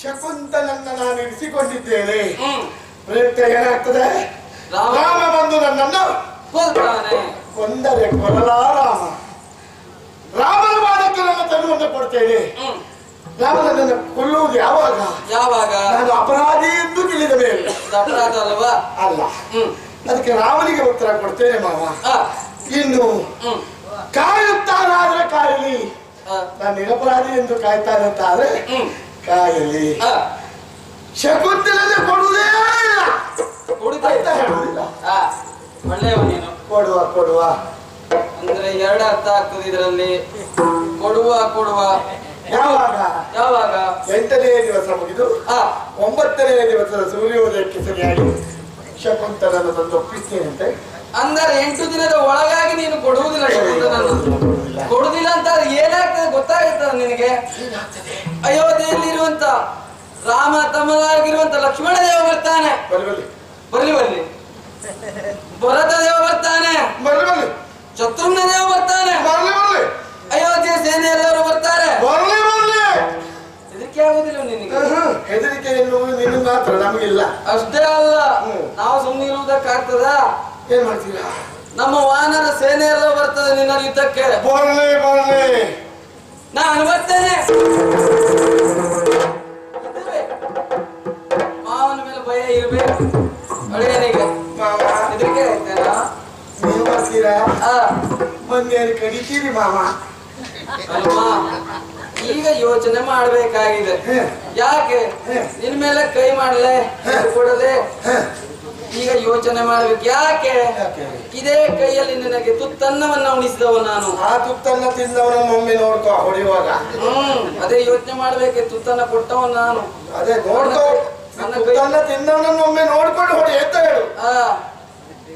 ಶಕುಂತಲನ್ನ ನಾನು ಇರಿಸಿಕೊಂಡಿದ್ದೇನೆ. ಪ್ರಯುಕ್ತ ಏನಾಗ್ತದೆ? ರಾಮ ಬಂದು ನನ್ನನ್ನು ಕೊಂದರೆ ಕೊಲ್ಲಲಾ ರಾಮ. ರಾಮನ ವಾದಕ್ಕೆ ನನ್ನ ತನುವನ್ನು ಕೊಡ್ತೇನೆ. ರಾಮ ನನ್ನನ್ನು ಕೊಲ್ಲುವುದು ಯಾವಾಗ? ನಾನು ಅಪರಾಧಿ ಎಂದು ತಿಳಿದ ಮೇಲೆ. ಅಪರಾಧ ಅಲ್ವಾ? ಅಲ್ಲ. ಅದಕ್ಕೆ ರಾಮನಿಗೆ ಉತ್ತರ ಕೊಡ್ತೇನೆ ಮಾವ. ಇನ್ನು ಕಾಯುತ್ತಾನಾದ್ರೆ ಕಾಯಲಿ, ನಾನು ನಿರಪರಾಧಿ ಎಂದು ಕಾಯ್ತಾನೆ ಅಂತ ಆದ್ರೆ ಕಾಯಲಿ. ಶಕುಂತಲಲ್ಲಿ ಕೊಡುವುದೇ ಇಲ್ಲ, ಕೊಡುತ್ತಾ ಹೇಳುವುದಿಲ್ಲ. ಒಳ್ಳೆಯವ ನೀನು. ಕೊಡುವ ಕೊಡುವ ಅಂದ್ರೆ ಎರಡು ಅರ್ಥ ಆಗ್ತದೆ ಇದರಲ್ಲಿ. ಕೊಡುವ ಕೊಡುವ ಯಾವಾಗ? 8ನೇ ದಿವಸ ಮುಗಿದು 9ನೇ ದಿವಸದ ಸೂರ್ಯೋದಯಕ್ಕೆ ಸರಿಯಾಗಿ ಶಕುಂತಲನ್ನು ತಂದು ಒಪ್ಪಿಸ್ತೇನೆ ಅಂತ. ಅಂದರೆ 8 ದಿನದ ಒಳಗಾಗಿ ನೀನು ಕೊಡುವುದಿಲ್ಲ ಶಕುಂತಲನ್ನು. ಕೊಡುವುದಿಲ್ಲ ಅಂತ ಏನಾಗ್ತದೆ ಗೊತ್ತಾಗುತ್ತದೆ ನಿನಗೆ? ಅಯೋಧ್ಯೆಯಲ್ಲಿರುವಂತ ರಾಮ ತಮ್ಮನಾಗಿರುವಂತ ಲಕ್ಷ್ಮಣ ದೇವ ಬರ್ತಾನೆ, ಬರ್ಲಿ ಭರತ ದೇವ ಬರ್ತಾನೆ, ಶತ್ರುಘ್ನ ದೇವ ಬರ್ತಾನೆ, ಅಯೋಧ್ಯೆ ಸೇನೆ ಎಲ್ಲರೂ ಬರ್ತಾರೆ. ಹೆದರಿಕೆ ಆಗುದಿಲ್ಲ ನಿನಗೆ? ಹೆದರಿಕೆ ಎನ್ನುವುದು ನಿನ್ನ ಮಾತ್ರ, ನಮಗಿಲ್ಲ. ಅಷ್ಟೇ ಅಲ್ಲ, ನಾವು ಸುಮ್ಮನೆ ಇರುವುದಕ್ಕಾಗ್ತದ? ಏನ್ ಮಾಡ್ತೀರಾ? ನಮ್ಮ ವಾನರ ಸೇನೆ ಎಲ್ಲ ಬರ್ತದೆ ನಿನ್ನ ಯುದ್ಧಕ್ಕೆ. ಬರ್ಲಿ ನಾನು ಬರ್ತೇನೆ. ಮಾವನ ಮೇಲೆ ಭಯ ಇರಬೇಕು ಅಳಿಯನಿಗೆ. ಹೆದರಿಕೆ ಆಯ್ತೇನಾ? ನೀವು ಬರ್ತೀರಾ? ಮಂದಿಯನ್ನು ಕಡಿತೀರಿ ಮಾವ. ಅಲ್ವಾ? ಈಗ ಯೋಚನೆ ಮಾಡ್ಬೇಕಾಗಿದೆ. ಯಾಕೆ ನಿನ್ ಮೇಲೆ ಕೈ ಮಾಡಲೆ ಕೊಡಲೆ? ಈಗ ಯೋಚನೆ ಮಾಡ್ಬೇಕು. ಯಾಕೆ? ಇದೇ ಕೈಯಲ್ಲಿ ನಿನಗೆ ತುತ್ತನ್ನವನ್ನ ಉಣಿಸಿದವ ನಾನು. ಆ ತುತ್ತನ್ನ ತಿಂದವನನ್ನು ಒಮ್ಮೆ ನೋಡ್ಕೋ ಹೊಡೆಯುವಾಗ. ಅದೇ ಯೋಚನೆ ಮಾಡ್ಬೇಕು. ತುತ್ತನ್ನ ಕೊಟ್ಟವ ನಾನು. ಅದೇ ನೋಡ್ಕೋ, ತುತ್ತನ್ನ ತಿಂದವನನ್ನು ಒಮ್ಮೆ ನೋಡ್ಕೊಂಡು ಹೊಡಿ ಅಂತ ಹೇಳು.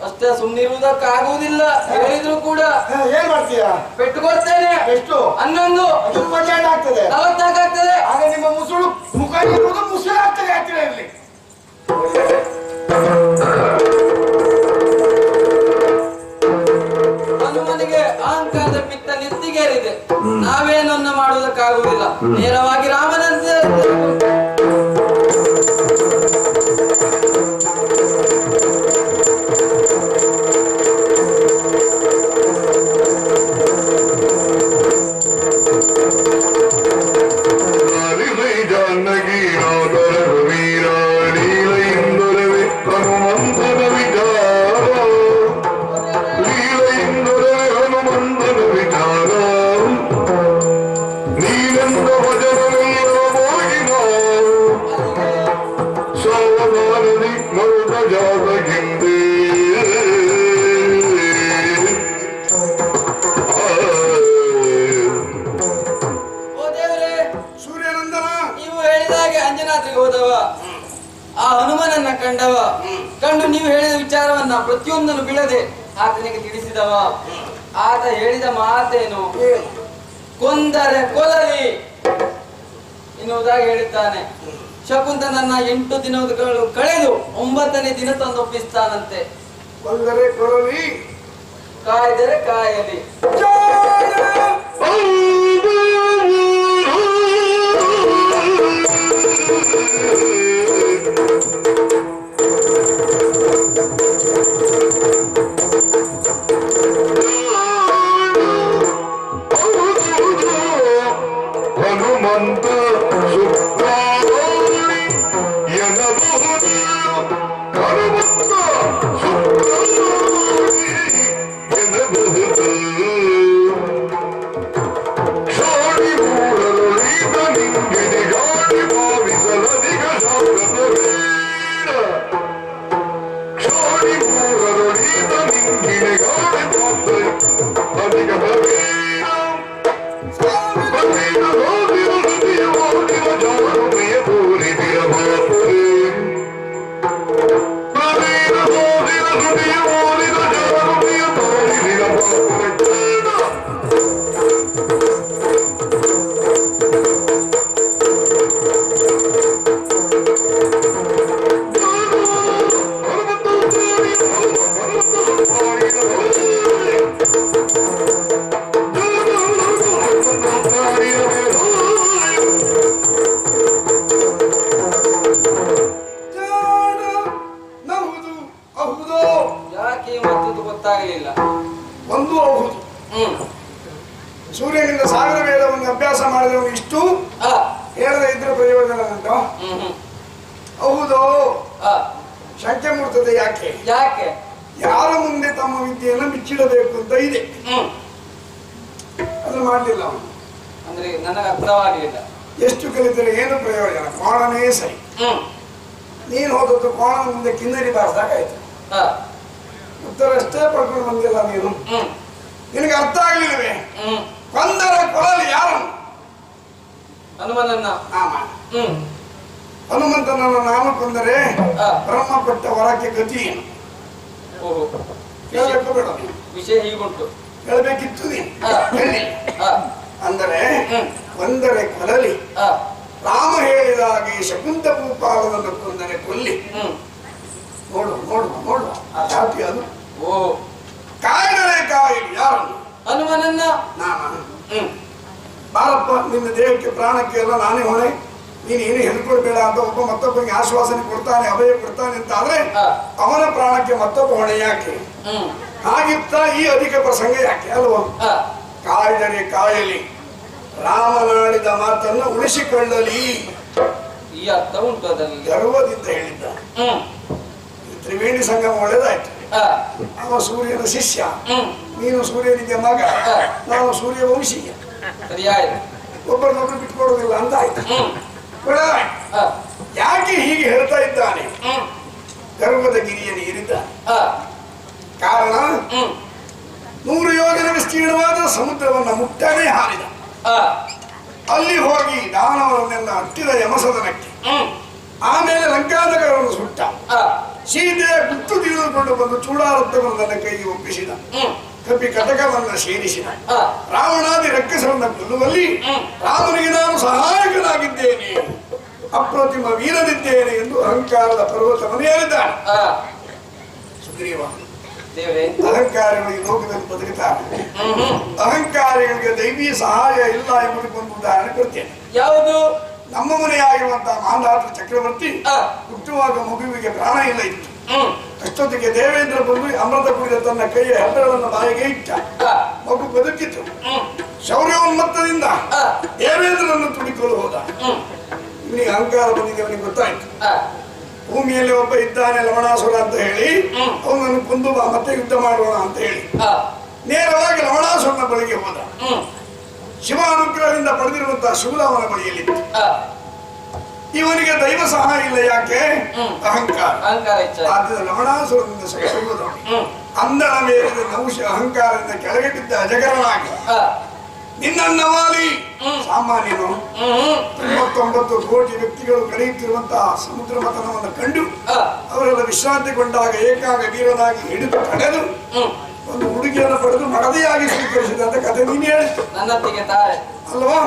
ಅಷ್ಟೇ, ಸುಮ್ಮನಿರುವುದಕ್ಕಾಗುವುದಿಲ್ಲ. ಹೇಳಿದ್ರು ಕೂಡ ಏನ್ ಮಾಡ್ತೀಯ? ಪೆಟ್ಟು ಕೊಡ್ತೇನೆ. ಎಷ್ಟು? 11. 42 ಆಗ್ತದೆ. 44 ಆಗ್ತದೆ. ಆಗ ನಿಮ್ಮ ಮುಸುಳು ಮುಖ ಇರುವುದು ಮುಸುಳು ಆಗ್ತದೆ ಹತ್ತಿರ ಇರಲಿ. ಹನುಮನಿಗೆ ಅಹಂಕಾರದ ಪಿತ್ತ ನೆತ್ತಿಗೇರಿದೆ. ನಾವೇನನ್ನ ಮಾಡುವುದಕ್ಕಾಗುವುದಿಲ್ಲ. ನೇರವಾಗಿ ರಾಮನಂತೆ ಕಂಡವ. ಕಂಡು ನೀವು ಹೇಳಿದ ವಿಚಾರವನ್ನ ಪ್ರತಿಯೊಂದನ್ನು ಬಿಡದೆ ಆತನಿಗೆ ತಿಳಿಸಿದವ. ಆತ ಹೇಳಿದ ಮಾತೇನು? ಕೊಂದರೆ ಕೊಲಲಿ ಎನ್ನುವುದಾಗಿ ಹೇಳಿದ್ದಾನೆ. ಶಕುಂತನನ್ನ 8 ದಿನಗಳು ಕಳೆದು 9ನೇ ದಿನ ತಂದು ಒಪ್ಪಿಸ್ತಾನಂತೆ. ಕೊಂದರೆ ಕೊಲಲಿ, ಕಾಯ್ದರೆ ಕಾಯಲಿ. ವೇದ ಸಾವಿರ ವೇದವನ್ನು ಅಭ್ಯಾಸ ಮಾಡಿದವನು ಇಷ್ಟು ಹೇಳದೆ ಇದ್ರೆ ಪ್ರಯೋಜನ ಉಂಟು? ಹೌದು, ಶಂಕೆ ಮೂಡ್ತದೆ. ಯಾಕೆ ಯಾಕೆ? ಯಾರ ಮುಂದೆ ತಮ್ಮ ವಿದ್ಯೆಯನ್ನು ಬಿಚ್ಚಿಡಬೇಕು ಅಂತ ಇದೆ. ಅದನ್ನು ಮಾಡಲಿಲ್ಲ ಅವನು. ಅಂದ್ರೆ ನನಗೆ ಅರ್ಥವಾಗಲಿಲ್ಲ. ಎಷ್ಟು ಕಲಿತರೆ ಏನು ಪ್ರಯೋಜನ? ಕೋಣನೇ ಸರಿ. ನೀನು ಹೋದದ್ದು ಕೋಣನ ಮುಂದೆ ಕಿನ್ನರಿ ಬಾರಿಸ್ದಾಗಾಯ್ತು. ಉತ್ತರ ಅಷ್ಟೇ ಪಡ್ಕೊಂಡು ಬಂದಿಲ್ಲ ನೀನು. ನಿನಗೆ ಅರ್ಥ ಆಗ್ಲಿಲ್ಲವೇ? ಕೊಂದರ ಕೊಳಲು ಯಾರನ್ನು? ಹನುಮನನ್ನ. ಹನುಮಂತನನ್ನು ನಾನು ಕೊಂದರೆ ಬ್ರಹ್ಮ ಕೊಟ್ಟ ವರಕ್ಕೆ ಗತಿ ಏನು? ಹೇಳಬೇಕು ಬೇಡ? ವಿಷಯ ಹೀಗುಂಟು. ಹೇಳಬೇಕಿತ್ತು ನೀನು. ಅಂದರೆ ಕೊಂದರೆ ಕೊಲಲಿ, ರಾಮ ಹೇಳಿದ ಹಾಗೆ ಶಕುಂತ ಭೂಪಾಲವನ್ನು ಕೊಂದರೆ ಕೊಲ್ಲಿ. ನೋಡು ನೋಡು ನೋಡು ಆ ಜಾತಿ ಅದು. ಕಾಯಿದರೆ ಕಾಯಿಲಿ ಯಾರನ್ನು? ಹನುಮನನ್ನ. ಬಾರಪ್ಪ, ನಿನ್ನ ದೇಹಕ್ಕೆ ಪ್ರಾಣಕ್ಕೆ ಎಲ್ಲ ನಾನೇ ಹೊಣೆ, ನೀನು ಏನು ಹೆದರ್ಕೊಳ್ಬೇಡ ಅಂತ ಒಬ್ಬ ಮತ್ತೊಬ್ಬರಿಗೆ ಆಶ್ವಾಸನೆ ಕೊಡ್ತಾನೆ, ಅಭಯ ಕೊಡ್ತಾನೆ ಅಂತ ಆದ್ರೆ ಅವನ ಪ್ರಾಣಕ್ಕೆ ಮತ್ತೊಬ್ಬ ಹೊಣೆ ಯಾಕೆ? ಹಾಗಿತ್ತ ಈ ಅಧಿಕ ಪ್ರಸಂಗ ಯಾಕೆ ಅಲ್ವಾ? ಕಾಯ್ದರೆ ಕಾಯಲಿ, ರಾಮನಾಡಿದ ಮಾತನ್ನು ಉಳಿಸಿಕೊಳ್ಳಲಿ. ಈ ಅರ್ಥ ಉಂಟು ಅದರಲ್ಲಿ. ಗರ್ವದಿಂದ ಹೇಳಿದ್ದ. ತ್ರಿವೇಣಿ ಸಂಗಮ ಒಳ್ಳೆದಾಯ್ತು. ಅವ ಸೂರ್ಯನ ಶಿಷ್ಯ, ನೀನು ಸೂರ್ಯನಿಗೆ ಮಗ, ನಾನು ಸೂರ್ಯ ವಂಶೀಯ. ಸರಿಯಾಯ್ತು. ಒಬ್ಬರನ್ನೊಬ್ರು ಬಿಟ್ಕೊಡೋದಿಲ್ಲ ಅಂತ ಆಯ್ತು. ಯಾಕೆ ಹೀಗೆ ಹೇಳ್ತಾ ಇದ್ದಾನೆ? ಗರ್ವದ ಗಿರಿಯನ್ನು ಏರಿದ್ದಾನೆ. ಕಾರಣ 100 ಯೋಜನ ವಿಸ್ತೀರ್ಣವಾದ ಸಮುದ್ರವನ್ನ ಮುಟ್ಟನೇ ಹಾರಿದ. ಅಲ್ಲಿ ಹೋಗಿ ದಾನವರನ್ನೆಲ್ಲ ಹತ್ತಿದ ಯಮಸದನಕ್ಕೆ. ಆಮೇಲೆ ಲಂಕಾನಗರವನ್ನು ಸುಟ್ಟ. ಸೀತೆಯ ಗುತ್ತು ತಿಳಿದುಕೊಂಡು ಬಂದು ಚೂಡಾರತ್ನವನ್ನು ನನ್ನ ಕೈಗೆ ಒಪ್ಪಿಸಿದ. ಕಪಿ ಕಟಕವನ್ನ ಸೇರಿಸಿದ. ರಾವಣಾದಿ ರಕ್ಕಸರನ್ನ ಕೊಲ್ಲುವಲ್ಲಿ ರಾಮನಿಗೆ ನಾನು ಸಹಾಯಕನಾಗಿದ್ದೇನೆ, ಅಪ್ರತಿಮ ವೀರನಿದ್ದೇನೆ ಎಂದು ಅಹಂಕಾರದ ಪರ್ವತವನ್ನು ಹೇಳಿದ್ದಾನೆ. ಸುಗ್ರೀವ, ಅಹಂಕಾರಿಗಳಿಗೆ ಲೋಕದಲ್ಲಿ ಬದುಕುತ್ತಾರೆ. ಅಹಂಕಾರಿಗಳಿಗೆ ದೈವೀ ಸಹಾಯ ಇಲ್ಲ ಎಂಬುದಕ್ಕೊಂದು ಉದಾಹರಣೆ ಕೊಡ್ತೇನೆ. ಯಾವುದು? ನಮ್ಮ ಮನೆಯಾಗಿರುವಂತಹ ಮಾಂಧಾತ ಚಕ್ರವರ್ತಿ ಹುಟ್ಟುವಾಗ ಮಗುವಿಗೆ ಪ್ರಾಣ ಇಲ್ಲ ಇತ್ತು. ಅಷ್ಟೊತ್ತಿಗೆ ದೇವೇಂದ್ರ ಬಂದು ಅಮೃತ ಕುಡಿದ ತನ್ನ ಕೈಯ ಹೆಬ್ಬೆರಳನ್ನು ಬಾಯಿಗೆ ಇಟ್ಟ. ಮಗು ಬದುಕಿತ್ತು. ಶೌರ್ಯೋನ್ಮತ್ತದಿಂದ ದೇವೇಂದ್ರನನ್ನು ತುಡಿಕೊಳ್ಳು ಹೋದ. ಇವನಿಗೆ ಅಹಂಕಾರ ಬಂದಿದೆ, ಅವನಿಗೆ ಗೊತ್ತಾಯ್ತು. ಭೂಮಿಯಲ್ಲಿ ಒಬ್ಬ ಇದ್ದಾನೆ ಲವಣಾಸುರ ಅಂತ ಹೇಳಿ ಅವನನ್ನು ಕೊಂದು ಮತ್ತೆ ಯುದ್ಧ ಮಾಡೋಣ ಅಂತ ಹೇಳಿ ನೇರವಾಗಿ ಲವಣಾಸುರನ ಬಳಿಗೆ ಹೋದ. ಶಿವ ಅನುಗ್ರಹದಿಂದ ಪಡೆದಿರುವಂತಹ ಶೂಲ ಅವನ ಬಳಿಯಲ್ಲಿತ್ತು. ಇವನಿಗೆ ದೈವ ಸಹಾಯ ಇಲ್ಲ. ಯಾಕೆ? ಅಹಂಕಾರ. ಆದ್ದರಿಂದ ಲವಣಾಸುರದಿಂದ ಸಹಿಸುವುದು. ಅಂದನ ಮೇಲಿದ ನೌಷ ಅಹಂಕಾರದಿಂದ ಕೆಳಗೆ ಬಿದ್ದ ಅಜಗರನಾಗಿ ನಿನ್ನನ್ನವಾಲಿ ಸಾಮಾನ್ಯನು 99 ಕೋಟಿ ವ್ಯಕ್ತಿಗಳು ಕಳೆಯುತ್ತಿರುವಂತಹ ಸಮುದ್ರ ಮಥನವನ್ನು ಕಂಡು ಅವರೆಲ್ಲ ವಿಶ್ರಾಂತಿಗೊಂಡಾಗ ಏಕಾಗ ವೀರನಾಗಿ ಹಿಡಿದು ತಡೆದು ಒಂದು ಹುಡುಗಿಯನ್ನು ಪಡೆದು ಮಡದಿಯಾಗಿ ಸ್ವೀಕರಿಸಿದಂತ ಕಥೆ ನೀನು ಹೇಳಿತು ಅಲ್ವಾ?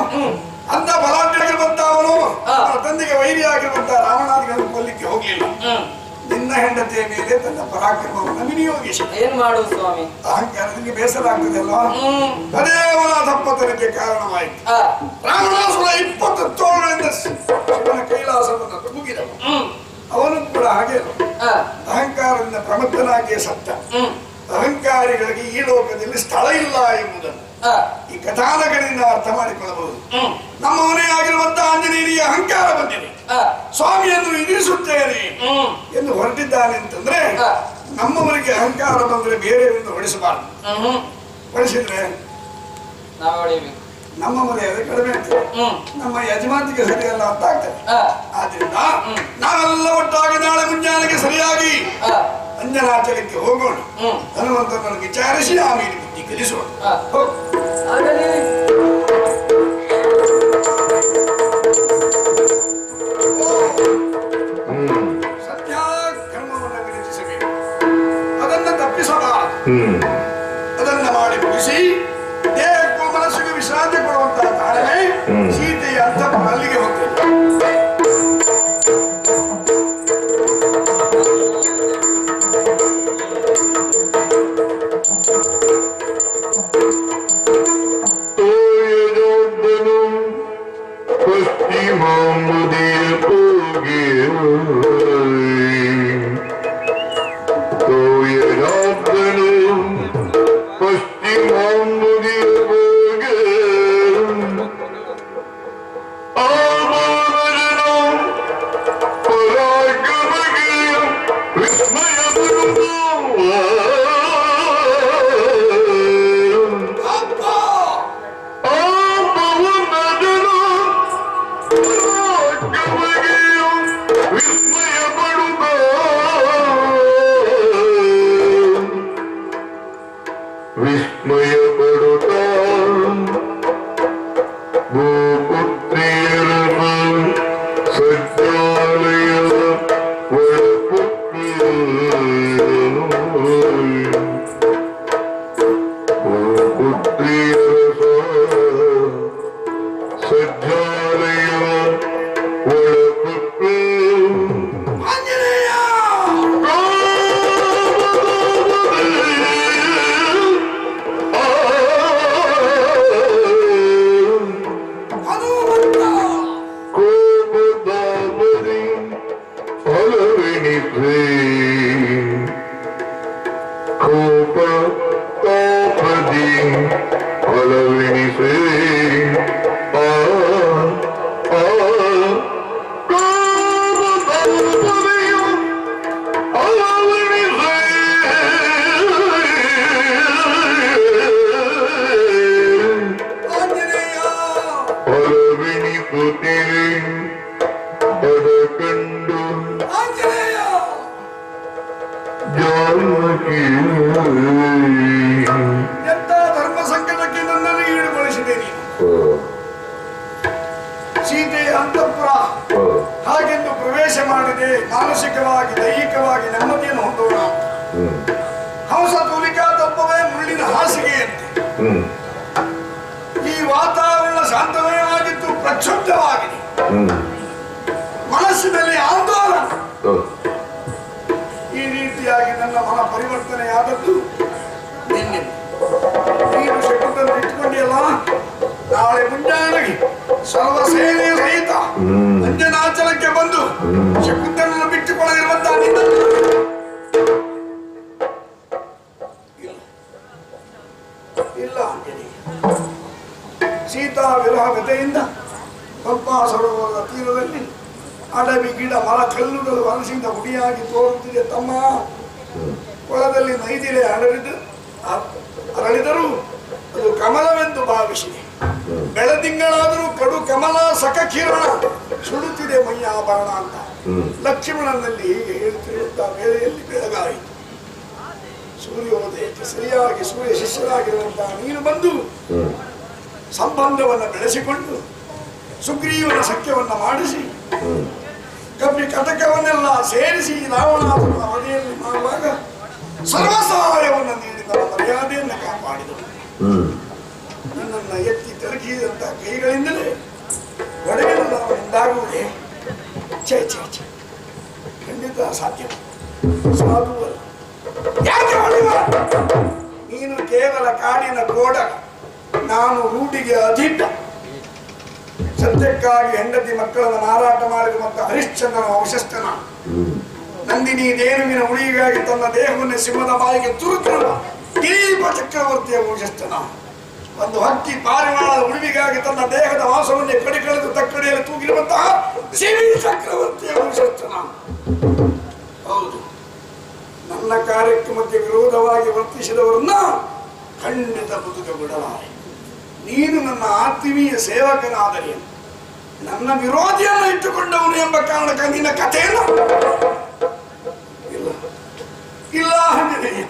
ಅಂತ ಬಲಾಢ್ಯಗಿರುವಂತ ಅವನು ತಂದೆಗೆ ವೈರಿಯಾಗಿರುವಂತ ರಾವಣಾದಿಗಳನ್ನು ಕೊಲ್ಲಿಕ್ಕೆ ಹೋಗ್ಲಿಲ್ಲ. ನಿನ್ನ ಹೆಂಡತಿಯ ಮೇಲೆ ತನ್ನ ಪರಾಕ್ರಮವನ್ನು ವಿನಿಯೋಗಿಸಿದ. ಏನ್ ಮಾಡುದು ಸ್ವಾಮಿ? ಅಹಂಕಾರದಿಂದ ಬೇಸರ ಆಗ್ತದೆ ಅಲ್ವಾ? ಅದೇ ಅವನ ತಪ್ಪತನಕ್ಕೆ ಕಾರಣವಾಯಿತು. ರಾವಣಾಸುರ 20 ತೋಳುಗಳಿಂದ ಶಿವನ ಕೈಲಾಸವನ್ನು ಮುಗಿದವ. ಅವನು ಕೂಡ ಹಾಗೆ ಅಹಂಕಾರದಿಂದ ಪ್ರಮತ್ತನಾಗಿಯೇ ಸತ್ತ. ಅಹಂಕಾರಿಗಳಿಗೆ ಈ ಲೋಕದಲ್ಲಿ ಸ್ಥಳ ಇಲ್ಲ ಎಂಬುದನ್ನು ಈ ಕಥಾನಕರಿಂದ ಅರ್ಥ ಮಾಡಿಕೊಳ್ಳಬಹುದು. ನಮ್ಮ ಮನೆಯಾಗಿರುವಂತಹ ಆಂಜನೇಯನಿಗೆ ಅಹಂಕಾರ ಬಂದಿದೆ, ಸ್ವಾಮಿಯನ್ನು ಎದುರಿಸುತ್ತೇನೆ ಎಂದು ಹೊರಟಿದ್ದಾನೆ ಅಂತಂದ್ರೆ ನಮ್ಮವರಿಗೆ ಅಹಂಕಾರ ಬಂದ್ರೆ ಬೇರೆಯವರಿಂದ ಹೊಡಿಸಬಾರದು. ಹೊಡಿಸಿದ್ರೆ ನಮ್ಮ ಮರ್ಯಾದೆ ಕಡಿಮೆ ಆಗ್ತದೆ, ನಮ್ಮ ಯಜಮಾನಿಗೆ ಸರಿಯಲ್ಲ ಅಂತ ಆಗ್ತದೆ. ಆದ್ರಿಂದ ನಾವೆಲ್ಲ ಒಟ್ಟಾಗಿ ನಾಳೆ ಮುಂಜಾನೆಗೆ ಸರಿಯಾಗಿ ಅಂಜನಾಚಲಕ್ಕೆ ಹೋಗೋಣ. ಹನುಮಂತನನ್ನು ವಿಚಾರಿಸಿ ಆಮೇಲೆ ಬುದ್ಧಿ ಕಲಿಸೋಣ. ಸತ್ಯ ಕರ್ಮವನ್ನು ವಿರಚಿಸಬೇಕು, ಅದನ್ನು ತಪ್ಪಿಸಬಾರದು. ಅದನ್ನು ಮಾಡಿ ಮುಗಿಸಿ ದೇಹಕ್ಕೂ ಮನಸ್ಸಿಗೆ ವಿಶ್ರಾಂತಿ ಕೊಡುವಂತಹ ತಾಳ್ಮೆ ಸೀತೆಯ ಅಂತಃ ಅಲ್ಲಿಗೆ ಹೋಗ್ತದೆ. ಪಶ್ಚಿಮ ಸೀತೆಯ ಅಂತಃಪುರ ಹಾಗೆಂದು ಪ್ರವೇಶ ಮಾಡಿದೆ. ಮಾನಸಿಕವಾಗಿ ದೈಹಿಕವಾಗಿ ನೆಮ್ಮದಿಯನ್ನು ಹೊಂದೋಣ. ಹಂಸ ತೂಲಿಕಾ ತಪ್ಪವೇ ಮುಳ್ಳಿನ ಹಾಸಿಗೆಯಂತೆ. ಈ ವಾತಾವರಣ ಶಾಂತಮಯವಾಗಿದ್ದು ಪ್ರಕ್ಷುಬ್ಧವಾಗಿದೆ. ಮನಸ್ಸಿನಲ್ಲಿ ಆಂದೋಲನ. ಈ ರೀತಿಯಾಗಿ ನನ್ನ ಮನ ಪರಿವರ್ತನೆಯಾದದ್ದು ನಿನ್ನೆ. ನೀನು ಶಕುಂತನ ಇಟ್ಕೊಂಡಿಯಲ್ಲ, ನಾಳೆ ಮುಂಜಾನೆ ಸರ್ವ ಸೇನೆಯ ಸಹಿತ ಅಂಜನಾಚಲಕ್ಕೆ ಬಂದು ಶಕುಂತನನ್ನು ಬಿಟ್ಟುಕೊಳ್ಳದಿರುವಂತಹ ನಿನ್ನ ಇಲ್ಲ ಅಂಜನಿ. ಸೀತಾ ವಿರಹ ವ್ಯತೆಯಿಂದ ಪಂಪಾ ಸರೋವರದ ತೀರದಲ್ಲಿ ಅಡವಿ ಗಿಡ ಮರ ಕಲ್ಲುಗಳು ಅರಸಿಂದ ಹುಡಿಯಾಗಿ ತೋರುತ್ತಿದೆ ತಮ್ಮ. ಕೊಳದಲ್ಲಿ ನೈದಿಲೆ ಅರಳಿದರೂ ಅದು ಕಮಲವೆಂದು ಭಾವಿಸಿದೆ. ಬೆಳದಿಂಗಳಾದರೂ ಕಡು ಕಮಲ ಸಖ ಕಿರಣ ಸುಡುತ್ತಿದೆ ಮೈಯಾಭರಣ ಅಂತ ಲಕ್ಷ್ಮಣನಲ್ಲಿ ಹೀಗೆ ಹೇಳುತ್ತಿರುವಂತಹ ವೇಳೆಯಲ್ಲಿ ಬೆಳಗಾಯಿತು. ಸೂರ್ಯೋದಯಕ್ಕೆ ಸರಿಯಾಗಿ ಸೂರ್ಯ ಶಿಷ್ಯರಾಗಿರುವಂತಹ ನೀನು ಬಂದು ಸಂಬಂಧವನ್ನು ಬೆಳೆಸಿಕೊಂಡು ಸುಗ್ರೀವನ ಸಖ್ಯವನ್ನು ಮಾಡಿಸಿ ಕಬ್ಬಿ ಕಟಕವನ್ನೆಲ್ಲ ಸೇರಿಸಿ ರಾವಣಾಸುರನ ಅವಧಿಯಲ್ಲಿ ಮಾಡುವಾಗ ಸರ್ವ ಸಹಾಯವನ್ನು ನೀಡಿ ನಮ್ಮ ಮರ್ಯಾದೆಯನ್ನು ಕಾಪಾಡಿದನು. ನನ್ನನ್ನು ಎತ್ತಿ ತಲುಕಿದಂತ ಕೈಗಳಿಂದಲೇ ಒಡೆಯಲು ನಾವು ಮುಂದಾಗುವುದೇ ಛೇ ಛೇ ಛೇ, ಖಂಡಿತ ಸಾಧ್ಯ ಸಾಧುವಲ್ಲ. ಯಾಕೆ ಹೊಡೆಯುವ? ನೀನು ಕೇವಲ ಕಾಡಿನ ಕೋಡ, ನಾನು ರೂಢಿಗೆ ಅಧಿಕ. ಸತ್ಯಕ್ಕಾಗಿ ಹೆಂಡತಿ ಮಕ್ಕಳನ್ನು ಮಾರಾಟ ಮಾಡಿರುವಂತ ಹರಿಶ್ಚಂದ್ರನ ವಂಶಸ್ಥನ. ನಂದಿನಿ ದೇನುವಿನ ಉಳಿಗಾಗಿ ತನ್ನ ದೇಹವನ್ನು ಸಿಂಹದ ಬಾಯಿಗೆ ತುರುಕಿರುವ ದಿಲೀಪ ಚಕ್ರವರ್ತಿಯ ವಂಶಸ್ಥನ. ಒಂದು ಹಕ್ಕಿ ಪಾರಿವಾಳದ ಉಳಿವಿಗಾಗಿ ತನ್ನ ದೇಹದ ವಾಸವನ್ನೇ ಕಡಿಕಳೆದು ತಕ್ಕಡಿಯಲ್ಲಿ ತೂಗಿರುವಂತಹ ಸಿವಿ ಚಕ್ರವರ್ತಿಯ ವಂಶಸ್ಥನ. ಹೌದು, ನನ್ನ ಕಾರ್ಯಕ್ರಮಕ್ಕೆ ವಿರೋಧವಾಗಿ ವರ್ತಿಸಿದವರನ್ನ ಖಂಡಿತ ಬದುಕ ಬಿಡಲಾರೆ. ನೀನು ನನ್ನ ಆತ್ಮೀಯ ಸೇವಕನಾದರೆ ನನ್ನ ವಿರೋಧಿಯನ್ನು ಇಟ್ಟುಕೊಂಡವನು ಎಂಬ ಕಾರಣಕ್ಕೆ ನಿನ್ನ ಕಥೆಯಲ್ಲ ಇಲ್ಲ ಇಲ್ಲ ಆಂಜನೇಯ.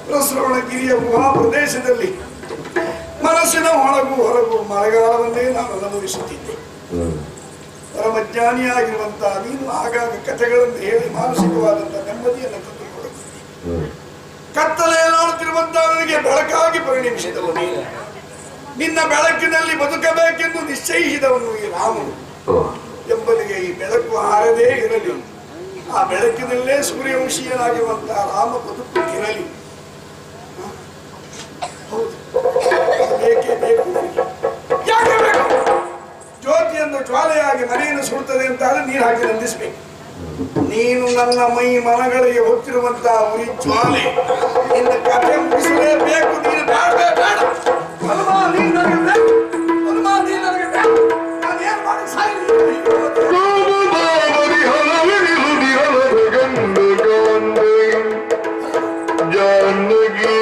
ಪ್ರಸರವಣಗಿರಿಯ ಗುಹಾ ಪ್ರದೇಶದಲ್ಲಿ ಮನಸ್ಸಿನ ಒಳಗೂ ಹೊರಗೂ ಮಳೆಗಾಲವನ್ನೇ ನಾನು ಅನುಭವಿಸುತ್ತಿದ್ದೆ. ಪರಮಜ್ಞಾನಿಯಾಗಿರುವಂತಹ ನೀನು ಆಗಾಗ ಕಥೆಗಳನ್ನು ಹೇಳಿ ಮಾನಸಿಕವಾದಂತಹ ನೆಮ್ಮದಿಯನ್ನು ತಂದುಕೊಡುತ್ತಿದ್ದೆ. ಕತ್ತಲೆಯಲ್ಲಾಡುತ್ತಿರುವಂತಹ ನನಗೆ ಬೆಳಕಾಗಿ ಪರಿಣಮಿಸಿದವು ನೀನು. ನಿನ್ನ ಬೆಳಕಿನಲ್ಲಿ ಬದುಕಬೇಕೆಂದು ನಿಶ್ಚಯಿಸಿದವನು ಈ ರಾಮನು ಎಂಬುದಿಗೆ ಈ ಬೆಳಕು ಹಾರದೇ ಇರಲಿ. ಆ ಬೆಳಕಿನಲ್ಲೇ ಸೂರ್ಯವಂಶೀಯನಾಗಿರುವಂತಹ ರಾಮ ಬದುಕುತ್ತಿರಲಿ. ಹೌದು, ಬೇಕೇ ಬೇಕು. ಯಾಕೆ ಬೇಕು? ಜ್ಯೋತಿಯನ್ನು ಜ್ವಾಲೆಯಾಗಿ ಮನೆಯನ್ನು ಸುಡುತ್ತದೆ ಅಂತಾದ್ರೆ ನೀರು ಹಾಕಿ ನಂದಿಸಬೇಕು. ನೀನು ನನ್ನ ಮೈ ಮನಗಳಿಗೆ ಹೊತ್ತಿರುವಂತಹ ಉರಿ ಜ್ವಾಲೆ. ನಿನ್ನ ಕಥೆ ಮುಗಿಸಲೇಬೇಕು. ನೀನು ಬೇಡವೇ ಬೇಡ. ಹನುಮ ನೀನು ನನಗೆ ಬೇಕು. ಹನುಮ ನೀನು ನನಗೆ ಬೇಕು. ನಾನೇನು ಮಾಡಿ ಸಾಯಿ ಕಂಡು ತಂದೆ ಜಾನಕಿ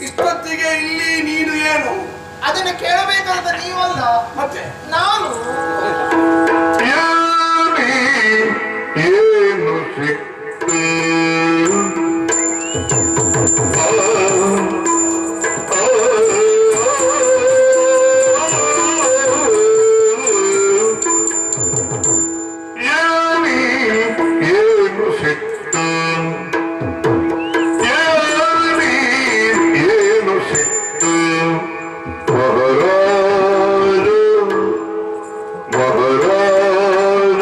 ಇಷ್ಟೊತ್ತಿಗೆ ಇಲ್ಲಿ ನೀನು ಏನು ಅದನ್ನು ಕೇಳಬೇಕಾದ ನೀವಲ್ಲ, ಮತ್ತೆ ನಾನು. ಏನು ಸಿಕ್ತು ಏನು ಸಿಕ್ತು ಏನು ಸಿಕ್ತು ಮಹಾರಾಜ ಮಹಾರಾಜ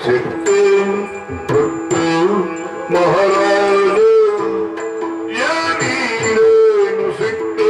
ಸಿಟ್ಟು ಕೊಟ್ಟು ಮಹಾರಾಜ ಏನೇನು ಸಿಟ್ಟು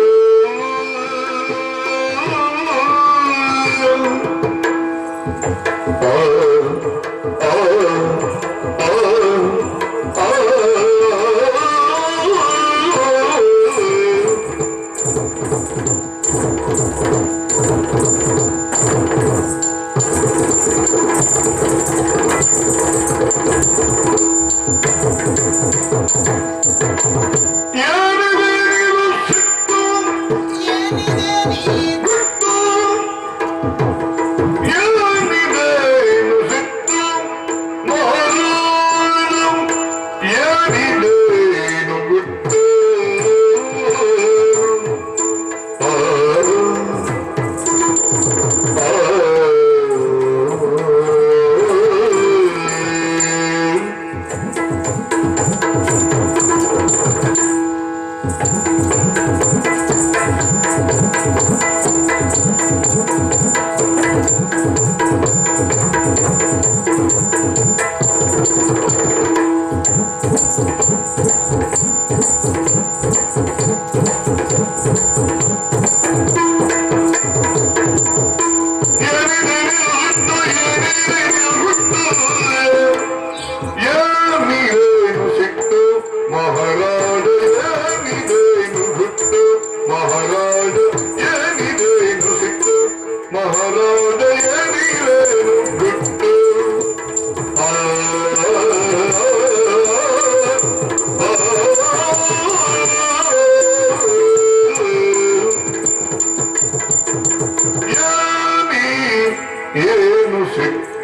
ಏನು ಸಿಟ್ಟು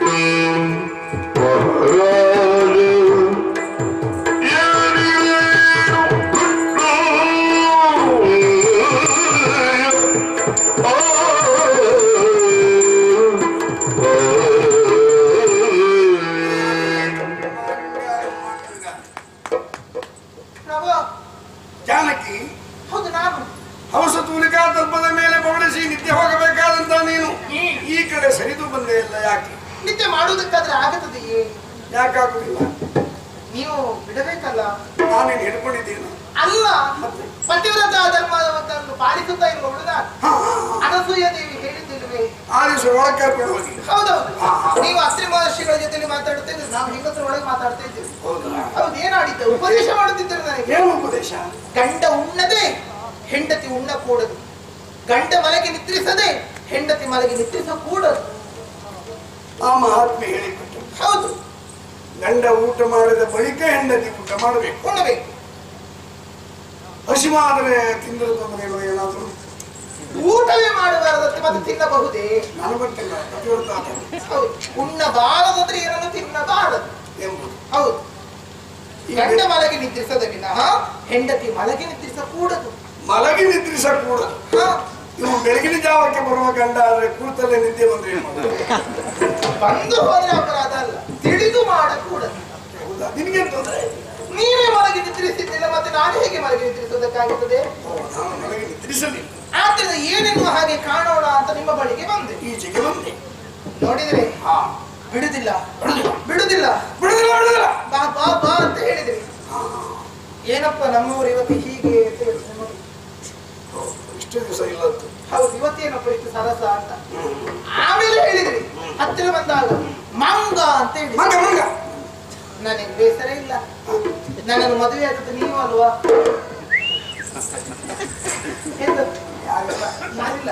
ಮಹಾರಾಜ ಜಾನಕಿ, ಹೌದು ನಾನು ಹವಸ ತೂಲಿಕಾ ತಲ್ಪದ ಮೇಲೆ ಪವಡಿಸಿ ನಿತ್ಯ ಹೋಗಬೇಕಾದಂತ ನೀನು ಈ ಕಡೆ ಸರಿದು ಬಂದೆ ಇಲ್ಲ. ಯಾಕೆ? ನಿತ್ಯ ಮಾಡುವುದಕ್ಕಾದ್ರೆ ಆಗತ್ತದೆಯೇ? ಯಾಕಾಗುದಿಲ್ಲ? ನೀವು ಬಿಡಬೇಕಲ್ಲ. ನಾನೇನು ಹಿಡ್ಕೊಂಡಿದ್ದೇನು? ಅಲ್ಲ, ಪತಿವ್ರತ ಧರ್ಮವನ್ನು ಪಾಲಿಸುತ್ತಾ ಇರುವ ಹುಡುಗ ಅನಸೂಯ ದೇವಿ ಹೇಳಿದ್ದಿಲ್ವೇ? ಆ ದಿವಸ ಒಳಗೆ ಕರ್ಕೊಂಡು ಹೋಗಿ. ಹೌದೌದು, ನೀವು ಅತ್ರಿ ಮಹರ್ಷಿಗಳ ಜೊತೆ ಮಾತಾಡ್ತಾ ಇದ್ದೀರಿ, ನಾವು ಹೆಂಗಸರ ಒಳಗೆ ಮಾತಾಡ್ತಾ ಇದ್ದೀವಿ. ಹೌದು, ಏನಾಡಿದ್ದೆ? ಉಪದೇಶ ಮಾಡುತ್ತಿದ್ದರು ನನಗೆ. ಏನು ಉಪದೇಶ? ಗಂಡ ಉಣ್ಣದೆ ಹೆಂಡತಿ ಉಣ್ಣಕೂಡದು, ಗಂಡ ಮಲಗಿ ನಿದ್ರಿಸದೆ ಹೆಂಡತಿ ಮಲಗಿ ನಿದ್ರಿಸಕೂಡದು. ಆ ಮಹಾತ್ಮೆ ಹೇಳಿಕೊಟ್ಟು. ಹೌದು, ಗಂಡ ಊಟ ಮಾಡಿದ ಬಳಿಕ ಹೆಂಡತಿ ಊಟ ಮಾಡಬೇಕು, ಉಣ್ಣಬೇಕು. ಹಸಿವಾದರೆ ತಿಂದರೆ ತೊಂದರೆ ಏನಾದ್ರು? ಊಟವೇ ಮಾಡಬಾರದಂತೆ ಮತ್ತೆ ತಿನ್ನಬಹುದೇ? ನಾನು ಗೊತ್ತಿಲ್ಲ. ಹೌದು, ಉಣ್ಣಬಾರದಂದ್ರೆ ಏನನ್ನು ತಿನ್ನಬಾರದು ಎಂಬುದು. ಹೌದು, ಗಂಡ ಮಲಗಿ ನಿದ್ರಿಸದ ವಿನಃ ಹೆಂಡತಿ ಮಲಗಿ ನಿದ್ರಿಸಕೂಡದು. ಮಲಗಿ ನಿದ್ರಿಸಕೂಡದು. ಇವು ಬೆಳಗಿನ ಜಾವಕ್ಕೆ ಬರುವ ಗಂಡ ಆದ್ರೆ ಕೂತಲ್ಲೇ ನಿದ್ದೆ ಬಂದ್ರೆ ಬಂದು ಹೋದ್ರೆ ಅಪರಾಧ ಅಲ್ಲ, ತಿಳಿದು ಮಾಡಕೂಡದು. ಹೌದಾ? ನಿನಗೆ ತೊಂದರೆ? ನೀವೇ ಮಲಗಿ ನಿದ್ರಿಸಿದ್ದಿಲ್ಲ, ಮತ್ತೆ ನಾನು ಹೇಗೆ ಮಲಗಿ ನಿದ್ರಿಸೋದಕ್ಕಾಗುತ್ತದೆ? ನಾನು ಮಲಗಿ ನಿದ್ರಿಸಲಿಲ್ಲ. ಆದ್ರಿಂದ ಏನೆನ್ನುವ ಹಾಗೆ ಕಾಣೋಣ ಅಂತ ನಿಮ್ಮ ಬಳಿಗೆ ಬಂದೆ. ಈಚೆಗೆ ಬಂದೆ. ನೋಡಿದ್ರೆ ಬಿಡುದಿಲ್ಲ ಬಿಡುದಿಲ್ಲ ಬಿಡುದಿಲ್ಲ ಬಾ ಬಾ ಬಾ ಅಂತ ಹೇಳಿದ್ರಿ. ಏನಪ್ಪ ನಮ್ಮವರು ಇವತ್ತು ಹೀಗೆ ಅಂತ ಹೇಳಿದ್ರು ನೋಡಿ. ಇಷ್ಟು ದಿವಸ ಇಲ್ಲದ್ದು. ಹೌದು, ಇವತ್ತೇನಪ್ಪ ಇಷ್ಟು ಸರಸ ಅಂತ. ಆಮೇಲೆ ಹೇಳಿದ್ರಿ, ಹತ್ತಿರ ಬಂದಾಗ ಮಂಗ ಅಂತ ಹೇಳಿ. ಮಂಗ ನನಗೆ ಬೇಸರ ಇಲ್ಲ, ನನ್ನನ್ನು ಮದುವೆ ಆದದ್ದು ನೀವು ಅಲ್ವಾ? ನಾನಿಲ್ಲ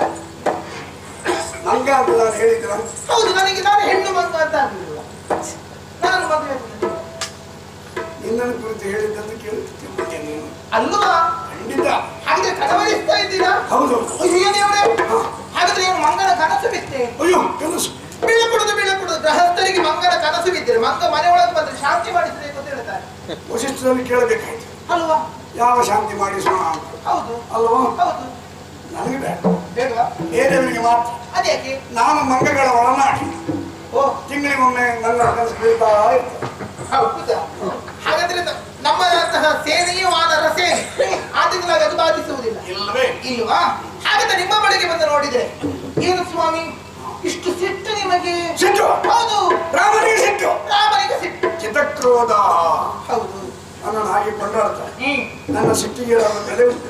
ಮಂಗ ಅಂತ ನಾನು ಹೇಳಿದ್ರ? ಹೌದು, ನನಗೆ ನಾನು ಹೆಣ್ಣು ಮಂಗ ಅಂತ ಆಗಲಿಲ್ಲ, ನಾನು ಮದುವೆ ನಿನ್ನನ್ನು ಕುರಿತು ಹೇಳಿದ್ದನ್ನು ಕೇಳುತ್ತಿದ್ದೆ ನೀನು ಅಲ್ವಾ? ಖಂಡಿತ. ಹಾಗಾದ್ರೆ ಕನವರಿಸ್ತಾ ಇದ್ದೀರಾ? ಹೌದು. ಅಯ್ಯೋ ದೇವರೇ, ಹಾಗಾದ್ರೆ ಏನು ಮಂಗನ ಕನಸು ಬಿತ್ತೆ? ಅಯ್ಯೋ ಕನಸು ಬೀಳಕೂಡದು ಬೀಳಕೂಡದು. ಗೃಹಸ್ಥರಿಗೆ ಮಂಗನ ಕನಸು ಬಿದ್ದರೆ ಮಂಗ ಮನೆಯೊಳಗೆ ಬಂದ್ರೆ ಶಾಂತಿ ಮಾಡಿಸಬೇಕು ಅಂತ ಹೇಳ್ತಾರೆ. ವಶಿಷ್ಠರಲ್ಲಿ ಕೇಳಬೇಕಾಯ್ತು ಅಲ್ವಾ? ಯಾವ ಶಾಂತಿ ಮಾಡಿಸೋಣ ಅಂತ. ಹೌದು ಅಲ್ವಾ? ಹೌದು. ನನಗೆ ಬೇಡ, ಬೇಡವಾ? ಬೇರೆಯವರಿಗೆ ಮಾತ್ರ. ಅದೇಕೆ? ನಾನು ಮಂಗಗಳ ಒಳನಾಡಿ. ಓ, ತಿಂಗಳಿಗೊಮ್ಮೆ ಮಂಗಳ ಕನಸು ಬೀಳ್ತಾ ಇರ್ತದೆ. ಹೌದಾ? ಹಾಗಾದ್ರೆ ನಮ್ಮಂತಹ ಸೇನೆಯೂ ವಾನರ ಸೇನೆ, ಆದ್ರಿಂದ ನಾವು ಅದು ಬಾಧಿಸುವುದಿಲ್ಲ. ಇಲ್ಲವೇ? ಇಲ್ವಾ? ಹಾಗಾದ್ರೆ ನಿಮ್ಮ ಬಳಿಗೆ ಬಂದು ನೋಡಿದ್ರೆ ಏನು ಸ್ವಾಮಿ ಇಷ್ಟು ಸಿಟ್ಟು ನಿಮಗೆ? ಸಿಟ್ಟು? ಹೌದು, ರಾಮನಿಗೆ ಸಿಟ್ಟು. ಕ್ರೋಧ. ಹೌದು, ನನ್ನ ಹಾಗೆ ಕೊಂಡಾಡ್ತಾರೆ. ನನ್ನ ಸಿಟ್ಟಿಗೆ ಬೆಲೆ ಉಂಟು.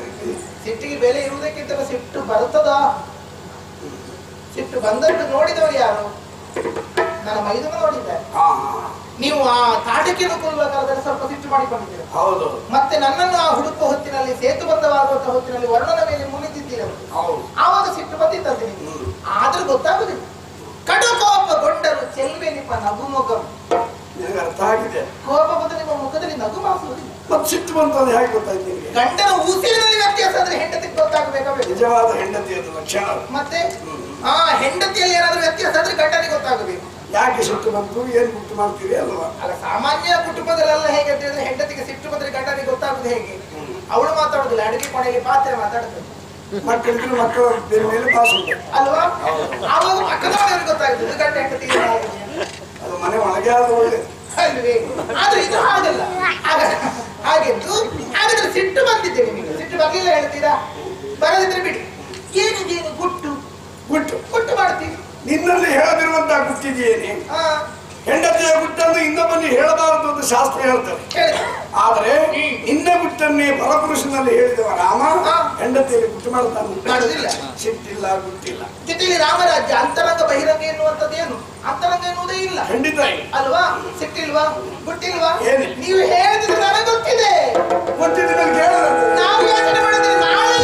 ಸಿಟ್ಟಿಗೆ ಬೆಲೆ ಇರುವುದಕ್ಕಿಂತ ಸಿಟ್ಟು ಬರ್ತದ. ಸಿಟ್ಟು ಬಂದದ್ದು ನೋಡಿದವರು ಯಾರು? ನನ್ನ ಮೈದುನ ನೋಡಿದ್ದಾರೆ. ನೀವು ಆ ತಾಟಕಿಯನ್ನು ಕೊಲ್ಲಬೇಕಾದ್ರೆ ಸ್ವಲ್ಪ ಸಿಟ್ಟು ಮಾಡಿಕೊಂಡಿದ್ದೀರ. ಹೌದು. ಮತ್ತೆ ನನ್ನನ್ನು ಆ ಹುಡುಕುವ ಹೊತ್ತಿನಲ್ಲಿ ಸೇತುಬದ್ಧವಾಗುವಂತಹ ಹೊತ್ತಿನಲ್ಲಿ ವರ್ಣನ ಮೇಲೆ ಮುನಿದಿದ್ದೀರ. ಆವಾಗ ಸಿಟ್ಟು ಬಂದಿದ್ದಂತೆ ನಿಮಗೆ. ಆದ್ರೂ ಗೊತ್ತಾಗುದಿಲ್ಲ. ಕಡುಕೋಪಗೊಂಡರು ಚೆಲ್ವೆನಿಪ ನಗು ಮೊಗರು. ನಿನಗೆ ಅರ್ಥ ಆಗಿದೆ. ಕೋಪ ಬಂದು ನಿಮ್ಮ ಮುಖದಲ್ಲಿ ನಗು ಮಾಸುವುದಿಲ್ಲ. ಮತ್ತೆ ಸಿಟ್ಟು ಬಂತು ಅಂತ ಹೇಗೆ ಗೊತ್ತಾಯ್ತು ನಿಮಗೆ? ಗಂಡನ ಉಸಿರಿನಲ್ಲಿ ವ್ಯತ್ಯಾಸ ಅಂದ್ರೆ ಹೆಂಡತಿಗೆ ಗೊತ್ತಾಗಬೇಕಾಗಬೇಕು. ನಿಜವಾದ ಹೆಂಡತಿಯದು ಲಕ್ಷಣ. ಮತ್ತೆ ಆ ಹೆಂಡತಿಯಲ್ಲಿ ಏನಾದ್ರೂ ವ್ಯತ್ಯಾಸ ಅಂದ್ರೆ ಗಂಡನಿಗೆ ಗೊತ್ತಾಗಬೇಕು. ಯಾಕೆ ಸಿಟ್ಟು ಬಂತು, ಏನ್ ಗುಟ್ಟು ಮಾಡ್ತೀವಿ ಅಲ್ವಾ? ಅಲ್ಲ, ಸಾಮಾನ್ಯ ಕುಟುಂಬದಲ್ಲೆಲ್ಲ ಹೇಗೆ ಅಂತ ಹೇಳಿದ್ರೆ ಹೆಂಡತಿಗೆ ಸಿಟ್ಟು ಬಂದ್ರೆ ಗಂಡನಿಗೆ ಗೊತ್ತಾಗುದು ಹೇಗೆ? ಅವಳು ಮಾತಾಡುದಿಲ್ಲ, ಅಡುಗೆ ಕೊನೆಯಲ್ಲಿ ಪಾತ್ರೆ ಮಾತಾಡ್ತದೆ. ಮಕ್ಕಳಿಗೆ ಮಕ್ಕಳ ಮೇಲೆ ಪಾಸ್ ಉಂಟು ಅಲ್ವಾ? ಆವಾಗ ಮಕ್ಕಳವರಿಗೆ ಗೊತ್ತಾಗ್ತದೆ ಗಂಡ ಹೆಂಡತಿ ಅದು ಮನೆ ಒಳಗೆ ಆದ ಒಳ್ಳೆ ಅಲ್ವೇ? ಆದ್ರೆ ಇದು ಹಾಗಲ್ಲ. ಹಾಗೆಂದು ಹಾಗಾದ್ರೆ ಸಿಟ್ಟು ಬಂದಿದ್ದೆ ನಿಮಗೆ. ಸಿಟ್ಟು ಬರಲಿಲ್ಲ ಹೇಳ್ತೀರಾ? ಬರದಿದ್ರೆ ಬಿಡಿ. ಏನಿದೇನು ಗುಟ್ಟು ಗುಟ್ಟು ಗುಟ್ಟು ಮಾಡ್ತೀವಿ. ನಿನ್ನಲ್ಲಿ ಹೇಳದಿರುವಂತಹ ಗುಟ್ಟಿದೆಯೇನೆ? ಹೆಂಡತಿಯ ಗುಟ್ಟನ್ನು ಇನ್ನೊಬ್ಬಲ್ಲಿ ಹೇಳಬಾರದು ಅಂತ ಶಾಸ್ತ್ರ ಹೇಳ್ತಾರೆ. ಆದ್ರೆ ನಿನ್ನ ಗುಟ್ಟನ್ನೇ ಪರಪುರುಷನಲ್ಲಿ ಹೇಳಿದವ ರಾಮ ಹೆಂಡತಿಯಲ್ಲಿ ಗುಟ್ಟು ಮಾಡುದಿಲ್ಲ. ಸಿಟ್ಟಿಲ್ಲ, ಗುಟ್ಟಿಲ್ಲ. ಜೊತೆಯಲ್ಲಿ ರಾಮರಾಜ್ಯ ಅಂತರಂಗ ಬಹಿರಂಗ ಎನ್ನುವಂಥದ್ದೇನು? ಅಂತರಂಗ ಎನ್ನುವುದೇ ಇಲ್ಲ. ಖಂಡಿತ ಅಲ್ವಾ? ಸಿಟ್ಟಿಲ್ವಾ, ಗುಟ್ಟಿಲ್ವಾ? ಏನು ನೀವು ಹೇಳಿದ್ರೆ ನನಗೆ ಗೊತ್ತಿದೆ. ಗೊತ್ತಿದೆ, ನನಗೆ ಕೇಳೋದು. ನಾವು ಯೋಚನೆ ಮಾಡಿದ್ರೆ ನಾಳೆ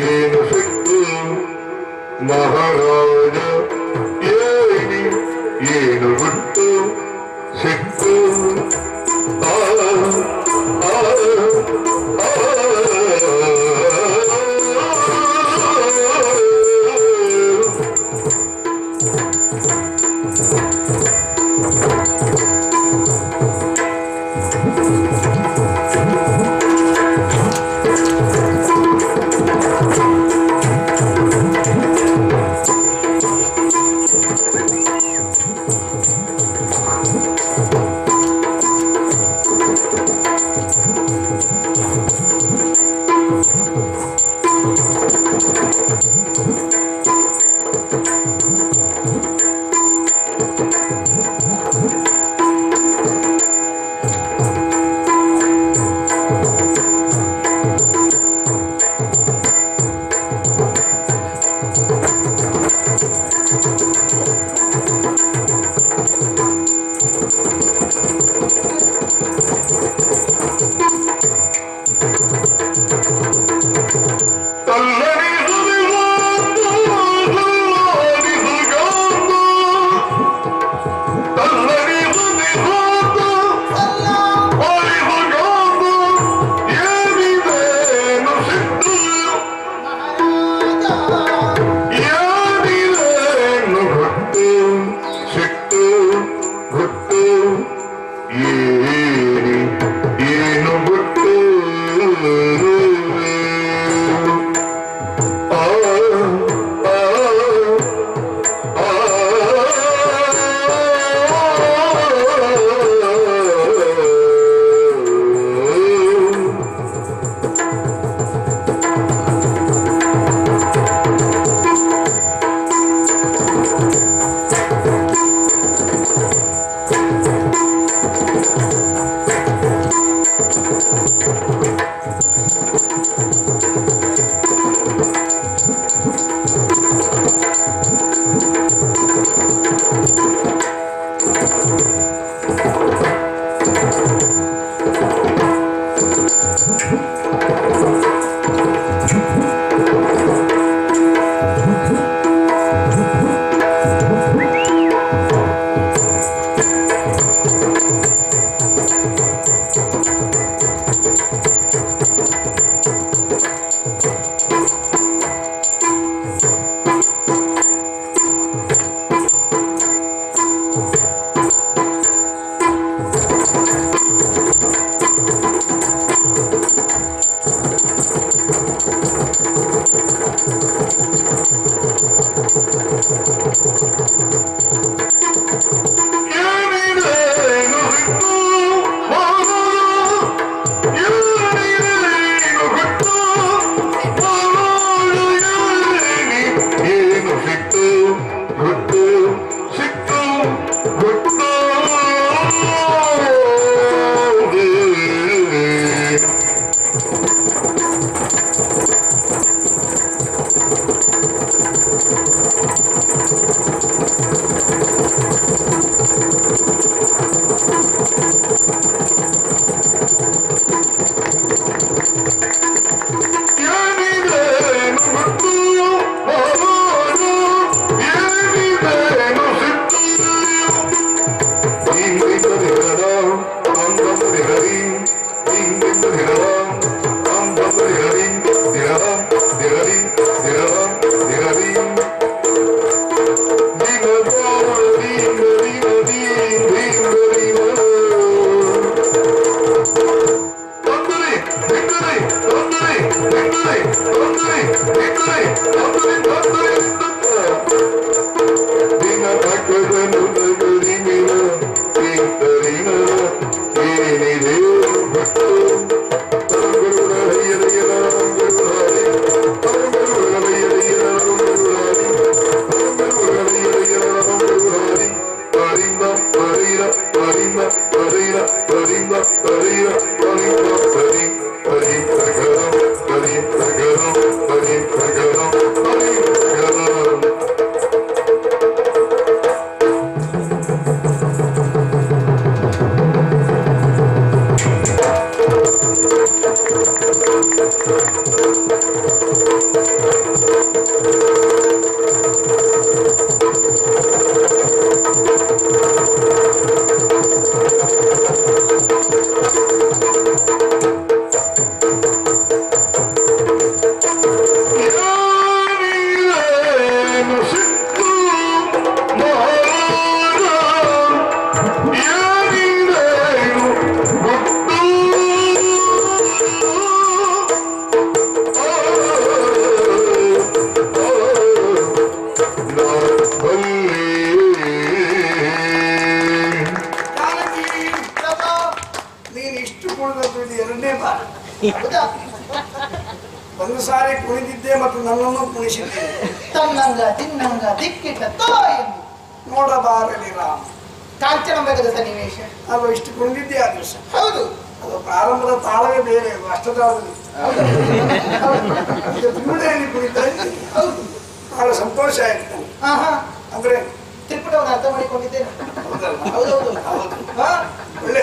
ಏನು ಸಿಕ್ತು ಮಹಾರಾಜ ಏನು ಬಿಟ್ಟು ಸಿಕ್ತು ಕುಣಿದದ್ದು ಇದು ಎರಡನೇ ಬಾರಿ. ಒಂದು ಸಾರಿ ಕುಣಿದಿದ್ದೆ ಮತ್ತು ನನ್ನನ್ನು ಕುಣಿಸಿದ್ದೆ. ತನ್ನಂಗ ತಿನ್ನಂಗ ದಿಕ್ಕಿಟ್ಟ ಎಂದು ನೋಡಬಾರಲಿ ರಾಮ ಕಾಂಚನ ಬೇಗದ ಸನ್ನಿವೇಶ ಅಲ್ವ ಇಷ್ಟು ಕುಣಿದಿದ್ದೆ ಆ ದಿವಸ. ಹೌದು, ಅದು ಪ್ರಾರಂಭದ ತಾಳವೇ ಬೇರೆ, ಅದು ಅಷ್ಟದಾಳದಲ್ಲಿ ಕುಣಿತಾ ಇದ್ದೀನಿ. ಬಹಳ ಸಂತೋಷ ಆಯ್ತು ಅಂದ್ರೆ ತ್ರಿಪುಟವನ್ನು ಅರ್ಥ ಮಾಡಿಕೊಂಡಿದ್ದೇನೆ. ಒಳ್ಳೆ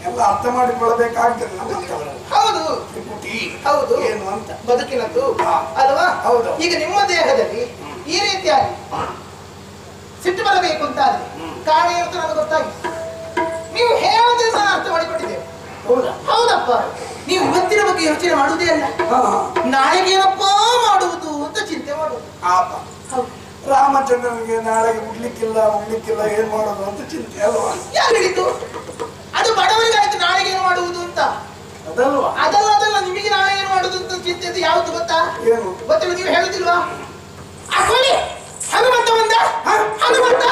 ಎಲ್ಲ ಅರ್ಥ ಮಾಡಿಕೊಳ್ಳಬೇಕಾಗ್ತದೆ ನಮ್ಮ ಹೌದು ತ್ರಿಪುಟಿ ಹೌದು ಏನು ಅಂತ ಬದುಕಿನದ್ದು ಅಲ್ವಾ? ಹೌದು. ಈಗ ನಿಮ್ಮ ದೇಹದಲ್ಲಿ ಈ ರೀತಿಯಾಗಿ ಸಿಟ್ಟು ಬರಬೇಕು ಅಂತ ಆದ್ರೆ ಕಾರಣ ಅಂತ ನನಗೆ ಗೊತ್ತಾಗಿ ನೀವು ಹೇಳೋದೇ ನಾನು ಅರ್ಥ ಮಾಡಿಕೊಂಡಿದ್ದೇವೆ. ಹೌದಾ? ಹೌದಪ್ಪ. ನೀವು ಇವತ್ತಿನ ಬಗ್ಗೆ ಯೋಚನೆ ಮಾಡುವುದೇ ಅಲ್ಲ, ನಾಳೆಗೆ ಏನಪ್ಪ ಮಾಡುವುದು ಅಂತ ಚಿಂತೆ ಮಾಡುವುದು. ರಾಮಚಂದ್ರನಿಗೆ ನಾಳೆಗೆ ಉಡ್ಲಿಕ್ಕಿಲ್ಲ ಏನ್ ಮಾಡೋದು ಅಂತ ಚಿಂತೆ ಅಲ್ವಾ? ಯಾರು ಹೇಳಿದ್ದು? ಅದು ಬಡವರಿಗಾಯ್ತು ನಾಳೆಗೆ ಏನು ಮಾಡುವುದು ಅಂತ. ಅದಲ್ವಾ? ಅದಲ್ಲ ನಿಮಗೆ ನಾಳೆ ಏನು ಮಾಡುದು ಅಂತ ಚಿಂತೆ ಅದು ಯಾವುದು ಗೊತ್ತಾ? ಏನು ಗೊತ್ತಿಲ್ಲ, ನೀವು ಹೇಳುದಿಲ್ವಾ? ಹನುಮಂತ ಬಂದ, ಹನುಮಂತ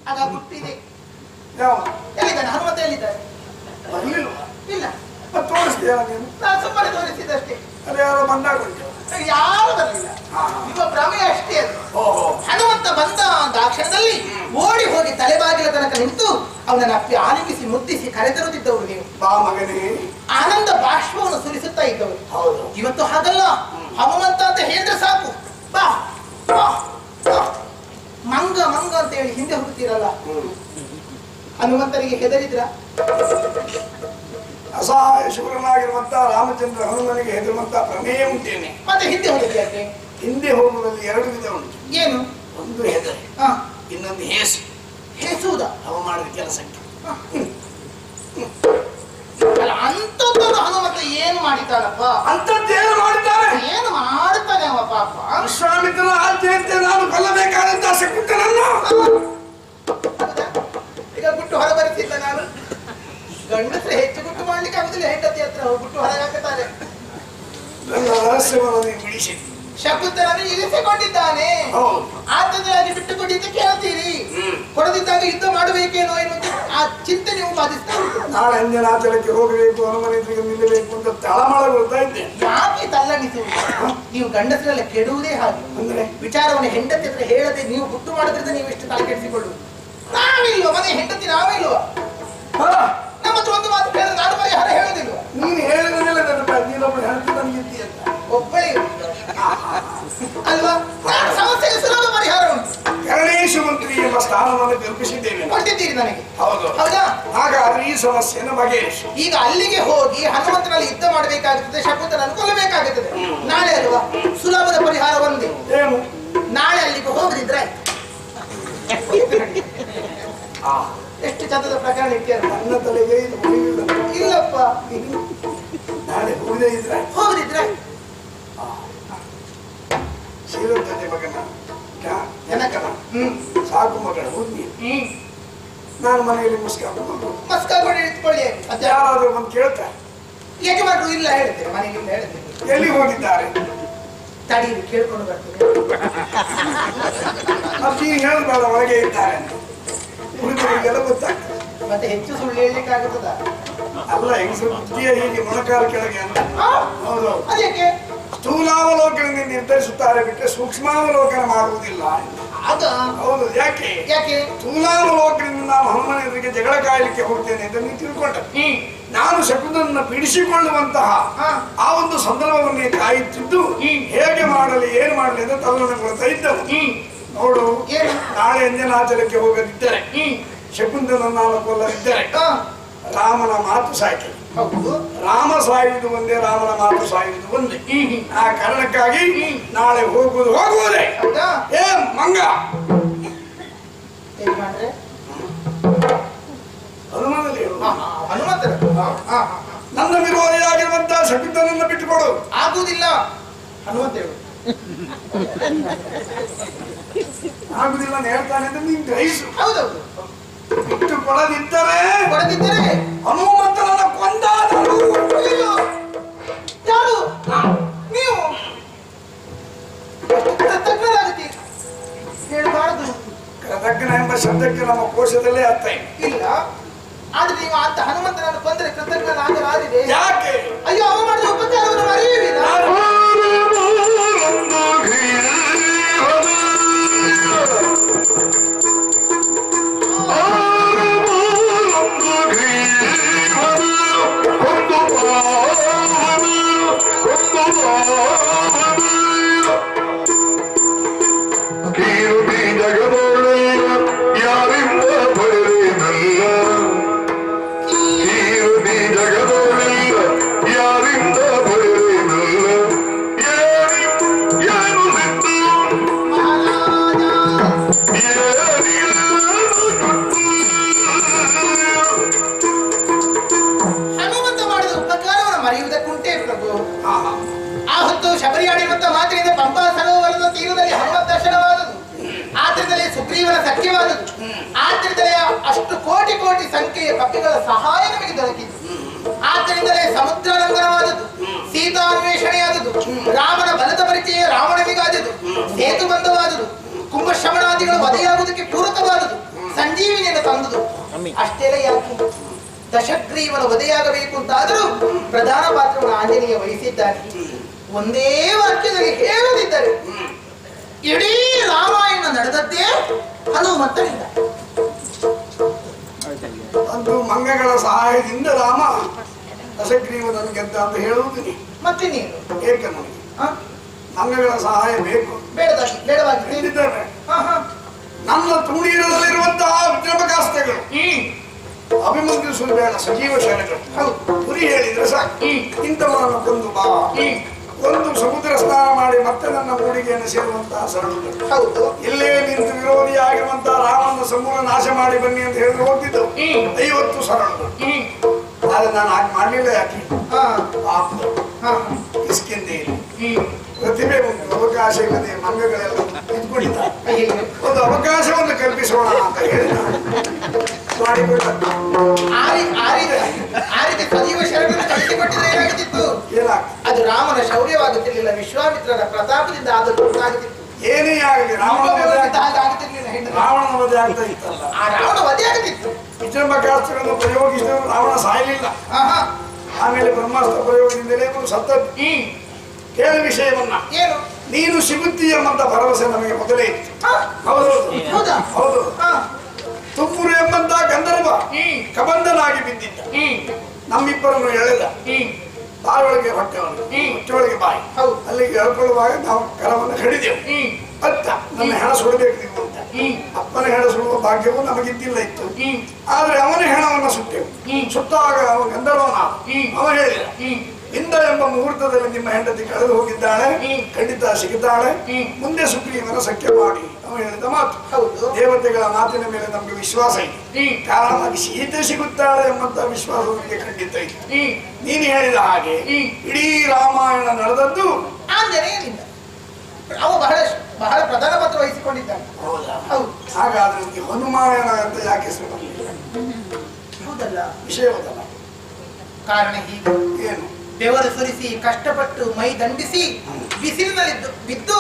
ಆಗ ಹುಟ್ಟಿದೆ. ಎಲ್ಲಿದ್ದಾನೆ ಹನುಮಂತ? ಎಲ್ಲಿದ್ದಾರೆ? ಇಲ್ಲ, ತೋರಿಸ್ತೀಯ ನೀನು? ನಾನು ಸುಮ್ಮನೆ ತೋರಿಸಿದಷ್ಟೇ. ಅದೇ ಯಾರೋ ಬಂದಾಗ ಯಾರು ಬರಲಿಲ್ಲ, ನಿಮ್ಮ ಭ್ರಮೆ ಅಷ್ಟೇ ಅದು. ಹನುಮಂತ ಬಂದ ದಾಕ್ಷಣದಲ್ಲಿ ಓಡಿ ಹೋಗಿ ತಲೆಬಾಗಿಲ ತನಕ ನಿಂತು ಅವನನ್ನು ಅಪ್ಪಿ ಆಲಿಂಗಿಸಿ ಮುದ್ದಿಸಿ ಕರೆತರುತ್ತಿದ್ದವರು ನೀವು. ಬಾ ಮಗನೇ, ಆನಂದ ಬಾಷ್ಪವನ್ನು ಸುರಿಸುತ್ತಾ ಇದ್ದವರು. ಇವತ್ತು ಹಾಗಲ್ಲ, ಹನುಮಂತ ಅಂತ ಹೇಳಿದ್ರೆ ಸಾಕು ಬಾ ಮಂಗ ಅಂತ ಹೇಳಿ ಹಿಂದೆ ಹೋಗ್ತೀರಲ್ಲ. ಹನುಮಂತನಿಗೆ ಹೆದರಿದ್ರ? ಅಸಹಾಯ ಶೂರನಾಗಿರುವಂತ ರಾಮಚಂದ್ರ ಹನುಮನಿಗೆ ಹೆದರುವಂತ ಪ್ರಮೇಯ ಉಂಟೇನೆ. ಮತ್ತೆ ಹಿಂದೆ ಹೋಗಿದ್ದೆ ಯಾಕೆ? ಹಿಂದೆ ಹೋಗುವುದಲ್ಲಿ ಎರಡು ವಿಧ ಉಂಟು. ಏನು? ಒಂದು ಹೆದರಿ, ಇನ್ನೊಂದು ಹೇಸು. ಹೇಸುವುದ? ಅವ ಮಾಡಿದ ಕೆಲಸಕ್ಕೆ ಅಲ್ಲ, ಅಂತದ್ದನ್ನು ಹನುಮಂತ ಏನು ಮಾಡಿದ್ದಾನಪ್ಪ? ಅಂತದ್ದೇನು ಮಾಡಿದ್ದಾನೆ? ಏನು ಮಾಡ್ತಾನೆ ಅವ ಪಾಪ? ವಿಶ್ವಾಮಿತ್ರನ ಆಜ್ಞೆಯಂತೆ ನಾನು ಕೊಲ್ಲಬೇಕಾದಂತ ಶಕುಂತಲನ್ನ ಈಗ ಬಿಟ್ಟು ಹೊರಬರುತ್ತಿದ್ದ ನಾನು. ಗಂಡಸ್ರೆ ಹೆಚ್ಚು ಗುಟ್ಟು ಮಾಡ್ಲಿಕ್ಕೆ ಆಗುದಿಲ್ಲ, ಹೆಂಡತಿ ಹತ್ರ ಬಿಟ್ಟು ಹೊರಗೆ ಹಾಕುತ್ತಾರೆ. ನನ್ನ ರಹಸ್ಯವನ್ನು ನೀವು ಬಿಡಿಸಿದ್ದಿ. ಶಕುಂತಲನ್ನು ಇರಿಸಿಕೊಂಡಿದ್ದಾನೆ, ಆತಂದ್ರಾಗಿ ಬಿಟ್ಟುಕೊಂಡಿದ್ದು ಕೇಳ್ತೀರಿ. ಕೊಡದಿದ್ದಾಗ ಯುದ್ಧ ಮಾಡಬೇಕೇನೋ ಎನ್ನುವುದು ಆ ಚಿಂತೆ ನೀವು ಬಾಧಿಸ್ತಾ ಉಂಟು. ನಾಳೆ ಅಂಜನಾಚಲಕ್ಕೆ ಹೋಗಬೇಕು, ಹನುಮನ ಎದುರಿಗೆ ನಿಲ್ಲಬೇಕು ಅಂತ ತಳಮಳಗೊಳ್ತಾ ಇದ್ದೆ. ಯಾಕೆ ತಲ್ಲಣಿಸುವುದು? ನೀವು ಗಂಡಸರೆಲ್ಲ ಕೆಡುವುದೇ ಹಾಗೆ. ಅಂದ್ರೆ ವಿಚಾರವನ್ನು ಹೆಂಡತಿ ಹತ್ರ ಹೇಳದೆ ನೀವು ಗುಟ್ಟು ಮಾಡೋದ್ರಿಂದ ನೀವು ಎಷ್ಟು ತಲೆ ಕೆಡಿಸಿಕೊಳ್ಳುವುದು. ನಾವಿಲ್ವ ಮನೆ ಹೆಂಡತಿ? ನಾವಿಲ್ವ? ನಮ್ಮ ಹತ್ರ ಒಂದು ಮಾತು ಹೇಳಿದ್ರೆ ನಾನು ಪರಿಹಾರ ಹೇಳೋದಿಲ್ವ? ನೀನು ಹೇಳಿದ್ಮೇಲೆ ನೀನೊಬ್ಬಳು ಹೆಂಡತಿ ನನಗಿದ್ದೀಯ ಅಂತ ಒಬ್ಬಳೇ ಅಲ್ವಾ? ನಾನು ಸಮಸ್ಯೆಗೆ ಸುಲಭ ಪರಿಹಾರ ಉಂಟು. ಕರಣೇಶ ಮಂತ್ರಿ ಎಂಬ ಸ್ಥಾನವನ್ನು ಕಲ್ಪಿಸಿದ್ದೇವೆ. ಕೊಟ್ಟಿದ್ದೀರಿ ನನಗೆ. ಹೌದು. ಹೌದಾ? ಹಾಗಾದ್ರೆ ಈ ಸಮಸ್ಯೆಯನ್ನು ಬಗೆಹರಿಸು. ಈಗ ಅಲ್ಲಿಗೆ ಹೋಗಿ ಹನುಮಂತನಲ್ಲಿ ಯುದ್ಧ ಮಾಡಬೇಕಾಗುತ್ತದೆ, ಶಕುಂತಲನ್ನು ಕೊಲ್ಲಬೇಕಾಗುತ್ತದೆ. ನಾಳೆ ಅಲ್ವಾ? ಸುಲಭದ ಪರಿಹಾರ ಒಂದೇ. ಏನು? ನಾಳೆ ಅಲ್ಲಿಗೆ ಹೋಗದಿದ್ರೆ ಎಷ್ಟು ಚಂದದ ಪ್ರಕರಣ ಇಟ್ಟಿದ್ದಾರೆ. ನನ್ನ ತಲೆಗೆ ಇದು ಇಲ್ಲಪ್ಪ, ನಾಳೆ ಹೋಗದಿದ್ರೆ ಶ್ರೀರಂತದೆ ಮಗನ ಜನಕನ ಸಾಕು ಮಗಳ ಹೋಗಿ ನಾನು ಮನೆಯಲ್ಲಿ ಮಸ್ಕಾರ್ಕೊಂಡು ಇಟ್ಕೊಳ್ಳಿ. ಯಾರಾದ್ರೂ ಬಂದು ಕೇಳ್ತಾರೆ, ಯಜಮಾನರು ಇಲ್ಲ ಹೇಳ್ತೇನೆ, ಮನೆಗೆ ಇಲ್ಲ ಹೇಳ್ತೇನೆ. ಎಲ್ಲಿ ಹೋಗಿದ್ದಾರೆ? ತಡೀರಿ, ಕೇಳ್ಕೊಂಡು ಬರ್ತೇನೆ. ಮತ್ತೆ ಹೇಳಬೇಡ ಒಳಗೆ ಇದ್ದಾರೆ ಅಂತ. ಉಳಿದವರಿಗೆಲ್ಲ ಗೊತ್ತಾಗ್ತದೆ. ಮತ್ತೆ ಹೆಚ್ಚು ಸುಳ್ಳು ಹೇಳಲಿಕ್ಕೆ ಆಗುತ್ತದ? ಅಲ್ಲ, ಹೆಂಗಸರು ಬುದ್ಧಿಯ ಹೀಗೆ ಮೊಣಕಾಲ ಕೆಳಗೆ ಅಂತ. ಹೌದು. ಅದಕ್ಕೆ ಸ್ಥೂಲಾವಲೋಕನ ನಿರ್ಧರಿಸುತ್ತಾರೆ ಬಿಟ್ಟರೆ ಸೂಕ್ಷ್ಮಾವಲೋಕನ ಮಾಡುವುದಿಲ್ಲ. ಹೌದು. ಯಾಕೆ? ಸ್ಥೂಲಾವಲೋಕದಿಂದ ನಾನು ಹನುಮನ ಎದುರಿಗೆ ಜಗಳ ಕಾಯಲಿಕ್ಕೆ ಹೋಗ್ತೇನೆ ಅಂತ ನೀವು ತಿಳ್ಕೊಂಡ. ನಾನು ಶಕುಂತನನ್ನು ಬಿಡಿಸಿಕೊಳ್ಳುವಂತಹ ಆ ಒಂದು ಸಂದರ್ಭವನ್ನೇ ಕಾಯುತ್ತಿದ್ದು ಹೇಗೆ ಮಾಡಲಿ ಏನು ಮಾಡಲಿ ಅಂತ ತಲೆಗೊಳ್ತಾ ಇದ್ದವು. ನೋಡು, ನಾಳೆ ಅಂಜನಾಚಲಕ್ಕೆ ಹೋಗದಿದ್ದರೆ, ಶಕುಂತನನ್ನು ನಾನು ಕೊಲ್ಲದಿದ್ದರೆ ರಾಮನ ಮಾತು ಸಾಕಿ. ರಾಮ ಸಾಯುವುದು ಒಂದೇ, ರಾಮನ ಮಾತು ಸಾಯುವುದು ಒಂದೇ. ಆ ಕಾರಣಕ್ಕಾಗಿ ನಾಳೆ ಹೋಗುವುದೇ. ಏ ಮಂಗ, ಹನುಮನಲ್ಲಿ ನನ್ನ ವಿರೋಧಿಯಾಗಿರುವಂತಹ ಶಕುಂತನನ್ನು ಬಿಟ್ಟುಕೊಡು. ಆಗುವುದಿಲ್ಲ. ಹನುಮಂತ ಹೇಳು. ಆಗುದಿಲ್ಲ ಹೇಳ್ತಾನೆ ಅಂತ ನೀನು ಗ್ರಹಿಸು. ಹೌದೌದು. ಬಿಟ್ಟು ಕೊಡದಿದ್ದರೆ ಹನುಮಂತನನ್ನ ಕೊಂದಾದರು. ಯಾರು ನೀವು? ತಜ್ಞರಾಗುತ್ತೀರಿ. ಹೇಳಬಾರದು ಲಗ್ನ ಎಂಬ ಶಬ್ದಕ್ಕೆ ನಮ್ಮ ಕೋಶದಲ್ಲೇ ಅರ್ಥ ಇಲ್ಲ. ಆದ್ರೆ ನೀವು ಅಂತ ಹನುಮಂತನನ್ನು ಕೊಂದರೆ ಕೃತಜ್ಞನಾಗಲಾಗಿದೆ. ಯಾಕೆ? ಅಯ್ಯೋ, ಅವ ಮಾಡಿದ ಉಪಚಾರವನ್ನು ಮರೆಯುವಿಲ್ಲ. ಹನುಮಂತ ಮಾಡಿದ ಉಪಕಾರವನ್ನು ಮರೆಯುವುದಕ್ಕುಂಟೆ ಪ್ರಭು. ಆ ಹೊತ್ತು ಶಬರಿಯಾಡಿರುವಂತ ಮಾತಿನಿಂದ ಪಂಪಾ ಸರೋವರದ ತೀರದಲ್ಲಿ ಹನುಮ ದರ್ಶನವಾದದು. ಆದ್ರಿಂದಲೇ ಸುಗ್ರೀವನ ಸಖ್ಯವಾದದು. ಆದ್ರಿಂದಲೇ ಅಷ್ಟು ಕೋಟಿ ಕೋಟಿ ಸಂಖ್ಯೆಯ ಕಪಿಗಳ ಸಹಾಯ ನಮಗೆ ದೊರಕಿತು. ಆದ್ದರಿಂದಲೇ ಸಮುದ್ರ ಲಂಘನವಾದದ್ದು, ಸೀತಾನ್ವೇಷಣೆಯಾದದ್ದು, ರಾಮನ ಬಲದ ಪರಿಚಯ ರಾವಣನಿಗಾದದು, ಸೇತು ಬಂಧವಾದದು, ಕುಂಭಶ್ರವಣಾದಿಗಳು ವಧೆಯಾಗುವುದಕ್ಕೆ ಪೂರಕವಾದದು, ಸಂಜೀವಿನಿಯನ್ನು ತಂದುದು. ಅಷ್ಟೆಲ್ಲ ಯಾಕೆ? ದಶಗ್ರೀವನ ವಧೆಯಾಗಬೇಕು ಅಂತಾದರೂ ಪ್ರಧಾನ ಪಾತ್ರವನ್ನು ಆಂಜನೇಯ ವಹಿಸಿದ್ದಾನೆ. ಒಂದೇ ವಾಕ್ಯದಲ್ಲಿ ಹೇಳದಿದ್ದರೆ ಇಡೀ ರಾಮಾಯಣ ನಡೆದದ್ದೇ ಹನುಮಂತನಿಂದ. ಒಂದು ಮಂಗಗಳ ಸಹಾಯದಿಂದ ರಾಮ ದಶಗ್ರೀವನನ್ನು ಗೆದ್ದ ಅಂತ ಹೇಳುವುದು ನೀ. ಮತ್ತೆ ನೀನು ಏಕೆ ನನಗೆ ಮಂಗಗಳ ಸಹಾಯ ಬೇಕು? ಬೇಡವಾಗಿ ನನ್ನ ತುಣೀರದಲ್ಲಿರುವಂತಹ ವಿದ್ರಮಕಾಸ್ತ್ರಗಳು ಅಭಿಮಂತ್ರಿಸುವುದು ಬೇಡ, ಸಜೀವ ಶರಣಗಳು. ಗುರಿ ಹೇಳಿದ್ರೆ ಸಾಕು. ಇಂಥವರನ್ನು ಕೊಂದು ಬಾ, ಒಂದು ಸಮುದ್ರ ಸ್ನಾನ ಮಾಡಿ ಮತ್ತೆ ನನ್ನ ಮೂಡಿಗೆಯನ್ನು ಸೇರುವಂತಹ ಸರಳುಗಳು. ಇಲ್ಲೇ ನಿಂತು ವಿರೋಧಿಯಾಗಿರುವಂತಹ ರಾಮನ ಸಮೂಲ ನಾಶ ಮಾಡಿ ಬನ್ನಿ ಅಂತ ಹೇಳಿ ಹೋಗ್ತಿದ್ದವು 50 ಸರಳುಗಳು. ಆದ್ರೆ ನಾನು ಹಾಗೆ ಮಾಡ್ಲಿಲ್ಲ. ಯಾಕೆ? ಇಸ್ಕಿಂದೆ ಪ್ರತಿಭೆ ಉಂಟು, ಅವಕಾಶ ಇಲ್ಲದೆ ಮಂಗಗಳೆಲ್ಲ ಇದ್ಕೊಂಡಿದ್ದಾರೆ. ಒಂದು ಅವಕಾಶವನ್ನು ಕಲ್ಪಿಸೋಣ ಅಂತ ಹೇಳಿ ಸಜೀವ ಶರಣನ್ನು ಕಳಿಸಿಕೊಟ್ಟಿದ್ರೆ ಏನಾಗುತ್ತಿತ್ತು? ಅದು ರಾಮನ ಶೌರ್ಯವಾಗುತ್ತಿರಲಿಲ್ಲ, ವಿಶ್ವಾಮಿತ್ರರ ಪ್ರತಾಪದಿಂದ ಆದದ್ದು ಉಂಟಾಗುತ್ತಿತ್ತು. ಏನೇ ಆಗಲಿ ರಾವಣನ ವಧೆ ಆಗ್ತಾ ಇತ್ತಲ್ಲ, ಆ ರಾವಣ ವಧೆ ಆಗುತ್ತಿತ್ತು. ವಿಜೃಂಭಕಾಸ್ತ್ರಗಳನ್ನು ಪ್ರಯೋಗಿಸಿದ್ರು, ರಾವಣ ಸಾಯಲಿಲ್ಲ. ಆಮೇಲೆ ಬ್ರಹ್ಮಾಸ್ತ್ರ ಪ್ರಯೋಗದಿಂದಲೇ ಸತ್ತದ್ದು. ಕೇಳ ವಿಷಯವನ್ನ, ನೀನು ಸಿಗುತ್ತೀಯ ಎಂಬಂತ ಭರವಸೆ ನಮಗೆ ಮೊದಲೇ ಇತ್ತು. ಹೌದು. ತುಪ್ಪುರು ಎಂಬಂತ ಗಂಧರ್ವ ಕಬಂಧನಾಗಿ ಬಿದ್ದಿದ್ದ, ನಮ್ಮಿಬ್ಬರನ್ನು ಎಳೆದ. ಬಾಯೊಳಗೆ ಹೊಟ್ಟೆಯೊಳಗೆ ಬಾಯಿ, ಅಲ್ಲಿಗೆ ಹೇಳ್ಕೊಳ್ಳುವಾಗ ನಾವು ಕರವನ್ನು ಕಡಿದೆವು. ಅತ್ತ ನನ್ನ ಹೆಣ ಸುಡಬೇಕು ನೀವು ಅಂತ. ಅಪ್ಪನ ಹೆಣ ಸುಡುವ ಭಾಗ್ಯವು ನಮಗಿದ್ದಿಲ್ಲ ಇತ್ತು. ಆದ್ರೆ ಅವನ ಹೆಣವನ್ನು ಸುಟ್ಟೆವು. ಸುಟ್ಟಾಗ ಅವ ಗಂಧರ್ವನ ಅವ ಹೇಳಿದ, ಇಂದ ಎಂಬ ಮುಹೂರ್ತದಲ್ಲಿ ನಿಮ್ಮ ಹೆಂಡತಿ ಕಳೆದು ಹೋಗಿದ್ದಾಳೆ, ಖಂಡಿತ ಸಿಗುತ್ತಾಳೆ, ಮುಂದೆ ಸುಗ್ರೀವನ ಸಖ್ಯ ಮಾಡಿ ಅವ ಹೇಳಿದ ಮಾತು. ದೇವತೆಗಳ ಮಾತಿನ ಮೇಲೆ ನಮ್ಗೆ ವಿಶ್ವಾಸ ಇದೆ. ಕಾರಣವಾಗಿ ಸೀತೆ ಸಿಗುತ್ತಾಳೆ ಎಂಬಂತ ವಿಶ್ವಾಸ ನಮಗೆ ಖಂಡಿತ ಇದೆ. ನೀನು ಹೇಳಿದ ಹಾಗೆ ಇಡೀ ರಾಮಾಯಣ ನಡೆದದ್ದು ಆಂಜನೇಯನಿಂದ. ಅವ ಬಹಳ ಪ್ರಧಾನ ಪಾತ್ರ ವಹಿಸಿಕೊಂಡಿದ್ದಾನೆ. ಹಾಗಾದ್ರೆ ಹನುಮಾಯಣ ಅಂತ ಯಾಕೆ ಹೆಸರು ಬರಲಿಲ್ಲ? ಹೌದಲ್ಲ, ವಿಷಯವದಲ್ಲ. ಕಾರಣ ಹೀಗೆ, ಏನು? ಬೆವರು ಸುರಿಸಿ ಕಷ್ಟಪಟ್ಟು ಮೈ ದಂಡಿಸಿ ಬಿಸಿಲಿನಲ್ಲಿ ಬಿದ್ದು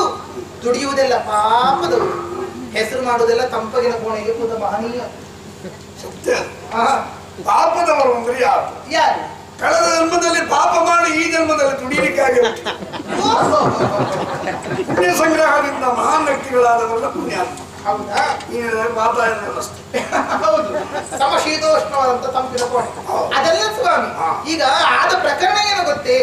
ದುಡಿಯುವುದೆಲ್ಲ ಪಾಪದವರು, ಹೆಸರು ಮಾಡುವುದೆಲ್ಲ ತಂಪಗಿನ ಕೋಣೆಗೆ ಕೂತ ಮಹನೀಯ. ಸತ್ಯ. ಪಾಪದವರು ಅಂದ್ರೆ ಯಾರು? ಯಾರು? ಕಳೆದ ಜನ್ಮದಲ್ಲಿ ಪಾಪ ಮಾಡಿ ಈ ಜನ್ಮದಲ್ಲಿ ದುಡಿಯಲಿಕ್ಕಾಗಿ ಪುಣ್ಯ ಸಂಗ್ರಹದಿಂದ ಮಹಾನ್ ವ್ಯಕ್ತಿಗಳಾದವರೆಲ್ಲ ಪುಣ್ಯಾತ್ಮ. ಹೌದಾ? ವಾತಾವರಣ ವ್ಯವಸ್ಥೆ ಹೌದು, ಸಮಶೀತೋಷ್ಣವಾದಂತ ತಂಪಿನ ಕೋಣೆ ಅದೆಲ್ಲ ಸ್ವಾಮಿ. ಈಗ ಆದ ಪ್ರಕರಣ ಏನು ಗೊತ್ತೇ?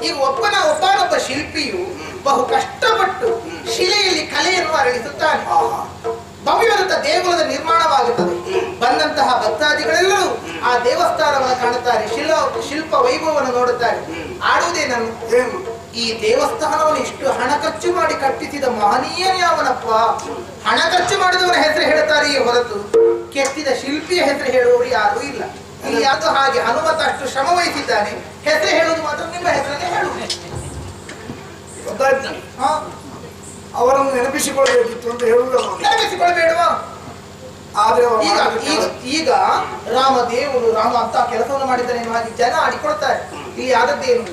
ಈಗ ಒಬ್ಬನೊಬ್ಬ ಶಿಲ್ಪಿಯು ಬಹು ಕಷ್ಟಪಟ್ಟು ಶಿಲೆಯಲ್ಲಿ ಕಲೆಯನ್ನು ಅರಳಿಸುತ್ತಾನೆ. ಭವ್ಯವಾದಂತ ದೇಗುಲದ ನಿರ್ಮಾಣವಾಗುತ್ತದೆ. ಬಂದಂತಹ ಭಕ್ತಾದಿಗಳೆಲ್ಲರೂ ಆ ದೇವಸ್ಥಾನವನ್ನು ಕಾಣುತ್ತಾರೆ, ಶಿಲ್ಪ ವೈಭವವನ್ನು ನೋಡುತ್ತಾರೆ. ಆಡುವುದೇನನ್ನು? ಈ ದೇವಸ್ಥಾನವನ್ನು ಇಷ್ಟು ಹಣ ಖರ್ಚು ಮಾಡಿ ಕಟ್ಟಿಸಿದ ಮಹನೀಯನೇ ಅವನಪ್ಪ. ಹಣ ಖರ್ಚು ಮಾಡಿದವನ ಹೆಸರು ಹೇಳುತ್ತಾರೆಯೇ ಹೊರತು ಕೆತ್ತಿದ ಶಿಲ್ಪಿಯ ಹೆಸರು ಹೇಳುವವರು ಯಾರೂ ಇಲ್ಲ. ಇಲ್ಲಿ ಯಾವುದು ಹಾಗೆ ಹನುಮಂತ ಅಷ್ಟು ಶ್ರಮ ವಹಿಸಿದ್ದಾನೆ, ಹೆಸರು ಹೇಳುವುದು ಮಾತ್ರ ನಿಮ್ಮ ಹೆಸರನ್ನೇ ಹೇಳುವುದು. ಗೊತ್ತಾಯ್ತು. ಅವರನ್ನು ನೆನಪಿಸಿಕೊಳ್ಳಬೇಕಿತ್ತು ಅಂತ ಹೇಳುವುದಲ್ಲ. ನೆನಪಿಸಿಕೊಳ್ಳಬೇಡುವ? ಆದ್ರೆ ಈಗ ರಾಮದೇವರು ರಾಮ ಅಂತ ಕೆಲಸವನ್ನು ಮಾಡಿದ್ದಾನೆ ಎನ್ನುವ ಹಾಗೆ ಜನ ಆಡಿಕೊಳ್ತಾರೆ. ಇಲ್ಲಿ ಆದದ್ದೇನು?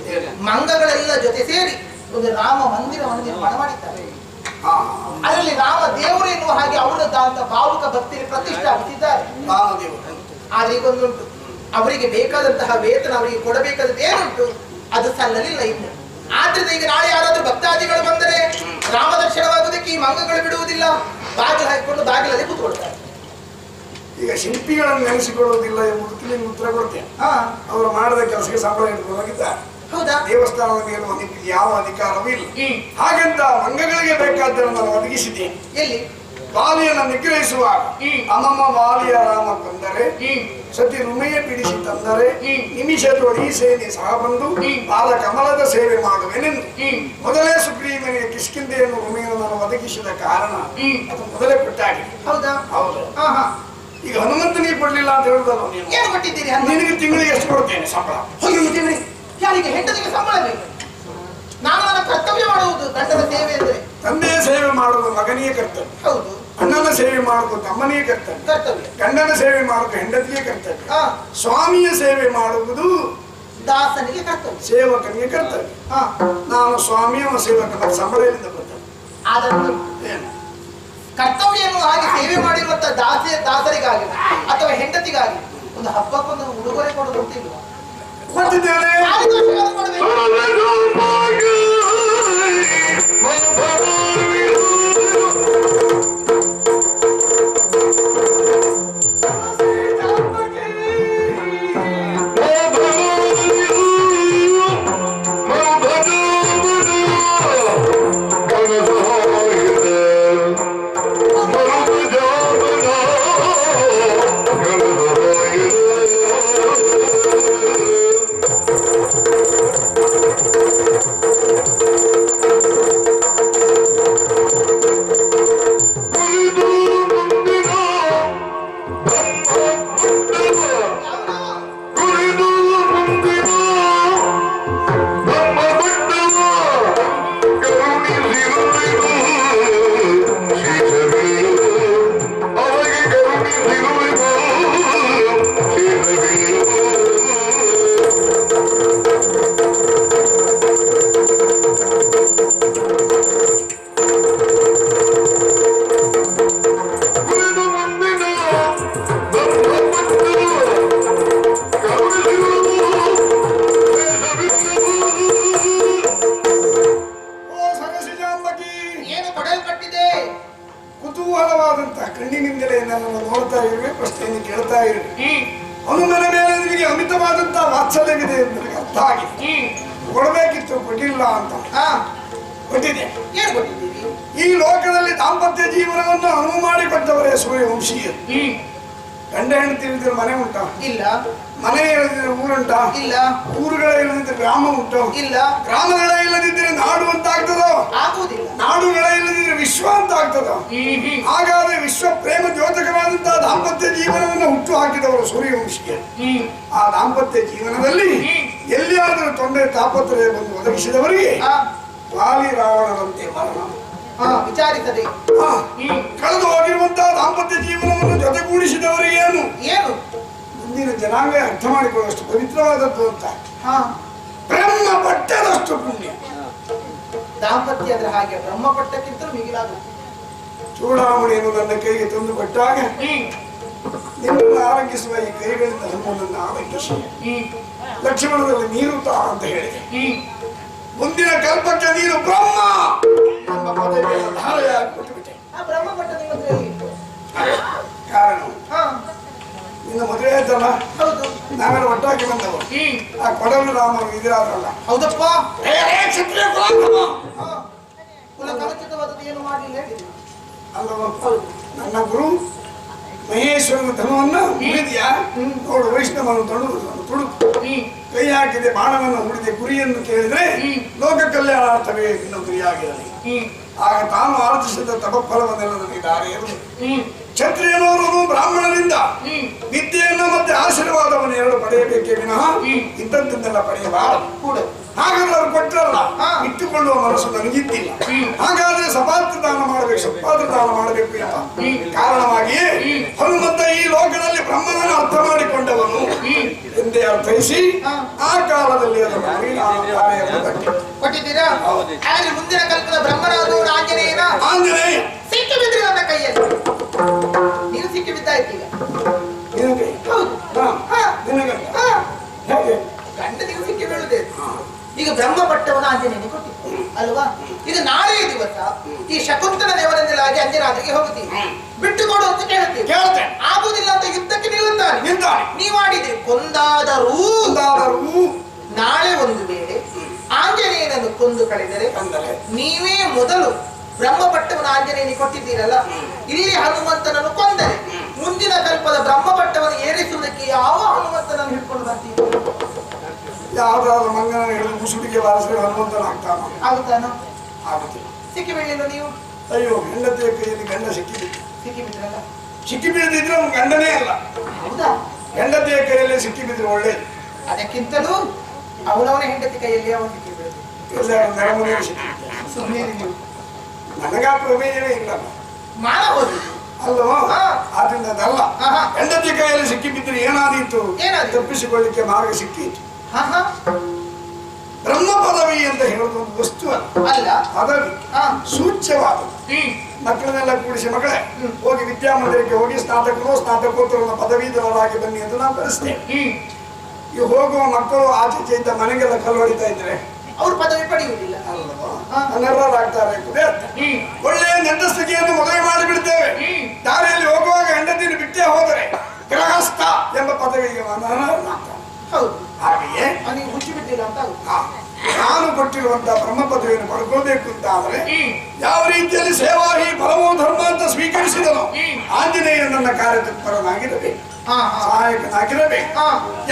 ಮಂಗಗಳೆಲ್ಲ ಜೊತೆ ಸೇರಿ ಒಂದು ರಾಮ ಮಂದಿರವನ್ನು ನಿರ್ಮಾಣ ಮಾಡಿದ್ದಾರೆ. ಅದರಲ್ಲಿ ರಾಮ ದೇವರು ಎನ್ನುವ ಹಾಗೆ ಅವರದ್ದಾದಂತ ಭಾವುಕ ಭಕ್ತಿಯಲ್ಲಿ ಪ್ರತಿಷ್ಠಾಪಿಸಿದ್ದಾರೆ ಆದ್ರೆ ಈಗೊಂದುಂಟು, ಅವರಿಗೆ ಬೇಕಾದಂತಹ ವೇತನ ಅವರಿಗೆ ಕೊಡಬೇಕಾದದ್ದು ಏನುಂಟು ಅದು ಸಲ್ಲಲಿಲ್ಲ ಇನ್ನು. ಆದ್ರಿಂದ ಈಗ ನಾಳೆ ಯಾರಾದ್ರೂ ಭಕ್ತಾದಿಗಳು ಬಂದರೆ ರಾಮದರ್ಶನವಾಗುವುದಕ್ಕೆ ಈ ಮಂಗಗಳು ಬಿಡುವುದಿಲ್ಲ, ಬಾಗಿಲು ಹಾಕಿಕೊಂಡು ಬಾಗಿಲಲ್ಲಿ ಕೂತ್ಕೊಳ್ತಾರೆ. ಈಗ ಶಿಲ್ಪಿಗಳನ್ನು ನೆನೆಸಿಕೊಳ್ಳುವುದಿಲ್ಲ ಎಂಬುದಕ್ಕೆ ನಿಮ್ಗೆ ಉತ್ತರ ಕೊಡ್ತೇನೆ. ಅವರು ಮಾಡಿದ ಕೆಲಸಕ್ಕೆ ಸಂಬಳ ಹಿಡಿದು ಹೋಗಿದ್ದಾರೆ. ಹೌದಾ? ದೇವಸ್ಥಾನದ ಮೇಲೆ ಯಾವ ಅಧಿಕಾರವೂ ಇಲ್ಲ. ಹಾಗಂತ ಮಂಗಗಳಿಗೆ ಬೇಕಾದ್ದನ್ನು ನಾನು ಒದಗಿಸಿದ್ದೇನೆ. ಎಲ್ಲಿ? ವಾಲಿಯನ್ನು ನಿಗ್ರಹಿಸುವಾಗ ಅಮ್ಮಮ್ಮ ವಾಲಿಯ ರಾಮ ಕೊಂದರೆ ಸತಿ ರುಮೆಯ ಬಿಡಿಸಿ ತಂದರೆ ನಿಮಿಷದೊಡಿ ಸೇನೆ ಸಹ ಬಂದು ಬಾಲ ಕಮಲದ ಸೇವೆ ಮಾಡುವೆನೆಂದು ಮೊದಲೇ ಸುಗ್ರೀವನಿಗೆ ಕಿಷ್ಕಿಂಧೆಯನ್ನು ರುಮೆಯನ್ನು ನಾನು ಒದಗಿಸಿದ ಕಾರಣ ಅದು ಮೊದಲೇ ಕೊಟ್ಟಾಗಿದೆ. ಹೌದಾ? ಹೌದು. ಈಗ ಹನುಮಂತನಿಗೆ ಕೊಡ್ಲಿಲ್ಲ ಅಂತ ಹೇಳುದಲ್ಲ ನೀನು. ಏನು ಕೊಟ್ಟಿದ್ದೀರಿ? ನಿನಗೆ ತಿಂಗಳಿಗೆ ಎಷ್ಟು ಕೊಡ್ತೇನೆ ಸಂಬಳ? ಯಾರಿಗೆ? ಹೆಂಡತಿಗೆ ಸಂಬಳ ಬೇಕು. ನಾನು ನನ್ನ ಕರ್ತವ್ಯ ಮಾಡುವುದು ಗಂಡನ ಸೇವೆ ಅಂದರೆ. ತಂದೆಯ ಸೇವೆ ಮಾಡುವುದು ಮಗನಿಗೆ ಕರ್ತವ್ಯ. ಹೌದು. ಅಣ್ಣನ ಸೇವೆ ಮಾಡುವುದು ತಮ್ಮನಿಗೆ ಕರ್ತವ್ಯ. ಗಂಡನ ಸೇವೆ ಮಾಡುವುದು ಹೆಂಡತಿಗೆ ಕರ್ತವ್ಯ. ಸ್ವಾಮಿಯ ಸೇವೆ ಮಾಡುವುದು ದಾಸನಿಗೆ ಕರ್ತವ್ಯ, ಸೇವಕನಿಗೆ ಕರ್ತವ್ಯ. ನಾನು ಸ್ವಾಮಿಯ ಸೇವಕನ ಸಂಬಳ ಎಲ್ಲಿಂದ ಬರ್ತೇನೆ? ಆದರೂ ಕರ್ತವ್ಯ ಎನ್ನುವ ಹಾಗೆ ಸೇವೆ ಮಾಡಿರುವಂತಹ ದಾಸರಿಗಾಗಿ ಅಥವಾ ಹೆಂಡತಿಗಾಗಿ ಒಂದು ಹಬ್ಬಕ್ಕೊಂದು ಉಡುಗೊರೆ ಕೊಡೋದು ಗೊತ್ತಿಲ್ಲ. ಕೊಟ್ಟಿದ್ದೇನೆ. ಕುತೂಹಲವಾದಂತಹ ಕಣ್ಣಿನಿಂದಲೇ ನನ್ನನ್ನು ನೋಡ್ತಾ ಇರುವೆ, ಪ್ರಶ್ನೆಯನ್ನು ಕೇಳ್ತಾ ಇರುವೆ. ಹನುಮನ ಮೇಲೆ ನಿನಗೆ ಅಮಿತವಾದಂತಹ ವಾತ್ಸಲ್ಯವಿದೆ ಎಂದು ನನಗೆ ಅರ್ಥ ಆಗಿದೆ. ಕೊಡಬೇಕಿತ್ತು, ಕೊಟ್ಟಿಲ್ಲ ಅಂತ. ಕೊಟ್ಟಿದೆ. ಏನು ಕೊಟ್ಟಿದ್ದೀರಿ? ಈ ಲೋಕದಲ್ಲಿ ದಾಂಪತ್ಯ ಜೀವನವನ್ನು ಅನುವು ಮಾಡಿಕೊಟ್ಟವರೇ ಸೂರ್ಯವಂಶೀಯರು. ಗಂಡ ಹೆಂಡತಿ ಇಳಿದ್ರೆ ಮನೆ ಉಂಟಾ? ಇಲ್ಲ. ಮನೆ ಇಲ್ಲದಿದ್ರೆ ಊರುಂಟಾ? ಇಲ್ಲ. ಊರುಗಳೇ ಇಲ್ಲದಿದ್ರೆ ಗ್ರಾಮ ಉಂಟು? ಇಲ್ಲ. ಗ್ರಾಮಗಳೇ ಇಲ್ಲದಿದ್ರೆ ನಾಡು ಅಂತ ಆಗ್ತದೋ? ಆಗುವುದಿಲ್ಲ. ನಾಡುಗಳೇ ಇಲ್ಲದಿದ್ರೆ ವಿಶ್ವ ಅಂತ ಆಗ್ತದೋ? ಹಾಗಾದ್ರೆ ವಿಶ್ವ ಪ್ರೇಮ ದ್ಯೋತಕವಾದಂತಹ ದಾಂಪತ್ಯ ಜೀವನವನ್ನು ಹುಟ್ಟು ಹಾಕಿದವರು ಸೂರ್ಯವಂಶೀಯರು. ಆ ದಾಂಪತ್ಯ ಜೀವನದಲ್ಲಿ ಎಲ್ಲಿಯಾದರೂ ತೊಂದರೆ ತಾಪತ್ರಯ ಬಂದು ಒದಗಿಸಿದವರಿಗೆ ವಾಲಿ ರಾವಣರಂತೆ ಮರಣ. ವಿಚಾರಿಸದೆ ಕಳೆದು ಹೋಗಿರುವಂತಹ ದಾಂಪತ್ಯ ಜೀವನವನ್ನು ಜೊತೆಗೂಡಿಸಿದವರಿಗೇನು ಏನು ಮುಂದಿನ ಜನಾಂಗ ಅರ್ಥ ಮಾಡಿಕೊಳ್ಳುವಷ್ಟು ಪವಿತ್ರವಾದದ್ದು ಅಂತ. ಬ್ರಹ್ಮ ಪಟ್ಟದಷ್ಟು ಪುಣ್ಯ. ದಾಂಪತ್ಯ ಆದ್ರೆ ಹಾಗೆ ಬ್ರಹ್ಮ ಪಟ್ಟಕ್ಕಿಂತಲೂ ಮಿಗಿಲಾದ ಚೂಡಾಮಣಿಯನ್ನು ನನ್ನ ಕೈಗೆ ತಂದು ಕೊಟ್ಟಾಗ ನಿನ್ನನ್ನು ಆರಂಭಿಸುವ ಈ ಕೈಗಳಿಂದ ನಮ್ಮನ್ನು ಆರಂಭಿಸಿ ಲಕ್ಷ್ಮಣದಲ್ಲಿ ನೀರು ತಾ ಅಂತ ಹೇಳಿದೆ. ಮುಂದಿನ ಕಲ್ಪಕ್ಕೆ ನೀನು ಬ್ರಹ್ಮ ಎಂಬ ಪದವಿಯನ್ನು ಧಾರೆಯಾಗಿ ಕೊಟ್ಟುಬಿಟ್ಟೆ. ಬ್ರಹ್ಮ ಪಟ್ಟ ಕಾರಣ ನಿನ್ನ ಮದುವೆ ಆಯ್ತಲ್ಲ, ನಾವೆಲ್ಲ ಒಟ್ಟಾಗಿ ಬಂದವರು. ಆ ಕೊಡಲು ರಾಮರು ಇದಿರಾದ್ರಲ್ಲ. ಹೌದಪ್ಪ. ಕ್ಷತ್ರಿಯ ಏನು ಮಾಡಲಿಲ್ಲ ಹೇಳಿ ಅಲ್ಲವ. ನನ್ನ ಗುರು ಮಹೇಶ್ವರನ ಧನವನ್ನ ಮುರಿದ್ಯಾ ನೋಡು, ವೈಷ್ಣವನು ತುಡುಕು ಕೈ ಹಾಕಿದೆ, ಬಾಣವನ್ನು ಹೂಡಿದೆ, ಗುರಿಯನ್ನು ಕೇಳಿದ್ರೆ ಲೋಕ ಕಲ್ಯಾಣಾರ್ಥವೇ ಇನ್ನು ಗುರಿಯಾಗಿರಲಿ. ಆಗ ತಾನು ಆರ್ಜಿಸಿದ ತಪಫಲವನ್ನೆಲ್ಲ ನನಗೆ ದಾರಿ ಇರುವುದು. ಕ್ಷತ್ರಿಯನವರು ಬ್ರಾಹ್ಮಣರಿಂದ ವಿದ್ಯೆಯನ್ನು ಮತ್ತೆ ಆಶೀರ್ವಾದವನ್ನು ಎರಡು ಪಡೆಯಬೇಕೇ ವಿನಃ ಇದ್ದದ್ದನ್ನೆಲ್ಲ ಪಡೆಯಬಾರದು. ಹಾಗಾದ್ರೆ ಅವರು ಕೊಟ್ಟರಲ್ಲ, ಇಟ್ಟುಕೊಳ್ಳುವ ಮನಸ್ಸು ನನಗಿದ್ದಿಲ್ಲ. ಹಾಗಾದ್ರೆ ಸಪಾತ್ರ ದಾನ ಮಾಡಬೇಕು, ಸಪಾತ್ರ ದಾನ ಮಾಡಬೇಕು ಎಂಬ ಕಾರಣವಾಗಿಯೇ ಹನುಮಂತ ಈ ಲೋಕದಲ್ಲಿ ಬ್ರಹ್ಮನನ್ನು ಅರ್ಥ ಮಾಡಿಕೊಂಡವನು ಎಂದೇ ಅರ್ಥೈಸಿ ಆ ಕಾಲದಲ್ಲಿ ಅದನ್ನು ಕೊಟ್ಟಿದ್ದೀರಾ? ಮುಂದಿನ ಕಲ್ಪದ ಬ್ರಹ್ಮನಾದವರು ಆಂಜನೇಯನ ಆಂಜನೇಯ ಸಿಕ್ಕು ಬಿದ್ರಿ ನನ್ನ ಕೈಯಲ್ಲಿ. ಆಯ್ತು ಈಗ. ನಿನಗೆ ಹೌದು. ನಿನಗೆ ಹೇಗೆ ಗಂಡ ದಿವಸಕ್ಕೆ ಬೀಳುದೇ. ಈಗ ಬ್ರಹ್ಮ ಪಟ್ಟವನ್ನು ಆಂಜನೇಯನಿಗೆ ಕೊಟ್ಟಿತ್ತು ಅಲ್ವಾ? ಈಗ ನಾಳೆ ದಿವಸ ಈ ಶಕುಂತಲ ದೇವರನ್ನೆಲ್ಲಾಗಿ ಅಂಜನಾದ್ರಿಗೆ ಹೋಗ್ತೀವಿ. ಬಿಟ್ಟು ಕೊಡು ಅಂತ ಕೇಳ್ತೇವೆ. ಆಗುದಿಲ್ಲ ಅಂತ ಯುದ್ಧಕ್ಕೆ ನಿಲ್ಲುತ್ತಾನೆ. ನೀವು ಆಡಿದ್ರಿ ಕೊಂದಾದರೂ ನಾಳೆ ಒಂದು ವೇಳೆ ಆಂಜನೇಯನನ್ನು ಕೊಂದು ಕಳೆದರೆ ನೀವೇ ಮೊದಲು ಬ್ರಹ್ಮ ಪಟ್ಟವನ್ನು ಆಂಜನೇಯನಿಗೆ ಕೊಟ್ಟಿದ್ದೀರಲ್ಲ, ಇಲ್ಲಿ ಹನುಮಂತನನ್ನು ಕೊಂದರೆ ಮುಂದಿನ ಕಲ್ಪದ ಬ್ರಹ್ಮ ಪಟ್ಟವನ್ನು ಏರಿಸುವುದಕ್ಕೆ ಯಾವ ಹನುಮಂತನನ್ನು ಹಿಡ್ಕೊಂಡು ಬರ್ತೀವಿ? ಯಾವ್ದಾದ್ರು ಮಂಗನ ಹಿಡಿದು ಮುಸುಡಿಗೆ ಬಾರಿಸಿದ್ರೆ ಹನುಮಂತನ ಆಗ್ತಾನ? ಆಗುತ್ತಾನ? ಆಗುತ್ತಿಲ್ಲ. ಸಿಕ್ಕಿ ಬೀಳಿಲ್ಲ ನೀವು? ಅಯ್ಯೋ, ಹೆಂಡತಿಯ ಕೈಯಲ್ಲಿ ಗಂಡ ಸಿಕ್ಕಿಬಿದ್ರಲ್ಲ. ಸಿಕ್ಕಿ ಬೀಳದಿದ್ರೆ ಅವ್ನು ಗಂಡನೇ ಅಲ್ಲ. ಹೌದಾ? ಹೆಂಡತಿಯ ಕೈಯಲ್ಲಿ ಸಿಕ್ಕಿ ಬಿದ್ರೆ ಒಳ್ಳೇದು. ಅದಕ್ಕಿಂತಲೂ ಅವನವನ ಹೆಂಡತಿ ಕೈಯಲ್ಲಿ ಅವನು ಸಿಕ್ಕಿ ಬೀಳುದು. ನೆರಮನೆಯಲ್ಲಿ ಸಿಕ್ಕಿ ಸುಮ್ಮನೆ ನೀವು ನನಗ ಪ್ರಮೇಯವೇ ಇಲ್ಲ. ಮಾಡಬಹುದು ಅಲ್ವಾ? ಆದ್ರಿಂದ ಅದಲ್ಲ. ಹೆಂಡತಿ ಕೈಯಲ್ಲಿ ಸಿಕ್ಕಿ ಬಿದ್ದರೆ ಏನಾದೀತು? ತಪ್ಪಿಸಿಕೊಳ್ಳಿಕ್ಕೆ ಮಾರ್ಗ ಸಿಕ್ಕಿತು. ಬ್ರಹ್ಮ ಪದವಿ ಅಂತ ಹೇಳೋದು ಒಂದು ವಸ್ತು ಅಲ್ಲ, ಪದವಿ ಸೂಚ್ಯವಾದದ್ದು. ಮಕ್ಕಳನ್ನೆಲ್ಲ ಕೂಡಿಸಿ, ಮಕ್ಕಳೇ ಹೋಗಿ ವಿದ್ಯಾಮಂದಿರಕ್ಕೆ ಹೋಗಿ ಸ್ನಾತಕೋತ್ತರದ ಪದವೀಧರರಾಗಿ ಬನ್ನಿ ಎಂದು ನಾವು ಕಳಿಸ್ತೇವೆ. ಈ ಹೋಗುವ ಮಕ್ಕಳು ಆಚೆ ಇದ್ದ ಮನೆಗೆಲ್ಲ ಕಲ್ಲು ಹೊಡಿತಾ ಇದ್ರೆ ಅವ್ರು ಪದವಿ ಪಡೆಯುವುದಿಲ್ಲ ಅಲ್ವಾ? ಅನರ್ಹರಾಗ್ತಾರೆ. ಒಳ್ಳೆಯ ನೆಂಟಸ್ತಿಕೆಯನ್ನು ಮದುವೆ ಮಾಡಿಬಿಡ್ತೇವೆ. ದಾರಿಯಲ್ಲಿ ಹೋಗುವಾಗ ಹೆಂಡತಿಯನ್ನು ಬಿಟ್ಟೇ ಹೋದರೆ ಗೃಹಸ್ಥ ಎಂಬ ಪದವಿಗೆ ಹೌದು. ಹಾಗೆಯೇ ನೀವು ಹುಚ್ಚಿ ಬಿಟ್ಟಿಲ್ಲ ಅಂತ ನಾನು ಕೊಟ್ಟಿರುವಂತಹ ಬ್ರಹ್ಮ ಪದವಿಯನ್ನು ಪಡ್ಕೊಳ್ಬೇಕು ಅಂತ ಆದ್ರೆ ಯಾವ ರೀತಿಯಲ್ಲಿ ಸೇವಾಹಿ ಫಲವೋ ಧರ್ಮ ಅಂತ ಸ್ವೀಕರಿಸಿದನು ಆಂಜನೇಯ ನನ್ನ ಕಾರ್ಯತತ್ಪರನಾಗಿರಬೇಕು, ಸಹಾಯಕನಾಗಿರಬೇಕು.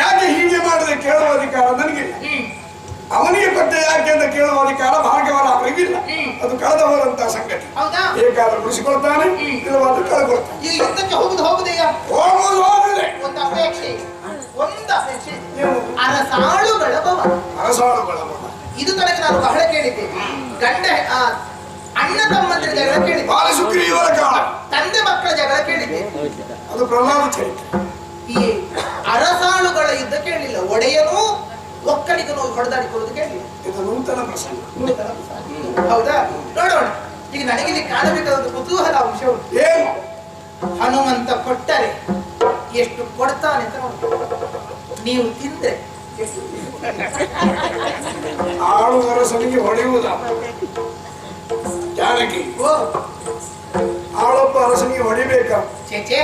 ಯಾಕೆ ಹೀಗೆ ಮಾಡದೆ ಕೇಳುವ ಅಧಿಕಾರ ನನಗಿಲ್ಲ. ಅವನಿಗೆ ಕೊಟ್ಟ ಯಾಕೆ ಅಂತ ಕೇಳುವ ಅಧಿಕಾರ ಭಾಗ್ಯವರ ಅವರಿಗಿಲ್ಲ. ಅದು ಕಳೆದ ಹೋದಂತಹ ಸಂಗತಿ. ಬೇಕಾದ್ರೆ ಉಳಿಸಿಕೊಳ್ತಾನೆ, ಇಲ್ಲವಾದ್ರೆ ಕಳೆದುಕೊಳ್ತಾನೆ. ಈ ಯುದ್ಧಕ್ಕೆ ಹೋಗುದು ಹೋಗುದೆಯಾ? ಹೋಗುದೇ. ಒಂದು ಅಪೇಕ್ಷೆ ಅರಸಾಳುಗಳ ಭವ. ಇದು ತನಕ ನಾನು ಬಹಳ ಕೇಳಿದ್ದೇನೆ. ಗಂಡ ಅಣ್ಣ ತಮ್ಮಂದಿರ ಜಗಳ ಕೇಳಿದ್ದೆ, ತಂದೆ ಮಕ್ಕಳ ಜಗಳ ಕೇಳಿದ್ದೆ. ಅದು ಪ್ರಹ್ಲಾದ ಚರಿತ್ರೆ. ಈ ಅರಸಾಳುಗಳ ಯುದ್ಧ ಕೇಳಲಿಲ್ಲ. ಒಡೆಯನು ಒಕ್ಕಲಿಗನು ಹೊಡೆದಾಡಿಕೊಳ್ಳುವುದು ಕೇಳಲಿಲ್ಲ. ಇದು ನೂತನ ಪ್ರಸಂಗ. ಹೌದಾ? ನೋಡೋಣ. ಈಗ ನನಗಿಲ್ಲಿ ಕಾಣಬೇಕಾದ ಒಂದು ಕುತೂಹಲ ಅಂಶ ಉಂಟು. ಏನು? ಹನುಮಂತ ಕೊಟ್ಟರೆ ಎಷ್ಟು ಕೊಡ್ತಾನೆ ಅಂತ ನೋಡ್ತಾರೆ. ನೀವು ತಿಂದ್ರೆ ಎಷ್ಟು? ಆಳುವರಸನಿಗೆ ಹೊಡೆಯುವುದ ಜಾನಕಿ? ಆಳೊಬ್ಬ ಅರಸನಿಗೆ ಹೊಡಿಬೇಕಾ? ಚೇಚೆ,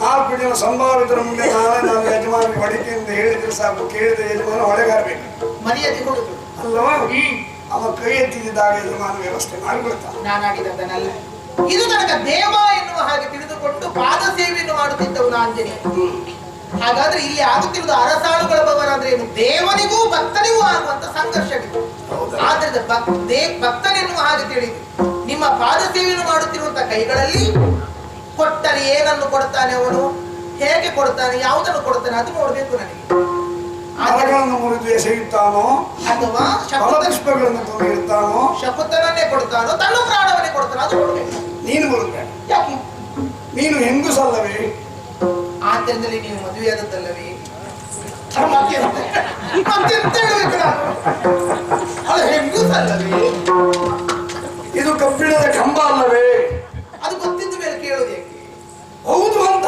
4 ಜನ ಸಂಭಾವಿತರ ಮುಂದೆ ನಾನು ಯಜಮಾನಿಗೆ ಹೊಡಿಕೆ ಅಂತ ಹೇಳಿದ್ರೆ ಸಾಕು. ಕೇಳಿದ ಯಜಮಾನ ಹೊಳೆಗಾರಬೇಕು, ಮರ್ಯಾದೆ ಕೊಡುದು ಅಲ್ಲವಾ? ಅವ ಕೈ ಎತ್ತಿದಾಗ ಯಜಮಾನ ವ್ಯವಸ್ಥೆ ಮಾಡಿಬಿಡ್ತಾನೆ. ನಾನಾಡಿದಲ್ಲ. ಇದು ತನಕ ದೇವ ಎನ್ನುವ ಹಾಗೆ ತಿಳಿದುಕೊಂಡು ಪಾದ ಸೇವೆಯನ್ನು ಮಾಡುತ್ತಿದ್ದವನು ಆಂಜನೇಯ. ಹಾಗಾದ್ರೆ ಇಲ್ಲಿ ಆಗುತ್ತಿರುವುದು ಅರಸಾಳುಗಳ ಭವನ ಅಂದ್ರೆ ಏನು? ದೇವನಿಗೂ ಭಕ್ತನಿಗೂ ಆಗುವಂತ ಸಂಘರ್ಷವಿದೆ. ಆದ್ರಿಂದ ಭಕ್ತನೆನ್ನುವ ಹಾಗೆ ತಿಳಿದು ನಿಮ್ಮ ಪಾದ ಸೇವೆಯನ್ನು ಮಾಡುತ್ತಿರುವಂತಹ ಕೈಗಳಲ್ಲಿ ಕೊಟ್ಟರೆ ಏನನ್ನು ಕೊಡ್ತಾನೆ ಅವನು, ಹೇಗೆ ಕೊಡ್ತಾನೆ, ಯಾವುದನ್ನು ಕೊಡ್ತಾನೆ ಅದು ನೋಡ್ಬೇಕು ನನಗೆ. ಮುರಿದು ಎಸೆಯುತ್ತಾನೋ ಅಥವಾ ಪುಷ್ಪಗಳನ್ನು ತೊಗೊಂಡಿರ್ತಾನೋ, ಶಕುಂತಲನ್ನೇ ಕೊಡ್ತಾನೋ, ತನ್ನ ಪ್ರಾಣವನ್ನೇ ಕೊಡ್ತಾನೋ ಅದು ನೋಡ್ಬೇಕು. ನೀನು ಬರುತ್ತೇನೆ. ಯಾಕೆ? ನೀನು ಹೆಂಗುಸಲ್ಲವೇ? ಆದ್ದರಿಂದಲೇ ನೀವು ಮದುವೆಯಾದದ್ದಲ್ಲವೇ? ಮತ್ತೆಂತ ಹೇಳಬೇಕು ನಾನು? ಅದು ಹೆಂಗುಸಲ್ಲವೇ? ಇದು ಕಬ್ಬಿಣದ ಕಂಬ ಅಲ್ಲವೇ? ಅದು ಗೊತ್ತಿದ್ದ ಮೇಲೆ ಕೇಳೋದು ಯಾಕೆ? ಹೌದು ಅಂತ.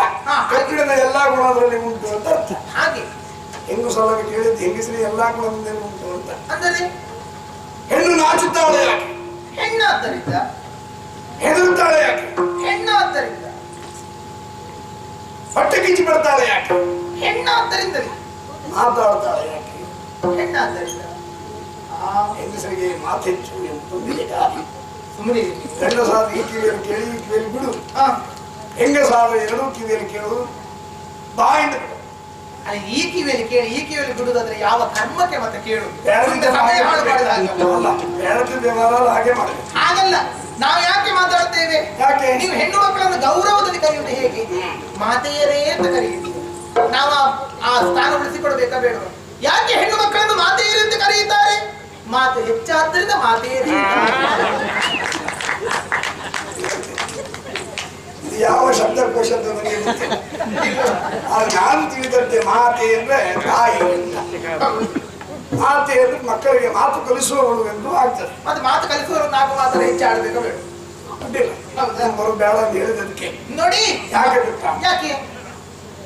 ಕಬ್ಬಿಣದ ಎಲ್ಲಾ ಗುಣ ಅದರಲ್ಲಿ ಉಂಟು ಅಂತ ಅರ್ಥ. ಹಾಗೆ ಹೆಂಗುಸಲ್ಲವೇ ಕೇಳಿದ್ದು ಹೆಂಗಸರಿ ಎಲ್ಲಾ ಗುಣದಲ್ಲಿ ಉಂಟು ಅಂತ. ಅಂದರೆ ಹೆಣ್ಣು ನಾಚುತ್ತಾಳೆ ಯಾಕೆ? ಹೆಣ್ಣಾದ್ದರಿಂದ. ಹೆದರುತ್ತಾಳೆ ಯಾಕೆ? ಹೆಣ್ಣಾದ್ದರಿಂದ. ಹೊಟ್ಟೆ ಕಿಚ್ಚಿ ಬಿಡ್ತಾಳೆ ಯಾಕೆ? ಹೆಣ್ಣಾದ್ದರಿಂದಲೇ. ಮಾತಾಡ್ತಾಳೆ ಯಾಕೆ? ಹೆಣ್ಣಾದ್ದರಿಂದ. ಹೆಂಗಸರಿಗೆ ಮಾತೆಚ್ಚು ಎಂಬುದಿದೆ. ಸುಮ್ಮನೆ ಗಂಡಸಾದ ಈ ಕಿವಿಯಲ್ಲಿ ಕೇಳಿ ಈ ಕಿವಿಯಲ್ಲಿ ಬಿಡು, ಹೆಂಗಸಾದ 2 ಕಿವಿಯಲ್ಲಿ ಕೇಳುವುದು ಬಾಯಿಂದ ಬಿಡು. ಅಲ್ಲಿ ಈ ಕಿವಿಯಲ್ಲಿ ಕೇಳಿ ಈ ಕಿವಿಯಲ್ಲಿ ಬಿಡುದಾದ್ರೆ ಯಾವ ಕರ್ಮಕ್ಕೆ ಮತ್ತೆ ಕೇಳುದು? ಹಾಗೆ ಮಾಡಬೇಕು. ಹಾಗಲ್ಲ. ನಾವು ಯಾಕೆ ಮಾತಾಡ್ತೇವೆ? ನೀವು ಹೆಣ್ಣು ಮಕ್ಕಳನ್ನು ಗೌರವದಲ್ಲಿ ಕರೆಯುವುದು ಹೇಗೆ? ಮಾತೆಯರೇ ಅಂತ ಕರೆಯುವುದು. ನಾವು ಆ ಸ್ಥಾನ ಉಳಿಸಿಕೊಡ್ಬೇಕಾ ಬೇಡ? ಯಾಕೆ ಹೆಣ್ಣು ಮಕ್ಕಳನ್ನು ಮಾತೆಯರೇ ಅಂತ ಕರೆಯುತ್ತಾರೆ? ಮಾತು ಹೆಚ್ಚಾದ್ದರಿಂದ ಮಾತೆಯರೇ. ಯಾವ ಶಬ್ದಕೋಶ ಅಂತ ನನಗೆ ಗೊತ್ತಿಲ್ಲ. ನಾನು ತಿಳಿದಂತೆ ಮಾತೆ ಅಂದ್ರೆ ತಾಯಿ, ಮಾತೆ ಅಂದ್ರೆ ಮಕ್ಕಳಿಗೆ ಮಾತು ಕಲಿಸುವವಳು ಎಂದು ಆಗ್ತದೆ. ಮತ್ತೆ ಮಾತು ಕಲಿಸುವವರು 4 ಮಾತ್ರ ಹೆಚ್ಚಾಡಬೇಕಾ ಬೇಡ? ಅಡ್ಡಿಲ್ಲ. ಬರೋ ಬೇಡ ಅಂತ ಹೇಳಿದಕ್ಕೆ ನೋಡಿ ಯಾಕೆ ಗೊತ್ತಾ? ಯಾಕೆ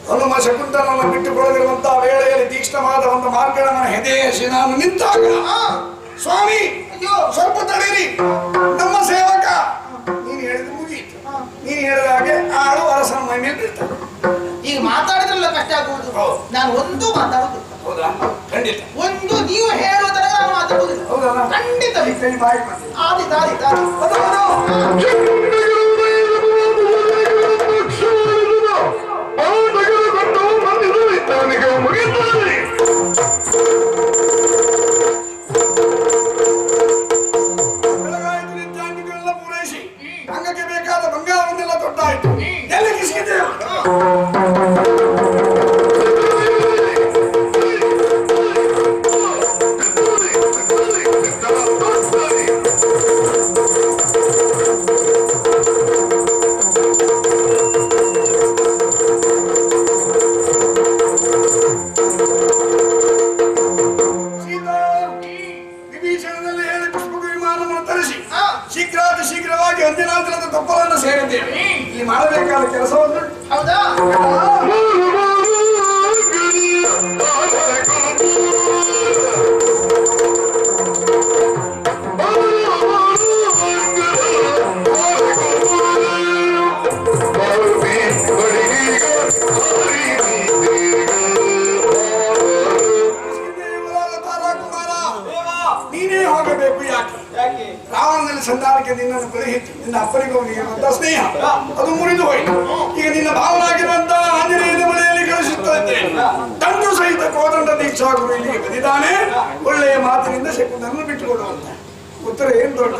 ಹನುಮ ಶಕುಂತಲನ್ನು ಬಿಟ್ಟುಕೊಳ್ಳದಿರುವಂತಹ ವೇಳೆಯಲ್ಲಿ ತೀಕ್ಷ್ಣವಾದ ಒಂದು ಮಾರ್ಗವನ್ನು ಹೆದೆಯಸಿ ನಾನು ನಿಂತಾಗ ಸ್ವಾಮಿ ಸ್ವಲ್ಪ ತಡೀರಿ, ನಮ್ಮ ಸೇವಕ ನೀನು ಹೇಳಿದ ಮುಗಿಯಿತು. ನೀನು ಹೇಳಿದ ಹಾಗೆ ಆಳು ಅರಸನ ಮೈ ಮೇಲೆ ಬೀಳ್ತಾನೆ. ಈಗ ಮಾತಾಡಿದ್ರಲ್ಲ ಕಷ್ಟ ಆಗುವುದು. ನಾನು ಒಂದು ಮಾತಾಡುದು. ಹೌದಾ? ಖಂಡಿತ. ಒಂದು ನೀವು ಹೇಳುವುದರ ನಾನು ಮಾತಾಡುವುದಿಲ್ಲ. ಹೌದಲ್ಲ? ಖಂಡಿತ ಬಾಯಿ ಪೂರೈಸಿ ಅಂಗಕ್ಕೆ ಬೇಕಾದ ಬಂಗಾರವನ್ನೆಲ್ಲ ತೊಟ್ಟಾಯ್ತು. ಎಲ್ಲಿ ಕಿಸಿದೆ ಶೀಘ್ರವಾಗಿ ಅಂಜನಾಥನದ ತಪ್ಪಲನ್ನು ಸೇರಿದ್ದೇವೆ. ಇಲ್ಲಿ ಮಾಡಬೇಕಾದ ಕೆಲಸವನ್ನು ಹೌದಾ? ನೀನೇ ಹೋಗಬೇಕು. ಯಾಕೆ? ರಾವಣನಲ್ಲಿ ಸಂಧಾನಕ್ಕೆ ನಿನ್ನನ್ನು ಕಳುಹಿತ್ತು. ನಿನ್ನ ಅಪ್ಪನಿಗೆ ಸ್ನೇಹ ಅದು ಮುರಿದು ಹೋಯಿತು. ಈಗ ನಿನ್ನ ಭಾವನಾಗಿರುವಂತಹ ಆಂಜನೇಯನ ಬಳಿಯಲ್ಲಿ ಕಳಿಸುತ್ತಾ ಇದ್ದೇನೆ. ತಂದು ಸಹಿತ ಕೋದಂಡ ದೀಕ್ಷಾಗುರು ಇಲ್ಲಿಗೆ ಬಂದಿದ್ದಾನೆ. ಒಳ್ಳೆಯ ಮಾತಿನಿಂದ ಶಕುಂತಲನ್ನು ಬಿಟ್ಟುಕೊಡುವಂತ ಉತ್ತರ ಏನು ದೊಡ್ಡ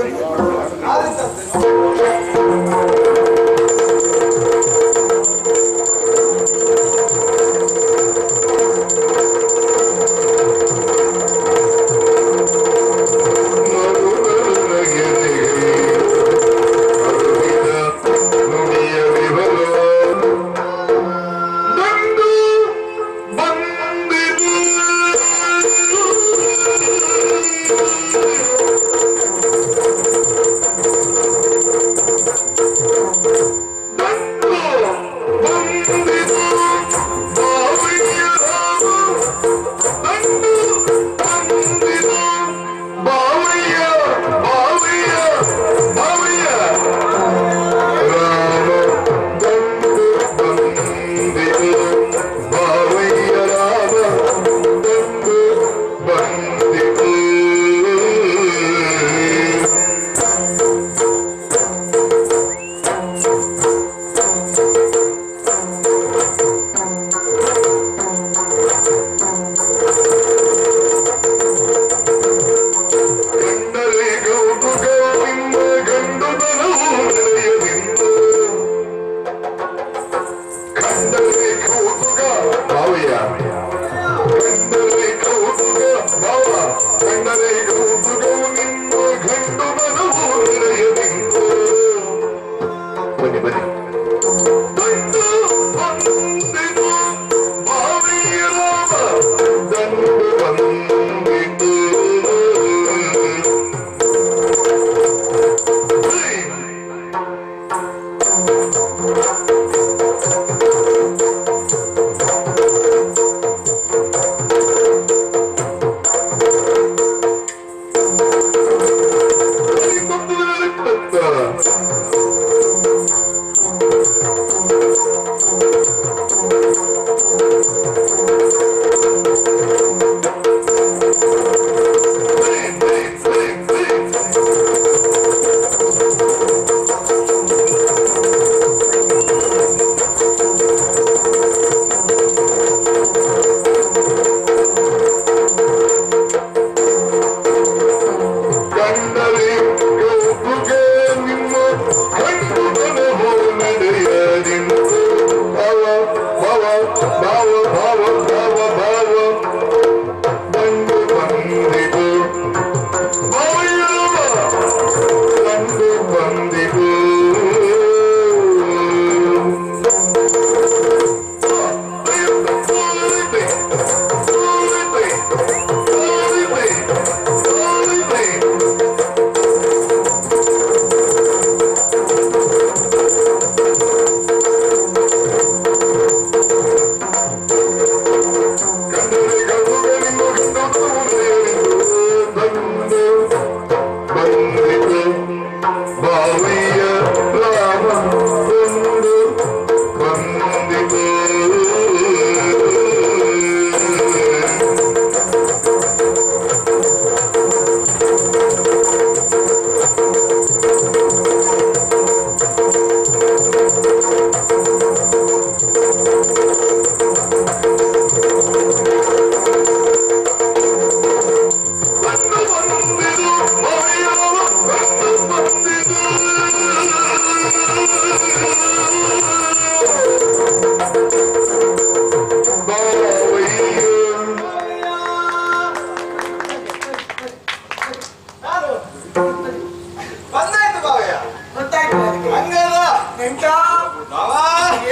ಬಂದಾಯ್ತು ಬಾವಯ್ಯ. ಗೊತ್ತಾಯ್ತು ಹಂಗಲ್ಲ ಎಂತ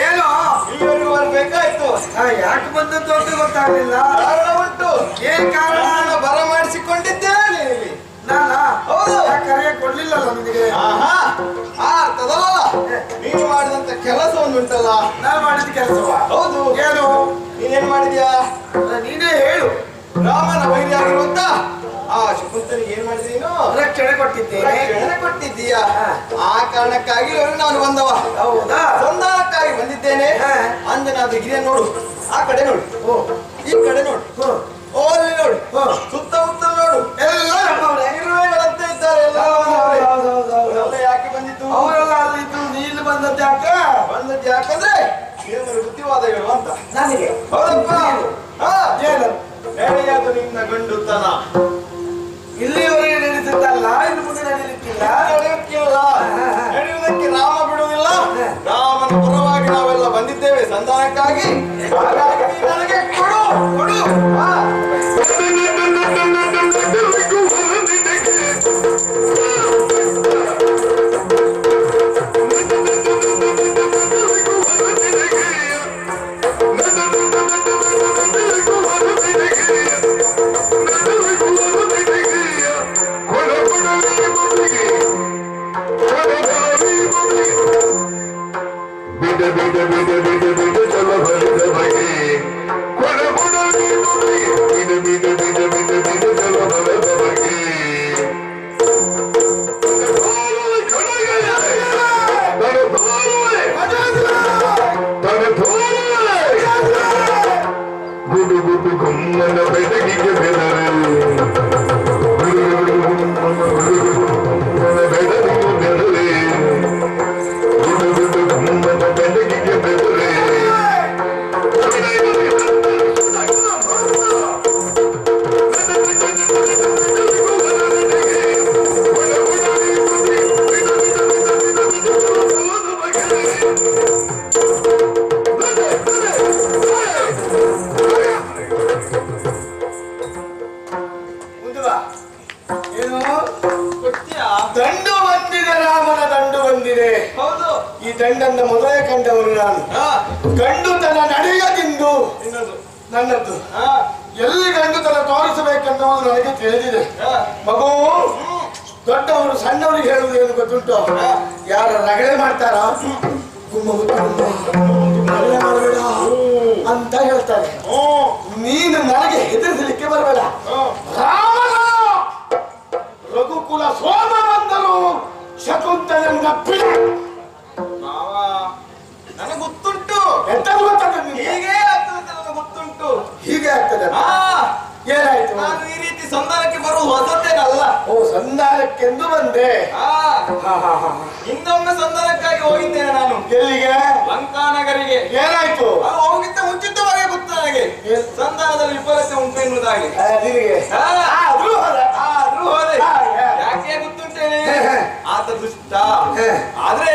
ಏನು ಇಲ್ಲಿವರೆಗೂ ಬರ್ಬೇಕಾಯ್ತು. ಯಾಕೆ ಬಂದದ್ದು ಅಂತ ಗೊತ್ತಾಗ್ಲಿಲ್ಲ. ಕಾರಣ ಉಂಟು. ಏನ್ ಕಾರಣ? ಬರಮಾಡಿಸಿಕೊಂಡಿದ್ದೇನೆ ಇಲ್ಲಿ. ನಾನಾ? ಹೌದು. ಕರೆಯ ಕೊಡ್ಲಿಲ್ಲಲ್ಲ ನಿನಗೆ. ಅರ್ಥದಲ್ಲ. ನೀನು ಮಾಡಿದಂತ ಕೆಲಸ ಒಂದುಂಟಲ್ಲ. ನಾನು ಮಾಡಿದ ಕೆಲಸವ? ಹೌದು. ಏನು? ನೀನೇನ್ ಮಾಡಿದ್ಯಾ? ನೀನೇ ಹೇಳು. ರಾಮನ ವೈರಿಯಾಗಿರುವಂತ ಆ ಶಕುಂತನಿಗೆ ಏನ್ ಮಾಡಿದ ನೀನು? ರಕ್ಷಣೆ ಕೊಟ್ಟಿದ್ದೇನೆ. ರಕ್ಷಣೆ ಕೊಟ್ಟಿದ್ದೀಯಾ? ಆ ಕಾರಣಕ್ಕಾಗಿ ನಾನು ಬಂದವ. ಹೌದಾ? ಸಂಧಾನಕ್ಕಾಗಿ ಬಂದಿದ್ದೇನೆ. ಅಂಜನಾದ ಗಿರಿಯ ನೋಡು, ಆ ಕಡೆ ನೋಡು, ಈ ಕಡೆ ನೋಡು, ಓ ಅಲ್ಲಿ ನೋಡು, ಸುತ್ತಮುತ್ತ ನೋಡು, ಎಲ್ಲ ಇರುವೆಗಳಂತೆ ಇದ್ದಾರೆ. ಎಲ್ಲ ಯಾಕೆ ಬಂದಿದ್ದು? ಅವರೆಲ್ಲ ಅಲ್ಲಿದ್ದು ನೀನು ಬಂದದ್ದು ಯಾಕೆ? ಬಂದದ್ದು ಯಾಕಂದ್ರೆ ಏನಾದ್ರು ಬುದ್ಧಿವಾದ ಹೇಳು ಅಂತ. ನನಗೆ? ಹೌದಪ್ಪ. ಏನು? ನಡೆಯದು ನಿನ್ನ ಗಂಡುತನ. ಇಲ್ಲಿವರೆಗೆ ನಡೆಸಿದ್ದಲ್ಲ, ಇನ್ನು ಮುಂದೆ ನಡೆಯಲಿಕ್ಕಿಲ್ಲ. ನಡೆಯುವುದಕ್ಕೆ ರಾಮ ಬಿಡುವುದಿಲ್ಲ. ರಾಮನ ಪರವಾಗಿ ನಾವೆಲ್ಲ ಬಂದಿದ್ದೇವೆ ಸಂಧಾನಕ್ಕಾಗಿ. ಹಾಗಾಗಿ ನೀನು ನನಗೆ ಕೊಡು ಕೊಡು. ದಂಡು ಬಂದಿದೆ, ರಾಮನ ದಂಡು ಬಂದಿದೆ. ಹೌದು. ಈ ದಂಡನ್ನು ಮೊದಲೇ ಕಂಡವರು ನಾನು. ಗಂಡುತನ ನಡೆಯದಿಂದು ನನ್ನದ್ದು. ಎಲ್ಲಿ ಗಂಡುತನ ತೋರಿಸಬೇಕೆನ್ನುವುದು ನನಗೆ ತಿಳಿದಿದೆ. ಮಗು, ದೊಡ್ಡವರು ಸಣ್ಣವರಿಗೆ ಹೇಳುವುದೇನು ಗೊತ್ತುಂಟು? ಯಾರ ರಗಳೆ ಮಾಡ್ತಾರ ರಗಳೆ ಮಾಡಬೇಡ ಅಂತ ಹೇಳ್ತಾರೆ. ನೀನು ನನಗೆ ಹೆದರಿಸಲಿಕ್ಕೆ ಬರಬೇಡ. ರಾಮನ ರಘುಕುಲ ಸೋಮ ಬಂದರು ಶಕುಂತಲನ್ನ ಬಿಡ. ನನಗೆ ಗೊತ್ತುಂಟು. ಎಂತದ್ದು ಗೊತ್ತಾಗ್ತದೆ? ಹೀಗೆ ಆಗ್ತದೆ, ನನಗೆ ಗೊತ್ತುಂಟು. ಹೀಗೆ ಆಗ್ತದೆ. ಏನಾಯ್ತು? ನಾನು ಈ ರೀತಿ ಸಂಧಾನಕ್ಕೆ ಬರುವುದು ಹೊಸತೇನಲ್ಲ. ಓ, ಸಂಧಾನಕ್ಕೆಂದು ಬಂದೆ. ಇನ್ನೊಮ್ಮೆ ಸಂಧಾನಕ್ಕಾಗಿ ಹೋಗಿದ್ದೇನೆ ನಾನು. ಎಲ್ಲಿಗೆ? ಲಂಕಾನಗರಿಗೆ. ಏನಾಯ್ತು? ಅದು ಹೋಗಿದ್ದ ಮುಂಚಿತವಾಗಿ ಗೊತ್ತು ನನಗೆ ಸಂಧಾನದಲ್ಲಿ ವಿಫಲತೆ ಉಂಟು ಎನ್ನುವುದಾಗಿ. ಆದ್ರೂ ಹೋದೆ. ಯಾಕೆ ಗೊತ್ತುಂಟೇನೆ? ಆತ ದುಷ್ಟ. ಆದ್ರೆ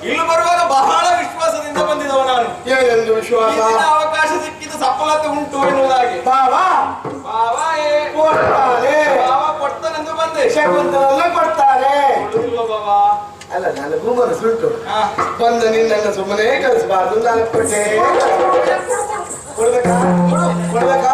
ಇಲ್ಲಿ ಬರುವಾಗ ಬಹಳ ವಿಶ್ವಾಸದಿಂದ ಬಂದಿದ್ದವ ನಾನು. ಏನೆಂದು ವಿಶ್ವಾಸ? ಅವಕಾಶ ಸಿಕ್ಕಿದ ಸಫಲತೆ ಉಂಟು ಎನ್ನುವುದಾಗಿ. ಬಾವಾ ಕೊಡ್ತಾನೆಂದು ಬಂದೆ. ಶಕುಂತಲೆಲ್ಲ ಕೊಡ್ತಾರೆ. ಬಾಬಾ ಅಲ್ಲ, ನನಗೂ ಮನಸ್ಸುಂಟು. ಬಂದ ನಿನ್ನನ್ನು ಸುಮ್ಮನೆ ಕಳಿಸಬಾರ್ದು. ನಾನು ಕೊಟ್ಟೆ. ಕೊಡ್ಬೇಕಾ? ಕೊಡ್ಬೇಕಾ?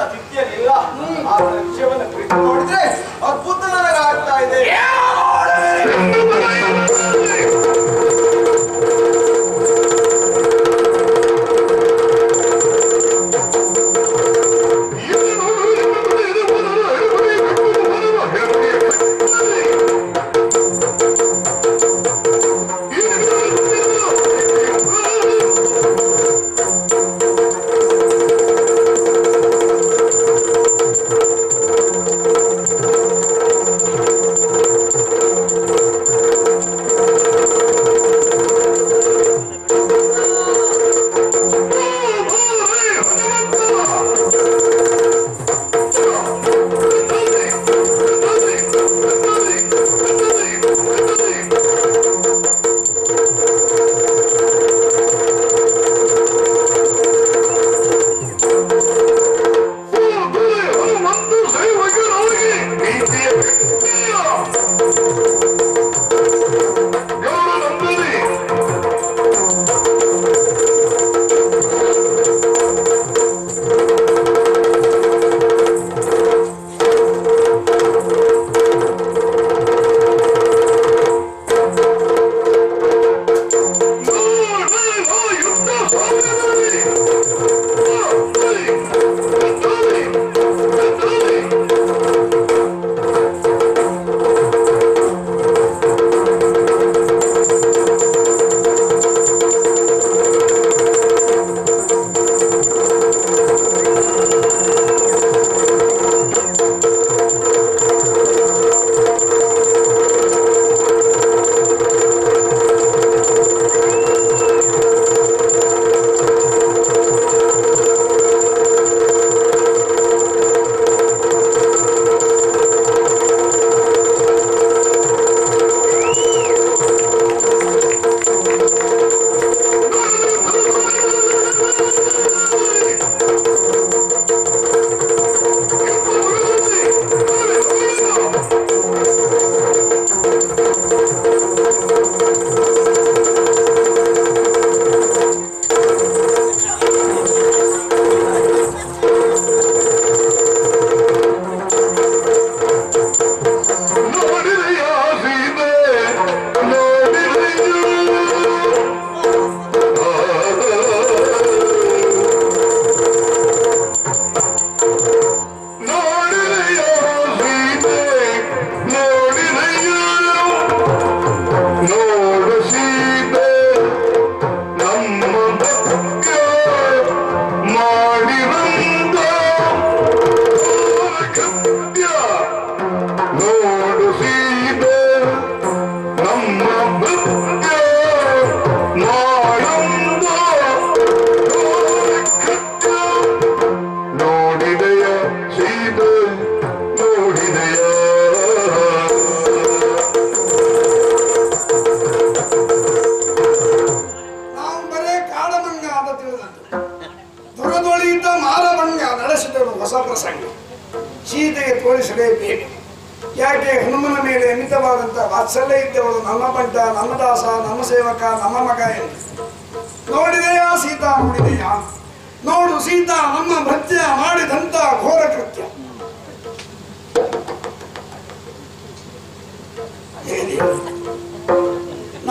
ಸ್ಥಿತಿಯಲ್ಲಿಲ್ಲ. ಆ ವಿಷಯವನ್ನು ಕುರಿತು ನೋಡಿದ್ರೆ ಅದ್ಭುತ ನನಗಾಗ್ತಾ ಇದೆ. ಹೊಸ ಪ್ರಸಂಗ ಸೀತೆಗೆ ತೋರಿಸಲೇಬೇಕು. ಯಾಕೆ ಹನುಮನ ಮೇಲೆ ಅಮಿತವಾದಂತಹ ವಾತ್ಸಲ್ಯ ಇದ್ದವಳು ನಮ್ಮ ಬಂಟ, ನಮ್ಮ ದಾಸ, ನಮ್ಮ ಸೇವಕ, ನಮ್ಮ ಮಗ ಎಂದು. ನೋಡಿದೆಯಾ ಸೀತಾ, ನೋಡಿದೆಯಾ? ನೋಡು ಸೀತಾ ನಮ್ಮ ಭೃತ್ಯ ಮಾಡಿದಂತ ಘೋರ ಕೃತ್ಯ.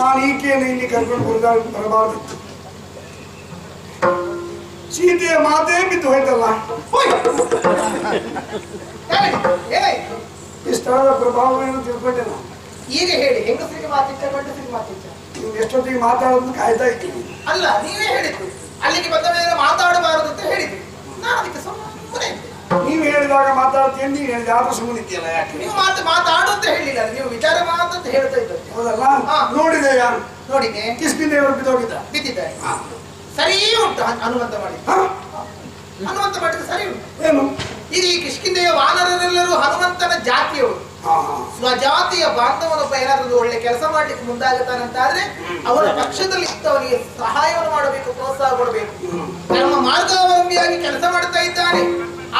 ನಾನು ಈಕೆಯನ್ನು ಇಲ್ಲಿ ಕರ್ಕೊಂಡು ಬರಬಾರ್ದಿತ್ತು. ಸೀತೆಯ ಮಾತೇ ಬಿದ್ದು ಹೋಯ್ತಲ್ಲ. ಈ ಸ್ಥಳದ ಪ್ರಭಾವವನ್ನು ತಿಳ್ಕೊಂಡೆ ನಾನು. ಈಗ ಹೇಳಿ, ಹೆಂಗಸರಿಗೆ ಮಾತಿಚ್ಚ, ಗಂಡಸರಿಗೆ ಮಾತಿಚ್ಚ? ನೀವು ಎಷ್ಟೊತ್ತಿಗೆ ಮಾತಾಡೋದನ್ನು ಕಾಯ್ತಾ ಇದ್ದೀನಿ. ಅಲ್ಲ, ನೀವೇ ಹೇಳಿದ್ದು ಅಲ್ಲಿಗೆ ಬಂದ ಮೇಲೆ ಮಾತಾಡಬಾರದು ಅಂತ ಹೇಳಿದ್ವಿ. ನಾನು ಅದಕ್ಕೆ ಸುಮ್ಮನೆ ಇದ್ದೆ. ನೀವು ಹೇಳಿದಾಗ ಮಾತಾಡ್ತೀನಿ, ನೀವು ಹೇಳಿದ ಯಾರು ಸುಮ್ಮನೆ ಇದೆಯಲ್ಲ. ಯಾಕೆ ನೀವು ಮಾತಾಡು ಅಂತ ಹೇಳಿಲ್ಲ, ನೀವು ವಿಚಾರ ಮಾತು ಅಂತ ಹೇಳ್ತಾ ಇದ್ದ. ಹೌದಲ್ಲ? ನೋಡಿದೆಯಾ? ನೋಡಿದೆ. ಕಿಷ್ಕಿಂಧೆಯವರು ಬಿದ್ದಿದ್ದಾರೆ. ಸರಿ ಉಂಟು ಹನುಮಂತ ಮಾಡಿದ್ದು. ಹನುಮಂತ ಮಾಡಿದ್ದು ಸರಿ ಉಂಟು. ಏನು ಈಗ ಈ ಕಿಷ್ಕಿಂಧೆಯ ವಾನರರೆಲ್ಲರೂ ಹನುಮಂತನ ಜಾತಿಯವರು. ಸ್ವಜಾತಿಯ ಬಾಂಧವನೊಬ್ಬ ಏನಾದ್ರೂ ಒಳ್ಳೆ ಕೆಲಸ ಮಾಡ್ಲಿಕ್ಕೆ ಮುಂದಾಗುತ್ತಾನಂತಾದ್ರೆ ಅವರ ಪಕ್ಷದಲ್ಲಿ ಇದ್ದವನಿಗೆ ಸಹಾಯವನ್ನು ಮಾಡಬೇಕು, ಪ್ರೋತ್ಸಾಹ ಕೊಡಬೇಕು. ನಮ್ಮ ಮಾರ್ಗಾವಲಂಬಿಯಾಗಿ ಕೆಲಸ ಮಾಡ್ತಾ ಇದ್ದಾನೆ.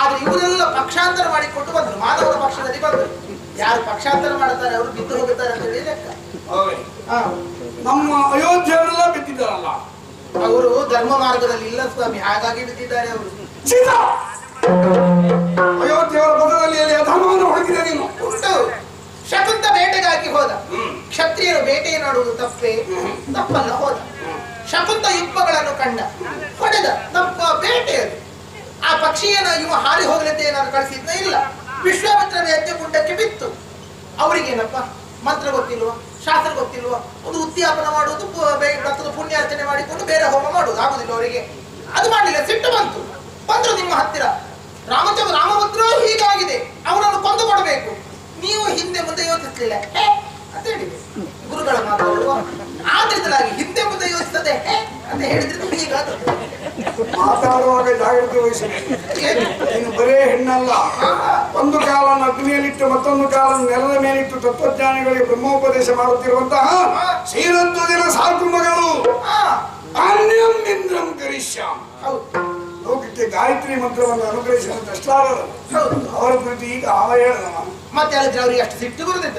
ಆದ್ರೆ ಇವರೆಲ್ಲ ಪಕ್ಷಾಂತರ ಮಾಡಿಕೊಂಡು ಬಂದ್ರು, ಮಾನವರ ಪಕ್ಷದಲ್ಲಿ ಬಂದರು. ಯಾರು ಪಕ್ಷಾಂತರ ಮಾಡ್ತಾರೆ ಅವರು ಬಿದ್ದು ಹೋಗುತ್ತಾರೆ ಅಂತ ಹೇಳಿ ಲೆಕ್ಕ. ನಮ್ಮ ಅಯೋಧ್ಯೆಯವರೆಲ್ಲ ಬಿದ್ದಿದ್ದಾರಲ್ಲ, ಅವರು ಧರ್ಮ ಮಾರ್ಗದಲ್ಲಿ ಇಲ್ಲ ಸ್ವಾಮಿ, ಹಾಗಾಗಿ ಬಿದ್ದಿದ್ದಾರೆ ಅವರು. ಅಯೋಧ್ಯೆಯವರ ಪದದಲ್ಲಿ ಧರ್ಮವನ್ನು ಹೊರಗಿದೆ ನೀನು. ಉಂಟು. ಶಕುಂತ ಬೇಟೆಗಾಗಿ ಹೋದ. ಕ್ಷತ್ರಿಯರು ಬೇಟೆಯನ್ನಾಡುವುದು ತಪ್ಪೇ? ತಪ್ಪಲ್ಲ. ಹೋದ. ಶಕುಂತ ಯುದ್ಧಗಳನ್ನು ಕಂಡ, ಹೊಡೆದ. ತಪ್ಪ ಬೇಟೆಯದು. ಆ ಪಕ್ಷಿಯನ್ನು ಇವ ಹಾರಿ ಹೋಗಲಿದ್ದೆ ಏನಾದ್ರು ಕಳಿಸಿದ್ನ? ಇಲ್ಲ. ವಿಶ್ವಾಮಿತ್ರನ ಯಜ್ಞಗುಂಡಕ್ಕೆ ಬಿತ್ತು. ಅವರಿಗೇನಪ್ಪ ಮಂತ್ರ ಗೊತ್ತಿಲ್ವ, ಶಾಸ್ತ್ರ ಗೊತ್ತಿಲ್ವ? ಒಂದು ಉದ್ಯಾಪನ ಮಾಡುವುದು, ವ್ರತದ ಪುಣ್ಯಾರ್ಚನೆ ಮಾಡಿಕೊಂಡು ಬೇರೆ ಹೋಮ ಮಾಡುವುದು ಆಗುದಿಲ್ಲ ಅವರಿಗೆ. ಅದು ಮಾಡಲಿಲ್ಲ. ಸಿಟ್ಟು ಬಂದ್ರು ನಿಮ್ಮ ಹತ್ತಿರ. ರಾಮಭದ್ರ ಹೀಗಾಗಿದೆ, ಅವನನ್ನು ಕೊಂದು ಕೊಡಬೇಕು. ನೀವು ಹಿಂದೆ ಮುಂದೆ ಯೋಚಿಸಲಿಲ್ಲ ಅಂತ ಹೇಳಿದೆ. ಗುರುಗಳ ಮಾತಾಡುವ ಆದ್ರಿಂದಲಾಗಿ ಹಿಂದೆ ಮುಂದೆ ಯೋಚಿಸದೆ ಅಂತ ಹೇಳಿದ್ರೆ ಹೀಗಾದ. ಮಾತಾಡುವಾಗ ಜಾಗ್ರತೆ ವಹಿಸಬೇಕು. ನೀನು ಬರೇ ಹೆಣ್ಣಲ್ಲ. ಒಂದು ಕಾಲನ್ನು ಅಗ್ನಿಯಲ್ಲಿಟ್ಟು ಮತ್ತೊಂದು ಕಾಲನ್ನು ನೆಲದ ಮೇಲಿಟ್ಟು ತತ್ವಜ್ಞಾನಿಗಳಿಗೆ ಬ್ರಹ್ಮೋಪದೇಶ ಮಾಡುತ್ತಿರುವಂತಹ ಶ್ರೀರಂತದಿನ ಸಾಕು ಮಗಳು. ಅನ್ಯಂ ಇಂದ್ರಂ ಕರಿಷ್ಯಾಂ. ಲೋಕಕ್ಕೆ ಗಾಯತ್ರಿ ಮಂತ್ರವನ್ನು ಅನುಗ್ರಹಿಸಿದಂತ ಅವರ ಕುರಿತು ಈಗ ಅವ ಹೇಳಿದ. ಮತ್ತೆ ಹೇಳಿದ್ರೆ ಅವರಿಗೆ ಅಷ್ಟು ಸಿಟ್ಟು ಬರುದಿದ್ದ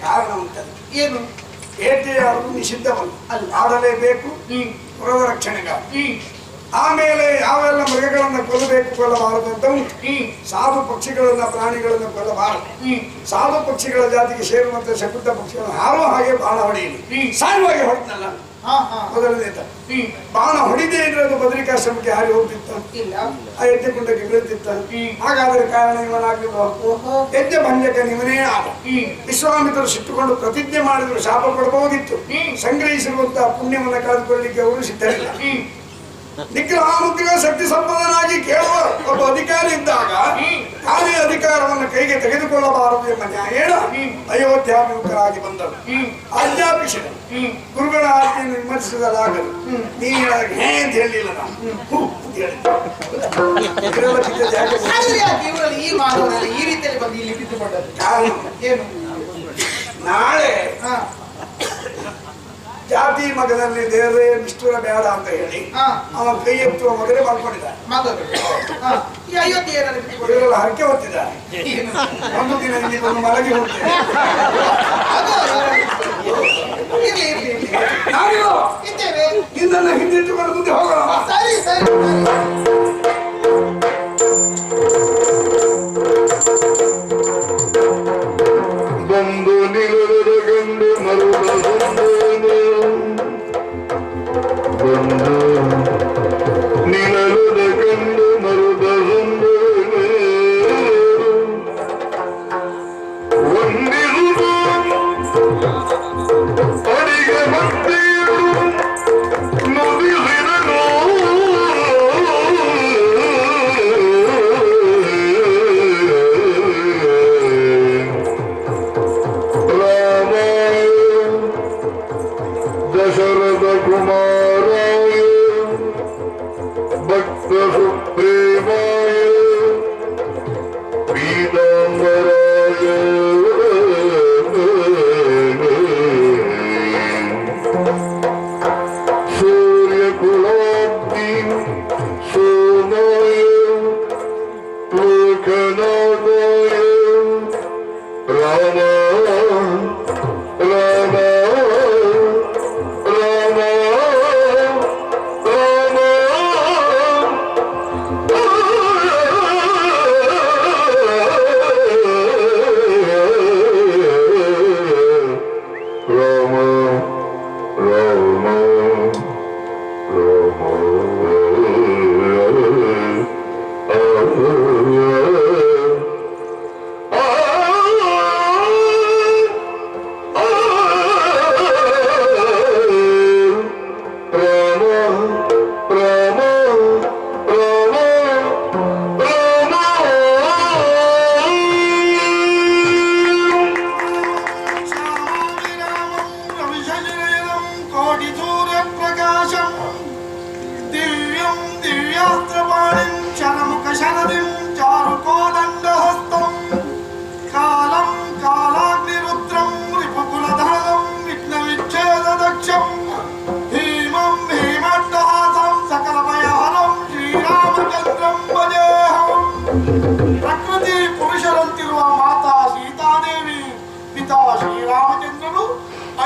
ಕಾರಣ ಉಂಟದು. ಏನು? ಬೇಟೆಯಾಡುವುದು ನಿಷಿದ್ಧವಲ್ಲ, ಅಲ್ಲಿ ಆಡಲೇಬೇಕು ಪುರದ ರಕ್ಷಣೆಗಾಗಿ. ಆಮೇಲೆ ಯಾವೆಲ್ಲ ಮೃಗಗಳನ್ನ ಕೊಲ್ಲಬಾರದು ಅಂತ ಉಂಟು. ಸಾಧು ಪಕ್ಷಿಗಳನ್ನ ಪ್ರಾಣಿಗಳನ್ನ ಕೊಲ್ಲಬಾರದು. ಸಾಧು ಪಕ್ಷಿಗಳ ಜಾತಿಗೆ ಸೇರುವಂತ ಶಕುಂತ ಪಕ್ಷಿಗಳನ್ನು ಹಾರೋ ಹಾಗೆ ಬಾಣ ಹೊಡೆಯಲಿ. ಸಾಯುವಾಗಿ ಹೊಡೆದಲ್ಲ ಮೊದಲನೇ ಬಾಣ ಹೊಡಿದೇ ಇದ್ರೆ ಅದು ಬದರಿಕಾಶ್ರಮಕ್ಕೆ ಹಾರಿ ಹೋಗ್ತಿತ್ತ, ಆ ಯಜ್ಞಕುಂಡಕ್ಕೆ ಬೀಳ್ತಿತ್ತ. ಹಾಗಾದ್ರೆ ಕಾರಣ ಇವನಾಗಿರುವ ಯಜ್ಞ ಭಂಜಕ ಇವನೇ ಆದ. ವಿಶ್ವಾಮಿತ್ರರು ಸಿಟ್ಟುಕೊಂಡು ಪ್ರತಿಜ್ಞೆ ಮಾಡಿದ್ರು ಶಾಪ ಕೊಡಬಹುದಿತ್ತು. ಸಂಗ್ರಹಿಸಿರುವಂತಹ ಪುಣ್ಯವನ್ನು ಕಳೆದುಕೊಳ್ಳಲಿಕ್ಕೆ ಅವರು ಸಿದ್ಧರಿಲ್ಲ. ನಿಗ್ರಹಾನುಗ್ರಹ ಶಕ್ತಿ ಸಂಪನ್ನನಾಗಿ ಕೇಳುವ ಒಬ್ಬ ಅಧಿಕಾರಿ ಇದ್ದಾಗ ತಾನೇ ಅಧಿಕಾರವನ್ನು ಕೈಗೆ ತೆಗೆದುಕೊಳ್ಳಬಾರದು ಎಂಬ ನ್ಯಾಯೇನ ಅಯೋಧ್ಯಾಭಿಮುಖರಾಗಿ ಬಂದರು. ಆಜ್ಞಾಪಿಸಿದರು. ಗುರುಗಳ ಆಜ್ಞೆಯನ್ನು ವಿಮರ್ಶಿಸಲಾಗದು. ನೀನು ಹೇ ಅಂತ ಹೇಳಿಲ್ಲ. ನಾನು ಈ ಮಾನವರಲ್ಲಿ ಈ ರೀತಿಯಲ್ಲಿ ಬಂದು ಇಲ್ಲಿ ಬಿದ್ದುಕೊಂಡದ್ದು ಏನು? ನಾಳೆ ಜಾತಿ ಮಗನಲ್ಲಿ ದೇವರೇ ನಿಷ್ಠುರ ಬೇಡ ಅಂತ ಹೇಳಿ ಅವನ ಕೈ ಎತ್ತುವ ಮೊದಲೇ ಮಾಡ್ಕೊಂಡಿದ್ದಾರೆ. ಇವರೆಲ್ಲ ಹರಕೆ ಹೊತ್ತಿದ್ದಾರೆ. ಒಂದು ದಿನ ಇಲ್ಲಿ ಬಂದು ಮಲಗಿ ಹೋಗ್ತೇನೆ. ನಿನ್ನನ್ನು ಹಿಂದಿಟ್ಟುಕೊಂಡು ಮುಂದೆ ಹೋಗೋಣ. ಬಂದು ನಿಲುವರ ಗಂಡು ಮರುಳ ಬಂದು ನಿಲುವರ ಗಂಡು ಮರುಳ ಒಂದಿರುವುದು ಅಡಿಗೆ ಭಕ್ತಿಯು ನುಡಿಸಿದನು. दशरथ कुमाराय भक्त सुप्रेमाय पीतांबराय सूर्यकुलाब्धि सोमाय लोकनाथाय राम ಪ್ರಕೃತಿ ಪುರುಷರಂತಿರುವ ಮಾತಾ ಸೀತಾದೇವಿ, ಪಿತಾ ಶ್ರೀರಾಮಚಂದ್ರನು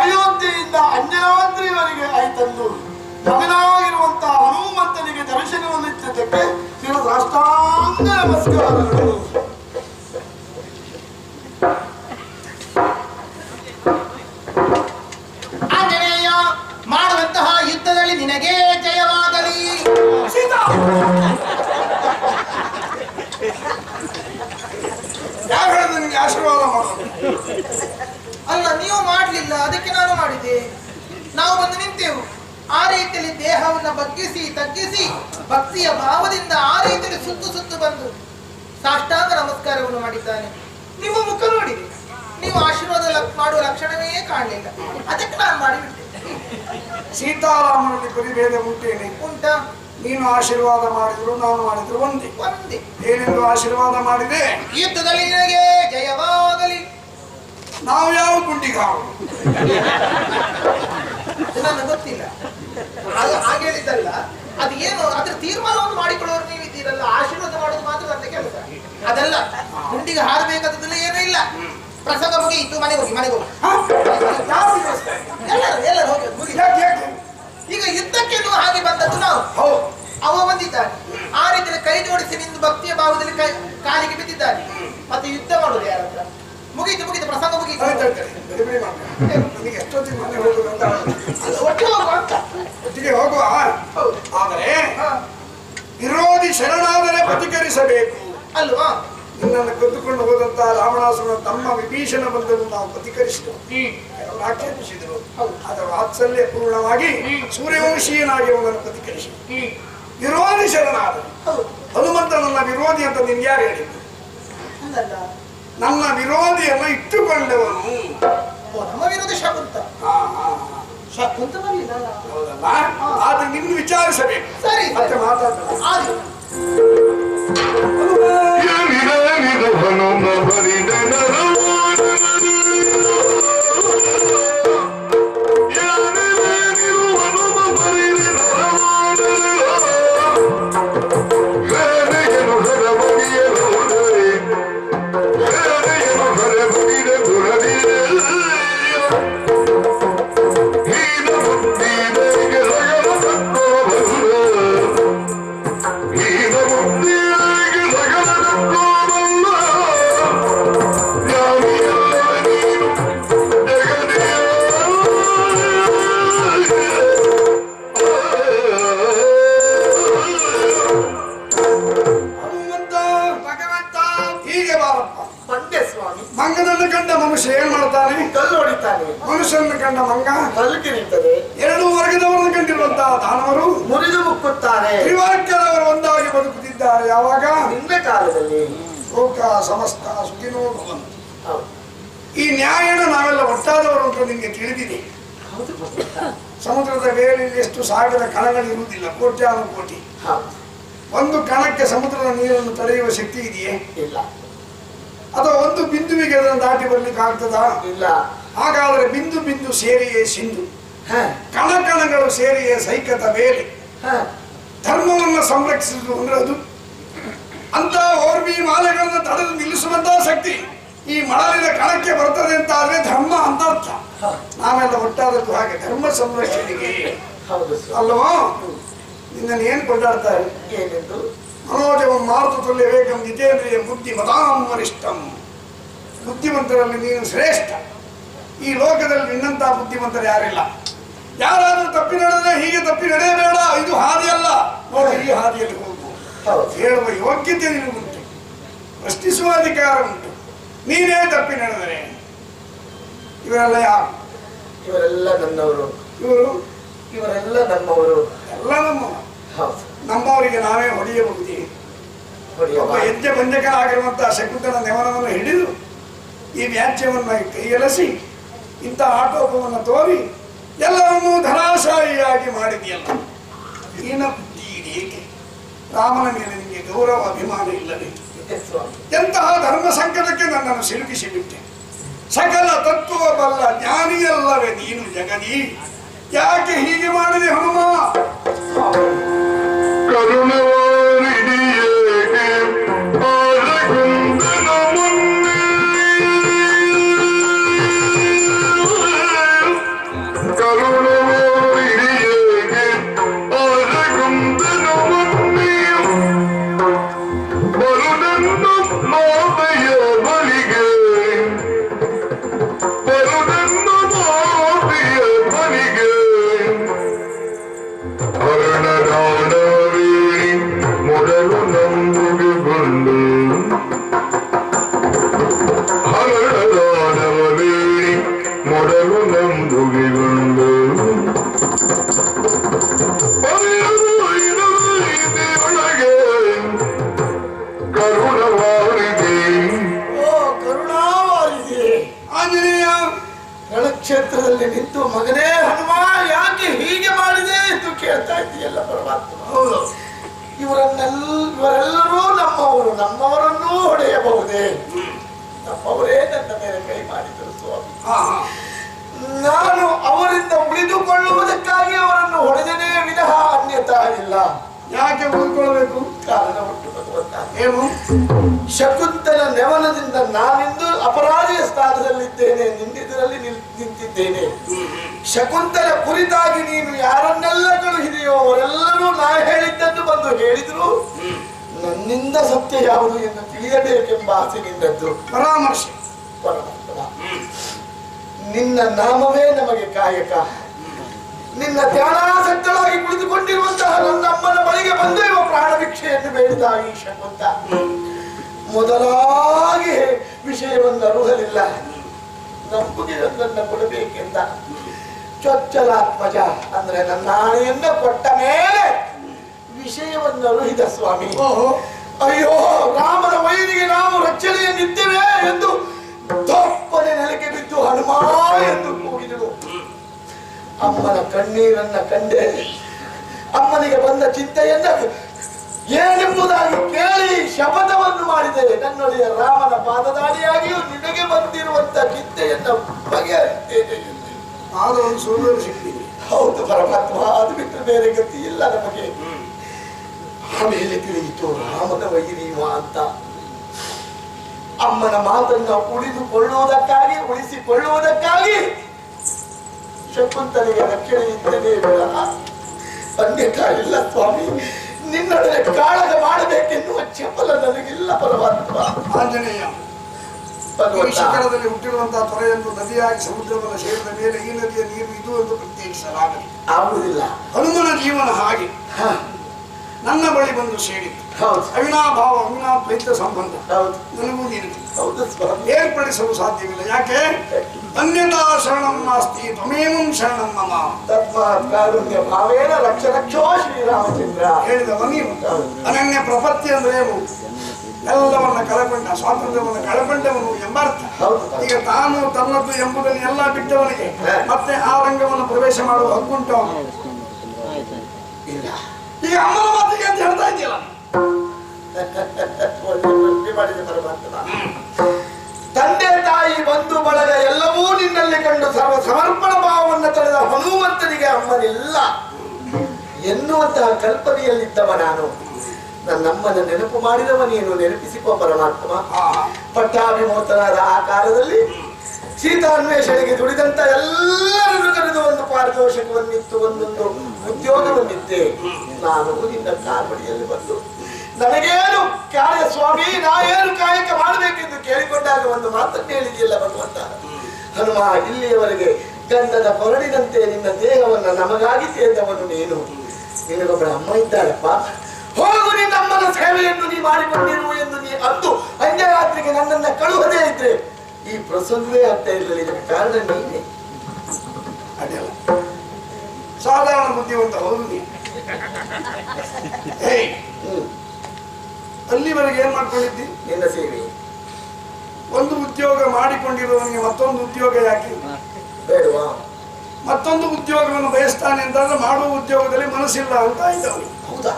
ಅಯೋಧ್ಯೆಯಿಂದ ಅಂಜನಾದ್ರಿವರೆಗೆ ಐತಂದು ಮಗನಾಗಿರುವಂತಹ ಹನುಮಂತನಿಗೆ ದರ್ಶನವನ್ನಿದ್ದಕ್ಕೆ ನನ್ನ ಸಾಷ್ಟಾಂಗ ನಮಸ್ಕಾರಗಳು. ಆಂಜನೇಯ, ಮಾಡುವಂತಹ ಯುದ್ಧದಲ್ಲಿ ನಿನಗೆ ಜಯವಾಗಲಿ. ಯಾರು ಹೇಳಿದ ನಿಮಗೆ ಆಶೀರ್ವಾದ ಮಾಡೋದು? ಅಲ್ಲ, ನೀವು ಮಾಡಲಿಲ್ಲ, ಅದಕ್ಕೆ ನಾನು ಮಾಡಿದೆ. ನಾವು ಬಂದು ನಿಂತೆವು. ಆ ರೀತಿಯಲ್ಲಿ ದೇಹವನ್ನು ಬಗ್ಗಿಸಿ ತಗ್ಗಿಸಿ ಭಕ್ತಿಯ ಭಾವದಿಂದ ಆ ರೀತಿಯಲ್ಲಿ ಸುತ್ತು ಸುತ್ತು ಬಂದು ಸಾಷ್ಟಾಂಗ ನಮಸ್ಕಾರವನ್ನು ಮಾಡಿದ್ದಾನೆ. ನಿಮ್ಮ ಮುಖ ನೋಡಿದೆ, ನೀವು ಆಶೀರ್ವಾದ ಮಾಡುವ ಲಕ್ಷಣವೇ ಕಾಣಲಿಲ್ಲ, ಅದಕ್ಕೆ ನಾನು ಮಾಡಿಬಿಟ್ಟೆ. ಸೀತಾರಾಮನಲ್ಲಿ ಪರಿಭೇದ ಉಂಟೇನೆ? ಉಂಟಾ? ನೀನು ಆಶೀರ್ವಾದ ಮಾಡಿದ್ರು ನಾನು ಮಾಡಿದ್ರು ಒಂದೇ. ಏನೆಂದು ಆಶೀರ್ವಾದ ಮಾಡಿದೆ? ಯುದ್ಧದಲ್ಲಿ ನಿನಗೆ ಜಯವಾಗಲಿ. ನಾವು ಯಾವ ಗುಂಡಿಗೆ ನನಗೆ ಗೊತ್ತಿಲ್ಲ, ಹಾಗೆ ಹೇಳಿದ್ದಲ್ಲ. ಅದು ಏನು ಅದ್ರ ತೀರ್ಮಾನವನ್ನು ಮಾಡಿಕೊಳ್ಳೋರು ನೀವಿದ್ದೀರಲ್ಲ, ಆಶೀರ್ವಾದ ಮಾಡೋದು ಮಾತ್ರ ನನ್ನ ಕೆಲಸ. ಅದೆಲ್ಲ ಗುಂಡಿಗೆ ಹಾರಬೇಕಾದದ್ದೆಲ್ಲ ಏನೂ ಇಲ್ಲ. ಪ್ರಸಂಗ ಮುಗಿಯಿತು, ಮನೆಗೆ ಹೋಗಿ ಎಲ್ಲರೂ ಹೋಗಿ. ಈಗ ಯುದ್ಧಕ್ಕೆ ಹಾಗೆ ಬಂದದ್ದು ನಾವು. ಅವ ಬಂದಿದ್ದಾನೆ, ಆ ರೀತಿಯಲ್ಲಿ ಕೈ ಜೋಡಿಸಿ ನಿಂದು ಭಕ್ತಿಯ ಭಾವದಲ್ಲಿ ಕಾಲಿಗೆ ಬಿದ್ದಿದ್ದಾನೆ. ಮತ್ತೆ ಯುದ್ಧ ಮಾಡೋದು ಯಾರ ಹತ್ರ? ಮುಗೀತು ಪ್ರಸಂಗ ಮುಗೀತು. ನನಗೆ ಎಷ್ಟೊತ್ತಿಗೆ ಮನೆ ಹೋಗುದಂತ ಒಟ್ಟಿಗೆ ಹೋಗುವ. ಆದರೆ ವಿರೋಧಿ ಶರಣಾದರೆ ಪ್ರತಿಕರಿಸಬೇಕು ಅಲ್ವಾ? ನಿನ್ನನ್ನು ಕದ್ದುಕೊಂಡು ಹೋದಂತಹ ರಾವಣಾಸುರನ ತಮ್ಮ ವಿಭೀಷಣ ಬಂಧನ್ನು ನಾವು ಪ್ರತಿಕರಿಸಿದೆವು. ಆಕ್ಷೇಪಿಸಿದರು. ಅದರ ವಾತ್ಸಲ್ಯ ಪೂರ್ಣವಾಗಿ ಸೂರ್ಯವಂಶೀಯನಾಗಿ ಅವನನ್ನು ಪ್ರತಿಕರಿಸಿ ವಿರೋಧಿ ಶರಣಾದ ಹನುಮಂತ ನನ್ನ ವಿರೋಧಿ ಅಂತ ನಿನ್ಗೆ ಯಾರು ಹೇಳಿದ್ದು? ನನ್ನ ವಿರೋಧಿಯನ್ನು ಇಟ್ಟುಕೊಂಡವನು ನಮ್ಮ ವಿರೋಧಿ ಶಕುಂತ. ಶಕುಂತ ಹೌದಲ್ಲ? ಆದ್ರೆ ನಿನ್ನ ವಿಚಾರಿಸಬೇಕು. ಸರಿ, ಮತ್ತೆ ಮಾತಾಡ್ತಾರೆ. ಮಂಗನನ್ನು ಕಂಡ ಮನುಷ್ಯ ಏನ್ ಮಾಡ್ತಾನೆ? ಕಲ್ಲು ಹೊಡಿತಾನೆ. ಮನುಷ್ಯನನ್ನು ಕಂಡ ಮಂಗ ಕಲ್ಲಿಗೆ ನಿಂತದೆ. ಎರಡು ವರ್ಗದವರನ್ನು ಕಂಡಿರುವಂತಹ ದಾನವರು ಮುರಿದು ಮುಕ್ಕುತ್ತಾರೆ. ತ್ರಿವಾಕ್ಯದವರು ಒಂದಾಗಿ ಬದುಕುತ್ತಿದ್ದಾರೆ. ಯಾವಾಗ? ನಿನ್ನ ಕಾಲದಲ್ಲಿ. ಲೋಕ ಸಮಸ್ತ ಸುಖಿನೋ ಭವಂತು. ಈ ನ್ಯಾಯನ ನಾವೆಲ್ಲ ಒಟ್ಟಾದವರು ಅಂತ ನಿಮಗೆ ತಿಳಿದಿದೆ. ಸಮುದ್ರದ ಬೇಲಿಯಲ್ಲಿ ಎಷ್ಟು ಸಾವಿರ ಕಣಗಳಿರುವುದಿಲ್ಲ, ಕೋಟ್ಯಾನುಕೋಟಿ. ಒಂದು ಕಣಕ್ಕೆ ಸಮುದ್ರದ ನೀರನ್ನು ತಡೆಯುವ ಶಕ್ತಿ ಇದೆಯೇ? ಇಲ್ಲ. ಅಥವಾ ಒಂದು ಬಿಂದುವಿಗೆ ಅದನ್ನು ದಾಟಿ ಬರ್ಲಿಕ್ಕೆ ಆಗ್ತದಾ? ಇಲ್ಲ. ಹಾಗಾದ್ರೆ ಬಿಂದು ಬಿಂದು ಸೇರಿಯೇ ಸಿಂಧು, ಕಣಕಣಗಳು ಸೇರಿಯೇ ಸೈಕತ ಬೇಲಿ. ಧರ್ಮವನ್ನು ಸಂರಕ್ಷಿಸುವುದು ಅಂದ್ರೆ ಅದು. ಅಂತ ಓರ್ವಿ ಮಾಲೆಗಳನ್ನು ತಡೆದು ನಿಲ್ಲಿಸುವಂತಹ ಶಕ್ತಿ ಈ ಮಳಲಿನ ಕಣಕ್ಕೆ ಬರ್ತದೆ ಅಂತ ಆದ್ರೆ ಧರ್ಮ ಅಂತ ಅರ್ಥ. ನಾವೆಲ್ಲ ಒಟ್ಟಾದದ್ದು ಹಾಗೆ ಧರ್ಮ ಸಂರಕ್ಷಣೆಗೆ ಅಲ್ವಾ? ನಿನ್ನನ್ನು ಏನ್ ಕೊಂಡಾಡ್ತಾರೆ? ಏನೆಂದು? ಮನೋಜವಂ ಮಾರುತುಲ್ಯ ವೇಗಂ ಜಿತೇಂದ್ರಿಯ ಬುದ್ಧಿ ಮತಾಂ ವರಿಷ್ಠಂ. ಬುದ್ಧಿವಂತರಲ್ಲಿ ನೀನು ಶ್ರೇಷ್ಠ. ಈ ಲೋಕದಲ್ಲಿ ನಿನ್ನಂತಹ ಬುದ್ಧಿವಂತರು ಯಾರಿಲ್ಲ. ಯಾರಾದ್ರೂ ತಪ್ಪಿ ನಡೆದ್ರೆ ಹೀಗೆ ತಪ್ಪಿ ನಡೆಯಬೇಡ, ಇದು ಹಾದಿ ಅಲ್ಲ, ನೋಡಿ ಈ ಹಾದಿಯಲ್ಲಿ ಹೋಗು ಹೇಳುವ ಯೋಗ್ಯತೆ ನಿನಗುಂಟು, ಪ್ರಶ್ನಿಸುವ ಅಧಿಕಾರ ಉಂಟು. ನೀನೇ ತಪ್ಪಿ ನಡೆದರೆ ಇವರೆಲ್ಲ ಯಾರು? ಇವರೆಲ್ಲ ನನ್ನವರು. ಇವರೆಲ್ಲ ನಮ್ಮವರು. ಎಲ್ಲ ನಮ್ಮವರಿಗೆ ನಾವೇ ಹೊಡೆಯಬಹುದೇ? ಒಬ್ಬ ಹೆಜ್ಜೆ ಬಂಜಕನಾಗಿರುವಂತಹ ಶಕುಂತನ ನೆವನವನ್ನು ಹಿಡಿದು ಈ ವ್ಯಾಜ್ಯವನ್ನು ಕೈಯೆಲಸಿ ಇಂಥ ಆಟೋಪವನ್ನು ತೋರಿ ಎಲ್ಲರನ್ನೂ ಧನಾಶಾಹಿಯಾಗಿ ಮಾಡಿದೆಯಲ್ಲ. ಹೀನ ಬುದ್ಧಿ ಏಕೆ? ರಾಮನ ಮೇಲೆ ನಿಮಗೆ ಗೌರವ ಅಭಿಮಾನ ಇಲ್ಲವೇ? ಎಂತಹ ಧರ್ಮ ಸಂಕಟಕ್ಕೆ ನನ್ನನ್ನು ಸಿಲುಕಿಸಿ ಬಿಟ್ಟೆ. ಸಕಲ ತತ್ವ ಬಲ್ಲ ಜ್ಞಾನಿಯಲ್ಲವೇ ನೀನು ಜಗದಿ, ಯಾಕೆ ಹೀಗೆ ಮಾಡಿದೆ ಹನುಮ? ಬರುದನ್ನು ಮಾತೆಯ ಬಳಿಗೆ ಬರುದನ್ನು ಮಾತೆಯ ಬಳಿಗೆ ಹರಣದಾಡವೇಳಿ ಮೊದಲು ನಂಬುಗೆಗೊಂಡು ಹರಣದಾಡವೇಳಿ ಮೊದಲು ನಂಬುಗೆಗೊಂಡು ಇದೆಯೊಳಗೆ ಕರುಣವಾರಿದೆ ಓ ಕರುಣಾವಾರಿದೆ ಆಂಜನೇಯ ರಣಕ್ಷೇತ್ರದಲ್ಲಿ ನಿಂತು ಮಗನೇ ಹನುಮ ಯಾಕೆ ಹೀಗೆ ಮಾಡಿದೆ ಎಂದು ಕೇಳ್ತಾ ಇದ್ದೀಯಲ್ಲ ಪರಮಾತ್ಮ. ಹೌದು, ಇವರೆಲ್ಲರೂ ನಮ್ಮವರನ್ನೂ ಹೊಡೆಯಬಹುದೇ? ನಮ್ಮವರೇ ನನ್ನ ಮೇಲೆ ಕೈ ಮಾಡಿದರು ಸ್ವಾಮಿ. ನಾನು ಅವರಿಂದ ಉಳಿದುಕೊಳ್ಳುವುದಕ್ಕಾಗಿ ಅವರನ್ನು ಹೊಡೆದನೇ ವಿನಃ ಅನ್ಯತಾ ಇಲ್ಲ. ಯಾಕೆ ಉಳಿದುಕೊಳ್ಳಬೇಕು? ಕಾರಣ ಉಂಟು ಭಗವಂತ. ಏನು? ಶಕುಂತಲ ನೆವನದಿಂದ ನಾನಿಂದು ಅಪರಾಧಿಯ ಸ್ಥಾನದಲ್ಲಿದ್ದೇನೆ, ನಿಂದಿದ್ದರಲ್ಲಿ ನಿಂತಿದ್ದೇನೆ. ಶಕುಂತಲ ಕುರಿತಾಗಿ ನೀನು ಯಾರನ್ನೆಲ್ಲ ಕಳುಹಿದೆಯೋ ಅವರೆಲ್ಲರೂ ನಾ ಹೇಳಿದ್ದನ್ನು ಬಂದು ಹೇಳಿದ್ರು. ನನ್ನಿಂದ ಸತ್ಯ ಯಾವುದು ಎಂದು ತಿಳಿಯಬೇಕೆಂಬ ಆಸೆ ನಿನ್ನದ್ದು. ಪರಾಮರ್ಶೆ ಪರಮಾತ್ಮ, ನಿನ್ನ ನಾಮವೇ ನಮಗೆ ಕಾಯಕ. ನಿನ್ನ ಧ್ಯಾನಾಸಕ್ತಳಾಗಿ ಕುಳಿತುಕೊಂಡಿರುವಂತಹ ನನ್ನ ಅಮ್ಮನ ಬಳಿಗೆ ಬಂದು ಇವ ಪ್ರಾಣ ಭಿಕ್ಷೆಯನ್ನು ಬೇಡಿದ ಈ ಶಕುಂತ ಮೊದಲಾಗಿ ವಿಷಯವನ್ನು ಅರುಹಲಿಲ್ಲ. ನಂಬುಗೆಯೊಂದನ್ನು ಕೊಡಬೇಕೆಂದ ಚೊಚ್ಚಲಾತ್ಮಜ ಅಂದ್ರೆ ನನ್ನ ಆಣೆಯನ್ನ ಕೊಟ್ಟ ಮೇಲೆ ವಿಷಯವನ್ನು ಅರುಹಿದ ಸ್ವಾಮಿ. ಅಯ್ಯೋ, ರಾಮನ ವೈರಿಗೆ ನಾವು ರಕ್ಷಣೆಯನ್ನಿದ್ದೇವೆ ಎಂದು ತಪ್ಪನೆ ನೆಲಕ್ಕೆ ಬಿದ್ದು ಹನುಮ ಎಂದು ಕೂಗಿದಳು. ಅಮ್ಮನ ಕಣ್ಣೀರನ್ನ ಕಂಡೆ. ಅಮ್ಮನಿಗೆ ಬಂದ ಚಿಂತೆಯನ್ನ ಏನೆಂಬುದಾಗಿ ಕೇಳಿ ಶಪಥವನ್ನು ಮಾಡಿದೆ. ನನ್ನೊಡೆಯ ರಾಮನ ಪಾದದಾಡಿಯಾಗಿಯೂ ನಿನಗೆ ಬಂದಿರುವಂತ ಚಿಂತೆಯನ್ನು ಬಗೆಹರಿಸುತ್ತೇನೆ ಎಂದು. ಆದರೂ ಒಂದು ಸುಳ್ಳು ಸಿಕ್ಕಿದೆ. ಹೌದು ಪರಮಾತ್ಮ, ಅದು ಬಿಟ್ಟು ಬೇರೆ ಗತಿ ಇಲ್ಲ ನಮಗೆ. ಆಮೇಲೆ ತಿಳಿಯಿತು ರಾಮನ ವೈರಿವ ಅಂತ. ಅಮ್ಮನ ಮಾತನ್ನ ಉಳಿಸಿಕೊಳ್ಳುವುದಕ್ಕಾಗಿ ಶಕುಂತಲೆಗೆ ರಕ್ಷಣೆ ಇದ್ದೇನೆ ವಿನಃ ಅನ್ಯತಾ ಇಲ್ಲ ಸ್ವಾಮಿ. ನಿನ್ನೊಡನೆ ಕಾಳಗ ಮಾಡಬೇಕೆನ್ನುವ ಚಪಲ ನನಗಿಲ್ಲ ಪರಮಾತ್ಮ. ಆಂಜನೇಯ, ಶಿಖರದಲ್ಲಿ ಹುಟ್ಟಿರುವಂತಹ ತೊರೆಯನ್ನು ನದಿಯಾಗಿ ಸಮುದ್ರವನ್ನು ಸೇರಿದ ಮೇಲೆ ಈ ನದಿಯ ನೀರು ಇದು ಎಂದು ಪ್ರತ್ಯೇಕಿಸಲಾಗಲಿ ಆಗುವುದಿಲ್ಲ. ಹನುಮನ ಜೀವನ ಹಾಗೆ ನನ್ನ ಬಳಿ ಬಂದು ಸೇರಿತು. ಅವಿನಾಭಾವ ಅವಿನಾದ್ವೈತ ಸಂಬಂಧ ನನಗೂ ನಿನಗೂ ಏರ್ಪಡಿಸಲು ಸಾಧ್ಯವಿಲ್ಲ. ಯಾಕೆ? ಅನ್ಯತಾ ಶರಣಂ ನಾಸ್ತಿ ತ್ವಮೇವಂ ಶರಣಂ ಮಮ ತಸ್ಮಾತ್ ಕಾರುಣ್ಯ ಭಾವೇನ ಲಕ್ಷ ಲಕ್ಷೋ ಶ್ರೀರಾಮಚಂದ್ರ ಹೇಳಿದವ ನೀವು. ಅನನ್ಯ ಪ್ರಪತ್ತಿ ಅಂದ್ರೆ ಏನು? ಎಲ್ಲವನ್ನ ಕಳಕೊಂಡ, ಸ್ವಾತಂತ್ರ್ಯವನ್ನು ಕಳಕೊಂಡವನು ಎಂಬ ಅರ್ಥ. ಈಗ ತಾನು ತನ್ನದ್ದು ಎಂಬುದನ್ನು ಎಲ್ಲ ಬಿಟ್ಟವನಿಗೆ ಮತ್ತೆ ಆ ರಂಗವನ್ನು ಪ್ರವೇಶ ಮಾಡುವ ಹಕ್ಕುಂಟು ಇಲ್ಲ. ಈಗ ಅಮ್ಮನ ಮಾತಿಗೆ ಅಂತ ಹೇಳ್ತಾ ಇದೆಯಲ್ಲ. ತಂದೆ ತಾಯಿ ಬಂಧು ಬಳಗ ಎಲ್ಲವೂ ನಿನ್ನಲ್ಲಿ ಕಂಡು ಸರ್ವ ಸಮರ್ಪಣ ಭಾವವನ್ನು ತಳೆದ ಹನುಮಂತನಿಗೆ ಅಮ್ಮನಿಲ್ಲ ಎನ್ನುವಂತಹ ಕಲ್ಪನೆಯಲ್ಲಿದ್ದವ ನಾನು. ನನ್ನಮ್ಮನ ನೆನಪು ಮಾಡಿದವ ನೀನು ನೆನಪಿಸಿಕೋ ಪರಮಾತ್ಮ. ಪಟ್ಟಾಭಿಮೋತನಾದ ಆ ಕಾಲದಲ್ಲಿ ಸೀತಾನ್ವೇಷಣೆಗೆ ದುಡಿದಂತ ಎಲ್ಲರನ್ನು ಕರೆದು ಒಂದು ಪಾರಿತೋಷಕವನ್ನಿತ್ತು, ಒಂದೊಂದು ಉದ್ಯೋಗವನ್ನಿದ್ದೆ. ನಾನು ನಿನ್ನ ಕಾಲ್ಬಡಿಯಲ್ಲಿ ಬಂದು ನನಗೇನು ಕಾರ್ಯ ಸ್ವಾಮಿ, ನಾ ಏನು ಕಾಯಕ ಮಾಡಬೇಕೆಂದು ಕೇಳಿಕೊಂಡಾಗ ಒಂದು ಮಾತನ್ನು ಹೇಳಿದೆಯಲ್ಲ ಭಗವಂತ. ಹನುಮ, ಇಲ್ಲಿಯವರೆಗೆ ಗಂಧದ ಕೊರಡಿನಂತೆ ನಿನ್ನ ದೇಹವನ್ನ ನಮಗಾಗಿ ಸೇರಿದವನು ನೀನು. ನಿನಗೊಬ್ಬಳ ಅಮ್ಮ ಇದ್ದಾಳಪ್ಪ, ಹೋಗು ನಿನ್ನ ಅಮ್ಮನ ಸೇವೆಯನ್ನು ನೀ ಮಾಡಿಕೊಂಡಿರು ಎಂದು ನೀ ಅಂದು ಅಂತ್ಯರಾತ್ರಿಗೆ ನನ್ನನ್ನ ಕಳುಹದೇ ಇದ್ರೆ ಈ ಪ್ರಸಂಗವೇ ಆಗ್ತಾ ಇರಲಿಲ್ಲ. ಇದಕ್ಕೆ ಕಾರಣ ನೀನೆ. ಅಡ್ಡಿಲ್ಲ, ಸಾಧಾರಣ ಬುದ್ಧಿವಂತ ಹೌದು ನೀ. ಅಲ್ಲಿವರೆಗೆ ಏನ್ ಮಾಡ್ಕೊಂಡಿದ್ದಿ? ನಿನ್ನ ಸೇವೆ. ಒಂದು ಉದ್ಯೋಗ ಮಾಡಿಕೊಂಡಿರುವವನಿಗೆ ಮತ್ತೊಂದು ಉದ್ಯೋಗ ಯಾಕೆ ಬೇಡವಾ? ಮತ್ತೊಂದು ಉದ್ಯೋಗವನ್ನು ಬಯಸ್ತಾನೆ ಅಂತಂದ್ರೆ ಮಾಡುವ ಉದ್ಯೋಗದಲ್ಲಿ ಮನಸ್ಸಿಲ್ಲ ಅಂತ ಇದ್ದವನಿಗೆ. ಹೌದಾ?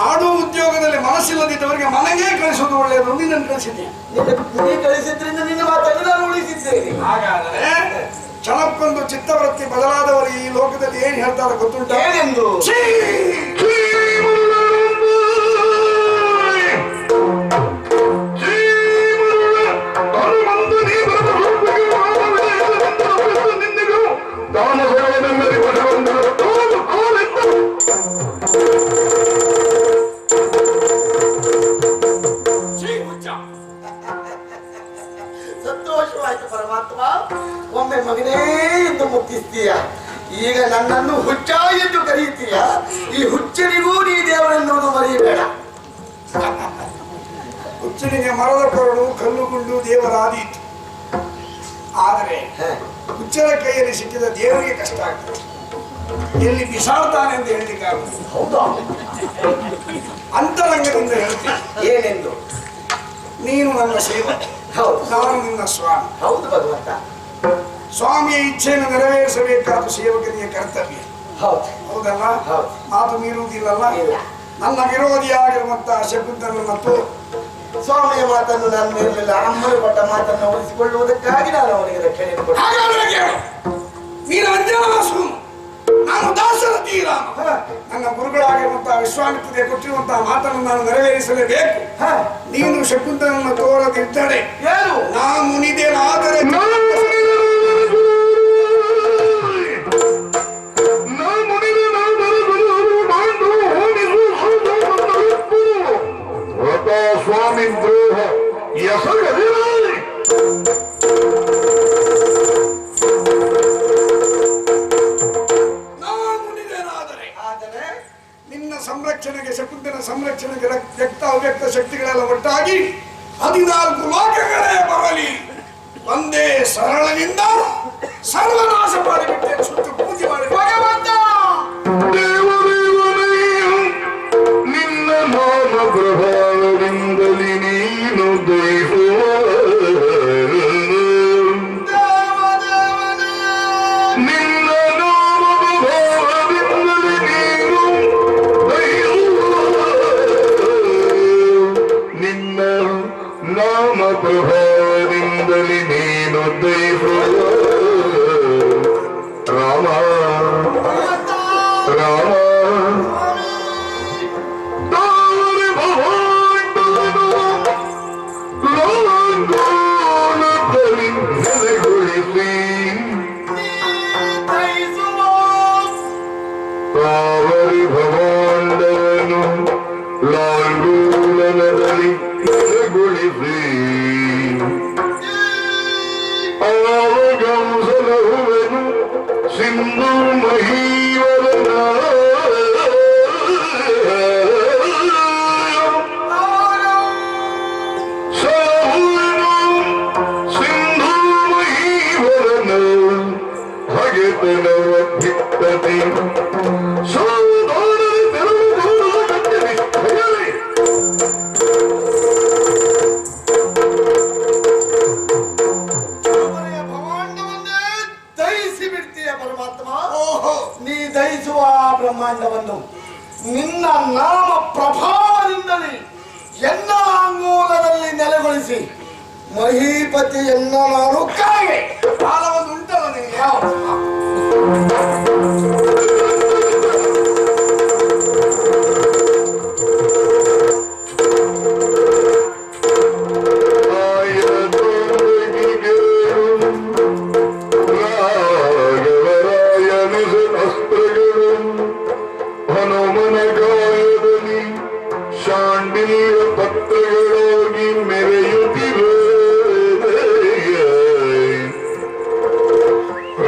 ಮಾಡುವ ಉದ್ಯೋಗದಲ್ಲಿ ಮನಸ್ಸಿಲ್ಲದಿದ್ದವರಿಗೆ ಮನೆಗೆ ಕಳಿಸೋದು ಒಳ್ಳೆಯದು. ನಿನ್ನ ಕಳಿಸಿದ್ದೆ, ಕಳಿಸಿದ್ರಿಂದ ನಿನ್ನ ಮಾತನ್ನು ನಾನು ಉಳಿಸಿದ್ದೇನೆ. ಹಾಗಾದರೆ ಕ್ಷಣಕ್ಕೊಂದು ಚಿತ್ತವೃತ್ತಿ ಬದಲಾದವರು ಈ ಲೋಕದಲ್ಲಿ ಏನ್ ಹೇಳ್ತಾರೆ ಗೊತ್ತುಂಟ? ಏನೆಂದು? ಹುಚ್ಚ. ಸಂತೋಷವಾಯ್ತು ಪರಮಾತ್ಮ. ಒಮ್ಮೆ ಮಗನೇ ಎಂದು ಮುಕ್ತಿಸ್ತೀಯ, ಈಗ ನನ್ನನ್ನು ಹುಚ್ಚ ಎಂದು ಕರೆಯುತ್ತೀಯ. ಈ ಹುಚ್ಚನಿಗೂ ನೀ ದೇವರೆನ್ನುವುದು ಮರೆಯಬೇಡ. ಹುಚ್ಚನಿಗೆ ಮರದ ಕೊರಡು ಕಲ್ಲು ಗುಂಡು ದೇವರಾದೀತು. ಆದರೆ ಹುಚ್ಚರ ಕೈಯಲ್ಲಿ ಸಿಕ್ಕಿದ ದೇವರಿಗೆ ಕಷ್ಟ ಆಗ್ತದೆ. ಎಲ್ಲಿ ಬಿಸಾಡ್ತಾನೆ ಅಂತ ಹೇಳಲಿಕ್ಕಾಗುತ್ತೆ. ಹೌದಾ? ಅಂತರಂಗದಿಂದ ಹೇಳ್ತೀನಿ. ಏನೆಂದು? ನೀನು ನನ್ನ ಸೇವಕ, ಹೌದು. ನಾನು ನಿನ್ನ ಸ್ವಾಮಿ. ಹೌದು ಭಗವಂತ. ಸ್ವಾಮಿಯ ಇಚ್ಛೆಯನ್ನು ನೆರವೇರಿಸಬೇಕಾದ ಸೇವಕನಿಗೆ ಕರ್ತವ್ಯ. ಹೌದು. ಹೌದಲ್ಲ? ಮಾತು ಮೀರುವುದಿಲ್ಲಲ್ಲ? ನನ್ನ ವಿರೋಧಿಯಾಗಿರುವಂತಹ ಶಕುಂತನ ಮತ್ತು ಸ್ವಾಮಿಯ ಮಾತನ್ನು ನಾನು ಮೀರಲಿಲ್ಲ. ಅಮ್ಮನು ಕೊಟ್ಟ ಮಾತನ್ನು ಉಳಿಸಿಕೊಳ್ಳುವುದಕ್ಕಾಗಿ ನಾನು ಅವನಿಗೆ ರಕ್ಷಣೆ ಕೊಟ್ಟೆ. ನೀನು ಅಂಜನಾಸು, ನಾನು ದಾಸರಥಿ ರಾಮ. ನನ್ನ ಗುರುಗಳಾಗಿರುವಂತಹ ವಿಶ್ವಾಮಿತ್ರರಿಗೆ ಕೊಟ್ಟಿರುವಂತಹ ಮಾತನ್ನು ನಾನು ನೆರವೇರಿಸಲೇಬೇಕು. ನೀನು ಶಕುಂತನನ್ನು ತೋರದಿದ್ದರೆ ನಾ ಮುನಿದೇನಾದರೆ ಸ್ವಾಮಿ ದ್ರೋಹ ಎಸಗದಿರಲಿ. ನಿನ್ನ ಸಂರಕ್ಷಣೆಗೆ, ಶಕುಂತನ ಸಂರಕ್ಷಣೆಗೆ ವ್ಯಕ್ತ ಅವ್ಯಕ್ತ ಶಕ್ತಿಗಳೆಲ್ಲ ಒಟ್ಟಾಗಿ 14 ಲೋಕಗಳೇ ಬರಲಿ. ಒಂದೇ ಸರಳನಿಂದ ಸರ್ವನಾಶ ಮಾಡಿಬಿಟ್ಟೆ. ಸುತ್ತು ಪೂಜೆ ಮಾಡಿ ಭಗವಂತ ನಿನ್ನ ನಾಮ ಪ್ರಭಾವದಿಂದಲಿ ನೀನು ದೈವ ನಿನ್ನ ನಾಮ ಪ್ರಭಾವದಿಂದಲಿ ನೀನು ನಿನ್ನ ನಾಮ ಪ್ರಭಾವದಿಂದಲಿ ನೀನು ದೈವ ರಾಮ ರಾಮ ಕಾವರಿ ಭವಾಂಡನು ಲಾಂಡೂಲನದಲ್ಲಿ ನೆಲೆಗೊಳಿಸಿ ಆವಗಂಸಲಹುವೆನು ಸಿಂಧು ಮಹೀವರನ ಸಲಹುವೆನು ಸಿಂಧು ಮಹೀವರನ ಭಗೆತನವ ಭಿತ್ತತಿ ದಹಿಸಿ ಬಿಡ್ತೀಯ ಪರಮಾತ್ಮ. ನೀ ದಹಿಸುವ ಬ್ರಹ್ಮಾಂಡವನ್ನು ನಿನ್ನ ನಾಮ ಪ್ರಭಾವದಿಂದಲೇ ಎಲ್ಲ ಅಂಗೋಲದಲ್ಲಿ ನೆಲೆಗೊಳಿಸಿ ಮಹೀಪತಿಯನ್ನ ನಾನು ಕಾಗೆ ಕಾಲವನ್ನು ಉಂಟಲ್ಲ ನಿನಗೆ. ಹನುಮನ ಗಾಯದಲ್ಲಿ ಶಾಂಡಿಲಿಯ ಪತ್ರಗಳಾಗಿ ಮೆರೆಯುತ್ತಿವೆ.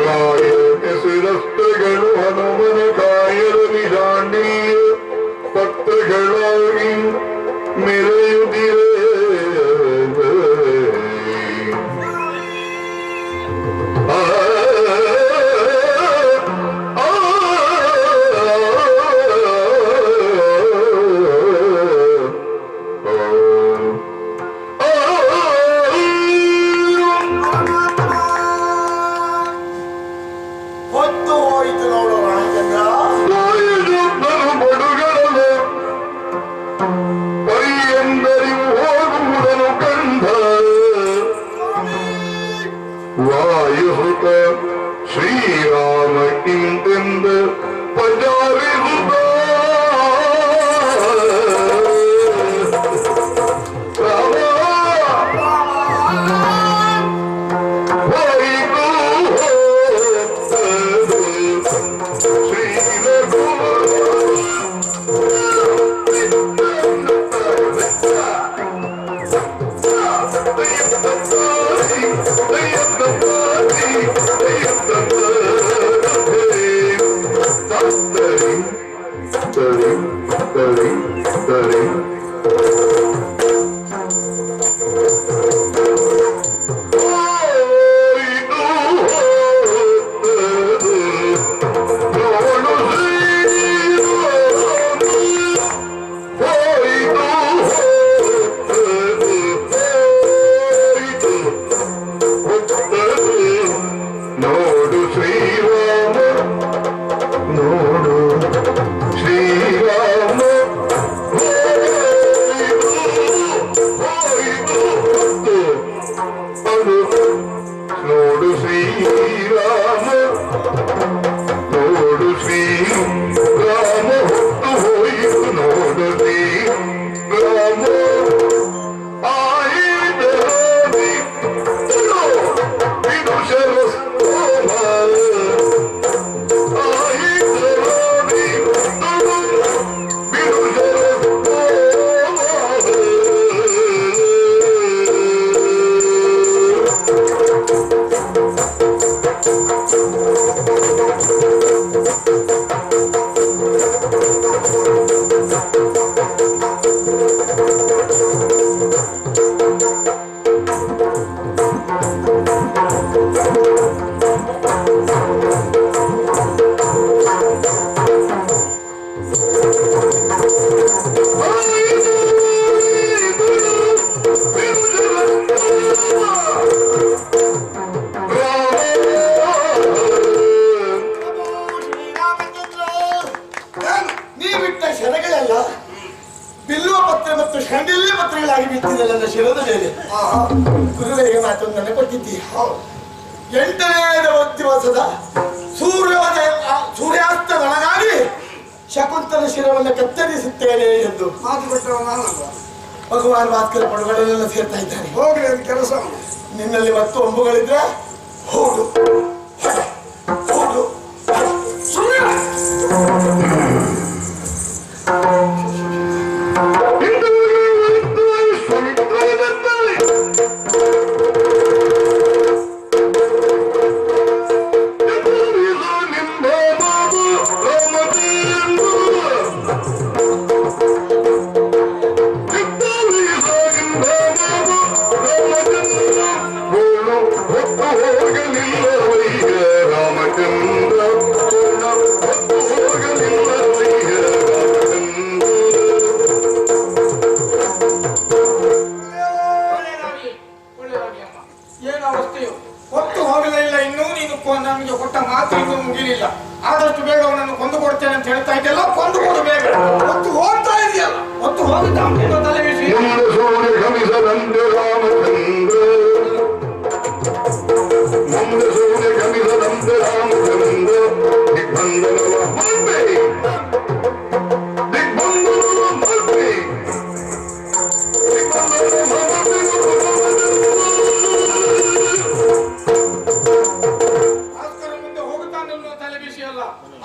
ರಾಯ ಹೆಸರಸ್ತಗಳು ಹನುಮನ ಗಾಯದಲ್ಲಿ ಶಾಂಡಿಲಿಯ ಪತ್ರಗಳಾಗಿ ಮೆರೆಯುತ್ತಿವೆ. ಹೊತ್ತು ಹೋಯಿತು ನೋಡು ರಾಮಚಂದ್ರ. ಬಡುಗಳಲು ಪರಿಯಂದರಿ ಹೋಗುವುದನ್ನು ಕಂಡ ವಾಯುಸುತ ಶ್ರೀರಾಮ ಇಂತೆಂದ ಪಜಾರಿಸುತ್ತ ಗುರುಗಳಿಗೆ ಮಾತೊಂದನ್ನು ಕೊಟ್ಟಿದ್ದೀಯ. 8ನೇ ದಿವಸದ ಸೂರ್ಯಾಸ್ತದೊಳಗಾಗಿ ಶಕುಂತಲ ಶಿರವನ್ನು ಕತ್ತರಿಸುತ್ತೇನೆ ಎಂದು ಮಾತು ಕೊಟ್ಟವ ನಾನಲ್ಲ. ಭಗವಾನ್ ಭಾಸ್ಕರ ಪಡುಗಳೆಲ್ಲ ಸೇರ್ತಾ ಇದ್ದಾನೆ. ಹೋಗ್ಲಿ ಅದು ಕೆಲಸ. ನಿನ್ನಲ್ಲಿ ಮತ್ತು ಅಂಬುಗಳಿದ್ರೆ ಹೋಗು ಹೋಗು. ನಮಗೆ ಕೊಟ್ಟ ಮಾತು ಇನ್ನೂ ಮುಗಿಲಿಲ್ಲ. ಆದಷ್ಟು ಬೇಗ ಅವನನ್ನು ಕೊಂದು ಕೊಡ್ತೇನೆ ಅಂತ ಹೇಳ್ತಾ ಇದ್ದೆಲ್ಲ, ಕೊಂದು ಕೊಡು ಬೇಗ. ಹೊತ್ತು ಹೋಗ್ತಾ ಇದೆಯಲ್ಲ, ಹೊತ್ತು ಹೋಗಿದ್ದ ತಲೆ ಬಿಸಿ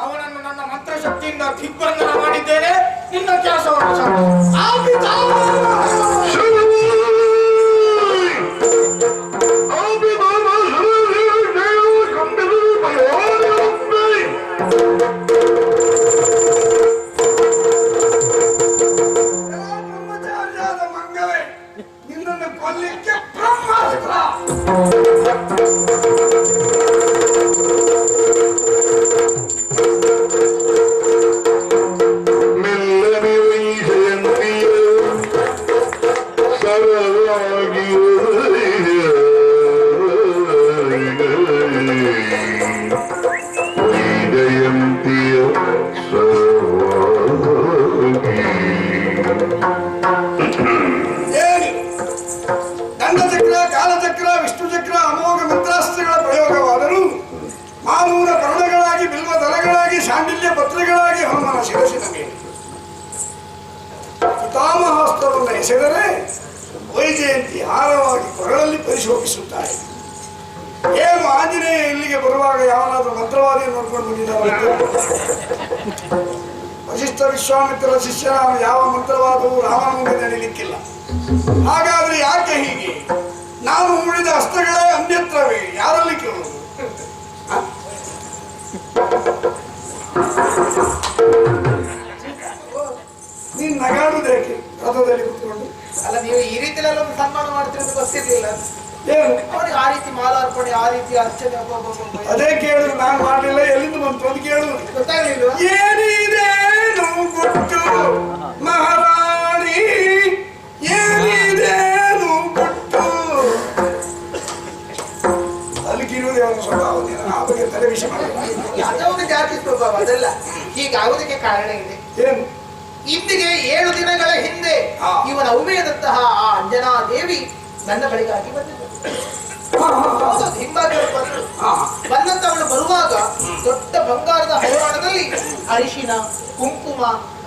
ಅವನನ್ನು ನನ್ನ ಮಂತ್ರಶಕ್ತಿಯಿಂದ ದಿಗ್ಬಂಧನ ಮಾಡಿದ್ದೇನೆ. ನಿನ್ನ ಕೆಲಸವನ್ನು ಮಂಗವೇ, ನಿನ್ನನ್ನು ಕೊಲ್ಲಿಕ್ಕೆ ಬ್ರಹ್ಮಾಸ್ತ್ರ. ದಂಡಚಕ್ರ, ಕಾಲಚಕ್ರ, ವಿಷ್ಣುಚಕ್ರ, ಅಮೋಘ ಮಂತ್ರಾಸ್ತ್ರಗಳ ಪ್ರಯೋಗವಾದರೂ ಮಾನೂರ ಕರುಣಗಳಾಗಿ, ಬಿಲ್ವ ದಳಗಳಾಗಿ, ಶಾಂಡಿಲ್ಯ ಪತ್ರಗಳಾಗಿ ಹನುಮನ ಶಿರಸಿನ ಮೇಲೆ ಪಿತಾಮಹಾಸ್ತ್ರವನ್ನು ಎಸೆದರೆ ವೈಜಯಂತಿ ಹಾರವಾಗಿ ಕೊರಳಲ್ಲಿ ಪರಿಶೋಭಿಸುತ್ತಾರೆ. ಏನು ಆಂಜನೇಯ ಇಲ್ಲಿಗೆ ಬರುವಾಗ ಯಾವನಾದ್ರೂ ಮಂತ್ರವಾದಿಯನ್ನು ನೋಡ್ಕೊಂಡು ಬಂದಿದ್ದಾನೆ? ವಶಿಷ್ಠ ವಿಶ್ವಾಮಿತ್ರರ ಶಿಷ್ಯನ ಯಾವ ಮಂತ್ರವಾದವು ರಾಮನ ಮುಂದೆ ನಡೀಲಿಕ್ಕಿಲ್ಲ. ಹಾಗಾದ್ರೆ ಯಾಕೆ ಹೀಗೆ? ರಥದಲ್ಲಿ ಕುತ್ಕೊಂಡು. ಅಲ್ಲ ನೀವು ಈ ರೀತಿಯಲ್ಲ ಒಂದು ಸನ್ಮಾನ ಮಾಡ್ತಿರೋದು ಗೊತ್ತಿರ್ಲಿಲ್ಲ. ಏನು ಅವನಿಗೆ ಆ ರೀತಿ ಮಾಲಾರ್ಪಣೆ, ಆ ರೀತಿ ಅರ್ಚನೆ ಅದೇ ಕೇಳಿದ್ರು, ನಾನು ಮಾಡಲಿಲ್ಲ, ಎಲ್ಲಿಂದ ಬಂತು ಅಂತ ಕೇಳುದು ಗೊತ್ತಾಗ್ಲಿಲ್ಲ. ಏನಿದೇನು ಗುಟ್ಟು ಮಹಾರಾಣಿ, ಏನಿದೇನು ಗುಟ್ಟು. ಅಲ್ಲಿಗಿರುವುದೇ ಅವನ ಸ್ವಭಾವದಿಂದ ಆ ಬಗ್ಗೆ ತಲೆ ವಿಷಯ ಅದೊಂದು ಜಾತಿ ಸ್ವಭಾವ. ಅದೆಲ್ಲ ಹೀಗಾಗುವುದಕ್ಕೆ ಕಾರಣ ಇದೆ. ಏನು? ಇಂದಿಗೆ 7 ದಿನಗಳ ಹಿಂದೆ ಇವನ ಉಮೇದಂತಹ ಆ ಅಂಜನಾ ದೇವಿ ನನ್ನ ಬಳಿಗಾಗಿ ಬಂದಿದ್ದರು. ಹಿಂಬಾಗಿ ಬಂದಂತ ಅವಳು ಬರುವಾಗ ದೊಡ್ಡ ಬಂಗಾರದ ಹರಿವಾಣದಲ್ಲಿ ಅರಿಶಿನ, ಕುಂಕುಮ,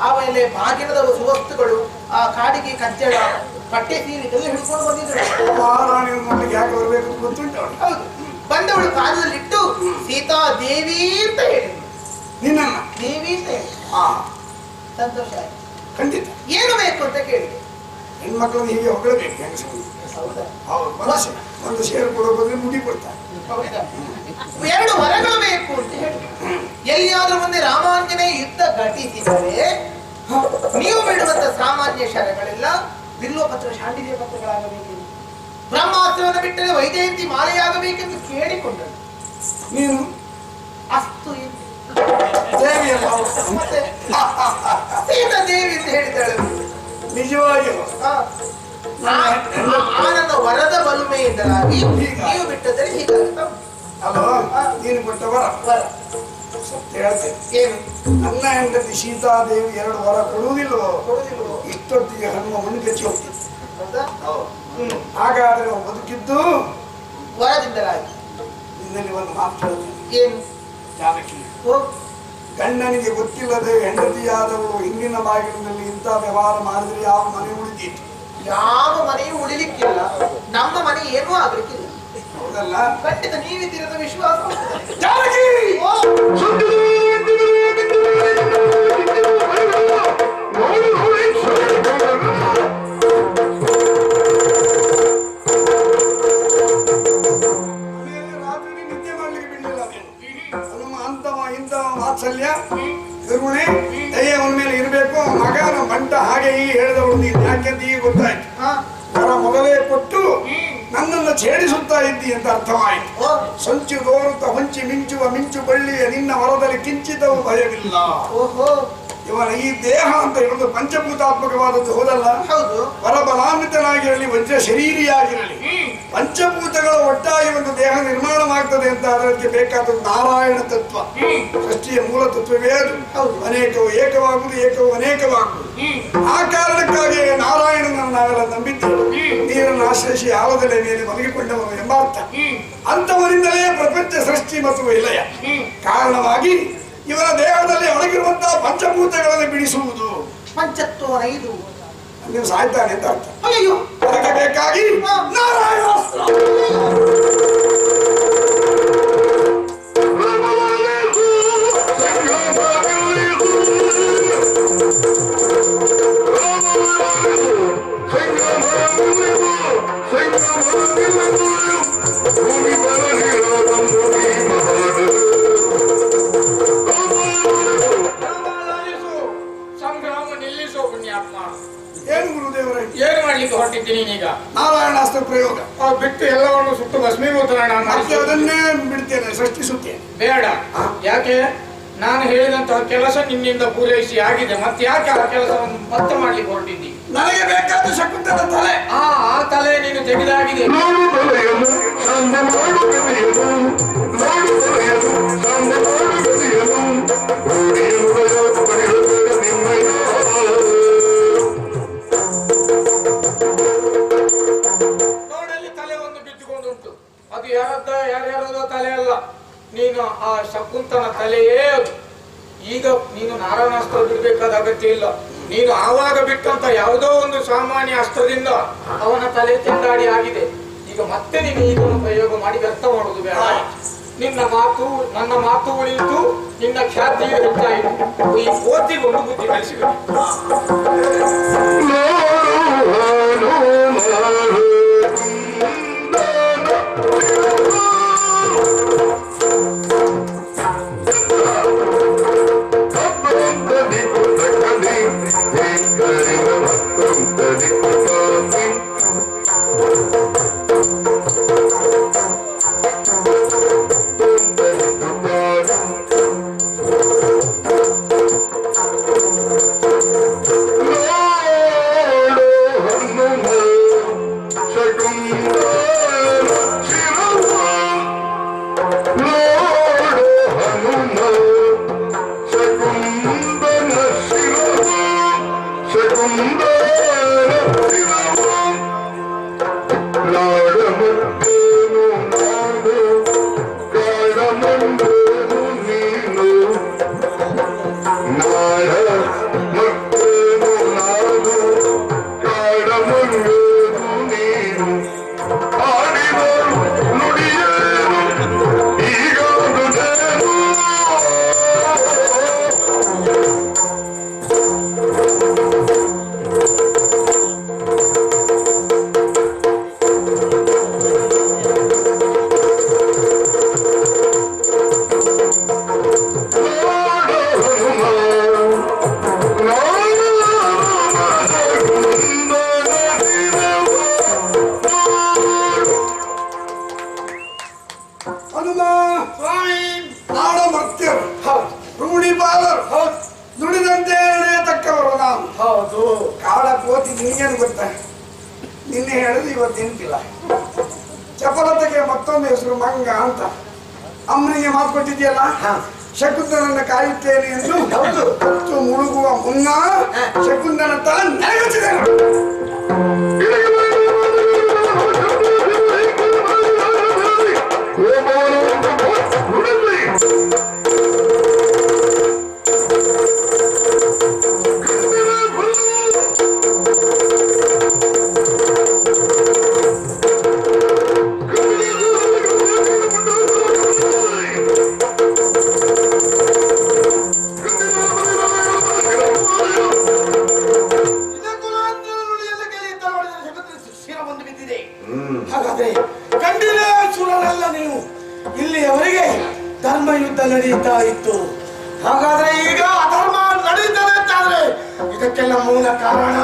ಆಮೇಲೆ ಬಾಗಿನದ ಸುವಸ್ತುಗಳು, ಆ ಕಾಡಿಗೆ ಕಜ್ಜಳ, ಪಟ್ಟೆ ಸೀರೆ ಇದೆಲ್ಲ ಹಿಡ್ಕೊಂಡು ಬಂದಿದ್ದಳು. ಮಹಾರಾಣಿ ನೋಡ್ಲಿಕ್ಕೆ ಯಾಕೆ ಬರಬೇಕು ಗೊತ್ತುಂಟು ಅವಳು. ಹೌದು, ಬಂದವಳು ಕಾಲದಲ್ಲಿಟ್ಟು ಸೀತಾ ದೇವಿ ಅಂತ ಹೇಳಿದ್ರು. ನಿನ್ನ ದೇವಿ ಅಂತ ಹೇಳಿ ಸಂತೋಷ ಆಯ್ತು. ಖಂಡಿತ. ಏನು ಬೇಕು ಅಂತ ಕೇಳಿದೆ. ಹೆಣ್ಮಕ್ಳನ್ನು ಹೀಗೆ ಹೊಗಳಬೇಕು ಹೆಂಗಸರು. ಹೌದು, ಒಂದು ಶೇರು ಕೊಡೋ ಬದಲು ಮುಡಿ ಕೊಡ್ತಾರೆ. 2 ವರಗಳು ಬೇಕು ಅಂತ ಹೇಳಿ. ಎಲ್ಲಿಯಾದ್ರೂ ಮುಂದೆ ರಾಮಾಂಜನೇಯ ಯುದ್ಧ ಘಟಿಸಿದರೆ ನೀವು ಬಿಡುವಂತ ಸಾಮಾನ್ಯ ಶರಗಳೆಲ್ಲ ಬಿಲ್ವಪತ್ರ, ಶಾಂಡಿಲ್ಯ ಪತ್ರಗಳಾಗಬೇಕೆಂದು, ಬ್ರಹ್ಮಾಸ್ತ್ರವನ್ನು ಬಿಟ್ಟರೆ ವೈಜಯಂತಿ ಮಾಲೆಯಾಗಬೇಕೆಂದು ಕೇಳಿಕೊಂಡಳು. ನೀನು ಅಸ್ತು ದೇವಿಯಲ್ಲ, ಮತ್ತೆ ಸೀತಾ ದೇವಿ ಅಂತ ಹೇಳಿದ್ದಾಳೆ. ನಿಜವಾಗಿಯೂ ನನ್ನ ವರದ ಬಲುಮೆಯಿಂದಲಾಗಿ ನೀವು ಬಿಟ್ಟದರೆ ಹೀಗಾಗ್ತಾ ಅಲ್ವಾ? ನೀನು ಕೊಟ್ಟ ವರ ಸತ್ಯ ಹೇಳ್ತೇನೆ. ಏನು? ನನ್ನ ಹೆಂಡತಿ ಸೀತಾದೇವಿ 2 ವರ ಕೊಡುವುದಿಲ್ಲವೋ ಇಷ್ಟೊತ್ತಿಗೆ ಹನುಮ ಮುನ್ಗಚ್ಚಿ ಹೋಗ್ತಿತ್ತು. ಹಾಗಾದ್ರೆ ನಾವು ಬದುಕಿದ್ದು ವರದಿಂದಲಾಗಿ. ನಿನ್ನಲ್ಲಿ ಒಂದು ಮಾತು ಹೇಳ್ತೇನೆ. ಏನು? ಜಾನಕಿ, ಗಂಡನಿಗೆ ಗೊತ್ತಿಲ್ಲದೆ ಹೆಂಡತಿಯಾದವಳು ಹಿಂದಿನ ಬಾಗಿಲಿನಲ್ಲಿ ಇಂಥ ವ್ಯವಹಾರ ಮಾಡಿದ್ರೆ ಯಾವ ಮನೆ ಉಳಿದಿತ್ತು? ಯಾವ ಮನೆಯೂ ಉಳಿಲಿಕ್ಕಿಲ್ಲ. ನಮ್ಮ ಮನೆ ಏನೂ ಆಗ್ಲಿಕ್ಕಿಲ್ಲ. ಹೌದಲ್ಲ? ಖಂಡಿತ ನೀವಿದ್ದಿರದ ವಿಶ್ವಾಸ. ಜಾನಕಿ ರಾತ್ರಿ ನಿದ್ದೆ ಮಾಡ್ಲಿಕ್ಕೆ ಬಿಡಲಿಲ್ಲ. ಹನುಮ ಅಂತವ ಇಂಥವ ವಾತ್ಸಲ್ಯ, ಕರುಣೆ, ದಯೆ ಅವನ ಮೇಲೆ ಇರಬೇಕು. ಮಗನ ಬಂಟ ಹಾಗೆ ಹೀಗೆ ಹೇಳಿದವಳು ನೀನು ಯಾಕೆಂತ ಈಗ ಗೊತ್ತಾಯ್ತು. ವರ ಮೊದಲೇ ಕೊಟ್ಟು ನನ್ನನ್ನು ಛೇಡಿಸುತ್ತಾ ಇದ್ದಿ ಅಂತ ಅರ್ಥವಾಯಿತು. ಸಂಚು ದೋರುತ್ತ ಹೊಂಚಿ ಮಿಂಚುವ ಮಿಂಚು ಬಳ್ಳಿಯ ನಿನ್ನ ವರದಲ್ಲಿ ಕಿಂಚಿತವೂ ಭಯವಿಲ್ಲ. ಇವನ ಈ ದೇಹ ಅಂತ ಹೇಳುವುದು ಪಂಚಭೂತಾತ್ಮಕವಾದದ್ದು ಹೌದಲ್ಲ? ಹೌದು. ವರಬಲಾನ್ವಿತನಾಗಿರಲಿ, ವಜ್ರ ಶರೀರಿಯಾಗಿರಲಿ, ಪಂಚಭೂತಗಳ ಒಟ್ಟಾಗಿ ಒಂದು ದೇಹ ನಿರ್ಮಾಣವಾಗ್ತದೆ ಅಂತ ಅದಕ್ಕೆ ಬೇಕಾದ ನಾರಾಯಣ ತತ್ವ, ಸೃಷ್ಟಿಯ ಮೂಲ ತತ್ವವೇ ಅದು. ಅನೇಕವು ಏಕವಾಗುವುದು, ಏಕವು ಅನೇಕವಾಗುವುದು. ಆ ಕಾರಣಕ್ಕಾಗಿ ನಾರಾಯಣನನ್ನು ನಾವೆಲ್ಲ ನಂಬಿದ್ದೇವೆ. ನೀರನ್ನು ಆಶ್ರಯಿಸಿ ಆಲದೆಲೆ ಮೇಲೆ ಮಲಗಿಕೊಂಡವನು ಎಂಬ ಅರ್ಥ. ಅಂತವರಿಂದಲೇ ಪ್ರಪಂಚ ಸೃಷ್ಟಿ ಮತ್ತು ವಿಲಯ. ಕಾರಣವಾಗಿ ಇವರ ದೇಹದಲ್ಲಿ ಒಳಗಿರುವಂತಹ ಪಂಚಭೂತಗಳನ್ನು ಬಿಡಿಸುವುದು. ಪಂಚತ್ವ 5 ನೀವು ಸಾಯ್ತಾನೆ ಅಂತ ಅರ್ಥ. ಅಯ್ಯೋ, ಅದಕ್ಕೆ ಬೇಕಾಗಿ ನಾರಾಯಣಾಸ್ತ್ರ. ಸಂಗ್ರಾಮ ನಿಲ್ಲಿಸೋ ಪುಣ್ಯಾತ್ಮ. ಏನು ಗುರುದೇವರೇ? ಏನು ಮಾಡ್ಲಿಕ್ಕೆ ಹೊರಟಿದ್ದೀನಿ ನೀನೀಗ? ನಾರಾಯಣಾಸ್ತ್ರ ಪ್ರಯೋಗ ಬಿಟ್ಟು ಎಲ್ಲವನ್ನು ಸುಟ್ಟು ಭಸ್ಮೀಭೂತನ ಮತ್ತೆ ಅದನ್ನೇ ಬಿಡ್ತೇನೆ, ಸೃಷ್ಟಿಸುತ್ತೇನೆ. ಬೇಡ. ಯಾಕೆ? ನಾನು ಹೇಳಿದಂತಹ ಕೆಲಸ ನಿನ್ನಿಂದ ಪೂರೈಸಿ ಆಗಿದೆ. ಮತ್ತೆ ಯಾಕೆ ಆ ಕೆಲಸವನ್ನು ಮತ್ತೆ ಮಾಡ್ಲಿಕ್ಕೆ ಹೊರಟಿದ್ದಿ? ನನಗೆ ಬೇಕಾದ ಶಕುಂತಲ ತಲೆ. ಆ ತಲೆ ನೀನು ತೆಗೆದಾಗಿದೆ. ನೋಡಲ್ಲಿ ತಲೆ ಒಂದು ಬಿದ್ದುಕೊಂಡುಂಟು. ಅದು ಯಾರ್ಯಾರದ ತಲೆ ಅಲ್ಲ, ನೀನು ಆ ಶಕುಂತನ ತಲೆಯೇ ಅದು. ಈಗ ನೀನು ನಾರಾಯಣಾಸ್ತ್ರ ಬಿಡಬೇಕಾದ ಅಗತ್ಯ ಇಲ್ಲ. ನೀನು ಆವಾಗ ಬಿಟ್ಟಂತ ಯಾವುದೋ ಒಂದು ಸಾಮಾನ್ಯ ಅಸ್ತ್ರದಿಂದ ಅವನ ತಲೆ ಚೆಂದಾಡಿ ಆಗಿದೆ. ಈಗ ಮತ್ತೆ ನೀನು ಇದನ್ನು ಪ್ರಯೋಗ ಮಾಡಿ ವ್ಯರ್ಥ ಮಾಡುವುದು ಬೇಡ. ನಿನ್ನ ಮಾತು, ನನ್ನ ಮಾತು ಉಳಿಯಿತು, ನಿನ್ನ ಖ್ಯಾತಿ ಹೆಚ್ಚಾಯಿತು. ಈ ಕೋತಿಗೊಂದು ಬುದ್ಧಿ ಕಲಿಸಿಬಿಡಿ. Hey, ನುಡಿದಂತೆ ತಕ್ಕವರು ನಾವು. ಹೌದು, ಕಾಳ ಕೋತಿ ನಿನಗೇನು ಗೊತ್ತಾ? ನಿನ್ನೆ ಹೇಳಿದ್ರೆ ಇವತ್ತು ನೆನಪಿಲ್ಲ. ಚಪಲತೆಗೆ ಮತ್ತೊಂದು ಹೆಸರು ಮಂಗ ಅಂತ. ಅಮ್ಮನಿಗೆ ಮಾತು ಕೊಟ್ಟಿದ್ಯಲ್ಲ, ಶಕುಂತಲನ್ನ ಕಾಯುತ್ತೇನೆ ಎಂದು ಹೊತ್ತು ಮುಳುಗುವ ಮುನ್ನ ಶಕುಂತನ ತಲೆ ನೆರವೇರಿಸಿದೆ. ಹಾಗಾದ್ರೆ ಕಂಡಿಲೇಶ್ವರರೆಲ್ಲ ನೀವು ಇಲ್ಲಿಯವರೆಗೆ ಧರ್ಮ ಯುದ್ಧ ನಡೀತಾ ಇತ್ತು. ಹಾಗಾದ್ರೆ ಈಗ ಅಧರ್ಮ ನಡೀತದೆ ಅಂತಾದ್ರೆ ಇದಕ್ಕೆಲ್ಲ ಮೂಲ ಕಾರಣ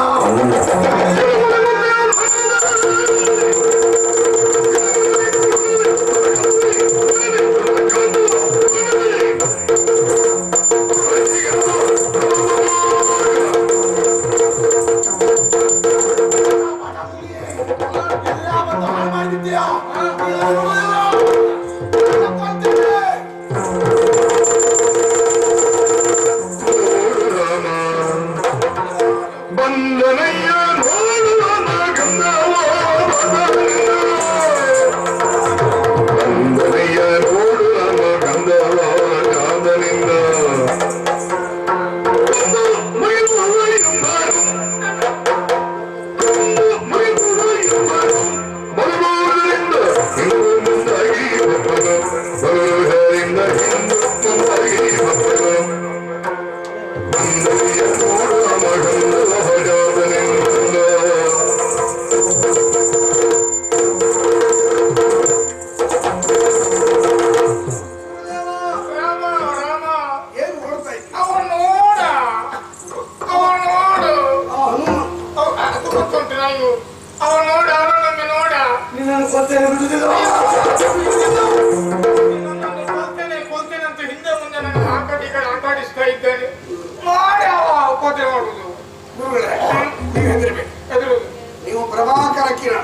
ನೀವು ಪ್ರಭಾಕರ ಕಿರಣ,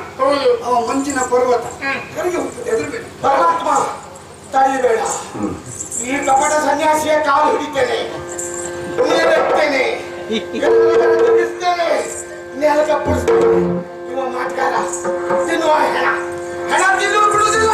ಅವ ಮಂಜಿನ ಪರ್ವತ ಕರಗಿ ಹೋಗ್ತದೆ. ಹೆದರ್ಬೇಕು. ಪರಮಾತ್ಮ ತಡಿಬೇಡ. ಈ ಕಪಟ ಸನ್ಯಾಸಿಯ ಕಾಲು ಹಿಡಿತೇನೆ, ನೀರೆತ್ತೇನೆ, ನೆಲಕ ಪುಡಿಸ್ತೇನೆ. ಇವ ಮಾತುಗಾರ ತಿನ್ನುವ ಹೆಣ, ಹೆಣ ತಿನ್ನುವ ಬಿಡುವುದಿಲ್ಲ.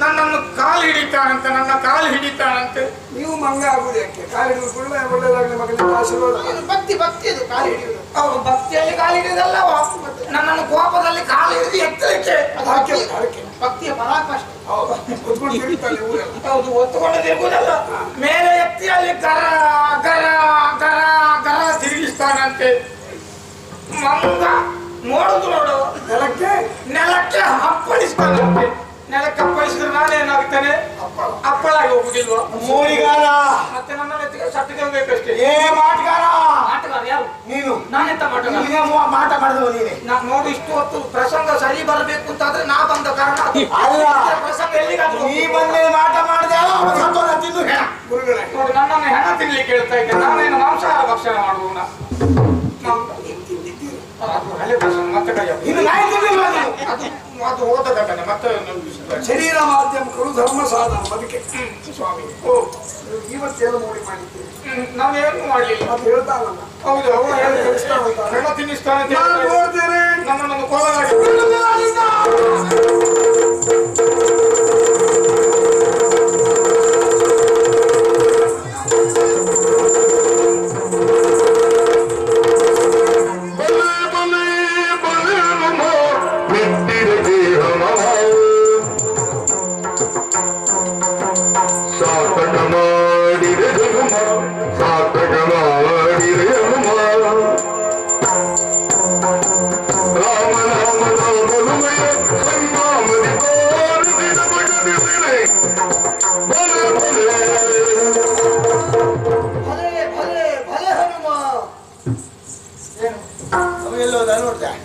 ನನ್ನನ್ನು ಕಾಲು ಹಿಡಿತಾನಂತೆ, ನನ್ನ ಕಾಲು ಹಿಡಿತಾನಂತೆ. ನೀವು ಮಂಗ ಆಗುದು ಯಾಕೆ? ಕಾಲು ಹಿಡಿದು ಒಳ್ಳೆದಾಗಲಿ ಮಗನಿಗೆ ಆಶೀರ್ವಾದ. ಭಕ್ತಿ ಭಕ್ತಿ ಅದು ಕಾಲು ಹಿಡಿಯುವುದು. ಅವ್ರು ಭಕ್ತಿಯಲ್ಲಿ ಕಾಲು ಹಿಡಿಯೋದಲ್ಲ, ನನ್ನನ್ನು ಕೋಪದಲ್ಲಿ ಕಾಲು ಹಿಡಿದು ಎತ್ತಲಿಕ್ಕೆ ಭಕ್ತಿಯ ಪರಾಕಾಷ್ಠೆ. ಹೌದು, ಒತ್ತುಕೊಂಡು ತಿರುಗುವುದಲ್ಲ, ಮೇಲೆ ಎತ್ತಿ ಅಲ್ಲಿ ಗರ ಗರ ಗರ ಗರ ತಿರುಗಿಸ್ತಾನಂತೆ. ಮಂಗ ನೋಡುದು ನೋಡು, ನೆಲಕ್ಕೆ ನೆಲಕ್ಕೆ ಹಪ್ಪಳಿಸ್ತಾನಂತೆ. ನೆಲಕ್ಕೆ ಅಪ್ಪಳಿಸಿದ್ರೆ ನಾನೇನಾಗ್ತೇನೆ? ಅಪ್ಪಳಾಗಿ ಹೋಗುದಿಲ್ವಾ? ಮೋಡಿಗಾರ ಮತ್ತೆ ನನ್ನ ನೆತ್ತಿಗೆ ಸತ್ತಿಗೆ ಬೇಕಷ್ಟೇ. ಏ ಮಾಟಗಾರ ಮಾಟಗಾರ ಯಾರು? ನೀನು. ನಾನೆಂತ ಮಾಟಗಾರ? ಮಾಟ ಮಾಡಿದವ ನೀನೆ. ನೋಡು, ಇಷ್ಟು ಹೊತ್ತು ಪ್ರಸಂಗ ಸರಿ ಬರಬೇಕು ಅಂತಾದ್ರೆ ನಾ ಬಂದ ಕಾರಣ ಅಲ್ಲ, ಪ್ರಸಂಗ ಎಲ್ಲಿಗಾದ್ರು ನೀ ಬಂದೇ ಮಾಟ ಮಾಡಿದೆ ತಿಂದು ಹೆಣ. ನೋಡು, ನನ್ನನ್ನು ಹೆಣ ತಿನ್ಲಿಕ್ಕೆ ಹೇಳ್ತಾ ಇದ್ದೆ. ನಾನೇನು ಮಾಂಸಾಹಾರ ಭಕ್ಷಣೆ ಮಾಡುವವನ? ಅದು ಹಳೆ ಪ್ರಸಂಗ ಮತ್ತೆ ಕೈ ಇನ್ನು ನಾಯಿ ತಿನ್ನಿಲ್ವಾ ನೀನು? ಅದು ಹೋದ ಘಟನೆ ಮತ್ತೆ ಶರೀರ ಮಾಧ್ಯಮಗಳು ಧರ್ಮ ಸಾಧನ ಅದಕ್ಕೆ ಸ್ವಾಮಿ. ಓ, ಇವತ್ತೆಲ್ಲ ನೋಡಿ ಮಾಡಿದ್ದೀರಿ. ನಾವೇನು ಮಾಡ್ಲಿಲ್ಲ ಅದು ಹೇಳ್ತಾನಲ್ಲ. ಹೌದು, ಅವನು ಹೆಣ ತಿನ್ನಿಸ್ತಾನೆ ಅಂತ ನೋಡ್ತೇನೆ. ನನ್ನನ್ನು ಕೋಲಾಗಿ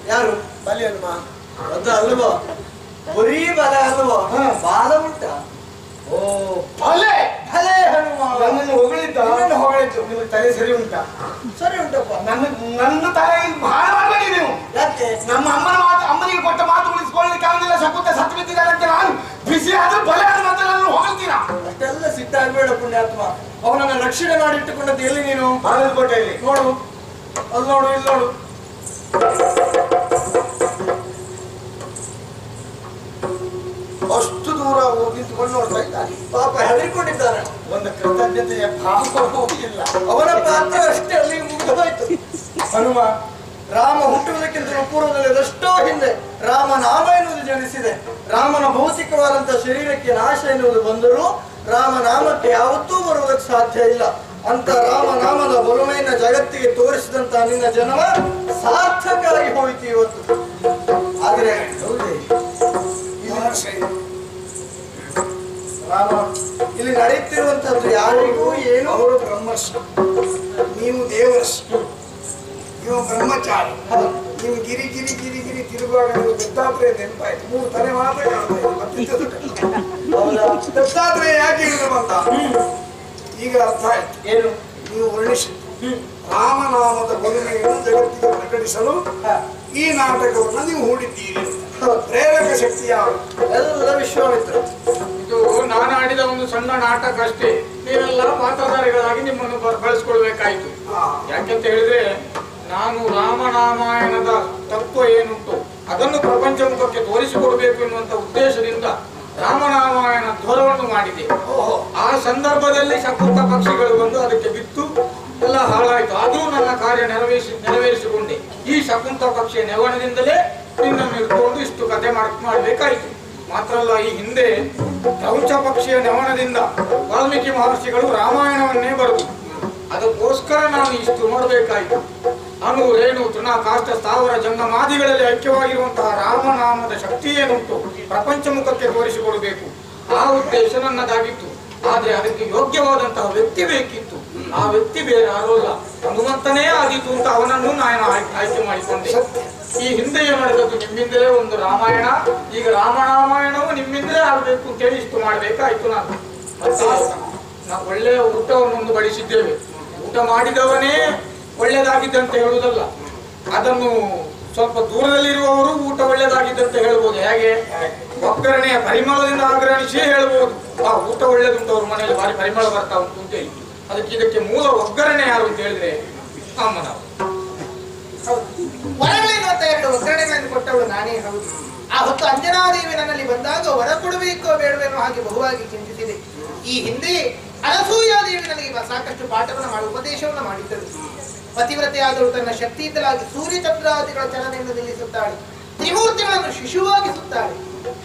ಯಾರು ಬಲಿ ಹನುಮ? ಅದು ಅಲ್ವೋ, ಬರೀ ಬಲ ಅಲ್ವೋ, ಬಾಲ ಉಂಟ. ಓ ಭಲೆ ಭಲೆ ಹನುಮ. ನನ್ನನ್ನು ಹೊಗಳಿದ್ದ. ಹೊಗಳಿದ್ದು ನಿಮಗೆ ತಲೆ ಸರಿ ಉಂಟಾ? ಸರಿ ಉಂಟಪ್ಪ. ನನ್ನ ತಲೆ ಬಹಳ ಮಾಡಬೇಡಿ ನೀವು. ಯಾಕೆ? ನಮ್ಮ ಅಮ್ಮನ ಮಾತು, ಅಮ್ಮನಿಗೆ ಕೊಟ್ಟ ಮಾತು ಉಳಿಸ್ಕೊಳ್ಳಿಕ್ಕೆ ಅವನೆಲ್ಲ ಶಕುಂತ ಸತ್ತು ಬಿದ್ದಿದ್ದಾನೆ ಅಂತ ನಾನು ಬಿಸಿ ಆದ್ರೂ ಬಲೆ ಆದ ಮತ್ತೆ ನಾನು ಹೊಗಳ್ತೀನ. ಅಷ್ಟೆಲ್ಲ ಸಿಟ್ಟಾಗಬೇಡ ಪುಣ್ಯಾತ್ಮ. ಅವನನ್ನ ರಕ್ಷಣೆ ಮಾಡಿಟ್ಟುಕೊಂಡದ್ದು ಎಲ್ಲಿ ನೀನು? ಬಾಗಲಕೋಟೆಯಲ್ಲಿ. ನೋಡು, ಅಲ್ಲಿ ನೋಡು, ಇಲ್ಲಿ ನೋಡು. ಅಷ್ಟು ದೂರ ಹೋಗಿ ನಿಂತುಕೊಂಡು ನೋಡ್ತಾ ಇದ್ದಾನೆ. ಪಾಪ ಹೆದರಿಕೊಂಡಿದ್ದಾನೆ. ಒಂದು ಕೃತಜ್ಞತೆಯ ಭಾವ ಇಲ್ಲ. ಅವನ ಪಾತ್ರ ಅಷ್ಟೇ ಅಲ್ಲಿ ಮುಗಿದು ಹೋಯ್ತು. ಹನುಮ, ರಾಮ ಹುಟ್ಟುವುದಕ್ಕಿಂತ ಪೂರ್ವದಲ್ಲಿ ಅದೆಷ್ಟೋ ಹಿಂದೆ ರಾಮನಾಮ ಎನ್ನುವುದು ಜನಿಸಿದೆ. ರಾಮನ ಭೌತಿಕವಾದಂತಹ ಶರೀರಕ್ಕೆ ನಾಶ ಎನ್ನುವುದು ಬಂದರೂ ರಾಮನಾಮಕ್ಕೆ ಯಾವತ್ತೂ ಬರುವುದಕ್ಕೆ ಸಾಧ್ಯ ಇಲ್ಲ. ಅಂತ ರಾಮನಾಮದ ಬಲುಮೆಯನ್ನು ಜಗತ್ತಿಗೆ ತೋರಿಸಿದಂತ ನಿನ್ನ ಜನ್ಮ ಸಾರ್ಥಕವಾಗಿ ಹೋಯಿತು ಇವತ್ತು. ಆದ್ರೆ ರಾಮ, ಇಲ್ಲಿ ನಡೆಯುತ್ತಿರುವಂತದ್ದು ಯಾರಿಗೂ ಏನು? ಅವರು ಬ್ರಹ್ಮರ್ಷಿ, ನೀವು ದೇವರ್ಷಿ, ನೀವು ಬ್ರಹ್ಮಚಾರಿ. ನೀವು ಗಿರಿ ಗಿರಿ ಗಿರಿ ಗಿರಿ ತಿರುಗುವಾಗ ನೀವು ದತ್ತಾತ್ರೇಯ ನೆನಪಾಯ್ತು. 3 ತಲೆ ಮಾತ್ರ ಕಾಣ್ತಾ ದತ್ತಾತ್ರೇಯ ಯಾಕೆ ಬಂತ ಈಗ ಅರ್ಥ ಆಯ್ತು. ಏನು? ನೀವು ವರ್ಣಿಸಿ ರಾಮನಾಮದ ಬಲುಮೆಯನ್ನು ಜಗತ್ತಿಗೆ ಪ್ರಕಟಿಸಲು ಈ ನಾಟಕವನ್ನು ನೀವು ಹೂಡಿದ್ದೀರಿ. ಪ್ರೇರಕ ಶಕ್ತಿ ಯಾರು? ಎಲ್ಲ ವಿಶ್ವಾಮಿತ್ರ. ಇದು ನಾನು ಆಡಿದ ಒಂದು ಸಣ್ಣ ನಾಟಕ ಅಷ್ಟೇ. ನೀವೆಲ್ಲ ಪಾತ್ರಧಾರಿಗಳಾಗಿ ನಿಮ್ಮನ್ನು ಬಳಸ್ಕೊಳ್ಬೇಕಾಯ್ತು. ಯಾಕೆಂತ ಹೇಳಿದ್ರೆ, ನಾನು ರಾಮನಾರಾಯಣದ ತತ್ವ ಏನುಂಟು ಅದನ್ನು ಪ್ರಪಂಚ ಮುಖಕ್ಕೆ ತೋರಿಸಿಕೊಡ್ಬೇಕು ಎನ್ನುವಂತ ಉದ್ದೇಶದಿಂದ ರಾಮನಾರಾಯಣ ಧ್ವರವನ್ನು ಮಾಡಿದೆ. ಆ ಸಂದರ್ಭದಲ್ಲಿ ಶಕುಂತ ಪಕ್ಷಿಗಳು ಬಂದು ಅದಕ್ಕೆ ಬಿತ್ತು, ಎಲ್ಲ ಹಾಳಾಯ್ತು. ಅದು ನನ್ನ ಕಾರ್ಯ ನೆರವೇರಿಸಿಕೊಂಡೆ. ಈ ಶಕುಂತ ಪಕ್ಷಿಯ ನೆವಣದಿಂದಲೇ ನಿನ್ನನ್ನು ಇಟ್ಕೊಂಡು ಇಷ್ಟು ಕಥೆ ಮಾಡಬೇಕಾಯ್ತು. ಮಾತ್ರ ಅಲ್ಲ, ಈ ಹಿಂದೆ ಕ್ರೌಂಚ ಪಕ್ಷಿಯ ನೆವಣದಿಂದ ವಾಲ್ಮೀಕಿ ಮಹರ್ಷಿಗಳು ರಾಮಾಯಣವನ್ನೇ ಬರೆದು ಅದಕ್ಕೋಸ್ಕರ ನಾನು ಇಷ್ಟು ನೋಡಬೇಕಾಯ್ತು. ಅನು ರೇಣು ತೃಣ ಕಾಷ್ಟ ಸ್ಥಾವರ ಜಂಗಮಾದಿಗಳಲ್ಲಿ ಐಕ್ಯವಾಗಿರುವಂತಹ ರಾಮನಾಮದ ಶಕ್ತಿ ಏನುಂಟು ಪ್ರಪಂಚ ಮುಖಕ್ಕೆ ತೋರಿಸಿಕೊಡಬೇಕು. ಆ ಉದ್ದೇಶ ನನ್ನದಾಗಿತ್ತು. ಆದ್ರೆ ಅದಕ್ಕೆ ಯೋಗ್ಯವಾದಂತಹ ವ್ಯಕ್ತಿ ಬೇಕಿತ್ತು. ಆ ವ್ಯಕ್ತಿ ಬೇರೆ ಯಾರೂ ಅಲ್ಲ, ಹನುಮಂತನೇ ಆಗಿತ್ತು ಅಂತ ಅವನನ್ನು ನಾನು ಆಯ್ಕೆ ಮಾಡಿಕೊಂಡೆ. ಈ ಹಿಂದೆಯೇ ನಡೆದದ್ದು ನಿಮ್ಮಿಂದಲೇ ಒಂದು ರಾಮಾಯಣ, ಈಗ ರಾಮರಾಮಾಯಣವು ನಿಮ್ಮಿಂದಲೇ ಆಗಬೇಕು ಅಂತೇಳಿ ಇಷ್ಟು ಮಾಡಬೇಕಾಯ್ತು. ನಾನು ಮತ್ತೆ ನಾವು ಒಳ್ಳೆಯ ಊಟವನ್ನು ಬಡಿಸಿದ್ದೇವೆ. ಊಟ ಮಾಡಿದವನೇ ಒಳ್ಳೆಯದಾಗಿದ್ದಂತೆ ಹೇಳುವುದಲ್ಲ, ಅದನ್ನು ಸ್ವಲ್ಪ ದೂರದಲ್ಲಿರುವವರು ಊಟ ಒಳ್ಳೆಯದಾಗಿದ್ದಂತೆ ಹೇಳ್ಬೋದು. ಹೇಗೆ? ಒಗ್ಗರಣೆಯ ಪರಿಮಳದಿಂದ ಆಗ್ರಹಿಸಿ ಹೇಳ್ಬೋದು, ಆ ಊಟ ಒಳ್ಳೆದುಂಟು, ಅವ್ರ ಮನೆಯಲ್ಲಿ ಭಾರಿ ಪರಿಮಳ ಬರ್ತಾ ಉಂಟು ಅಂತ ಹೇಳಿ. ಅದಕ್ಕೆ ಇದಕ್ಕೆ ಮೂಲ ಒಗ್ಗರಣೆ ಯಾರು ಅಂತ ಹೇಳಿದ್ರೆ ಅಮ್ಮನವರು. ವರಗಳೇನು ಅಂತ 2 ಒಗ್ಗರಣೆಗಳನ್ನು ಕೊಟ್ಟವಳು ನಾನೇ. ಹೌದು, ಆ ಹೊತ್ತು ಅಂಜನಾದೇವಿ ನನ್ನಲ್ಲಿ ಬಂದಾಗ ವರ ಕೊಡಬೇಕೋ ಬೇಡವೇನೋ ಹಾಗೆ ಬಹುವಾಗಿ ಚಿಂತಿಸಿದೆ. ಈ ಹಿಂದೆ ಅನಸೂಯಾದೇವಿ ನನಗೆ ಸಾಕಷ್ಟು ಪಾಠವನ್ನು ಮಾಡಿ ಉಪದೇಶವನ್ನು ಮಾಡಿದ್ದರು. ಪತಿವ್ರತೆಯಾದರೂ ತನ್ನ ಶಕ್ತಿಯಿಂದಲಾಗಿ ಸೂರ್ಯಚಂದ್ರಾದಿಗಳ ಚಲನೆಯನ್ನು ನಿಲ್ಲಿಸುತ್ತಾಳೆ, ತ್ರಿಮೂರ್ತಿಗಳನ್ನು ಶಿಶುವಾಗಿಸುತ್ತಾಳೆ.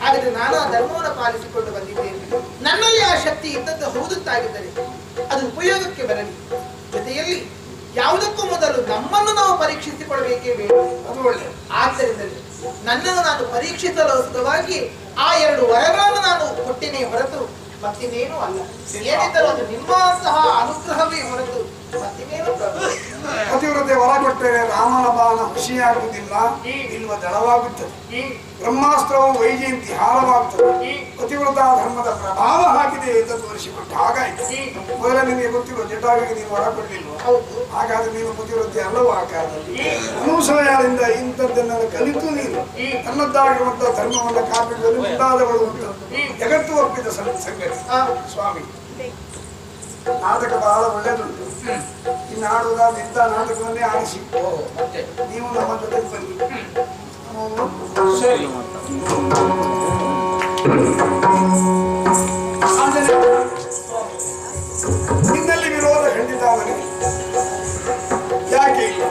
ಹಾಗಾದ್ರೆ ನಾನು ಆ ಧರ್ಮವನ್ನು ಪಾಲಿಸಿಕೊಂಡು ಬಂದಿದ್ದೇನೆ. ನನ್ನಲ್ಲಿ ಆ ಶಕ್ತಿ ಇದ್ದದ್ದು ಹೌದುತ್ತಾಗಿದ್ದರೆ ಅದು ಉಪಯೋಗಕ್ಕೆ ಬರಲಿ. ಜೊತೆಯಲ್ಲಿ ಯಾವುದಕ್ಕೂ ಮೊದಲು ನಮ್ಮನ್ನು ನಾವು ಪರೀಕ್ಷಿಸಿಕೊಳ್ಳಬೇಕೇ ಬೇಡ. ಅದು ಒಳ್ಳೆ. ಆದ್ದರಿಂದಲೇ ನನ್ನನ್ನು ನಾನು ಪರೀಕ್ಷಿಸಲೋಸ್ಕರವಾಗಿ ಆ 2 ವರಗಳನ್ನು ನಾನು ಕೊಟ್ಟಿನೇ ಹೊರತು ಮತ್ತಿನ್ನೇನೂ ಅಲ್ಲ. ಏನಿದ್ದರೂ ಅದು ನಿಮ್ಮಂತಹ ಅನುಗ್ರಹವೇ ಹೊರತು ಮತ್ತಿನ್ನೇನು. ಪತಿವ್ರತೆ ವರ ಕೊಟ್ಟರೆ ರಾಮನ ಬಾಣ ಖುಷಿಯಾಗುವುದಿಲ್ಲ, ಇಲ್ವ ದಳವಾಗುತ್ತದೆ. ಬ್ರಹ್ಮಾಸ್ತ್ರವು ವೈಜಯಂತಿ ಹಾರವಾಗುತ್ತದೆ. ಪತಿವ್ರತ ಧರ್ಮದ ಪ್ರಭಾವ ಹಾಕಿದೆ ಎಂದು ತೋರಿಸಿಕೊಟ್ಟು ಹಾಗಾಯಿತು. ಮೊದಲ ನಿಮಗೆ ಗೊತ್ತಿರುವ ಜಟಾವಿಗೆ ನೀವು ವರ ಕೊಡಲಿಲ್ವ? ಹಾಗಾದ್ರೆ ನೀವು ಪತಿವ್ರತೆ ಅಲ್ಲವೂ ಆ ಕಾಲದಲ್ಲಿ ಅನುಸರಣೆಯಿಂದ ಇಂಥದ್ದನ್ನೆಲ್ಲ ಕಲಿತು ನೀನು ತನ್ನದ್ದಾಗಿರುವಂತಹ ಧರ್ಮವನ್ನು ಕಾಪಿಡುವುದು ಮುಂತಾದಗಳು ಉಂಟು. ಜಗತ್ತು ಒಪ್ಪಿದ ಸಂಗತಿ. ಸ್ವಾಮಿ, ನಾಟಕ ಬಹಳ ಒಳ್ಳೆದುಂಟು. ಇನ್ನು ಆಡುವುದಾದ ಇಂಥ ನಾಟಕವನ್ನೇ ಆಡಿಸಿ ನೀವು ನಮ್ಮ ಜೊತೆಗೆ ಬನ್ನಿ. ಸರಿ. ನಿನ್ನಲ್ಲಿ ವಿರೋಧ ಖಂಡಿತ ಅವನಿಗೆ ಯಾಕೆ ಇಲ್ಲ?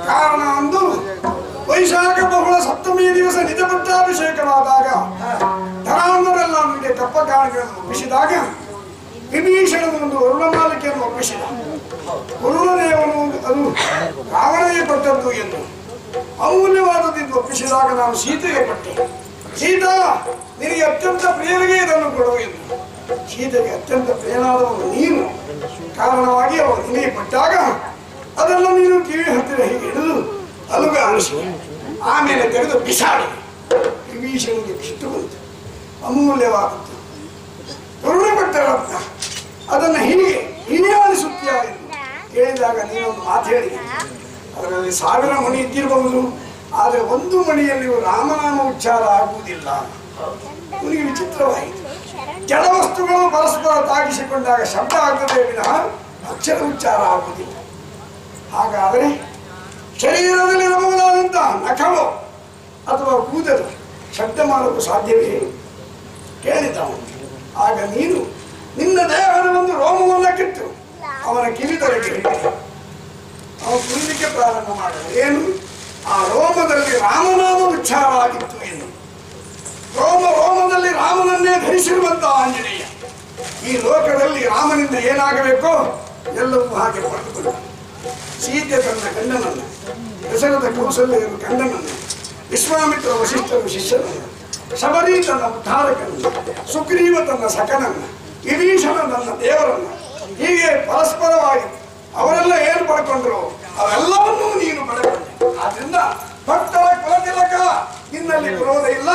ಕಾರಣ ಅಂದು ವೈಶಾಖ ಬಹುಳ ಸಪ್ತಮಿಯ ದಿವಸ ನಿಜ ಪಟ್ಟಾಭಿಷೇಕವಾದಾಗ ಧರಾಂಧರೆಲ್ಲ ಅವನಿಗೆ ಕಪ್ಪ ಕಾಣಿಕೆಯನ್ನು ಒಪ್ಪಿಸಿದಾಗ ವಿಭೀಷಣನು ಒಂದು ವರುಣಮಾಲಿಕೆಯನ್ನು ಒಪ್ಪಿಸಿದ. ವರುಣದೇವನು ಅದು ರಾವಣನಿಗೆ ಕೊಟ್ಟದ್ದು ಎಂದು ಅಮೂಲ್ಯವಾದದ್ದು ಒಪ್ಪಿಸಿದಾಗ ನಾನು ಸೀತೆಗೆ ಕೊಟ್ಟೆ. ಸೀತಾ, ನಿನಗೆ ಅತ್ಯಂತ ಪ್ರಿಯರಿಗೆ ಇದನ್ನು ಕೊಡುವು ಎಂದು. ಸೀತೆಗೆ ಅತ್ಯಂತ ಪ್ರಿಯನಾದವನು ನೀನು. ಕಾರಣವಾಗಿ ಅವನು ನಿನಗೆ ಕೊಟ್ಟಾಗ ಅದನ್ನು ನೀನು ಕಿವಿ ಹತ್ತಿರ ಹೀಗೆ ಹಿಡಿದು ಅಲುಗ ಅನಿಸಿ ಆಮೇಲೆ ತೆಗೆದು ಬಿಸಾಡಿ. ವಿಭೀಷಣನಿಗೆ ಇಷ್ಟು ಬಂತು, ಅಮೂಲ್ಯವಾದದ್ದು ವರುಣ ಕೊಟ್ಟ ರತ್ನ, ಅದನ್ನು ಹೀಗೆ ಅನಿಸುತ್ತೀಯ ಎಂದು ಹೇಳಿದಾಗ ನೀನೊಂದು ಮಾತು ಹೇಳಿ. ಅದರಲ್ಲಿ 1000 ಮಣಿ ಇದ್ದಿರಬಹುದು, ಆದರೆ ಒಂದು ಮಣಿಯಲ್ಲಿ ರಾಮನಾಮ ಉಚ್ಚಾರ ಆಗುವುದಿಲ್ಲ. ಇವನಿಗೆ ವಿಚಿತ್ರವಾಯಿತು. ಜಡ ವಸ್ತುಗಳು ಪರಸ್ಪರ ತಾಗಿಸಿಕೊಂಡಾಗ ಶಬ್ದ ಆಗ್ತದೆ ವಿನಃ ಅಕ್ಷರ ಉಚ್ಚಾರ ಆಗುವುದಿಲ್ಲ. ಹಾಗಾದರೆ ಶರೀರದಲ್ಲಿ ಇರಬಹುದಾದಂಥ ನಖವೋ ಅಥವಾ ಕೂದಲು ಶಬ್ದ ಮಾಡಲು ಸಾಧ್ಯವೇ ಕೇಳಿದವನು. ಆಗ ನೀನು ನಿನ್ನ ದೇಹದ ಒಂದು ರೋಮವನ್ನು ಕಿತ್ತು ಅವನ ಕಿವಿದೊಳಗೆ ಹಿಡಿದ. ಅವನು ಕುಡಿಲಿಕ್ಕೆ ಪ್ರಾರಂಭ ಮಾಡಲು ಏನು, ಆ ರೋಮದಲ್ಲಿ ರಾಮನಾಮ ಉಚ್ಚಾರ ಆಗಿತ್ತು ಎಂದು. ರೋಮದಲ್ಲಿ ರಾಮನನ್ನೇ ಧರಿಸಿರುವಂತಹ ಆಂಜನೇಯ ಈ ಲೋಕದಲ್ಲಿ ರಾಮನಿಂದ ಏನಾಗಬೇಕೋ ಎಲ್ಲವೂ ಹಾಗೆ ಪಡೆದುಕೊಂಡ. ಸೀತೆ ತನ್ನ ಗಂಡನನ್ನು, ದಶರಥ ಕೌಸಲ್ಯರು ಗಂಡನನ್ನು, ವಿಶ್ವಾಮಿತ್ರ ವಸಿಷ್ಠರು ಶಿಷ್ಯನನ್ನು, ಶಬರಿ ತನ್ನ ಉದ್ಧಾರಕನನ್ನು, ಸುಗ್ರೀವ ತನ್ನ ಸಖನನ್ನು, ವಿಭೀಷಣ ತನ್ನ ದೇವರನ್ನು, ಹೀಗೆ ಪರಸ್ಪರವಾಗಿ ಅವರೆಲ್ಲ ಏನು ಪಡ್ಕೊಂಡ್ರು ಅವೆಲ್ಲವನ್ನೂ ನೀನು ಪಡೆಕೊಂಡೆ. ಆದ್ರಿಂದ ಭಕ್ತರ ಕುಲತಿಲಕ ನಿನ್ನಲ್ಲಿ ವಿರೋಧ ಇಲ್ಲ.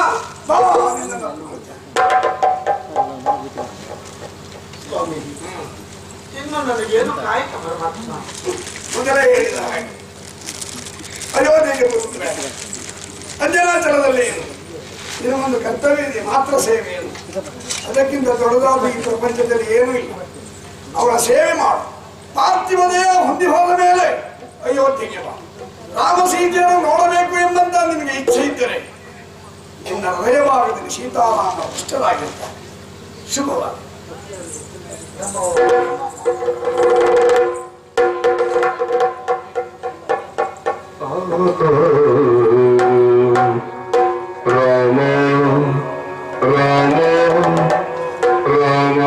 ಸ್ವಾಮಿ, ಇನ್ನು ನನಗೇನು ಕಾಯ್ಕ ಹೇಳಿದ ಹಾಗೆ ಅಯೋಧ್ಯೆಗೆ ಬರುತ್ತವೆ. ಅಂಜನಾಚಲದಲ್ಲಿ ನಿನಗೊಂದು ಕರ್ತವ್ಯ ಇದೆ, ಮಾತ್ರ ಸೇವೆಯನ್ನು. ಅದಕ್ಕಿಂತ ದೊಡ್ಡದಾದ ಈ ಪ್ರಪಂಚದಲ್ಲಿ ಏನೂ ಇಲ್ಲ. ಅವಳ ಸೇವೆ ಮಾಡು. ಪಾರ್ಥಿವದೇಹ ಹೊಂದಿ ಹೋದ ಮೇಲೆ ಅಯೋಧ್ಯೆಗೆ ಬಾ. ರಾಮ ಸೀತೆಯನ್ನು ನೋಡಬೇಕು ಎಂಬಂತ ನಿನಗೆ ಇಚ್ಛೆ ಇದ್ದರೆ ನಿನ್ನ ಹೃದಯಭಾಗದಲ್ಲಿ ಸೀತಾರಾಮ ಇಷ್ಟರಾಗಿರ್ತಾರೆ. ಶುಭವಾಗಿ. ರಾಮ ರಾಮ ರಾಮ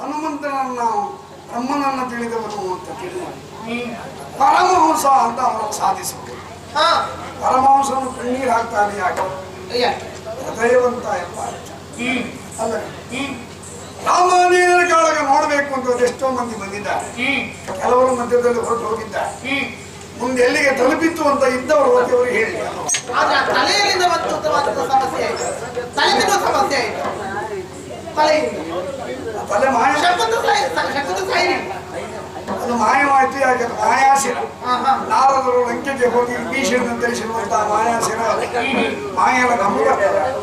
ಹನುಮಂತನನ್ನ ಬ್ರಹ್ಮನನ್ನ ತಿಳಿದವನು ಅಂತ ತಿಳಿದ ಪರಮಹಂಸ ಅಂತ ಅವರನ್ನು ಸಾಧಿಸಬಹುದು. ಪರಮಹಂಸನು ಕಣ್ಣೀರು ಹಾಕ್ತಾನೆ ಯಾಕೆ? ಹೃದಯವಂತ ಎಂಬ ಅರ್ಥ ಅಲ್ಲ. ರಾಮಾಯಣ ಕಾಳಗ ನೋಡ್ಬೇಕು ಅಂತ ಎಷ್ಟೋ ಮಂದಿ ಬಂದಿದ್ದಾರೆ. ಕೆಲವರು ಮಧ್ಯದಲ್ಲಿ ಹೊರಟು ಹೋಗಿದ್ದಾರೆ. ಮುಂದೆ ಎಲ್ಲಿಗೆ ತಲುಪಿತ್ತು ಅಂತ ಇದ್ದವರು ಅವರಿಗೆ ಹೇಳಿ. ಆದ್ರೆ ತಲೆಯಲ್ಲಿಂದ ಬಂತು ಸಮಸ್ಯೆ ಆಯ್ತು, ತಲೆಗಿನ ಸಮಸ್ಯೆ ಆಯ್ತು. ತಲೆ ಮಾಯ ಅದು ಮಾಯವಾಯ್ತು. ಯಾಕೆ? ಮಾಯಾಸಿರ. ನಾರದರು ಲಂಕೆಗೆ ಹೋಗಿ ಭೀಷಣ ಧರಿಸಿರುವಂತಹ ಮಾಯಾಸಿರ ಮಾಯನ ಗಮನ.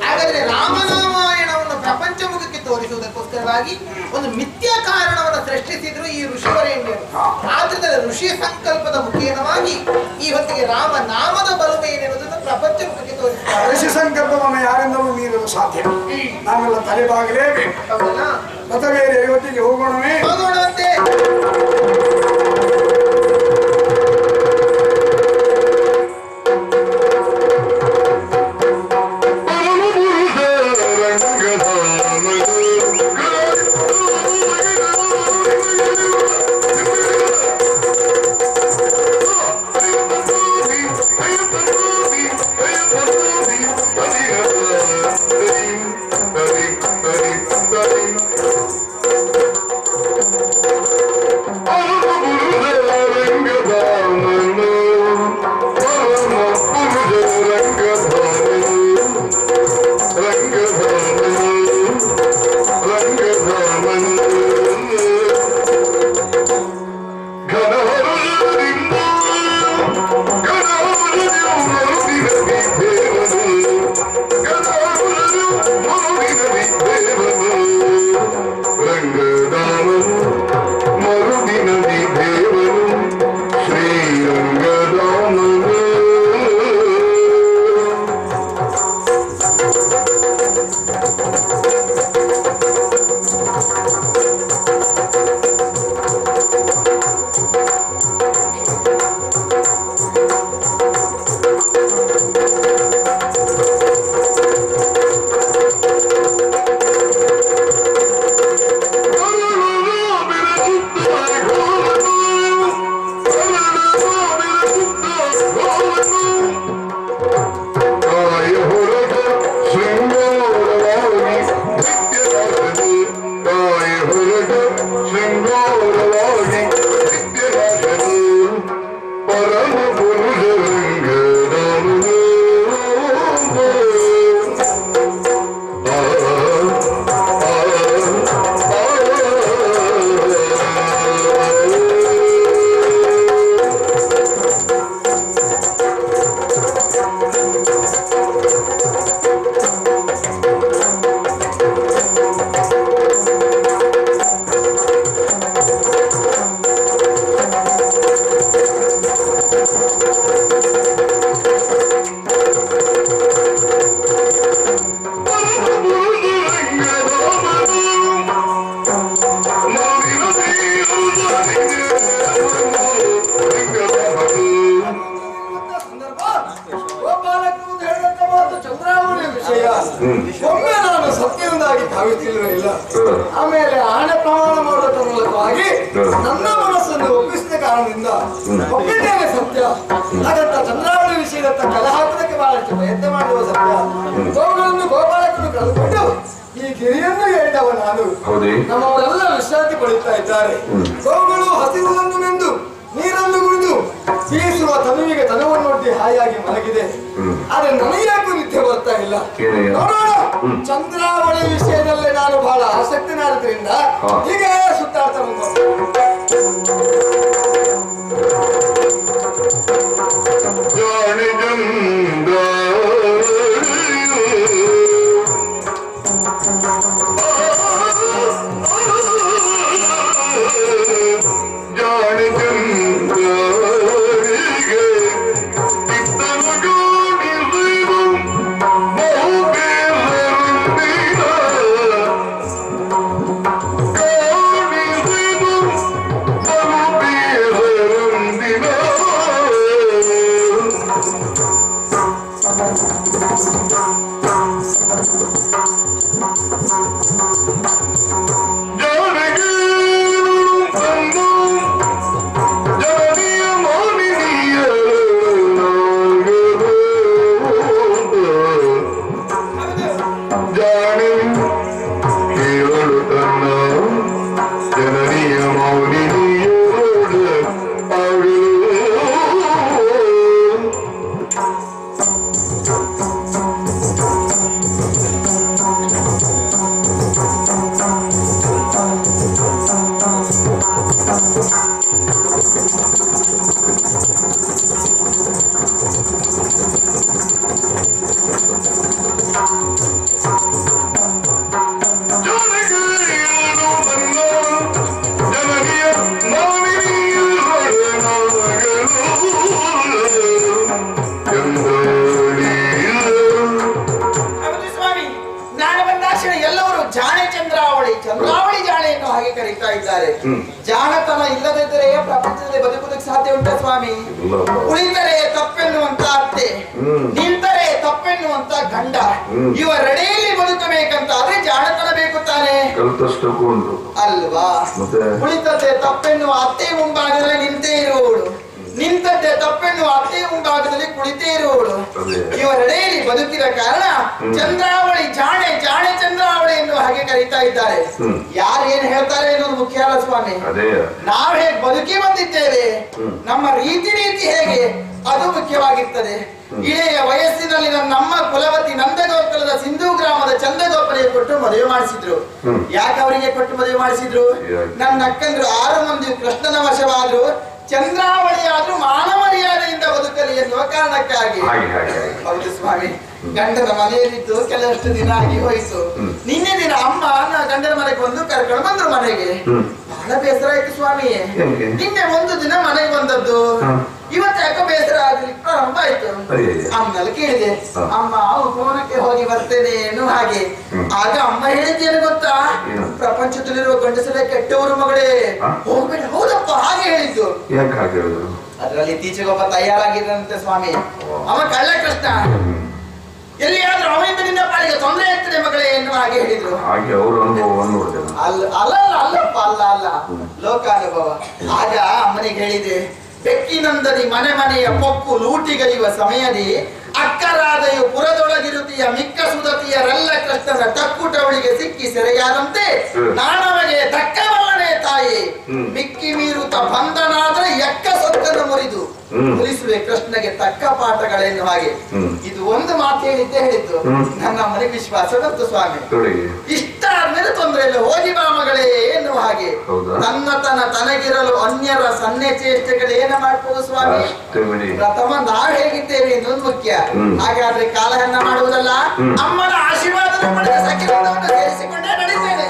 ಹಾಗಾದ್ರೆ ರಾಮನಾರಾಯಣವನ್ನು ಪ್ರಪಂಚ ಮುಖಕ್ಕೆ ತೋರಿಸುವುದಕ್ಕೋಸ್ಕರವಾಗಿ ಒಂದು ಮಿಥ್ಯಾ ಕಾರಣವನ್ನು ಸೃಷ್ಟಿಸಿದ್ರು ಈ ಋಷಿವರೇಣ್ಯರು. ಆದ್ರಿಂದ ಋಷಿ ಸಂಕಲ್ಪದ ಮುಖೇನವಾಗಿ ಈ ಹೊತ್ತಿಗೆ ರಾಮ ನಾಮದ ಬಲುಮೆ ಏನೆನ್ನುವುದನ್ನು ಪ್ರಪಂಚ ಮುಖಕ್ಕೆ ತೋರಿಸುತ್ತಾರೆ. ಋಷಿ ಸಂಕಲ್ಪವನ್ನು ಯಾರಿಂದಲೂ ಮೀರಲು ಸಾಧ್ಯ. ನಾವೆಲ್ಲ ತಲೆಬಾಗಲೇಬೇಕು. ಮತ್ತೆ ಬೇರೆ ಇವತ್ತಿಗೆ ಹೋಗೋಣವೇ? ಹೋಗೋಣಂತೆ. Oh ಗೋಪಾಲಕರು ಹೇಳಿದಂತ ಮಾತು ಚಂದ್ರಾವಳಿ ವಿಷಯ ಒಮ್ಮೆ ನಾನು ಸತ್ಯದಿಂದಾಗಿ ಕಾವಿತಿಲ್ಲ. ಆಮೇಲೆ ಆಣೆ ಪ್ರಮಾಣ ಮಾಡುವುದರ ಮೂಲಕವಾಗಿ ನನ್ನ ಮನಸ್ಸನ್ನು ಒಪ್ಪಿಸಿದ ಕಾರಣದಿಂದ ಒಪ್ಪಿದ್ದೇನೆ ಸತ್ಯ. ಹಾಗಂತ ಚಂದ್ರಾವಳಿ ವಿಷಯದತ್ತ ಕಲೆ ಹಾಕುವುದಕ್ಕೆ ಬಹಳಷ್ಟು ಪ್ರಯತ್ನ ಮಾಡುವ ಸತ್ಯ. ಗೋಗಳನ್ನು ಗೋಪಾಲಕರು ಕಳೆದುಕೊಂಡು ಈ ಗಿರಿಯನ್ನು ಹೇಳಿದವ ನಾನು. ನಮ್ಮವರೆಲ್ಲ ವಿಶ್ರಾಂತಿ ಪಡೆಯುತ್ತಾ ಇದ್ದಾರೆ. ಗೋಗಳು ಹಸಿರುವನ್ನು ಮೆಂದು ನೀರನ್ನು ಕುಡಿದು ಬೀಸುವ ತನುವಿಗೆ ತನವನ್ನೊಡ್ಡಿ ಹಾಯಾಗಿ ಮಲಗಿದೆ. ಆದ್ರೆ ನನಗೆ ಯಾಕೂ ನಿದ್ದೆ ಬರ್ತಾ ಇಲ್ಲ. ನೋಡೋಣ, ಚಂದ್ರಾವಳಿ ವಿಷಯದಲ್ಲೇ ನಾನು ಬಹಳ ಆಸಕ್ತಿನಾದ್ರಿಂದ ಹೀಗೆ ಸುತ್ತಾಡ್ತಾ ಚಂದ್ರಾವಳಿ ಜಾಣೆ ಎನ್ನುವ ಹಾಗೆ ಕರೀತಾ ಇದ್ದಾರೆ. ಜಾಣತನ ಇಲ್ಲದಿದ್ದರೆ ಪ್ರಪಂಚದಲ್ಲಿ ಬದುಕುವುದಕ್ಕೆ ಸಾಧ್ಯ ಉಂಟ ಸ್ವಾಮಿ? ಉಳಿದರೆ ತಪ್ಪೆನ್ನುವಂತ ಅತ್ತೆ, ನಿಂತರೆ ತಪ್ಪೆನ್ನುವಂತ ಗಂಡ, ಇವರೆಡೆಯಲ್ಲಿ ಬದುಕಬೇಕಂತ ಆದ್ರೆ ಜಾಣತನ ಬೇಕು ತಾನೆ ಅಲ್ವಾ? ಉಳಿತದ್ದೆ ತಪ್ಪೆನ್ನುವ ಅತ್ತೆ ಮುಂಭಾಗದಲ್ಲಿ ನಿಂತೇ ಇರುವವಳು, ನಿಂತದ್ದೆ ತಪ್ಪೆನ್ನುವ ಅತ್ತೆ ಮುಂಭಾಗದಲ್ಲಿ ಕುಳಿತೇ ಇರುವವಳು, ಇವರೆಡೆಯಲ್ಲಿ ಬದುಕಿದ ಕಾರಣ ಚಂದ್ರಾವಳಿ ಜಾಣೆ, ಜಾಣೆ ಚಂದ್ರಾವಳಿ ಎನ್ನುವ ಹಾಗೆ ಕರೀತಾ ಇದ್ದಾರೆ. ಯಾರು ಏನ್ ಹೇಳ್ತಾರೆ ಅನ್ನೋದು ಮುಖ್ಯ ಅಲ್ಲ ಸ್ವಾಮಿ. ನಾವು ಹೇಗೆ ಬದುಕಿ ಬಂದಿದ್ದೇವೆ, ನಮ್ಮ ರೀತಿ ಹೇಗೆ ಅದು ಮುಖ್ಯವಾಗಿರ್ತದೆ. ಇಳೆಯ ವಯಸ್ಸಿನಲ್ಲಿ ನಮ್ಮ ಕುಲವತಿ ನಂದಗೋಕುಲದ ಸಿಂಧು ಗ್ರಾಮದ ಚಂದಗೋಪನಿಗೆ ಕೊಟ್ಟು ಮದುವೆ ಮಾಡಿಸಿದ್ರು. ಯಾಕೆ ಅವರಿಗೆ ಕೊಟ್ಟು ಮದುವೆ ಮಾಡಿಸಿದ್ರು? ನನ್ನ ಅಕ್ಕಂದ್ರು 6 ಮಂದಿ ಕೃಷ್ಣನ ವಶವಾದ್ರು, ಚಂದ್ರಾವಳಿ ಆದ್ರೂ ಮಾನ ಮರ್ಯಾದೆಯಿಂದ ಬದುಕಲಿ ಎನ್ನುವ ಕಾರಣಕ್ಕಾಗಿ. ಹೌದು ಸ್ವಾಮಿ, ಗಂಡನ ಮನೆಯಲ್ಲಿದ್ದು ಕೆಲವಷ್ಟು ದಿನ ಆಗಿ ಹೋಯಿತು. ನಿನ್ನೆ ದಿನ ಅಮ್ಮ ಗಂಡನ ಮನೆಗೆ ಬಂದು ಕರ್ಕೊಂಡು ಬಂದ್ರು ಮನೆಗೆ. ಬಹಳ ಬೇಸರ ಆಯ್ತು ಸ್ವಾಮಿ. ನಿನ್ನೆ ಒಂದು ದಿನ ಮನೆಗೆ ಬಂದದ್ದು, ಇವತ್ತು ಯಾಕೋ ಬೇಸರ ಆಗ್ಲಿಕ್ಕೆ ಪ್ರಾರಂಭ ಆಯ್ತು. ಅಮ್ಮನಲ್ಲಿ ಕೇಳಿದೆ, ಅಮ್ಮ ಉಪವನಕ್ಕೆ ಹೋಗಿ ಬರ್ತೇನೆ ಎನ್ನುವ ಹಾಗೆ. ಆಗ ಅಮ್ಮ ಹೇಳಿದ್ದೇನು ಗೊತ್ತಾ? ಪ್ರಪಂಚದಲ್ಲಿರುವ ಗಂಡಸರೇ ಕೆಟ್ಟವರು ಮಗಳೇ, ಹೋಗ್ಬೇಡ. ಹೌದಪ್ಪ, ಹಾಗೆ ಹೇಳಿದ್ದು. ಅದ್ರಲ್ಲಿ ಇತ್ತೀಚೆಗೆ ಒಬ್ಬ ತಯಾರಾಗಿದ್ದಂತೆ ಸ್ವಾಮಿ, ಅವ ಕಳ್ಳ ಕೃಷ್ಣ. ಎಲ್ಲಿಯಾದ್ರೂ ಅವನಿಂದ ನಿನ್ನ ಪಾಲಿಗೆ ತೊಂದರೆ ಆಗ್ತದೆ ಮಗಳೇ ಎನ್ನುವ ಹಾಗೆ ಹೇಳಿದ್ರು. ಅಲ್ಲಪ್ಪ, ಅಲ್ಲ ಲೋಕಾನುಭವ. ಆಗ ಅಮ್ಮನಿಗೆ ಹೇಳಿದೆ, ಬೆಕ್ಕಿನಂದದಿ ಮನೆ ಮನೆಯ ಪೊಕ್ಕು ಲೂಟಿಗೈಯುವ ಸಮಯದಿ ಅಕ್ಕರಾದೆಯು ಪುರದೊಳಗಿರುತ್ತೀಯ ಮಿಕ್ಕ ಸುದತಿಯರೆಲ್ಲ ಕೃಷ್ಣನ ತಕ್ಕುಟವಳಿಗೆ ಸಿಕ್ಕಿ ಸೆರೆಯಾದಂತೆ ನಾನವಗೆ ತಕ್ಕವಲ್ಲನೆ ತಾಯಿ. ಮಿಕ್ಕಿ ಮೀರುತ್ತ ಬಂಧನಾದ್ರೆ ಎಕ್ಕ ಸೊತ್ತನ್ನು ಮುರಿದು ಮುರಿಸುವೆ ಕೃಷ್ಣಗೆ ತಕ್ಕ ಪಾಠಗಳೇನು ಹಾಗೆ. ಇದು ಒಂದು ಮಾತು ಹೇಳಿದ್ದು ನನ್ನ ಮನೆಗೆ ವಿಶ್ವಾಸ ಬಂತು ಸ್ವಾಮಿ. ಇಷ್ಟ ಆದ್ಮೇಲೆ ತೊಂದರೆ ಇಲ್ಲ, ಹೋಗಿ ಬಾ ಮಗಳೇ ಎನ್ನುವ ಹಾಗೆ. ತನಗಿರಲು ಅನ್ಯರ ಸನ್ನೆ ಚೇಷ್ಟೆಗಳೇನ ಮಾಡ್ಬೋದು ಸ್ವಾಮಿ? ಪ್ರಥಮ ನಾವು ಹೇಗಿದ್ದೇವೆ ಎನ್ನುವುದು ಮುಖ್ಯ. ಹಾಗಾದ್ರೆ ಕಾಲಹರಣ ಮಾಡುವುದಲ್ಲ, ಅಮ್ಮನ ಆಶೀರ್ವಾದದ ಪಡೆದ ಸಖಿಗಳನ್ನು ಸೇರಿಸಿಕೊಂಡೇ ನಡೀತೇನೆ.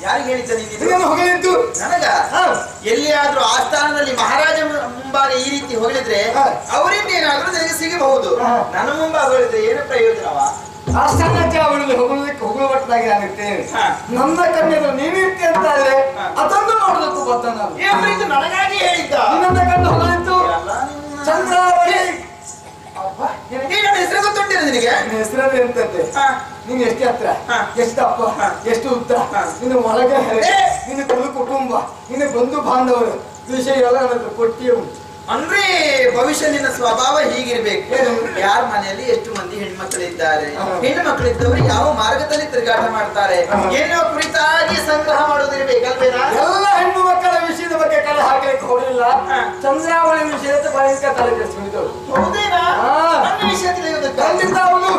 ಯಾರಿಗೆ ಹೇಳಿದ್ದ ನೀನು? ನನಗ ಎಲ್ಲಿಯಾದ್ರೂ ಆಸ್ಥಾನದಲ್ಲಿ ಮಹಾರಾಜ ಮುಂಭಾಗ ಈ ರೀತಿ ಹೊಗಳಿದ್ರೆ ಅವರಿಂದ ಏನಾದ್ರೂ ನನಗೆ ಸಿಗಬಹುದು. ನನ್ನ ಮುಂಭಾಗ ಹೊಗಳಿದ್ರೆ ಏನು ಪ್ರಯೋಜನವ? ಆಸ್ಥಾನಕ್ಕೆ ಅವಳಿಗೆ ಹೊಗಳುವಟ್ಟಾಗಿ ನಾನಿರ್ತೇನೆ. ನನ್ನ ಕನ್ಯೆಗಳು ನೀನಿರ್ತಿ ಅಂತ ಆದ್ರೆ ಅದನ್ನು ಮಾಡೋದಕ್ಕೂ ಬತ್ತ ನಾನು. ಇದು ನನಗಾಗಿ ಹೇಳಿದ್ದ. ನಿನ್ನ ಕಣ್ಣು ಹೊಗಳಿತ್ತು ಚಂದ್ರಾವಳಿ. ಹೆಸರು ಗೊತ್ತುಂಟಿರ ನಿನಗೆ? ಹೆಸರಲ್ಲಿ ಎಂತಂತೆ ನೀನ್ ಎಷ್ಟು ಹತ್ರ, ಎಷ್ಟು ಅಪ್ಪ, ಎಷ್ಟು ಉದ್ದ, ನಿನ್ನ ಒಳಗೆ ನಿನ್ನ ಕುಟುಂಬ ಕುಟುಂಬ, ನಿನ್ನ ಬಂಧು ಬಾಂಧವರು ವಿಷಯ ಎಲ್ಲ ನನಗೆ ಕೊಟ್ಟಿಯೇ ಉಂಟು. ಅಂದ್ರೆ ಭವಿಷ್ಯ ನಿನ್ನ ಸ್ವಭಾವ ಹೀಗಿರ್ಬೇಕು. ಯಾರ ಮನೆಯಲ್ಲಿ ಎಷ್ಟು ಮಂದಿ ಹೆಣ್ಮಕ್ಳಿದ್ದಾರೆ, ಹೆಣ್ಣು ಮಕ್ಕಳಿದ್ದವರು ಯಾವ ಮಾರ್ಗದಲ್ಲಿ ತಿರುಗಾಟ ಮಾಡ್ತಾರೆ ಏನೋ ಕುರಿತಾಗಿ ಸಂಗ್ರಹ ಮಾಡೋದಿರ್ಬೇಕಲ್ವೇನಾ? ಎಲ್ಲ ಹೆಣ್ಣು ಮಕ್ಕಳ ವಿಷಯದ ಬಗ್ಗೆ ಕಲೆ ಹಾಕ್ಲಿಕ್ಕೆ ಹೋಗಲಿಲ್ಲ. ಚಂದ್ರಾವಳಿ ವಿಷಯದ ಭಯಂಕರ ತಲೆ ಕೆಡಿಸಿದ್ರು. ಹೌದೇನಾ? ನನ್ನ ವಿಷಯ ಖಂಡಿತ ಹೌದು.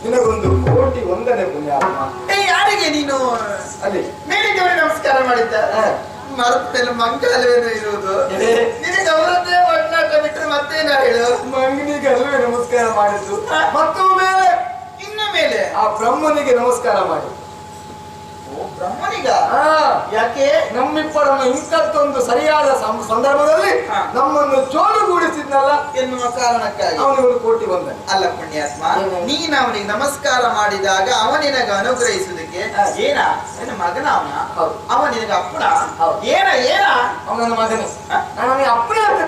ನಿನಗೊಂದು ಕೋಟಿ ವಂದನೆ ಪುಣ್ಯಾತ್ಮ. ಯಾರಿಗೆ ನೀನು ಅಲ್ಲಿ ಮೇಲಿದ್ದವರಿಗೆ ನಮಸ್ಕಾರ ಮಾಡಿದ್ದ? ಮರದಲ್ಲಿ ಮಂಗಾಲವೇನೋ ಇರುವುದು. ನಿನಗೆ ಅವರದ್ದೇ ಒಡನಾಟ ಬಿಟ್ಟರೆ ಮತ್ತೇನ ಹೇಳು? ಮಂಗನಿಗೆ ಅಲ್ವೇ ನಮಸ್ಕಾರ ಮಾಡಿದ್ದು, ಮತ್ತೊಮ್ಮೆ ಇನ್ನ ಮೇಲೆ ಆ ಬ್ರಹ್ಮನಿಗೆ ನಮಸ್ಕಾರ ಮಾಡಿ. ಬ್ರಹ್ಮನಿಗ? ಯಾಕೆ ನಮ್ಮಿಬ್ಬರನ್ನು ಇಂಥದ್ದೊಂದು ಸರಿಯಾದ ಸಂದರ್ಭದಲ್ಲಿ ನಮ್ಮನ್ನು ಜೋಡುಗೂಡಿಸಿದ್ನಲ್ಲ ಎನ್ನುವ ಕಾರಣಕ್ಕಾಗಿ ಅವನಿಗೆ ಕೋಟಿ ವಂದನೆ. ಅಲ್ಲ ಪುಣ್ಯಾತ್ಮ, ನೀನು ಅವನಿಗೆ ನಮಸ್ಕಾರ ಮಾಡಿದಾಗ ಅವ ನಿನಗೆ ಅನುಗ್ರಹಿಸುವುದಕ್ಕೆ ಏನ ನಿನ್ನ ಮಗನ ಅವನ? ಅವ ನಿನಗೆ ಅಪ್ಪನ? ಏನ ಏನ ಅವನ ಮಗನ? ನಾನು ಅಪ್ಪನೇ ಅಂತ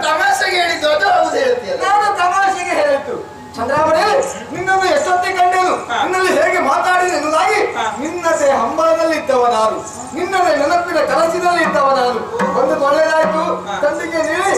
ತಮಾಷೆಗೆ ಹೇಳಿದ್ದು ಅದು ಹೌದು ಹೇಳ್ತೀಯ? ನಾನು ತಮಾಷೆಗೆ ಹೇಳಿದ್ದು. ಚಂದ್ರಾವಳಿ, ನಿನ್ನನ್ನು ಎಷ್ಟೊತ್ತಿಗೆ ಕಂಡೇನು, ನಿನ್ನಲ್ಲಿ ಹೇಗೆ ಮಾತಾಡಿದೆ ಎನ್ನುವುದಾಗಿ ನಿನ್ನದೇ ಹಂಬಲದಲ್ಲಿ ಇದ್ದವ ನಾನು, ನಿನ್ನದೇ ನೆನಪಿನ ಕನಸಿನಲ್ಲಿ ಇದ್ದವ ನಾನು. ಒಂದು ಒಳ್ಳೆಯದಾಯ್ತು, ತಂದೆಗೆ ನೀಡಿ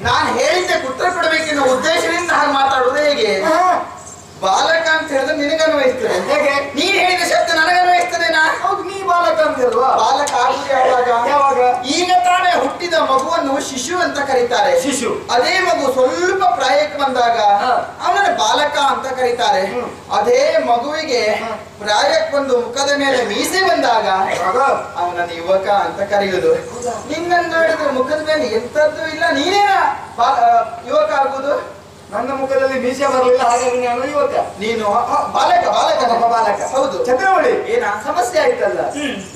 ನಾನು ಹೇಳಿದ್ದೆ ಉತ್ತರ ಕೊಡಬೇಕೆನ್ನುವ ಉದ್ದೇಶದಿಂದ ಹಾಗೆ ಮಾತಾಡುವುದು ಹೇಗೆ? ಬಾಲಕ ಅಂತ ಹೇಳಿದ್ರೆ ನಿನಗನ್ವಯಿಸ್ತದೆ. ಹೇಗೆ? ನೀನ್ ಹೇಳಿದ ಶಬ್ದ ನನಗನ್ವಯಿಸ್ತದೇನಾ? ಹೌದು, ನೀ ಬಾಲಕ ಅಂದಿಲ್ವಾ? ಬಾಲಕ ಆಗುದು ಯಾವಾಗ? ಈಗ ತಾನೇ ಹುಟ್ಟಿದ ಮಗುವನ್ನು ಶಿಶು ಅಂತ ಕರೀತಾರೆ. ಶಿಶು. ಅದೇ ಮಗು ಸ್ವಲ್ಪ ಪ್ರಾಯಕ್ಕೆ ಬಂದಾಗ ಅವನ ಬಾಲಕ ಅಂತ ಕರೀತಾರೆ. ಅದೇ ಮಗುವಿಗೆ ಪ್ರಾಯಕ್ಕೆ ಬಂದು ಮುಖದ ಮೇಲೆ ಮೀಸೆ ಬಂದಾಗ ಅವನನ್ನು ಯುವಕ ಅಂತ ಕರೆಯುವುದು. ನಿನ್ನನ್ನು ನೋಡಿದ್ರೆ ಮುಖದ ಮೇಲೆ ಎಂತದ್ದು ಇಲ್ಲ, ನೀನೇನ ಯುವಕ ಆಗುದು? ನನ್ನ ಮುಖದಲ್ಲಿ ಮೀಸೆ ಬರಲಿಲ್ಲ, ಹಾಗಾಗಿ ನಾನು ಯುವಕ. ನೀನು ಬಾಲಕ. ಬಾಲಕ ಹೌದು. ಚಂದ್ರವಳಿ, ಏನ ಸಮಸ್ಯೆ ಆಯ್ತಲ್ಲ?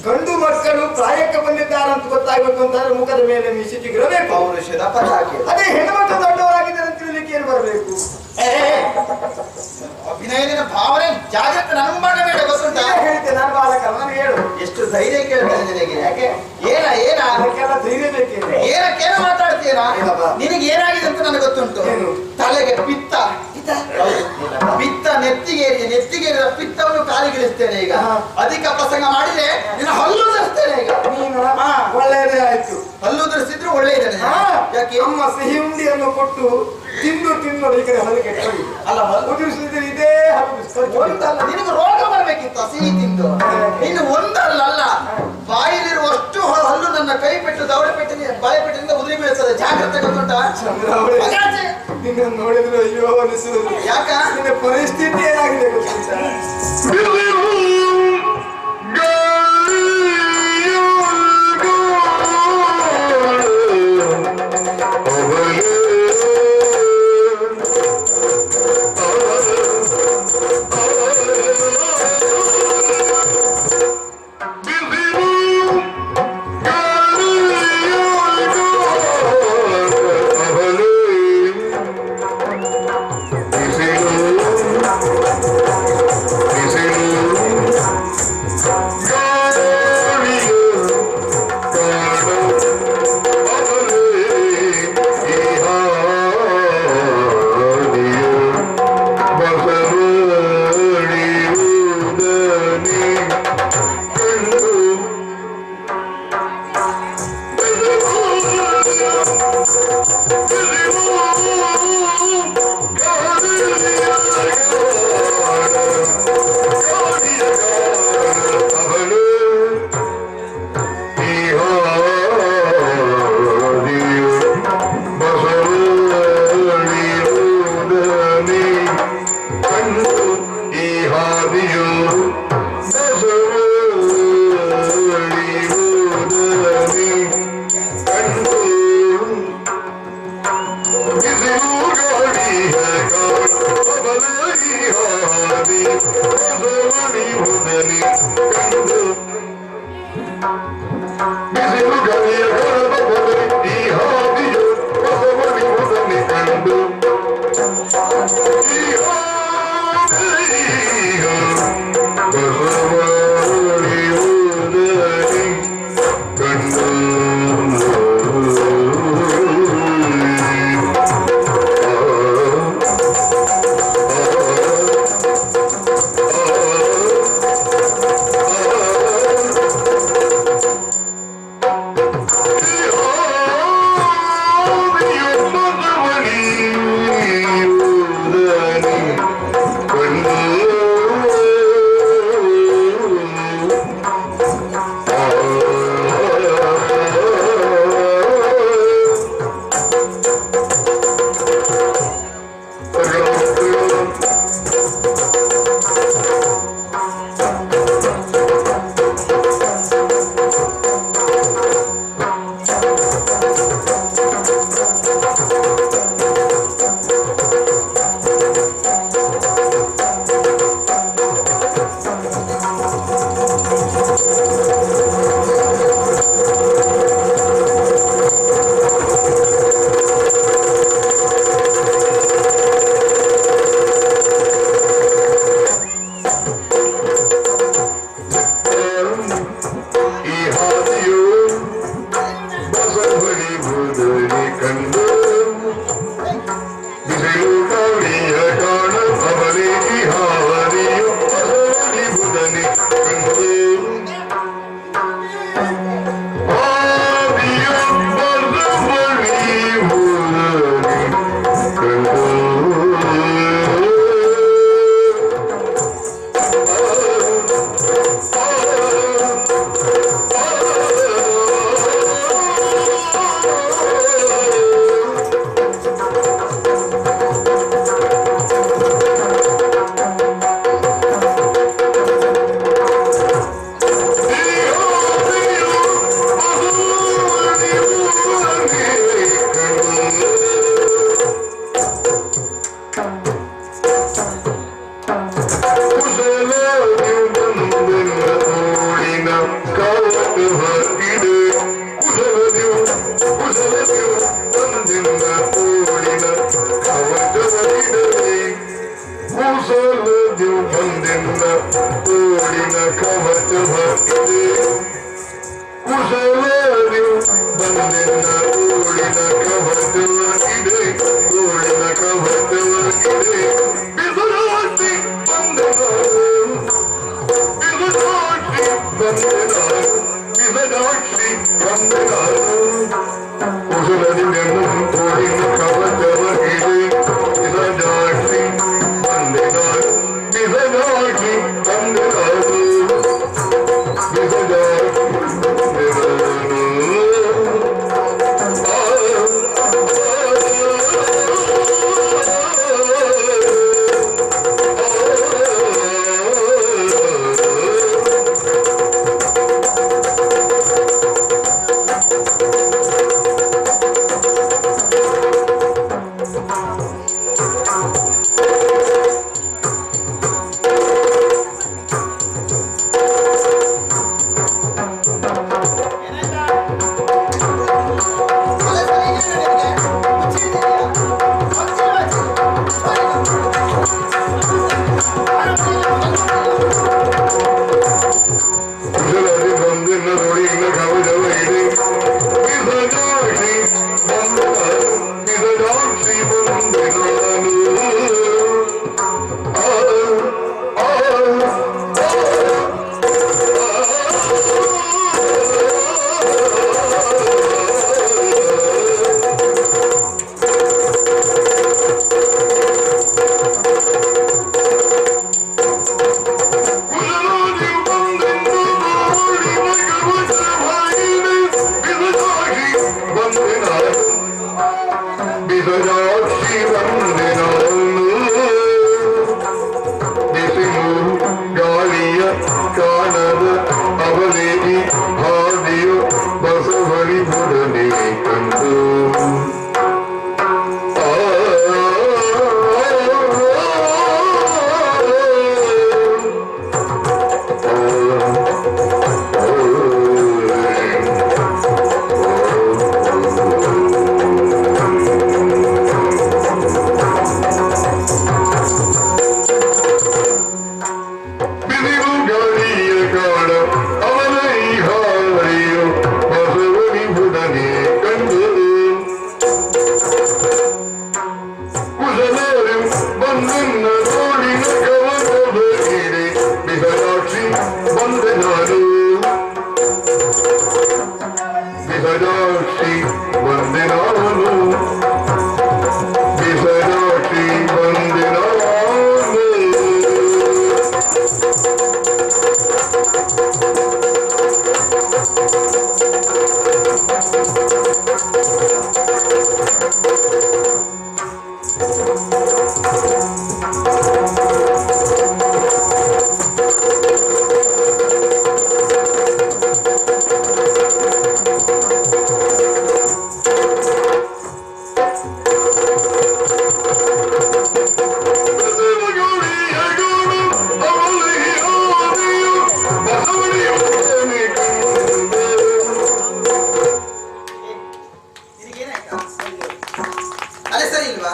ಗಂಡು ಮಕ್ಕಳು ಪ್ರಾಯಕ್ಕೆ ಬಂದಿದ್ದಾರಂತ ಗೊತ್ತಾಗಬೇಕು ಅಂತಂದ್ರೆ ಮುಖದ ಮೇಲೆ ಮೀಸೆ ಚಿಗುರಬೇಕು. ಪೌರುಷದ ಪದ ಹಾಕಿ. ಅದೇ ಹೆಣ್ಣುಮಕ್ಕಳು ದೊಡ್ಡವರಾಗಿದ್ದಾರೆ ಅಂತ ತಿಳಿಲಿಕ್ಕೆ ಏನು ಬರಬೇಕು? ಅಭಿನಯದ ಭಾವನೆ ಜಾಗ್ರತೆ ನನಗೆ ಮಾಡಬೇಡ, ಗೊತ್ತುಂಟ? ಹೇಳ್ತೇನೆ ನಾನು ಬಾಲಕ, ನನಗೆ ಹೇಳು. ಎಷ್ಟು ಧೈರ್ಯ ಕೇಳ್ತೇನೆ ನಿನಗೆ? ಯಾಕೆ? ಏನ ಅದಕ್ಕೆಲ್ಲ ಧೈರ್ಯ ಬೇಕೇನೆ. ಏನಕ್ಕೇನ ಮಾತಾಡ್ತೀನ? ನಿನಗೆ ಏನಾಗಿದೆ ಅಂತ ನನಗೆ ಗೊತ್ತುಂಟು. ತಲೆಗೆ ಪಿತ್ತ ನೆತ್ತಿಗೇರಿದ ಪಿತ್ತವನ್ನು ಕಾಲಿಗಿಳಿಸ್ತೇನೆ ಈಗ. ಅಧಿಕ ಪ್ರಸಂಗ ಮಾಡಿದ್ರೆ ನಿನ್ನ ಹಲ್ಲು ಧರಿಸ್ತೇನೆ ಈಗ. ಒಳ್ಳೆಯದೇ ಆಯ್ತು, ಹಲ್ಲು ಧರಿಸಿದ್ರು ಒಳ್ಳೆಯದೇ. ಯಾಕೆ? ಅಮ್ಮ ಸಿಹಿ ಉಂಡಿಯನ್ನು ಕೊಟ್ಟು ತಿಂದು ಈ ಕಡೆ ಹೊಲಕ್ಕೆ ಅಲ್ಲ, ಉದುರಿಸಿದ್ರೆ ಇದೇ ಒಂದಲ್ಲ. ನಿನಗೆ ರೋಗ ಬರ್ಬೇಕಿತ್ತು ಸಿಹಿ ತಿಂದು. ಇನ್ನು ಒಂದಲ್ಲ, ಬಾಯಿಲಿರುವಷ್ಟು ಹಲ್ಲು ನನ್ನ ಕೈ ಪೆಟ್ಟು ದವಡೆ ಪೆಟ್ಟಿನ ಬಾಯಿ ಪೆಟ್ಟಿನಿಂದ ಉದುರಿ ಬೀಳ್ತದೆ. ಜಾಗ್ರತೆ ಗೊತ್ತುಂಟ? ನಿನ್ನ ನೋಡಿದ್ರು ಅಯ್ಯೋ ಅನಿಸುವುದು. ಯಾಕ? ನಿನ್ನ ಪರಿಸ್ಥಿತಿ ಏನಾಗಿದೆ ಗೊತ್ತುಂಟ? Thank you. ನಿನ್ನ ನೋಡಿನ ಕವನದ ಹಿಡಿ ಬಿಹರಾಕ್ಷಿ ಬಂದೆ ನಾನು ಬಿಹರಾಕ್ಷಿ ಬಂದೆ ನಾನು ಬಿಹರಾಕ್ಷಿ ಬಂದೆ ನಾನು ಅಲೆ ಸರಿ ಇಲ್ವಾ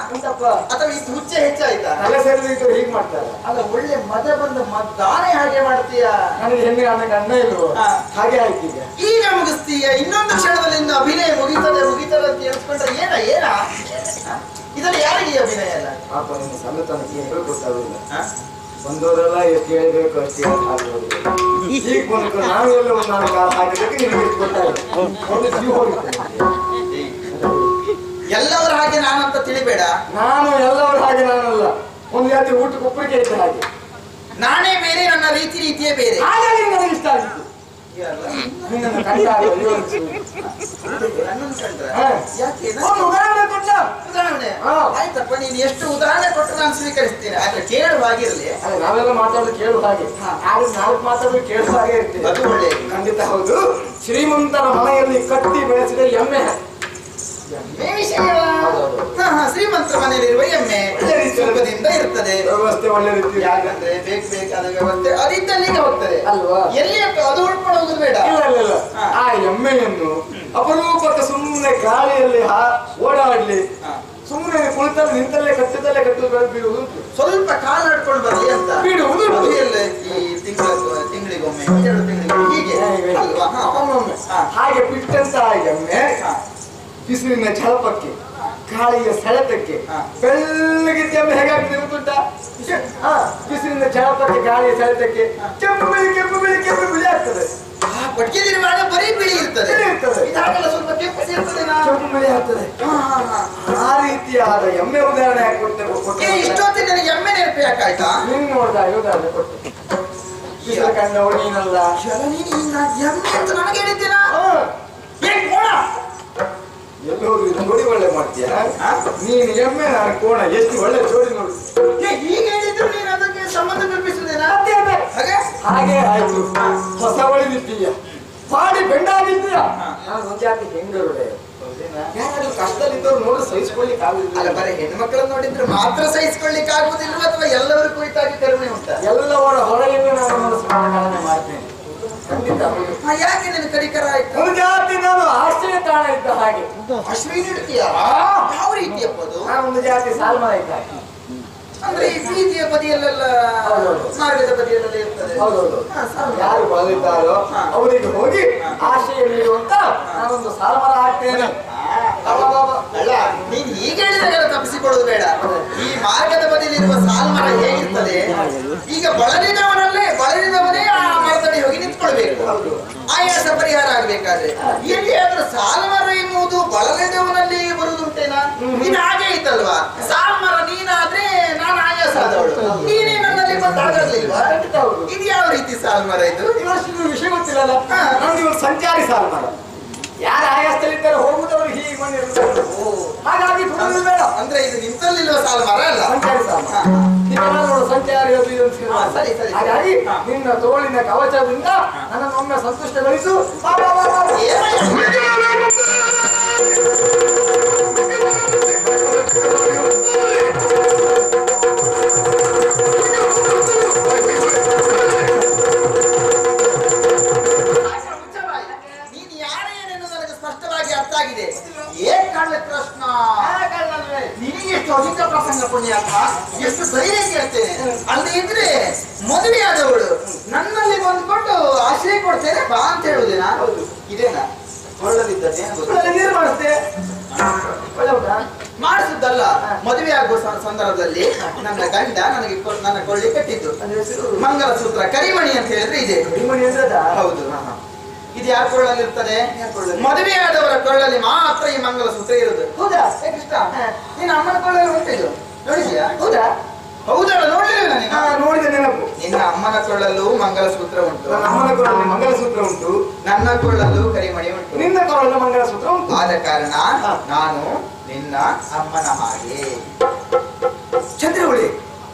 ಅಥವಾ ಇದು ಹುಚ್ಚೆ ಹೆಚ್ಚಾಯ್ತಾ? ತಲೆ ಸರಿಲಿಕ್ಕೆ ಹೀಗೆ ಮಾಡ್ತಾರೆ. ಅಲ್ಲ ಒಳ್ಳೆ ಮಜಾ ಬಂದ ದಾನೆ ಹಾಗೆ ಮಾಡ್ತೀಯಾ? ನನಗೆ ಹೆಣ್ಣು ಆಮೇಲೆ ಅಣ್ಣ ಇಲ್ವೋ ಹಾಗೆ ಆಯ್ತೀಗ. ಈಗ ಮುಗಿಸ್ತೀಯ, ಇನ್ನೊಂದು ಕ್ಷಣದಲ್ಲಿ ಇನ್ನು ಅಭಿನಯ ಮುಗಿತದೆ ಅಂತ ಹೇಳ್ಕೊಂಡ್ರೆ ಏನ ಇದರಲ್ಲಿ ಯಾರಿಗೆ ಅಭಿನಯ ಅಲ್ಲ? ಪಾಪ ನಿನ್ನ ಸಣ್ಣತನಕ್ಕೆ ಏನು ಗೊತ್ತಾಗಲ್ಲ. ಬಂದವರೆಲ್ಲ ಎಷ್ಟು ಹೇಳ್ಬೇಕು ಅಷ್ಟೇ ಈಗ ಬಂದು ನಾವೆಲ್ಲ ಒಂದು ನಾಲ್ಕು ಹಾಕಿದ್ದಕ್ಕೆ ನಿಮಗೆ ಎಷ್ಟು ಗೊತ್ತಾಗುತ್ತೆ. ಒಂದು ಜೀವ ಹೋಗುತ್ತೆ. ಎಲ್ಲವರ ಹಾಗೆ ನಾನಂತ ತಿಳಿಬೇಡ. ನಾನು ಎಲ್ಲವರ ಹಾಗೆ ನಾನಲ್ಲ. ಒಂದು ಜಾತಿ ಊಟಕ್ಕೆ ಒಬ್ಬರಿಗೆ ಇದ್ದ ಹಾಗೆ ನಾನೇ ಬೇರೆ, ನನ್ನ ರೀತಿಯೇ ಬೇರೆ. ಹಾಗಾಗಿ ನನಗೆ ಇಷ್ಟ ಆಗಿತ್ತು. ನಿನ್ನನ್ನು ಕಂಡಾಗ ಉದಾಹರಣೆ ಆಯ್ತಪ್ಪ, ನೀನು ಎಷ್ಟು ಉದಾಹರಣೆ ಕೊಟ್ಟು ನಾನು ಸ್ವೀಕರಿಸ್ತೇನೆ. ಆದ್ರೆ ಕೇಳುವ ಹಾಗಿರಲಿ. ನಾವೆಲ್ಲ ಮಾತಾಡೋದು ಕೇಳುವ ಹಾಗೆ, ಆದ್ರೆ ನಾಲ್ಕು ಮಾತಾಡೋದು ಕೇಳುವ ಹಾಗೆ ಇರ್ತೀವಿ. ಅದು ಒಳ್ಳೆ ಖಂಡಿತ ಹೌದು. ಶ್ರೀಮಂತರ ಮನೆಯಲ್ಲಿ ಕಟ್ಟಿ ಬೆಳೆಸಿದ ಎಮ್ಮೆ ಶ್ರೀಮಂತರ ಮನೆಯಲ್ಲಿರುವ ಎಮ್ಮೆ ಸುಖದಿಂದ ಇರ್ತದೆ. ವ್ಯವಸ್ಥೆ ಒಳ್ಳೆ ರೀತಿ. ಯಾಕಂದ್ರೆ ಬೇಕಾದ ವ್ಯವಸ್ಥೆ ಅದಿದ್ದಲ್ಲಿಗೆ ಹೋಗ್ತದೆ ಅಲ್ವಾ? ಎಲ್ಲಿ ಅದು ಉಳ್ಕೊಂಡು ಹೋಗುದು ಬೇಡ. ಇಲ್ಲ ಆ ಎಮ್ಮೆಯನ್ನು ಅಪರೂಪಕ್ಕೆ ಸುಮ್ಮನೆ ಗಾಳಿಯಲ್ಲಿ ಓಡಾಡ್ಲಿ, ಸುಮ್ಮನೆ ಕುಳಿತಲ್ಲಿ ನಿಂತಲ್ಲೇ ಕಟ್ಟುವುದು ಬಿಡುವುದು. ಸ್ವಲ್ಪ ಕಾಲು ನಡ್ಕೊಂಡು ಬರ್ಲಿ ಅಂತ ಬಿಡುವುದು. ಎಲ್ಲ ಈ ತಿಂಗಳಿಗೊಮ್ಮೆ 2 ತಿಂಗಳಿಗೊಮ್ಮೆ ಹೀಗೆ ಅಲ್ವಾ? ಒಮ್ಮೊಮ್ಮೆ ಹಾಗೆ ಬಿಟ್ಟಂತ ಆ ಎಮ್ಮೆ ಬಿಸಿಲಿನ ಛಳಪಕ್ಕೆ, ಗಾಳಿಯ ಸೆಳೆತಕ್ಕೆ ಬೆಳ್ಳಗಿದ್ದ ಎಮ್ಮೆ ಹೇಗಾಗ್ತದೆ ಗೊತ್ತುಂಟ? ಬಿಸಿಲಿನ ಛಳಪಕ್ಕೆ, ಗಾಳಿಯ ಸೆಳೆತಕ್ಕೆ ಕೆಂಪು ಬಿಳಿ ಆಗ್ತದೆ. ಕೊಟ್ಟಿಗೆ ನಿರ್ಮಾಣ ಬರೀ ಬಿಳಿ ಇರ್ತದೆ. ಇದಾಗಲ್ಲ ಸ್ವಲ್ಪ ಕೆಂಪು ಬಿಳಿ ಆಗ್ತದೆ. ಆ ರೀತಿಯಾದ ಎಮ್ಮೆ ಉದಾಹರಣೆ ಕೊಟ್ಟೆ. ಇಷ್ಟೊತ್ತಿಗೆ ನನಗೆ ಎಮ್ಮೆ ನೆನಪು ಯಾಕಾಯ್ತಾ? ನೀನು ನೋಡಿದಾಗ ಉದಾಹರಣೆ ಕೊಟ್ಟೆ. ಬಿಸಿಲು ಕಂಡವಳು ನೀನಲ್ಲ. ಎಮ್ಮೆ ಅಂತ ನನಗೆ ಹೇಳಿದ್ದೀರಾ? ಎಲ್ಲೋದ್ರು ಇದು ನೋಡಿ ಒಳ್ಳೆ ಮಾಡ್ತೀಯ ನೀನು. ಎಮ್ಮೆ ನಾನು ಕೋಣ, ಎಷ್ಟು ಒಳ್ಳೆ ಜೋಡಿ ನೋಡಿ. ಈಗ ಹೇಳಿದ್ರು ನೀನು ಅದಕ್ಕೆ ಸಂಬಂಧ ಕಲ್ಪಿಸುದೇನಾ? ಹಾಗೆ ಆಯ್ತು. ಹೊಸ ಬಳಿ ನಿಂತೀಯ, ಮಾಡಿ ಬೆಂಡಾಗಿದ್ದೀಯ. ನಾನು ಒಂದು ಜಾತಿ ಹೆಂಗರುಡೆ. ಯಾರಾದ್ರೂ ಕಷ್ಟದಲ್ಲಿದ್ದವ್ರು ನೋಡಿ ಸಹಿಸ್ಕೊಳ್ಳಿಕ್ಕೆ ಆಗುದಿಲ್ಲ. ಅಲ್ಲ, ಬರೀ ಹೆಣ್ಮಕ್ಳನ್ನು ನೋಡಿದ್ರೆ ಮಾತ್ರ ಸಹಿಸ್ಕೊಳ್ಳಿಕ್ಕೆ ಆಗುದಿಲ್ವ ಅಥವಾ ಎಲ್ಲರ ಕುರಿತಾಗಿ ಕರುಣೆ ಉಂಟಾ? ಎಲ್ಲವರ ಹೊರಗಿಂದ ನಾನು ಮನಸ್ಸನ್ನು ಮಾಡ್ತೇನೆ. ಖಂಡಿತ. ಯಾಕೆ ನಿನ್ನ ಕಡಿಕರ ಆಯ್ತು? ಒಂದು ಜಾತಿ ನಾನು ಆಶ್ರಯ ತಾಣ ಇದ್ದ ಹಾಗೆ. ಆಶ್ರಯ ನೀಡ್ತೀಯ? ಯಾವ ರೀತಿಯಪ್ಪ ಅದು? ನಾನು ಒಂದು ಜಾತಿ ಸಾಲ್ಮರ ಇದ್ದ ಹಾಗೆ. ಅಂದ್ರೆ ಈ ಬೀದಿಯ ಬದಿಯಲ್ಲೆಲ್ಲ, ಮಾರ್ಗದ ಬದಿಯಲ್ಲೆಲ್ಲ ಇರ್ತದೆ. ಹೌದೌದು. ಯಾರು ಬಲಿದ್ದಾರೋ ಅವರಿಗೆ ಹೋಗಿ ಆಶ್ರಯ ನೀಡುವಂತ ನಾನೊಂದು ಸಾಲ್ಮರ ಆಗ್ತೇನೆ. ಅಲ್ಲ, ನೀನ್ ಈಗ ಹೇಳಿದಾಗೆಲ್ಲ ತಪ್ಪಿಸಿಕೊಳ್ಳುದು ಬೇಡ. ಈ ಮಾರ್ಗದ ಬದಿಯಲ್ಲಿರುವ ಸಾಲ್ಮರ ಹೇಗಿರ್ತದೆ, ಈಗ ಬಳಲಿದವನೇ ಆ ಮರದಡಿ ಹೋಗಿ ನಿಂತ್ಕೊಳ್ಬೇಕು. ಆಯಾಸ ಪರಿಹಾರ ಆಗ್ಬೇಕಾದ್ರೆ ಎಲ್ಲಿಯಾದ್ರೂ ಸಾಲ್ಮರ ಎನ್ನುವುದು ಬಳಲಿದವನಲ್ಲಿ ಬರುದುಂಟೇನಾ? ಇದು ಹಾಗೆ ಐತಲ್ವಾ? ಸಾಲ್ಮರ ನೀನಾದ್ರೆ ನಾನು ಆಯಾಸ ಆದವಳು, ನೀನೇ ನನ್ನಲ್ಲಿ ಬಂದಾಗಲಿಲ್ವಾ? ಇದು ಯಾವ ರೀತಿ ಸಾಲ್ಮರ ಇದು? ವಿಷಯ ಗೊತ್ತಿಲ್ಲಲ್ಲ. ನಮ್ದು ಇವಾಗ ಸಂಚಾರಿ ಸಾಲ್ಮರ. ಯಾರು ಆಯಾಸದಲ್ಲಿದ್ದಾರೆ ಹೋಗುದವರು ಹೀಗೆ ಬಂದಿರ್ತಾರೆ. ಹಾಗಾಗಿ ಬೇಡ. ಅಂದ್ರೆ ಇದು ನಿಂತಲ್ಲಿರುವ ಸಾಲ್ಮರ ಅಲ್ಲ, ಸಂಚಾರಿ ಸಾಲ್ಮರ. ನೋಡು ಸಂಚಾರಿ. ಸರಿ ಸರಿ. ಹಾಗಾಗಿ ನಿನ್ನ ತೋಳಿನ ಕವಚದಿಂದ ನನ್ನನ್ನೊಮ್ಮೆ ಸಂತುಷ್ಟಗೊಳಿಸು. ನೀನು ಯಾರೇನೆಂದು ನನಗೆ ಸ್ಪಷ್ಟವಾಗಿ ಅರ್ಥ ಆಗಿದೆ. ಏನ್ ಕಳ್ಳ ಕೃಷ್ಣ, ನಿನಗೆ ಎಷ್ಟು ಅಧಿಕ ಪ್ರಸಂಗ ಪುಣ್ಯ ಅಲ್ವಾ? ಎಷ್ಟು ಧೈರ್ಯ ಕೇಳ್ತೇನೆ. ಅಲ್ಲದೆ ಇದ್ರೆ ಮದುವೆಯಾದವಳು ನನ್ನಲ್ಲಿ ಬಂದ್ಕೊಂಡು ಆಶ್ರಯ ಕೊಡ್ತೇನೆ ಬಾ ಅಂತ ಹೇಳುದೇನಾ? ಇದೇನಾ? ಒಳ್ಳದಿದ್ದನ್ನೇ ನೀರು ಮಾಡಿಸ್ತೇ. ಒಳ್ಳೆ ಉಂಟಾ? ಮಾಡಿಸುದಲ್ಲ, ಮದುವೆ ಆಗುವ ಸಂದರ್ಭದಲ್ಲಿ ನನ್ನ ಗಂಡ ನನಗೆ ನನ್ನ ಕೊಳ್ಳಿ ಕಟ್ಟಿದ್ದು ಮಂಗಲಸೂತ್ರ ಕರಿಮಣಿ ಅಂತ ಹೇಳಿದ್ರೆ ಇದೆ. ಹೌದು. ಇದು ಯಾರ ಕೊಳ್ಳಲ್ಲಿ ಇರ್ತದೆ? ಮದುವೆ ಆದವರ ಕೊಳ್ಳಲ್ಲಿ ಮಾತ್ರ ಈ ಮಂಗಲಸೂತ್ರ ಇರುದು. ಹೌದಾ ಕೃಷ್ಣ? ನೀನು ಅಮ್ಮನ ಕೊಳ್ಳಲ್ಲಿ ಉಂಟಿದ್ದು ನೋಡಿದ್ಯಾ? ಹೌದಾ? ಹೌದಲ್ಲ, ನೋಡ್ಲಿಲ್ಲ ನಾನು. ನೋಡಿದ ನೆನಪು. ನಿನ್ನ ಅಮ್ಮನ ಕೊಳ್ಳಲ್ಲೂ ಮಂಗಲಸೂತ್ರ ಉಂಟು. ನನ್ನ ಅಮ್ಮನ ಕೊಳ್ಳಲ್ಲಿ ಮಂಗಲಸೂತ್ರ ಉಂಟು. ನನ್ನ ಕೊಳ್ಳಲ್ಲೂ ಕರಿಮಣಿ ಉಂಟು. ನಿನ್ನ ಕೊಳ್ಳಲ್ಲೂ ಮಂಗಲಸೂತ್ರ ಉಂಟು. ಆದ ಕಾರಣ ನಾನು ನಿನ್ನ ಅಮ್ಮನ ಹಾಗೆ. ಚಂದ್ರವಳಿ,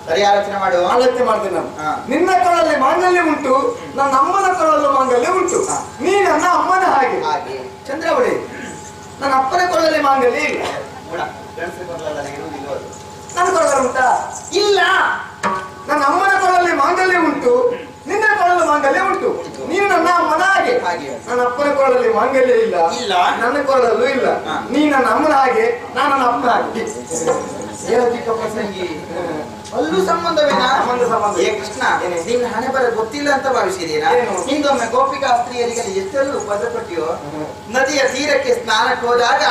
ಸರಿ ಆಲೋಚನೆ ಮಾಡುವ. ಆಲೋಚನೆ ಮಾಡ್ತೇನೆ ನಾನು. ನಿನ್ನ ಕೊಳ್ಳಲ್ಲಿ ಮಾಂಗಲ್ಯ ಉಂಟು, ನನ್ನ ಅಮ್ಮನ ಕೊಳ್ಳಲ್ಲೂ ಮಾಂಗಲ್ಯ ಉಂಟು. ನೀ ನನ್ನ ಅಮ್ಮನ ಹಾಗೆ. ಚಂದ್ರವಳಿ, ನನ್ನ ಅಪ್ಪನ ಕೊಳ್ಳಲ್ಲಿ ಮಾಂಗಲ್ಯ ಇಲ್ಲ. ನನ್ನ ಕೊಳ್ಳಲ್ಲಿ ಉಂಟಾ? ಇಲ್ಲ. ನನ್ನ ಅಮ್ಮನ ಕೊಳ್ಳಲ್ಲಿ ಮಾಂಗಲ್ಯ ಉಂಟು, ನಿನ್ನ ಕೊಳ್ಳಲ್ಲಿ ಮಾಂಗಲ್ಯ ಉಂಟು. ನೀನು ನನ್ನ ಅಮ್ಮನ ಹಾಗೆ. ನನ್ನ ಅಪ್ಪನ ಕೊಳ್ಳಲ್ಲಿ ಮಾಂಗಲ್ಯ ಇಲ್ಲ, ನನ್ನ ಕೊಳ್ಳಲ್ಲೂ ಇಲ್ಲ. ನೀ ನನ್ನ ಅಮ್ಮನ ಹಾಗೆ, ನಾನು ನನ್ನ ಅಪ್ಪನ ಹಾಗೆ. ಚಿಕ್ಕ ಪ್ರಸಂಗಿ ಅಲ್ಲೂ ಸಂಬಂಧವೇನಾ? ಸಂಬಂಧ. ಏ ಕೃಷ್ಣ, ನಿನ್ನ ಹಣೆ ಬರ ಗೊತ್ತಿಲ್ಲ ಅಂತ ಭಾವಿಸಿದೀರಾ? ಹಿಂದೊಮ್ಮೆ ಗೋಪಿಕಾ ಸ್ತ್ರೀಯರಿಗೆ ಎಷ್ಟೆಲ್ಲೂ ಪದ ಕೊಟ್ಟಿಯೋ. ನದಿಯ ತೀರಕ್ಕೆ ಸ್ನಾನಕ್ಕೆ ಹೋದಾಗ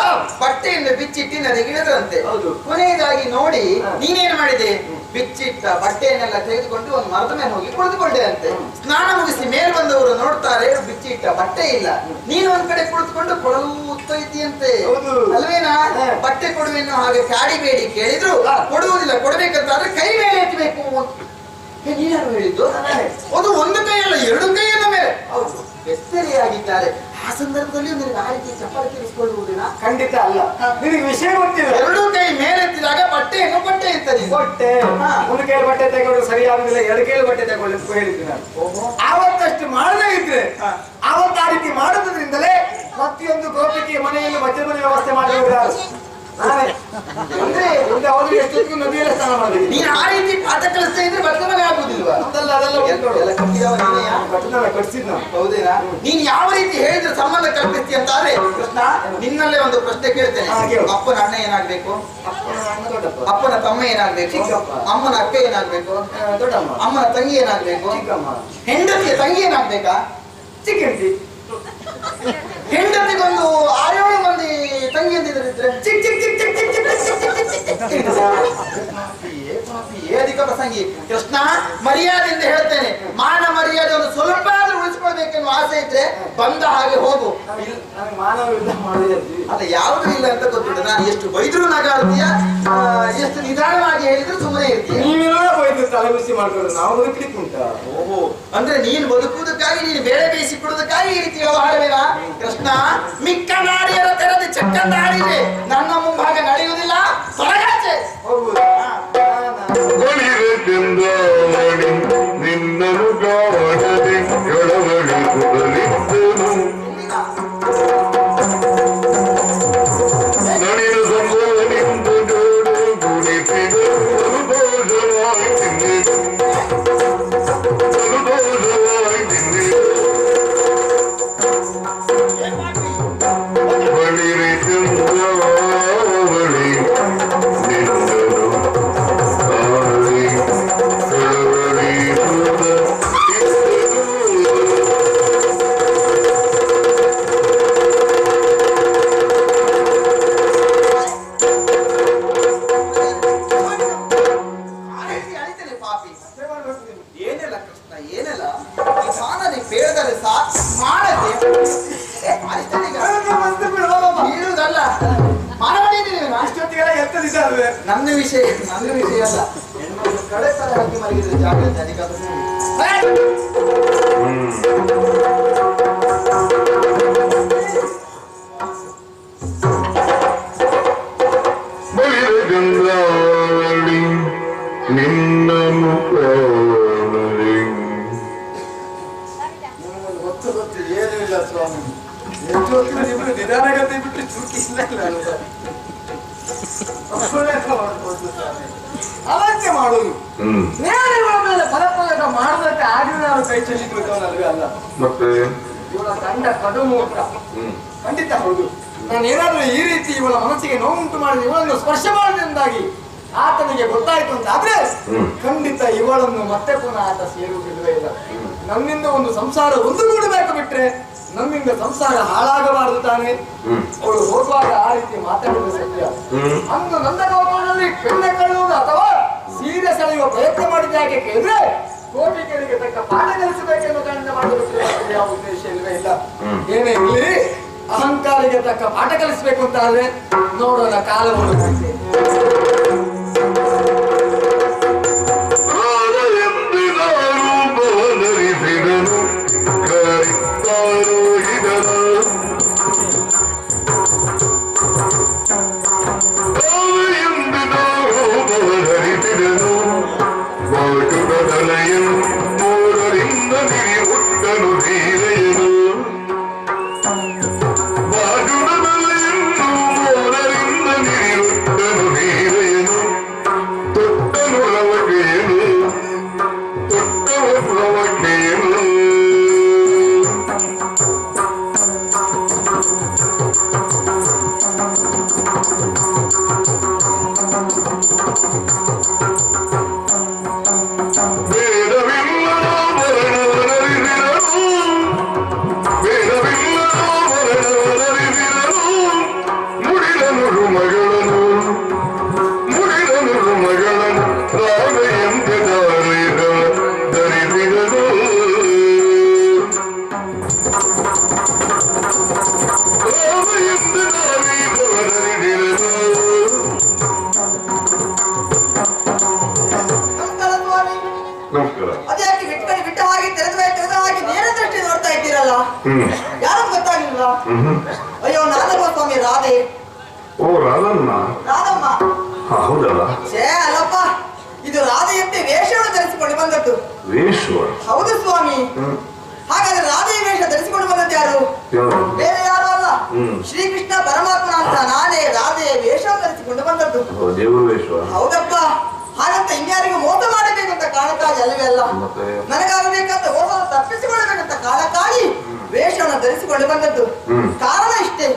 ಬಟ್ಟೆಯನ್ನು ಬಿಚ್ಚಿಟ್ಟು ನದಿಗಿಳಿದ್ರಂತೆ. ಕೊನೆಯದಾಗಿ ನೋಡಿ ನೀನೇನು ಮಾಡಿದೆ? ಬಿಚ್ಚಿಟ್ಟ ಬಟ್ಟೆಯನ್ನೆಲ್ಲ ತೆಗೆದುಕೊಂಡು ಒಂದು ಮರದ ಮೇಲೆ ಹೋಗಿ ಕುಳಿತುಕೊಂಡೆ ಅಂತೆ. ಸ್ನಾನ ಮುಗಿಸಿ ಮೇಲ್ ಬಂದವರು ನೋಡ್ತಾರೆ, ಬಿಚ್ಚಿಟ್ಟ ಬಟ್ಟೆ ಇಲ್ಲ. ನೀನು ಒಂದ್ ಕಡೆ ಕುಳಿತುಕೊಂಡು ಕೊಡಲೂತ್ತಾ ಇದ್ದೀಯಂತೆ, ಅಲ್ವೇನಾ? ಬಟ್ಟೆ ಕೊಡುವೆನ್ನು ಹಾಗೆ ಕಾಡಿಬೇಡಿ ಕೇಳಿದ್ರು ಕೊಡುವುದಿಲ್ಲ. ಕೊಡ್ಬೇಕಂತಾದ್ರೆ ಕೈ ಮೇಲೆ ಎತ್ತಬೇಕು. ನೀನು ಹೇಳಿದ್ದು ಅದು ಒಂದು ಕೈಯಲ್ಲ, ಎರಡು ಕೈಯನ್ನ ಮೇಲೆ. ಹೌದು, ಬೆತ್ತರಿಯಾಗಿದ್ದಾರೆ. ಆ ಸಂದರ್ಭದಲ್ಲಿ ನಿನಗೆ ಆ ರೀತಿ ಚಪ್ಪಾಳೆ ತಿರ್ಸ್ಕೊಳ್ಳುವುದೇನಾ? ಖಂಡಿತ ಅಲ್ಲ. ನಿನಗೆ ವಿಷಯ ಗೊತ್ತಿಲ್ಲ. ಎರಡು ಕೈ ಮೇಲೆತ್ತಿದಾಗ ಬಟ್ಟೆಯನ್ನು ಬಟ್ಟೆ ಇರ್ತದೆ. ಬಟ್ಟೆ ಒಂದು ಕೈಯಲ್ಲಿ ಬಟ್ಟೆ ತಗೊಳ್ಳೋದು ಸರಿಯಾಗುದಿಲ್ಲ, ಎರಡು ಕೈಯಲ್ಲಿ ಬಟ್ಟೆ ತಗೊಳ್ಳಿ ಅಂತ ಹೇಳಿದ್ದೆ ನಾನು. ಆವತ್ತಷ್ಟು ಮಾಡದೇ ಇದ್ರೆ ಆವತ್ತು ಆ ರೀತಿ ಮಾಡೋದ್ರಿಂದಲೇ ಪ್ರತಿಯೊಂದು ಗೋಪಿಗೆ ಮನೆಯಲ್ಲಿ ಮಧ್ಯ ಮನೆ ವ್ಯವಸ್ಥೆ ಮಾಡಿರುವುದು ನಾನೇ. ಅಂದ್ರೆ ಮುಂದೆ ಅವರು ಎಷ್ಟೊತ್ತಿಗೂ ನದಿಯಲ್ಲೇ ಸ್ನಾನ ಮಾಡಿದ್ವಿ. ನೀನು ಆ ರೀತಿ ಪಾಠ ಕಲಿಸ್ತಾ ಇದ್ರೆ ಬರ್ತಮನೆ ಆಗುದಿಲ್ವಾ? ಅದೆಲ್ಲ ಕಟ್ಸಿದ್ ನಾವು. ಹೌದೇನಾ? ನೀನ್ ಯಾವ ರೀತಿ ಹೇಳಿದ್ರೆ ಸಂಬಂಧ ಕಲ್ಪಿಸ್ತಿ ಅಂತಾದ್ರೆ ಕೃಷ್ಣ, ನಿನ್ನಲ್ಲೇ ಒಂದು ಪ್ರಶ್ನೆ ಕೇಳ್ತೇನೆ. ಅಪ್ಪನ ಅಣ್ಣ ಏನಾಗ್ಬೇಕು? ಅಪ್ಪನ ತಮ್ಮ ಏನಾಗ್ಬೇಕು? ಅಮ್ಮನ ಅಕ್ಕ ಏನಾಗ್ಬೇಕು? ದೊಡ್ಡಮ್ಮ. ಅಮ್ಮನ ತಂಗಿ ಏನಾಗ್ಬೇಕು? ಹೆಂಡತಿಯ ತಂಗಿ ಏನಾಗ್ಬೇಕಾ? ಚಿಕ್ಕ ಹೆಂಡತಿ. ಹೆಂಡತಿಗೊಂದು 6-7 ಮಂದಿ ತಂಗಿ ಅಂತಿದ್ರೆ ಚಿಕ್ ಚಿಕ್ ಚಿಕ್ ಚಿಕ್ ಚಿಕ್ ಚಿಕ್ ಚಿಕ್ ಅಧಿಕ ಪ್ರಸಂಗಿ. ಕೃಷ್ಣ, ಮರ್ಯಾದೆಯಿಂದ ಹೇಳ್ತೇನೆ, ಮಾನ ಮರ್ಯಾದೆ ಒಂದು ಸ್ವಲ್ಪ ಆದ್ರೂ ಉಳಿಸ್ಕೊಳ್ಬೇಕೆನ್ನುವ ಆಸೆ ಇದ್ರೆ ಬಂದ ಹಾಗೆ ಹೋಗು. ಅಲ್ಲ, ಯಾವ್ದು ಇಲ್ಲ ಅಂತ ಗೊತ್ತಿಲ್ಲ. ನಾನು ಎಷ್ಟು ಬೈದ್ರು ನಗಾಡ್ತೀಯ, ಎಷ್ಟು ನಿಧಾನವಾಗಿ ಹೇಳಿದ್ರು ಸುಮ್ಮನೆ ಇರ್ತೀಯ. ನೀವೆಲ್ಲ ಬೈದ್ರು ತಲೆ ಬಿಸಿ ಮಾಡ್ಕೊಂಡು ನಾವು ಬದುಕಲಿಕ್ಕೆ ಉಂಟ. ಓಹೋ, ಅಂದ್ರೆ ನೀನು ಬದುಕುವುದಕ್ಕಾಗಿ, ನೀನು ಬೇಳೆ ಬೇಯಿಸಿ ಕೊಡುವುದಕ್ಕಾಗಿ ಈ ರೀತಿ ವ್ಯವಹಾರವೇನಾ? ಕೃಷ್ಣ, ಮಿಕ್ಕ ನಾಡಿಯರ ತೆರೆದು ಚಕ್ಕಂದಾಡಿದೆ, ನನ್ನ ಮುಂಭಾಗ ನಡೆಯುವುದಿಲ್ಲ. ತೊಲಗಾಚೆ ಹೋಗುವುದು. ನಿನ್ನನು ಗಾವಣದೆ ಎಳವಳಿ ಕುದಲಿದ್ದನು ನಳಿನ ಸಂಭವನಿಂದ ಜೋಡು ಗುಣಿಸಿದ ಸಂತೋಷವಾಗಿ ತಿನ್ನಿದು ಬಳಿರಿ ಚಂದ್ರಾವಳಿ ನಿನ್ನನು ಕಾಣಲಿ ಎಳವಳಿ ಏನೆಲ್ಲ ಕೃಷ್ಣ, ಏನೆಲ್ಲ ನಿಧಾನದಿ ಬೇಡದರೆ ಸಾ ಮಾಡದೆ ಬೀಳುವುದಲ್ಲ. ಅಷ್ಟೊತ್ತಿಗೆಲ್ಲ ಎತ್ತದಿದ್ದಾರೆ. ನನ್ನ ವಿಷಯ ಅಲ್ಲ. ಹೆಣ್ಮಕ್ಳು ಕಡೆ ತರ ಹಾಕಿ ಮಲಗಿದ್ರೆ ಜಾಗ್ರತೆ. ಬಳಿರ ಗಂಗಾವಳಿ ನಿನ್ನನು ಕಾಣಲಿ. ಗೊತ್ತು ಏನೂ ಇಲ್ಲ ಸ್ವಾಮಿ. ಎಷ್ಟು ನಿಧಾನಗತಿ ಬಿಟ್ಟು ಚುರುಕಿ ಇಲ್ಲ. ಅಲಂಕೆ ಮಾಡೋದು ನೇರಗಳ ಮೇಲೆ ಫಲಪ್ರಯೋಗ ಮಾಡೋದಕ್ಕೆ ಆಗಿನ ನಾವು ಕೈ ಚೆಲ್ಲಿಬಿಟ್ಟವನಲ್ವೇ ಅಲ್ಲ. ಮತ್ತೆ ಇವಳ ಕಂಡ ಕಡುಮೂತ್ರ ಖಂಡಿತ ಹೌದು. ನಾನು ಏನಾದ್ರೂ ಈ ರೀತಿ ಇವಳ ಮನಸ್ಸಿಗೆ ನೋವುಂಟು ಮಾಡಿದ, ಇವಳನ್ನು ಸ್ಪರ್ಶ ಮಾಡಿದಿಂದಾಗಿ ಆತನಿಗೆ ಗೊತ್ತಾಯ್ತು ಅಂತ ಆದ್ರೆ ಖಂಡಿತ ಇವಳನ್ನು ಮತ್ತೆ ಪುನಃ ಆತ ಸೇರುವುದಿಲ್ಲವೇ ಇಲ್ಲ. ನನ್ನಿಂದ ಒಂದು ಸಂಸಾರ ಒಂದುಗೂಡಬೇಕು ಬಿಟ್ರೆ ನಮ್ಮಿಂದ ಸಂಸಾರ ಹಾಳಾಗಬಾರದು ತಾನೆ. ಅವಳು ಹೋಗುವಾಗ ಆ ರೀತಿ ಮಾತಾಡಿದ ಸತ್ಯ. ಅಂದು ನಂದಗೋಪಾಲನಲ್ಲಿ ಬೆಣ್ಣೆ ಕಳುವುದು ಅಥವಾ ಸೀರೆ ಸೆಳೆಯುವ ಪ್ರಯತ್ನ ಮಾಡಿದ ಯಾಕೆ ಕೇಳಿದ್ರೆ ಗೋಪಿಕರಿಗೆ ತಕ್ಕ ಪಾಠ ಕಲಿಸಬೇಕೆಂದು ಗಂಡ ಮಾಡುವುದಕ್ಕೆ ಯಾವ ಉದ್ದೇಶ ಇಲ್ವೇ ಇಲ್ಲ. ಏನೇ ಇರಲಿ, ಅಹಂಕಾರಿಗೆ ತಕ್ಕ ಪಾಠ ಕಲಿಸಬೇಕು ಅಂತ ಆದ್ರೆ ನೋಡೋಣ ಕಾಲವನ್ನು. ಯಾರು ಗೊತ್ತಾಗಿಲ್ವಾ? ಅಯ್ಯೋ ನಾನಮ್ಮ ಸ್ವಾಮಿ ರಾಧೆ. ಓ ರಾಧಮ್ಮ. ರಾಧಮ್ಮ ಹೌದಲ್ಲ? ಛೇ ಅಲ್ಲಪ್ಪ, ಇದು ರಾಧೆಯಂತೆ ವೇಷವನ್ನು ಧರಿಸಿಕೊಂಡು ಬಂದದ್ದು. ವೇಷ? ಹೌದು ಸ್ವಾಮಿ. ಹಾಗಾದ್ರೆ ರಾಧೆಯ ವೇಷ ಧರಿಸಿಕೊಂಡು ಬಂದದ್ದು ಯಾರು? ಬೇರೆ ಯಾರು ಅಲ್ಲ, ಶ್ರೀಕೃಷ್ಣ ಪರಮಾತ್ಮ ಅಂತ ನಾನೇ ರಾಧೆಯ ವೇಷವನ್ನು ಧರಿಸಿಕೊಂಡು ಬಂದದ್ದು. ದೇವರ ವೇಷ? ಹೌದಪ್ಪ. ಹಾಗಂತ ಇನ್ಯಾರಿಗೂ ಮೋಸ ಮಾಡಬೇಕಂತ ಕಾರಣಕ್ಕಾಗಿ ಅಲ್ಲವೇ ಅಲ್ಲ, ನನಗಾಗಬೇಕಂತ ಮೋಸವನ್ನು ತಪ್ಪಿಸಿಕೊಳ್ಳಬೇಕಂತ ಕಾರಣಕ್ಕಾಗಿ ವೇಷವನ್ನು ಧರಿಸಿಕೊಂಡು ಬಂದದ್ದು. ಕಾರಣ ಇಷ್ಟೇ,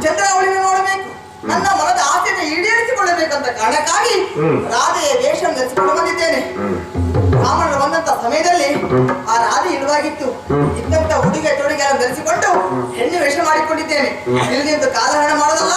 ಚಂದ್ರಾವಳಿಯನ್ನು ನೋಡಬೇಕು, ನನ್ನ ಮನದ ಆಸೆಯನ್ನು ಈಡೇರಿಸಿಕೊಳ್ಳಬೇಕಂತ ಕಾರಣಕ್ಕಾಗಿ ರಾಧೆಯ ವೇಷವನ್ನು ಧರಿಸಿಕೊಂಡು ಬಂದಿದ್ದೇನೆ. ರಾಮಣ್ಣ ಬಂದಂತ ಸಮಯದಲ್ಲಿ ಆ ರಾಧೆ ಇಲ್ಲವಾಗಿತ್ತು. ಇದ್ದಂತ ಉಡುಗೆ ತೊಡುಗೆಯನ್ನು ಧರಿಸಿಕೊಂಡು ಹೆಣ್ಣು ವೇಷ ಮಾಡಿಕೊಂಡಿದ್ದೇನೆ. ಇಲ್ಲಿಂದ ಕಾಲಹರಣ ಮಾಡೋದಲ್ಲ.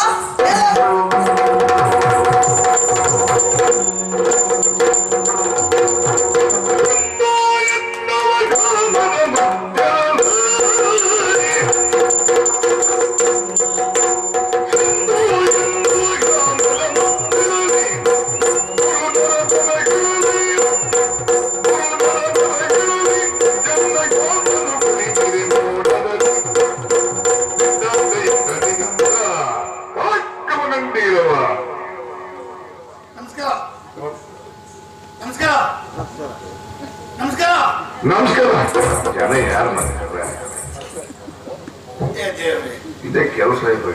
ಇದೇ ಕೆಲಸ ಆಯ್ತು.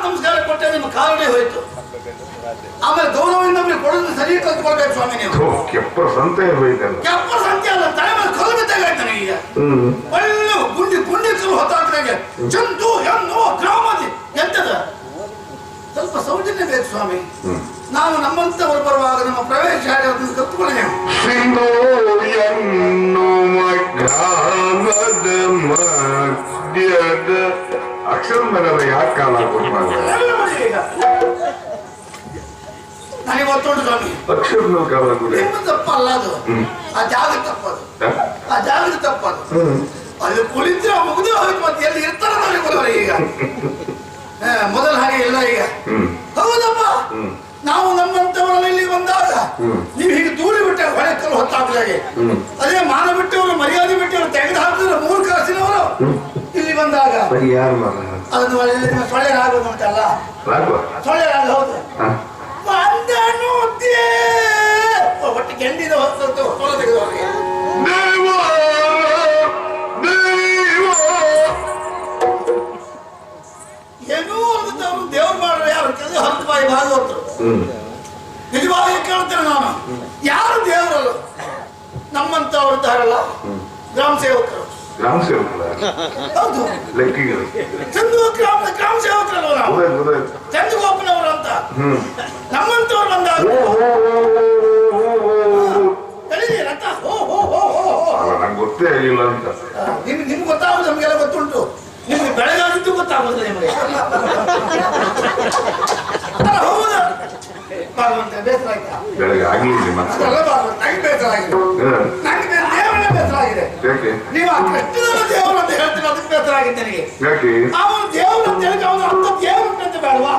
ನಮಸ್ಕಾರ ಕೊಟ್ಟೆ, ನಿಮ್ಮ ಕಾರಣೇ ಹೋಯ್ತು. ಆಮೇಲೆ ಗೌರವದಿಂದ ಕೊಡೋದು ಸರಿ ಕಲ್ತ್ಕೊಳ್ಬೇಕು ಸ್ವಾಮಿ. ನೀವು ಕೆಪ್ಪರ ಸಂತೆ ಹೋಯ್ತಲ್ಲ. ಕೆಪ್ಪರ ಸಂತೆ ಅಲ್ಲ, ತಲೆ ಮೇಲೆ ಕಲ್ಲು ಬಿದ್ದಾಗಾಯ್ತು ನನಗೀಗ. ಒಳ್ಳೆ ಗುಂಡಿ ಕಲ್ಲು ಹೊತ್ತಾಗ್ತಾಗೆ ಜಂತು ಹೆಣ್ಣು ಗ್ರಾಮದಿ ಎಂತದ ಸ್ವಲ್ಪ ಸೌಜನ್ಯ ಬೇಕು ಸ್ವಾಮಿ. ನಾವು ನಮ್ಮಂತವರು ಬರುವಾಗ ನಮ್ಮ ಪ್ರವೇಶ ಅದನ್ನು ಕಲ್ತ್ಕೊಳ್ಳಿ. ಅಕ್ಷರ ಮೇಲೆ ಯಾಕೆ ಕಾಲ ನನಗೆ ಗೊತ್ತುಂಟು ಸ್ವಾಮಿ. ಅಕ್ಷರ ಮೇಲೆ ಕಾಲ ನಿಮ್ಮ ತಪ್ಪಲ್ಲ ಅದು, ಆ ಜಾಗ ತಪ್ಪದು, ಆ ಜಾಗದ ತಪ್ಪದು. ಅಲ್ಲಿ ಕುಳಿತ್ರ ಮುಗಿದು ಹೋಯ್ತು, ಮತ್ತೆ ಎಲ್ಲಿ ಇರ್ತಾರ ನನಗೆ ಬರೋರು ಈಗ. ಮೊದಲ ಹಾಗೆ ಇಲ್ಲ ಈಗ. ಹೌದಪ್ಪ, ನಾವು ನಮ್ಮಂತವರಲ್ಲಿ ಬಂದಾಗ ನೀವು ಹೀಗೆ ದೂರಿ ಬಿಟ್ಟ ಹೊಳೆ ಕಲ್ಲು ಹೊತ್ತಾಗ್ಲಾಗೆ, ಅದೇ ಮಾನ ಬಿಟ್ಟವರು ಮರ್ಯಾದೆ ಬಿಟ್ಟವರು ತೆಗೆದು ಹಾಕಿದ್ರೆ ಮೂರು ಕಾಸಿನವರು ಇಲ್ಲಿ ಬಂದಾಗ ಅದನ್ನು ಸೊಳ್ಳೆ ಆಗೋದು ಉಂಟಲ್ಲ, ಸೊಳ್ಳೆ ಆಗ. ಹೌದು, ಒಟ್ಟು ಗೆಂಡಿದ ಹೊತ್ತು ಹೊಲ ತೆಗೆದವರಿಗೆ ಏನೂ ಅಂತ ಅವರು ದೇವ್ರು ಮಾಡ್ರೆ ಯಾರು ಕೆಲಸ 10 ರೂಪಾಯಿ ಭಾಗವತರು. ನಿಜವಾಗಿ ಕೇಳ್ತೇನೆ ನಾನು, ಯಾರು ದೇವರಲ್ಲ, ನಮ್ಮಂತವ್ರು ಇದ್ದಾರಲ್ಲ ಗ್ರಾಮ ಸೇವಕರು. ಗ್ರಾಮ ಸೇವಕರ? ಹೌದು, ಲೆಕ್ಕಿಗರು. ಚಂದು ಗ್ರಾಮ ಸೇವಕರಲ್ವ ನಾವು, ಚಂದುಗೋಪನವರು ಅಂತ. ನಮ್ಮಂತವ್ರು ಬಂದಾಗ ರಥ ಗೊತ್ತೇ ಆಗಿಲ್ಲ ಅಂತ. ನಿಮ್ಗೆ ಗೊತ್ತಾಗುದು, ನಮ್ಗೆಲ್ಲ ಗೊತ್ತುಂಟು. ನಿಮ್ಗೆ ಬೆಳಗಾಗಿದ್ದು ಗೊತ್ತಾಗುದಿಲ್ಲ ನಿಮಗೆ. ಹೌದಾ ಭಾಗವಂತ, ಬೇಸರ ಆಯ್ತಾ? ಬೆಳಗ್ಗೆ ಆಗ್ಲಿಲ್ಲ ಅದೆಲ್ಲ ಭಾಗವಂತ, ನಂಗೆ ಬೇಸರ ಆಗಿದೆ. ನಂಗೆ ದೇವರೇ ಬೇಸರ ಆಗಿದೆ. ಯಾಕೆ? ನೀವು ಆ ಕೃಷ್ಣನ ದೇವರು ಅಂತ ಹೇಳ್ತೀರ, ಅದಕ್ಕೆ ಬೇಸರ ಆಗಿದೆ ನನಗೆ. ಯಾಕೆ? ಅವನು ದೇವರು ಅಂತ ಹೇಳಿ ಅವನು ಅಂತ ದೇವರು ಅಂತ ಬೇಡವಾ?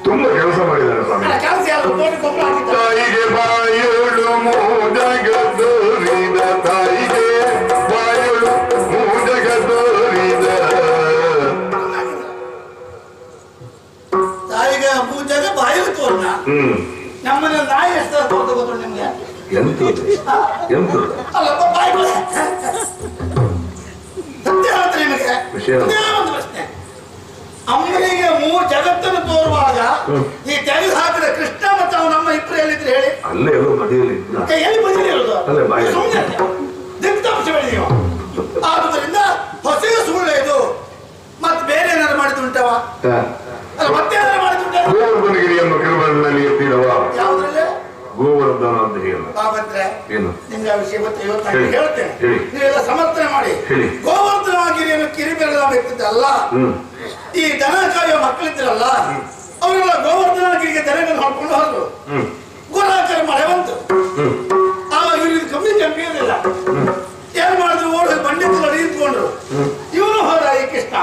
ತುಂಬಾ ಕೆಲಸ ಮಾಡಿದ್ದಾರೆ ಸ್ವಾಮಿ. ಕೆಲಸ ಯಾರು ಕೋಟಿ ಗೊಬ್ಬರ ಹಾಕಿದ್ದಾರೆ. ತಾಯಿಗೆ ಬಾಯಳು ಮೂಡಗ ತೋರಿದ, ತಾಯಿಗೆ ಬಾಯಳು ಮೂಡಗ ತೋರಿದ, ತಾಯಿಗೆ ಪೂಜೆಗ ಬಾಯಿಗೆ ತೋರಣ. ನಮ್ಮನೆ ನಾಯಿ ಎಷ್ಟು ಗೊತ್ತು ನಿಮ್ಗೆ? ಎಂತ ಅಲ್ಲಪ್ಪ ಬಾಯಿ ಸತ್ಯ ಹೇಳ್ತಾರೆ ನಿಮಗೆ. ಒಂದು ಪ್ರಶ್ನೆ, ಅಮ್ಮನಿಗೆ ಜಗತ್ತನ್ನು ತೋರುವಾಗ ಈ ತೆಗೆದು ಹಾಕಿದ ಕೃಷ್ಣ ಮತ್ತು ಅವನು ನಮ್ಮ ಇಬ್ಬರು ಎಲ್ಲಿದ್ರೆ ಹೇಳಿ? ಅಲ್ಲೇ ಎಲ್ಲೋ ಬದಿಯಲ್ಲಿ ಎಲ್ಲಿ ಬದಿಯಲ್ಲಿ ಇರೋದು? ಸುಮ್ಮನೆ ದಿಗ್ಧಾಂಶ ಬೇಡಿ ನೀವು. ಆದುದರಿಂದ ಹೊಸ ಸುಳ್ಳು ಇದು. ಮತ್ತೆ ಬೇರೆ ಏನಾದ್ರು ಮಾಡಿದ್ದುಂಟವ? ಅಲ್ಲ ಮತ್ತೆ ಏನಾದ್ರು ಮಾಡಿದ್ದುಂಟ? ಗೋವರ್ಧನಗಿರಿಯನ್ನು ಕಿರುಬಂದಲ್ಲಿ ಎತ್ತಿದವ. ಯಾವುದ್ರಲ್ಲೇ? ಗೋವರ್ಧನ ಅಂತ ಹೇಳ. ಬಾಬಂದ್ರೆ ಏನು ನಿಮ್ಗೆ ಆ ವಿಷಯ ಗೊತ್ತು, ಇವತ್ತು ನಾನು ಹೇಳ್ತೇನೆ, ನೀವೆಲ್ಲ ಸಮರ್ಥನೆ ಮಾಡಿ. ಗೋವರ್ಧನಗಿರಿಯನ್ನು ಕಿರಿಬೆರಳ ಎತ್ತಿದ್ದಲ್ಲ, ಈ ದನ ಕಾಯುವ ಮಕ್ಕಳಿದ್ರಲ್ಲ ಅವರೆಲ್ಲ ಗೋವರ್ಧನಗಿರಿಗೆ ದನಗಳನ್ನು ಹೊಡ್ಕೊಂಡು ಹೋದ್ರು. ಗೋರಾಚಾರ ಮಳೆ ಬಂತು, ಆವಾಗ ಇವ್ರಿಗೆ ಕಮ್ಮಿ ಇರಲಿಲ್ಲ. ಏನ್ ಮಾಡಿದ್ರು? ಓಡಿ ಬಂಡೆಕಲ್ಲ ನಿಂತ್ಕೊಂಡ್ರು. ಇವನು ಹೋದ, ಈ ಕೃಷ್ಣ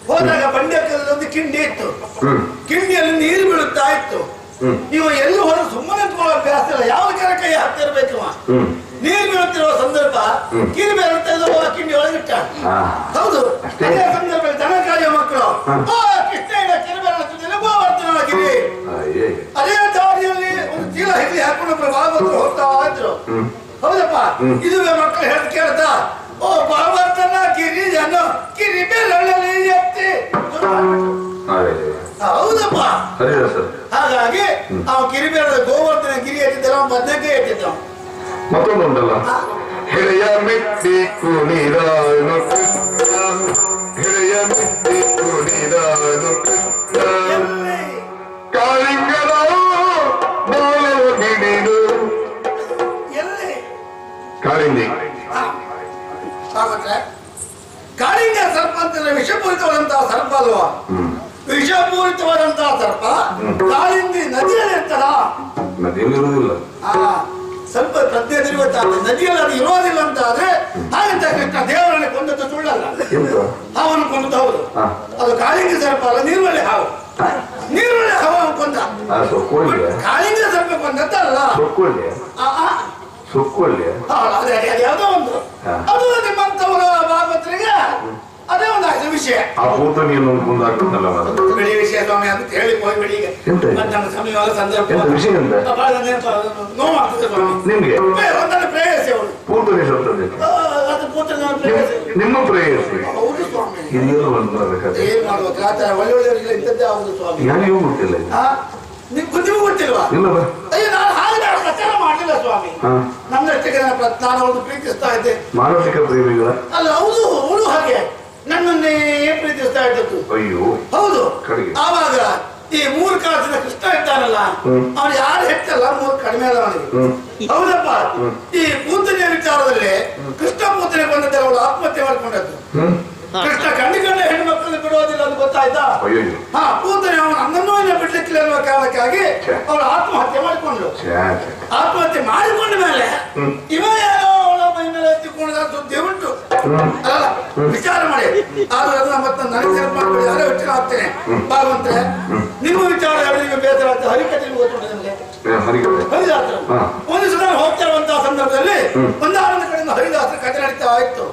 ಹೋದಾಗ ಬಂಡೆಕಲ್ಲಲ್ಲಿ ಒಂದು ಕಿಂಡಿ ಇತ್ತು. ಕಿಂಡಿಯಲ್ಲಿ ನೀರು ಬೀಳುತ್ತಾ ಇತ್ತು. ನೀವು ಎಲ್ಲೂ ಹೋದ್ರೆ ಸುಮ್ಮನೆ ನಿಂತ್ಕೊಳ್ಳೋ ಅಭ್ಯಾಸ ಇಲ್ಲ, ಯಾವ ಜನ ಕೈ ಹಾಕ್ತಿರ್ಬೇಕು. ನೀರು ಬೀಳುತ್ತಿರುವ ಸಂದರ್ಭ ಕಿರಿಬೇರೆ ತೆಗೆದು ಕಿಂಡಿ ಒಳಗಿಟ್ಟ. ಹೌದು, ಅದೇ ಸಂದರ್ಭದಲ್ಲಿ ದನ ಕಾಯುವ ಮಕ್ಕಳು ಕೃಷ್ಣ ಕಿರಿಬೇರೆ ಗೋವರ್ಧನಗಿರಿ. ಅದೇ ದಾರಿಯಲ್ಲಿ ಒಂದು ಚೀಲ ಹಿಡಿ ಹಾಕೊಂಡು ಭಾಗವತರು ಹೋಗ್ತಾ ಇದ್ರು. ಹೌದಪ್ಪ, ಇದುವೇ ಮಕ್ಕಳು ಹೇಳಿ ಕೇಳ್ದ, ಓ ಗೋವರ್ಧನಗಿರಿ ಜನ ಕಿರಿಬೇರಳಲ್ಲಿ ಎತ್ತಿ. ಹೌದಪ್ಪ, ಹಾಗಾಗಿ ಆ ಕಿರಿಬೇರ ಗೋವರ್ಧನಗಿರಿ ಎತ್ತಿದ್ದ, ಬದನೆಗೆ ಎತ್ತಿದ್ದ. ಮತ್ತೊಂದುಂಟಲ್ಲ, ಹೆಳೆಯ ಮೆಟ್ಟಿ ಕುಣಿದಾನು ಕೃಷ್ಣ, ಹೆಳೆಯ ಮೆಟ್ಟಿ ಕುಣಿದಾನು ಕೃಷ್ಣ, ಕಾಳಿಂಗದ ಬಾಲವ ಗಿಡಿದು. ಕಾಳಿಂದಿ ಕಾಳಿಂಗ ಸರ್ಪ ಅಂತಂದ್ರೆ ವಿಷಪೂರಿತವಾದಂತಹ ಸರ್ಪ ಅಲ್ವಾ? ವಿಷಪೂರಿತವಾದಂತಹ ಸರ್ಪ ಕಾಳಿಂದಿ ನದಿಯಲ್ಲಿ ಇರ್ತದ? ನದಿಯಲ್ಲಿರುವುದಿಲ್ಲ. ಸ್ವಲ್ಪ ಪ್ರಜ್ಞೆ ತಿರುಗುತ್ತಾನೆ. ನದಿಯಲ್ಲಿ ಅದು ಇರೋದಿಲ್ಲ ಅಂತ ಆದ್ರೆ ಹಾಗಂತ ಕೃಷ್ಣ ದೇವರನ್ನ ಕೊಂದದ್ದು ಸುಳ್ಳಲ್ಲ, ಹಾವನ್ನು ಕೊಂದದ್ದು ಹೌದು. ಅದು ಕಾಳಿಂಗ ಸರ್ಪ ಅಲ್ಲ, ನೀರುವಳ್ಳಿ ಹಾವು. ನೀರುವಳ್ಳಿ ಹಾವು ಕೊಂದ, ಕಾಳಿಂಗ ಸರ್ಪ ಕೊಂದದ್ದಲ್ಲ. ಯಾವುದೋ ಒಂದು ಅದು ನಿಮ್ಮಂತವರ ಭಾಗವತರಿಗೆ ಅದೇ ಒಂದು ಆಯ್ತು ವಿಷಯ. ಆ ಭೂತನಿಯನ್ನು ಮುಂದಾಗ್ತದಲ್ಲ ಬಿಡಿ ವಿಷಯ ಸ್ವಾಮಿ ಅಂತ ಹೇಳಿ ಹೋಗ್ಬಿಡಿ. ಈಗ ನನ್ನ ಸಮಯ ಸಂದರ್ಭ ನೋವಾಗ್ತದೆ ಸ್ವಾಮಿ ನಿಮ್ಗೆ. ಒಂದನ್ನು ಪ್ರೇಯಸಿ ಅವಳು ಪೂತನಿ ಸತ್ತದೆ, ನಿಮ್ಮ ಪ್ರೇಯಸಿ. ಹೌದು ಸ್ವಾಮಿ, ಹಿರಿಯರು ಬಂದ ಏನ್ ಮಾಡ್ಬೇಕು? ಆ ತರ ಒಳ್ಳೆಯವರಿಗೆಲ್ಲ ಇಂಥದ್ದೇ ಆಗುದು ಸ್ವಾಮಿ. ಯಾರಿಗೂ ಗೊತ್ತಿಲ್ಲ. ನಿಮ್ಗೂ ಗೊತ್ತಿಲ್ವಾ? ಅಯ್ಯೋ, ನಾನು ಹಾಗೆ ಪ್ರಚಾರ ಮಾಡಲಿಲ್ಲ ಸ್ವಾಮಿ. ನನ್ನಷ್ಟಕ್ಕೆ ನಾನು ಒಂದು ಪ್ರೀತಿಸ್ತಾ ಇದ್ದೆ. ಮಾನಸಿಕ ಪ್ರೇಮಿಗಳ ಅಲ್ಲ, ಹೌದು, ಅವಳು ಹಾಗೆ ನನ್ನನ್ನೇ ಪ್ರೀತಿಸ್ತಾ ಇದ್ದದ್ದು. ಅಯ್ಯೋ, ಹೌದು. ಆವಾಗ ಈ 3 ಕಾಸಿನ ಕೃಷ್ಣ ಇದ್ದಾನಲ್ಲ, ಅವನು ಯಾರು ಹೆಚ್ಚಲ್ಲ, 3 ಕಡಿಮೆ ಅಲ್ಲ ಅವನಿಗೆ. ಹೌದಪ್ಪ, ಈ ಪೂತನೆಯ ವಿಚಾರದಲ್ಲಿ ಕೃಷ್ಣ ಪೂತನೆ ಬಂದದ್ದು ಅವಳು ಆತ್ಮಹತ್ಯೆ ಮಾಡ್ಕೊಂಡದ್ದು. ಕೃಷ್ಣ ಕಂಡಿಕೊಂಡ ಹೆಣ್ಣು ಮಕ್ಕಳನ್ನು ಬಿಡೋದಿಲ್ಲ ಅಂತ ಗೊತ್ತಾಯ್ತಾ? ಪೂತನೆ ಅವನು ನನ್ನನ್ನೂ ಇಲ್ಲ ಬಿಡ್ಲಿಕ್ಕಿಲ್ಲ ಅನ್ನುವ ಕಾರಣಕ್ಕಾಗಿ ಅವಳು ಆತ್ಮಹತ್ಯೆ ಮಾಡಿಕೊಂಡ್ಳು. ಆತ್ಮಹತ್ಯೆ ಮಾಡಿಕೊಂಡ ಮೇಲೆ ಇವ ಏನೋ ಅವಳ ಮೈ ಮೇಲೆ ಎತ್ತಿಕೊಂಡ ಸುದ್ದಿ ಉಂಟು. ಅಲ್ಲ, ವಿಚಾರ ಮಾಡಿ. ಆದ್ರೂ ಅದನ್ನ ಮತ್ತೆ ನನಗೆ ನೆನಪು ಮಾಡ್ಕೊಳ್ಳಿ, ಯಾರೇ ಹೆಚ್ಚಿನ ಆಗ್ತೇನೆ. ಭಾಗವಂತರೆ, ನಿಮ್ಮ ವಿಚಾರ ಯಾರಿಗೆ ಬೇಸರ ಆಗ್ತದೆ? ಹರಿಕತೆ ನಿಮ್ಗೆ ಗೊತ್ತುಂಟು ನಿಮಗೆ? ಹರಿದಾಸರು ಒಂದು ಸಲ ಹೋಗ್ತಾ ಇರುವಂತಹ ಸಂದರ್ಭದಲ್ಲಿ ಒಂದಾನಂದ ಕಡೆಯಿಂದ ಹರಿದಾಸರು ಕತೆ ನಡೀತಾ ಇತ್ತು.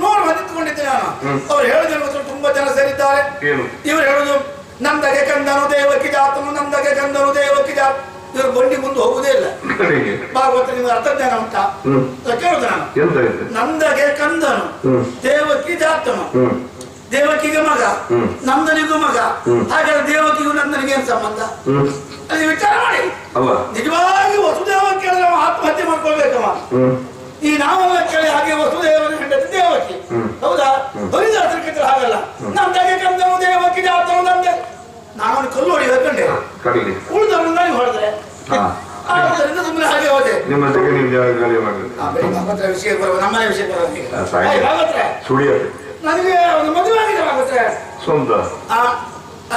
ನೋಡಿ ಬಂದಿತ್ತುಕೊಂಡಿದ್ದೆ ನಾನು. ಅವ್ರು ಹೇಳುದು ತುಂಬಾ ಜನ ಸೇರಿದ್ದಾರೆ. ಇವ್ರು ಹೇಳುದು, ನಂದಗೆ ಕಂದನು ದೇವಕಿ ಜಾತನು, ನಂದಗೆ ಕಂದನು ದೇವಕಿ ಜಾತ. ಇವ್ರು ಬಂಡಿ ಮುಂದೆ ಹೋಗುದೇ ಇಲ್ಲ. ಭಾಗವತ ನಿಮ್ಗೆ ಅರ್ಥಜ್ಞಾನ ಉಂಟಾ? ಕೇಳುದು ನಾನು. ನಂದಗೆ ಕಂದನು ದೇವಕಿ ಜಾತನು, ದೇವಕಿಗೆ ಮಗ, ನಂದನಿಗೂ ಮಗ. ಹಾಗಾದ್ರೆ ದೇವಕಿಗೂ ನಂದನಿಗೆ ಏನ್ ಸಂಬಂಧ? ಅಲ್ಲಿ ವಿಚಾರ ಮಾಡಿ. ನಿಜವಾಗಿ ವಸುದೇವ ಕೇಳಿದ್ರೆ ಆತ್ಮಹತ್ಯೆ ಮಾಡ್ಕೊಳ್ಬೇಕವ. ಈ ನಾವೆಲ್ಲ ಕೇಳಿ ಹಾಗೆ ವಸುದೇವನ ಹೆಂಡತಿ ದೇವಕಿ. ಹೌದಾ? ಹರಿದಾಸರ ಕೇಳಿದ್ರೆ ಹಾಗಲ್ಲ. ನಂದಗೆ ಕಂದನು ದೇವಕಿ ಜಾತನು, ನಂದೆ. ನಾನು ಕಲ್ಲು ಹೊಡಿ ಹೇಳ್ಕೊಂಡೆ, ಉಳಿದವ್ರನ್ನ ನೀವು ಹೊಡೆದ್ರೆ ಆದ್ದರಿಂದ ಸುಮ್ಮನೆ ಹಾಗೆ ಹೋದೆ. ನಿಮ್ಮ ಜೊತೆ ನೀವು ಜಾಗ ಖಾಲಿ ಮಾಡಿದ್ರಿ. ಭಾಗವತ್ರ ವಿಷಯ ಬರುವ ನಮ್ಮನೆ ವಿಷಯ ಬರೋದು ಸುಳಿಯತ್ತೆ ನನಗೆ ಒಂದು ಮದುವೆ ಆಗಿದೆ ಭಾಗವತ್ರ. ಸ್ವಂತ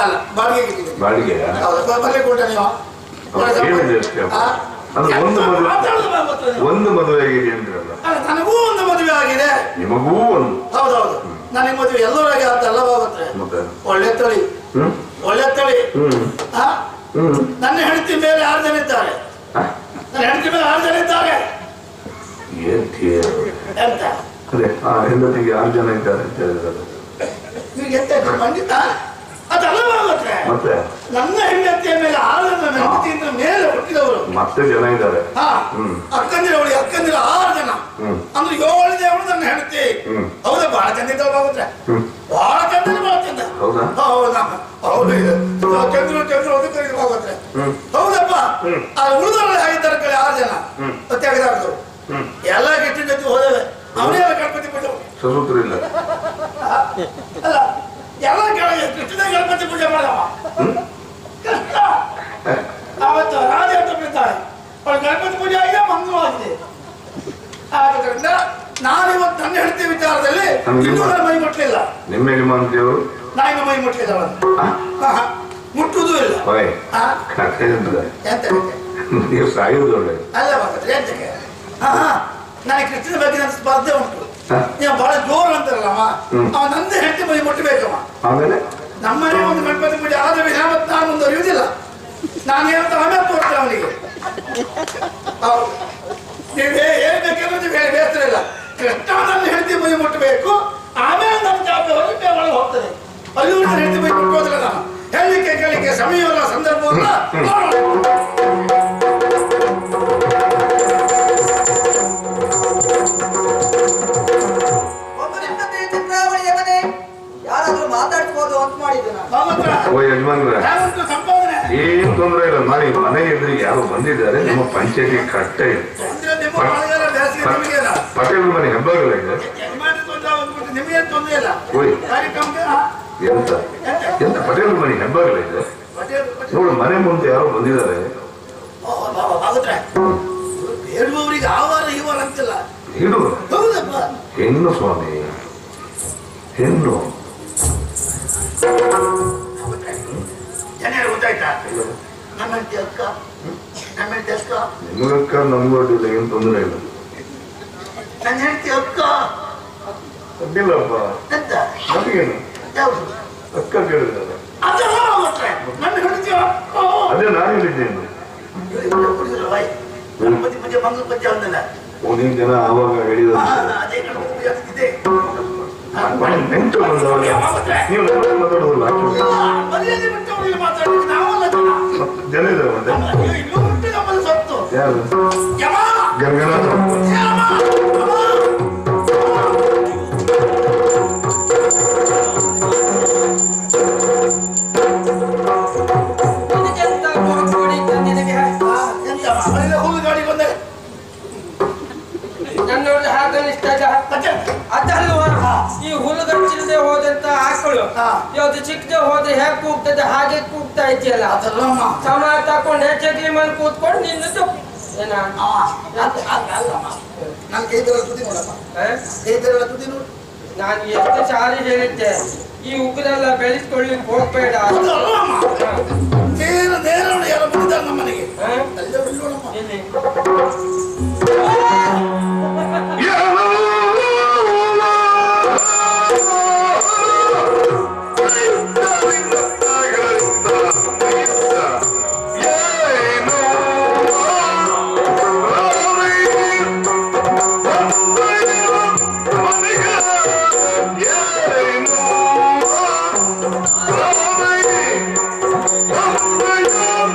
ಅಲ್ಲ ಬಾಡಿಗೆ ಬಾಡಿಗೆ ಬರಲಿ ಕೊಟ್ಟ ನೀವು ಒಂದು ಮದುವೆ ಆಗಿದೆ ಅಂದ್ರಲ್ಲ. ಅಲ್ಲ ನನಗೂ ಒಂದು ಮದುವೆ ಆಗಿದೆ, ನಿಮಗೂ ಒಂದು. ಹೌದೌದು, ನನಗೆ ಮದುವೆ ಎಲ್ಲರಾಗೆ ಆತಲ್ಲ ಭಾಗವತ್ರ. ಒಳ್ಳೆ ತಳಿ ಒಳ್ಳೆ ತಳಿ. ನನ್ನ ಹೆಂಡತಿ ಮೇಲೆ 6 ಜನ ಇದ್ದಾರೆ. ನನ್ನ ಹೆಂಡತಿ ಮೇಲೆ 6 ಜನ ಇದ್ದಾರೆ. ಎಂತ ಅದೇ ಹೆಂಡತಿಗೆ 6 ಜನ ಇದ್ದಾರೆ ಅಂತ ಹೇಳಿದ್ರೆ ಎಂತ ಖಂಡಿತ ಅದಲ್ಲ ಭಾಗವತ್ರೆ. ಮತ್ತೆ ನನ್ನ ಹೆಂಡತಿಯ ಮೇಲೆ 6 ಜನ ಹೆಂಡತಿಯಿಂದ ಮೇಲೆ ಹುಟ್ಟಿದವರು ಮತ್ತೆ ಜನ ಇದ್ದಾರೆ. ಅಕ್ಕಂದಿರ ಅವಳಿಗೆ ಅಕ್ಕಂದಿರ 6 ಜನ ಅಂದ್ರೆ 7 ದೇವಳು ನನ್ನ ಹೆಂಡತಿ. ಹೌದಾ? ಬಹಳ ಚಂದ ಇದ್ದಾವ ಭಾಗವತ್ರೆ, ಬಹಳ ಚಂದ ಬಹಳ ಚಂದ. ಹೌದಾ? ಹೌದು ಚಂದ್ರು ಚಂದ್ರು ಅದಕ್ಕೆ ಭಾಗವತ್ರೆ. ಹೌದಪ್ಪ. ಉಳಿದವಳು ಆಗಿದ್ದಾರೆ ಕಡೆ 6 ಜನ ತೆಗೆದಾಡ್ತವ್ರು ಎಲ್ಲ ಗಿಟ್ಟಿನ ಜೊತೆ ಹೋದವೆ. ಅವನೇ ಎಲ್ಲ ಗಣಪತಿ ಪೂಜೆ ಸಸೂತ್ರ ಇಲ್ಲ ಅಲ್ಲ ಎಲ್ಲ ಕೃಷ್ಣದ ಗಣಪತಿ ಪೂಜೆ ಮಾಡವ ಕೃಷ್ಣ ಅವತ್ತು ರಾಜ ಅಂತ ಬಿಡ್ತಾಳೆ. ಅವಳು ಗಣಪತಿ ಪೂಜೆ ಆಗಿದೆ, ಮಂಗಳವಾಗಿದೆ. ಆದ್ದರಿಂದ ನಾನಿವತ್ತು ನನ್ನ ಹೆಂಡತಿ ವಿಚಾರದಲ್ಲಿ ಇನ್ನೂ ನನ್ನ ಮೈ ಮುಟ್ಲಿಲ್ಲ. ನಿಮ್ಮ ಯಜಮಾನತಿಯವರು ನಾ ಇನ್ನು ಮೈ ಮುಟ್ಲಿಲ್ಲ, ಮುಟ್ಟುವುದೂ ಇಲ್ಲ. ಎಂತ ನೀವು ಸಾಯುವುದು ಒಳ್ಳೆ ಅಲ್ಲ ಬಾಕತ್ರೆ ಎಂತಕ್ಕೆ. ನನಗೆ ಕೃಷ್ಣನ ಬಗ್ಗೆ ನನ್ನ ಸ್ಪರ್ಧೆ ಉಂಟು. ನೀವು ಬಹಳ ಜೋರು ಅಂತಾರಲ್ಲಮ್ಮ, ಅವ ನಂದೇ ಹೆಂಡತಿ ಮೈ ಮುಟ್ಟಬೇಕಮ್ಮ. ಆಮೇಲೆ ನಮ್ಮನೆ ಒಂದು ಗಣಪತಿ ಪೂಜೆ ಆದ ವಿಧಾನ ನಾನು ಮುಂದುವರಿಯುವುದಿಲ್ಲ. ನಾನು ಏನಂತ ಆಮೇಲೆ ತೋರ್ತೇನೆ ಅವನಿಗೆ. ಹೌದು, ನೀವೇ ಏನ್ ಬೇಕೆಂದ್ರೆ ನೀವು ಹೇಳಿ ಬೇಸರ ಇಲ್ಲ. ಕೃಷ್ಣ ನನ್ನ ಹೆಂಡತಿ ಮೈ ಮುಟ್ಟಬೇಕು, ಆಮೇಲೆ ನನ್ನ ಜವಾಬ್ದಾರಿ ಒಳಗೆ ಹೋಗ್ತದೆ. ಅಲ್ಲಿಯೂ ನನ್ನ ಹೆಂಡತಿ ಮೈ ಮುಟ್ಟೋದಿಲ್ಲ. ನಾನು ಹೇಳಲಿಕ್ಕೆ ಕೇಳಲಿಕ್ಕೆ ಸಮಯವಲ್ಲ, ಸಂದರ್ಭವಲ್ಲ. ಯಾರಾದ್ರೂ ಮಾತಾಡ್ಬೋದು ಅಂತ ಮಾಡಿದ್ದು ಏನು ತೊಂದರೆ ಇಲ್ಲ. ಮಾಡಿ ಮನೆ ಎದುರಿಗೆ ಯಾರು ಬಂದಿದ್ದಾರೆ, ನಿಮ್ಮ ಪಂಚಾಯತಿ ಕಟ್ಟ ಇದೆ, ಪಟೇಲ್ ಮನೆ ಹೆಬ್ಬಾಗಲ ಇದೆ. ಎಂತ ಎಂತ ಪಟೇಲ್ ಮನೆ ಹೆಬ್ಬಾಗಲ ಇದೆ ನೋಡು, ಮನೆ ಮುಂದೆ ಯಾರೋ ಬಂದಿದ್ದಾರೆ. ಬೇಡುವವರಿಗೆ ಆವಾರ ಈ ವಾರ ಅಂತಿಲ್ಲ. ಹೆಣ್ಣು ಸ್ವಾಮಿ, ಹೆಣ್ಣು ಜನ ಗೊತ್ತಾಯ್ತಾ? ನಮ್ಮ ಹೆಂಡತಿ ಅಕ್ಕ, ನಮ್ಮ ಹೆಂಡತಿ ಅಕ್ಕ, ನಿಮಗಕ್ಕ ನಮಗೂ ಅಡ್ಡಿಲ್ಲ, ಏನು ತೊಂದರೆ ಇಲ್ಲ. ನನ್ನ ಹೆಂಡತಿ ಅಕ್ಕ ಅಡ್ಡಿಲ್ಲಪ್ಪ. ಎಂತ ನಮಗೇನು ಯಾವುದು ಅಕ್ಕ ಕೇಳಿದ್ರೆ ಅದೆಲ್ಲ ನನ್ನ ಹೆಂಡತಿ ಅಕ್ಕ. ಅದೇ ನಾನು ಹೇಳಿದ್ದೇನೆ. ಗಣಪತಿ ಪೂಜೆ ಮಂಗಳ ಪೂಜೆ ಅಂದಲ್ಲ, ಒಂದಿನ ಜನ ಆವಾಗ ಹೇಳಿದ ಅದೇ ಗಣಪತಿ ಪೂಜೆ ಆಗ್ತಿದೆ. ನೆಂಟು ಬಂದವಾಗ ನೀವು ಮಾತಾಡೋದಿಲ್ಲ, ಜನ ಇದ್ದಾರೆ. ಮತ್ತೆ ಯಾರು ಗಂಗನಾಥ ನನ್ನೊಳ್ಳೆ ಹಾಗನಿಷ್ಟ ಅದಲ್ವಾ? ಈ ಹುಲ್ಲುಗಚ್ಚಿಲ್ಲದೆ ಹೋದಂತ ಆಕಳು ಯಾವ್ದು ಚಿಕ್ಕದೆ ಹೋದ್ರೆ ಹೇಗೆ ಕೂಗ್ತದೆ ಹಾಗೆ ಕೂಗ್ತಾ ಇದೆಯಲ್ಲ. ಸಮ ತಕೊಂಡು ಹೆಚ್ಚಿ ಮೇಲೆ ಕೂತ್ಕೊಂಡು ನಿನ್ನದು ಏನ ನಾನು ಎಷ್ಟು ಸಾರಿ ಹೇಳಿದ್ದೆ, ಈ ಉಗ್ರೆಲ್ಲ ಬೆಳೆಸ್ಕೊಳ್ಳಿಕ್ ಹೋಗ್ಬೇಡ. ನಮ್ಮನೆಗೆ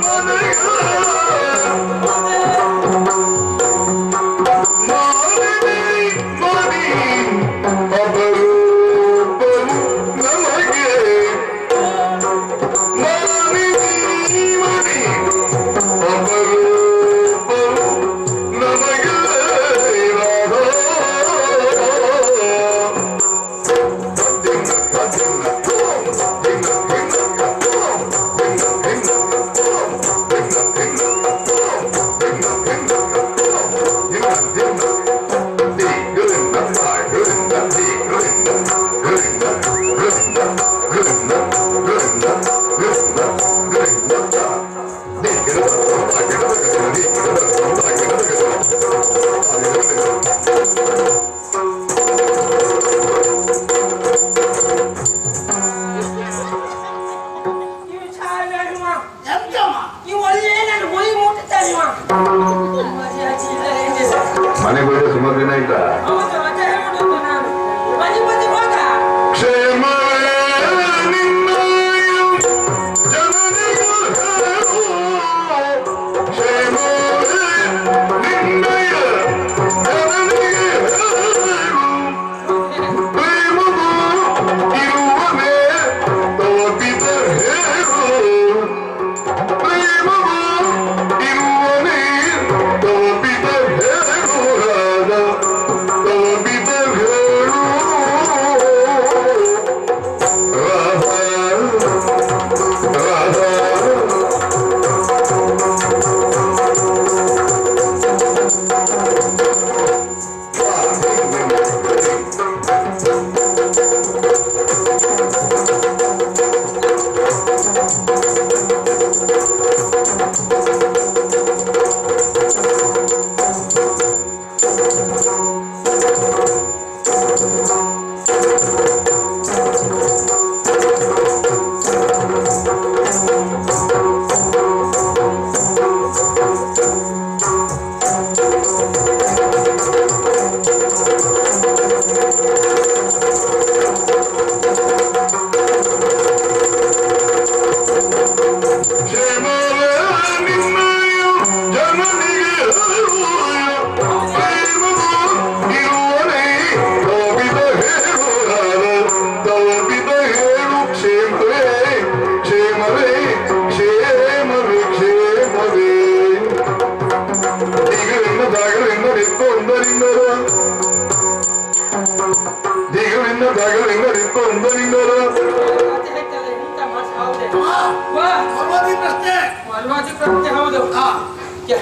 ಮನೆ ಮನೆಗೆ ಹೋದ್ರೆ ಸುಮಾರು ದಿನ ಆಯ್ತಾ?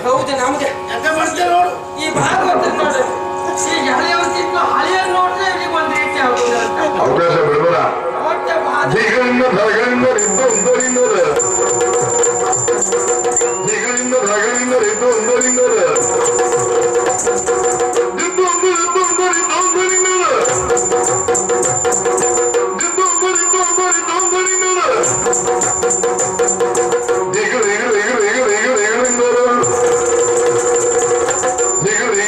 ಹೌದು ನಮ್ಗೆ ಈ ಭಾಗವತ ನೋಡ್ರಿ ಈ ಹಳೆಯ ನೋಡ್ರೆ ಒಂದು ರೀತಿ ಅವಕಾಶ ಬಿಡಬೇಡ. ದಿಗಳಿಂದ ಧಾಗಳಿಂದ ಇದ್ದು ಒಂದರಿಂದರ ದಿಗಳಿಂದ ಧಾಗಳಿಂದ ಇದ್ದು ಒಂದರಿಂದರ ಇದ್ದು ಒಂದು ಇದ್ದು ಒಂದರಿಂದ ಒಂದರಿಂದರ ಇದ್ದು ಒಂದರಿಂದ ಒಂದರಿಂದ ಒಂದರಿಂದರ ದಿಗಳು ದಿಗಳು ದಿಗಳು ದಿಗಳು ದಿಗಳು ದಿಗಳಿಂದರ ದಿಗಳು ದಿಗಳು ದಿಗಳು ದಿಗಳು ದಿಗಳು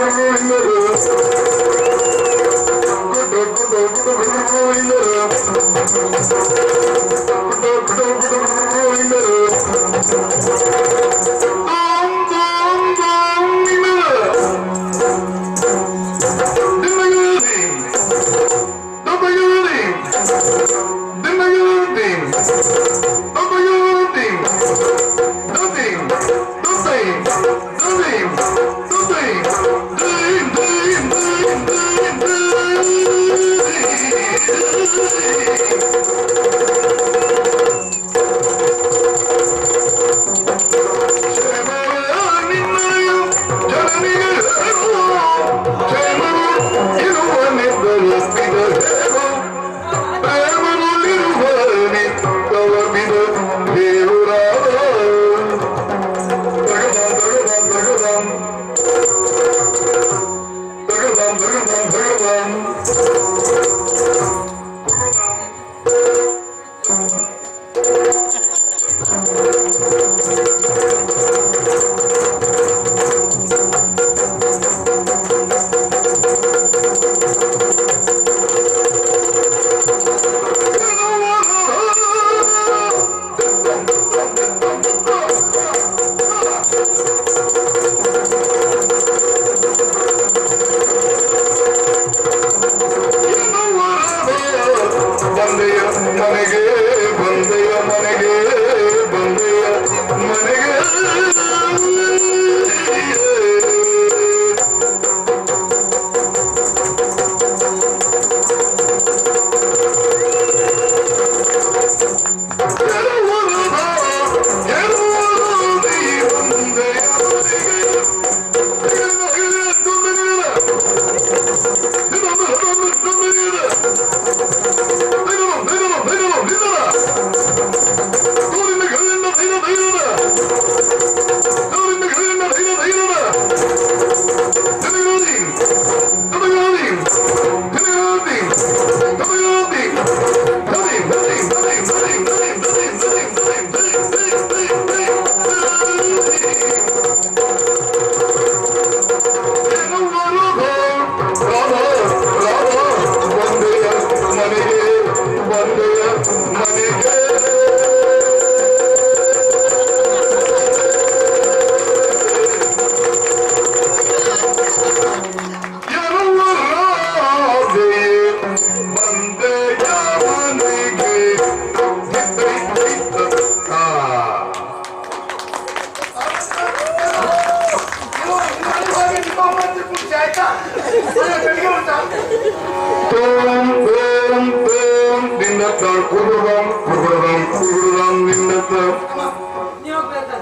ದಿಗಳಿಂದರ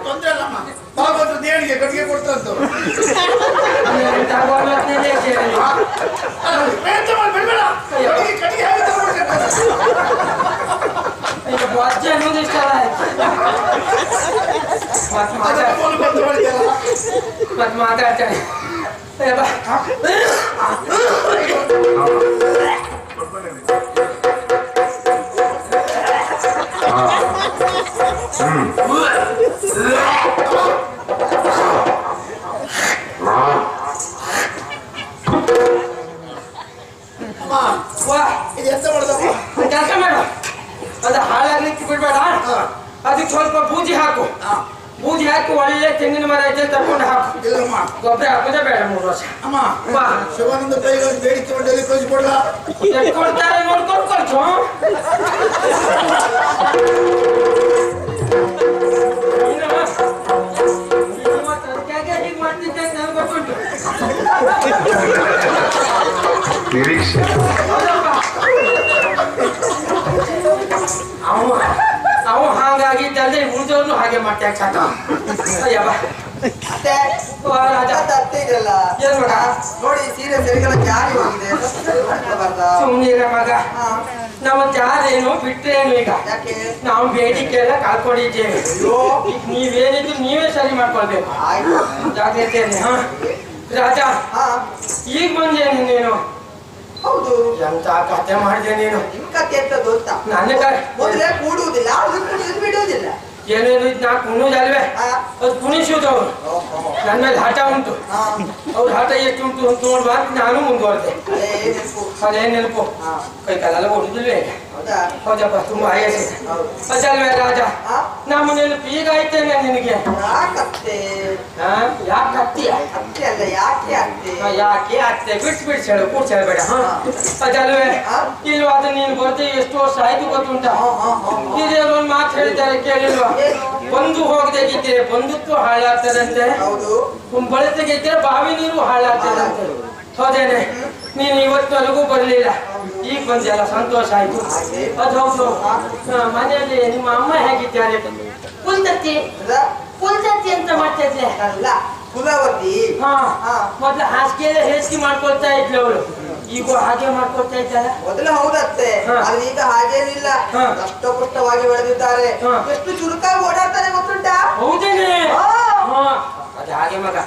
ತೊಂದ್ರೆ ಅಲ್ಲಮ್ಮ ಭಾಗವತ ದೇಣಿಗೆ ಕಟ್ಟಿಗೆ ಕೊಡ್ತಂತ ಕಟ್ಟಿಗೆ ಮತ್ತೆ ಮಾತಾಡ್ತಾನೆ ಇದು ಎಂತ ಮಾಡೋದಮ್ಮ ಕೆಲಸ ಮಾಡು ಅದು ಹಾಳಾಗ್ಲಿಕ್ಕೆ ಬಿಡ್ಬೇಡ ಅದಕ್ಕೆ ಸ್ವಲ್ಪ ಬೂದಿ ಹಾಕು ಬೂದಿ ಹಾಕಿ ಒಳ್ಳೆ ತೆಂಗಿನ ಮರ ಐತೆ ತಕೊಂಡು ಹಾಕು ಗೊಬ್ಬರ ಹಾಕುದೇ ಬೇಡ 3 ವರ್ಷ ಅಮ್ಮ ಶಿವಾನಂದ ಕೈಗಳು ಬೇಡಿಕೆ ಮಂಡಳಿ ಕಳಿಸಿಕೊಡ್ಲ ಕೊಡ್ತಾರೆ ನೋಡ್ಕೊಂಡು ಖರ್ಚು ಹೀಗೆ ಮಾಡ್ತಿದ್ದೆ ನನಗೆ ಗೊತ್ತುಂಟು ನಿರೀಕ್ಷೆ ಅವು ಹಾಗಾಗಿದ್ದಲ್ಲದೆ ಉಳಿದವ್ರನ್ನು ಹಾಗೆ ಮಾಡ್ತಾ ಸಾಕ ಅಯ್ಯಬ್ಬ ನೋಡಿ ಸೀರೆ ಸರಿಗಳ ಜಾರಿ ಹೋಗಿದೆ ಸುಮ್ಮನೆ ಮಗ ನಮ್ಮ ಜಾರೇನು ಬಿಟ್ರೇನು ಈಗ ನಾವು ಬೇಡಿಕೆ ಎಲ್ಲ ಕಳ್ಕೊಂಡಿದ್ದೇವೆ ನೀವೇನಿದ್ರು ನೀವೇ ಸರಿ ಮಾಡ್ಕೊಳ್ಬೇಕು ಜಾಗ್ರತೆಯಲ್ಲಿ ರಾಜ ಈಗ ಬಂದೇನು ನೀನು ಹೌದು ಎಂತ ಕಥೆ ಮಾಡಿದೆ ನೀನು ನಿಮ್ ಕಥೆ ಎಂತದ್ದು ಅಂತ ನನ್ನ ಮೊದಲೇ ಕೂಡುವುದಿಲ್ಲ ಬಿಡುವುದಿಲ್ಲ ಏನೇನು ನಾ ಕುಣಿದಲ್ವೇ ಅದು ಕುಣಿಸುವುದು ಅವ್ರು ನನ್ನ ಮೇಲೆ ಹಠ ಉಂಟು ಅವ್ರ ಹಠ ಎಷ್ಟು ಉಂಟು ಅಂತ ನೋಡುವ ನಾನು ಮುಂದುವರೆದೆ ಅದೇ ನೆನಪು ಕೈ ಕಾಲೆಲ್ಲ ಓಡುದಿಲ್ವೇ ಹೌದಪ್ಪ ತುಂಬಾ ಆಯಾಸ ಅದಲ್ವೇ ರಾಜ ನಮ್ಮ ನೆನಪು ಈಗ ಆಯ್ತೇನೆ ನಿನಗೆ ಯಾಕೆ ಅತ್ತಿ ಅಲ್ಲ ಯಾಕೆ ಅತ್ತೆ ಬಿಡ್ಸಿ ಹೇಳು ಕೂಡ್ಸಿ ಬೇಡ ಅದಲ್ವೇ ಇಲ್ವಾ ಅದು ನೀನು ಗೊತ್ತೇ ಎಷ್ಟು ವರ್ಷ ಆಯ್ತು ಗೊತ್ತುಂಟ ಇದೇ ಒಂದು ಮಾತು ಹೇಳಿದ್ದಾರೆ ಕೇಳಿಲ್ವಾ ಬಂದು ಹೋಗದಾಗಿದ್ದರೆ ಬಂಧುತ್ವ ಹಾಳಾಗ್ತದಂತೆ ಬಳತೆಗಿದ್ದರೆ ಬಾವಿ ನೀರು ಹಾಳಾಗ್ತದಂತೆ ಹೌದೇನೆ ನೀನು ಇವತ್ತವರೆಗೂ ಬರ್ಲಿಲ್ಲ ಈಗ ಬಂದೆಲ್ಲ ಸಂತೋಷ ಆಯ್ತು ಅದು ಹೌದು ಮನೆಯಲ್ಲಿ ನಿಮ್ಮ ಅಮ್ಮ ಹೇಗಿದ್ದಾರೆ ಕುಲ್ದತ್ತಿ ಅಂತ ಮಾಡ್ತಾ ಇದ್ದೆ ಅಲ್ಲ ಕುಲವತಿ ಮೊದ್ಲು ಹಾಸಿಗೆ ಹೆಚ್ಚಿಗೆ ಮಾಡ್ಕೊಳ್ತಾ ಇದ್ಲು ಅವಳು ಈಗ ಹಾಗೆ ಮಾಡ್ಕೊಳ್ತಾ ಇದ್ದಾಳೆ ಮೊದಲು ಹೌದತ್ತೆ ಅದು ಈಗ ಹಾಗೇನಿಲ್ಲ ಕಷ್ಟಪುಷ್ಟವಾಗಿ ಬೆಳೆದಿದ್ದಾರೆ ಎಷ್ಟು ಚುರುಕಾಗಿ ಓಡಾಡ್ತಾರೆ ಗೊತ್ತುಂಟಾ ಹೌದೇನೆ ಅದು ಹಾಗೆ ಮಗ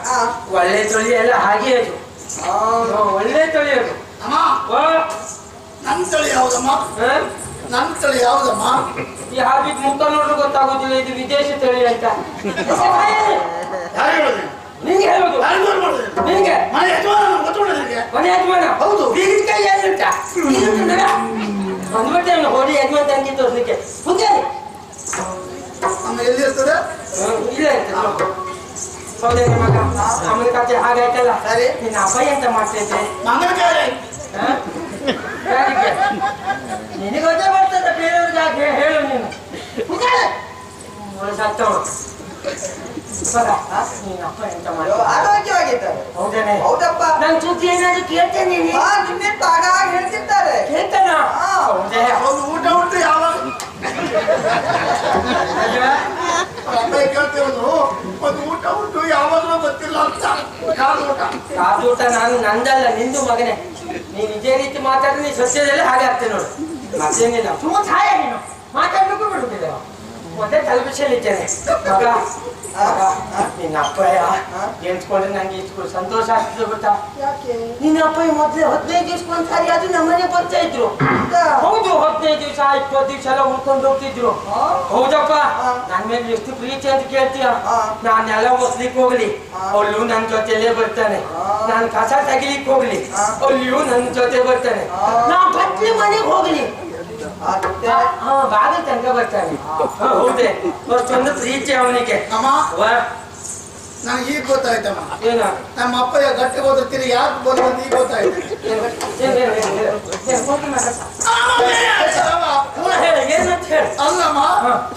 ಒಳ್ಳೆ ತೊಳಿ ಎಲ್ಲ ಹಾಗೆ ಅದು ಒಳ್ಳೆ ತೊಳಿ ಅದು ನನ್ ತಳಿ ಯಾವ್ದಮ್ಮ ನನ್ ತಳಿ ಯಾವ್ದಮ್ಮ ಈ ಹಾಬಿಟ್ ಮುಖ ನೋಡ್ರು ಗೊತ್ತಾಗೋದಿಲ್ಲ ಇದು ವಿದೇಶಿ ತಳಿ ಅಂತ ನಿಂಗೆ ಹೇಳುದು ನಿಂಗೆ ಮನೆ ಯಜಮಾನ ಹೌದು ಬೀಗಿನ ಕೈ ಏನಿಟ್ಟ ಬಂದ್ಬಿಟ್ಟೆ ಹೋಳಿ ಯಜಮಾನ ತಂಗಿ ತೋರ್ಸ್ಲಿಕ್ಕೆ ಮುಂದೆ ಎಲ್ಲಿ ಇರ್ತದೆ ಇಲ್ಲ ಹೌದೇ ಮಗ ಅಮ್ಮನ ಕಥೆ ಹಾಗಾಯ್ತಲ್ಲ ಸರಿ ನಿನ್ನ ಅಬ್ಬಯ್ಯ ಅಂತ ಮಾಡ್ತಿದ್ದೆ ನಿನಗೆ ಗೊತ್ತೇ ಬರ್ತದೆ ಬೇರೆಯವ್ರಿಗೆ ಹೇಳು ನೀನು ಸತ್ತವ ನೀನ್ ಅಪ್ಪ ಎಂತ ಮಾಡಿ ಆರೋಗ್ಯವಾಗಿದ್ದಾರೆ ಹೌದೇನೆ ಹೌದಪ್ಪ ನನ್ ಸುದ್ದಿ ಏನಾದ್ರು ಕೇಳ್ತೇನೆ ನಿನ್ನೆ ತಾಗಾಗಿ ಹೇಳ್ತಿದ್ದಾರೆ ಕೇಳ್ತಾನ ಒಂದು ಊಟ ಉಂಟು ಯಾವಾಗ ಕೇಳ್ತಿರೋದು ಒಂದು ಊಟ ಉಂಟು ಯಾವಾಗಲೂ ಗೊತ್ತಿಲ್ಲ ಅಂತ ಕಾದೂಟ ನಾನು ನಂದಲ್ಲ ನಿಂದು ಮಗನೇ ನೀನ್ ಇದೇ ರೀತಿ ಮಾತಾಡಿದ್ರೆ ನೀ ಸಸ್ಯದಲ್ಲಿ ಹಾಗೆ ಆಗ್ತೇನೆ ನೋಡು ಮತ್ತೇನಿಲ್ಲ ಸುಮ್ಮ ಸಹಾಯ ನೀನು ಮಾತಾಡ್ಬೇಕು ಬಿಡುದಿಲ್ಲ ಮತ್ತೆ ತಲುಪಿಸಲಿದ್ದೇನೆ ಮಗ ನಿನ್ನ ಅಪ್ಪಯ್ಯ ಗೆಲ್ಸ್ಕೊಂಡ್ರೆ ನಂಗೆ ಇಷ್ಟು ಸಂತೋಷ ಆಗ್ತದೆ ಗೊತ್ತಾ ನಿನ್ನ ಅಪ್ಪಯ್ಯ ಮೊದ್ಲೇ 15 ದಿವಸಕ್ಕೊಂದ್ ಸಾರಿ ಅದು ನಮ್ಮನೆ ಬರ್ತಾ ಇದ್ರು ಹೌದು 15 ದಿವಸ 20 ದಿವಸ ಎಲ್ಲ ಉಳ್ಕೊಂಡು ಹೋಗ್ತಿದ್ರು ಹೌದಪ್ಪ ನನ್ ಮೇಲೆ ಎಷ್ಟು ಪ್ರೀತಿ ಅಂತ ಕೇಳ್ತೀಯ ನಾನೆಲ್ಲ ಒಸ್ಲಿಕ್ಕೆ ಹೋಗ್ಲಿ ಅವಳು ನನ್ ಜೊತೆಯಲ್ಲೇ ಬರ್ತಾನೆ ನಾನು ಕಸ ತೆಗಿಲಿಕ್ಕೆ ಹೋಗ್ಲಿ ಅವಳು ನನ್ ಜೊತೆ ಬರ್ತಾನೆ ನಾ ಬಟ್ಲಿ ಮನೆಗೆ ಹೋಗ್ಲಿ ಬಾಗಿಲು ತನಕ ಬರ್ತಾನೆ ಹೌದೇ ಅಷ್ಟೊಂದು ಪ್ರೀತಿ ಅವನಿಗೆ ನನಗೆ ಈಗ ಗೊತ್ತಾಯ್ತಮ್ಮ. ಏನ ನಮ್ಮ ಅಪ್ಪಯ್ಯ ಗಟ್ಟಿಗೆ ಓದುತ್ತೀರಿ ಯಾಕೆ ಬರುವಂತ ಈಗ ಗೊತ್ತಾಯ್ತು. ಅಲ್ಲಮ್ಮ,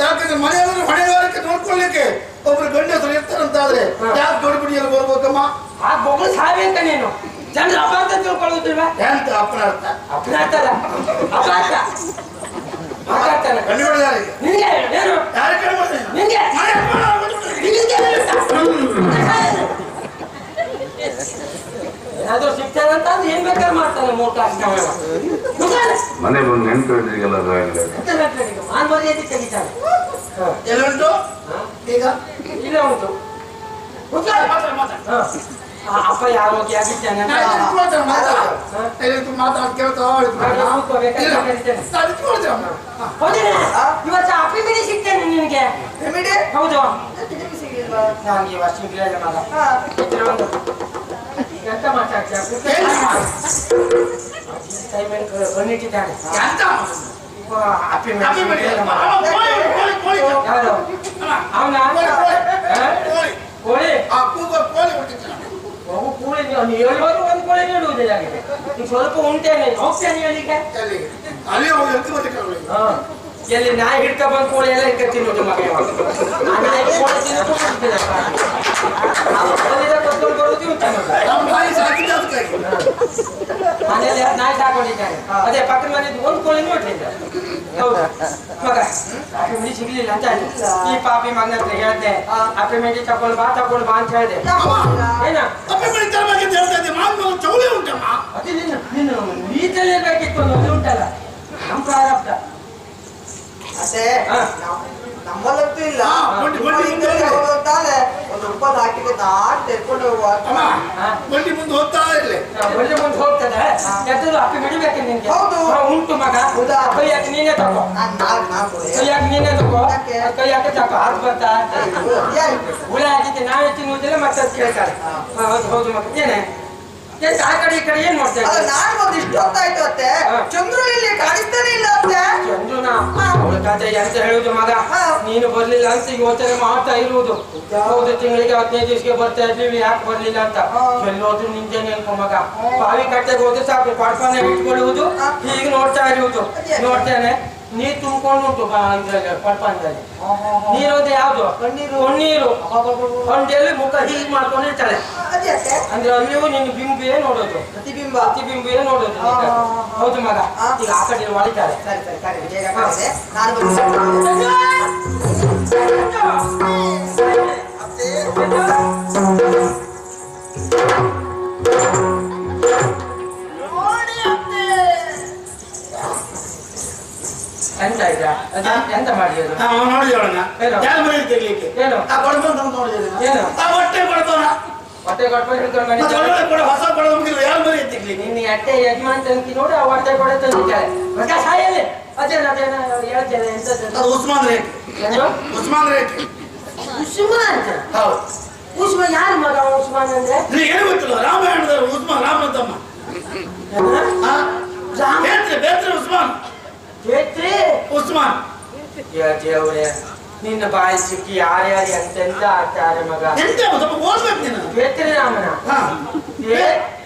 ಯಾಕಂದ್ರೆ ಮನೆಯವರು ಹೊಣೆಗಾರಿಕೆ ನೋಡ್ಕೊಳ್ಳಿಕ್ಕೆ ಒಬ್ರು ಗಂಡಸರು ಇರ್ತಾರಂತಾದ್ರೆ ಯಾಕೆ ದೊಡ್ಡಬಿಡಿಯಲ್ಲಿ ಬರ್ಬೇಕಮ್ಮ? ಆ ಬೊಗಳು ಸಾವೇಂತ ನೀನು ಜನರು ಅಪಾರ್ಥ ತಿಳ್ಕೊಳ್ಳುದಿಲ್ವಾ? ಎಂತ ಅಪರಾಧ? ಅಪರಾಧ ಅಲ್ಲ, ಅಪಾರ್ಥ ಮಾತಾಡ್ತಾನೆ. ನಿನ್ಗೆ ಏನು ನಿನ್ಗೆ ಏನಾದ್ರೂ ಸಿಗ್ತಾನಂತ ಏನ್ ಬೇಕಾದ್ರೆ ಮಾಡ್ತಾನೆ. ಮೂಟ ಮನೆ ಬಂದು ನೆನ್ಪು ಹಿಡಿದ್ರಿಗೆಲ್ಲ ಮಾನ್ ಮರ್ಯಾದೆ ತೆಗಿತಾನೆ. ಎಲ್ಲುಂಟು ಈಗ? ಇಲ್ಲ ಉಂಟು. ಅಪ್ಪ ಯಾವ ಆಗಿದ್ದಾನೆ ಇವತ್ತು ಅಪ್ಪಿ ಮಿಡಿ ಸಿಗ್ತೇನೆ ನಿನ್ಗೆ. ಹೌದು ನನಗೆ ಇವತ್ತು ಸಿಗ್ಲಿಲ್ಲ ಮಗ. ಎಂತ ಮಾತಾಡ್ತೀಯ? ಬಂದಿಟ್ಟಿದ್ದಾನೆ ಅಪ್ಪಿ ಅವನ ಕೋಳಿ ಮಗು ಕೂಳಿ ನೀವು ಹೇಳುವಾಗ ಒಂದು ಕೋಳಿ ನೀಡುವುದಿಲ್ಲ. ನೀವು ಸ್ವಲ್ಪ ಉಂಟೇನೆ ಹೋಗ್ತೇನೆ ಹೇಳಿಕೆ ಎಲ್ಲಿ ನಾಯಿ ಹಿಡ್ಕ ಬಂದು ಕೋಳಿ ಎಲ್ಲ ಹಿಡ್ಕ ತಿನ್ನೋದು ಮಗ. ನಾಯಿ ಕೋಳಿ ತಿನ್ನೋದು ಕೊತ್ಕೊಂಡು ಬರೋದು ಉಂಟ ಮನೆಯಲ್ಲಿ ನಾಯಿ ಸಾಕೊಂಡಿದ್ದಾನೆ. ಅದೇ ಪಕ್ಕದ ಮನೆದು ಒಂದು ಕೋಳಿ ನೋಡ್ಲಿಲ್ಲ. ಹೌದಾ ಮಗ? ಅಪ್ಪಿ ಸಿಗ್ಲಿಲ್ಲ ಅಂತ ಈ ಪಾಪಿ ಮಗನ ಹತ್ರ ಹೇಳ್ದೆ ಅಪ್ಪಿ ಮೆಡಿ ತಗೊಳ್ ಬಾ ಅಂತ ಹೇಳ್ದೆ. ಏನ ಅದೇ ನಿನ್ನ ನೀತಲ್ಲಿ ಬೇಕಿತ್ತು ಅದು ಉಂಟಲ್ಲ ನಮ್ಮ ಪ್ರಾರಬ್ಧ. ಅದೇ ನಮ್ಮಲ್ಲಂತೂ ಇಲ್ಲ. ಒಂದು ರೂಪಾಯಿ ಹಾಕಿದ್ರೆ ನಾಟ್ ತೆರ್ಕೊಂಡು ಹೋಗುವ ಬಂಡಿ ಮುಂದೆ ಹೋಗ್ತಾ ಇರ್ಲಿ. ಬಂಡಿ ಮುಂದೆ ಹೋಗ್ತದೆ ಎದ್ದು ಅಪ್ಪಿ ಮಿಡಿಬೇಕು ನಿನ್ಗೆ. ಹೌದು ಉಂಟು ಮಗ. ಕೈ ಹಾಕಿ ನೀನೇ ತಗೋ. ಕೈ ಹಾಕಿ ನೀನೇ ತಗೋ. ಕೈ ಹಾಕಿ ತಗೋ. ಅದು ಬರ್ತಾ ಹುಳ ಹಾಕಿದ್ದೆ ನಾವೇ ತಿನ್ನುವುದಿಲ್ಲ ಮತ್ತೆ ಅದು ಕೇಳ್ತಾರೆ. ಹೌದು ಹೌದು ಮಗ. ಏನೇ ಆ ಕಡೆ ಈ ಕಡೆ ಏನ್ ನೋಡ್ತೇವೆ? ನಾನು ಒಂದು ಇಷ್ಟು ಹೊತ್ತಾಯ್ತು ಅತ್ತೆ. ಚಂದ್ರು ಇಲ್ಲಿ ಕಾಣಿಸ್ತಾನೆ ಇಲ್ಲ ಅತ್ತೆ. ಚಂದ್ರನ ಕತೆ ಎಂತ ಹೇಳುದು ಮಗ? ನೀನು ಬರ್ಲಿಲ್ಲ ಅಂತ ಈಗ ಯೋಚನೆ ಮಾಡ್ತಾ ಇರುವುದು. ಹೌದು ತಿಂಗಳಿಗೆ 15 ದಿವಸಕ್ಕೆ ಬರ್ತಾ ಇದ್ದೀವಿ ಯಾಕೆ ಬರ್ಲಿಲ್ಲ ಅಂತ. ಎಲ್ಲೋದ್ರು ನಿಂತೆ ನೆನ್ಕೊ ಮಗ. ಬಾವಿ ಕಟ್ಟೆಗೆ ಹೋದ್ರೆ ಸಾಕು ಪಡ್ಪಾನೆ ಇಟ್ಕೊಳ್ಳುವುದು. ಹೀಗೆ ನೋಡ್ತಾ ಇರುವುದು ನೋಡ್ತೇನೆ. ನೀರು ತುಂಬಿಕೊಂಡು ಉಂಟು ಇದ್ರಲ್ಲಿ ಪಡ್ಪಾನದಲ್ಲಿ. ನೀರೊಂದು ಯಾವ್ದು ಕಣ್ಣೀರು ಕೊಂಡೆಯಲ್ಲಿ ಮುಖ ಹೀಗೆ ಮಾಡ್ಕೊಂಡಿರ್ತಾಳೆ. ಅಂದ್ರೆ ಅಲ್ಲಿಯೂ ನಿನ್ನ ಬಿಂಬಿಯೇ ನೋಡೋದು. ಪ್ರತಿಬಿಂಬಿಯೇ ನೋಡೋದು. ಹೌದು ಮಗ. ಈಗ ಆ ಕಡೆ ಹೊಳಿತಾರೆ. ಎಂತ ಆಯ್ತಾ? ಎಂತ ಮಾಡಿದ್ರು? ಏನು ಹೊಟ್ಟೆ ಕೊಡ್ಕೊಂಡು ಹಿಡ್ಕೊಂಡು ಹೊಸ ಕೊಡ ನಿನ್ನ ಅಟ್ಟೆ ಯಜಮಾನ್ ತನಕಿ ನೋಡಿ ಆ ಹೊಟ್ಟೆ ಕೊಡ ತಂದಿದ್ದಾರೆ. ಮಗ ಸಾಯಲ್ಲಿ ಅದೇನ ಹೇಳ್ತೇನೆ ಎಂತ ಉಸ್ಮಾನ್ ರೇಟ್. ಉಸ್ಮಾನ್ ರೇಟ್ ಉಸ್ಮಾನ್ ಅಂತ? ಹೌದು. ಉಸ್ಮಾನ್ ಯಾರು ಮಗ? ಉಸ್ಮಾನ್ ಅಂದ್ರೆ ಏನು ಗೊತ್ತಿಲ್ಲ. ರಾಮಾಯಣದ ಉಸ್ಮಾನ್ ರಾಮನ ತಮ್ಮ. ಬೇತ್ರೆ ಉಸ್ಮಾನ್. ಬೇತ್ರೆ ಉಸ್ಮಾನ್. ದೇವ್ರೆ ನಿನ್ನ ಬಾಯಿ ಸಿಕ್ಕಿ ಯಾರ್ಯಾರು ಎಂತೆಂತ ಆಗ್ತಾರೆ ಮಗ. ಬೇತ್ರೆ ರಾಮನ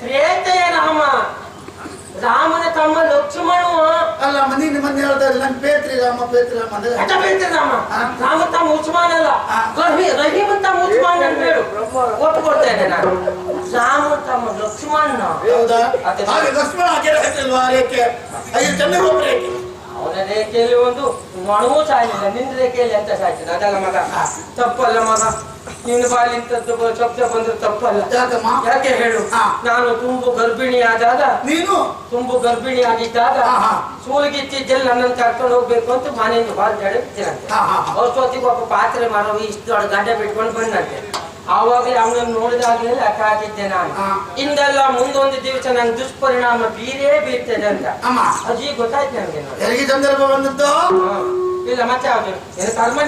ತ್ರೇತೆಯ ರಾಮ. ರಾಮನ ತಮ್ಮ ಲಕ್ಷ್ಮಣ ಅಲ್ಲ. ನಿನ್ನ ಮಂದಿ ಹೇಳ್ತಾ ಇಲ್ಲ ನಂಗೆ ಬೇತ್ರಿ ರಾಮ ಬೇತ್ರಿ ರಾಮ ಅಂದ್ರೆ ಬೇತ್ರೆ ರಾಮ. ರಾಮ ತಮ್ಮ ಉಸ್ಮಾನ್ ಅಲ್ಲ, ರಹೀಮ್ ತಮ್ಮ ಉಸ್ಮಾನ್ ಅಂತ ಹೇಳು. ಒಟ್ಟು ಕೊಡ್ತೇನೆ ನಾನು. ರಾಮ ತಮ್ಮ ಲಕ್ಷ್ಮಣ. ಹೌದಾ? ಹಾಗೆ ಲಕ್ಷ್ಮಣ ಹಾಕಿಲ್ವಾ ರೇಖೆ? ಐದು ಚೆನ್ನಾಗಿ ಒಬ್ಬ ರೇಖೆ. ಅವನ ರೇಖೆಯಲ್ಲಿ ಒಂದು ಮಣವೂ ಸಾಯಲಿಲ್ಲ. ನಿನ್ನ ರೇಖೆಯಲ್ಲಿ ಎಂತ ಸಾಯ್ತದೆ? ಅದಲ್ಲ ಮಗ. ತಪ್ಪಲ್ಲ ಮಗ. ನಿನ್ನ ಬಾಯಲ್ಲಿ ಇಂಥದ್ದು ಶಬ್ದ ಬಂದ್ರೆ ತಪ್ಪಲ್ಲ. ಯಾಕೆ ಹೇಳು? ನಾನು ತುಂಬು ಗರ್ಭಿಣಿ ಆದಾಗ ನೀನು ತುಂಬು ಗರ್ಭಿಣಿ ಆಗಿದ್ದಾಗ ಸೂಲಿಗಿತ್ತಿದ್ದೆಲ್ಲ ನನ್ನನ್ನು ಕರ್ಕೊಂಡು ಹೋಗ್ಬೇಕು ಅಂತ ಮನೆಯಿಂದ ಬಾಲ್ ಜಡೆ ಬಿಟ್ಟಿರಂತೆ. ಹೊಸೊತ್ತಿಗೆ ಒಬ್ಬ ಪಾತ್ರೆ ಮಾರೋ ಇಷ್ಟು ದೊಡ್ಡ ಗಡ್ಡೆ ಬಿಟ್ಕೊಂಡು ಬಂದಂತೆ. ಆವಾಗಲೇ ಅವನನ್ನು ನೋಡಿದಾಗಲೇ ಲೆಕ್ಕ ಹಾಕಿದ್ದೆ ನಾನು. ಇಂದೆಲ್ಲ ಮುಂದೊಂದು ದಿವಸ ನನ್ ದುಷ್ಪರಿಣಾಮ ಬೀರ್ತದೆ ಅಂತ. ಅಜ್ಜಿ ಗೊತ್ತಾಯ್ತು ನನಗೆ. ಎಲ್ಲಿಗೆ ಸಂದರ್ಭ ಬಂದದ್ದು? ಇಲ್ಲ ಮತ್ತೆ ಯಾವ್ದು ಏನು ಕರ್ಮ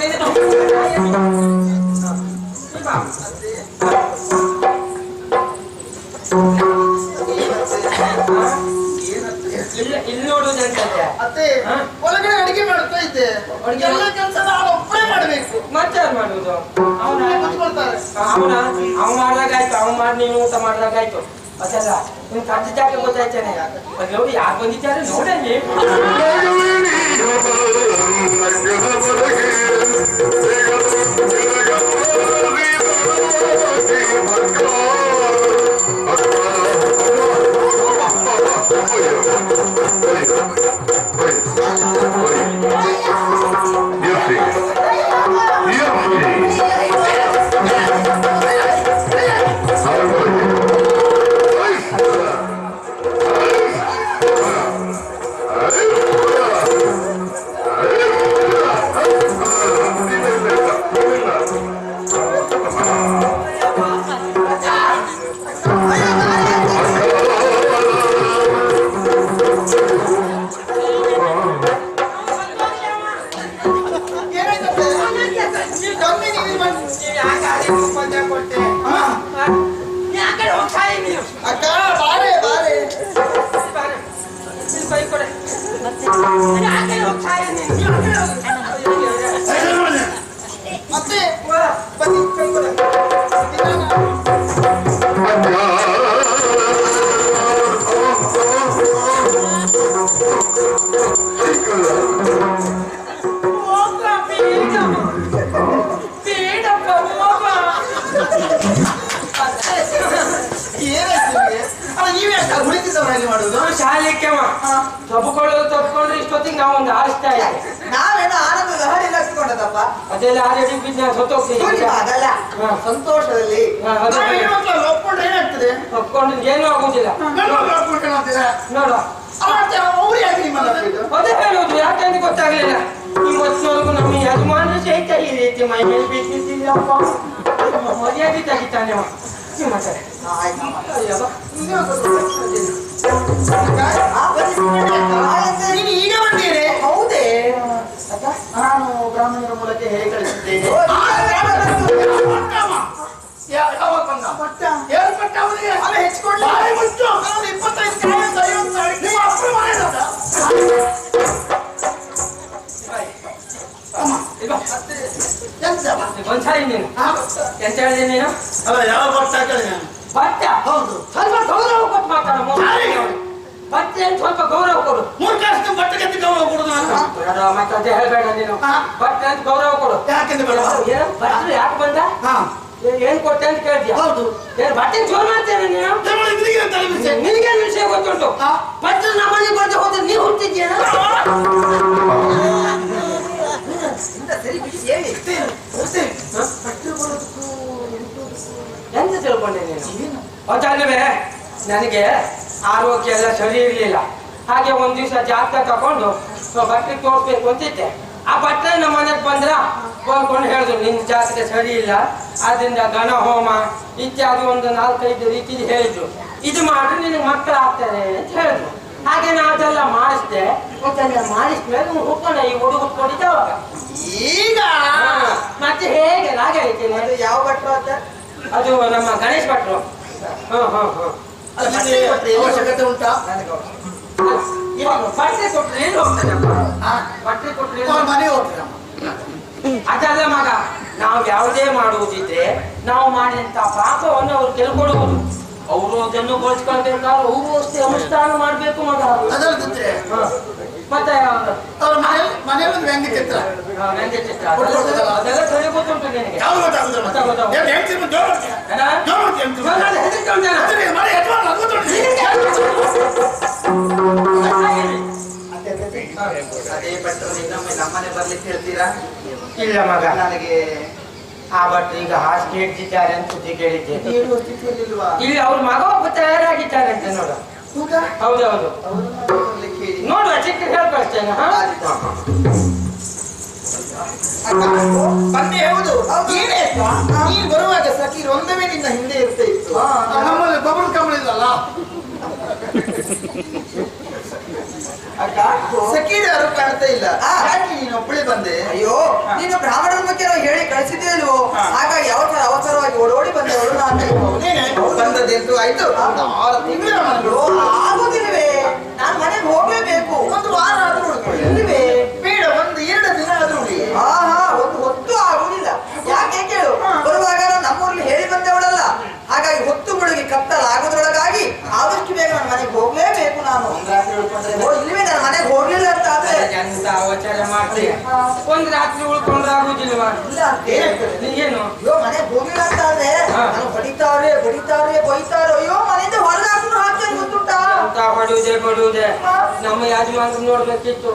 ಇಲ್ಲಿ ನೋಡುವುದಂತೆ ಅತ್ತೆ ಒಳಗಡೆ ಅಡಿಗೆ ಮಾಡ್ತಾ ಇದ್ದೆ. ಎಲ್ಲ ಕೆಲಸ ನಾನು ಒಬ್ಬನೇ ಮಾಡ್ಬೇಕು. ಮತ್ತೆ ಯಾರು ಮಾಡುದು? ಅವನ ಕುತ್ಕೊಳ್ತಾರೆ. ಅವ್ ಮಾಡ್ದಾಗಾಯ್ತು, ಅವ್ ಮಾಡಿ ನೀನು ಊಟ ಮಾಡ್ದಾಗಾಯ್ತು. ಅದಲ್ಲ ನಿನ್ ಕಟ್ಟ ಜಾಗ ಗೊತ್ತಾಯ್ತಾನೆ. ಅದ್ ನೋಡಿ ಯಾರು ಬಂದಿದ್ದಾರೆ ನೋಡಲ್ಲಿ. ಅಕ್ಕ ಬಾರೆ ಬಾರೆ ಮತ್ತೆ ಬನ್ನಿ ಕೈ ಕೊಡ. ಶಾಲೆಕ್ಕೆ ತಪ್ಪಿಕೊಂಡ್ರೆ ಇಷ್ಟೊತ್ತಿಗೆ ನಾವು ಒಂದು ಆರಿಸ್ತಾ ಇದ್ದೆ. ನಾವೇನೋ ಆನಂದ ಲಹರಿ ಹಾಕಿಕೊಂಡದಪ್ಪ. ಅದೆಲ್ಲ ಆಲ್ರೆಡಿ ಬಿಸ್ನೆಸ್ ಹೊತ್ತೋಗ್ತೀವಿ. ಅದಲ್ಲ ಸಂತೋಷದಲ್ಲಿ ಒಪ್ಕೊಂಡ್ರೆ ಏನಾಗ್ತದೆ? ಒಪ್ಕೊಂಡ್ರೆ ಏನೂ ಆಗುದಿಲ್ಲ. ನೋಡ ಅವ್ರು ಯಾಕೆ ನಿಮ್ಮನ್ನ ಅದೇ ಹೇಳೋದು, ಯಾಕಂತ ಗೊತ್ತಾಗ್ಲಿಲ್ಲ. ಇವತ್ತಿನವರೆಗೂ ನಮ್ಮ ಯಜಮಾನ ಸಹಿತ ಈ ರೀತಿ ಮೈ ಮೇಲೆ ಬಿಟ್ಟಿದ್ದಿಲ್ಲಪ್ಪ. ಮರ್ಯಾದೆ ತೆಗಿತಾನೆ ಅವ. ನೀವು ಮಾತಾಡಿ. ನೀನು ಈಗ ಬಂದೀರಿ? ಹೌದೇ? ನಾನು ಬ್ರಾಹ್ಮಣರ ಮೂಲಕ ಹೇಗೆ ಕಳಿಸಿದ್ದೇನೆ. ಯಾವಾಗ ಬಂದ? ಏನು ಪಟ್ಟ ಅವನಿಗೆ? ಅಲ್ಲ ಹೆಚ್ಚಿಕೊಂಡು 25 ನಿಮ್ಮ ಅಪ್ಪನ ಮನೆಯಲ್ಲ? ಒಂದ್ಸಾರಿ ನೀನು ಎಂತ ಹೇಳಿದೆ ನೀನು? ಅಲ್ಲ ಯಾವ ಬಟ್ಟ ಹಾಕಿದೆ? ಬಟ್ಟ? ಹೌದು. ಸ್ವಲ್ಪ ಗೌರವ ಕೊಟ್ಟು ಮಾತಾಡ. ಬಟ್ಟೆ ಅಂತ ಸ್ವಲ್ಪ ಗೌರವ ಕೊಡು. ಮೂರ್ಖಾಸ್ತು ಬಟ್ಟೆಗೆ ಗೌರವ ಕೊಡುದು ನಾನು. ಮತ್ತೆ ಹೇಳ್ಬೇಡ ನೀನು. ಬಟ್ಟೆ ಅಂತ ಗೌರವ ಕೊಡು. ಯಾಕೆಂದ್ರೆ ಬೇಡ? ಬಟ್ಟೆ ಯಾಕೆ ಬಂದ? ಏನ್ ಕೊಟ್ಟೆ ಅಂತ ಕೇಳ್ತೀಯ? ಹೌದು. ಏನ್ ಬಟ್ಟೆ ಜೋರ್ ಮಾಡ್ತೇನೆ ನೀನು? ನಿನಗೆ ವಿಷಯ ಗೊತ್ತುಂಟು. ಬಟ್ಟೆ ನಮ್ಮನೆ ಬರ್ದೆ ಹೋದ್ರೆ ನೀನು ಹುಟ್ಟಿದ್ಯಾ? ಎಂತ ತಿಳ್ಕೊಂಡೆ ನೀನು? ಗೊತ್ತಾಗ್ಲವೇ ನನಗೆ ಆರೋಗ್ಯ ಎಲ್ಲ ಸರಿ ಇರ್ಲಿಲ್ಲ. ಹಾಗೆ ಒಂದ್ ದಿವಸ ಜಾತಕ ತಕೊಂಡು ಬಟ್ಟೆ ತೋರಿಸ್ಬೇಕು ಅಂತಿದ್ದೆ. ಆ ಬಟ್ಟೆ ನಮ್ಮ ಮನೆಗೆ ಬಂದ್ರ ಬಂದ್ಕೊಂಡು ಹೇಳಿದ್ರು ನಿನ್ ಜಾತಕ ಸರಿ ಇಲ್ಲ, ಆದ್ರಿಂದ ಗಣ ಹೋಮ ಇತ್ಯಾದಿ ಒಂದು 4-5 ರೀತಿ ಹೇಳಿದ್ರು. ಇದು ಮಾಡ್ರೆ ನಿನಗೆ ಮಕ್ಕಳು ಆಗ್ತಾರೆ ಅಂತ ಹೇಳಿದ್ರು. ಹಾಗೆ ನಾ ಅದೆಲ್ಲ ಮಾಡಿಸ್ದೆ. ಅದೆಲ್ಲ ಮಾಡಿಸ್ಮೇಲೆ ಹುಡ್ಕೊಂಡ ಈ ಹುಡುಗ ಹುಡ್ಕೊಂಡಿದ್ದೆ ಅವಾಗ. ಈಗ ಮತ್ತೆ ಹೇಗೆ ಹಾಗೆ ಹೇಳ್ತೀನಿ. ಅದು ಯಾವ ಭಟ್ರು ಅಂತ? ಅದು ನಮ್ಮ ಗಣೇಶ್ ಭಟ್ರು. ಅವಶ್ಯಕತೆ ಉಂಟಾ? ಬಟ್ಟೆ ಕೊಟ್ರೆ ಏನು ಹೋಗ್ತದೆ? ಬಟ್ಟೆ ಕೊಟ್ರೆ ಮನೆ ಹೋಗ್ತದೆ. ಅದಲ್ಲ ಮಗ, ನಾವು ಯಾವುದೇ ಮಾಡುವುದಿದ್ರೆ ನಾವು ಮಾಡಿದಂತ ಪಾಪವನ್ನು ಅವ್ರು ತಿಳ್ಕೊಡುವುದು. ಅವರು ಅದನ್ನು ಬಳಸ್ಕೊಳ್ಬೇಕಾದ್ರೆ ಅವರು ಅಷ್ಟೇ ಅನುಷ್ಠಾನ ಮಾಡ್ಬೇಕು ಮಗ. ಅದಲ್ಲದಿದ್ರೆ ಮತ್ತೆ ಅವ್ರ ಮನೆಯಲ್ಲಿ ಒಂದು ವ್ಯಂಗ್ಯ ಚಿತ್ರ ಅದೆಲ್ಲ ಸರಿ ಗೊತ್ತುಂಟು ನಿನಗೆ. ಅದೇ ಭಟ್ರು ಇನ್ನೊಮ್ಮೆ ನಮ್ಮನೆ ಬರ್ಲಿಕ್ಕೆ ಹೇಳ್ತೀರಾ? ಇಲ್ಲ ಮಗ, ನನಗೆ ಆ ಭಟ್ರು ಈಗ ಹಾಸಿಗೆ ಇಟ್ಟಿದ್ದಾರೆ ಅಂತ ಸುದ್ದಿ ಕೇಳಿದ್ದೆ. ಹೇಳುವ ಸ್ಥಿತಿಯಲ್ಲಿಲ್ವಾ? ಇಲ್ಲಿ ಅವ್ರ ಮಗ ಒಬ್ಬ ತಯಾರಾಗಿದ್ದಾರೆ ಅಂತ ನೋಡ. ಹೌದೌದು ನೋಡುವ, ಚಿಕ್ಕ ಹೇಳಿ ಕಳಿಸ್ತೇನೆ. ಬಂದೆ ಹೌದು. ನೀನು ಬರುವಾಗ ಸಖೀರ್ ಒಂದವೇ ನಿನ್ನ ಹಿಂದೆ ಇರ್ತಾ ಇತ್ತು. ನಮ್ಮಲ್ಲಿ ಬಬಲ್ ಕಮಲಿದಲ್ಲ ಅಕ್ಕ ಸಖೀರ್ ಯಾರು ಕಾಣ್ತಾ ಇಲ್ಲ. ಯಾಕೆ ನೀನು ಒಬ್ಬಳೆ ಬಂದೆ? ಅಯ್ಯೋ, ನೀನು ಬ್ರಾಹ್ಮಣರ ಬಗ್ಗೆ ನಾವು ಹೇಳಿ ಕಳಿಸಿದ್ದೇ ಇಲ್ವೋ, ಹಾಗಾಗಿ ಯಾವ ತರ ಅವಸರವಾಗಿ ಓಡೋಡಿ ಬಂದವಳು ನಾನು. ಬಂದದ್ದೆಂತೂ ಆಯ್ತು. 6 ತಿಂಗಳ ಮಗಳು ಆಗುದಿಲ್ವೇ? ನಾನು ಮನೆಗೆ ಹೋಗ್ಲೇಬೇಕು. ಒಂದು ವಾರ ಆದ್ರೂ ಉಳ್ಕೊಳ್ಳಿ. ಇಲ್ವೇ? ಬೇಡ ಅತ್ತೆ ಒಂದು ರಾತ್ರಿ ಉಳ್ಕೊಂಡ್ರೆ ಆಗುದಿಲ್ವಾ? ಇಲ್ಲ ಅಂತ ಏನು ಅಯ್ಯೋ ಮನೆ ಹೋಗಿಲ್ಲ ಅಂತ ಆದ್ರೆ ನಾನು ಬಡಿತಾವ್ರೆ ಬೈತಾರೋ ಅಯ್ಯೋ ಮನೆಯಿಂದ ಹೊರಗೆ ಹಾಕೊಂಡು ಹಾಕ್ತೇನೆ ಗೊತ್ತುಂಟಾ? ಅಂತ ಬಡುವುದೇ ನಮ್ಮ ಯಜಮಾನ್ರು ನೋಡ್ಬೇಕಿತ್ತು.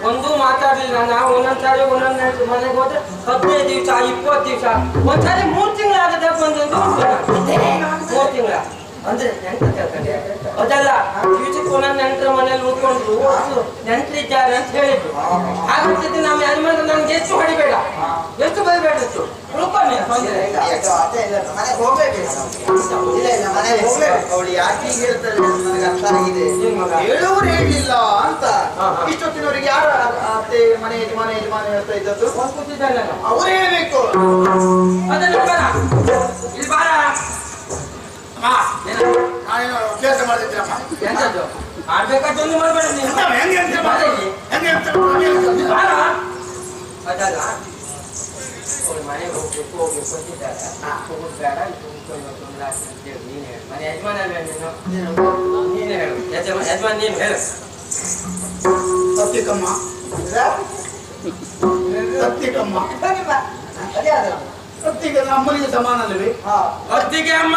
ಒಂದು ಮಾತಾಡ್ಲಿಲ್ಲ. ನಾವು ಒಂದೊಂದ್ಸಾರಿ ಒಂದೊಂದು ಮನೆಗೆ ಹೋದ್ರೆ 15 ದಿವಸ 20 ದಿವಸ ಒಂದ್ಸಾರಿ 3 ತಿಂಗಳಾಗದೆ ಬಂದೊಂದು 3 ತಿಂಗಳ ಅಂದ್ರೆ ನೆಂಟ್ರು ಕೇಳ್ಕೊಂಡೆ ಅದಲ್ಲ ದಿವಸಕ್ಕೆ ಒಂದೊಂದು ನೆಂಟ್ರ ಮನೇಲಿ ಉಳ್ಕೊಂಡ್ರು ನೆಂಟ್ರಿದ್ದಾರೆ ಅಂತ ಹೇಳಿದ್ರು. ಹಾಗಾಗಿ ನಮ್ಮ ಯಜಮಾನ್ರು ನನ್ಗೆ ಎಷ್ಟು ಹೊಡಿಬೇಡ ಎಷ್ಟು ಬೈಬೇಡಿತ್ತು ಉಳ್ಕೊಂಡೆ ತೊಂದರೆ ಮನೆಗೆ ಹೋಗ್ಬೇಕು. ಅವಳು ಯಾಕೆ ಹೇಳ್ತಾರೆ ನನಗೆ ಅರ್ಥ ಆಗಿದೆ. ಹೇಳುವರು ಹೇಳಲಿಲ್ಲ ಅಂತ ಇಷ್ಟೊತ್ತಿನವರಿಗೆ ಯಾರು ಅತ್ತೆ ಮನೆ ಯಜಮಾನ ಹೇಳ್ತಾ ಇದ್ದದ್ದು? ಅವ್ರು ಹೇಳ್ಬೇಕು. ಅದನ್ನ ಬರ ಇಲ್ಲಿ ಬಾರ ನಾನೇನು ಕೆಲಸ ಮಾಡ್ತಿದ್ದೀರಮ್ಮ. ಎಂತದ್ದು ಮಾಡ್ಬೇಕಾದ್ದೊಂದು ಮಾಡ್ಬೇಡ ನೀನು. ಅದಲ್ಲ ಅವ್ರು ಮನೆಗೆ ಹೋಗ್ಬೇಕು ಅಂತಿದ್ದಾರೆ. ಹೋಗೋದು ಬೇಡ ನೀನು ಹೇಳು. ಮನೆ ಯಜಮಾನ ನೀನು ಹೇಳು. ಯಜಮಾನ ನೀನು ಹೇಳು. ಸತ್ಯಕಮ್ಮ ಅತ್ತಿಗೆ ಅಮ್ಮನಿಗೆ ಸಮಾನ ಅಲ್ಲವೇ? ಅತ್ತಿಗೆ ಅಮ್ಮ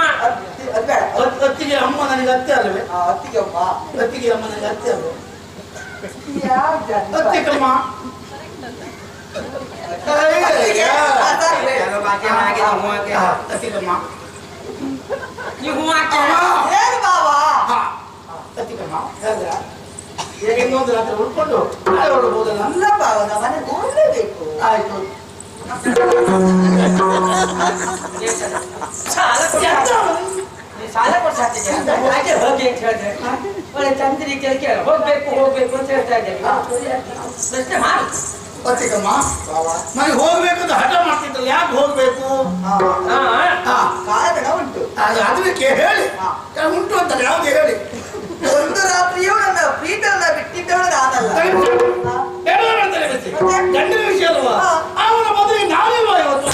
ಅತ್ತಿಗೆ ಅಮ್ಮ ನನಗೆ ಅತ್ತೆ ಅಲ್ಲವೇ? ಅತ್ತಿಗೆ ಅಮ್ಮ ನನಗೆ ಅತ್ತೆ ಅಲ್ವೇ? ಅತ್ತಿಗಮ್ಮ ಅತ್ತಿಗಮ್ಮ ನೀವು ಹೂ ಹಾಕಿ ಅತ್ತಿಗಮ್ಮ ಹೇಳಿದ್ರ ಈಗ ಇನ್ನೊಂದು ರಾತ್ರಿ ಉಳ್ಕೊಂಡು ನಾಳೆ ಹೊರಡ್ಬೋದಲ್ಲ? ಅಲ್ಲ ಬಾವ ನಮ್ಮ ಮನೆಗೆ ಹೋಗ್ಲೇಬೇಕು. ಆಯ್ತು. ಸಾಲ ಕೊಡ್ಸಾಕ್ತಿದ್ದೆ ಹಾಗೆ ಹೋಗಿ ಅಂತ ಹೇಳಿದ್ರೆ ಒಳ್ಳೆ ಚಂದ್ರಿ ಕೇಳ ಹೋಗ್ಬೇಕು ಅಂತ ಹೇಳ್ತಾ ಇದ್ದೇನೆ. ಪ್ರಶ್ನೆ ಮಾಡಿ ಅತ್ತಿಗಮ್ಮ ನನಗೆ ಹೋಗ್ಬೇಕಂತ ಹಠ ಮಾಡ್ತಿದ್ದಲ್ಲ, ಯಾಕೆ ಹೋಗ್ಬೇಕು? ಕಾರಣ ಉಂಟು. ಅದಕ್ಕೆ ಹೇಳಿ ಉಂಟು ಅಂತಲ್ಲ, ಯಾವ್ದು ಹೇಳಿ? ಒಂದು ರಾತ್ರಿಯೂ ನನ್ನ ಪ್ರೀತಿಯನ್ನ ಬಿಟ್ಟಿದ್ದವಳು ನಾನಲ್ಲ. ಗಂಡನ ವಿಷಯ ಅಲ್ವಾ? ಅವನ ಮದುವೆ ನಾನಿಲ್ವಾ ಇವತ್ತು?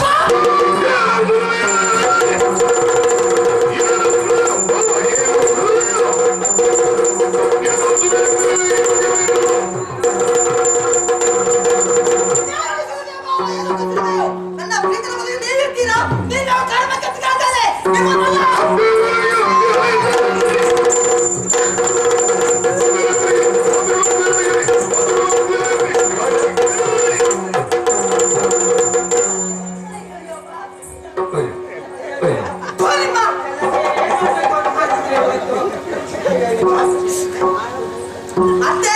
ನನ್ನ ಪ್ರೀತಿಯ ಮದುವೆ ನೀವಿರ್ತೀರಾ? ನೀನು ಕಾರಣಕ್ಕಾಗಲ್ಲ. ಅತ್ತೆ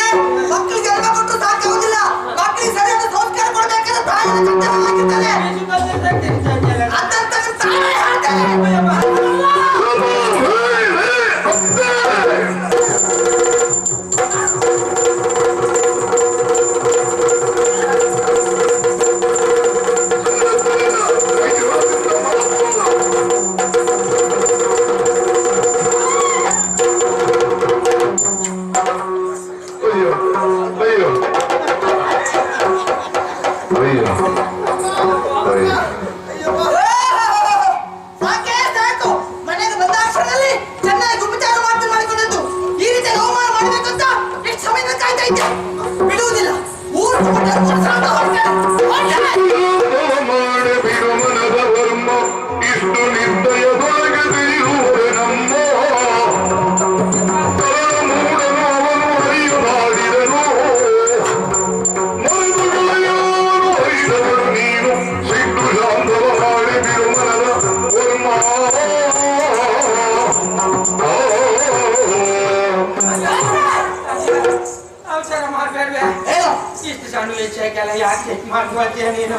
ಮಕ್ಕಳಿಗೆ ಎಲ್ಲ ಕೊಟ್ಟು ಸಾಕಾಗುದಿಲ್ಲ. ಮಕ್ಕಳಿಗೆ ಸರಿಯಾದ ಸಂಸ್ಕಾರ ಕೊಡಬೇಕಾದ್ರೆ ತಾಯಿನ ಕರ್ತವ್ಯ ಆಗಿರ್ತಾರೆ. ಅದಂತ ತಾಯಿ ಹೇಳ್ತಾರೆ. ಸಾಕೆ ಸಾಕು. ಮನೆಗೆ ಬಂದ ಕ್ಷಣದಲ್ಲಿ ಚೆನ್ನಾಗಿ ಉಪಚಾರ ಮಾಡಿಕೊಂಡದ್ದು ಈ ರೀತಿ ಅವಮಾನ ಮಾಡಬೇಕಂತ ಎಷ್ಟು ಸಮಯದ ಕಾಯ್ತಾ ಇದ್ದೆ. ಬಿಡುವುದಿಲ್ಲ. ಊರು ಇಷ್ಟು ನಿರ್ದಯದೊಳಗೆ ತಿಳಿಯುವುದೇ ನಮ್ಮ ಮೂಡನು ಅವನು ಅರಿಯುನಾಡಿದನು ಮರುದುಗಳು ಹರಿದವರು ನೀನು ಸಿಟ್ಟು ಶಾಂತವ ಮಾಡಿ ಬಿರುಮನದ ವರ್ಮ ಅವಸರ ಮಾಡ್ಬೇಡ್ವೆ. ಇಷ್ಟು ಸಣ್ಣ ವಿಷಯಕ್ಕೆಲ್ಲ ಯಾಕೆ ಚೆಕ್ ಮಾಡ್ಕೊಳ್ತೀಯ ನೀನು?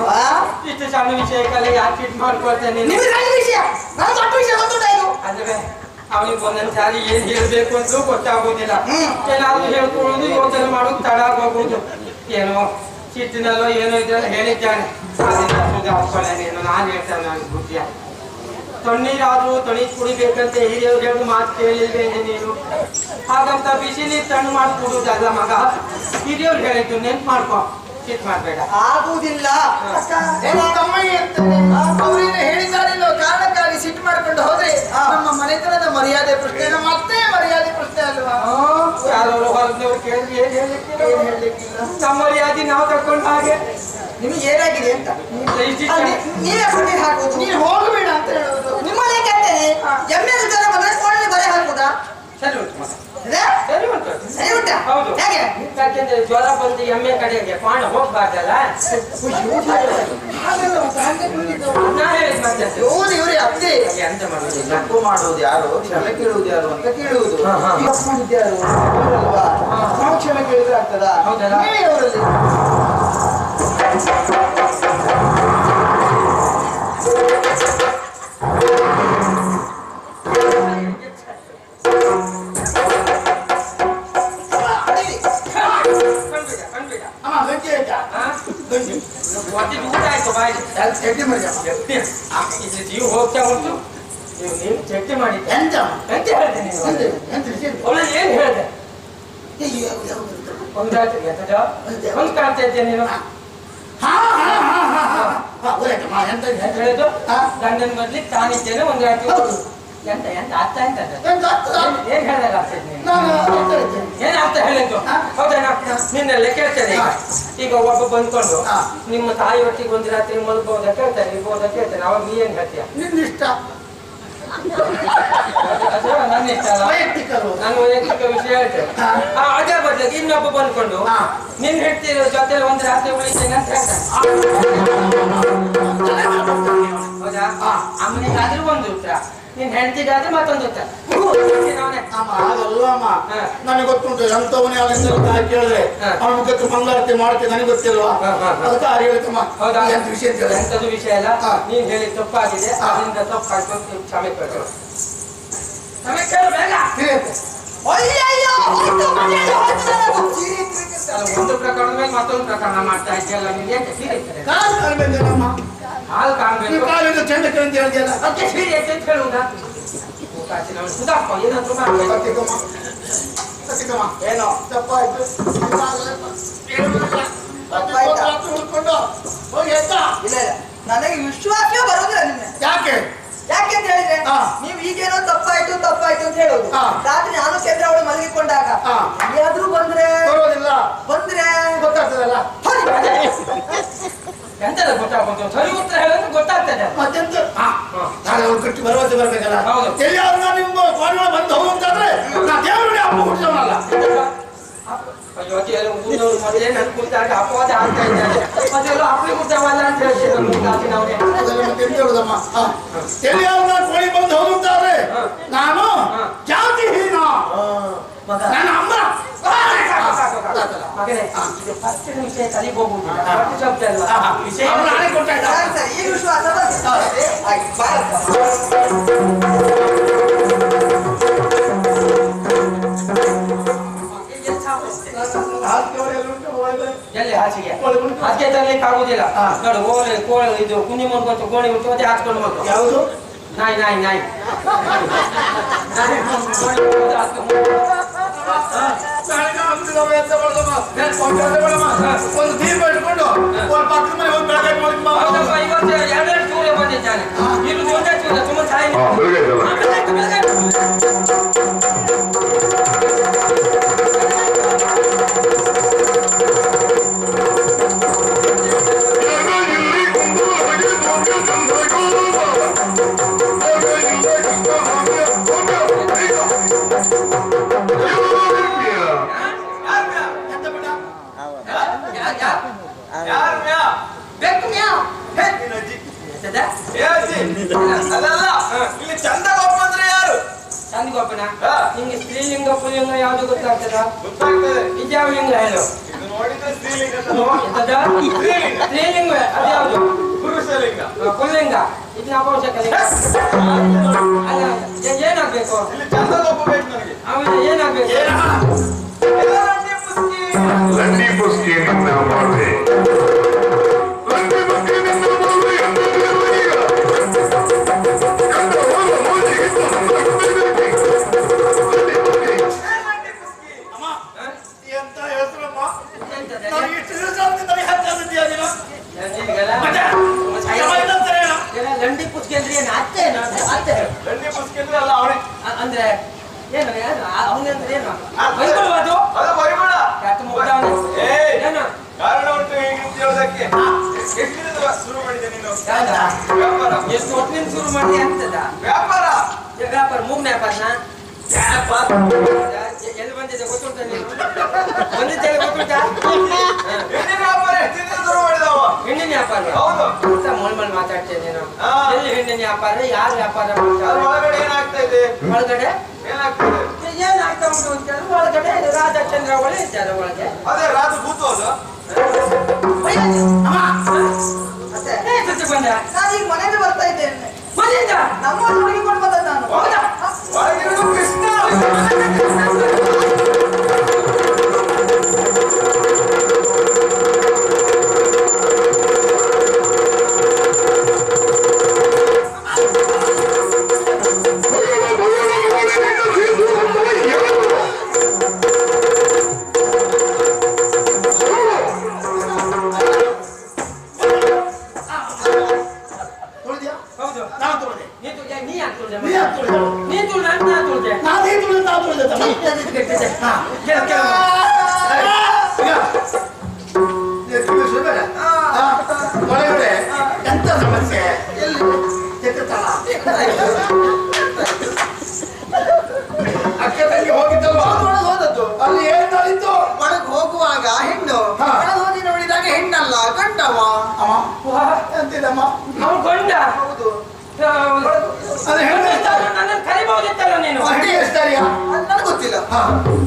ಇಷ್ಟು ಸಣ್ಣ ವಿಷಯಕ್ಕೆಲ್ಲ ಯಾಕೆ ಚೆಕ್ ಮಾಡ್ಕೊಳ್ತೀಯ ನೀನು? ಅಲ್ವೇ ಅವನಿಗೆ ಒಂದೊಂದು ಸಾರಿ ಏನ್ ಹೇಳ್ಬೇಕು ಅಂತ ಗೊತ್ತಾಗೋದಿಲ್ಲ. ಏನಾದ್ರು ಹೇಳ್ಕೊಳ್ಳೋದು ಯೋಚನೆ ಮಾಡೋದು ತಡ ಆಗೋಗ್ಬೋದು. ಏನೋ ಸಿಟ್ಟಿನಲ್ಲೋ ಏನೋ ಇದ್ರಲ್ಲಿ ಹೇಳಿದ್ದಾನೆ. ನೀನು ನಾನು ಹೇಳ್ತೇನೆ ನನಗೆ ಬುದ್ಧಿಯ ತಣ್ಣೀರಾದ್ರೂ ತಣಿ ಕುಡಿಬೇಕಂತ ಹಿರಿಯವ್ರು ಹೇಳಿದ ಮಾತು ಕೇಳಿಲ್ವೇನೆ ನೀನು? ಹಾಗಂತ ಬಿಸಿ ನೀರು ತಣ್ಣು ಮಾಡಿ ಕುಡುವುದಲ್ಲ ಮಗ. ಹಿರಿಯವ್ರು ಹೇಳಿದ್ದು ನೆನ್ಪು ಮಾಡ್ಕೊ. ಸಿಟ್ಟು ಮಾಡ್ಬೇಡ. ಆಗುವುದಿಲ್ಲ. ಅವ್ರೇನು ಹೇಳಿದಾರಿಲ್ಲೋ ಕಾರಣಕ್ಕಾಗಿ ಸಿಟ್ಟು ಮಾಡ್ಕೊಂಡು ಹೋದ್ರೆ ನಮ್ಮ ಮನೆತನದ ಮರ್ಯಾದೆ ಪ್ರಶ್ನೆ, ನಮ್ಮ ಅತ್ತೆ ಮರ್ಯಾದೆ ಪ್ರಶ್ನೆ ಅಲ್ವಾ? ಯಾರು ಹೊರದವ್ರು ಕೇಳಿದ್ರೆ ಏನ್ ಹೇಳಿ ನಮ್ಮ ಮರ್ಯಾದೆ ನಾವು ತಕೊಂಡು ಹಾಗೆ ನಿಮಗೆ ಏನಾಗಿದೆ ಅಂತ ನೀವೇ ಕೊಟ್ಟಿ ಹಾಕುದು. ನೀನು ಹೋಗಬೇಡ ಅಂತ ಹೇಳುದು. ನಿಮ್ಮನೆ ಕೇಳ್ತೇನೆ, ಎಮ್ಮೆ ಜ್ವರ ಬಂದ್ರೆ ಕೋಣೆ ಬರೆ ಹಾಕುದಾ? ಸರಿ ಉಂಟು ಸರಿ ಉಂಟು. ಸರಿ ಉಂಟಾ? ಹೌದು. ಹೇಗೆ? ಯಾಕೆಂದ್ರೆ ಜ್ವರ ಬಂದು ಎಮ್ಮೆ ಕಡೆಗೆ ಪಾಣ ಹೋಗ್ಬಾರ್ದಲ್ಲ. ನಾ ಹೇಳಿದ್ ಮತ್ತೆ ಇವರೇ ಅತ್ತೆ ಎಂತ ಮಾಡುದು? ತಪ್ಪು ಮಾಡುವುದು ಯಾರು, ಕ್ಷಮೆ ಕೇಳುವುದು ಯಾರು ಅಂತ ಕೇಳುವುದು. ತಪ್ಪು ಮಾಡಿದ್ದು ಯಾರು ಅಲ್ವಾ? ನಾವು ಕ್ಷಮೆ ಕೇಳಿದ್ರೆ ಆಗ್ತದಾ? ನೀವೇ ಅವರಲ್ಲಿ ನೀವು ಹೋಗ್ತಾ ಉಂಟು, ನೀವು ಚರ್ಚೆ ಮಾಡಿದ್ದೆ ಎಂತ ಹೇಳ್ದೆ ನೀವು? ಅವಳು ಏನ್ ಹೇಳ್ದೆ? ಒಂದು ರಾತ್ರಿ ಒಂದು ಕಾಣ್ತಾ ಇದ್ದೆ ನೀನು ಹೇಳುದು ಗಂಡನ ಬರ್ಲಿಕ್ಕೆ ತಾನಿದ್ದೇನೆ ಒಂದು ರಾತ್ರಿ. ಎಂತ ಎಂತ ಅರ್ಥ ಎಂತ ಏನ್ ಹೇಳಿದಾಗ ಆಗ್ತಾ ಇದ್ದೀನಿ? ಏನ್ ಅರ್ಥ ಹೇಳಿದ್ದು? ಹೌದಾ? ನಿನ್ನೆಲ್ಲ ಕೇಳ್ತೇನೆ. ಈಗ ಒಬ್ಬ ಬಂದ್ಕೊಂಡು ನಿಮ್ಮ ತಾಯಿ ಒಟ್ಟಿಗೆ ಒಂದು ರಾತ್ರಿ ಮಲ್ಬಹುದ ಕೇಳ್ತಾನೆ, ಇರ್ಬೋದ ಕೇಳ್ತಾನೆ. ಅವಾಗ ನೀ ಏನ್ ಹೇಳ್ತೀಯ? ನಿನ್ನಿಷ್ಟ. ನನ್ನ ಇಷ್ಟ ಅಲ್ಲ, ನಾನು ವೈಯಕ್ತಿಕ ವಿಷಯ ಹೇಳ್ತೇನೆ. ಅದೇ ಬದಲಿಗೆ ಇನ್ನೊಬ್ಬ ಬಂದ್ಕೊಂಡು ನಿನ್ ಹೇಳ್ತಿರೋ ಜೊತೆ ಒಂದು ರಾತ್ರಿ ಉಳಿತೇನೆ ಅಂತ ಹೇಳ್ತಾನೆ. ಹೌದಾ? ಅಮ್ಮನಿಗಾದ್ರೂ ಒಂದು ಉತ್ತರ, ನಿನ್ ಹೆಂಡತಿಗಾದ್ರೆ ಮತ್ತೊಂದು ಉತ್ತರ. ಹಾಗಲ್ಲ ಅಮ್ಮ, ನನಗೆ ಗೊತ್ತುಂಟು ಎಂತವನೇ ಅಲ್ಲಿಂದ ಕೇಳಿದ್ರೆ ಅವನ ಮುಖಕ್ಕೆ ಮಂಗಳಾರತಿ ಮಾಡ್ತೀನಿ, ನನಗೆ ಗೊತ್ತಿಲ್ವಾ? ಅದಕ್ಕೆ ಯಾರು ಹೇಳ್ತಮ್ಮ? ಹೌದಾ? ಎಂತ ವಿಷಯ ಎಂತದ್ದು ವಿಷಯ ಅಲ್ಲ. ನೀನ್ ಹೇಳಿ ತಪ್ಪಾಗಿದೆ, ಅದರಿಂದ ತಪ್ಪಾಗಿ ಕ್ಷಮೆ ಕೇಳು. ಕ್ಷಮೆ ಕೇಳು ಬೇಗ. ಒಂದು ಪ್ರಕರಣದ ಮೇಲೆ ಮತ್ತೊಂದು ಪ್ರಕರಣ ಮಾಡ್ತಾ ಇದೆಯಲ್ಲ, ನಿಮ್ಗೆ ಎಂತ ಸೀರೆ ಇರ್ತದೆ? ಹಾಲು ಕಾಣ್ಬೇಕು, ಅದಕ್ಕೆ ಸೀರೆ ಅಂತ ಹೇಳುವುದಾ? ಸುಧಾಪ್ಪ ಏನಾದ್ರು ಮಾಡ್ಬೇಕು. ಏನೋ ತಪ್ಪಾಯ್ತು, ಉಳ್ಕೊಂಡು ಹೋಗಿ ಎತ್ತ. ಇಲ್ಲ ಇಲ್ಲ, ನನಗೆ ವಿಶ್ವಾಸವೇ ಬರೋದಿಲ್ಲ ನಿನ್ನೆ. ಯಾಕೆ ಯಾಕೆಂತ ಹೇಳಿದ್ರೆ ನೀವು ಈಗೇನೋ ತಪ್ಪಾಯ್ತು ತಪ್ಪಾಯ್ತು ಅಂತ ಹೇಳೋದು. ರಾತ್ರಿ ನಾನು ಕೇಂದ್ರ ಅವಳು ಮಲಗಿಕೊಂಡಾಗ ಯಾವ್ದಾದ್ರು ಬಂದ್ರೆ ಬಂದ್ರೆ ಗೊತ್ತಾಗ್ತದಲ್ಲ. ಎಂತದ ಗೊತ್ತಾಗ್ಬೋದು? ಸರಿ ಉತ್ತರ ಹೇಳೋದು ಗೊತ್ತಾಗ್ತದೆ. ಮತ್ತೆಂತ ನಾಳೆ ಅವ್ರು ಕಟ್ಟಿ ಭರವಸೆ ಬರ್ಬೇಕಲ್ಲ. ಎಲ್ಲಿಯಾದ್ರೂ ನಿಮ್ಮ ಸ್ವಾಮಿಗಳು ಬಂದು ಹೋಗುವಂತಾದ್ರೆ ನಾ ದೇವರನ್ನೇ ಹಬ್ಬ ಹುಟ್ಟಿದವನಲ್ಲ. ಅಯ್ಯೋ ಊರವ್ರು ಮೊದಲೇ ನನ್ ಕೂತಾಗ ಅಪವಾದ ಆಗ್ತಾ ಇದ್ದಾರೆ. ಮೊದಲು ಅಪ್ಪಳಿ ಕೂತವಲ್ಲ ಅಂತ ಹೇಳ್ತೇವೆ. ಎಲ್ಲಿಯಾದ್ರೂ ನಾನು ಕೋಳಿ ಬಂದು ಹೋಗುವಂತಾದ್ರೆ ನಾನು ಜಾತಿಹೀನ. ನನ್ನ ಅಮ್ಮ ಮಗನೇ, ಇದು ಫಸ್ಟ್ ವಿಷಯ ತಲೆಗೆ ಹೋಗುವುದಿಲ್ಲ. ಶಬ್ದ ಅಲ್ವಾ ವಿಷಯ? ನಾಳೆ ಕೊಟ್ಟ ಈ ವಿಶ್ವಾಸ ಎಲ್ಲಿ ಹಾಸಿಗೆ ಹಾಸಿಗೆ ತರಲಿಕ್ಕೆ ಆಗುದಿಲ್ಲ. ನೋಡು ಓಲೆ ಕೋಳ ಇದು ಕುಂಜಿ ಮಾಡ್ಕೊಂತ ಗೋಣಿ ಉಂಟು ಅದೇ ಹಾಕ್ಕೊಂಡು ಮಕ್ಕಳು. ಯಾವುದು? ನಾಯಿ ನಾಯಿ ನಾಯಿ ಒಂದು ದೀಪ ಇಟ್ಕೊಂಡು ಪಕ್ಕದ ಮನೆ ಹೋಗಿ ಬೆಳಗ್ಗೆ ಇವತ್ತು ಎರಡೆರಡು ಸೂರ್ಯ ಬಂದಿದ್ದಾನೆ. ಇದು ಒಂದೇ ಸೂರ್ಯ ತುಂಬ ತಾಯಿ ಇಲ್ಲಿ ಚಂದಗೊಬ್ಬ ಅಂದ್ರೆ ಯಾರು? ಚಂದಗೊಬ್ಬನ ನಿಂಗೆ ಸ್ತ್ರೀಲಿಂಗ ಪುಲ್ಲಿಂಗ ಯಾವ್ದು ಗೊತ್ತಾಗ್ತದ? ಗೊತ್ತಾಗ್ತದೆ. ಇದ್ಯಾವ ಲಿಂಗ ಹೇಳು? ನೋಡಿದ್ರೆ ಸ್ತ್ರೀಲಿಂಗ. ಸ್ತ್ರೀಲಿಂಗ ಅದ್ಯಾವುದು? ಪುರುಷಲಿಂಗ. ಪುಲ್ಲಿಂಗ ಇದು ನಪುಂಸಕ ಲಿಂಗ. ಏನಾಗ್ಬೇಕು? ಇಲ್ಲಿ ಚಂದಗೊಬ್ಬ ಬೇಕು ನನಗೆ. ಆಮೇಲೆ ಏನಾಗ್ಬೇಕು? ಲಂಡಿ ಪುಸ್ಕಿ ನನ್ನ ಮಾಡಿದೆ. ಲಂಡಿ ಪುಸ್ಕಿ ಅಂದ್ರೆ ಏನು? ಅತ್ತೆ ಲಂಡಿ ಪುಸ್ಕಿ ಅಂದ್ರೆ ಅಲ್ಲ ಅವನೇ. ಅಂದ್ರೆ ಏನು ಅವನಂದ್ರೆ ಏನು? ಬೈಬಲ್ ಅದು ಅದು ಬೈಬಲ್. ಮುಗ್ದವನ ಎಷ್ಟು ದಿನದ ಶುರು ಮಾಡಿದೆ ನೀನು ಯಾವ್ದಾ? ವ್ಯಾಪಾರ? ಎಷ್ಟು ಹೊತ್ತಿನಿಂದ ಶುರು ಮಾಡಿ ಅಂತದ ವ್ಯಾಪಾರ ವ್ಯಾಪಾರ ಮೂಗ್ನ ವ್ಯಾಪಾರನ ಎಲ್ಲಿ ಬಂದಿದೆ ಗೊತ್ತುಂಟ ನೀನು ಬಂದಿದ್ದೇವೆ ಗೊತ್ತುಂಟ ಹೆಣ್ಣಿನ ವ್ಯಾಪಾರ ಎಷ್ಟು ದಿನ ಶುರು ಮಾಡಿದವ? ಹೆಣ್ಣಿನ ವ್ಯಾಪಾರ ಹೌದು. ಮೊಳ್ ಮಾತಾಡ್ತೇನೆ ನೀನು ಎಲ್ಲಿ ಹೆಣ್ಣಿನ ವ್ಯಾಪಾರ ಯಾರು ವ್ಯಾಪಾರ ಒಳಗಡೆ ಏನಾಗ್ತಾ ಇದೆ? ಒಳಗಡೆ ಏನಾಗ್ತದೆ? ಏನಾಗ್ತಾ ಉಂಟು ಅಂತ ಹೇಳಿದ್ರೆ ಒಳಗಡೆ ರಾಜಚಂದ್ರ ಒಳ್ಳೆ ಇದ್ದಾರೆ ಒಳಗೆ ಅದೇ ರಾಜ ಭೂತವಾದ ಸುತ್ತಿ ಬಂದ ನಾನೀಗ ಮನೆಯಿಂದ ಬರ್ತಾ ಇದ್ದೇನೆ. ಮನೆಯಿಂದ ನಮ್ಮ ಹುಡುಗಿಕೊಂಡು ಬಂದ ನಾನು. ಒಳಗಿರೋದು ಕೃಷ್ಣ. ಒಳಗಡೆ ಎಂತ ಸಮಸ್ಯೆ ಅಕ್ಕ ತಂಗಿ ಹೋಗಿದ್ದಲ್ವಾ? ಹೋದದ್ದು ಅಲ್ಲಿ ಏನ್ ನಡೀತು? ಒಳಗೆ ಹೋಗುವಾಗ ಹೆಣ್ಣು ಒಳಗೆ ಹೋಗಿ ನೋಡಿದಾಗ ಹೆಣ್ಣಲ್ಲ ಗಂಡವ. ಅಂತಿದಮ್ಮ ಅವ್ನು ಗೊಂಡ ಹೌದು. ನನ್ನ ಕರಿಬಹುದಿತ್ತಲ್ಲ ನೀನು ನನಗೆ ಗೊತ್ತಿಲ್ಲ.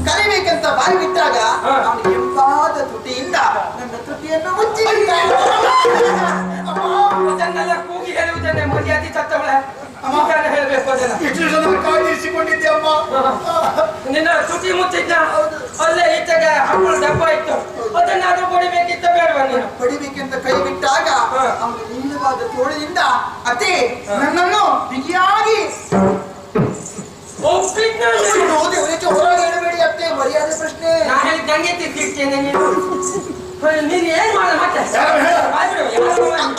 ಕರಿಬೇಕಂತ ಬಾಯಿ ಬಿಟ್ಟಾಗ ಅವನು ಕೆಂಪಾದ ತುಟಿಯಿಂದ ನನ್ನ ತುಟಿಯನ್ನು ಮುಚ್ಚಿ ಅದನ್ನೆಲ್ಲ ಕೂಗಿ ಹೇಳುವುದನ್ನೇ ಮರ್ಯಾದೆ ತತ್ತವಳೆ ಹೇಳ್ಬೇಕು ಅದನ್ನ. ಇಷ್ಟು ಜನ ಕಾಯ್ದಿರಿಸಿಕೊಂಡಿದ್ದೆ ಅಮ್ಮ. ನಿನ್ನ ತುಟಿ ಮುಚ್ಚಿದ್ದ ಅಲ್ಲೇ ಈಚೆಗೆ ಹಪ್ಪಳ ಡಬ್ಬ ಇತ್ತು ಅದನ್ನಾದ್ರೂ ಹೊಡಿಬೇಕಿತ್ತ ಬೇಡವ ನೀನು? ಹೊಡಿಬೇಕೆಂತ ಕೈ ಬಿಟ್ಟಾಗ ಅವನು ನೀಳವಾದ ತೋಳಿನಿಂದ ಅತ್ತೆ ನನ್ನನ್ನು ಬಿಗಿಯಾಗಿ ಹೊರಗೆ ಇಡಬೇಡಿ ಅತ್ತೆ, ಮರ್ಯಾದೆ ಪ್ರಶ್ನೆ. ನಾ ಹೇಳಿದಂಗೆ ತಿರ್ತಿರ್ತೇನೆ ನೀನು. ನೀನು ಏನ್ ಮಾಡ ಮತ್ತೆ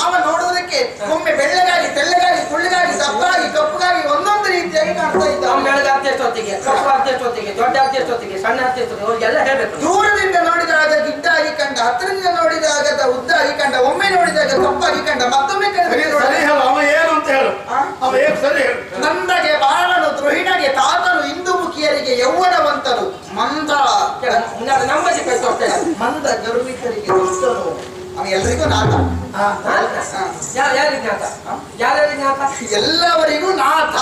ಅವ ನೋಡುವುದಕ್ಕೆ ಒಮ್ಮೆ ಬೆಳ್ಳಗಾಗಿ ತೆಳ್ಳಗಾಗಿ ಸುಳ್ಳಿಗಾಗಿ ದಪ್ಪಗಾಗಿ ಕಪ್ಪಗಾಗಿ ಒಂದೊಂದು ರೀತಿಯಾಗಿ ಕಾಣ್ತಾ ಇದ್ದ. ಬೆಳಗಾಗ್ತಿಷ್ಟೊತ್ತಿಗೆ ಕಪ್ಪಾಗ್ತಿಷ್ಟೊತ್ತಿಗೆ ದೊಡ್ಡ ಆಗ್ತಿಷ್ಟೊತ್ತಿಗೆ ಸಣ್ಣ ಆಗ್ತಿರ್ತದೆ ಅವ್ರಿಗೆಲ್ಲ ಹೇಳ್ಬೇಕು. ದೂರದಿಂದ ನೋಡಿದಾಗ ಗಿಡ್ಡಾಗಿ ಕಂಡ, ಹತ್ತಿರದಿಂದ ನೋಡಿದಾಗ ಉದ್ದಾಗಿ ಕಂಡ, ಒಮ್ಮೆ ನೋಡಿದಾಗ ಕಪ್ಪಾಗಿ ಕಂಡ, ಮತ್ತೊಮ್ಮೆ ಅವ ಏನು ಅಂತ ಹೇಳು. ಅವ ಏನು ಸರಿ ಹೇಳು. ನಂದಗೆ ಬಾಳನು ದ್ರೋಹಿಣಗೆ ತಾತನು ಹಿಂದೂಮುಖಿಯರಿಗೆ ಯೌವನವಂತನು ಮಂದ ಮಂದ ಗರ್ಭಿಕರಿಗೆ ದುಷ್ಟನು. ಅವ ಎಲ್ರಿಗೂ ನಾಥ. ಎಲ್ಲವರಿಗೂ ನಾಥ.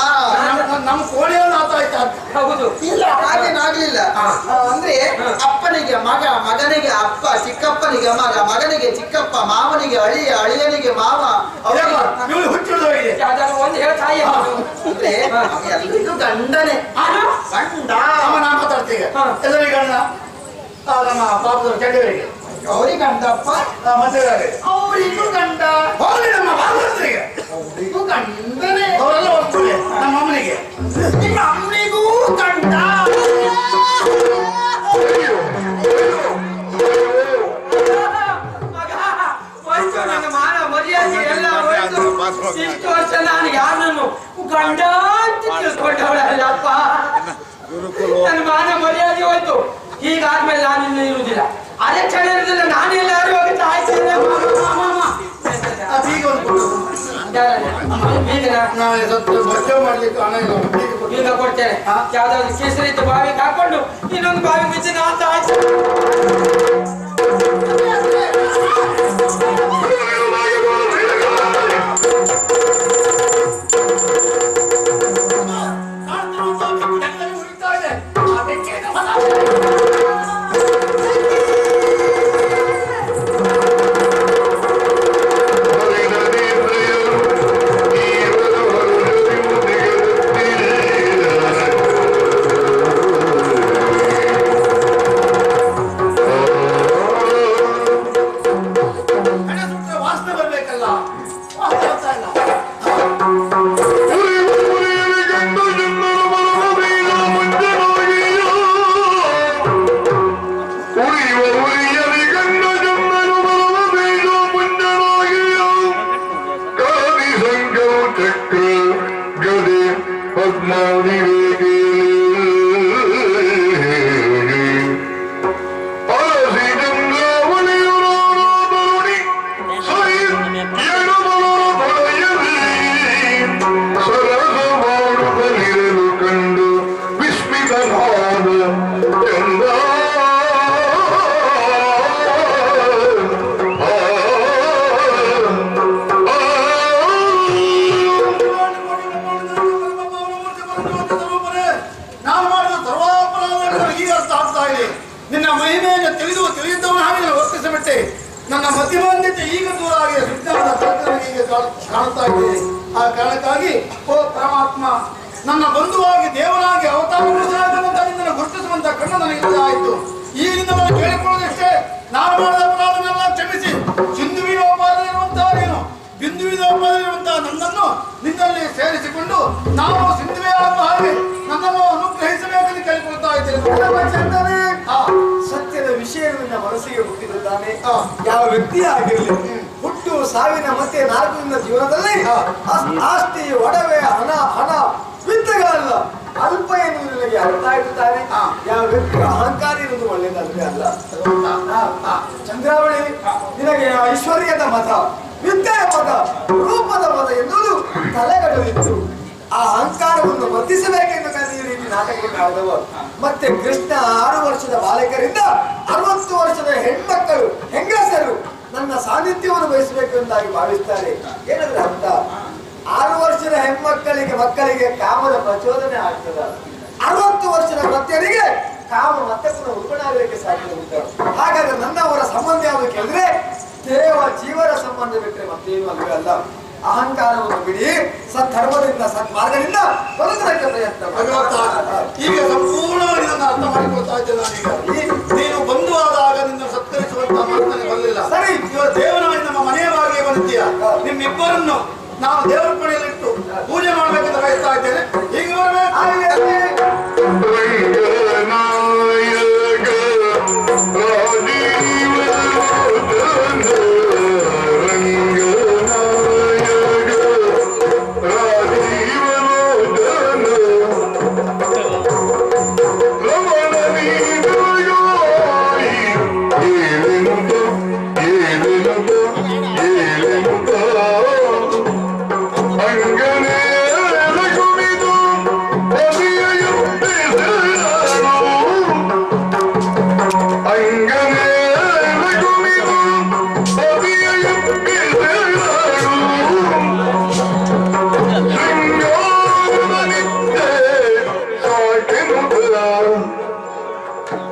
ನಮ್ಮ ಕೋಳಿಯ ನಾಥ ಆಯ್ತಾ? ಹೌದು. ಇಲ್ಲ ಹಾಗೇನಾಗ್ಲಿಲ್ಲ. ಅಂದ್ರೆ ಅಪ್ಪನಿಗೆ ಮಗ, ಮಗನಿಗೆ ಅಪ್ಪ, ಚಿಕ್ಕಪ್ಪನಿಗೆ ಮಗ, ಮಗನಿಗೆ ಚಿಕ್ಕಪ್ಪ, ಮಾವನಿಗೆ ಅಳಿಯ, ಅಳಿಯನಿಗೆ ಮಾವ. ಒಂದು ಹೇಳ ತಾಯಿ ಅಂದ್ರೆ ಎಲ್ರಿಗೂ ಗಂಡನೇ ಗಂಡ. ನಾನು ಮಾತಾಡ್ತೀವಿ ಎಲ್ಲರಿಗೆ ಗಂಡ. ನಮ್ಮ ಪಾಪದವರು ಚಂಡವರಿಗೆ ಅವ್ರಿಗೆ ಗಂಡಪ್ಪ, ಮತ್ತೆ ಅವರಿಗೂ ಗಂಡ. ನಮ್ಮ ಪಾಪದವರಿಗೆ ಅವರಿಗೂ ಗಂಡನೇ. ಅವರೆಲ್ಲ ಹೋಗ್ತಾರೆ. ನಮ್ಮ ಅಮ್ಮನಿಗೆ ನಿಮ್ಮ ಅಮ್ಮನಿಗೂ ಗಂಡ. ನನ್ನ ಮಾನ ಮರ್ಯಾದೆ ಎಲ್ಲ ಇಷ್ಟು ವರ್ಷ ನಾನು ಯಾರನ್ನು ಗಂಡ ಅಂತ ತಿಳ್ಕೊಂಡವಳಲ್ಲಪ್ಪ. ನನ್ನ ಮಾನ ಮರ್ಯಾದೆ ಹೋಯ್ತು. ಹೀಗಾದ್ಮೇಲೆ ನಾನು ಇನ್ನು ಇರುವುದಿಲ್ಲ. ಅದೇ ಕ್ಷಣ ಇರುವುದಿಲ್ಲ. ನಾನು ಎಲ್ಲಾರು ಹೋಗಿ ತಾಯ್ತಿಲ್ಲ. ಈಗ ಕೊಡ್ತೇನೆ. ಯಾವ್ದಾದ್ರು ಕೇಸರಿ ಇತ್ತು ಬಾವಿಗೆ ಹಾಕೊಂಡು ಇನ್ನೊಂದು ಬಾವಿ ಬಿಚ್ಚಿ ನಾನು ತಾಯ್ತು. ನಾನು ಮಾಡಿದ ಸರ್ವಾಪರಾಧಗಳು ಈಗ ಅರ್ಥ ಆಗ್ತಾ ಇದೆ. ನಿನ್ನ ಮಹಿಮೆಯನ್ನು ತಿಳಿದವನ ಹಾಗೆ ವರ್ತಿಸಬಿಟ್ಟೆ. ನನ್ನ ಮಧ್ಯಮಾನ್ಯತೆ ಈಗ ದೂರ ಆಗಿದೆ. ವಿಜ್ಞಾನದ ಪ್ರಕರಣ ಈಗ ಕಾಣ್ತಾ ಇದೆ. ಆ ಕಾರಣಕ್ಕಾಗಿ ಓ ಪರಮಾತ್ಮ, ನನ್ನ ಬಂಧುವಾಗಿ ದೇವರಾಗಿ ಅವತಾರ ಪುರುಷನಾಗಿರುವಂತ ನಿನ್ನನ್ನು ಗುರುತಿಸುವಂತ ಕಣ್ಣು ನನಗೆ ಆಯಿತು. ಈಗಿನಿಂದ ನಾನು ಕೇಳಿಕೊಳ್ಳೋದಷ್ಟೇ, ನಾನು ಮಾಡಿದ ಅಪರಾಧನೆಲ್ಲ ಕ್ಷಮಿಸಿ ಸಿಂಧುವಿನೋಪಾದಲ್ಲಿರುವಂತಹ ನೀನು ಬಿಂದುವಿನೋಪಾದಲ್ಲಿರುವಂತಹ ನನ್ನನ್ನು ನಿನ್ನಲ್ಲಿ ಸೇರಿಸಿಕೊಂಡು ನಾವು ಸಿಂಧುವೆ ಆಗುವ ಹಾಗೆ ನನ್ನನ್ನು ಅನುಗ್ರಹಿಸಬೇಕೆಂದು ಕೇಳಿಕೊಳ್ತಾ ಇದ್ದೇನೆ. ಸತ್ಯದ ವಿಷಯದಿಂದ ಮನಸ್ಸಿಗೆ ಹುಟ್ಟಿದ್ದಾನೆ. ಯಾವ ವ್ಯಕ್ತಿ ಆಗಿರಲಿ, ಹುಟ್ಟು ಸಾವಿನ ಮತ್ತೆ 4 ದಿನದ ಜೀವನದಲ್ಲಿ ಆಸ್ತಿ ಒಡವೆ ಹಣ ವಿತ್ತಗಳಲ್ಲ ಅಲ್ಪ ಎನ್ನುವುದು ನಿನಗೆ ಅರ್ಥ ಇರುತ್ತಾರೆ. ಯಾವ ವ್ಯಕ್ತಿ ಅಹಂಕಾರ ಇರುವುದು ಒಳ್ಳೆಯದಲ್ಲವೇ ಅಲ್ಲ. ಚಂದ್ರಾವಳಿ, ನಿನಗೆ ಐಶ್ವರ್ಯದ ಮತ, ವಿದ್ಯೆಯ ಮತ, ರೂಪದ ಮತ ಎನ್ನುವುದು ತಲೆಗಡಲಿತ್ತು. ಆ ಅಹಂಕಾರವನ್ನು ವರ್ತಿಸಬೇಕೆಂದು ಈ ರೀತಿ ನಾಟಕವನ್ನು ಆಡಿದವ. ಮತ್ತೆ ಕೃಷ್ಣ 6 ವರ್ಷದ ಬಾಲಕರಿಂದ 60 ವರ್ಷದ ಹೆಣ್ಮಕ್ಕಳು ಹೆಂಗಸರು ನನ್ನ ಸಾನ್ನಿಧ್ಯವನ್ನು ಬಯಸಬೇಕು ಎಂದಾಗಿ ಭಾವಿಸ್ತಾರೆ. ಏನಂದ್ರೆ ಅರ್ಥ, 6 ವರ್ಷದ ಮಕ್ಕಳಿಗೆ ಕಾಮದ ಪ್ರಚೋದನೆ ಆಗ್ತದ. 60 ವರ್ಷದ ಮಕ್ಕಳಿಗೆ ಕಾಮ ಮತ್ತೆ ಪುನಃ ಉಲ್ಬಣಾಗಲಿಕ್ಕೆ ಸಾಧ್ಯ ಉಂಟು. ಹಾಗಾದ್ರೆ ನನ್ನವರ ಸಂಬಂಧ ಯಾವುದು ಕೇಳಿದ್ರೆ ದೇವ ಜೀವನ ಸಂಬಂಧ ಬಿಟ್ಟರೆ ಮತ್ತೇನು ಅಲ್ವೇ ಅಲ್ಲ. ಅಹಂಕಾರವನ್ನು ಬಿಡಿ, ಸದ್ಧರ್ಮದಿಂದ ಸದ್ಮಾರ್ಗದಿಂದ ಬದುಕಲಿಕ್ಕೆ ಪ್ರಯತ್ನ. ಈಗ ಸಂಪೂರ್ಣವಾಗಿ ನನ್ನ ಅರ್ಥ ಮಾಡಿಕೊಳ್ತಾ ಇದ್ದೇನೆ. ನಾನೀಗ ನೀನು ಬಂಧುವಾದಾಗ ನಿನ್ನ ಸತ್ಕರಿಸುವಂತ ಮಾತನೆ ಬರಲಿಲ್ಲ. ಸರಿ, ಇವಾಗ ದೇವನಾಗಿ ನಮ್ಮ ಮನೆಯ ಬಾಗಿಗೆ ಬಂದಿದ್ದೀಯ. ನಿಮ್ಮಿಬ್ಬರನ್ನು ನಾನು ದೇವರ ಪಡೆಯಲಿಟ್ಟು ಪೂಜೆ ಮಾಡಬೇಕಂತ ಬಯಸ್ತಾ ಇದ್ದೇನೆ. ಹೀಗೆ ಬರಬೇಕು.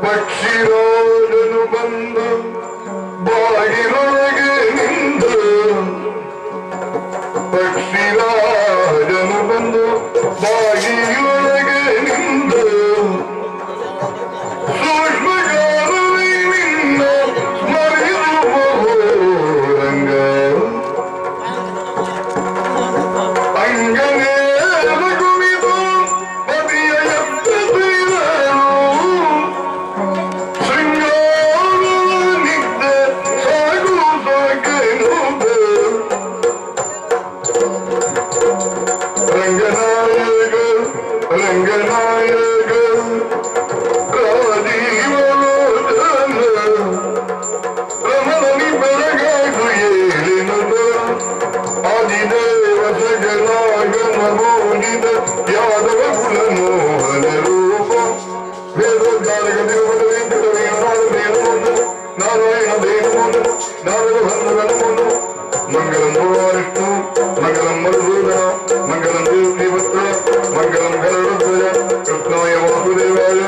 ಪಕ್ಷಿರಾಜನು ಬಂದು ಬಾಗಿಲೊಳಗೆ ನಿಂತು, ಪಕ್ಷಿರಾಜನು ಬಂದು ಬಾಗಿಲೊಳಗೆ ನಿಂತು, ಸೂಕ್ಷ್ಮಗಾರವೇ ನಿನ್ನ ಸ್ಮರಿಸುವ ರಂಗ ಅಂಗನೇ ಕುಮಿದು ಪತಿಯ ಎತ್ತುತ್ತಿರಲು ಮಂಗಲಂ ಭಗವಾನಿಷ್ಣು ಮಂಗಲಂ ಮಧುಸೂದನ ಮಂಗಲಂ ದೇವದೇವತ್ರ ಮಂಗಲಂ ಗರುಡಧ್ವಜ ಕೃಷ್ಣಾಯ ವಾಸುದೇವಾಯ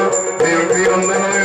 ದೇವಕೀನಂದನಾಯ